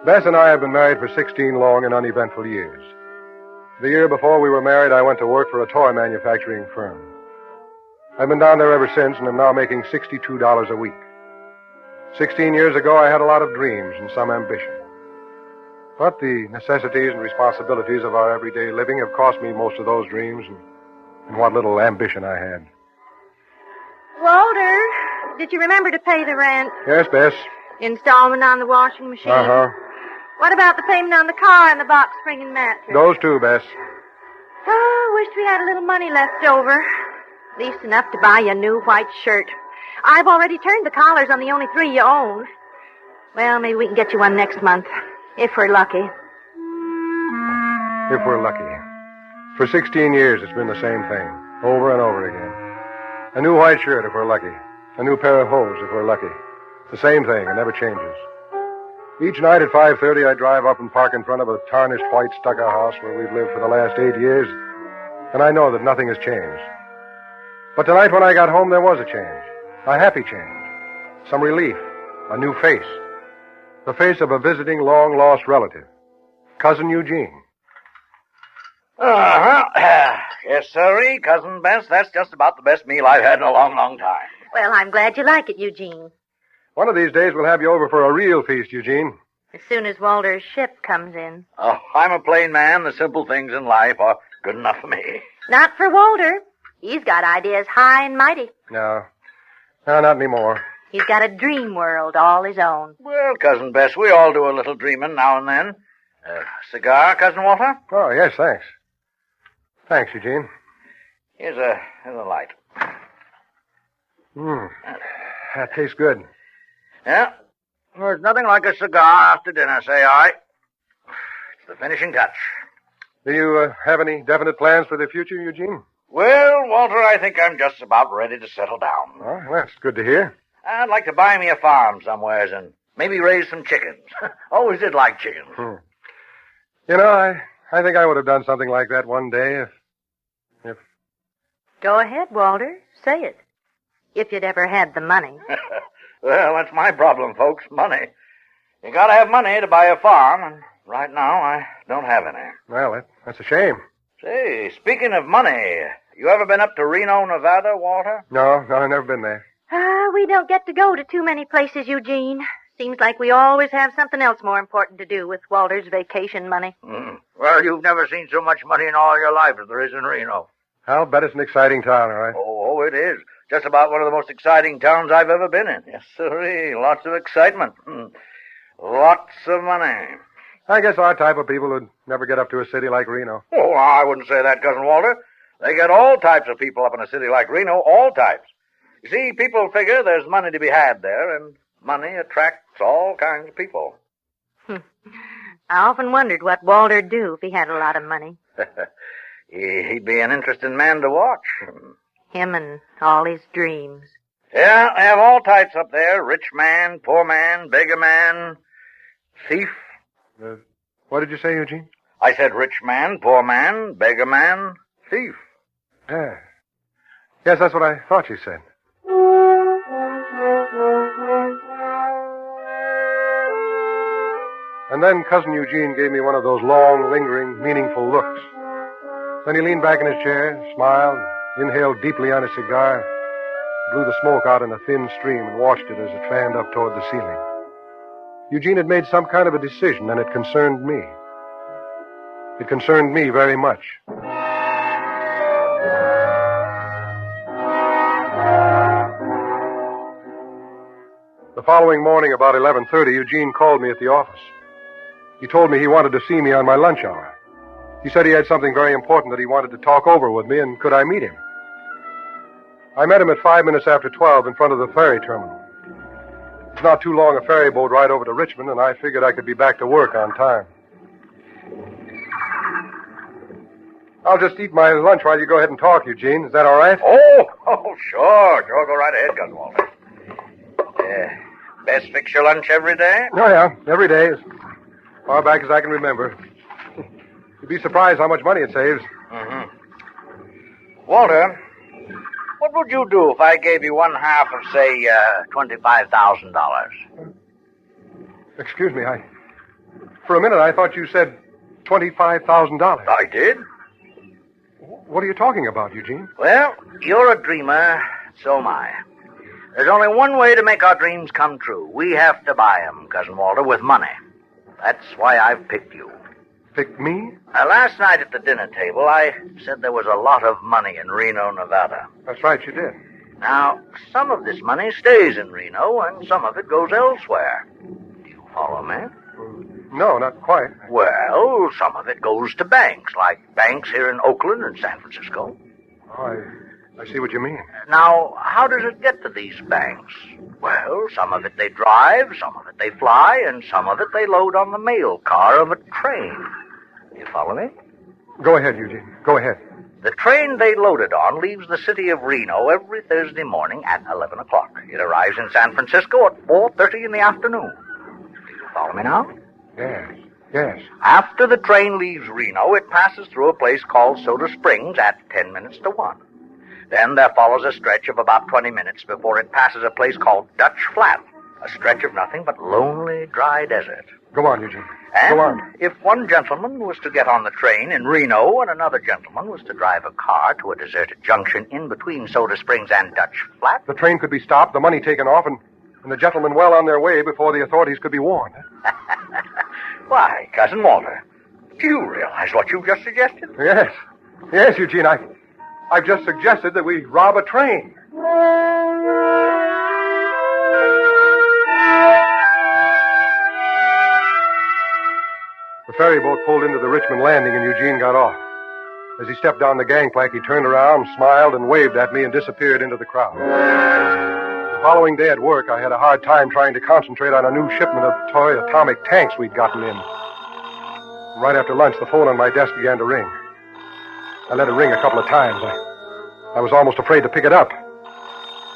Bess and I have been married for 16 long and uneventful years. The year before we were married, I went to work for a toy manufacturing firm. I've been down there ever since and am now making $62 a week. 16 years ago, I had a lot of dreams and some ambition. But the necessities and responsibilities of our everyday living have cost me most of those dreams and what little ambition I had. Walter, did you remember to pay the rent? Yes, Bess. Installment on the washing machine? Uh-huh. What about the payment on the car and the box spring and mattress? Those two, Bess. Oh, wished we had a little money left over. At least enough to buy you a new white shirt. I've already turned the collars on the only 3 you own. Well, maybe we can get you one next month, if we're lucky. If we're lucky. For 16 years, it's been the same thing, over and over again. A new white shirt if we're lucky. A new pair of hose if we're lucky. The same thing, it never changes. Each night at 5:30, I drive up and park in front of a tarnished white stucco house where we've lived for the last 8 years, and I know that nothing has changed. But tonight when I got home, there was a change. A happy change. Some relief. A new face. The face of a visiting long-lost relative. Cousin Eugene. Uh-huh. Yes, sirree, Cousin Bess. That's just about the best meal I've had in a long, long time. Well, I'm glad you like it, Eugene. One of these days we'll have you over for a real feast, Eugene. As soon as Walter's ship comes in. Oh, I'm a plain man. The simple things in life are good enough for me. Not for Walter. He's got ideas high and mighty. No, not anymore. He's got a dream world all his own. Well, Cousin Bess, we all do a little dreaming now and then. Cigar, Cousin Walter? Oh, yes, thanks. Thanks, Eugene. Here's a light. That tastes good. Yeah. There's nothing like a cigar after dinner, say I. It's the finishing touch. Do you have any definite plans for the future, Eugene? Well, Walter, I think I'm just about ready to settle down. Oh, that's good to hear. I'd like to buy me a farm somewheres and maybe raise some chickens. Always did like chickens. You know, I think I would have done something like that one day if... Go ahead, Walter. Say it. If you'd ever had the money. Well, that's my problem, folks. Money. You gotta have money to buy a farm, and right now I don't have any. Well, that's a shame. Say, speaking of money, you ever been up to Reno, Nevada, Walter? No, I've never been there. We don't get to go to too many places, Eugene. Seems like we always have something else more important to do with Walter's vacation money. Well, you've never seen so much money in all your life as there is in Reno. I'll bet it's an exciting town, all right? Oh, it is. Just about one of the most exciting towns I've ever been in. Yes, sirree. Lots of excitement. Lots of money. I guess our type of people would never get up to a city like Reno. Oh, I wouldn't say that, Cousin Walter. They get all types of people up in a city like Reno, all types. You see, people figure there's money to be had there, and money attracts all kinds of people. I often wondered what Walter'd do if he had a lot of money. He'd be an interesting man to watch. Him and all his dreams. Yeah, they have all types up there. Rich man, poor man, beggar man, thief. What did you say, Eugene? I said rich man, poor man, beggar man, thief. Yeah. Yes, that's what I thought you said. And then Cousin Eugene gave me one of those long, lingering, meaningful looks. Then he leaned back in his chair, smiled, inhaled deeply on his cigar, blew the smoke out in a thin stream and watched it as it fanned up toward the ceiling. Eugene had made some kind of a decision, and it concerned me. It concerned me very much. The following morning, about 11:30, Eugene called me at the office. He told me he wanted to see me on my lunch hour. He said he had something very important that he wanted to talk over with me, and could I meet him? I met him at 5 minutes after 12 in front of the ferry terminal. It's not too long a ferry boat ride over to Richmond, and I figured I could be back to work on time. I'll just eat my lunch while you go ahead and talk, Eugene. Is that all right? Oh, sure. Sure, go right ahead, Cousin Walter. Best fix your lunch every day? Oh, yeah, every day, as far back as I can remember. You'd be surprised how much money it saves. Mm-hmm. Walter, what would you do if I gave you one half of, say, $25,000? Excuse me, for a minute I thought you said $25,000. I did? What are you talking about, Eugene? Well, you're a dreamer, so am I. There's only one way to make our dreams come true. We have to buy 'em, Cousin Walter, with money. That's why I've picked you. Picked me? Last night at the dinner table, I said there was a lot of money in Reno, Nevada. That's right, you did. Now, some of this money stays in Reno, and some of it goes elsewhere. Do you follow me? No, not quite. Well, some of it goes to banks, like banks here in Oakland and San Francisco. Oh, I see what you mean. Now, how does it get to these banks? Well, some of it they drive, some of it they fly, and some of it they load on the mail car of a train. You follow me? Go ahead, Eugene. Go ahead. The train they loaded on leaves the city of Reno every Thursday morning at 11 o'clock. It arrives in San Francisco at 4:30 in the afternoon. Do you follow me now? Yes. After the train leaves Reno, it passes through a place called Soda Springs at 10 minutes to 1. Then there follows a stretch of about 20 minutes before it passes a place called Dutch Flat, a stretch of nothing but lonely, dry desert. Go on, Eugene. And Go on. if one gentleman was to get on the train in Reno and another gentleman was to drive a car to a deserted junction in between Soda Springs and Dutch Flat... The train could be stopped, the money taken off, and the gentlemen well on their way before the authorities could be warned. Why, Cousin Walter, do you realize what you just suggested? Yes, Eugene, I've just suggested that we rob a train. The ferry boat pulled into the Richmond landing and Eugene got off. As he stepped down the gangplank, he turned around, smiled, and waved at me and disappeared into the crowd. The following day at work, I had a hard time trying to concentrate on a new shipment of toy atomic tanks we'd gotten in. Right after lunch, the phone on my desk began to ring. I let it ring a couple of times. I was almost afraid to pick it up.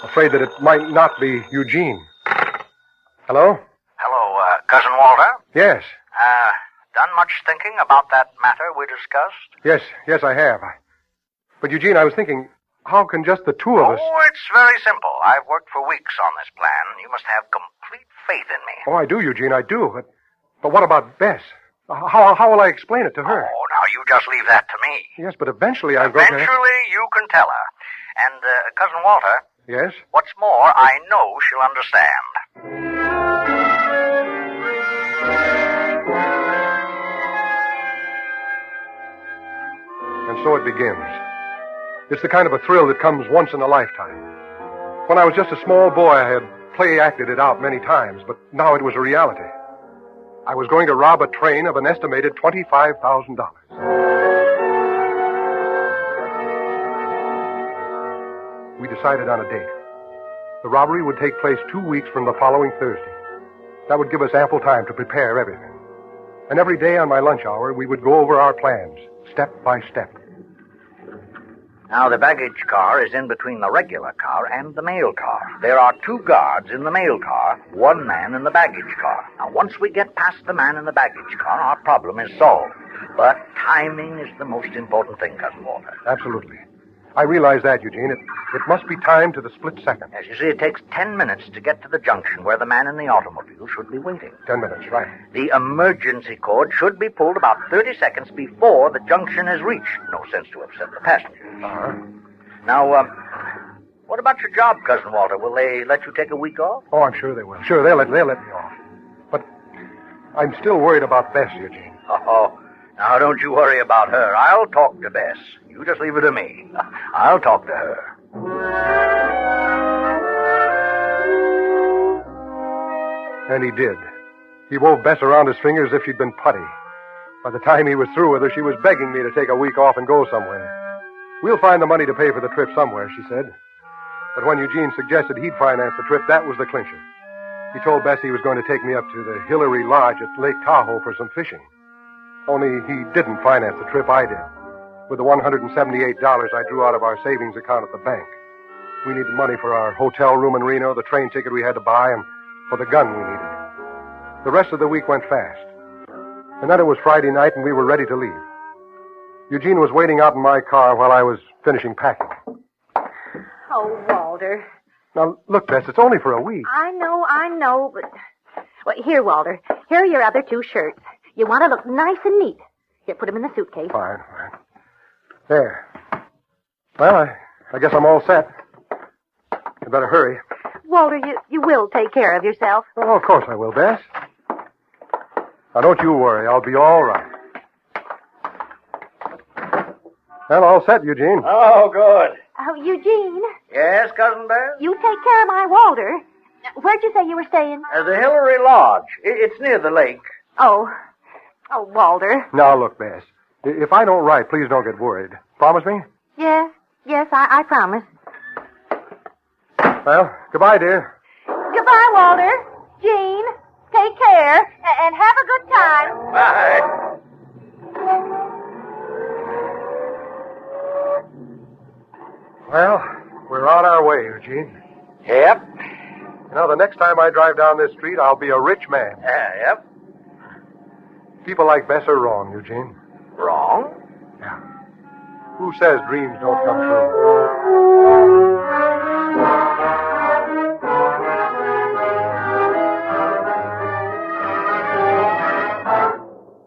Afraid that it might not be Eugene. Hello? Hello, Cousin Walter? Yes. Done much thinking about that matter we discussed? Yes, I have. But, Eugene, I was thinking, how can just the two of us... Oh, it's very simple. I've worked for weeks on this plan. You must have complete faith in me. Oh, I do, Eugene, I do. But what about Bess? How will I explain it to her? Oh, now you just leave that to me. Yes, but eventually I'm going to... Eventually you can tell her. And, Cousin Walter... Yes? What's more, I know she'll understand. And so it begins. It's the kind of a thrill that comes once in a lifetime. When I was just a small boy, I had play-acted it out many times, but now it was a reality. I was going to rob a train of an estimated $25,000. We decided on a date. The robbery would take place 2 weeks from the following Thursday. That would give us ample time to prepare everything. And every day on my lunch hour, we would go over our plans, step by step. Now, the baggage car is in between the regular car and the mail car. There are 2 guards in the mail car, 1 man in the baggage car. Now, once we get past the man in the baggage car, our problem is solved. But timing is the most important thing, Cousin Walter. Absolutely. I realize that, Eugene. It must be timed to the split second. As you see, it takes 10 minutes to get to the junction where the man in the automobile should be waiting. 10 minutes, right. The emergency cord should be pulled about 30 seconds before the junction is reached. No sense to upset the passengers. Uh-huh. Now, what about your job, Cousin Walter? Will they let you take a week off? Oh, I'm sure they will. Sure, they'll let me off. But I'm still worried about Bess, Eugene. Oh, now don't you worry about her. I'll talk to Bess. You just leave it to me. I'll talk to her. And he did. He wove Bess around his finger as if she'd been putty. By the time he was through with her, she was begging me to take a week off and go somewhere. We'll find the money to pay for the trip somewhere, she said. But when Eugene suggested he'd finance the trip, that was the clincher. He told Bessie he was going to take me up to the Hillary Lodge at Lake Tahoe for some fishing. Only he didn't finance the trip, I did. With the $178 I drew out of our savings account at the bank. We needed money for our hotel room in Reno, the train ticket we had to buy, and for the gun we needed. The rest of the week went fast. And then it was Friday night, and we were ready to leave. Eugene was waiting out in my car while I was finishing packing. Oh, Walter. Now, look, Bess, it's only for a week. I know, but... Well, here, Walter. Here are your other 2 shirts. You want to look nice and neat. Here, put them in the suitcase. Fine. There. Well, I guess I'm all set. You better hurry. Walter, you will take care of yourself. Oh, of course I will, Bess. Now, don't you worry. I'll be all right. Well, all set, Eugene. Oh, good. Oh, Eugene. Yes, Cousin Bess? You take care of my Walter. Where'd you say you were staying? The Hillary Lodge. It's near the lake. Oh, Walter. Now, look, Bess. If I don't write, please don't get worried. Promise me? Yes, I promise. Well, goodbye, dear. Goodbye, Walter. Jean, take care, and have a good time. Bye. Well, we're on our way, Eugene. Yep. You know, the next time I drive down this street, I'll be a rich man. Yep. People like Bess are wrong, Eugene. Wrong? Yeah. Who says dreams don't come true?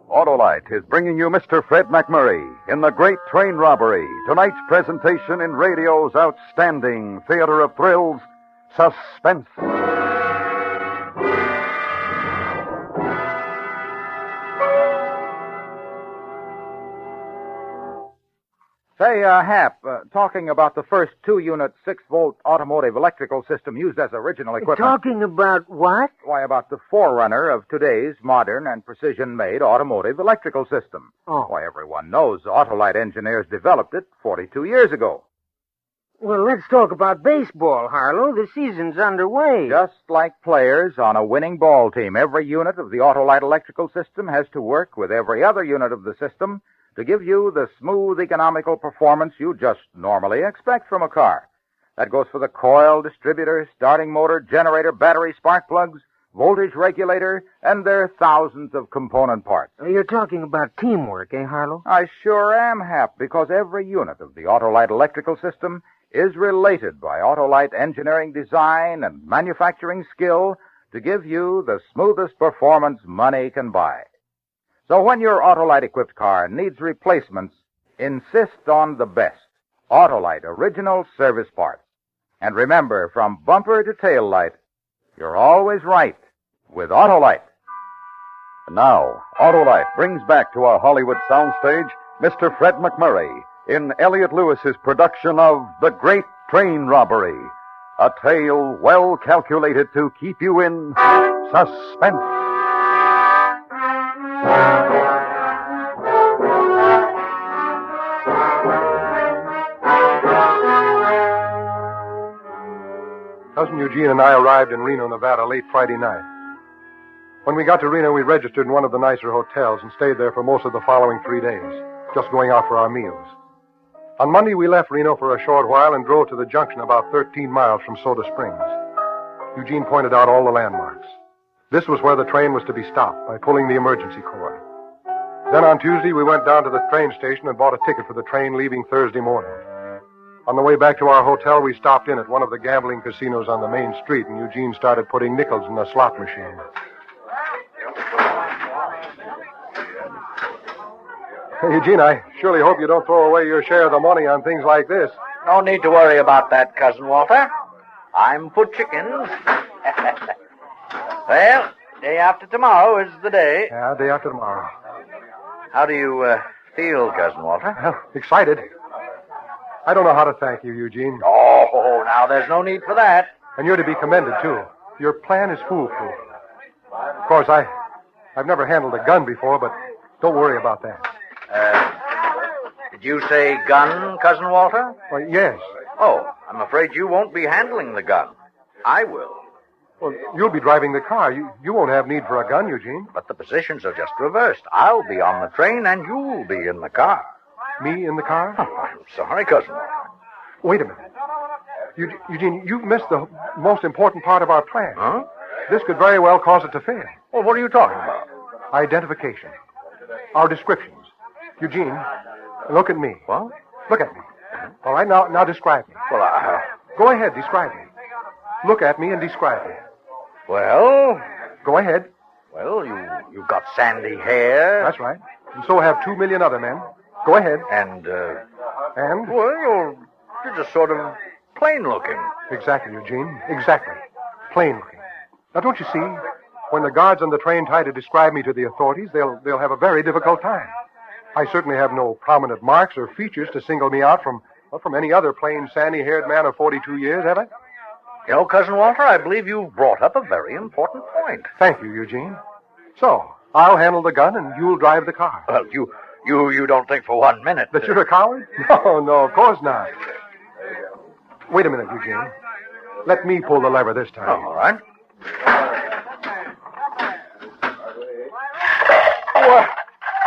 Autolite is bringing you Mr. Fred McMurray in The Great Train Robbery, tonight's presentation in radio's outstanding theater of thrills, Suspense. Say, Hap, talking about the first 2-unit 6-volt automotive electrical system used as original equipment. Talking about what? Why, about the forerunner of today's modern and precision-made automotive electrical system. Oh. Why, everyone knows Autolite engineers developed it 42 years ago. Well, let's talk about baseball, Harlow. The season's underway. Just like players on a winning ball team, every unit of the Autolite electrical system has to work with every other unit of the system to give you the smooth, economical performance you just normally expect from a car. That goes for the coil, distributor, starting motor, generator, battery, spark plugs, voltage regulator, and their thousands of component parts. You're talking about teamwork, eh, Harlow? I sure am, Hap, because every unit of the Autolite electrical system is related by Autolite engineering design and manufacturing skill to give you the smoothest performance money can buy. So when your Autolite-equipped car needs replacements, insist on the best Autolite original service parts. And remember, from bumper to tail light, you're always right with Autolite. Now, Autolite brings back to our Hollywood soundstage Mr. Fred McMurray in Elliot Lewis's production of The Great Train Robbery, a tale well calculated to keep you in suspense. Cousin Eugene and I arrived in Reno, Nevada late Friday night. When we got to Reno, we registered in one of the nicer hotels and stayed there for most of the following 3 days, just going out for our meals. On Monday, we left Reno for a short while and drove to the junction about 13 miles from Soda Springs. Eugene pointed out all the landmarks. This was where the train was to be stopped by pulling the emergency cord. Then on Tuesday, we went down to the train station and bought a ticket for the train leaving Thursday morning. On the way back to our hotel, we stopped in at one of the gambling casinos on the main street, and Eugene started putting nickels in the slot machine. Hey, Eugene, I surely hope you don't throw away your share of the money on things like this. No need to worry about that, Cousin Walter. I'm for chickens. Well, day after tomorrow is the day. Yeah, day after tomorrow. How do you feel, Cousin Walter? Well, excited. I don't know how to thank you, Eugene. Oh, now there's no need for that. And you're to be commended, too. Your plan is foolproof. Of course, I've never handled a gun before, but Don't worry about that. Did you say gun, Cousin Walter? Well, yes. Oh, I'm afraid you won't be handling the gun. I will. Well, you'll be driving the car. You won't have need for a gun, Eugene. But the positions are just reversed. I'll be on the train and you'll be in the car. Me in the car? Oh, I'm sorry, Cousin Walter. Wait a minute. Eugene, you've missed the most important part of our plan. Huh? This could very well cause it to fail. Well, what are you talking about? Identification. Our descriptions. Eugene, look at me. What? Look at me. All right, now describe me. Well, Go ahead, describe me. Look at me and describe me. Well? Go ahead. Well, you've got sandy hair. That's right. And so have 2 million other men. Go ahead. And? Well, you're just sort of plain looking. Exactly, Eugene. Exactly. Plain looking. Now, don't you see? When the guards on the train try to describe me to the authorities, they'll have a very difficult time. I certainly have no prominent marks or features to single me out from any other plain, sandy-haired man of 42 years, have I? You know, Cousin Walter, I believe you've brought up a very important point. Thank you, Eugene. So, I'll handle the gun and you'll drive the car. Well, you don't think for 1 minute that you're a coward? No, of course not. Wait a minute, Eugene. Let me pull the lever this time. All right.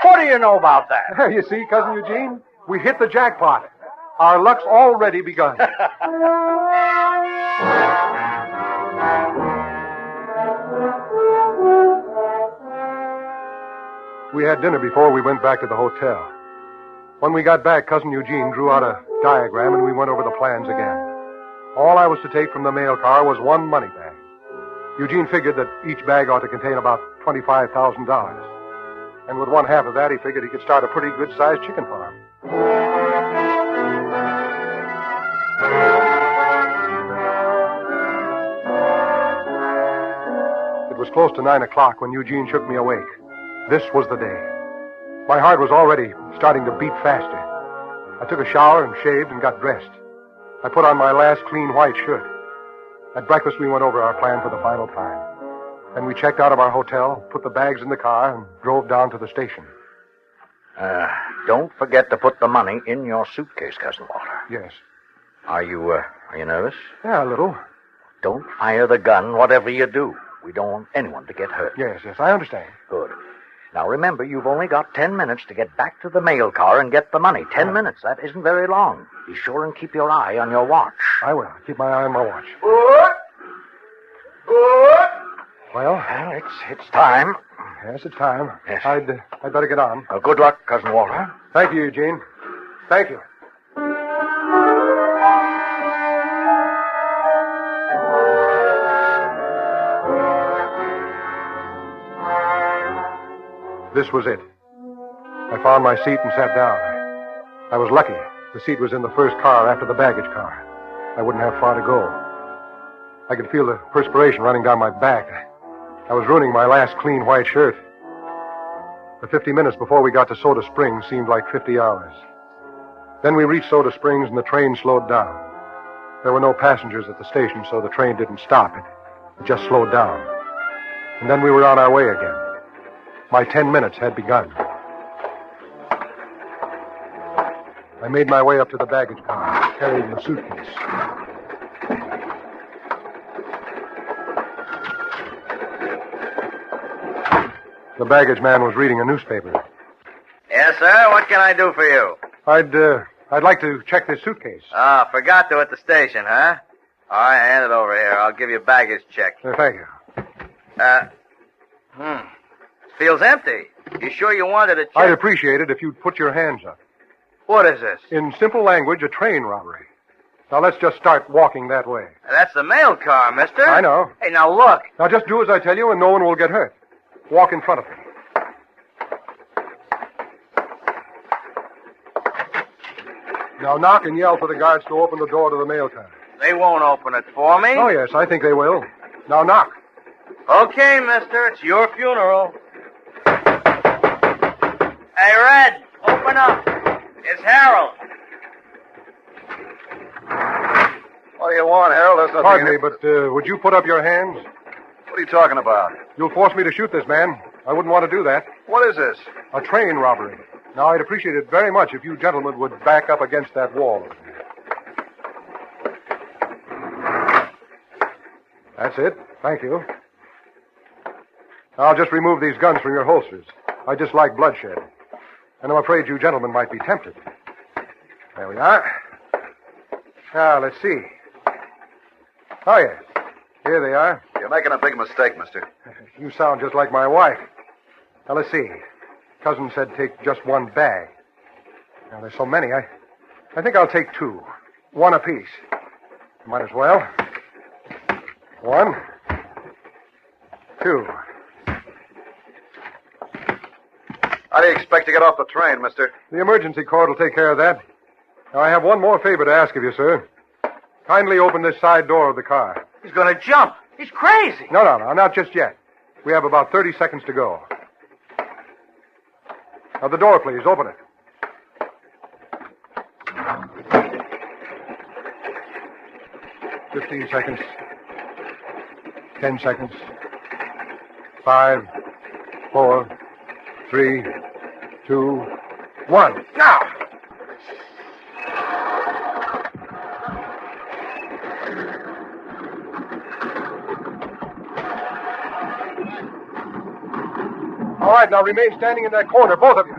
What do you know about that? You see, Cousin Eugene, we hit the jackpot. Our luck's already begun. We had dinner before we went back to the hotel. When we got back, Cousin Eugene drew out a diagram and we went over the plans again. All I was to take from the mail car was one money bag. Eugene figured that each bag ought to contain about $25,000. And with one half of that, he figured he could start a pretty good-sized chicken farm. It was close to 9 o'clock when Eugene shook me awake. This was the day. My heart was already starting to beat faster. I took a shower and shaved and got dressed. I put on my last clean white shirt. At breakfast, we went over our plan for the final time. Then we checked out of our hotel, put the bags in the car, and drove down to the station. Don't forget to put the money in your suitcase, Cousin Walter. Yes. Are you nervous? Yeah, a little. Don't fire the gun, whatever you do. We don't want anyone to get hurt. Yes, I understand. Good. Now, remember, you've only got 10 minutes to get back to the mail car and get the money. 10 minutes. That isn't very long. Be sure and keep your eye on your watch. I will. Keep my eye on my watch. Good. Well, it's time. Yes, it's time. Yes. I'd better get on. Good luck, Cousin Walter. Thank you, Eugene. Thank you. This was it. I found my seat and sat down. I was lucky. The seat was in the first car after the baggage car. I wouldn't have far to go. I could feel the perspiration running down my back. I was ruining my last clean white shirt. The 50 minutes before we got to Soda Springs seemed like 50 hours. Then we reached Soda Springs and the train slowed down. There were no passengers at the station, so the train didn't stop. It just slowed down. And then we were on our way again. My 10 minutes had begun. I made my way up to the baggage car, carrying the suitcase. The baggage man was reading a newspaper. Yes, sir. What can I do for you? I'd like to check this suitcase. Forgot to at the station, huh? All right, hand it over here. I'll give you a baggage check. Thank you. Feels empty. You sure you wanted a check? I'd appreciate it if you'd put your hands up. What is this? In simple language, a train robbery. Now, let's just start walking that way. That's the mail car, mister. I know. Hey, now look. Now, just do as I tell you and no one will get hurt. Walk in front of me. Now, knock and yell for the guards to open the door to the mail car. They won't open it for me. Oh, yes, I think they will. Now, knock. Okay, mister. It's your funeral. Hey, Red, open up. It's Harold. What do you want, Harold? There's nothing. Pardon me, but would you put up your hands? What are you talking about? You'll force me to shoot this man. I wouldn't want to do that. What is this? A train robbery. Now, I'd appreciate it very much if you gentlemen would back up against that wall. That's it. Thank you. I'll just remove these guns from your holsters. I dislike bloodshed. And I'm afraid you gentlemen might be tempted. There we are. Now, let's see. Oh, yes. Here they are. You're making a big mistake, mister. You sound just like my wife. Now, let's see. Cousin said take just one bag. Now, there's so many. I think I'll take two. One apiece. Might as well. 1, 2. How do you expect to get off the train, mister? The emergency cord will take care of that. Now, I have one more favor to ask of you, sir. Kindly open this side door of the car. He's going to jump. He's crazy. No, not just yet. We have about 30 seconds to go. Now, the door, please. Open it. $15 seconds. 10 seconds. 5, 4, 3, 2, 1. Now! All right, now remain standing in that corner, both of you.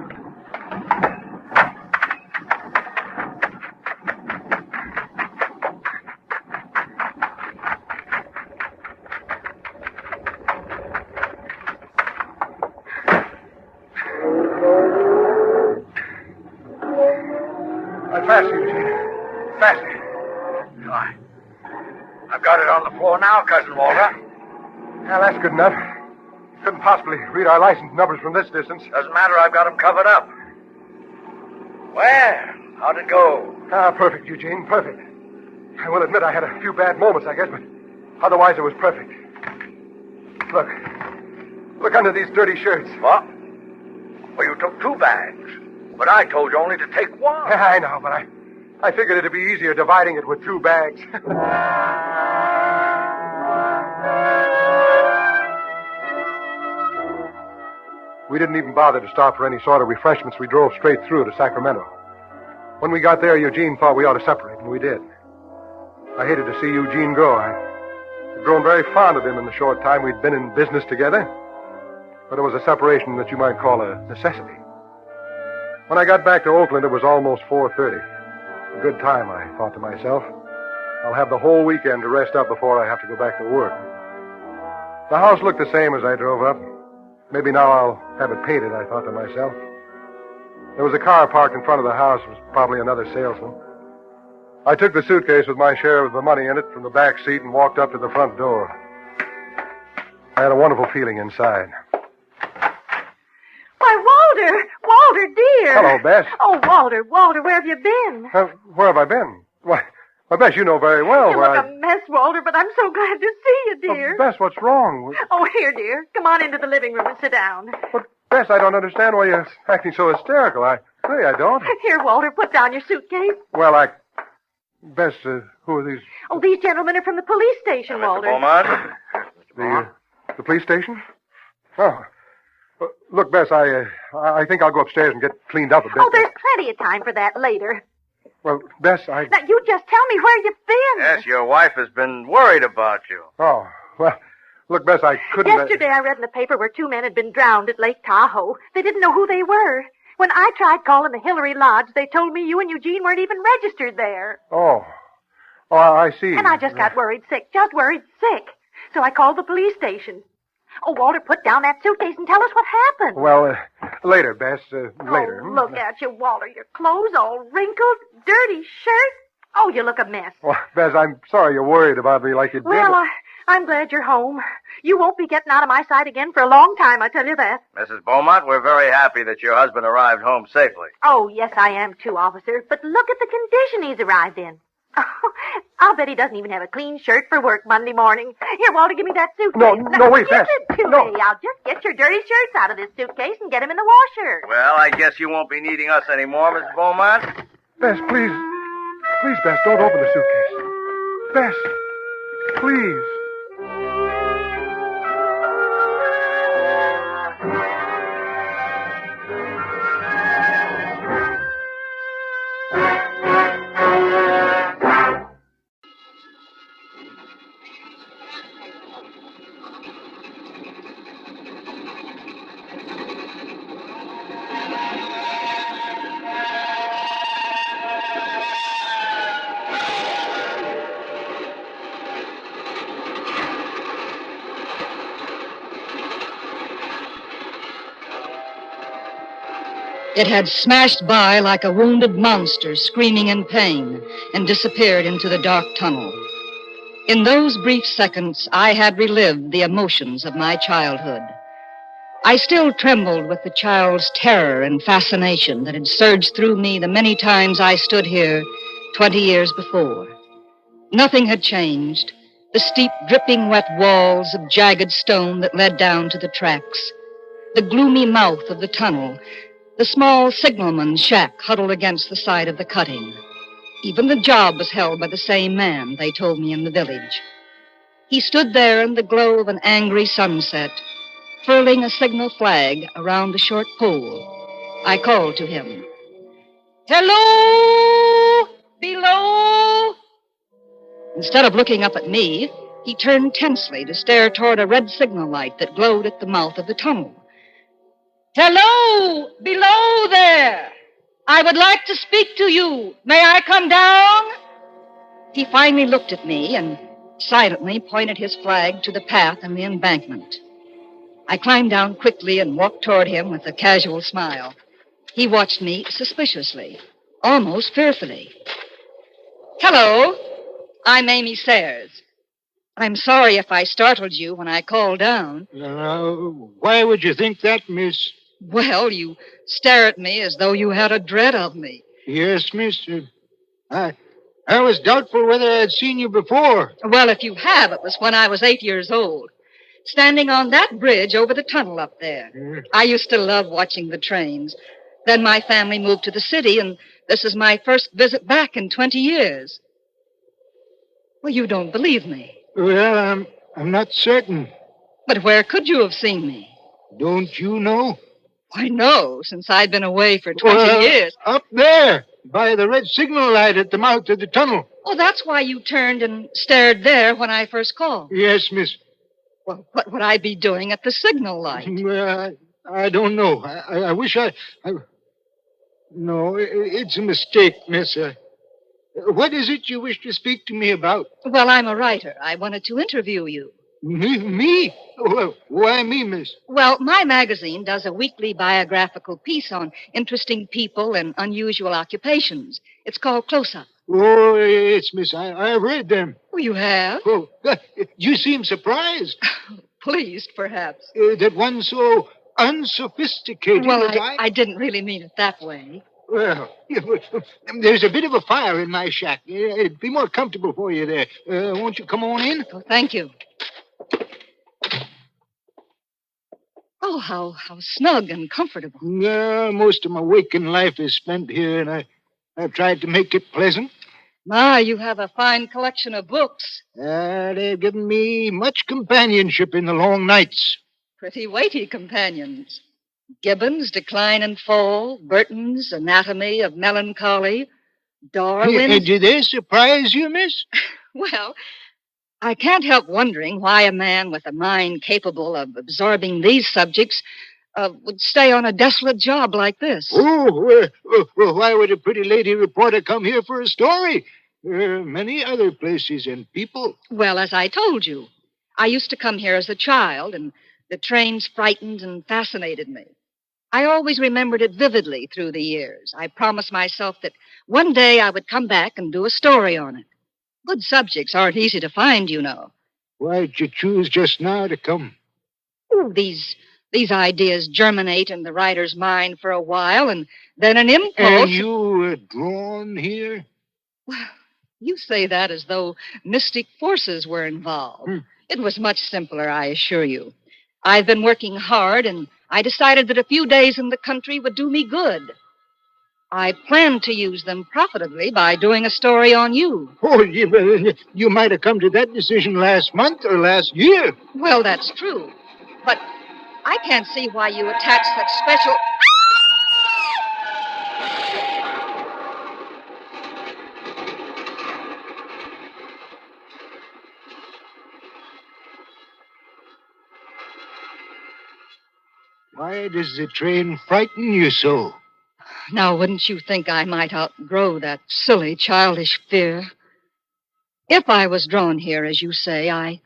Faster, Eugene. Faster. I've got it on the floor now, Cousin Walter. Yeah, that's good enough. Couldn't possibly read our license numbers from this distance. Doesn't matter, I've got them covered up. Well, how'd it go? Perfect, Eugene, perfect. I will admit I had a few bad moments, I guess, but otherwise it was perfect. Look under these dirty shirts. What? Well, you took 2 bags. But I told you only to take 1. I know, but I figured it'd be easier dividing it with 2 bags. We didn't even bother to stop for any sort of refreshments. We drove straight through to Sacramento. When we got there, Eugene thought we ought to separate, and we did. I hated to see Eugene go. I'd grown very fond of him in the short time we'd been in business together. But it was a separation that you might call a necessity. When I got back to Oakland, it was almost 4:30. A good time, I thought to myself. I'll have the whole weekend to rest up before I have to go back to work. The house looked the same as I drove up. Maybe now I'll have it painted, I thought to myself. There was a car parked in front of the house. It was probably another salesman. I took the suitcase with my share of the money in it from the back seat and walked up to the front door. I had a wonderful feeling inside. Why, Walter, dear. Hello, Bess. Oh, Walter, where have you been? Where have I been? Why, Bess, you know very well You where look a mess, Walter, but I'm so glad to see you, dear. Bess, what's wrong? Oh, here, dear. Come on into the living room and sit down. But, Bess, I don't understand why you're acting so hysterical. I don't. Here, Walter, put down your suitcase. Well, Bess, who are these? Oh, these gentlemen are from the police station, Walter. Beaumont? The police station? Oh. Look, Bess, I think I'll go upstairs and get cleaned up a bit. Oh, there's plenty of time for that later. Well, Bess, Now, you just tell me where you've been. Yes, your wife has been worried about you. Oh, well, look, Bess, I couldn't... Yesterday I read in the paper where 2 men had been drowned at Lake Tahoe. They didn't know who they were. When I tried calling the Hillary Lodge, they told me you and Eugene weren't even registered there. Oh, I see. And I just got worried sick. So I called the police station. Oh, Walter, put down that suitcase and tell us what happened. Well, later, Bess, later. Oh, look at you, Walter. Your clothes all wrinkled, dirty shirt. Oh, you look a mess. Well, Bess, I'm sorry you're worried about me like you did. Well, I'm glad you're home. You won't be getting out of my sight again for a long time, I tell you that. Mrs. Beaumont, we're very happy that your husband arrived home safely. Oh, yes, I am too, officer. But look at the condition he's arrived in. Oh, I'll bet he doesn't even have a clean shirt for work Monday morning. Here, Walter, give me that suitcase. No, wait, Bess. Give it to me. I'll just get your dirty shirts out of this suitcase and get them in the washer. Well, I guess you won't be needing us anymore, Mrs. Beaumont. Bess, please. Please, Bess, don't open the suitcase. Bess, please. It had smashed by like a wounded monster screaming in pain and disappeared into the dark tunnel. In those brief seconds, I had relived the emotions of my childhood. I still trembled with the child's terror and fascination that had surged through me the many times I stood here 20 years before. Nothing had changed. The steep, dripping wet walls of jagged stone that led down to the tracks, the gloomy mouth of the tunnel, the small signalman's shack huddled against the side of the cutting. Even the job was held by the same man, they told me in the village. He stood there in the glow of an angry sunset, furling a signal flag around the short pole. I called to him. Hello! Below! Instead of looking up at me, he turned tensely to stare toward a red signal light that glowed at the mouth of the tunnel. Hello! Below there! I would like to speak to you. May I come down? He finally looked at me and silently pointed his flag to the path and the embankment. I climbed down quickly and walked toward him with a casual smile. He watched me suspiciously, almost fearfully. Hello, I'm Amy Sayers. I'm sorry if I startled you when I called down. Why would you think that, miss? Well, you stare at me as though you had a dread of me. Yes, miss. I was doubtful whether I had seen you before. Well, if you have, it was when I was 8 years old, standing on that bridge over the tunnel up there. I used to love watching the trains. Then my family moved to the city, and this is my first visit back in 20 years. Well, you don't believe me. Well, I'm not certain. But where could you have seen me? Don't you know? Why, no, since I've been away for 20 years. Up there, by the red signal light at the mouth of the tunnel. Oh, that's why you turned and stared there when I first called. Yes, miss. Well, what would I be doing at the signal light? Well, I don't know. I wish I... No, it's a mistake, miss. What is it you wish to speak to me about? Well, I'm a writer. I wanted to interview you. Me? Well, why me, miss? Well, my magazine does a weekly biographical piece on interesting people and unusual occupations. It's called Close Up. Oh, yes, miss. I've read them. Oh, you have? Oh, you seem surprised. Pleased, perhaps. That one so unsophisticated. Well, I didn't really mean it that way. Well, there's a bit of a fire in my shack. It'd be more comfortable for you there. Won't you come on in? Oh, thank you. Oh, how snug and comfortable. Most of my waking life is spent here, and I've tried to make it pleasant. My, you have a fine collection of books. They've given me much companionship in the long nights. Pretty weighty companions. Gibbon's Decline and Fall, Burton's Anatomy of Melancholy, Darwin's... Do they surprise you, miss? Well, I can't help wondering why a man with a mind capable of absorbing these subjects would stay on a desolate job like this. Well, why would a pretty lady reporter come here for a story? There are many other places and people. Well, as I told you, I used to come here as a child, and the trains frightened and fascinated me. I always remembered it vividly through the years. I promised myself that one day I would come back and do a story on it. Good subjects aren't easy to find, you know. Why'd you choose just now to come? Oh, these ideas germinate in the writer's mind for a while, and then an impulse... And you were drawn here? Well, you say that as though mystic forces were involved. It was much simpler, I assure you. I've been working hard, and I decided that a few days in the country would do me good. I planned to use them profitably by doing a story on you. Oh, you might have come to that decision last month or last year. Well, that's true. But I can't see why you attach such special... Why does the train frighten you so? Now, wouldn't you think I might outgrow that silly, childish fear? If I was drawn here, as you say, I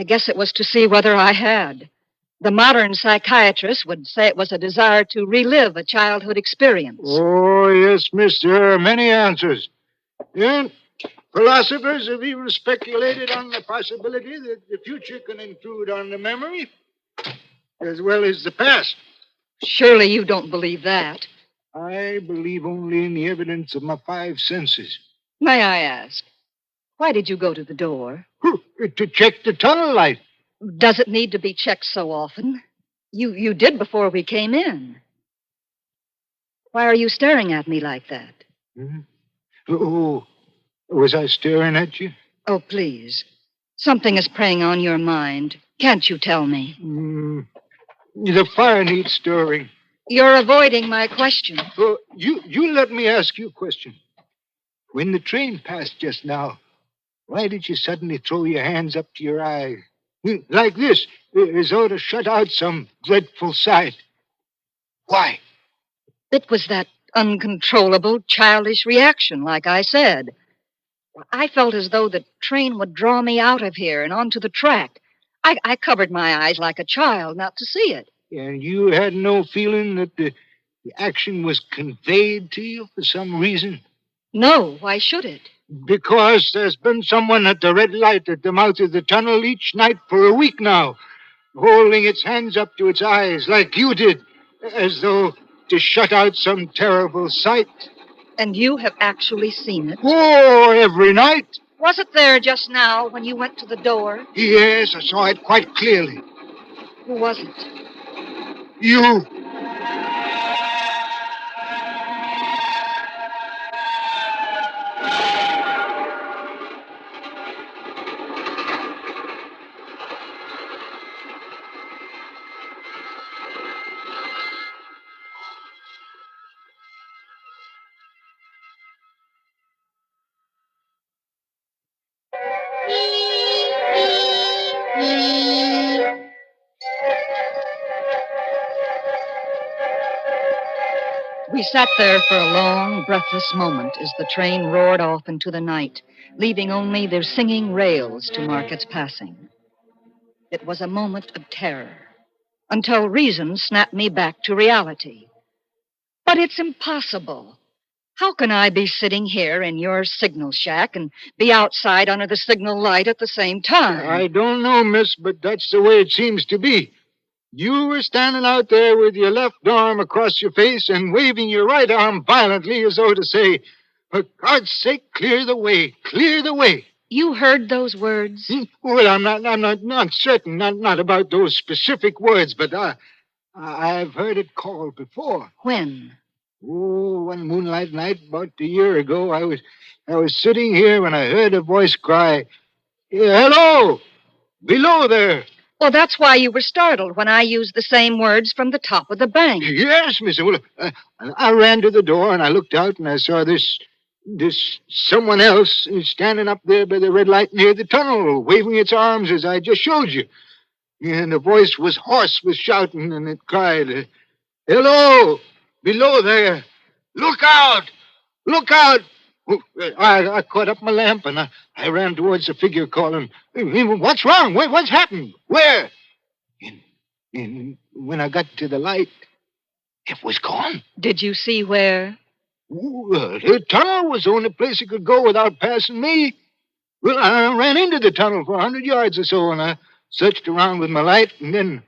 guess it was to see whether I had. The modern psychiatrist would say it was a desire to relive a childhood experience. Oh, yes, miss, there are many answers. And philosophers have even speculated on the possibility that the future can intrude on the memory as well as the past. Surely you don't believe that. I believe only in the evidence of my five senses. May I ask, why did you go to the door? To check the tunnel light. Does it need to be checked so often? You did before we came in. Why are you staring at me like that? Hmm? Oh, was I staring at you? Oh, please. Something is preying on your mind. Can't you tell me? The fire needs stirring. You're avoiding my question. Oh, you let me ask you a question. When the train passed just now, why did you suddenly throw your hands up to your eyes? Like this, as though to shut out some dreadful sight. Why? It was that uncontrollable, childish reaction, like I said. I felt as though the train would draw me out of here and onto the track. I covered my eyes like a child not to see it. And you had no feeling that the action was conveyed to you for some reason? No, why should it? Because there's been someone at the red light at the mouth of the tunnel each night for a week now, holding its hands up to its eyes like you did, as though to shut out some terrible sight. And you have actually seen it? Oh, every night. Was it there just now when you went to the door? Yes, I saw it quite clearly. Who was it? You. We sat there for a long, breathless moment as the train roared off into the night, leaving only their singing rails to mark its passing. It was a moment of terror, until reason snapped me back to reality. But it's impossible. How can I be sitting here in your signal shack and be outside under the signal light at the same time? I don't know, miss, but that's the way it seems to be. You were standing out there with your left arm across your face and waving your right arm violently as though to say, for God's sake, clear the way, clear the way. You heard those words? Well, I'm not certain, not about those specific words, but I've heard it called before. When? Oh, one moonlight night about a year ago, I was sitting here when I heard a voice cry, "Hello! Below there!" Well, that's why you were startled when I used the same words from the top of the bank. Yes, miss. Well, I ran to the door and I looked out and I saw this someone else standing up there by the red light near the tunnel, waving its arms as I just showed you. And the voice was hoarse with shouting and it cried, "Hello! Below there! Look out! Look out!" I caught up my lamp and I ran towards the figure calling, "What's wrong? What's happened? Where?" And when I got to the light, it was gone. Did you see where? The tunnel was the only place it could go without passing me. Well, I ran into the tunnel for 100 yards or so, and I searched around with my light, and then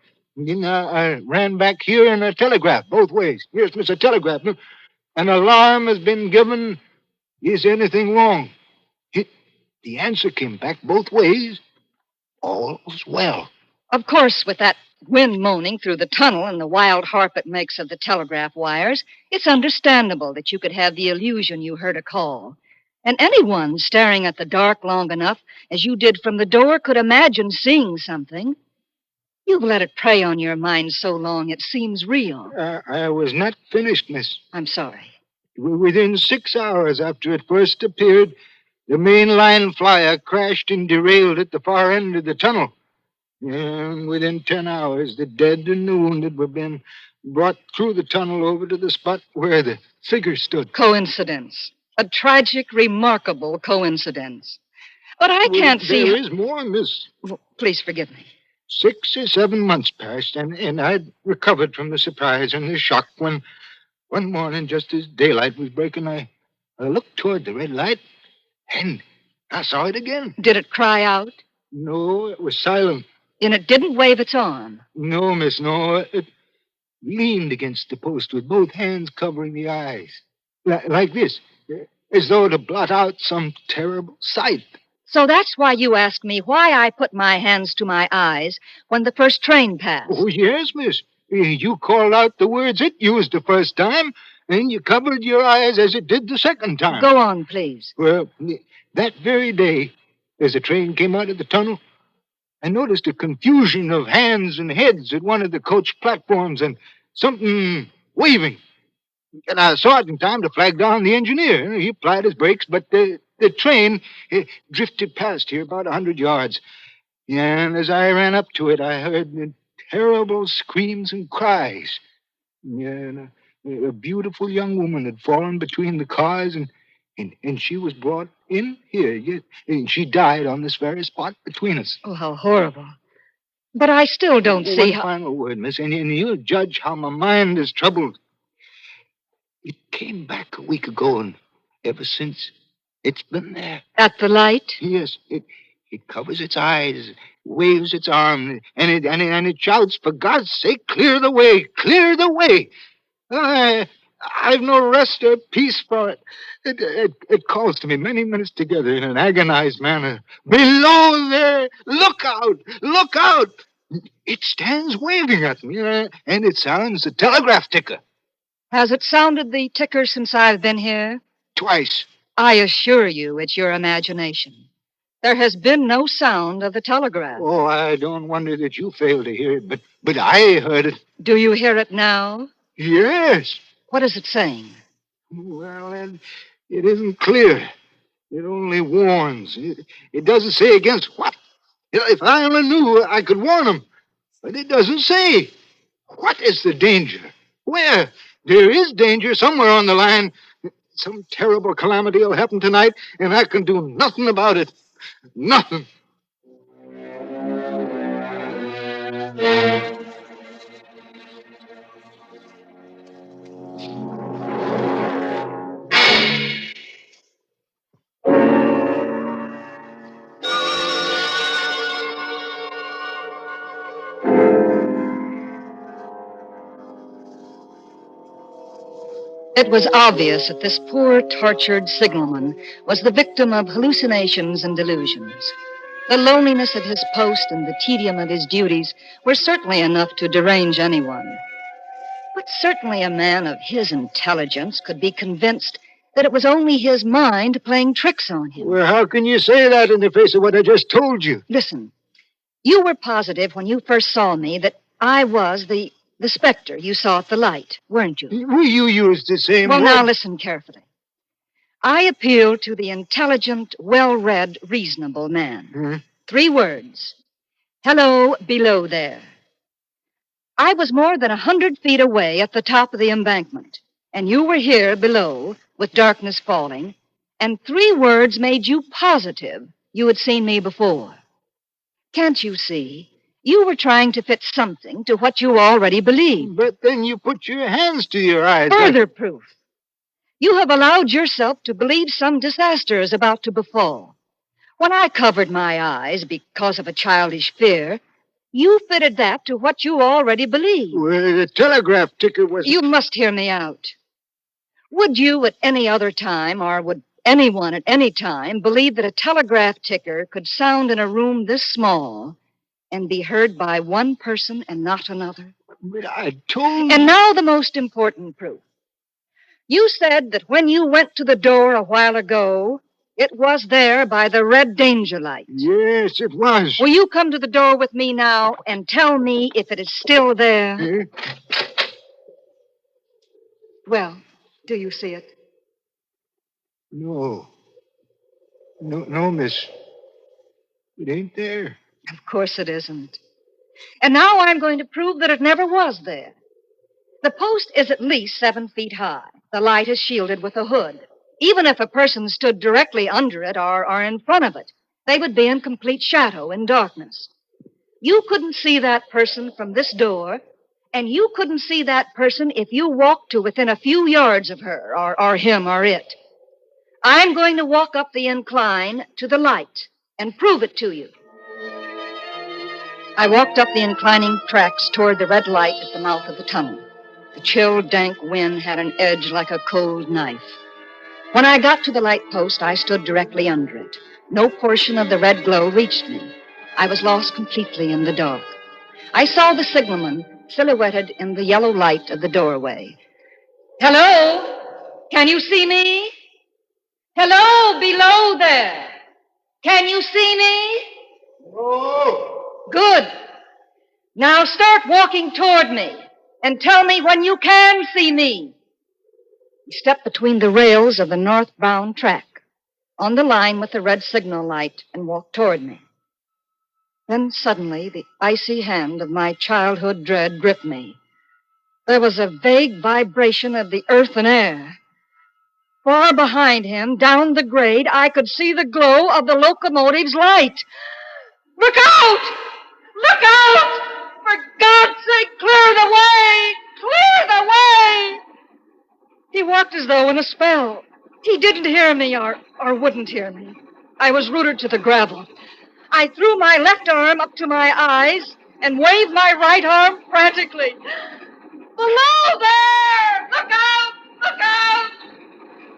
I ran back here and I telegraphed both ways. Here's Mr. Telegraph. An alarm has been given. Is anything wrong? The answer came back both ways. All's well. Of course, with that wind moaning through the tunnel and the wild harp it makes of the telegraph wires, it's understandable that you could have the illusion you heard a call. And anyone staring at the dark long enough, as you did from the door, could imagine seeing something. You've let it prey on your mind so long it seems real. I was not finished, miss. I'm sorry. Within 6 hours after it first appeared, the main line flyer crashed and derailed at the far end of the tunnel. And within 10 hours, the dead and the wounded were being brought through the tunnel over to the spot where the figure stood. Coincidence. A tragic, remarkable coincidence. But I can't see... There is more, miss. Well, please forgive me. 6 or 7 months passed, and I'd recovered from the surprise and the shock when one morning, just as daylight was breaking, I looked toward the red light, and I saw it again. Did it cry out? No, it was silent. And it didn't wave its arm? No, miss, no. It leaned against the post with both hands covering the eyes. Like this, as though to blot out some terrible sight. So that's why you asked me why I put my hands to my eyes when the first train passed. Oh, yes, miss. You called out the words it used the first time, and you covered your eyes as it did the second time. Go on, please. Well, that very day, as the train came out of the tunnel, I noticed a confusion of hands and heads at one of the coach platforms and something waving. And I saw it in time to flag down the engineer. He applied his brakes, but the train drifted past here about 100 yards. And as I ran up to it, I heard terrible screams and cries. And a beautiful young woman had fallen between the cars, and she was brought in here. Yes, and she died on this very spot between us. Oh, how horrible. But I still don't see One final word, miss, and you'll judge how my mind is troubled. It came back a week ago, and ever since, it's been there. At the light? Yes. It covers its eyes, waves its arm, and it shouts, for God's sake, clear the way, clear the way. I've no rest or peace for it. It calls to me many minutes together in an agonized manner. Below there, look out, look out. It stands waving at me, and it sounds the telegraph ticker. Has it sounded the ticker since I've been here? Twice. I assure you it's your imagination. There has been no sound of the telegraph. Oh, I don't wonder that you failed to hear it, but I heard it. Do you hear it now? Yes. What is it saying? Well, it isn't clear. It only warns. It doesn't say against what. If I only knew, I could warn them. But it doesn't say. What is the danger? Where? There is danger somewhere on the line. Some terrible calamity will happen tonight, and I can do nothing about it. Nothing. It was obvious that this poor, tortured signalman was the victim of hallucinations and delusions. The loneliness of his post and the tedium of his duties were certainly enough to derange anyone. But certainly a man of his intelligence could be convinced that it was only his mind playing tricks on him. Well, how can you say that in the face of what I just told you? Listen, you were positive when you first saw me that I was the specter you saw at the light, weren't you? Well, you used the same Well, word. now listen carefully. I appeal to the intelligent, well-read, reasonable man. 3 words. Hello, below there. I was more than 100 feet away at the top of the embankment, and you were here below with darkness falling, and 3 words made you positive you had seen me before. Can't you see? You were trying to fit something to what you already believed. But then you put your hands to your eyes. Further proof. You have allowed yourself to believe some disaster is about to befall. When I covered my eyes because of a childish fear, you fitted that to what you already believed. Well, the telegraph ticker was... You must hear me out. Would you at any other time, or would anyone at any time, believe that a telegraph ticker could sound in a room this small and be heard by one person and not another? But I told... And now the most important proof. You said that when you went to the door a while ago, it was there by the red danger light. Yes, it was. Will you come to the door with me now and tell me if it is still there? Well, do you see it? No, miss. It ain't there. Of course it isn't. And now I'm going to prove that it never was there. The post is at least 7 feet high. The light is shielded with a hood. Even if a person stood directly under it or in front of it, they would be in complete shadow in darkness. You couldn't see that person from this door, and you couldn't see that person if you walked to within a few yards of her, or him, or it. I'm going to walk up the incline to the light and prove it to you. I walked up the inclining tracks toward the red light at the mouth of the tunnel. The chill, dank wind had an edge like a cold knife. When I got to the light post, I stood directly under it. No portion of the red glow reached me. I was lost completely in the dark. I saw the signalman silhouetted in the yellow light of the doorway. Hello? Can you see me? Hello, below there. Can you see me? Oh. Good. Now start walking toward me and tell me when you can see me. He stepped between the rails of the northbound track, on the line with the red signal light, and walked toward me. Then suddenly the icy hand of my childhood dread gripped me. There was a vague vibration of the earth and air. Far behind him, down the grade, I could see the glow of the locomotive's light. Look out! Look out! For God's sake, clear the way! Clear the way! He walked as though in a spell. He didn't hear me or wouldn't hear me. I was rooted to the gravel. I threw my left arm up to my eyes and waved my right arm frantically. Below there! Look out! Look out!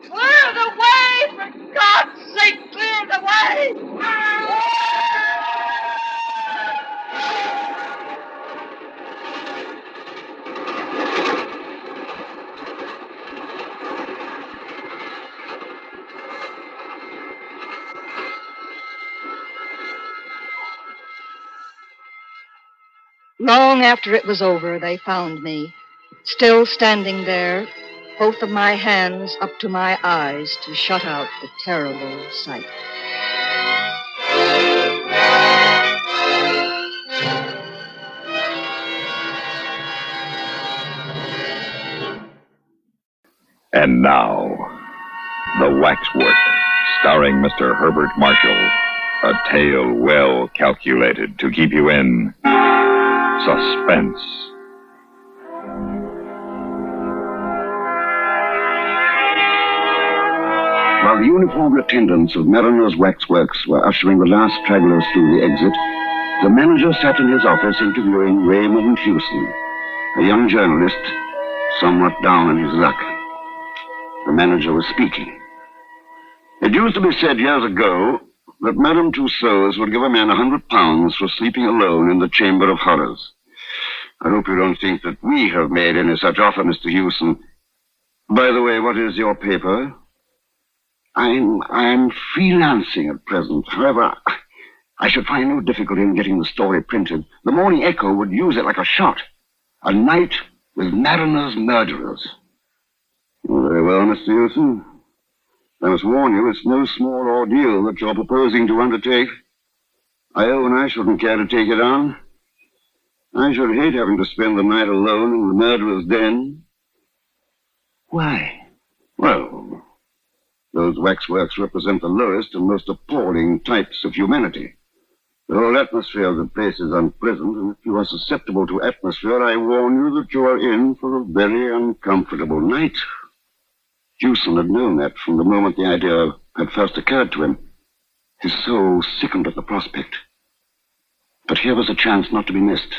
Clear the way! For God's sake, clear the way! Long after it was over, they found me, still standing there, both of my hands up to my eyes to shut out the terrible sight. And now, The Waxwork, starring Mr. Herbert Marshall. A tale well calculated to keep you in suspense. While the uniformed attendants of Mariner's Waxworks were ushering the last stragglers through the exit, the manager sat in his office interviewing Raymond Hewson, a young journalist somewhat down on his luck. The manager was speaking. It used to be said years ago that Madame Tussauds would give a man £100 for sleeping alone in the Chamber of Horrors. I hope you don't think that we have made any such offer, Mr. Hewson. By the way, what is your paper? I'm freelancing at present. However, I should find no difficulty in getting the story printed. The Morning Echo would use it like a shot. A night with Mariner's murderers. Very well, Mr. Hewson. I must warn you, it's no small ordeal that you're proposing to undertake. I own I shouldn't care to take it on. I should hate having to spend the night alone in the murderer's den. Why? Well, those waxworks represent the lowest and most appalling types of humanity. The whole atmosphere of the place is unpleasant, and if you are susceptible to atmosphere, I warn you that you are in for a very uncomfortable night. Hewson had known that from the moment the idea had first occurred to him. His soul sickened at the prospect. But here was a chance not to be missed.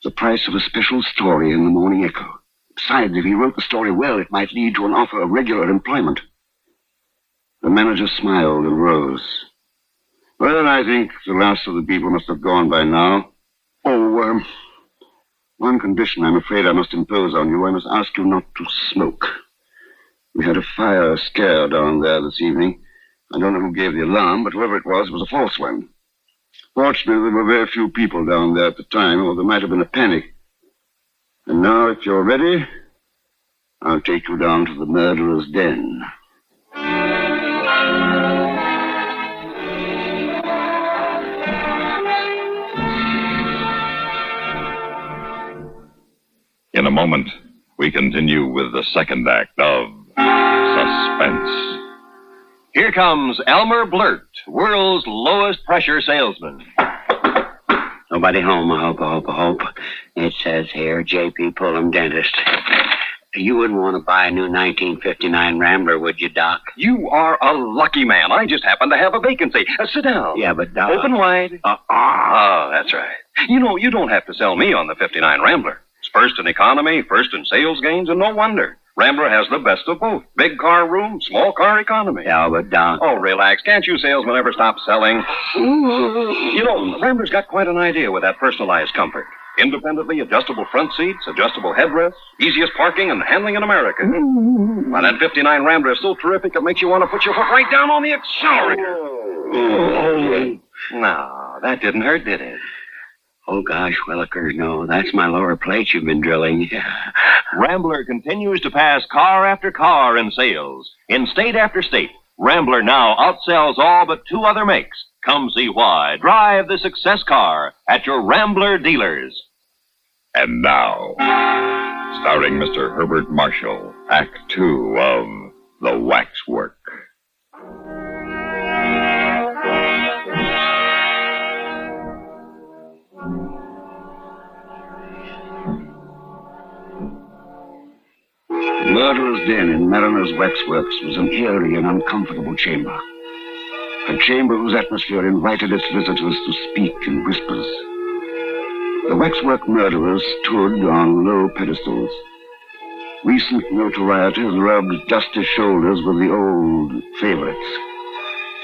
The price of a special story in the Morning Echo. Besides, if he wrote the story well, it might lead to an offer of regular employment. The manager smiled and rose. Well, I think the last of the people must have gone by now. Oh, one condition I'm afraid I must impose on you. I must ask you not to smoke. We had a fire scare down there this evening. I don't know who gave the alarm, but whoever it was a false one. Fortunately, there were very few people down there at the time, or there might have been a panic. And now, if you're ready, I'll take you down to the murderer's den. In a moment, we continue with the second act of Suspense. Here comes Elmer Blurt, world's lowest pressure salesman. Nobody home, I hope. It says here, J.P. Pullum, dentist. You wouldn't want to buy a new 1959 Rambler, would you, Doc? You are a lucky man. I just happen to have a vacancy. Sit down. Yeah, but Doc... Open wide. Oh, that's right. You know, you don't have to sell me on the 59 Rambler. It's first in economy, first in sales gains, and no wonder. Rambler has the best of both. Big car room, small car economy. Yeah, but Doc... Oh, relax. Can't you salesmen ever stop selling? You know, Rambler's got quite an idea with that personalized comfort. Independently adjustable front seats, adjustable headrests, easiest parking and handling in America. Well, that 59 Rambler is so terrific it makes you want to put your foot right down on the accelerator. No, that didn't hurt, did it? Oh, gosh, Willikers, no. That's my lower plate you've been drilling. Rambler continues to pass car after car in sales. In state after state, Rambler now outsells all but 2 other makes. Come see why. Drive the success car at your Rambler dealers. And now, starring Mr. Herbert Marshall, Act 2 of The Waxwork. The murderer's den in Mariner's Waxworks was an eerie and uncomfortable chamber. A chamber whose atmosphere invited its visitors to speak in whispers. The waxwork murderers stood on low pedestals. Recent notoriety has rubbed dusty shoulders with the old favorites.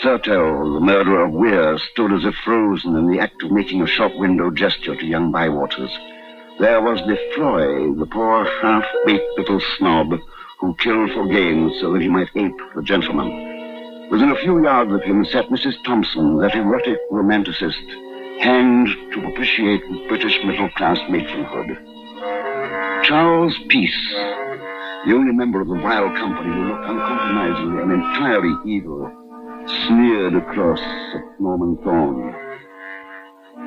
Thurtell, the murderer of Weir, stood as if frozen in the act of making a shop window gesture to young Bywaters. There was Lefroy, the poor half-baked little snob who killed for gain so that he might ape the gentleman. Within a few yards of him sat Mrs. Thompson, that erotic romanticist, hanged to propitiate British middle-class matronhood. Charles Peace, the only member of the vile company who looked uncompromisingly and entirely evil, sneered across at Norman Thorne.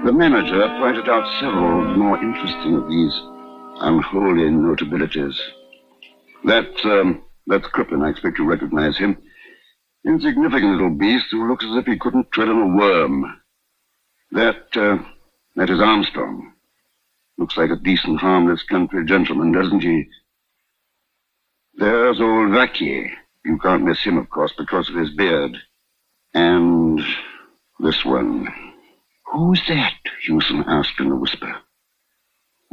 The manager pointed out several more interesting of these unholy notabilities. That's Crippen. I expect you recognize him. Insignificant little beast who looks as if he couldn't tread on a worm. That is Armstrong. Looks like a decent, harmless country gentleman, doesn't he? There's old Vaquier. You can't miss him, of course, because of his beard. And this one. Who's that? Hewson asked in a whisper.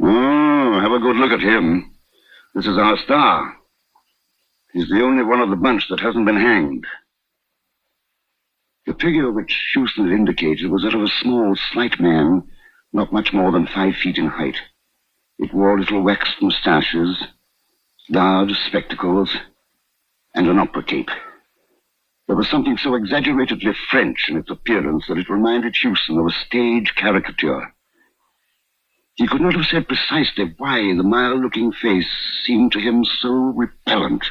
Oh, have a good look at him. This is our star. He's the only one of the bunch that hasn't been hanged. The figure which Hewson had indicated was that of a small, slight man, not much more than 5 feet in height. It wore little waxed moustaches, large spectacles, and an opera cape. There was something so exaggeratedly French in its appearance that it reminded Hewson of a stage caricature. He could not have said precisely why the mild-looking face seemed to him so repellent.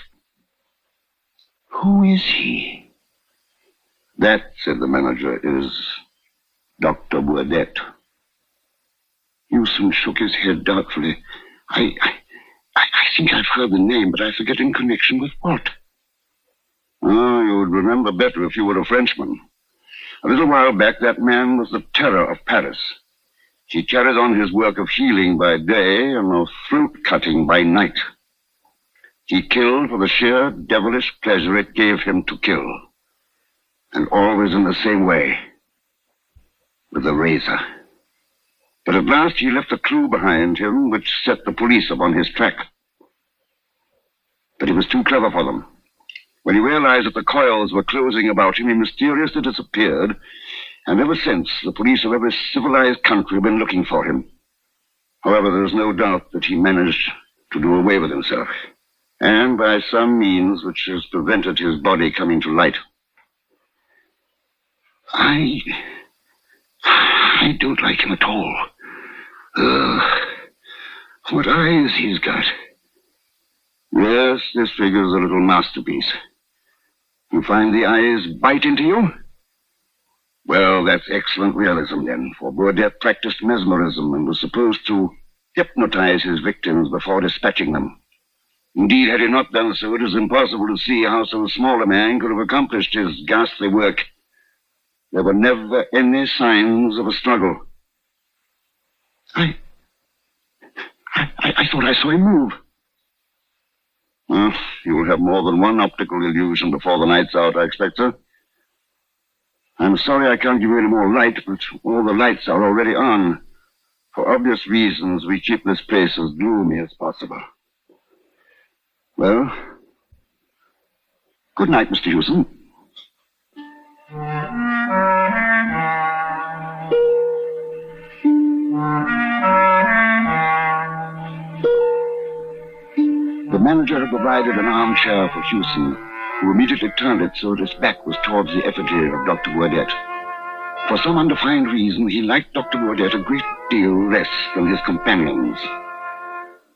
Who is he? That, said the manager, is Dr. Burdett. Hewson shook his head doubtfully. I think I've heard the name, but I forget in connection with what. Oh, you would remember better if you were a Frenchman. A little while back, that man was the terror of Paris. He carried on his work of healing by day and of fruit-cutting by night. He killed for the sheer devilish pleasure it gave him to kill. And always in the same way, with a razor. But at last he left a clue behind him which set the police upon his track. But he was too clever for them. When he realized that the coils were closing about him, he mysteriously disappeared, and ever since, the police of every civilized country have been looking for him. However, there is no doubt that he managed to do away with himself, and by some means which has prevented his body coming to light. I don't like him at all. What eyes he's got. Yes, this figure's a little masterpiece. You find the eyes bite into you? Well, that's excellent realism, then, for Burdett practiced mesmerism and was supposed to hypnotize his victims before dispatching them. Indeed, had he not done so, it is impossible to see how so small a man could have accomplished his ghastly work. There were never any signs of a struggle. I thought I saw him move. Well, you'll have more than one optical illusion before the night's out, I expect, sir. I'm sorry I can't give you any more light, but all the lights are already on. For obvious reasons, we keep this place as gloomy as possible. Well, good night, Mr. Hewson. The manager had provided an armchair for Hewson, who immediately turned it so that his back was towards the effigy of Dr. Burdett. For some undefined reason, he liked Dr. Burdett a great deal less than his companions.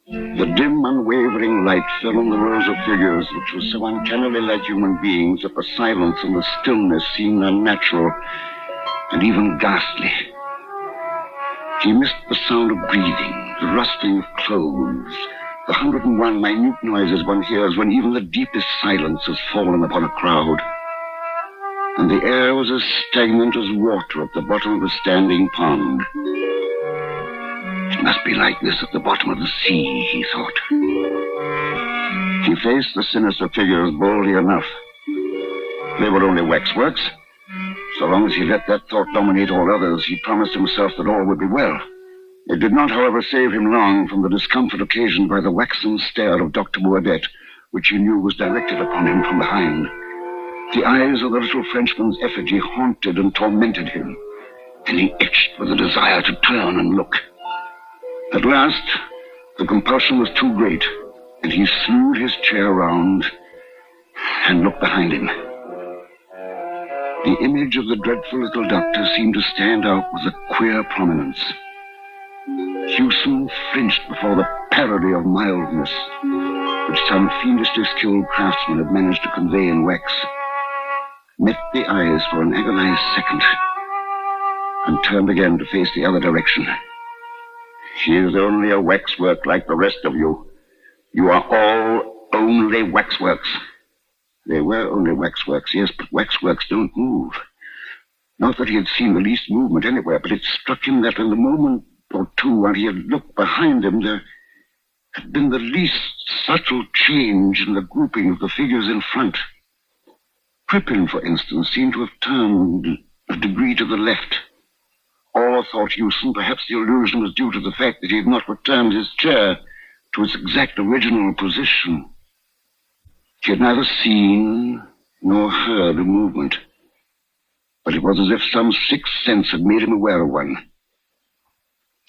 The dim, unwavering light fell on the rows of figures which were so uncannily like human beings that the silence and the stillness seemed unnatural and even ghastly. He missed the sound of breathing, the rustling of clothes, the 101 minute noises one hears when even the deepest silence has fallen upon a crowd. And the air was as stagnant as water at the bottom of a standing pond. It must be like this at the bottom of the sea, he thought. He faced the sinister figures boldly enough. They were only waxworks. So long as he let that thought dominate all others, he promised himself that all would be well. It did not, however, save him long from the discomfort occasioned by the waxen stare of Dr. Burdett, which he knew was directed upon him from behind. The eyes of the little Frenchman's effigy haunted and tormented him, and he itched with a desire to turn and look. At last, the compulsion was too great, and he slewed his chair round and looked behind him. The image of the dreadful little doctor seemed to stand out with a queer prominence. Hewson flinched before the parody of mildness which some fiendishly skilled craftsman had managed to convey in wax, met the eyes for an agonized second, and turned again to face the other direction. She is only a waxwork like the rest of you. You are all only waxworks. They were only waxworks, yes, but waxworks don't move. Not that he had seen the least movement anywhere, but it struck him that in the moment or two while he had looked behind him, there had been the least subtle change in the grouping of the figures in front. Crippen, for instance, seemed to have turned a degree to the left. Or, thought Hewson, perhaps the illusion was due to the fact that he had not returned his chair to its exact original position. He had neither seen nor heard a movement, but it was as if some sixth sense had made him aware of one.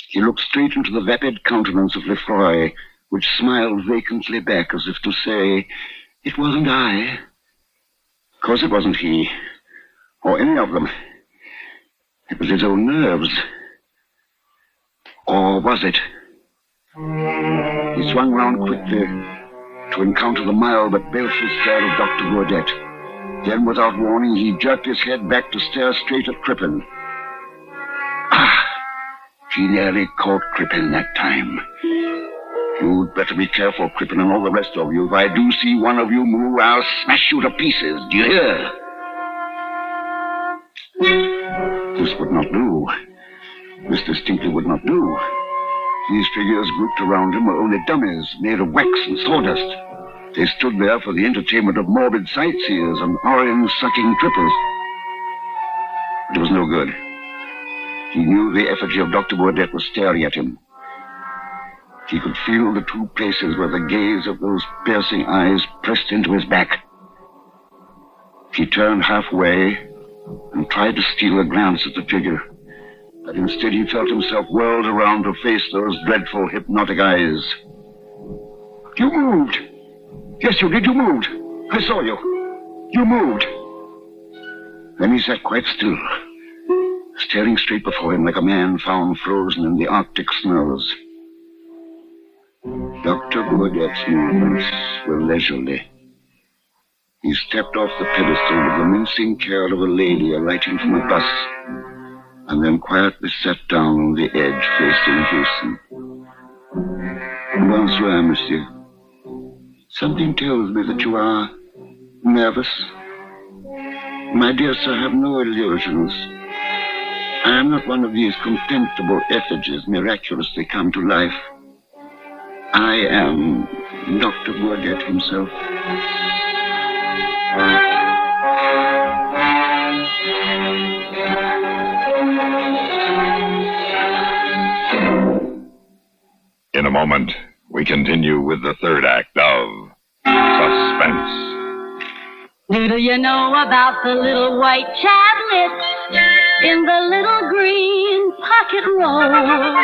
He looked straight into the vapid countenance of Lefroy, which smiled vacantly back as if to say, "It wasn't I." Of course it wasn't he, or any of them. It was his own nerves. Or was it? He swung round quickly to encounter the mild but baleful stare of Dr. Burdett. Then, without warning, he jerked his head back to stare straight at Crippen. He nearly caught Crippen that time. You'd better be careful, Crippen, and all the rest of you. If I do see one of you move, I'll smash you to pieces. Do you hear? This would not do. This distinctly would not do. These figures grouped around him were only dummies, made of wax and sawdust. They stood there for the entertainment of morbid sightseers and orange-sucking trippers. But it was no good. He knew the effigy of Dr. Burdett was staring at him. He could feel the two places where the gaze of those piercing eyes pressed into his back. He turned halfway and tried to steal a glance at the figure, but instead he felt himself whirled around to face those dreadful, hypnotic eyes. You moved! Yes, you did. You moved. I saw you. You moved. Then he sat quite still, staring straight before him like a man found frozen in the Arctic snows. Dr. Burdett's movements were leisurely. He stepped off the pedestal with the mincing care of a lady alighting from a bus, and then quietly sat down on the edge facing Hewson. Bonsoir, monsieur. Something tells me that you are nervous. My dear sir, have no illusions. I am not one of these contemptible effigies miraculously come to life. I am Dr. Burdett himself. In a moment, we continue with the third act of Suspense. Do you know about the little white chatlet in the little green pocket roll?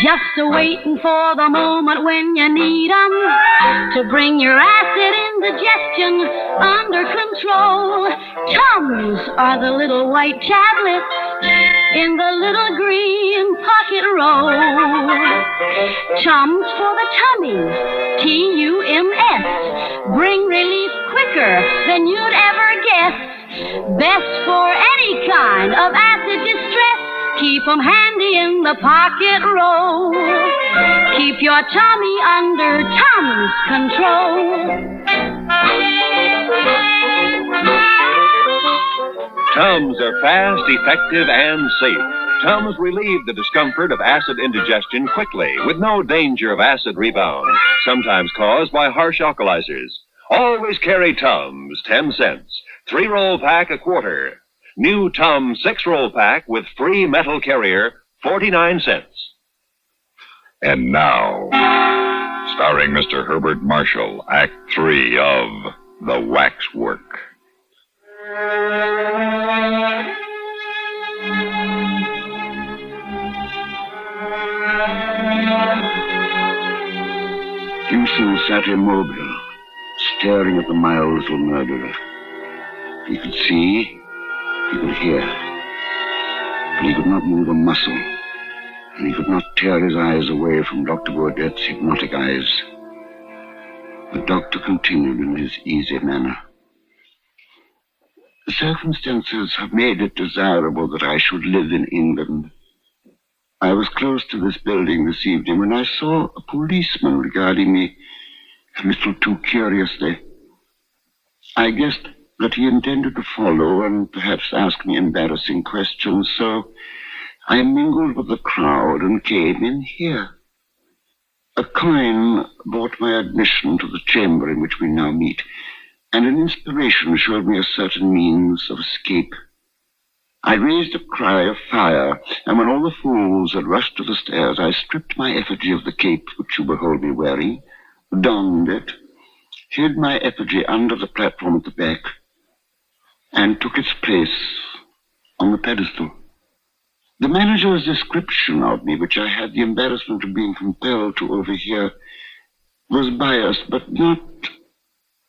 Just a-waiting for the moment when you need 'em to bring your acid indigestion under control. Tums are the little white chatlet in the little green pocket roll. Tums for the tummy, T-U-M-S. Bring relief quicker than you'd ever guess. Best for any kind of acid distress. Keep 'em handy in the pocket roll. Keep your tummy under Tums control. Tums are fast, effective, and safe. Tums relieve the discomfort of acid indigestion quickly, with no danger of acid rebound, sometimes caused by harsh alkalizers. Always carry Tums, 10 cents. 3-roll pack, a quarter. New Tums 6-roll pack with free metal carrier, 49 cents. And now, starring Mr. Herbert Marshall, Act 3 of The Waxwork. Houston sat immobile, staring at the mild little murderer. He could see, he could hear, but he could not move a muscle, and he could not tear his eyes away from Dr. Burdett's hypnotic eyes. The doctor continued in his easy manner. The circumstances have made it desirable that I should live in England. I was close to this building this evening when I saw a policeman regarding me a little too curiously. I guessed that he intended to follow and perhaps ask me embarrassing questions, so I mingled with the crowd and came in here. A coin bought my admission to the chamber in which we now meet, and an inspiration showed me a certain means of escape. I raised a cry of fire, and when all the fools had rushed to the stairs, I stripped my effigy of the cape which you behold me wearing, donned it, hid my effigy under the platform at the back, and took its place on the pedestal. The manager's description of me, which I had the embarrassment of being compelled to overhear, was biased, but not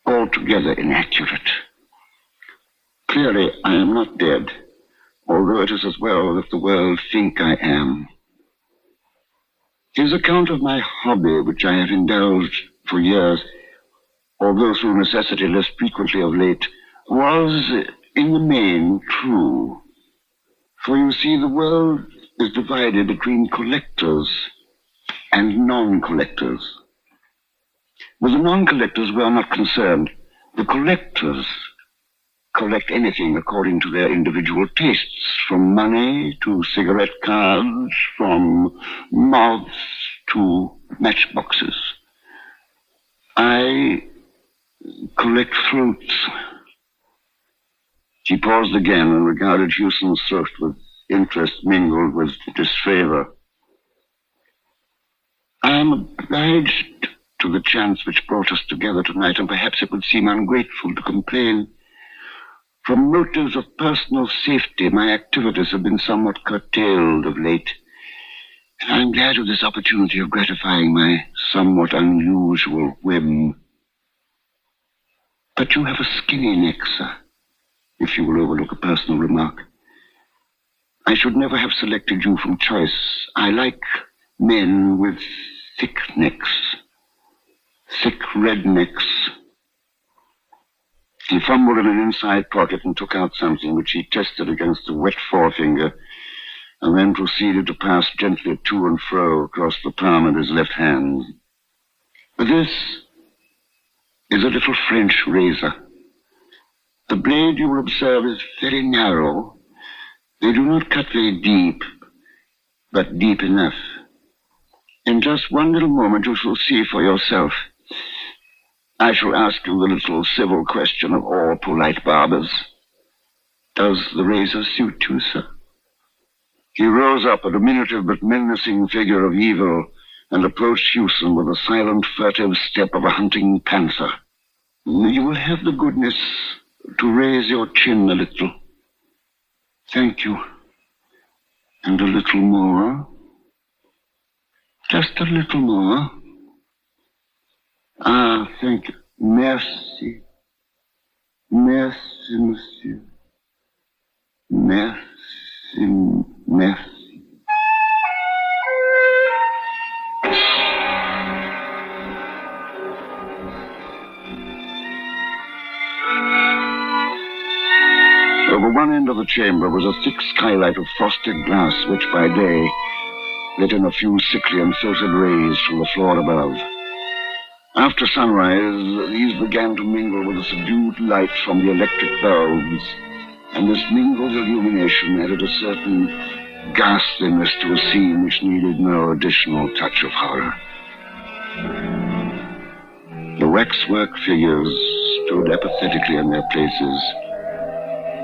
altogether inaccurate. Clearly, I am not dead, although it is as well that the world think I am. His account of my hobby, which I have indulged for years, although through necessity less frequently of late, was, in the main, true. For you see, the world is divided between collectors and non-collectors. With the non-collectors, we are not concerned. The collectors collect anything according to their individual tastes, from money to cigarette cards, from moths to matchboxes. I collect throats. He paused again and regarded Houston's throat with interest mingled with disfavor. I am obliged to the chance which brought us together tonight, and perhaps it would seem ungrateful to complain. From motives of personal safety, my activities have been somewhat curtailed of late, and I'm glad of this opportunity of gratifying my somewhat unusual whim. But you have a skinny neck, sir, if you will overlook a personal remark. I should never have selected you from choice. I like men with thick necks, thick red necks. He fumbled in an inside pocket and took out something which he tested against a wet forefinger, and then proceeded to pass gently to and fro across the palm of his left hand. This is a little French razor. The blade, you will observe, is very narrow. They do not cut very deep, but deep enough. In just one little moment, you shall see for yourself. I shall ask you the little civil question of all polite barbers. Does the razor suit you, sir? He rose up, a diminutive but menacing figure of evil, and approached Houston with the silent, furtive step of a hunting panther. You will have the goodness to raise your chin a little. Thank you. And a little more. Just a little more. Ah, thank you. Merci. Merci, monsieur. Merci, merci. Over one end of the chamber was a thick skylight of frosted glass, which by day let in a few sickly and filtered rays from the floor above. After sunrise, these began to mingle with the subdued light from the electric bulbs, and this mingled illumination added a certain ghastliness to a scene which needed no additional touch of horror. The waxwork figures stood apathetically in their places,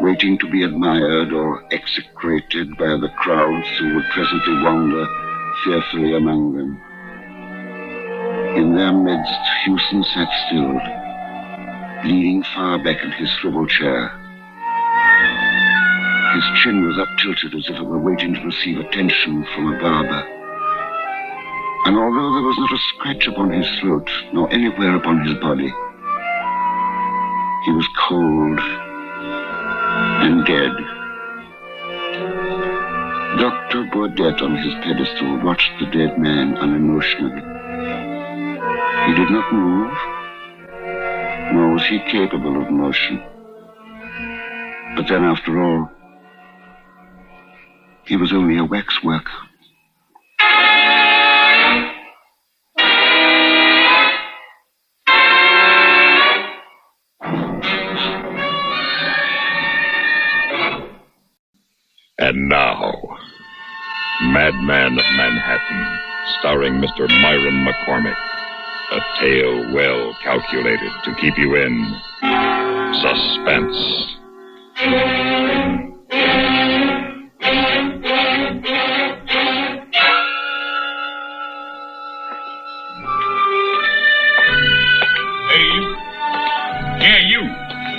waiting to be admired or execrated by the crowds who would presently wander fearfully among them. In their midst, Houston sat still, leaning far back in his swivel chair. His chin was up-tilted as if it were waiting to receive attention from a barber. And although there was not a scratch upon his throat, nor anywhere upon his body, he was cold and dead. Dr. Baudet on his pedestal watched the dead man unemotionally. He did not move, nor was he capable of motion. But then, after all, he was only a waxwork. And now, Madman of Manhattan, starring Mr. Myron McCormick. A tale well calculated to keep you in suspense.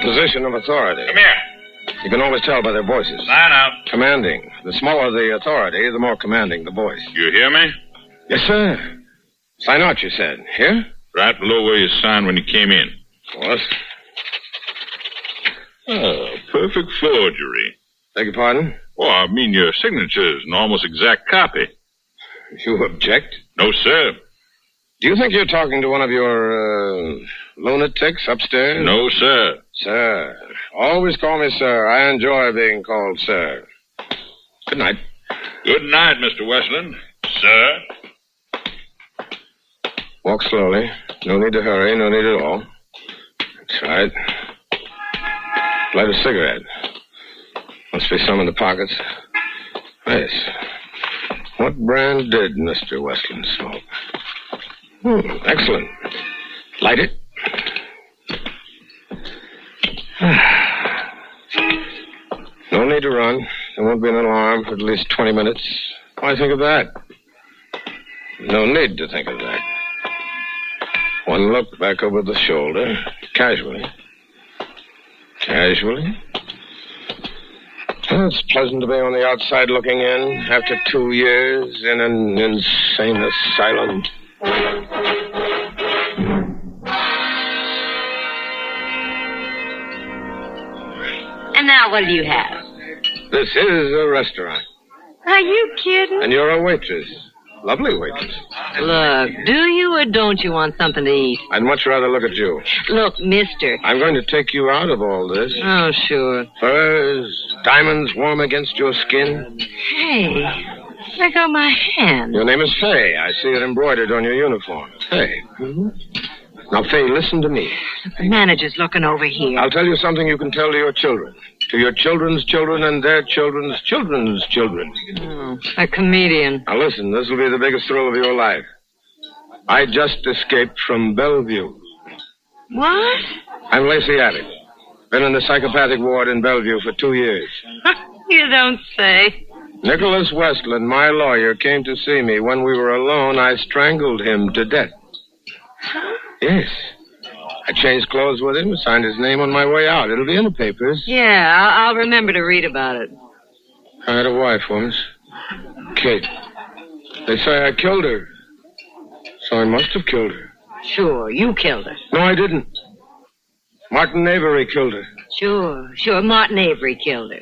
Position of authority. Come here. You can always tell by their voices. Sign out. Commanding. The smaller the authority, the more commanding the voice. You hear me? Yes, sir. Sign out, you said. Here? Right below where you signed when you came in. What? Oh, perfect forgery. Beg your pardon? Oh, I mean your signature is an almost exact copy. You object? No, sir. Do you think you're talking to one of your, lunatics upstairs? No, sir. Sir. Always call me sir. I enjoy being called sir. Good night. Good night, Mr. Westland. Sir. Walk slowly. No need to hurry. No need at all. That's right. Light a cigarette. Must be some in the pockets. Yes. What brand did Mr. Westland smoke? Excellent. Light it. No need to run. There won't be an alarm for at least 20 minutes. Why think of that? No need to think of that. One look back over the shoulder, casually. Casually. Well, it's pleasant to be on the outside looking in after 2 years in an insane asylum. And now what do you have? This is a restaurant. Are you kidding? And you're a waitress. Lovely waitress. Look, do you or don't you want something to eat? I'd much rather look at you. Look, mister. I'm going to take you out of all this. Oh, sure. Furs, diamonds warm against your skin. Hey, let go my hand. Your name is Fay. I see it embroidered on your uniform. Fay. Mm-hmm. Now, Fay, listen to me. The manager's looking over here. I'll tell you something you can tell to your children. to your children's children and their children's children's children. Oh, a comedian. Now listen, this will be the biggest thrill of your life. I just escaped from Bellevue. What? I'm Lacey Addick. Been in the psychopathic ward in Bellevue for 2 years. You don't say. Nicholas Westland, my lawyer, came to see me. When we were alone, I strangled him to death. Yes. I changed clothes with him, signed his name on my way out. It'll be in the papers. Yeah, I'll remember to read about it. I had a wife once, Kate. They say I killed her. So I must have killed her. Sure, you killed her. No, I didn't. Martin Avery killed her. Sure. Martin Avery killed her.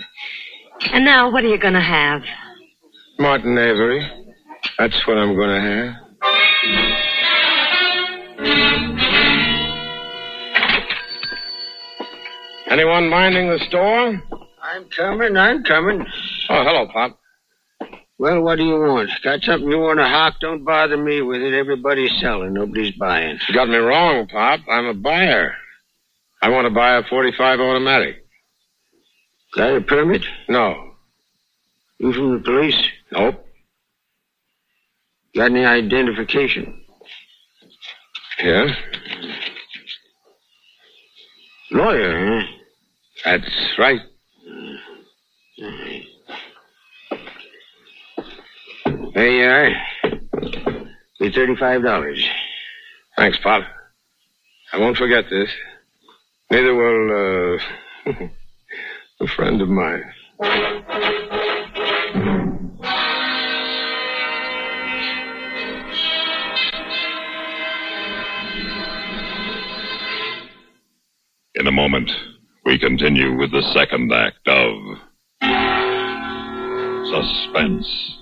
And now, what are you going to have? Martin Avery. That's what I'm going to have. Anyone minding the store? I'm coming. Oh, hello, Pop. Well, what do you want? Got something you want to hawk? Don't bother me with it. Everybody's selling. Nobody's buying. You got me wrong, Pop. I'm a buyer. I want to buy a .45 automatic. Got a permit? No. You from the police? Nope. Got any identification? Yeah. Lawyer, huh? That's right. There you are. Be $35. Thanks, Pop. I won't forget this. Neither will, a friend of mine. In a moment, we continue with the second act of Suspense.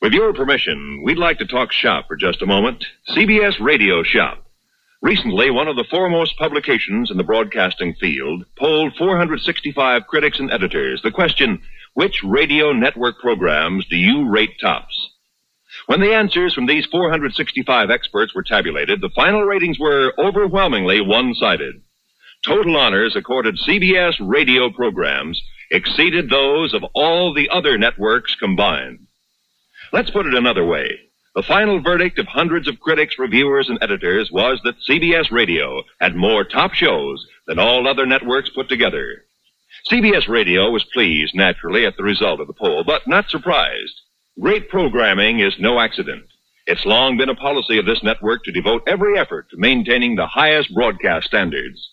With your permission, we'd like to talk shop for just a moment. CBS Radio Shop. Recently, one of the foremost publications in the broadcasting field polled 465 critics and editors. The question, which radio network programs do you rate tops? When the answers from these 465 experts were tabulated, the final ratings were overwhelmingly one-sided. Total honors accorded CBS radio programs exceeded those of all the other networks combined. Let's put it another way. The final verdict of hundreds of critics, reviewers, and editors was that CBS Radio had more top shows than all other networks put together. CBS Radio was pleased, naturally, at the result of the poll, but not surprised. Great programming is no accident. It's long been a policy of this network to devote every effort to maintaining the highest broadcast standards.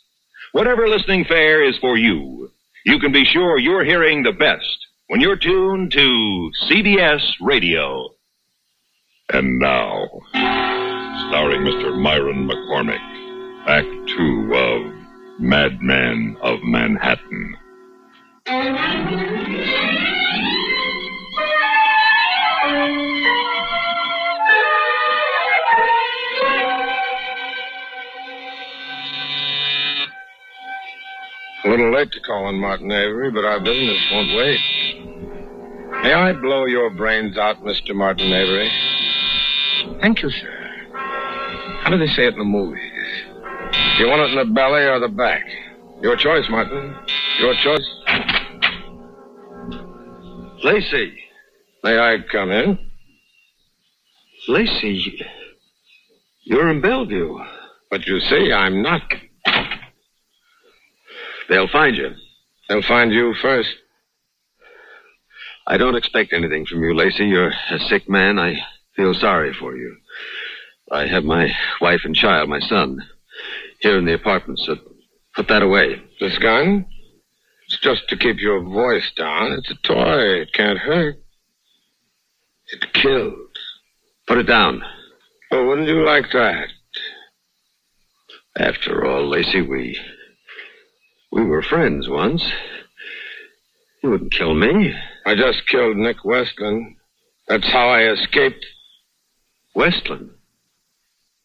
Whatever listening fare is for you, you can be sure you're hearing the best when you're tuned to CBS Radio. And now, starring Mr. Myron McCormick, Act 2 of Madman of Manhattan. A little late to call on Martin Avery, but our business won't wait. May I blow your brains out, Mr. Martin Avery? Thank you, sir. How do they say it in the movies? Do you want it in the belly or the back? Your choice, Martin. Your choice. Lacey. May I come in? Lacey, you're in Bellevue. But you see, I'm not. They'll find you. They'll find you first. I don't expect anything from you, Lacey. You're a sick man. I feel sorry for you. I have my wife and child, my son, here in the apartment, so put that away. This gun? It's just to keep your voice down. It's a toy. It can't hurt. It kills. Put it down. Well, wouldn't you like that? After all, Lacey, we were friends once. You wouldn't kill me. I just killed Nick Westland. That's how I escaped. Westland?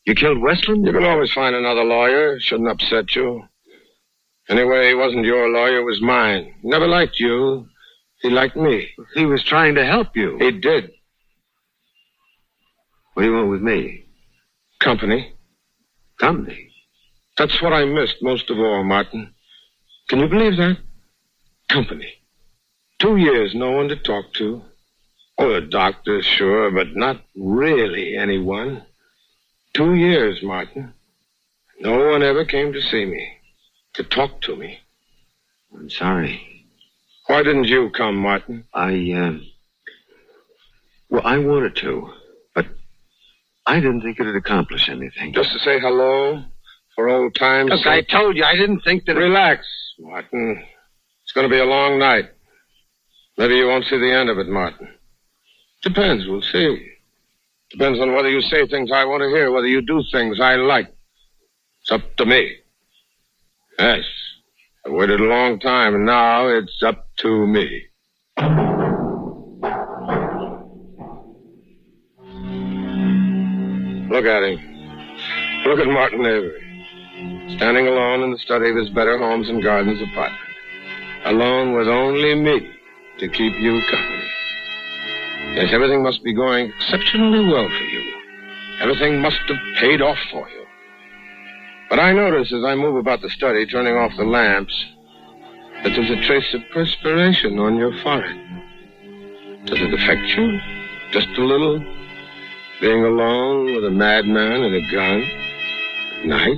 You killed Westland? You can always find another lawyer. It shouldn't upset you. Anyway, he wasn't your lawyer, it was mine. He never liked you. He liked me. He was trying to help you. He did. What do you want with me? Company. Company? That's what I missed most of all, Martin. Can you believe that? company. 2 years, no one to talk to. Oh, a doctor, sure, but not really anyone. 2 years, Martin. No one ever came to see me, to talk to me. I'm sorry. Why didn't you come, Martin? Well, I wanted to, but I didn't think it'd accomplish anything. Just to say hello, for old times' Look, I sake. told you, I didn't think that... Relax, Martin. It's going to be a long night. Maybe you won't see the end of it, Martin. Depends, we'll see. Depends on whether you say things I want to hear, whether you do things I like. It's up to me. Yes. I waited a long time, and now it's up to me. Look at him. Look at Martin Avery. Standing alone in the study of his Better Homes and Gardens apartment. Alone with only me to keep you company. Yes, everything must be going exceptionally well for you. Everything must have paid off for you. But I notice as I move about the study, turning off the lamps, that there's a trace of perspiration on your forehead. Does it affect you? Just a little? Being alone with a madman and a gun at night?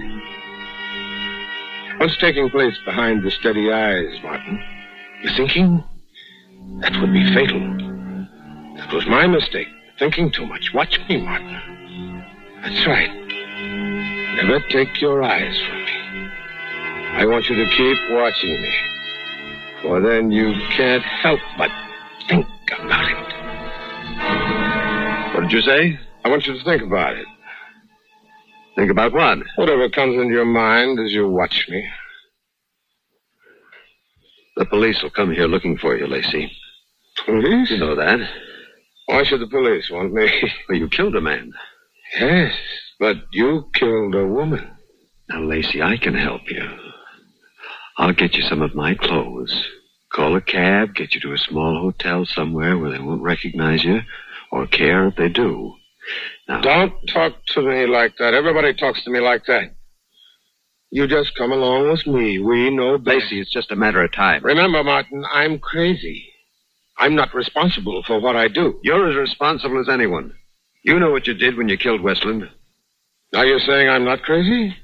What's taking place behind the steady eyes, Martin? You thinking? That would be fatal. That was my mistake, thinking too much. Watch me, Martin. That's right. Never take your eyes from me. I want you to keep watching me. For then you can't help but think about it. What did you say? I want you to think about it. Think about what? Whatever comes into your mind as you watch me. The police will come here looking for you, Lacey. Police? You know that. Why should the police want me? Well, you killed a man. Yes, but you killed a woman. Now, Lacey, I can help you. I'll get you some of my clothes. Call a cab, get you to a small hotel somewhere where they won't recognize you or care if they do. Now, don't talk to me like that. Everybody talks to me like that. You just come along with me. We know better. Lacey, it's just a matter of time. Remember, Martin, I'm crazy. I'm not responsible for what I do. You're as responsible as anyone. You know what you did when you killed Westland. Now you're saying I'm not crazy?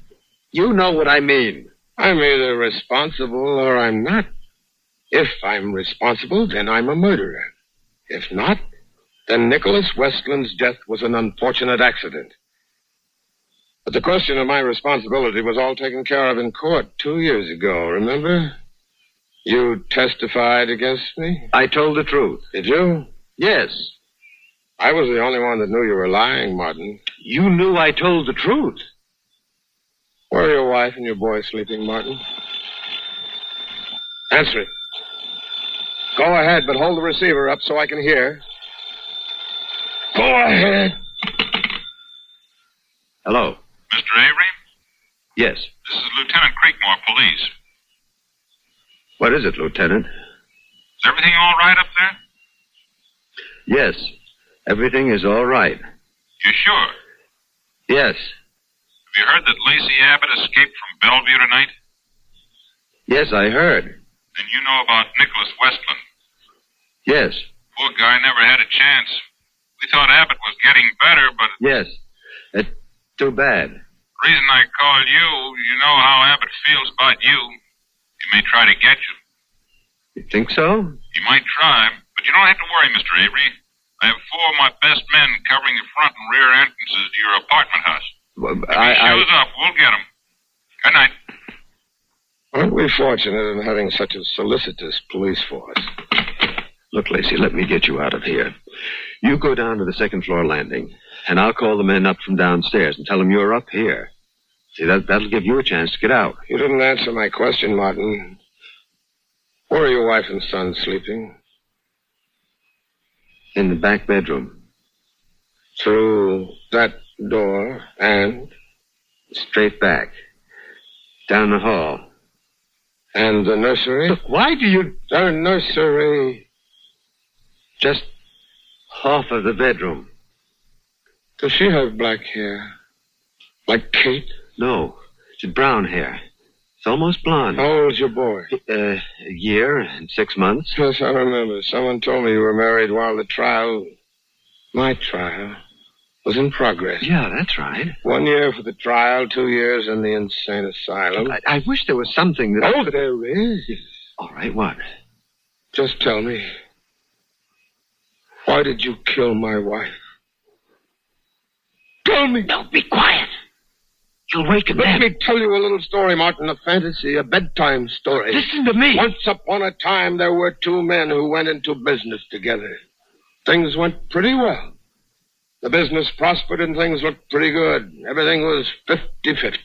You know what I mean. I'm either responsible or I'm not. If I'm responsible, then I'm a murderer. If not, then Nicholas Westland's death was an unfortunate accident. But the question of my responsibility was all taken care of in court 2 years ago, remember? You testified against me? I told the truth. Did you? Yes. I was the only one that knew you were lying, Martin. You knew I told the truth. Where are your wife and your boy sleeping, Martin? Answer it. Go ahead, but hold the receiver up so I can hear. Go ahead. Hello. Mr. Avery? Yes. This is Lieutenant Creekmore, police. What is it, Lieutenant? Is everything all right up there? Yes. Everything is all right. You sure? Yes. Have you heard that Lacey Abbott escaped from Bellevue tonight? Yes, I heard. Then you know about Nicholas Westland. Yes. Poor guy never had a chance. We thought Abbott was getting better, but... Yes. It's too bad. The reason I called you, you know how Abbott feels about you. He may try to get you. You think so? He might try, but you don't have to worry, Mr. Avery. I have 4 of my best men covering the front and rear entrances to your apartment house. Well, If he shows up, we'll get him. Good night. Aren't we fortunate in having such a solicitous police force? Look, Lacey, let me get you out of here. You go down to the second floor landing, and I'll call the men up from downstairs and tell them you're up here. See, that'll give you a chance to get out. You didn't answer my question, Martin. Where are your wife and son sleeping? In the back bedroom. Through that door and? Straight back. Down the hall. And the nursery? Look, why do you... The nursery. Just half of the bedroom. Does she have black hair? Like Kate? No. She's brown hair. It's almost blonde. How old's your boy? A year and 6 months. Yes, I remember. Someone told me you were married while the trial, my trial, was in progress. Yeah, that's right. 1 year for the trial, 2 years in the insane asylum. I wish there was something that... Oh, there is. All right, what? Just tell me. Why did you kill my wife? Tell me. No, be quiet. You'll waken Let them. me tell you a little story, Martin, a fantasy, a bedtime story. Listen to me. Once upon a time, there were two men who went into business together. Things went pretty well. The business prospered and things looked pretty good. Everything was 50-50.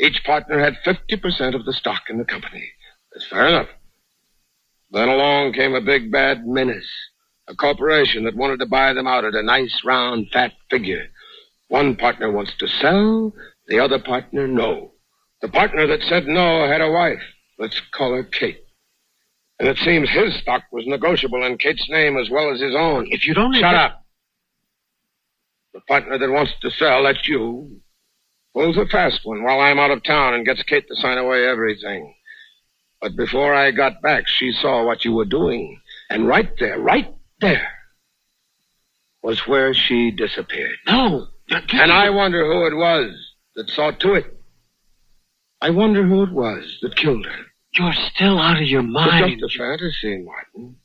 Each partner had 50% of the stock in the company. That's fair enough. Then along came a big bad menace, a corporation that wanted to buy them out at a nice, round, fat figure. One partner wants to sell, the other partner no. The partner that said no had a wife. Let's call her Kate. And it seems his stock was negotiable in Kate's name as well as his own. If you don't... Shut up. The partner that wants to sell, that's you, pulls a fast one while I'm out of town and gets Kate to sign away everything. But before I got back, she saw what you were doing. And right there, was where she disappeared. No. And I wonder who it was that saw to it. I wonder who it was that killed her. You're still out of your mind. It's just a fantasy, Martin.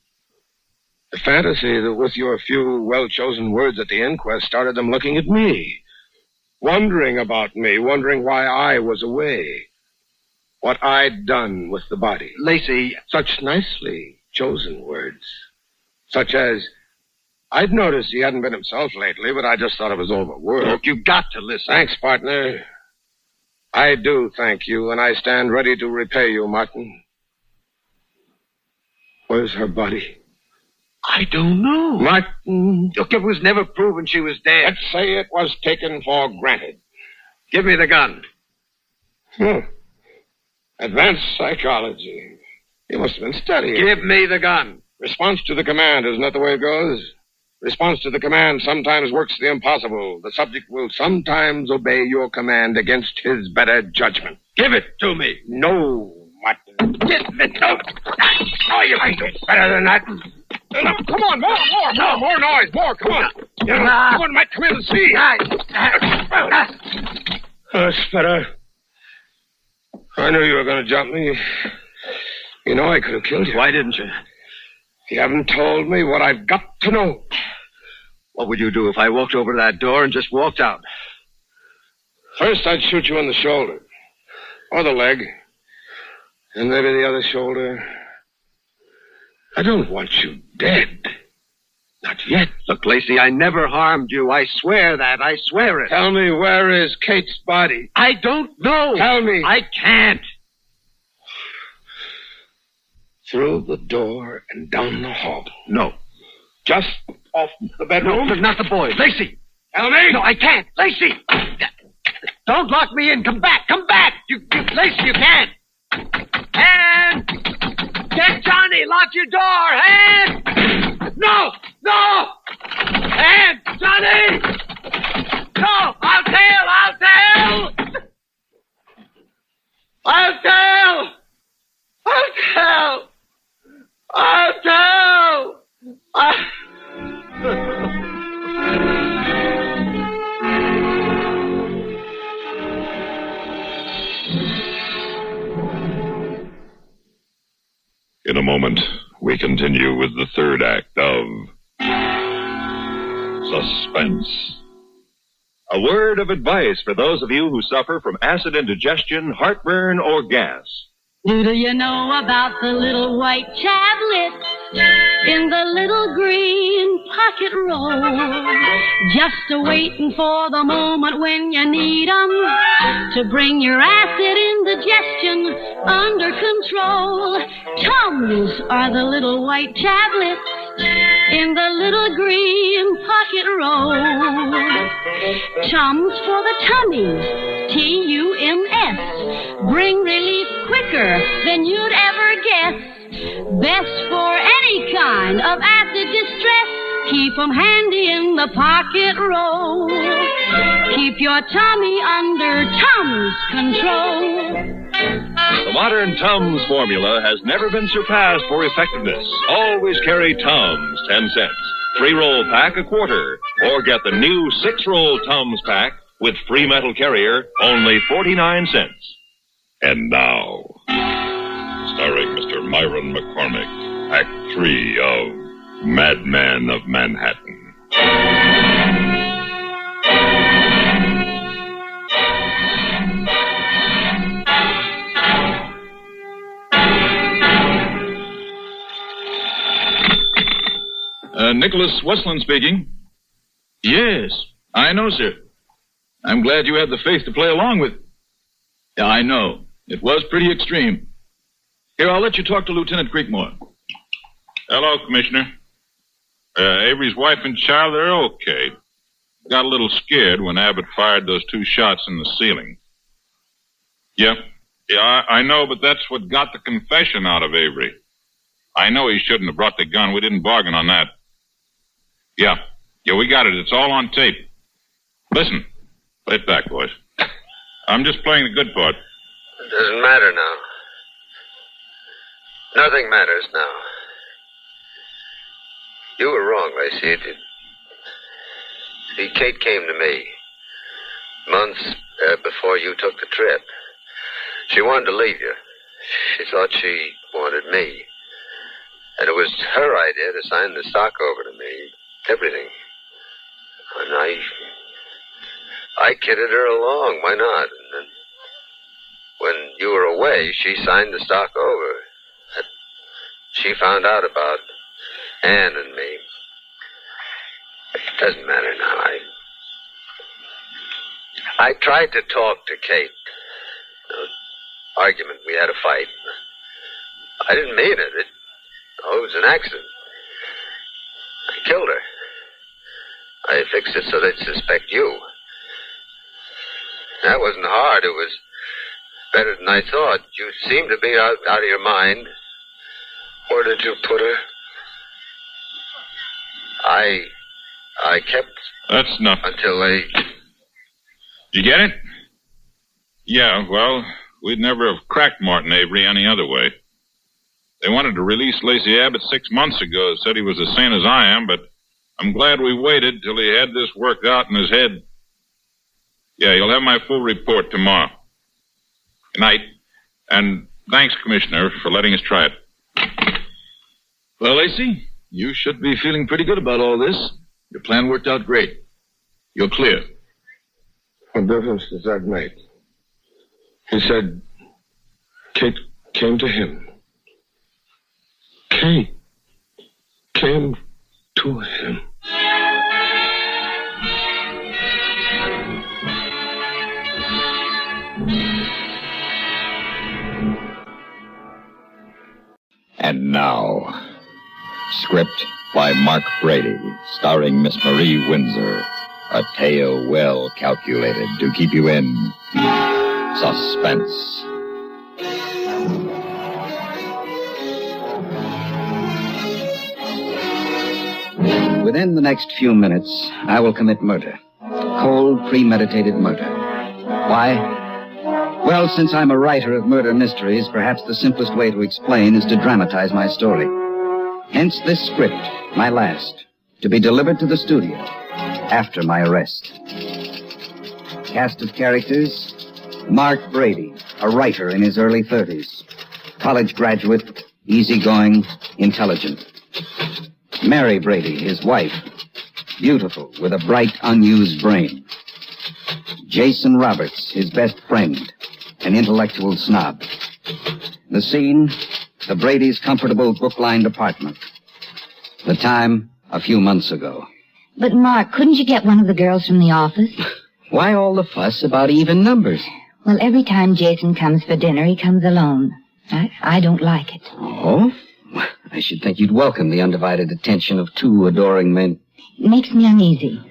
A fantasy that with your few well-chosen words at the inquest started them looking at me. Wondering about me, wondering why I was away. What I'd done with the body. Lacey. Such nicely chosen words. Such as, I'd noticed he hadn't been himself lately, but I just thought it was overwork. Look, you've got to listen. Thanks, partner. I do thank you, and I stand ready to repay you, Martin. Where's her body? I don't know. Martin. Look, it was never proven she was dead. Let's say it was taken for granted. Give me the gun. Advanced psychology. You must have been studying. Give me the gun. Response to the command, isn't that the way it goes? Response to the command sometimes works the impossible. The subject will sometimes obey your command against his better judgment. Give it to me. No, Martin. Give it. No. Oh, you can do better than that. No, come on, more noise, more, come on. Someone might come in and see. That's better. I knew you were going to jump me. You know I could have killed you. Why didn't you? You haven't told me what I've got to know. What would you do if I walked over to that door and just walked out? First, I'd shoot you in the shoulder. Or the leg. And maybe the other shoulder. I don't want you dead. Not yet. Look, Lacey, I never harmed you. I swear that. I swear it. Tell me, where is Kate's body? I don't know. Tell me. I can't. Through the door and down the hall. No. Just off the bedroom? No, not the boy. Lacey. Tell me. No, I can't. Lacey. Don't lock me in. Come back. Come back. Lacey, you can't. Ann! Get Johnny. Lock your door. Ann! No! No! Ann! Johnny! No! I'll tell! I'll tell! I'll tell! I'll tell! I'll tell! In a moment, we continue with the third act of Suspense. A word of advice for those of you who suffer from acid indigestion, heartburn, or gas. Do you know about the little white tablet in the little green pocket roll? Just a-waiting for the moment when you need 'em to bring your acid indigestion under control. Tums are the little white tablets in the little green pocket roll. Tums for the tummies, T-U-M-S. Bring relief quicker than you'd ever guess. Best for any kind of acid distress. Keep 'em handy in the pocket roll. Keep your tummy under Tums control. The modern Tums formula has never been surpassed for effectiveness. Always carry Tums, 10 cents. 3-roll pack, a quarter. Or get the new 6-roll Tums pack with free metal carrier, only 49 cents. And now, starring Mr. Myron McCormick, Act 3 of Madman of Manhattan. Nicholas Westland speaking. Yes, I know, sir. I'm glad you had the faith to play along with. Yeah, I know. It was pretty extreme. Here, I'll let you talk to Lieutenant Creekmore. Hello, Commissioner. Avery's wife and child, they're okay. Got a little scared when Abbott fired those 2 shots in the ceiling. Yeah, I know, but that's what got the confession out of Avery. I know he shouldn't have brought the gun. We didn't bargain on that. Yeah, we got it. It's all on tape. Listen, play it back, boys. I'm just playing the good part. It doesn't matter now. Nothing matters now. You were wrong, Lacey. See, Kate came to me months before you took the trip. She wanted to leave you. She thought she wanted me. And it was her idea to sign the stock over to me. Everything. And I kidded her along. Why not? And then when you were away, she signed the stock over. She found out about Ann and me. It doesn't matter now. I tried to talk to Kate. The argument, we had a fight. I didn't mean it. It was an accident. I killed her. I fixed it so they'd suspect you. That wasn't hard. It was better than I thought. You seemed to be out of your mind. Where did you put her? I kept... That's nothing. Until they... You get it? Yeah, well, we'd never have cracked Martin Avery any other way. They wanted to release Lacey Abbott 6 months ago. Said he was as sane as I am, but I'm glad we waited till he had this worked out in his head. Yeah, you'll have my full report tomorrow. Good night. And thanks, Commissioner, for letting us try it. Well, Lacey, you should be feeling pretty good about all this. Your plan worked out great. You're clear. What difference does that make? He said Kate came to him. Kate came to him. And now, script by Mark Brady, starring Miss Marie Windsor. A tale well calculated to keep you in suspense. Within the next few minutes, I will commit murder. Cold, premeditated murder. Why? Well, since I'm a writer of murder mysteries, perhaps the simplest way to explain is to dramatize my story. Hence this script, my last, to be delivered to the studio after my arrest. Cast of characters: Mark Brady, a writer in his early 30s. College graduate, easygoing, intelligent. Mary Brady, his wife, beautiful, with a bright, unused brain. Jason Roberts, his best friend, an intellectual snob. The scene, the Brady's comfortable book-lined apartment. The time, a few months ago. But, Mark, couldn't you get one of the girls from the office? Why all the fuss about even numbers? Well, every time Jason comes for dinner, he comes alone. I don't like it. Oh? I should think you'd welcome the undivided attention of 2 adoring men. It makes me uneasy.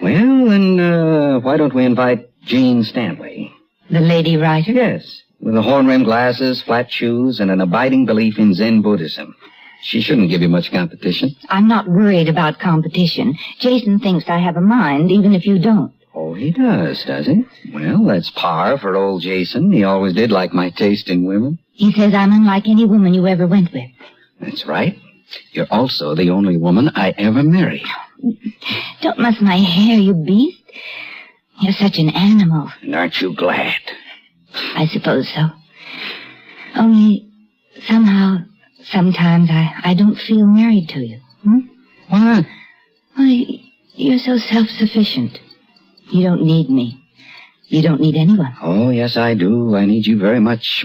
Well, then, why don't we invite Jean Stanley? The lady writer? Yes, with the horn-rimmed glasses, flat shoes, and an abiding belief in Zen Buddhism. She shouldn't give you much competition. I'm not worried about competition. Jason thinks I have a mind, even if you don't. Oh, he does he? Well, that's par for old Jason. He always did like my taste in women. He says I'm unlike any woman you ever went with. That's right. You're also the only woman I ever married. Don't muss my hair, you beast. You're such an animal. And aren't you glad? I suppose so. Only, somehow, sometimes I don't feel married to you. What? Well, you're so self-sufficient. You don't need me. You don't need anyone. Oh, yes, I do. I need you very much.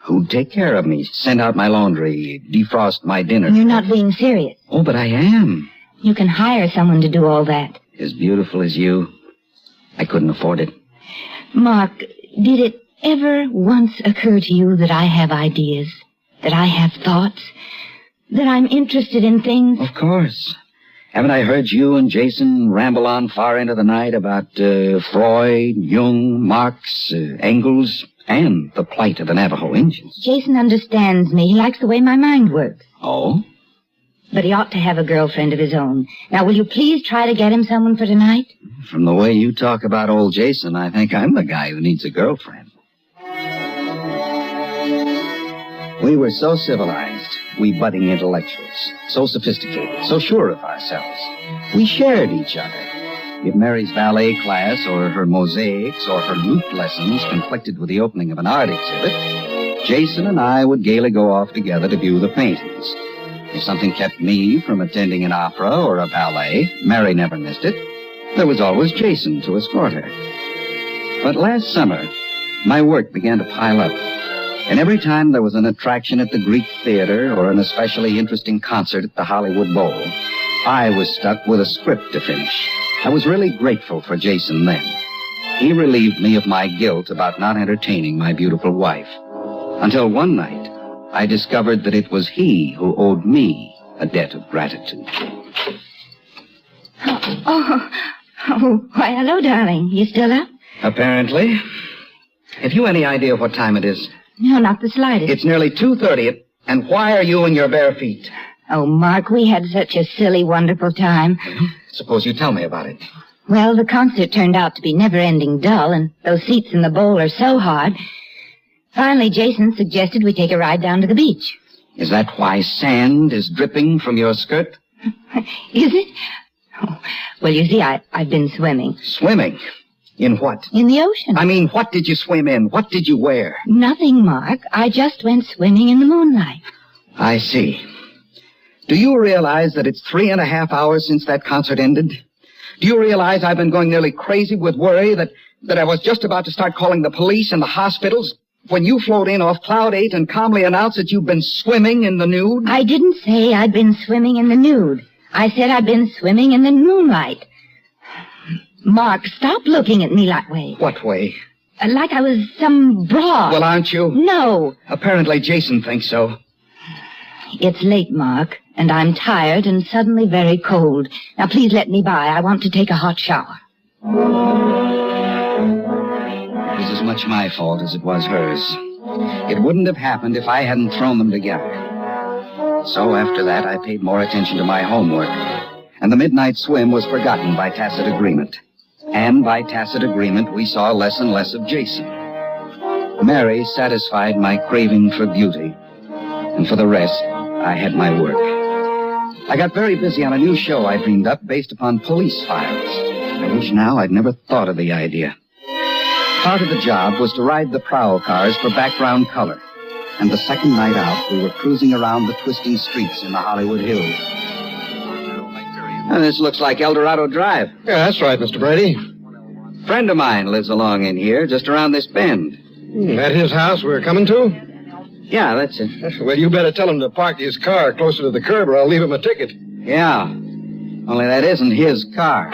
Who'd take care of me? Send out my laundry, defrost my dinner. You're not being serious. Oh, but I am. You can hire someone to do all that. As beautiful as you, I couldn't afford it. Mark, did it ever once occur to you that I have ideas, that I have thoughts, that I'm interested in things? Of course. Haven't I heard you and Jason ramble on far into the night about Freud, Jung, Marx, Engels, and the plight of the Navajo Indians? Jason understands me. He likes the way my mind works. Oh? But he ought to have a girlfriend of his own. Now, will you please try to get him someone for tonight? From the way you talk about old Jason, I think I'm the guy who needs a girlfriend. We were so civilized, we budding intellectuals, so sophisticated, so sure of ourselves. We shared each other. If Mary's ballet class or her mosaics or her lute lessons conflicted with the opening of an art exhibit, Jason and I would gaily go off together to view the paintings. If something kept me from attending an opera or a ballet, Mary never missed it. There was always Jason to escort her. But last summer, my work began to pile up. And every time there was an attraction at the Greek Theater or an especially interesting concert at the Hollywood Bowl, I was stuck with a script to finish. I was really grateful for Jason then. He relieved me of my guilt about not entertaining my beautiful wife. Until one night, I discovered that it was he who owed me a debt of gratitude. Why, hello, darling. You still up? Apparently. Have you any idea what time it is? No, not the slightest. It's nearly 2:30, and why are you in your bare feet? Oh, Mark, we had such a silly, wonderful time. Suppose you tell me about it. Well, the concert turned out to be never-ending dull, and those seats in the bowl are so hard. Finally, Jason suggested we take a ride down to the beach. Is that why sand is dripping from your skirt? Is it? Oh, well, you see, I've been swimming. Swimming? In what? In the ocean. I mean, what did you swim in? What did you wear? Nothing, Mark. I just went swimming in the moonlight. I see. Do you realize that it's 3.5 hours since that concert ended? Do you realize I've been going nearly crazy with worry that I was just about to start calling the police and the hospitals when you float in off Cloud 8 and calmly announced that you've been swimming in the nude? I didn't say I'd been swimming in the nude. I said I'd been swimming in the moonlight. Mark, stop looking at me that way. What way? Like I was some broad. Well, aren't you? No. Apparently Jason thinks so. It's late, Mark, and I'm tired and suddenly very cold. Now, please let me by. I want to take a hot shower. It was as much my fault as it was hers. It wouldn't have happened if I hadn't thrown them together. So after that, I paid more attention to my homework, and the midnight swim was forgotten by tacit agreement. And by tacit agreement, we saw less and less of Jason. Mary satisfied my craving for beauty, and for the rest, I had my work. I got very busy on a new show I dreamed up based upon police files. I wish now I'd never thought of the idea. Part of the job was to ride the prowl cars for background color. And the second night out, we were cruising around the twisting streets in the Hollywood Hills. This looks like El Dorado Drive. Yeah, that's right, Mr. Brady. A friend of mine lives along in here, just around this bend. That his house we're coming to? Yeah, that's it. Well, you better tell him to park his car closer to the curb or I'll leave him a ticket. Yeah, only that isn't his car.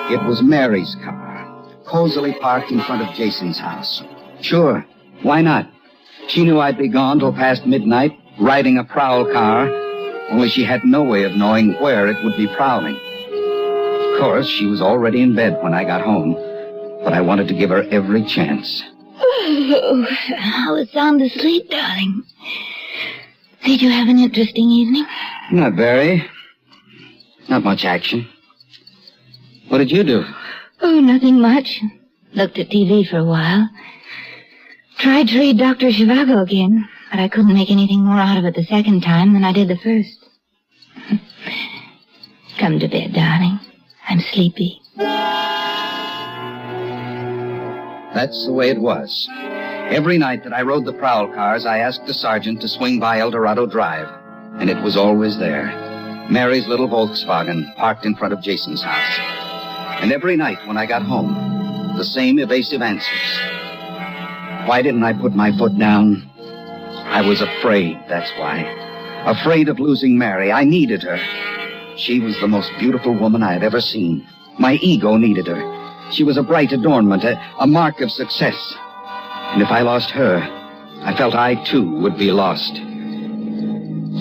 It was Mary's car, cozily parked in front of Jason's house. Sure, why not? She knew I'd be gone till past midnight, riding a prowl car, only she had no way of knowing where it would be prowling. Of course, she was already in bed when I got home, but I wanted to give her every chance. Oh, I was sound asleep, darling. Did you have an interesting evening? Not very. Not much action. What did you do? Oh, nothing much. Looked at TV for a while. Tried to read Dr. Zhivago again, but I couldn't make anything more out of it the second time than I did the first. Come to bed, darling. I'm sleepy. That's the way it was. Every night that I rode the prowl cars, I asked the sergeant to swing by El Dorado Drive, and it was always there. Mary's little Volkswagen parked in front of Jason's house. And every night when I got home, the same evasive answers. Why didn't I put my foot down? I was afraid, that's why. Afraid of losing Mary. I needed her. She was the most beautiful woman I had ever seen. My ego needed her. She was a bright adornment, a mark of success. And if I lost her, I felt I, too, would be lost.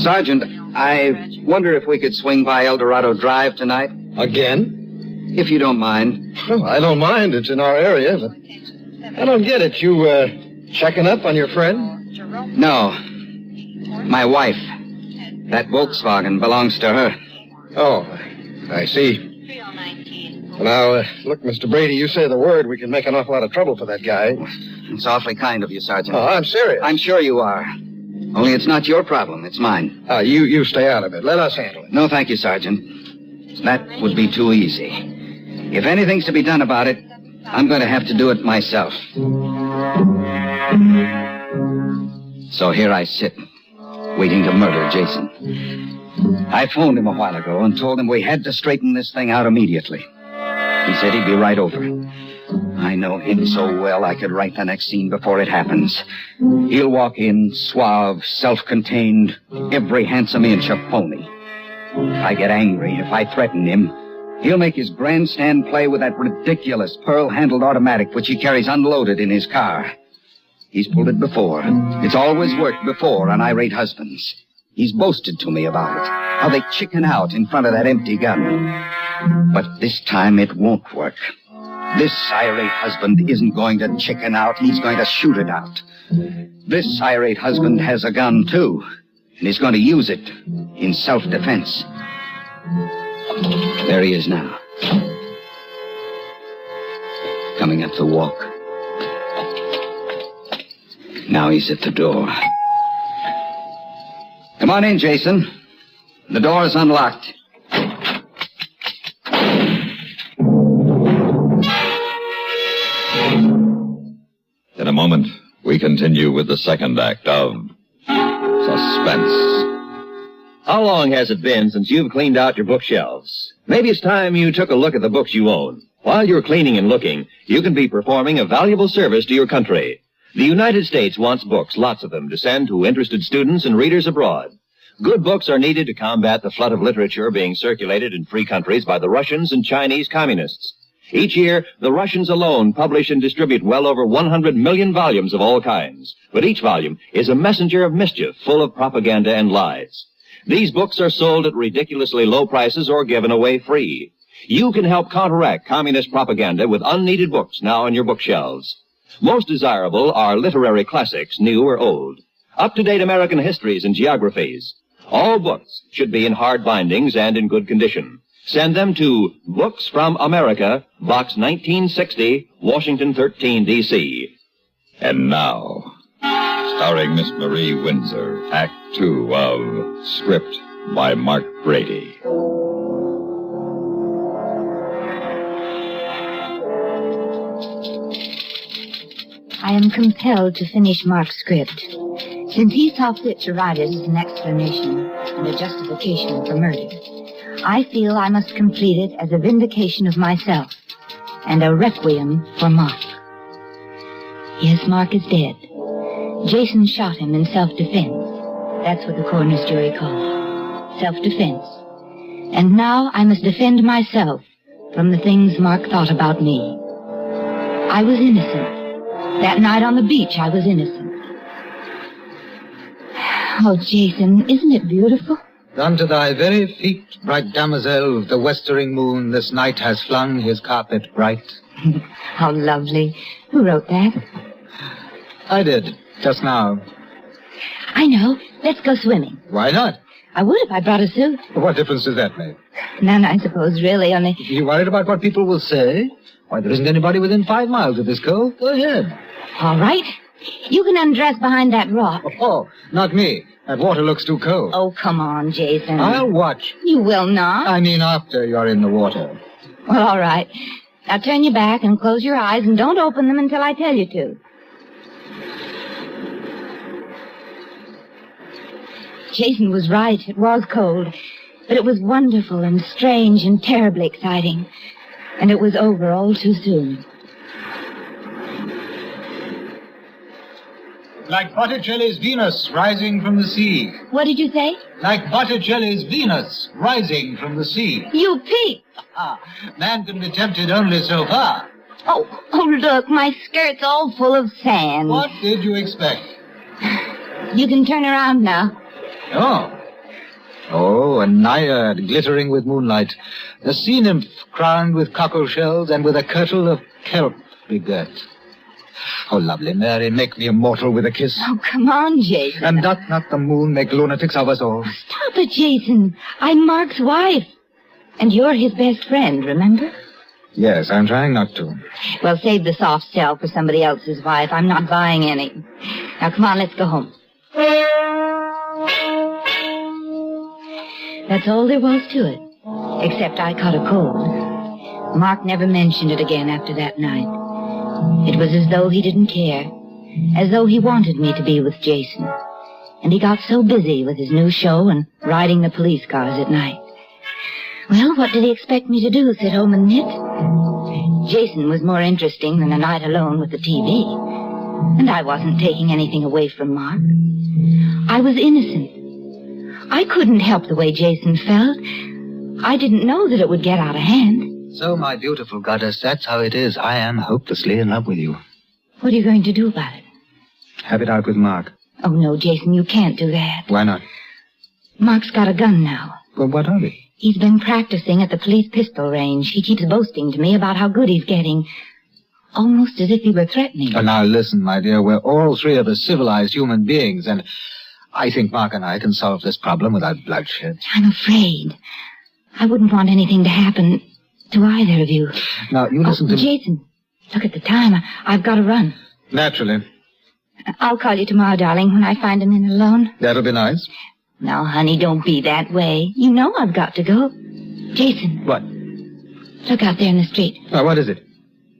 Sergeant, I wonder if we could swing by El Dorado Drive tonight? Again? If you don't mind. Oh, I don't mind. It's in our area, but I don't get it. You, checking up on your friend? No. My wife. That Volkswagen belongs to her. Oh, I see. Now, look, Mr. Brady, you say the word, we can make an awful lot of trouble for that guy. It's awfully kind of you, Sergeant. Oh, I'm serious. I'm sure you are. Only it's not your problem, it's mine. You stay out of it. Let us handle it. No, thank you, Sergeant. That would be too easy. If anything's to be done about it, I'm going to have to do it myself. So here I sit, waiting to murder Jason. I phoned him a while ago and told him we had to straighten this thing out immediately. He said he'd be right over. I know him so well I could write the next scene before it happens. He'll walk in, suave, self-contained, every handsome inch a pony. If I get angry, if I threaten him, he'll make his grandstand play with that ridiculous pearl-handled automatic which he carries unloaded in his car. He's pulled it before. It's always worked before on irate husbands. He's boasted to me about it, how they chicken out in front of that empty gun. But this time it won't work. This irate husband isn't going to chicken out. He's going to shoot it out. This irate husband has a gun, too, and he's going to use it in self-defense. There he is now. Coming up the walk. Now he's at the door. Come on in, Jason. The door is unlocked. In a moment, we continue with the second act of Suspense. How long has it been since you've cleaned out your bookshelves? Maybe it's time you took a look at the books you own. While you're cleaning and looking, you can be performing a valuable service to your country. The United States wants books, lots of them, to send to interested students and readers abroad. Good books are needed to combat the flood of literature being circulated in free countries by the Russians and Chinese communists. Each year, the Russians alone publish and distribute well over 100 million volumes of all kinds. But each volume is a messenger of mischief, full of propaganda and lies. These books are sold at ridiculously low prices or given away free. You can help counteract communist propaganda with unneeded books now on your bookshelves. Most desirable are literary classics, new or old. Up-to-date American histories and geographies. All books should be in hard bindings and in good condition. Send them to Books from America, Box 1960, Washington 13, D.C. And now, starring Miss Marie Windsor, Act 2 of Script by Mark Brady. I am compelled to finish Mark's script. Since he saw fit to write it as an explanation and a justification for murder, I feel I must complete it as a vindication of myself and a requiem for Mark. Yes, Mark is dead. Jason shot him in self-defense. That's what the coroner's jury called it. Self-defense. And now I must defend myself from the things Mark thought about me. I was innocent. That night on the beach, I was innocent. Oh, Jason, isn't it beautiful? Unto thy very feet, bright damosel, the westering moon this night has flung his carpet bright. How lovely. Who wrote that? I did, just now. I know. Let's go swimming. Why not? I would if I brought a suit. What difference does that make? None, I suppose, really, only... You worried about what people will say? Why, there isn't anybody within 5 miles of this cove. Go ahead. All right. You can undress behind that rock. Oh, not me. That water looks too cold. Oh, come on, Jason. I'll watch. You will not? I mean after you're in the water. Well, all right. Now turn your back and close your eyes and don't open them until I tell you to. Jason was right. It was cold. But it was wonderful and strange and terribly exciting. And it was over all too soon. Like Botticelli's Venus rising from the sea. What did you say? Like Botticelli's Venus rising from the sea. You peep. Man can be tempted only so far. Oh, look, my skirt's all full of sand. What did you expect? You can turn around now. Oh, a naiad glittering with moonlight. A sea nymph crowned with cockle shells and with a kirtle of kelp begirt. Oh, lovely Mary, make me immortal with a kiss. Oh, come on, Jason. And doth not the moon make lunatics of us all? Stop it, Jason. I'm Mark's wife. And you're his best friend, remember? Yes, I'm trying not to. Well, save the soft sell for somebody else's wife. I'm not buying any. Now, come on, let's go home. That's all there was to it. Except I caught a cold. Mark never mentioned it again after that night. It was as though he didn't care. As though he wanted me to be with Jason. And he got so busy with his new show and riding the police cars at night. Well, what did he expect me to do, sit home and knit? Jason was more interesting than a night alone with the TV. And I wasn't taking anything away from Mark. I was innocent. I couldn't help the way Jason felt. I didn't know that it would get out of hand. So, my beautiful goddess, that's how it is. I am hopelessly in love with you. What are you going to do about it? Have it out with Mark. Oh, no, Jason, you can't do that. Why not? Mark's got a gun now. Well, what of it? He's been practicing at the police pistol range. He keeps boasting to me about how good he's getting. Almost as if he were threatening. Oh, now, listen, my dear. We're all three of us civilized human beings, and I think Mark and I can solve this problem without bloodshed. I'm afraid. I wouldn't want anything to happen to either of you. Now, you listen to me. Jason, look at the time. I've got to run. Naturally. I'll call you tomorrow, darling, when I find him in alone. That'll be nice. Now, honey, don't be that way. You know I've got to go. Jason. What? Look out there in the street. What is it?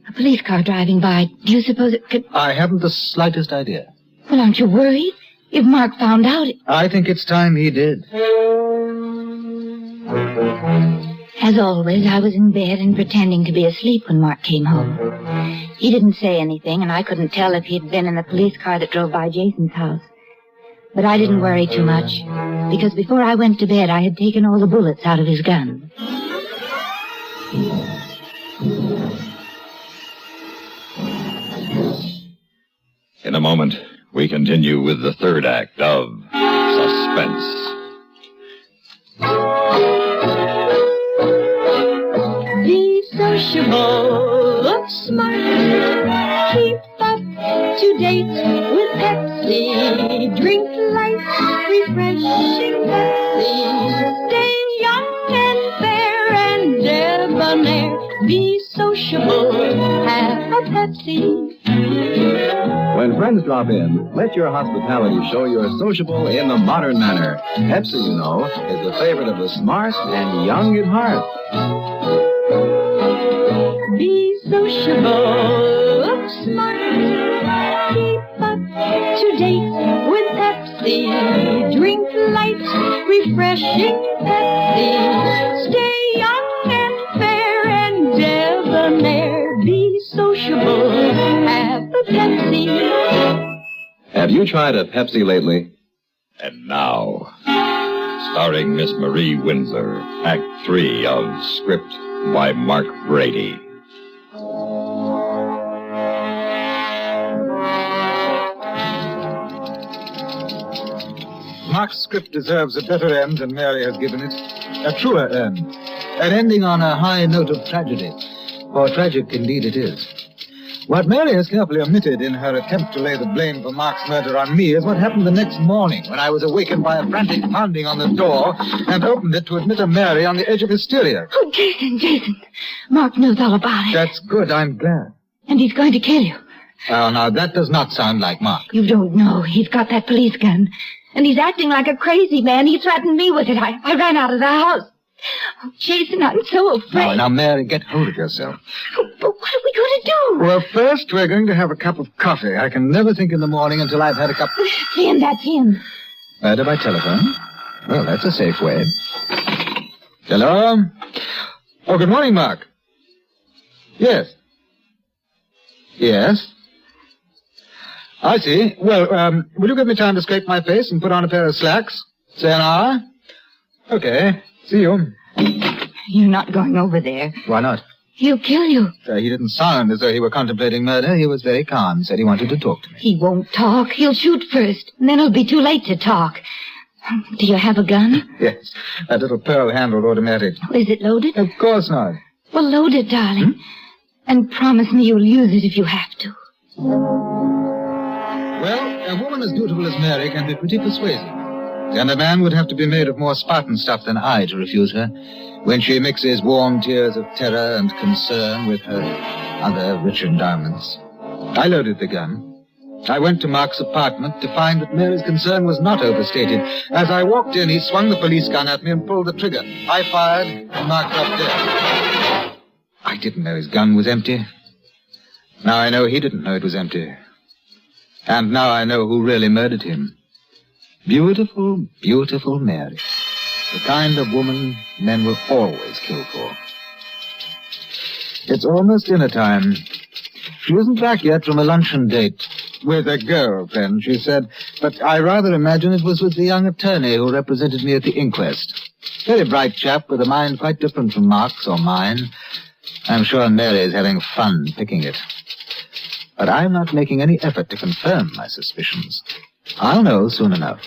A police car driving by. Do you suppose it could... I haven't the slightest idea. Well, aren't you worried? If Mark found out... I think it's time he did. As always, I was in bed and pretending to be asleep when Mark came home. He didn't say anything, and I couldn't tell if he'd been in the police car that drove by Jason's house. But I didn't worry too much, because before I went to bed, I had taken all the bullets out of his gun. In a moment, we continue with the third act of Suspense. Be sociable, look smart, keep up to date with Pepsi, drink light, refreshing Pepsi, stay young and fair and debonair, be sociable, have a Pepsi. When friends drop in, let your hospitality show you're sociable in the modern manner. Pepsi, you know, is the favorite of the smart and young at heart. Be sociable, look smart, keep up to date with Pepsi, drink light, refreshing Pepsi, stay young and fair and debonair, be sociable, have a Pepsi. Have you tried a Pepsi lately? And now, starring Miss Marie Windsor, Act 3 of Script by Mark Brady. Mark's script deserves a better end than Mary has given it. A truer end. An ending on a high note of tragedy. For tragic indeed it is. What Mary has carefully omitted in her attempt to lay the blame for Mark's murder on me is what happened the next morning when I was awakened by a frantic pounding on the door and opened it to admit a Mary on the edge of hysteria. Oh, Jason. Mark knows all about it. That's good. I'm glad. And he's going to kill you. Oh, now, that does not sound like Mark. You don't know. He's got that police gun. And he's acting like a crazy man. He threatened me with it. I ran out of the house. Oh, Jason, I'm so afraid. Now, Mary, get hold of yourself. Oh, but what are we going to do? Well, first, we're going to have a cup of coffee. I can never think in the morning until I've had a cup. That's him. Murder by telephone? Well, that's a safe way. Hello? Oh, good morning, Mark. Yes. Yes? I see. Well, will you give me time to scrape my face and put on a pair of slacks? Say an hour? Okay. See you. You're not going over there. Why not? He'll kill you. He didn't sound as though he were contemplating murder. He was very calm. Said he wanted to talk to me. He won't talk. He'll shoot first, and then it'll be too late to talk. Do you have a gun? Yes. That little pearl-handled automatic. Is it loaded? Of course not. Well, load it, darling. And promise me you'll use it if you have to. Well, a woman as beautiful as Mary can be pretty persuasive. And a man would have to be made of more Spartan stuff than I to refuse her when she mixes warm tears of terror and concern with her other rich endowments. I loaded the gun. I went to Mark's apartment to find that Mary's concern was not overstated. As I walked in, he swung the police gun at me and pulled the trigger. I fired, and Mark dropped dead. I didn't know his gun was empty. Now I know he didn't know it was empty. And now I know who really murdered him. Beautiful, beautiful Mary. The kind of woman men will always kill for. It's almost dinner time. She isn't back yet from a luncheon date. With a girlfriend, she said. But I rather imagine it was with the young attorney who represented me at the inquest. Very bright chap with a mind quite different from Mark's or mine. I'm sure Mary's having fun picking it. But I'm not making any effort to confirm my suspicions. I'll know soon enough.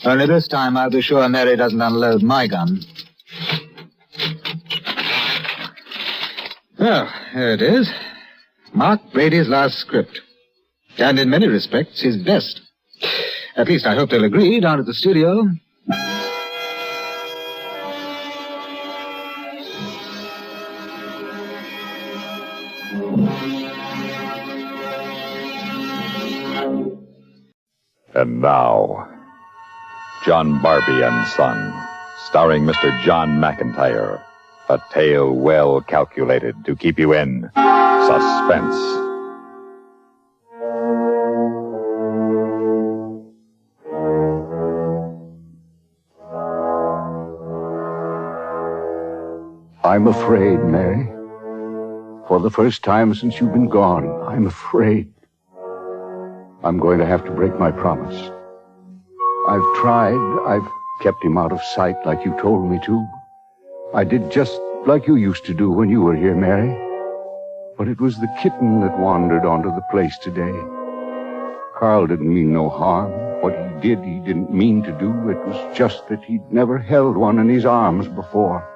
Only this time I'll be sure Mary doesn't unload my gun. Well, here it is. Mark Brady's last script. And in many respects, his best. At least I hope they'll agree down at the studio. And now, John Barbey and Son, starring Mr. John McIntyre. A tale well calculated to keep you in suspense. I'm afraid, Mary. For the first time since you've been gone, I'm afraid. I'm going to have to break my promise. I've tried. I've kept him out of sight like you told me to. I did just like you used to do when you were here, Mary. But it was the kitten that wandered onto the place today. Carl didn't mean no harm. What he did, he didn't mean to do. It was just that he'd never held one in his arms before.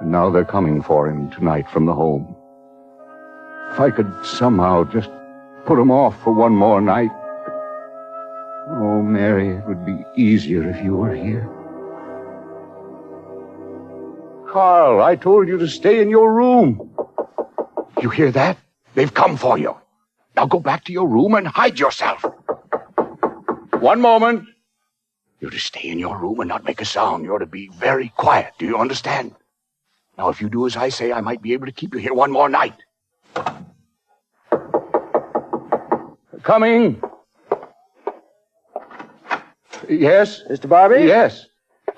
And now they're coming for him tonight from the home. If I could somehow just put him off for one more night. Oh, Mary, it would be easier if you were here. Carl, I told you to stay in your room. You hear that? They've come for you. Now go back to your room and hide yourself. One moment. You're to stay in your room and not make a sound. You're to be very quiet. Do you understand? Now, if you do as I say, I might be able to keep you here one more night. Coming. Yes? Mr. Barbey? Yes.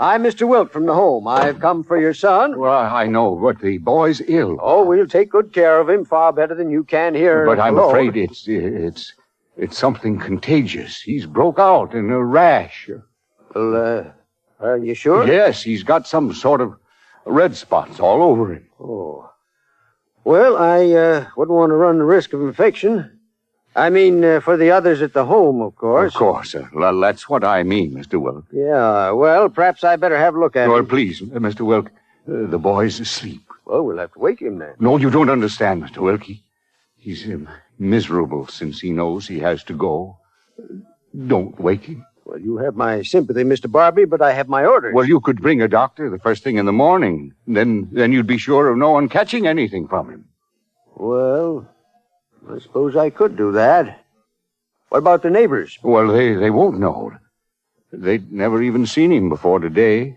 I'm Mr. Wilk from the home. I've come for your son. Well, I know, but the boy's ill. Oh, we'll take good care of him, far better than you can here. But I'm alone. afraid it's something contagious. He's broke out in a rash. Well, are you sure? Yes, he's got some sort of red spots all over him. Oh. Well, I wouldn't want to run the risk of infection. I mean, for the others at the home, of course. Of course. That's what I mean, Mr. Wilk. Yeah, well, perhaps I better have a look at him. Well, please, Mr. Wilk, the boy's asleep. Well, we'll have to wake him then. No, you don't understand, Mr. Wilk. He's miserable since he knows he has to go. Don't wake him. Well, you have my sympathy, Mr. Barbey, but I have my orders. Well, you could bring a doctor the first thing in the morning. Then you'd be sure of no one catching anything from him. Well, I suppose I could do that. What about the neighbors? Well, they won't know. They'd never even seen him before today.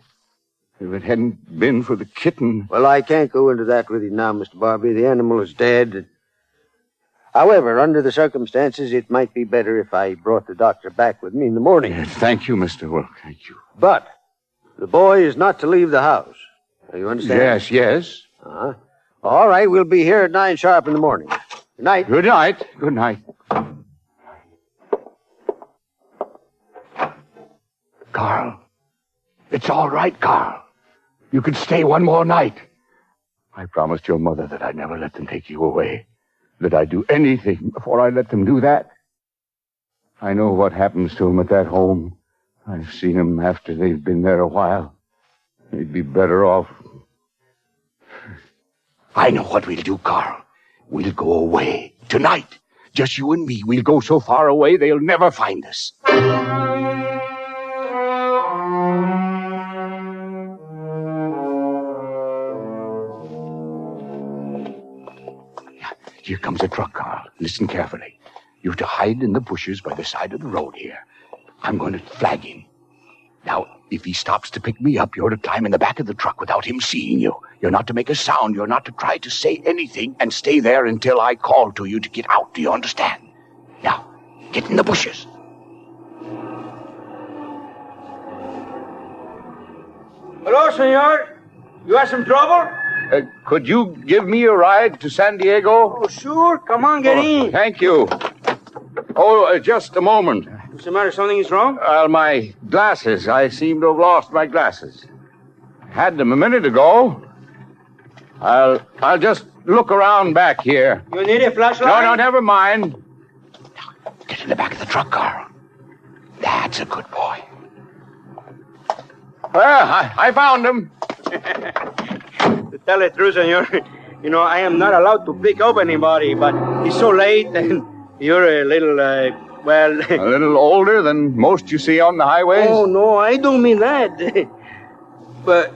If it hadn't been for the kitten... Well, I can't go into that with you now, Mr. Barbey. The animal is dead. However, under the circumstances, it might be better if I brought the doctor back with me in the morning. Yes, thank you, Mr. Wilk. Thank you. But the boy is not to leave the house. You understand? Yes. Uh-huh. All right, we'll be here at 9 sharp in the morning. Good night. Good night. Good night. Carl. It's all right, Carl. You can stay one more night. I promised your mother that I'd never let them take you away. That I'd do anything before I let them do that. I know what happens to them at that home. I've seen them after they've been there a while. They'd be better off. I know what we'll do, Carl. We'll go away. Tonight. Just you and me. We'll go so far away they'll never find us. Here comes a truck, Carl. Listen carefully. You're to hide in the bushes by the side of the road here. I'm going to flag him. Now, if he stops to pick me up, you're to climb in the back of the truck without him seeing you. You're not to make a sound. You're not to try to say anything, and stay there until I call to you to get out. Do you understand? Now, get in the bushes. Hello, senor. You have some trouble? Could you give me a ride to San Diego? Oh, sure. Come on, get in. Thank you. Oh, just a moment. What's the matter? Something is wrong? My glasses. I seem to have lost my glasses. Had them a minute ago. I'll just look around back here. You need a flashlight? No, never mind. Now, get in the back of the truck, Carl. That's a good boy. Well, I found him. To tell the truth, senor, I am not allowed to pick up anybody, but it's so late and you're a little, a little older than most you see on the highways? Oh, no, I don't mean that. But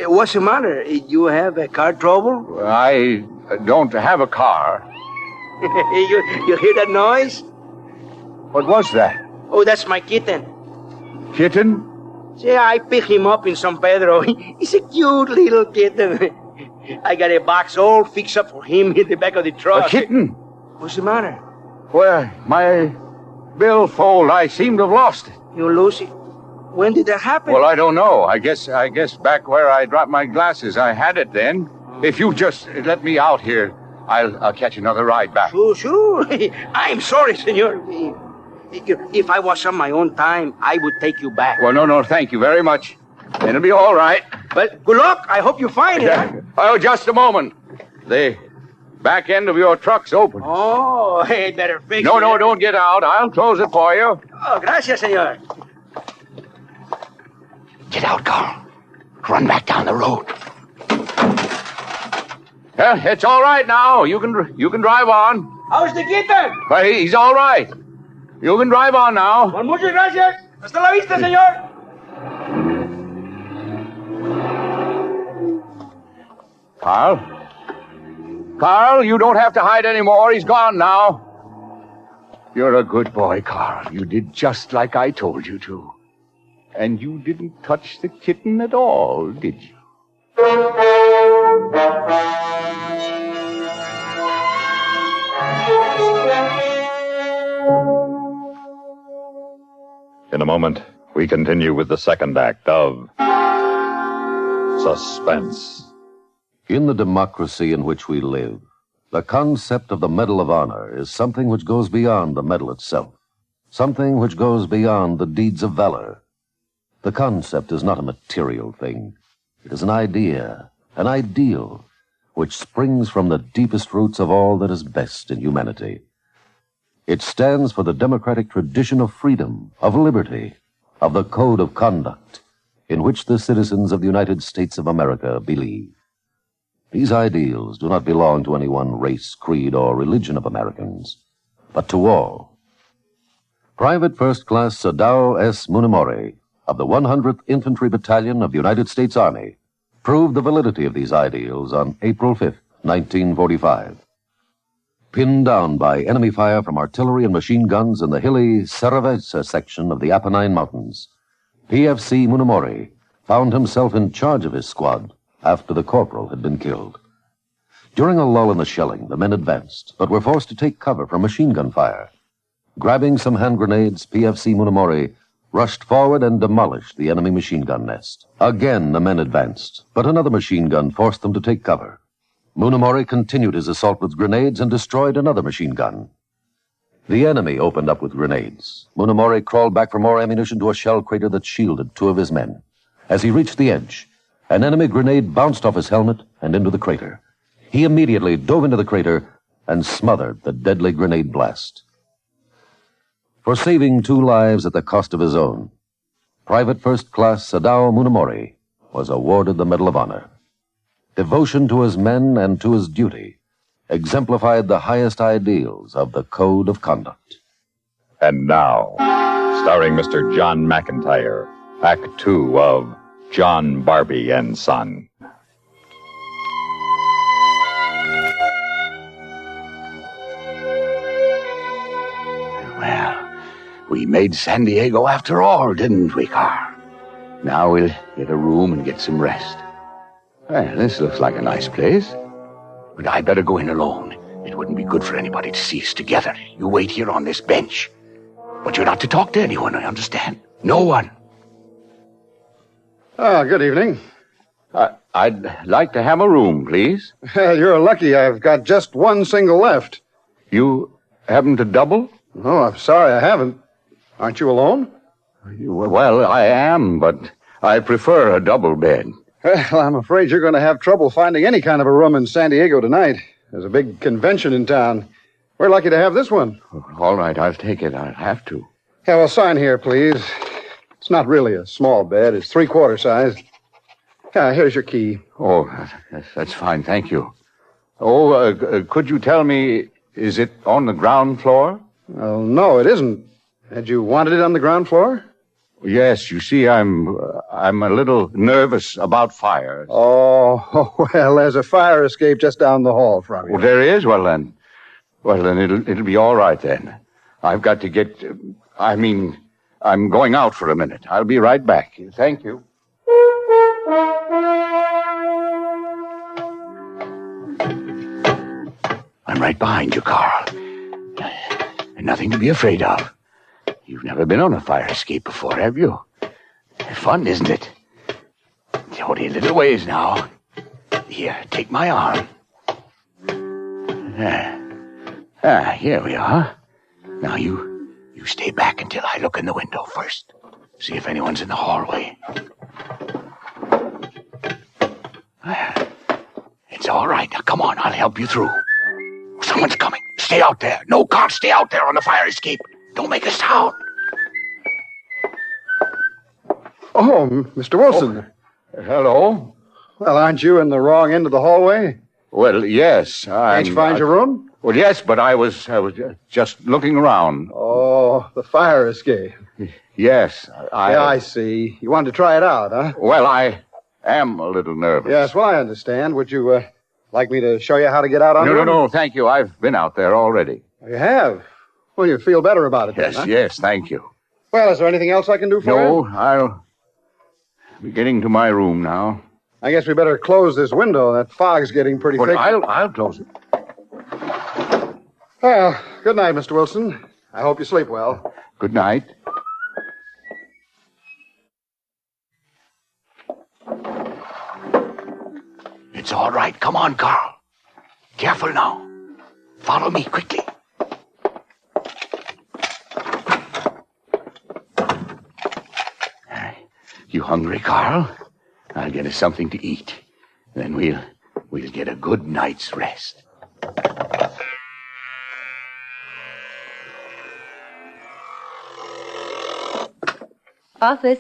what's the matter? You have a car trouble? I don't have a car. You hear that noise? What was that? Oh, that's my kitten. Kitten? See, I picked him up in San Pedro. He's a cute little kitten. I got a box all fixed up for him in the back of the truck. A kitten? What's the matter? Well, my billfold, I seem to have lost it. You lose it? When did that happen? Well, I don't know. I guess back where I dropped my glasses, I had it then. If you just let me out here, I'll catch another ride back. Sure. I'm sorry, senor. If I was on my own time, I would take you back. Well, no, thank you very much. It'll be all right. Well, good luck. I hope you find it. Huh? Oh, just a moment. The back end of your truck's open. Oh, hey, better fix it. No, don't get out. I'll close it for you. Oh, gracias, senor. Get out, Carl. Run back down the road. Well, it's all right now. You can drive on. How's the kitten? Well, he's all right. You can drive on now. Well, muchas gracias. Hasta la vista, senor. Carl, you don't have to hide anymore. He's gone now. You're a good boy, Carl. You did just like I told you to. And you didn't touch the kitten at all, did you? In a moment, we continue with the second act of Suspense. In the democracy in which we live, the concept of the Medal of Honor is something which goes beyond the medal itself, something which goes beyond the deeds of valor. The concept is not a material thing. It is an idea, an ideal, which springs from the deepest roots of all that is best in humanity. It stands for the democratic tradition of freedom, of liberty, of the code of conduct in which the citizens of the United States of America believe. These ideals do not belong to any one race, creed, or religion of Americans, but to all. Private First Class Sadao S. Munimori of the 100th Infantry Battalion of the United States Army proved the validity of these ideals on April 5th, 1945. Pinned down by enemy fire from artillery and machine guns in the hilly Saravezza section of the Apennine Mountains, PFC Munimori found himself in charge of his squad after the corporal had been killed. During a lull in the shelling, the men advanced, but were forced to take cover from machine gun fire. Grabbing some hand grenades, PFC Munimori rushed forward and demolished the enemy machine gun nest. Again, the men advanced, but another machine gun forced them to take cover. Munimori continued his assault with grenades and destroyed another machine gun. The enemy opened up with grenades. Munimori crawled back for more ammunition to a shell crater that shielded two of his men. As he reached the edge, an enemy grenade bounced off his helmet and into the crater. He immediately dove into the crater and smothered the deadly grenade blast. For saving two lives at the cost of his own, Private First Class Sadao Munimori was awarded the Medal of Honor. Devotion to his men and to his duty exemplified the highest ideals of the Code of Conduct. And now, starring Mr. John McIntyre, Act 2 of John, Barbey and Son. Well, we made San Diego after all, didn't we, Carl? Now we'll get a room and get some rest. Well, this looks like a nice place. But I better go in alone. It wouldn't be good for anybody to see us together. You wait here on this bench. But you're not to talk to anyone, I understand. No one. Good evening. I'd like to have a room, please. You're lucky. I've got just one single left. You haven't a double? Oh, I'm sorry I haven't. Aren't you alone? Well, I am, but I prefer a double bed. Well, I'm afraid you're going to have trouble finding any kind of a room in San Diego tonight. There's a big convention in town. We're lucky to have this one. All right, I'll take it. I'll have to. Yeah, well, sign here, please. It's not really a small bed. It's 3/4 size. Here's your key. Oh, that's fine. Thank you. Oh, could you tell me, is it on the ground floor? Well, no, it isn't. Had you wanted it on the ground floor? Yes, you see, I'm a little nervous about fire. Oh, well, there's a fire escape just down the hall from you. Oh, there is? Well, then it'll be all right then. I've got to get, I'm going out for a minute. I'll be right back. Thank you. I'm right behind you, Carl. And nothing to be afraid of. You've never been on a fire escape before, have you? Fun, isn't it? It's only a little ways now. Here, take my arm. Here we are. Now you stay back until I look in the window first. See if anyone's in the hallway. It's all right. Now, come on, I'll help you through. Someone's coming. Stay out there. No, Carl, stay out there on the fire escape. Don't make a sound. Oh, Mr. Wilson. Oh, hello. Well, aren't you in the wrong end of the hallway? Well, yes. Can't you find your room? Well, yes, but I was just looking around. Oh, the fire escape. Yes, Yeah, I see. You wanted to try it out, huh? Well, I am a little nervous. Yes, well, I understand. Would you like me to show you how to get out on it? No, thank you. I've been out there already. You have? Well, you feel better about it then, huh? Yes, thank you. Well, is there anything else I can do for you? No, I'll be getting to my room now. I guess we better close this window. That fog's getting pretty thick. I'll close it. Well, good night, Mr. Wilson. I hope you sleep well. Good night. It's all right. Come on, Carl. Careful now. Follow me quickly. You hungry, Carl? I'll get us something to eat. Then we'll get a good night's rest. Office.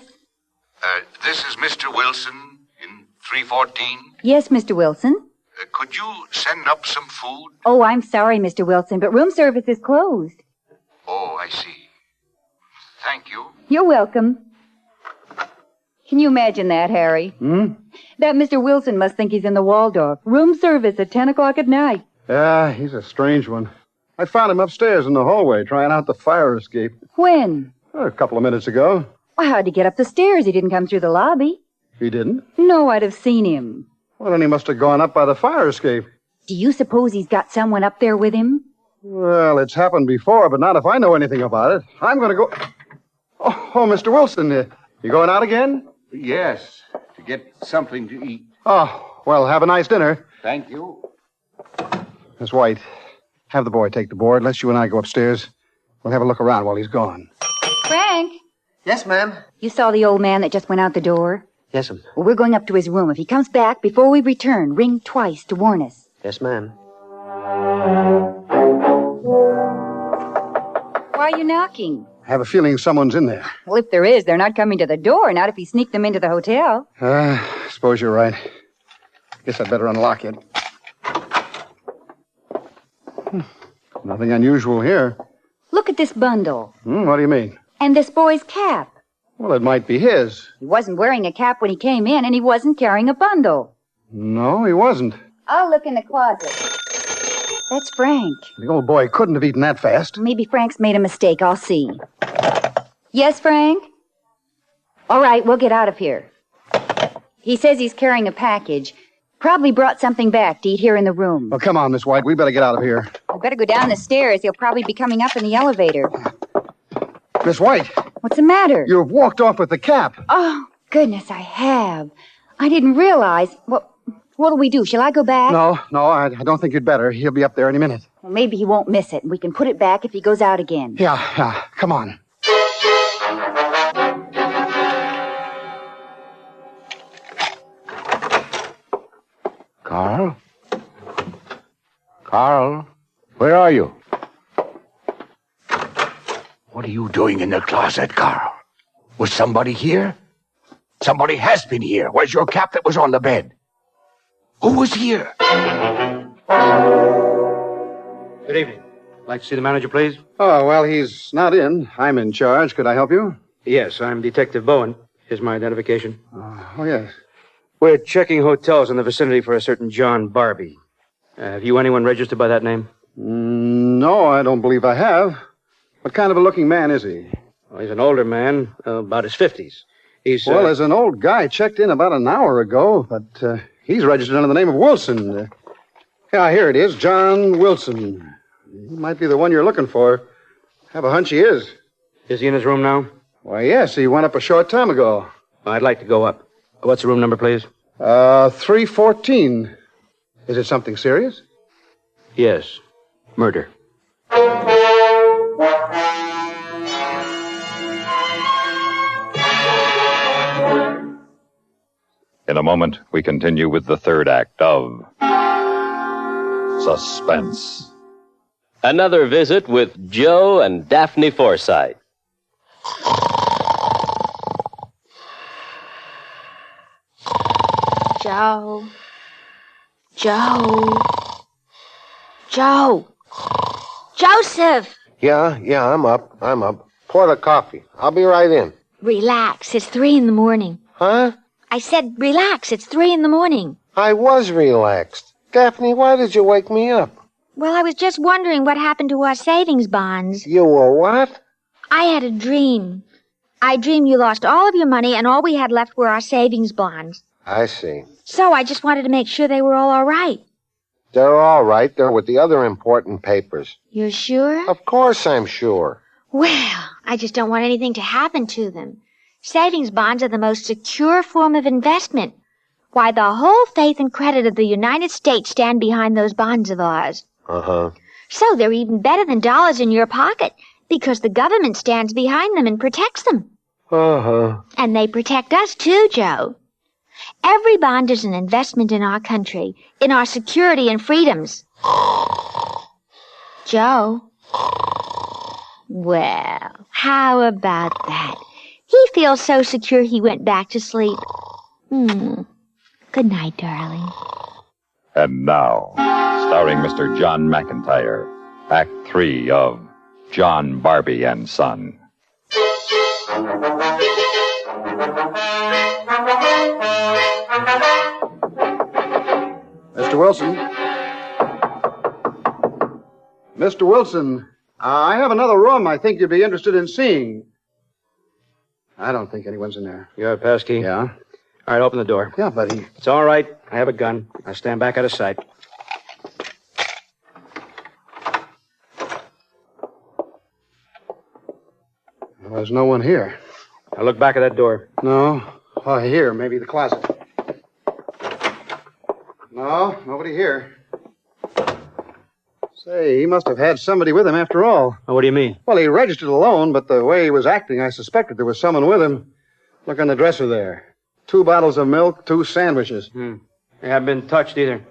This is Mr. Wilson in 314. Yes, Mr. Wilson. Could you send up some food? Oh, I'm sorry, Mr. Wilson, but room service is closed. Oh, I see. Thank you. You're welcome. Can you imagine that, Harry? That Mr. Wilson must think he's in the Waldorf. Room service at 10 o'clock at night. Yeah, he's a strange one. I found him upstairs in the hallway trying out the fire escape. When? A couple of minutes ago. Well, how'd he get up the stairs? He didn't come through the lobby. He didn't? No, I'd have seen him. Well, then he must have gone up by the fire escape. Do you suppose he's got someone up there with him? Well, it's happened before, but not if I know anything about it. I'm going to go... Oh, Mr. Wilson, you going out again? Yes, to get something to eat. Oh, well, have a nice dinner. Thank you. Miss White, have the boy take the board. Let's you and I go upstairs. We'll have a look around while he's gone. Frank? Yes, ma'am. You saw the old man that just went out the door? Yes, ma'am. Well, we're going up to his room. If he comes back before we return, ring twice to warn us. Yes, ma'am. Why are you knocking? I have a feeling someone's in there. Well, if there is, they're not coming to the door, not if he sneaked them into the hotel. Suppose you're right. Guess I'd better unlock it. Nothing unusual here. Look at this bundle. What do you mean? And this boy's cap. Well, it might be his. He wasn't wearing a cap when he came in, and he wasn't carrying a bundle. No, he wasn't. I'll look in the closet. That's Frank. The old boy couldn't have eaten that fast. Maybe Frank's made a mistake. I'll see. Yes, Frank? All right, we'll get out of here. He says he's carrying a package. Probably brought something back to eat here in the room. Well, come on, Miss White. We better get out of here. We better go down the stairs. He'll probably be coming up in the elevator. Miss White. What's the matter? You've walked off with the cap. Oh, goodness, I have. I didn't realize. Well, what'll we do? Shall I go back? No, I don't think you'd better. He'll be up there any minute. Well, maybe he won't miss it, and we can put it back if he goes out again. Yeah, come on. Carl? Carl, where are you? What are you doing in the closet, Carl? Was somebody here? Somebody has been here. Where's your cap that was on the bed? Who was here? Good evening. Like to see the manager, please? Oh, well, he's not in. I'm in charge. Could I help you? Yes, I'm Detective Bowen. Here's my identification. Oh, yes. We're checking hotels in the vicinity for a certain John Barbey. Have you anyone registered by that name? No, I don't believe I have. What kind of a looking man is he? Well, he's an older man, about his 50s. He's... Well, there's an old guy checked in about an hour ago, but he's registered under the name of Wilson. Yeah, here it is, John Wilson. He might be the one you're looking for. Have a hunch he is. Is he in his room now? Why, yes, he went up a short time ago. I'd like to go up. What's the room number, please? 314. Is it something serious? Yes. Murder. In a moment, we continue with the third act of Suspense. Another visit with Joe and Daphne Forsythe. Joe. Joseph! Yeah, I'm up. Pour the coffee. I'll be right in. Relax. It's 3 a.m. Huh? I said relax. It's 3 a.m. I was relaxed. Daphne, why did you wake me up? Well, I was just wondering what happened to our savings bonds. You were what? I had a dream. I dreamed you lost all of your money and all we had left were our savings bonds. I see. So I just wanted to make sure they were all right. They're all right. They're with the other important papers. You're sure? Of course I'm sure. Well, I just don't want anything to happen to them. Savings bonds are the most secure form of investment. Why, the whole faith and credit of the United States stand behind those bonds of ours. Uh-huh. So they're even better than dollars in your pocket because the government stands behind them and protects them. Uh-huh. And they protect us too, Joe. Every bond is an investment in our country, in our security and freedoms. Joe? Well, how about that? He feels so secure he went back to sleep. Good night, darling. And now, starring Mr. John McIntyre, Act 3 of John Barbey and Son. Mr. Wilson. Mr. Wilson, I have another room I think you'd be interested in seeing. I don't think anyone's in there. You have a pass key? Yeah. All right, open the door. Yeah, buddy. It's all right. I have a gun. I stand back out of sight. Well, there's no one here. Now look back at that door. No. Oh, here, maybe the closet. No, nobody here. Say, he must have had somebody with him after all. Oh, what do you mean? Well, he registered alone, but the way he was acting, I suspected there was someone with him. Look on the dresser there. 2 bottles of milk, 2 sandwiches. They haven't been touched either.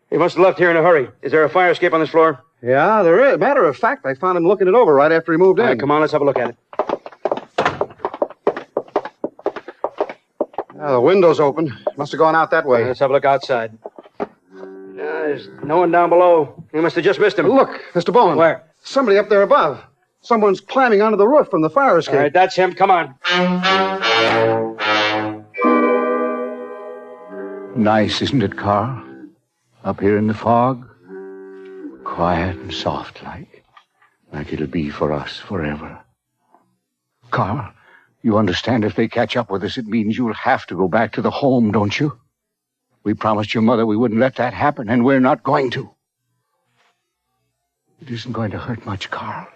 He must have left here in a hurry. Is there a fire escape on this floor? Yeah, there is. Matter of fact, I found him looking it over right after he moved in. All right, come on, let's have a look at it. The window's open. Must have gone out that way. Let's have a look outside. There's no one down below. You must have just missed him. Look, Mr. Bowen. Where? Somebody up there above. Someone's climbing onto the roof from the fire escape. All right, that's him. Come on. Nice, isn't it, Carl? Up here in the fog. Quiet and soft like it'll be for us forever. Carl, you understand if they catch up with us, it means you'll have to go back to the home, don't you? We promised your mother we wouldn't let that happen, and we're not going to. It isn't going to hurt much, Carl.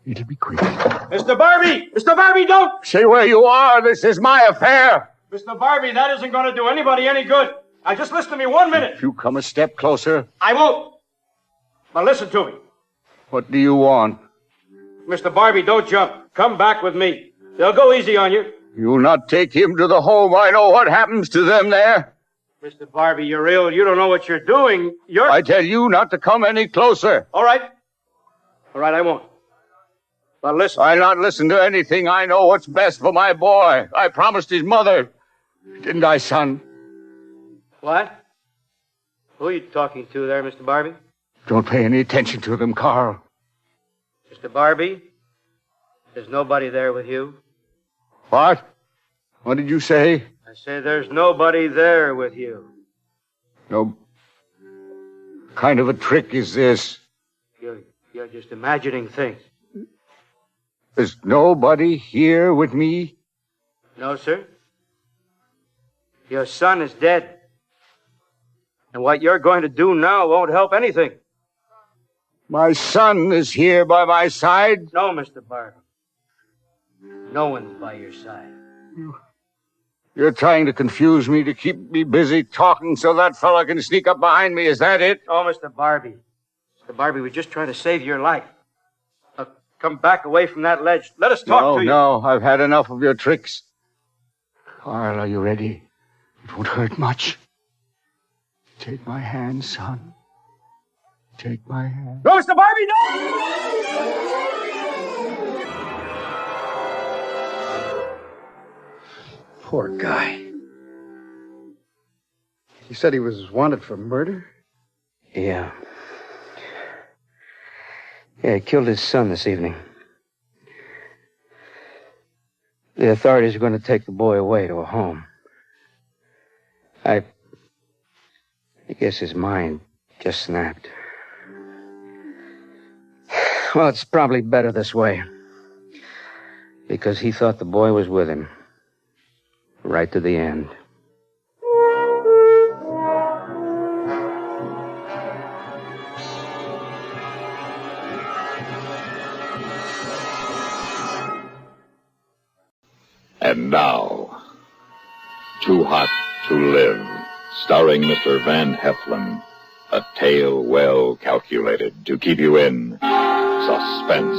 It'll be quick. Mr. Barbey! Mr. Barbey, don't! Stay where you are. This is my affair. Mr. Barbey, that isn't going to do anybody any good. Now, just listen to me 1 minute. If you come a step closer. I won't. Now, listen to me. What do you want? Mr. Barbey, don't jump. Come back with me. They'll go easy on you. You'll not take him to the home. I know what happens to them there. Mr. Barbey, you're ill. You don't know what you're doing. I tell you not to come any closer. All right. All right, I won't. But listen. I'll not listen to anything. I know what's best for my boy. I promised his mother. Didn't I, son? What? Who are you talking to there, Mr. Barbey? Don't pay any attention to them, Carl. Mr. Barbey, there's nobody there with you. What? What did you say? I say there's nobody there with you. No. Kind of a trick is this? You're just imagining things. There's nobody here with me? No, sir. Your son is dead. And what you're going to do now won't help anything. My son is here by my side? No, Mr. Barbey. No one's by your side. You're trying to confuse me to keep me busy talking so that fella can sneak up behind me. Is that it? Oh, Mr. Barbey. Mr. Barbey, we're just trying to save your life. Now, come back away from that ledge. Let us talk to you. No, I've had enough of your tricks. Carl, are you ready? It won't hurt much. Take my hand, son. Take my hand. No, Mr. Barbey, no! Poor guy. He said he was wanted for murder? Yeah. Yeah, he killed his son this evening. The authorities are going to take the boy away to a home. I guess his mind just snapped. Well, it's probably better this way. Because he thought the boy was with him. Right to the end. And now, Too Hot to Live, starring Mr. Van Heflin. A tale well calculated to keep you in suspense.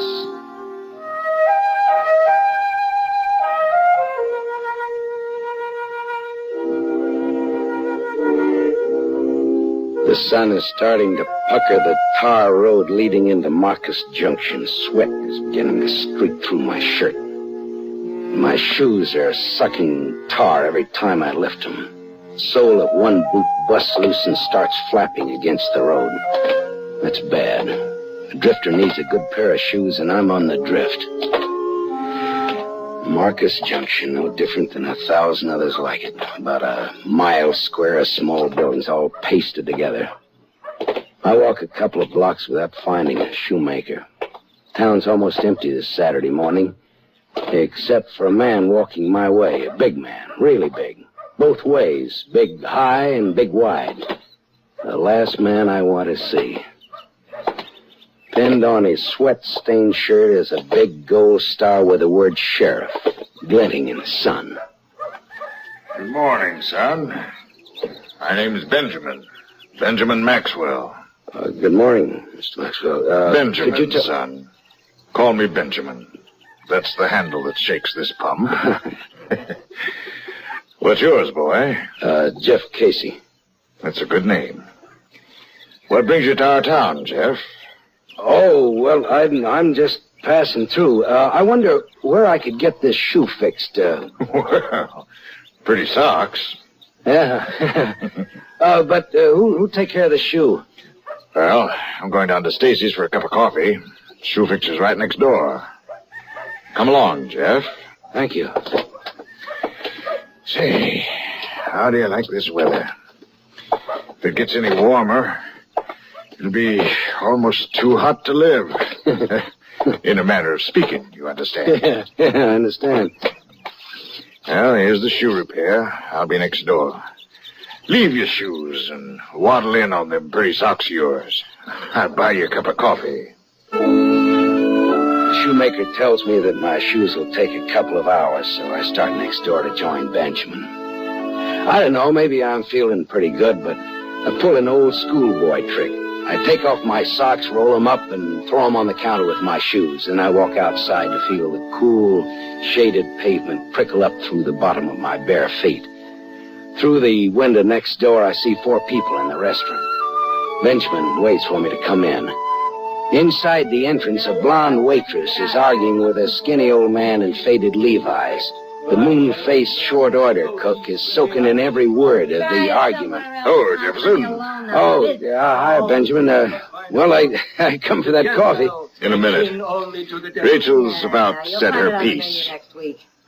The sun is starting to pucker the tar road leading into Marcus Junction. Sweat is beginning to streak through my shirt. My shoes are sucking tar every time I lift them. Sole of one boot busts loose and starts flapping against the road. That's bad. A drifter needs a good pair of shoes, and I'm on the drift. Marcus Junction, no different than 1,000 others like it. About a mile square of small buildings all pasted together. I walk a couple of blocks without finding a shoemaker. Town's almost empty this Saturday morning, except for a man walking my way, a big man, really big. Both ways, big high and big wide. The last man I want to see. Pinned on his sweat-stained shirt is a big gold star with the word sheriff, glinting in the sun. Good morning, son. My name's Benjamin. Benjamin Maxwell. Good morning, Mr. Maxwell. Benjamin, son. Call me Benjamin. That's the handle that shakes this pump. What's yours, boy? Jeff Casey. That's a good name. What brings you to our town, Jeff? Oh, well, I'm just passing through. I wonder where I could get this shoe fixed. Well, pretty socks. Yeah. But who'll take care of the shoe? Well, I'm going down to Stacy's for a cup of coffee. Shoe fixer's right next door. Come along, Jeff. Thank you. Say, how do you like this weather? If it gets any warmer, it'll be almost too hot to live. In a manner of speaking, you understand? Yeah, I understand. Well, here's the shoe repair. I'll be next door. Leave your shoes and waddle in on them pretty socks of yours. I'll buy you a cup of coffee. The shoemaker tells me that my shoes will take a couple of hours, so I start next door to join Benjamin. I don't know, maybe I'm feeling pretty good, but I pull an old schoolboy trick. I take off my socks, roll them up, and throw them on the counter with my shoes. Then I walk outside to feel the cool, shaded pavement prickle up through the bottom of my bare feet. Through the window next door, I see 4 people in the restaurant. Benjamin waits for me to come in. Inside the entrance, a blonde waitress is arguing with a skinny old man in faded Levi's. The moon-faced short-order cook is soaking in every word of the argument. Oh, Jefferson. Oh, hi, Benjamin. Well, I come for that coffee. In a minute. Rachel's about said her piece.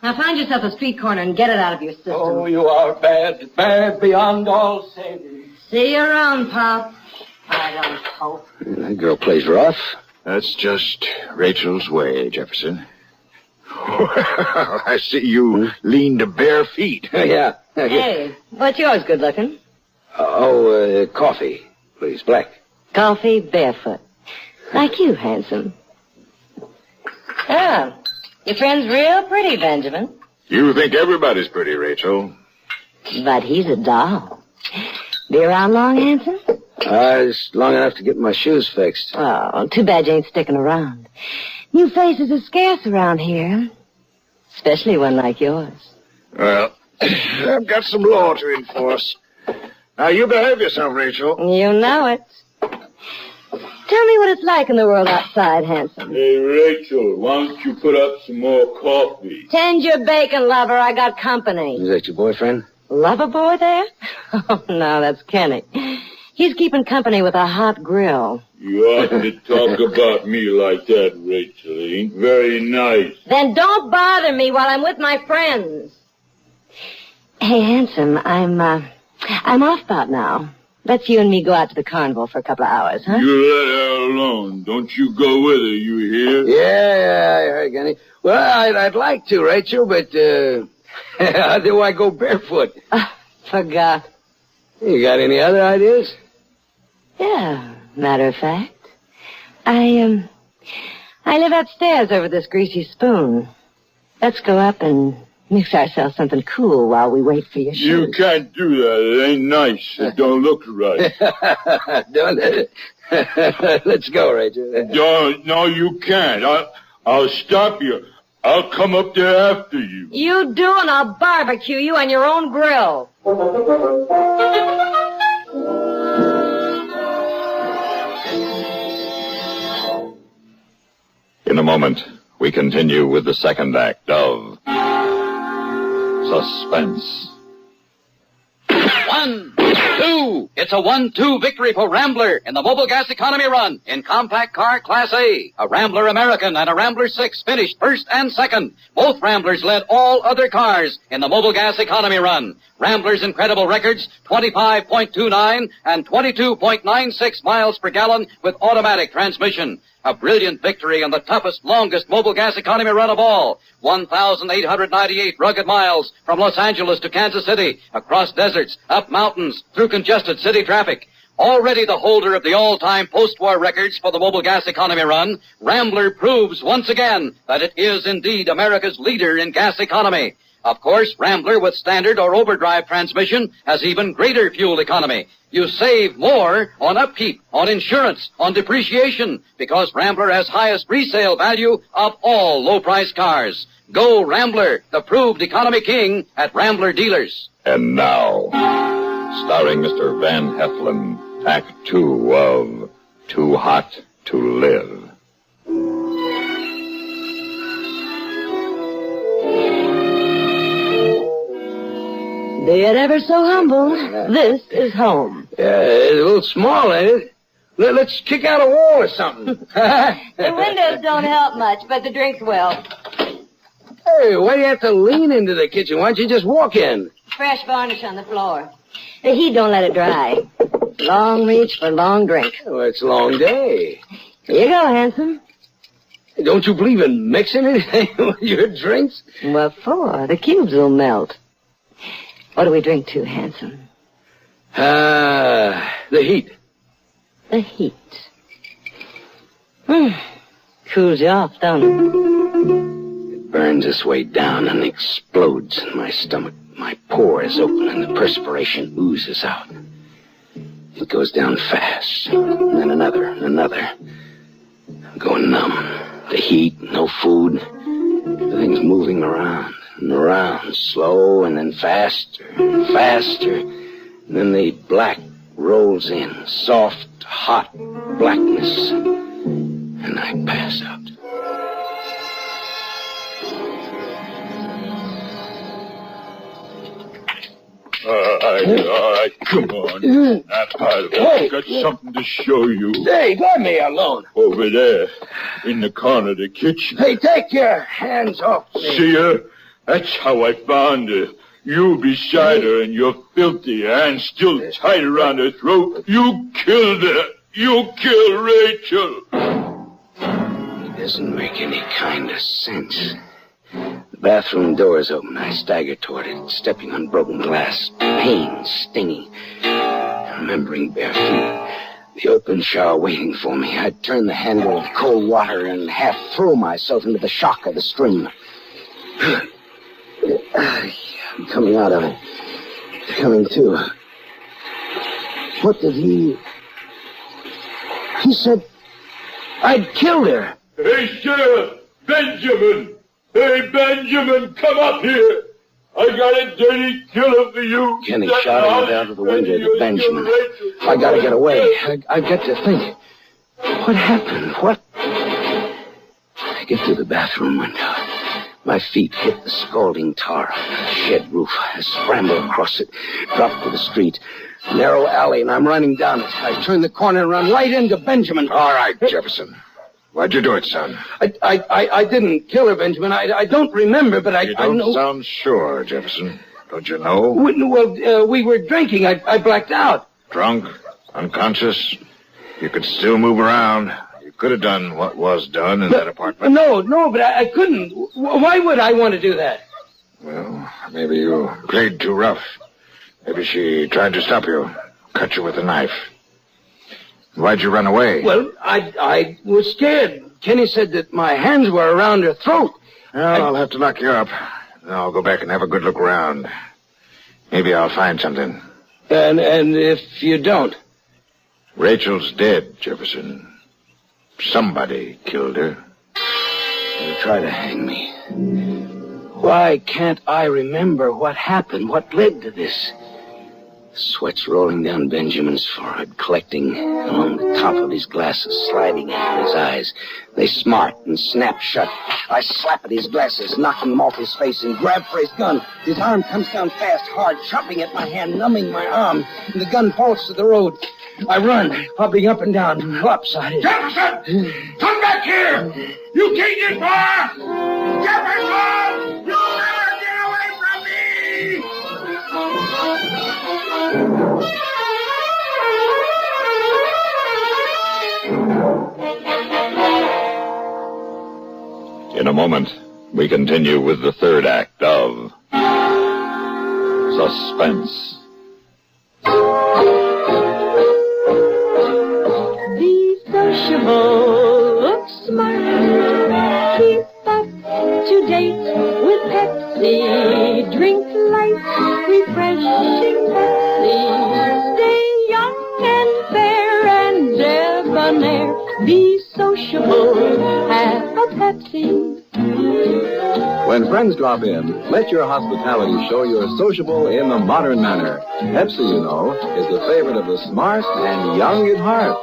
Now find yourself a street corner and get it out of your system. Oh, you are bad, bad beyond all saving. See you around, Pop. I don't hope. That girl plays rough. That's just Rachel's way, Jefferson. Well, I see you lean to bare feet. Yeah. Hey, what's yours, good looking? Coffee, please, black. Coffee barefoot. Like you, handsome. Oh, your friend's real pretty, Benjamin. You think everybody's pretty, Rachel. But he's a doll. Be around long, handsome? It's long enough to get my shoes fixed. Oh, too bad you ain't sticking around. New faces are scarce around here. Especially one like yours. Well, I've got some law to enforce. Now, you behave yourself, Rachel. You know it. Tell me what it's like in the world outside, handsome. Hey, Rachel, why don't you put up some more coffee? Tend your bacon, lover. I got company. Is that your boyfriend? Lover boy there? Oh, no, that's Kenny. He's keeping company with a hot grill. You oughtn't to talk about me like that, Rachel. It ain't very nice. Then don't bother me while I'm with my friends. Hey, handsome, I'm off about now. Let's you and me go out to the carnival for a couple of hours, huh? You let her alone. Don't you go with her, you hear? Yeah, I heard, Kenny. Well, I'd like to, Rachel, but, how do I go barefoot? Forgot. You got any other ideas? Yeah, matter of fact. I live upstairs over this greasy spoon. Let's go up and mix ourselves something cool while we wait for your shoes. You can't do that. It ain't nice. It don't look right. Let's go, Rachel. No, you can't. I'll stop you. I'll come up there after you. You do, and I'll barbecue you on your own grill. In a moment, we continue with the second act of Suspense. 1, 2. It's a 1-2 victory for Rambler in the Mobile Gas Economy Run in Compact Car Class A. A Rambler American and a Rambler 6 finished first and second. Both Ramblers led all other cars in the Mobile Gas Economy Run. Rambler's incredible records, 25.29 and 22.96 miles per gallon with automatic transmission. A brilliant victory in the toughest, longest Mobile Gas Economy Run of all. 1,898 rugged miles from Los Angeles to Kansas City, across deserts, up mountains, through congested city traffic. Already the holder of the all-time post-war records for the Mobile Gas Economy Run, Rambler proves once again that it is indeed America's leader in gas economy. Of course, Rambler with standard or overdrive transmission has even greater fuel economy. You save more on upkeep, on insurance, on depreciation, because Rambler has highest resale value of all low-price cars. Go Rambler, the proved economy king at Rambler dealers. And now, starring Mr. Van Heflin, Act 2 of Too Hot to Live. Be it ever so humble, this is home. It's a little small, ain't it? Let's kick out a wall or something. The windows don't help much, but the drinks will. Hey, why do you have to lean into the kitchen? Why don't you just walk in? Fresh varnish on the floor. The heat don't let it dry. Long reach for long drink. Well, it's a long day. Here you go, handsome. Don't you believe in mixing anything with your drinks? What for? The cubes will melt. What do we drink to, handsome? The heat. The heat. Cools you off, don't it? It burns its way down and explodes in my stomach. My pores open and the perspiration oozes out. It goes down fast, and then another and another. I'm going numb. The heat, no food. The thing's moving around and around, slow and then faster and faster. And then the black rolls in, soft, hot blackness. And I pass out. All right, come on. Now, I've got something to show you. Hey, let me alone. Over there, in the corner of the kitchen. Hey, take your hands off me. See her? That's how I found her. You beside her and your filthy hands still tied around her throat. You killed her. You killed Rachel. It doesn't make any kind of sense. The bathroom door is open. I stagger toward it, stepping on broken glass. Pain, stinging. Remembering bare feet. The open shower waiting for me. I turn the handle of cold water and half throw myself into the shock of the stream. I'm coming out of it. Coming to. What did he... He said I'd killed her. Hey, Sheriff! Benjamin! Hey, Benjamin, come up here! I got a dirty killer for you. Kenny shouting it out of the window to Benjamin. I gotta get away. I get to think. What happened? What? I get to the bathroom window. My feet hit the scalding tar on the shed roof. I scramble across it, drop to the street. Narrow alley, and I'm running down it. I turn the corner and run right into Benjamin. All right, Jefferson. Why'd you do it, son? I didn't kill her, Benjamin. I don't remember, but You don't sound sure, Jefferson. Don't you know? We were drinking. I blacked out. Drunk? Unconscious? You could still move around. You could have done what was done in that apartment. No, but I couldn't. Why would I want to do that? Well, maybe you played too rough. Maybe she tried to stop you, cut you with a knife. Why'd you run away? Well, I was scared. Kenny said that my hands were around her throat. Well, I'll have to lock you up. Then I'll go back and have a good look around. Maybe I'll find something. And if you don't? Rachel's dead, Jefferson. Somebody killed her. They'll try to hang me. Why can't I remember what happened, what led to this? Sweat's rolling down Benjamin's forehead, collecting along the top of his glasses, sliding into his eyes. They smart and snap shut. I slap at his glasses, knocking them off his face, and grab for his gun. His arm comes down fast, hard, chopping at my hand, numbing my arm. And the gun falls to the road. I run, hopping up and down, lopsided. Jefferson! Come back here! You can't get far! Jefferson! You'll never get away from me! In a moment, we continue with the third act of Suspense. Be sociable, look smart, keep up to date with Pepsi, drink light, refreshing Pepsi, stay young and fair and debonair, be sociable, have a Pepsi. When friends drop in, let your hospitality show you're sociable in the modern manner. Pepsi, you know, is the favorite of the smart and young at heart.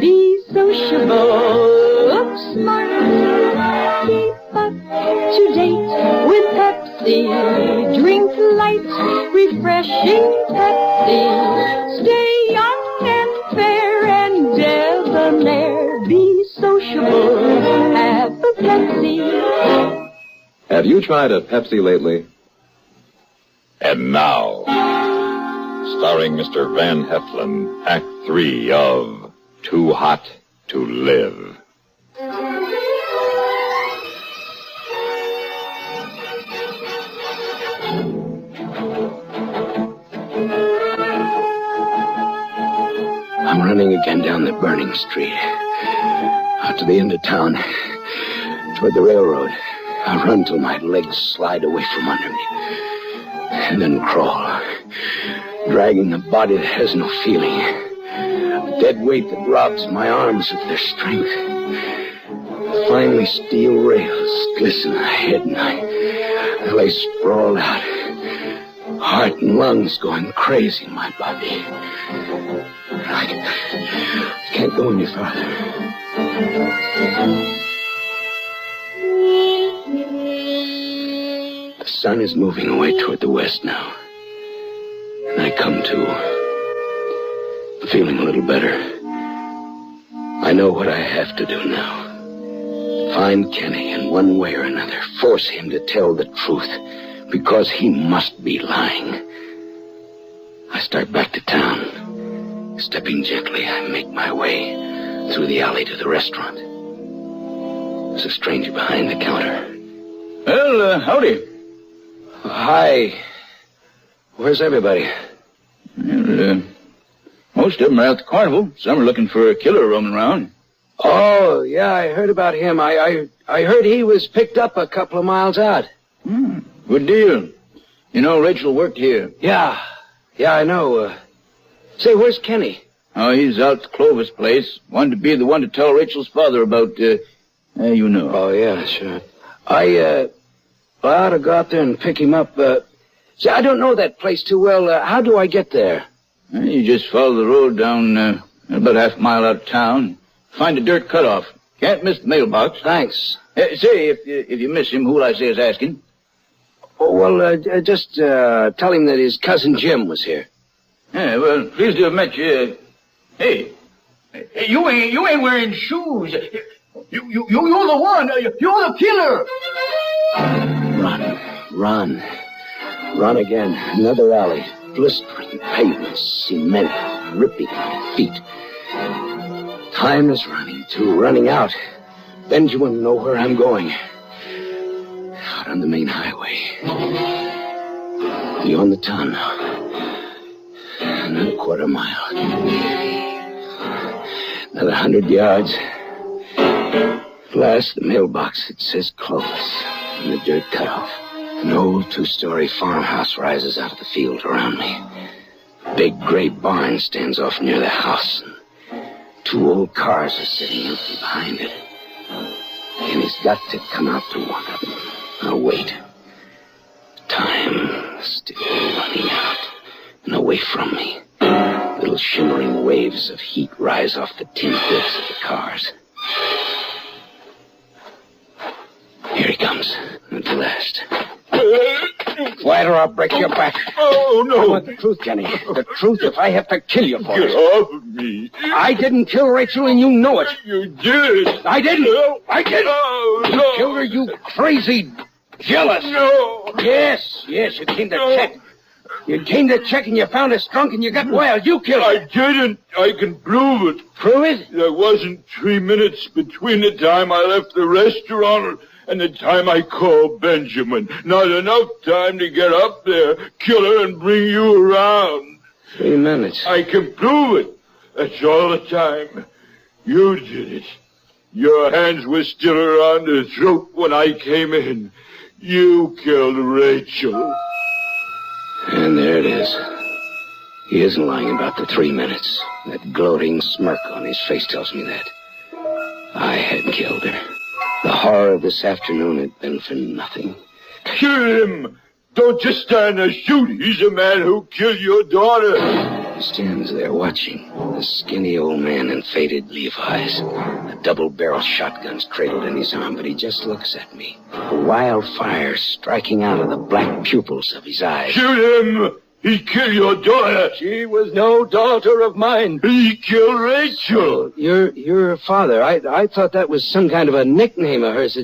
Be sociable, look smart, keep up to date with Pepsi, drink light, refreshing Pepsi, stay young and fair and debonair, be sociable, have a Pepsi. Have you tried a Pepsi lately? And now, starring Mr. Van Heflin, Act 3 of Too Hot to Live. I'm running again down the burning street, out to the end of town, toward the railroad. I run till my legs slide away from under me, and then crawl, dragging a body that has no feeling, a dead weight that robs my arms of their strength. Finally, steel rails glisten ahead, and I lay sprawled out, heart and lungs going crazy in my body. I can't go any farther. The sun is moving away toward the west now. And I come to, feeling a little better. I know what I have to do now. Find Kenny in one way or another. Force him to tell the truth, because he must be lying. I start back to town. Stepping gently, I make my way through the alley to the restaurant. There's a stranger behind the counter. Well, howdy. Hi. Where's everybody? Well, most of them are at the carnival. Some are looking for a killer roaming around. Oh, yeah, I heard about him. I heard he was picked up a couple of miles out. Good deal. You know, Rachel worked here. Yeah, I know. Say, where's Kenny? Oh, he's out at Clovis' place. Wanted to be the one to tell Rachel's father about, you know. Oh, yeah, sure. I ought to go out there and pick him up. See, I don't know that place too well. How do I get there? You just follow the road down about half a mile out of town. Find a dirt cutoff. Can't miss the mailbox. Thanks. Say, if you miss him, who'll I say is asking? Oh, well, just tell him that his cousin Jim was here. Yeah, well, pleased to have met you. Hey, you ain't wearing shoes. You're the one. You're the killer. Run again. Another alley. Blistering pavement, cement ripping my feet. Time is running, too. Running out. Benjamin will know where I'm going. Out on the main highway. Beyond the town now. Another quarter mile. Another 100 yards. At last, the mailbox that says Clovis. And the dirt cutoff. An old two-story farmhouse rises out of the field around me. A big gray barn stands off near the house. And 2 old cars are sitting empty behind it. And he's got to come out to one of them. I'll wait. Time still away from me. Little shimmering waves of heat rise off the tin hoods of the cars. Here he comes, at the last. Quiet or I'll break your back. Oh, no. I want the truth, Kenny. The truth if I have to kill you for it. Get off of me. I didn't kill Rachel, and you know it. You did. I didn't. I didn't. Oh, you no. killed her, you crazy, jealous. No. Yes, you came to check. You came to check and you found us drunk and you got wild. You killed her. I didn't. I can prove it. Prove it? There wasn't 3 minutes between the time I left the restaurant and the time I called Benjamin. Not enough time to get up there, kill her, and bring you around. 3 minutes. I can prove it. That's all the time. You did it. Your hands were still around her throat when I came in. You killed Rachel. And there it is. He isn't lying about the 3 minutes. That gloating smirk on his face tells me that. I had killed her. The horror of this afternoon had been for nothing. Kill him! Don't just stand there shoot. He's the man who killed your daughter. He stands there watching. A skinny old man in faded Levi's. A double-barrel shotgun's cradled in his arm, but he just looks at me. A wild fire striking out of the black pupils of his eyes. Shoot him! He killed your daughter. She was no daughter of mine. He killed Rachel. Your father. I thought that was some kind of a nickname of hers.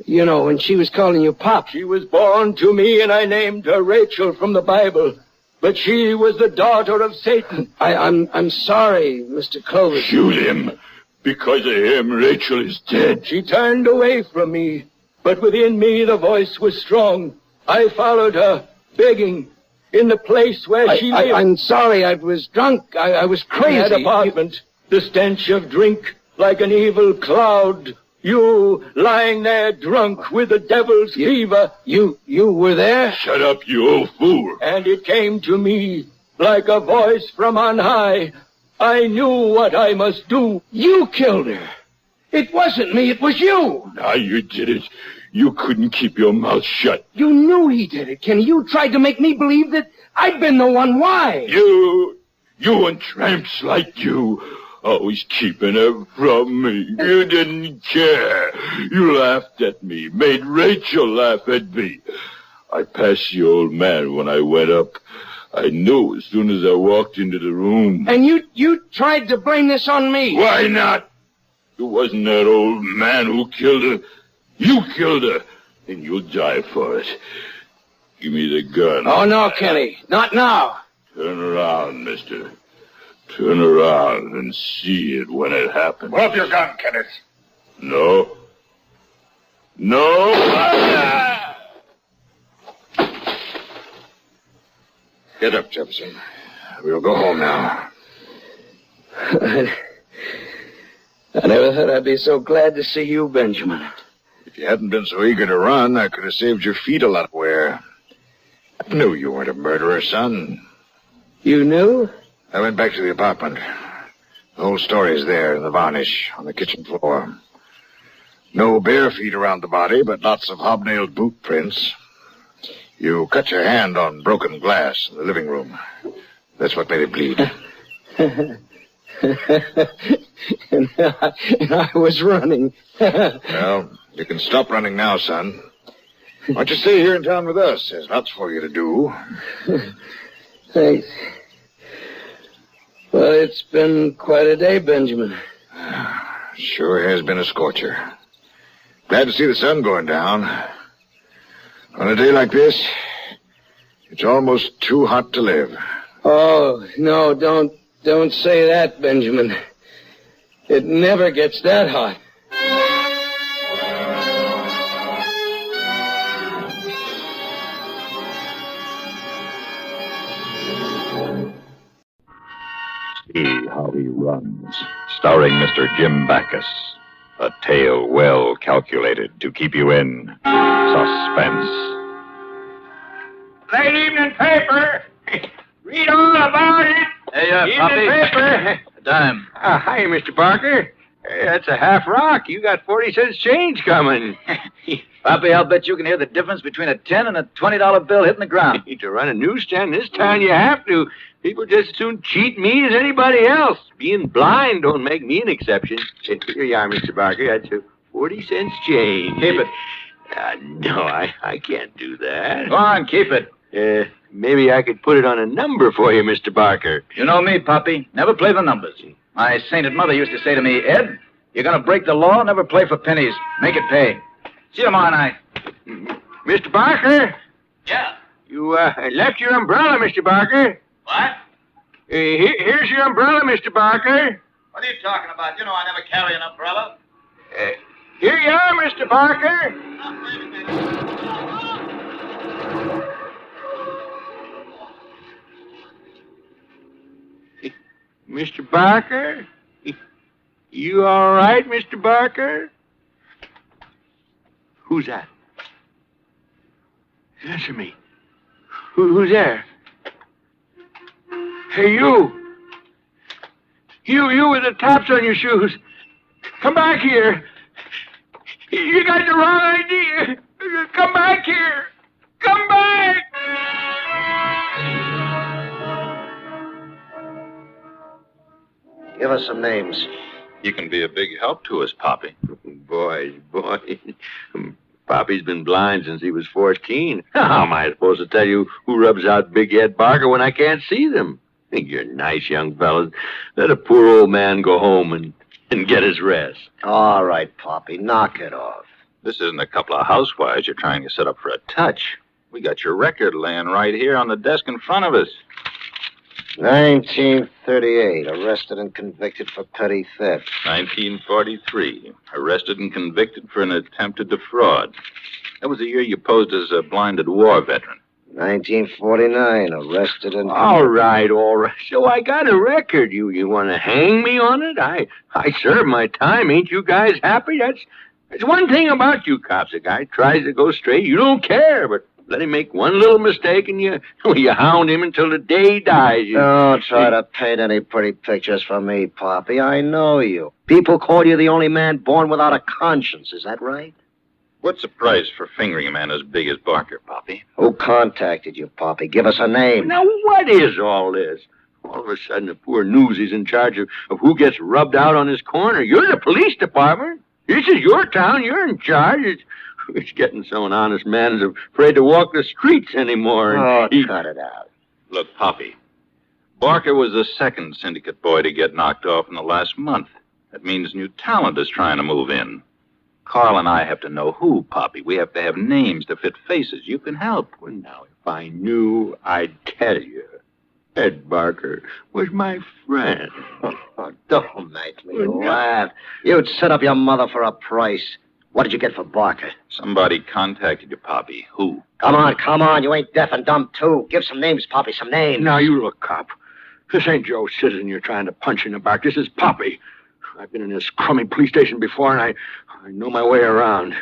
When she was calling you Pop. She was born to me, and I named her Rachel from the Bible. But she was the daughter of Satan. I'm sorry, Mr. Clovis. Shoot him. Because of him, Rachel is dead. She turned away from me. But within me, the voice was strong. I followed her, begging. In the place where she lived. I'm sorry, I was drunk. I was crazy. In that apartment, the stench of drink like an evil cloud. You lying there drunk with the devil's fever. You were there? Shut up, you old fool. And it came to me like a voice from on high. I knew what I must do. You killed her. It wasn't me, it was you. Now you did it. You couldn't keep your mouth shut. You knew he did it, Kenny. You tried to make me believe that I'd been the one. Why? You and tramps like you, always keeping her from me. You didn't care. You laughed at me, made Rachel laugh at me. I passed the old man when I went up. I knew as soon as I walked into the room. And you tried to blame this on me. Why not? It wasn't that old man who killed her. You killed her, and you'll die for it. Give me the gun. Oh, no, Kenny. Not now. Turn around, mister. Turn around and see it when it happens. Pull up your gun, Kenneth. No. No. Get up, Jefferson. We'll go home now. I never thought I'd be so glad to see you, Benjamin. If you hadn't been so eager to run, I could have saved your feet a lot of wear. I knew you weren't a murderer, son. You knew? I went back to the apartment. The whole story's there in the varnish on the kitchen floor. No bare feet around the body, but lots of hobnailed boot prints. You cut your hand on broken glass in the living room. That's what made it bleed. and I was running. Well, you can stop running now, son. Why don't you stay here in town with us? There's lots for you to do. Thanks. Well, it's been quite a day, Benjamin. Sure has been a scorcher. Glad to see the sun going down. On a day like this, it's almost too hot to live. Oh, no, don't say that, Benjamin. It never gets that hot. See How He Runs, starring Mr. Jim Backus. A tale well calculated to keep you in suspense. Late evening paper. Read all about it. Hey, Evening Poppy. paper. A dime. Hi, Mr. Parker. Hey, that's a half rock. You got 40 cents change coming. Poppy, I'll bet you can hear the difference between a $10 and a $20 bill hitting the ground. To run a newsstand this town, you have to. People just as soon cheat me as anybody else. Being blind don't make me an exception. Here you are, Mr. Barker. That's a 40 cents change. Keep it. No, I can't do that. Go on, keep it. Maybe I could put it on a number for you, Mr. Barker. You know me, Poppy. Never play the numbers. My sainted mother used to say to me, Ed, you're going to break the law, never play for pennies. Make it pay. See you tomorrow night. Mr. Barker? Yeah? You left your umbrella, Mr. Barker. What? Here's your umbrella, Mr. Barker. What are you talking about? You know I never carry an umbrella. Here you are, Mr. Barker. Mr. Barker? You all right, Mr. Barker? Who's that? Answer me. Who's there? Hey, you. You with the tops on your shoes. Come back here. You got the wrong idea. Come back here. Come back. Give us some names. You can be a big help to us, Poppy. Boys. Poppy's been blind since he was 14. How am I supposed to tell you who rubs out Big Ed Barker when I can't see them? Think you're nice, young fellas. Let a poor old man go home and get his rest. All right, Poppy, knock it off. This isn't a couple of housewives you're trying to set up for a touch. We got your record laying right here on the desk in front of us. 1938, arrested and convicted for petty theft. 1943, arrested and convicted for an attempt to defraud. That was the year you posed as a blinded war veteran. 1949, arrested and... All right. So I got a record. You want to hang me on it? I served my time. Ain't you guys happy? That's one thing about you cops. A guy tries to go straight, you don't care, but let him make one little mistake and you hound him until the day he dies. Don't try to paint any pretty pictures for me, Poppy. I know you. People call you the only man born without a conscience. Is that right? What's the price for fingering a man as big as Barker, Poppy? Who contacted you, Poppy? Give us a name. Now, what is all this? All of a sudden, the poor newsy's in charge of who gets rubbed out on his corner. You're the police department. This is your town. You're in charge. It's getting so an honest man is afraid to walk the streets anymore. Oh, cut it out. Look, Poppy, Barker was the second syndicate boy to get knocked off in the last month. That means new talent is trying to move in. Carl and I have to know who, Poppy. We have to have names to fit faces. You can help. Well, now, if I knew, I'd tell you. Ed Barker was my friend. Oh, don't make me laugh. You'd set up your mother for a price. What did you get for Barker? Somebody contacted you, Poppy. Who? Come on. You ain't deaf and dumb, too. Give some names, Poppy, some names. Now, you look, cop. This ain't Joe Citizen you're trying to punch in the back. This is Poppy. I've been in this crummy police station before, and I know my way around.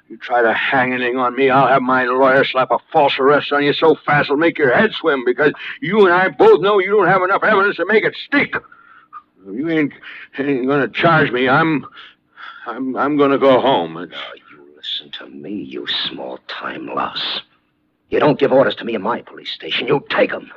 You try to hang anything on me, I'll have my lawyer slap a false arrest on you so fast it'll make your head swim, because you and I both know you don't have enough evidence to make it stick. You ain't going to charge me. I'm going to go home. Now, you listen to me, you small-time louse. You don't give orders to me in my police station. You take them.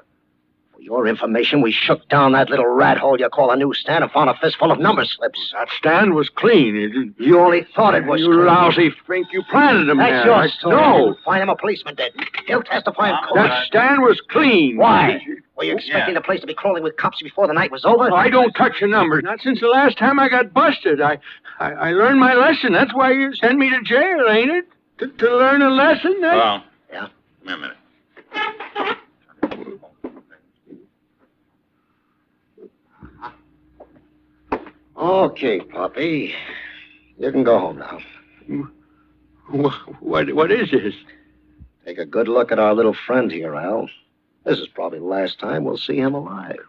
For your information, we shook down that little rat hole you call a newsstand and found a fistful of number slips. That stand was clean. You only thought it was you clean. You lousy fink. You planted them That's there. your story. No. Find him a policeman dead. He'll testify in court. That stand was clean. Why? Were you expecting the place to be crawling with cops before the night was over? Oh, I don't touch the numbers. Not since the last time I got busted. I learned my lesson. That's why you send me to jail, ain't it? To learn a lesson? Well, yeah. Come here a minute. Okay, Poppy. You can go home now. What is this? Take a good look at our little friend here, Al. This is probably the last time we'll see him alive.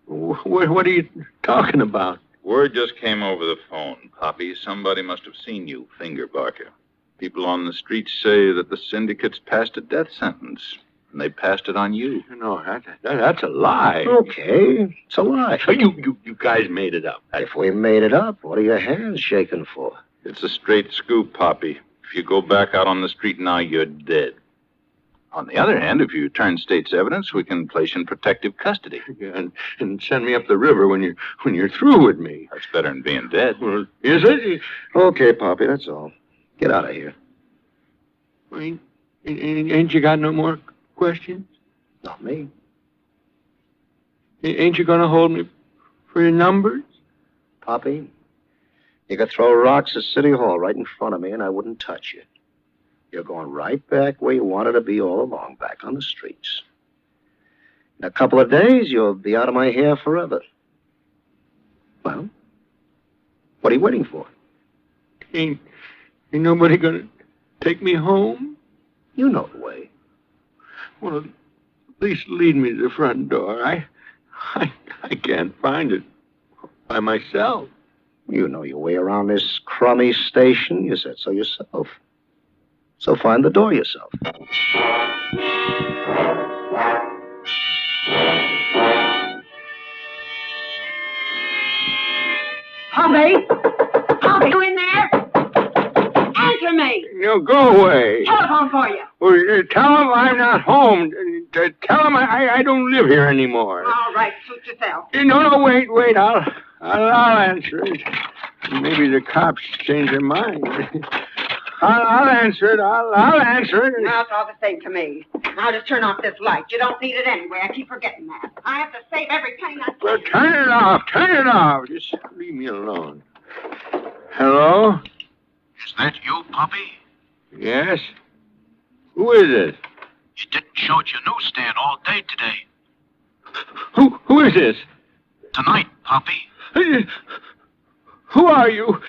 What are you talking about? Word just came over the phone, Poppy. Somebody must have seen you finger Barker. People on the streets say that the syndicate's passed a death sentence, and they passed it on you. No, that's a lie. Okay, it's a lie. You guys made it up. If we made it up, what are your hands shaking for? It's a straight scoop, Poppy. If you go back out on the street now, you're dead. On the other hand, if you turn state's evidence, we can place you in protective custody. Yeah, and send me up the river when you're through with me. That's better than being dead. Well, is it? Okay, Poppy, that's all. Get out of here. Ain't you got no more questions? Not me. Ain't you gonna hold me for your numbers? Poppy, you could throw rocks at City Hall right in front of me and I wouldn't touch you. You're going right back where you wanted to be all along, back on the streets. In a couple of days, you'll be out of my hair forever. Well, what are you waiting for? Ain't nobody gonna take me home? You know the way. Well, at least lead me to the front door. I can't find it by myself. You know your way around this crummy station. You said so yourself. So find the door yourself. Barbey? Barbey, you in there? Answer me. No, go away. Telephone for you. Well, tell him I'm not home. Tell him I don't live here anymore. All right, suit yourself. No, wait. I'll answer it. Maybe the cops change their mind. I'll answer it. I'll answer it. Now it's all the same to me. Now just turn off this light. You don't need it anyway. I keep forgetting that. I have to save every penny I can. Well, turn it off. Just leave me alone. Hello? Is that you, Poppy? Yes? Who is it? You didn't show at your newsstand all day today. Who is this? Tonight, Poppy. Who are you?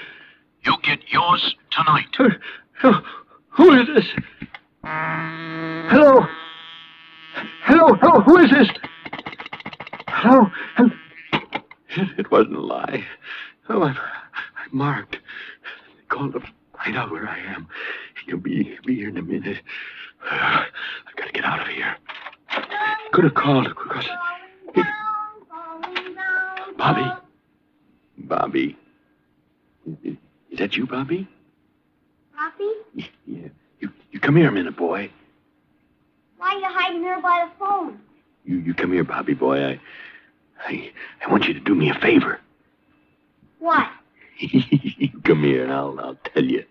You'll get yours tonight. Who is this? Hello? Who is this? Hello? It wasn't a lie. Oh, I'm marked. They called to find out where I am. You'll be here in a minute. I've got to get out of here. Could have called because... Bobby. Is that you, Bobby? Poppy? Yeah. You come here a minute, boy. Why are you hiding there by the phone? You come here, Bobby boy. I want you to do me a favor. What? Come here and I'll tell you.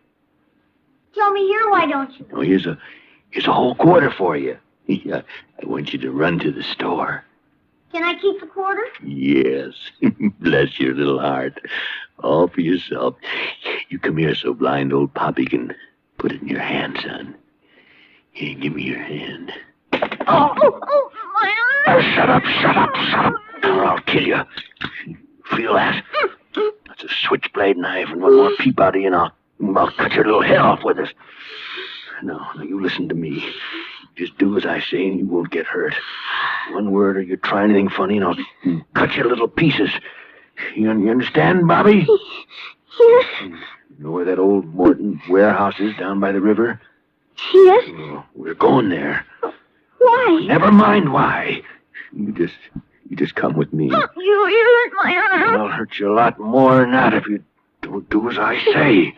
Tell me here, why don't you? Oh, here's a whole quarter for you. I want you to run to the store. Can I keep the quarter? Yes. Bless your little heart. All for yourself. You come here so blind old Poppy can put it in your hand, son. Here, give me your hand. Oh, my arm! Shut up. Or I'll kill you. Feel that? That's a switchblade knife, and one more peep out of you, and I'll cut your little head off with it. No, you listen to me. Just do as I say, and you won't get hurt. One word, or you try anything funny, and I'll cut you to little pieces. You understand, Bobby? Yes. You know where that old Morton warehouse is down by the river? Yes. Oh, we're going there. Why? Never mind why. You just come with me. You hurt my arm. I'll hurt you a lot more than that if you don't do as I say.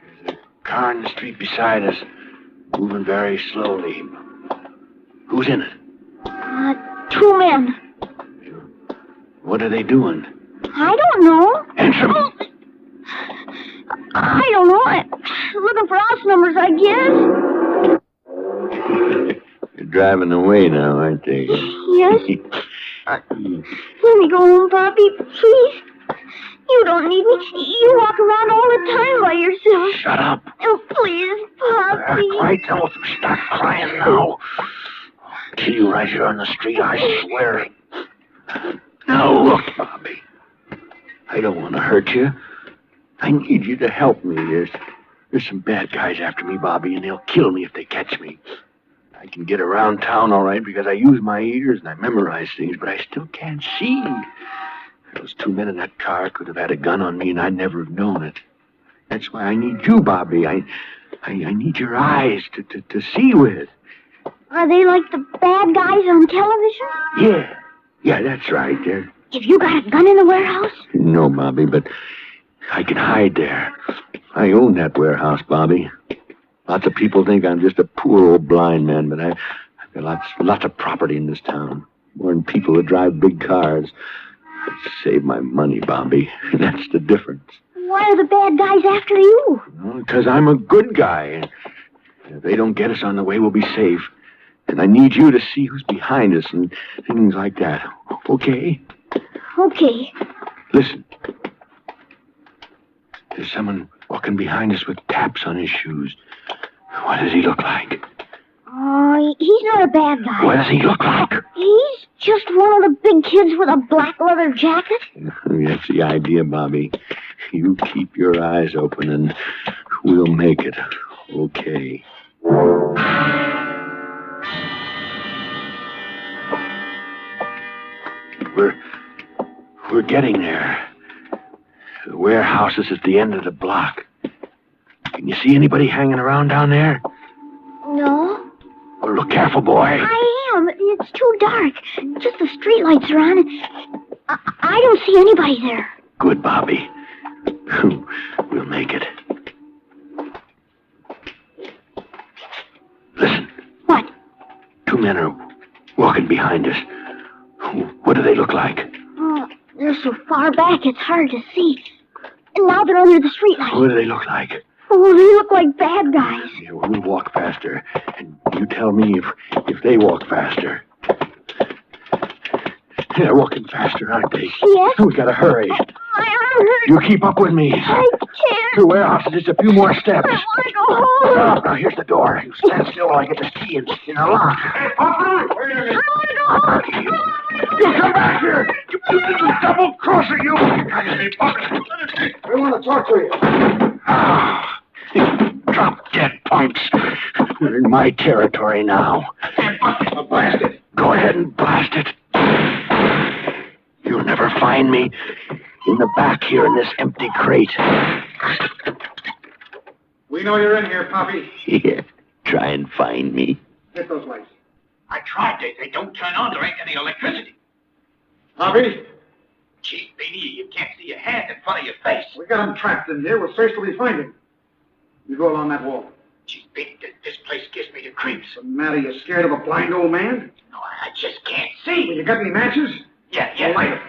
There's a car in the street beside us, moving very slowly. Who's in it? 2 men. What are they doing? I don't know. Answer me. I don't know. Looking for house numbers, I guess. They're driving away now, aren't they? Yes. Let me go home, Poppy, please. You don't need me. You walk around all the time by yourself. Shut up. Oh, please, Poppy. Quiet, tell stop crying now. I'll kill you right here on the street, I swear. Now, look, Bobby. I don't want to hurt you. I need you to help me. There's some bad guys after me, Bobby, and they'll kill me if they catch me. I can get around town all right because I use my ears and I memorize things, but I still can't see. Those 2 men in that car could have had a gun on me and I'd never have known it. That's why I need you, Bobby. I need your eyes to see with. Are they like the bad guys on television? Yeah, that's right. Have you got a gun in the warehouse? No, Bobby, but I can hide there. I own that warehouse, Bobby. Lots of people think I'm just a poor old blind man, but I've got lots of property in this town. More than people who drive big cars. I save my money, Bobby. That's the difference. Why are the bad guys after you? Because I'm a good guy. If they don't get us on the way, we'll be safe. And I need you to see who's behind us and things like that. Okay? Okay. Listen. There's someone walking behind us with taps on his shoes. What does he look like? Oh, he's not a bad guy. What does he look like? He's just one of the big kids with a black leather jacket. That's the idea, Bobby. You keep your eyes open and we'll make it. Okay. We're getting there. The warehouse is at the end of the block. Can you see anybody hanging around down there? No. Well, look careful, boy. I am. It's too dark. Just the streetlights are on. I don't see anybody there. Good, Bobby. We'll make it. Listen. What? Two men are walking behind us. What do they look like? Oh, they're so far back it's hard to see. And now they're under the streetlight. What do they look like? Oh, they look like bad guys. Yeah, well, we'll walk faster. And you tell me if they walk faster. They're walking faster, aren't they? Yes. We gotta hurry. My arm hurts. You keep up with me. I can't. The warehouse is just a few more steps. I want to go home. Now, here's the door. You stand still while I get the key in the lock. I want to go home. You come back here. You little double-crosser, you. I want to talk to you. Drop dead, punks. We're in my territory now. I'll blast it. Go ahead and blast it. You'll never find me in the back here in this empty crate. We know you're in here, Poppy. Yeah, try and find me. Hit those lights. I tried. They don't turn on. There ain't any electricity. Poppy, Gee, Brady, you can't see your hand in front of your face. we got him trapped in here. We'll search till we find him. You go along that wall. Gee, Brady, this place gives me the creeps. What's the matter? You scared of a blind old man? No, I just can't Well, see. you got any matches? Yeah. Well, light 'em.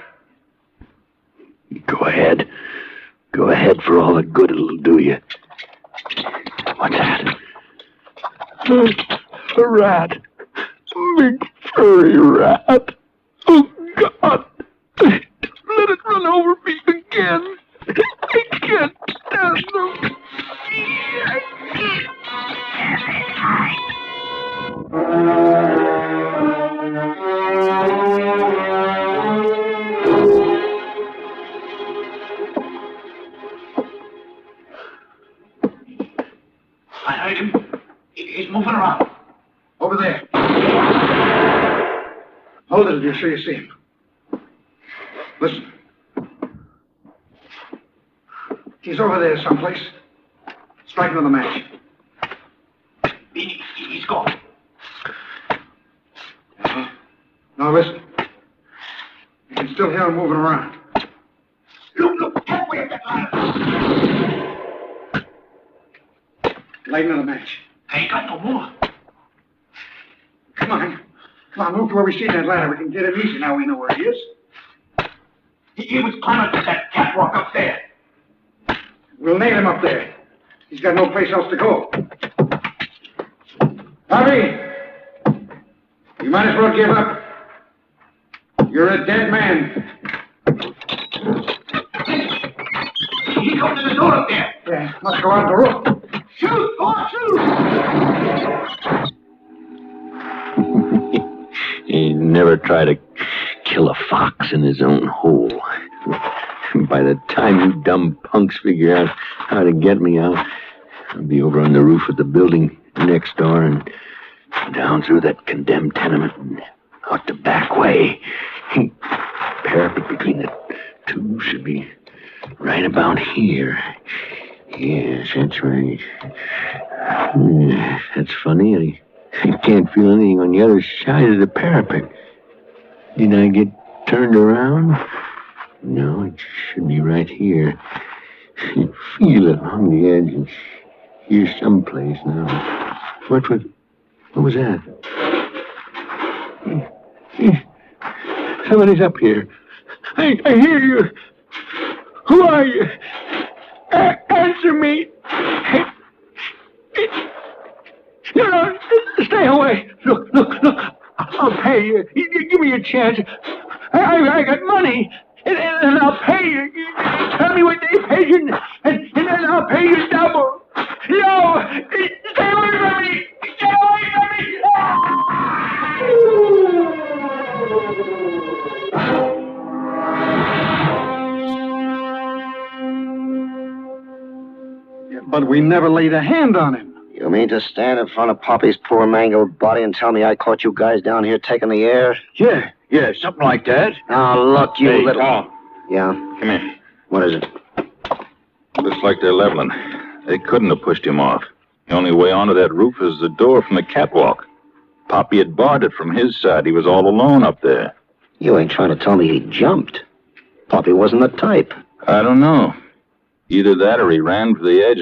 Go ahead. Go ahead for all the good it'll do you. What's that? A rat. A big furry rat. Oh, God. Let it run over me again. I can't stand them. I heard him. He's moving around. Over there. Hold it until you see him. Listen. He's over there someplace. Strike another match. He's gone. Now listen. You can still hear him moving around. Look, halfway up that ladder. Light another match. I ain't got no more. Come on. Come on, move to where we see that ladder. We can get him easy now we know where he is. He was climbing to that catwalk up there. We'll nail him up there. He's got no place else to go. Bobby! You might as well give up. You're a dead man. He's opening the door up there. Yeah, must go out the roof. Shoot! Go on, shoot! He never tried to kill a fox in his own hole. By the time you dumb punks figure out how to get me out, I'll be over on the roof of the building next door and down through that condemned tenement and out the back way. Parapet between the two should be right about here. Yes, that's right. That's funny. I can't feel anything on the other side of the parapet. Did I get turned around? No, it should be right here. You feel it on the edge and hear someplace now. What was that? Somebody's up here. I hear you. Who are you? Answer me. No, stay away. Look. I'll pay you. Give me a chance. I got money, and I'll pay you. Tell me what they paid you, and then I'll pay you double. No! Stay away from me! Stay away from me! But we never laid a hand on him. You mean to stand in front of Poppy's poor mangled body and tell me I caught you guys down here taking the air? Yeah, something like that. Now, look, you Hey, little... Tom. Yeah? Come here. What is it? Looks like they're leveling. They couldn't have pushed him off. The only way onto that roof is the door from the catwalk. Poppy had barred it from his side. He was all alone up there. You ain't trying to tell me he jumped. Poppy wasn't the type. I don't know. Either that or he ran for the edge and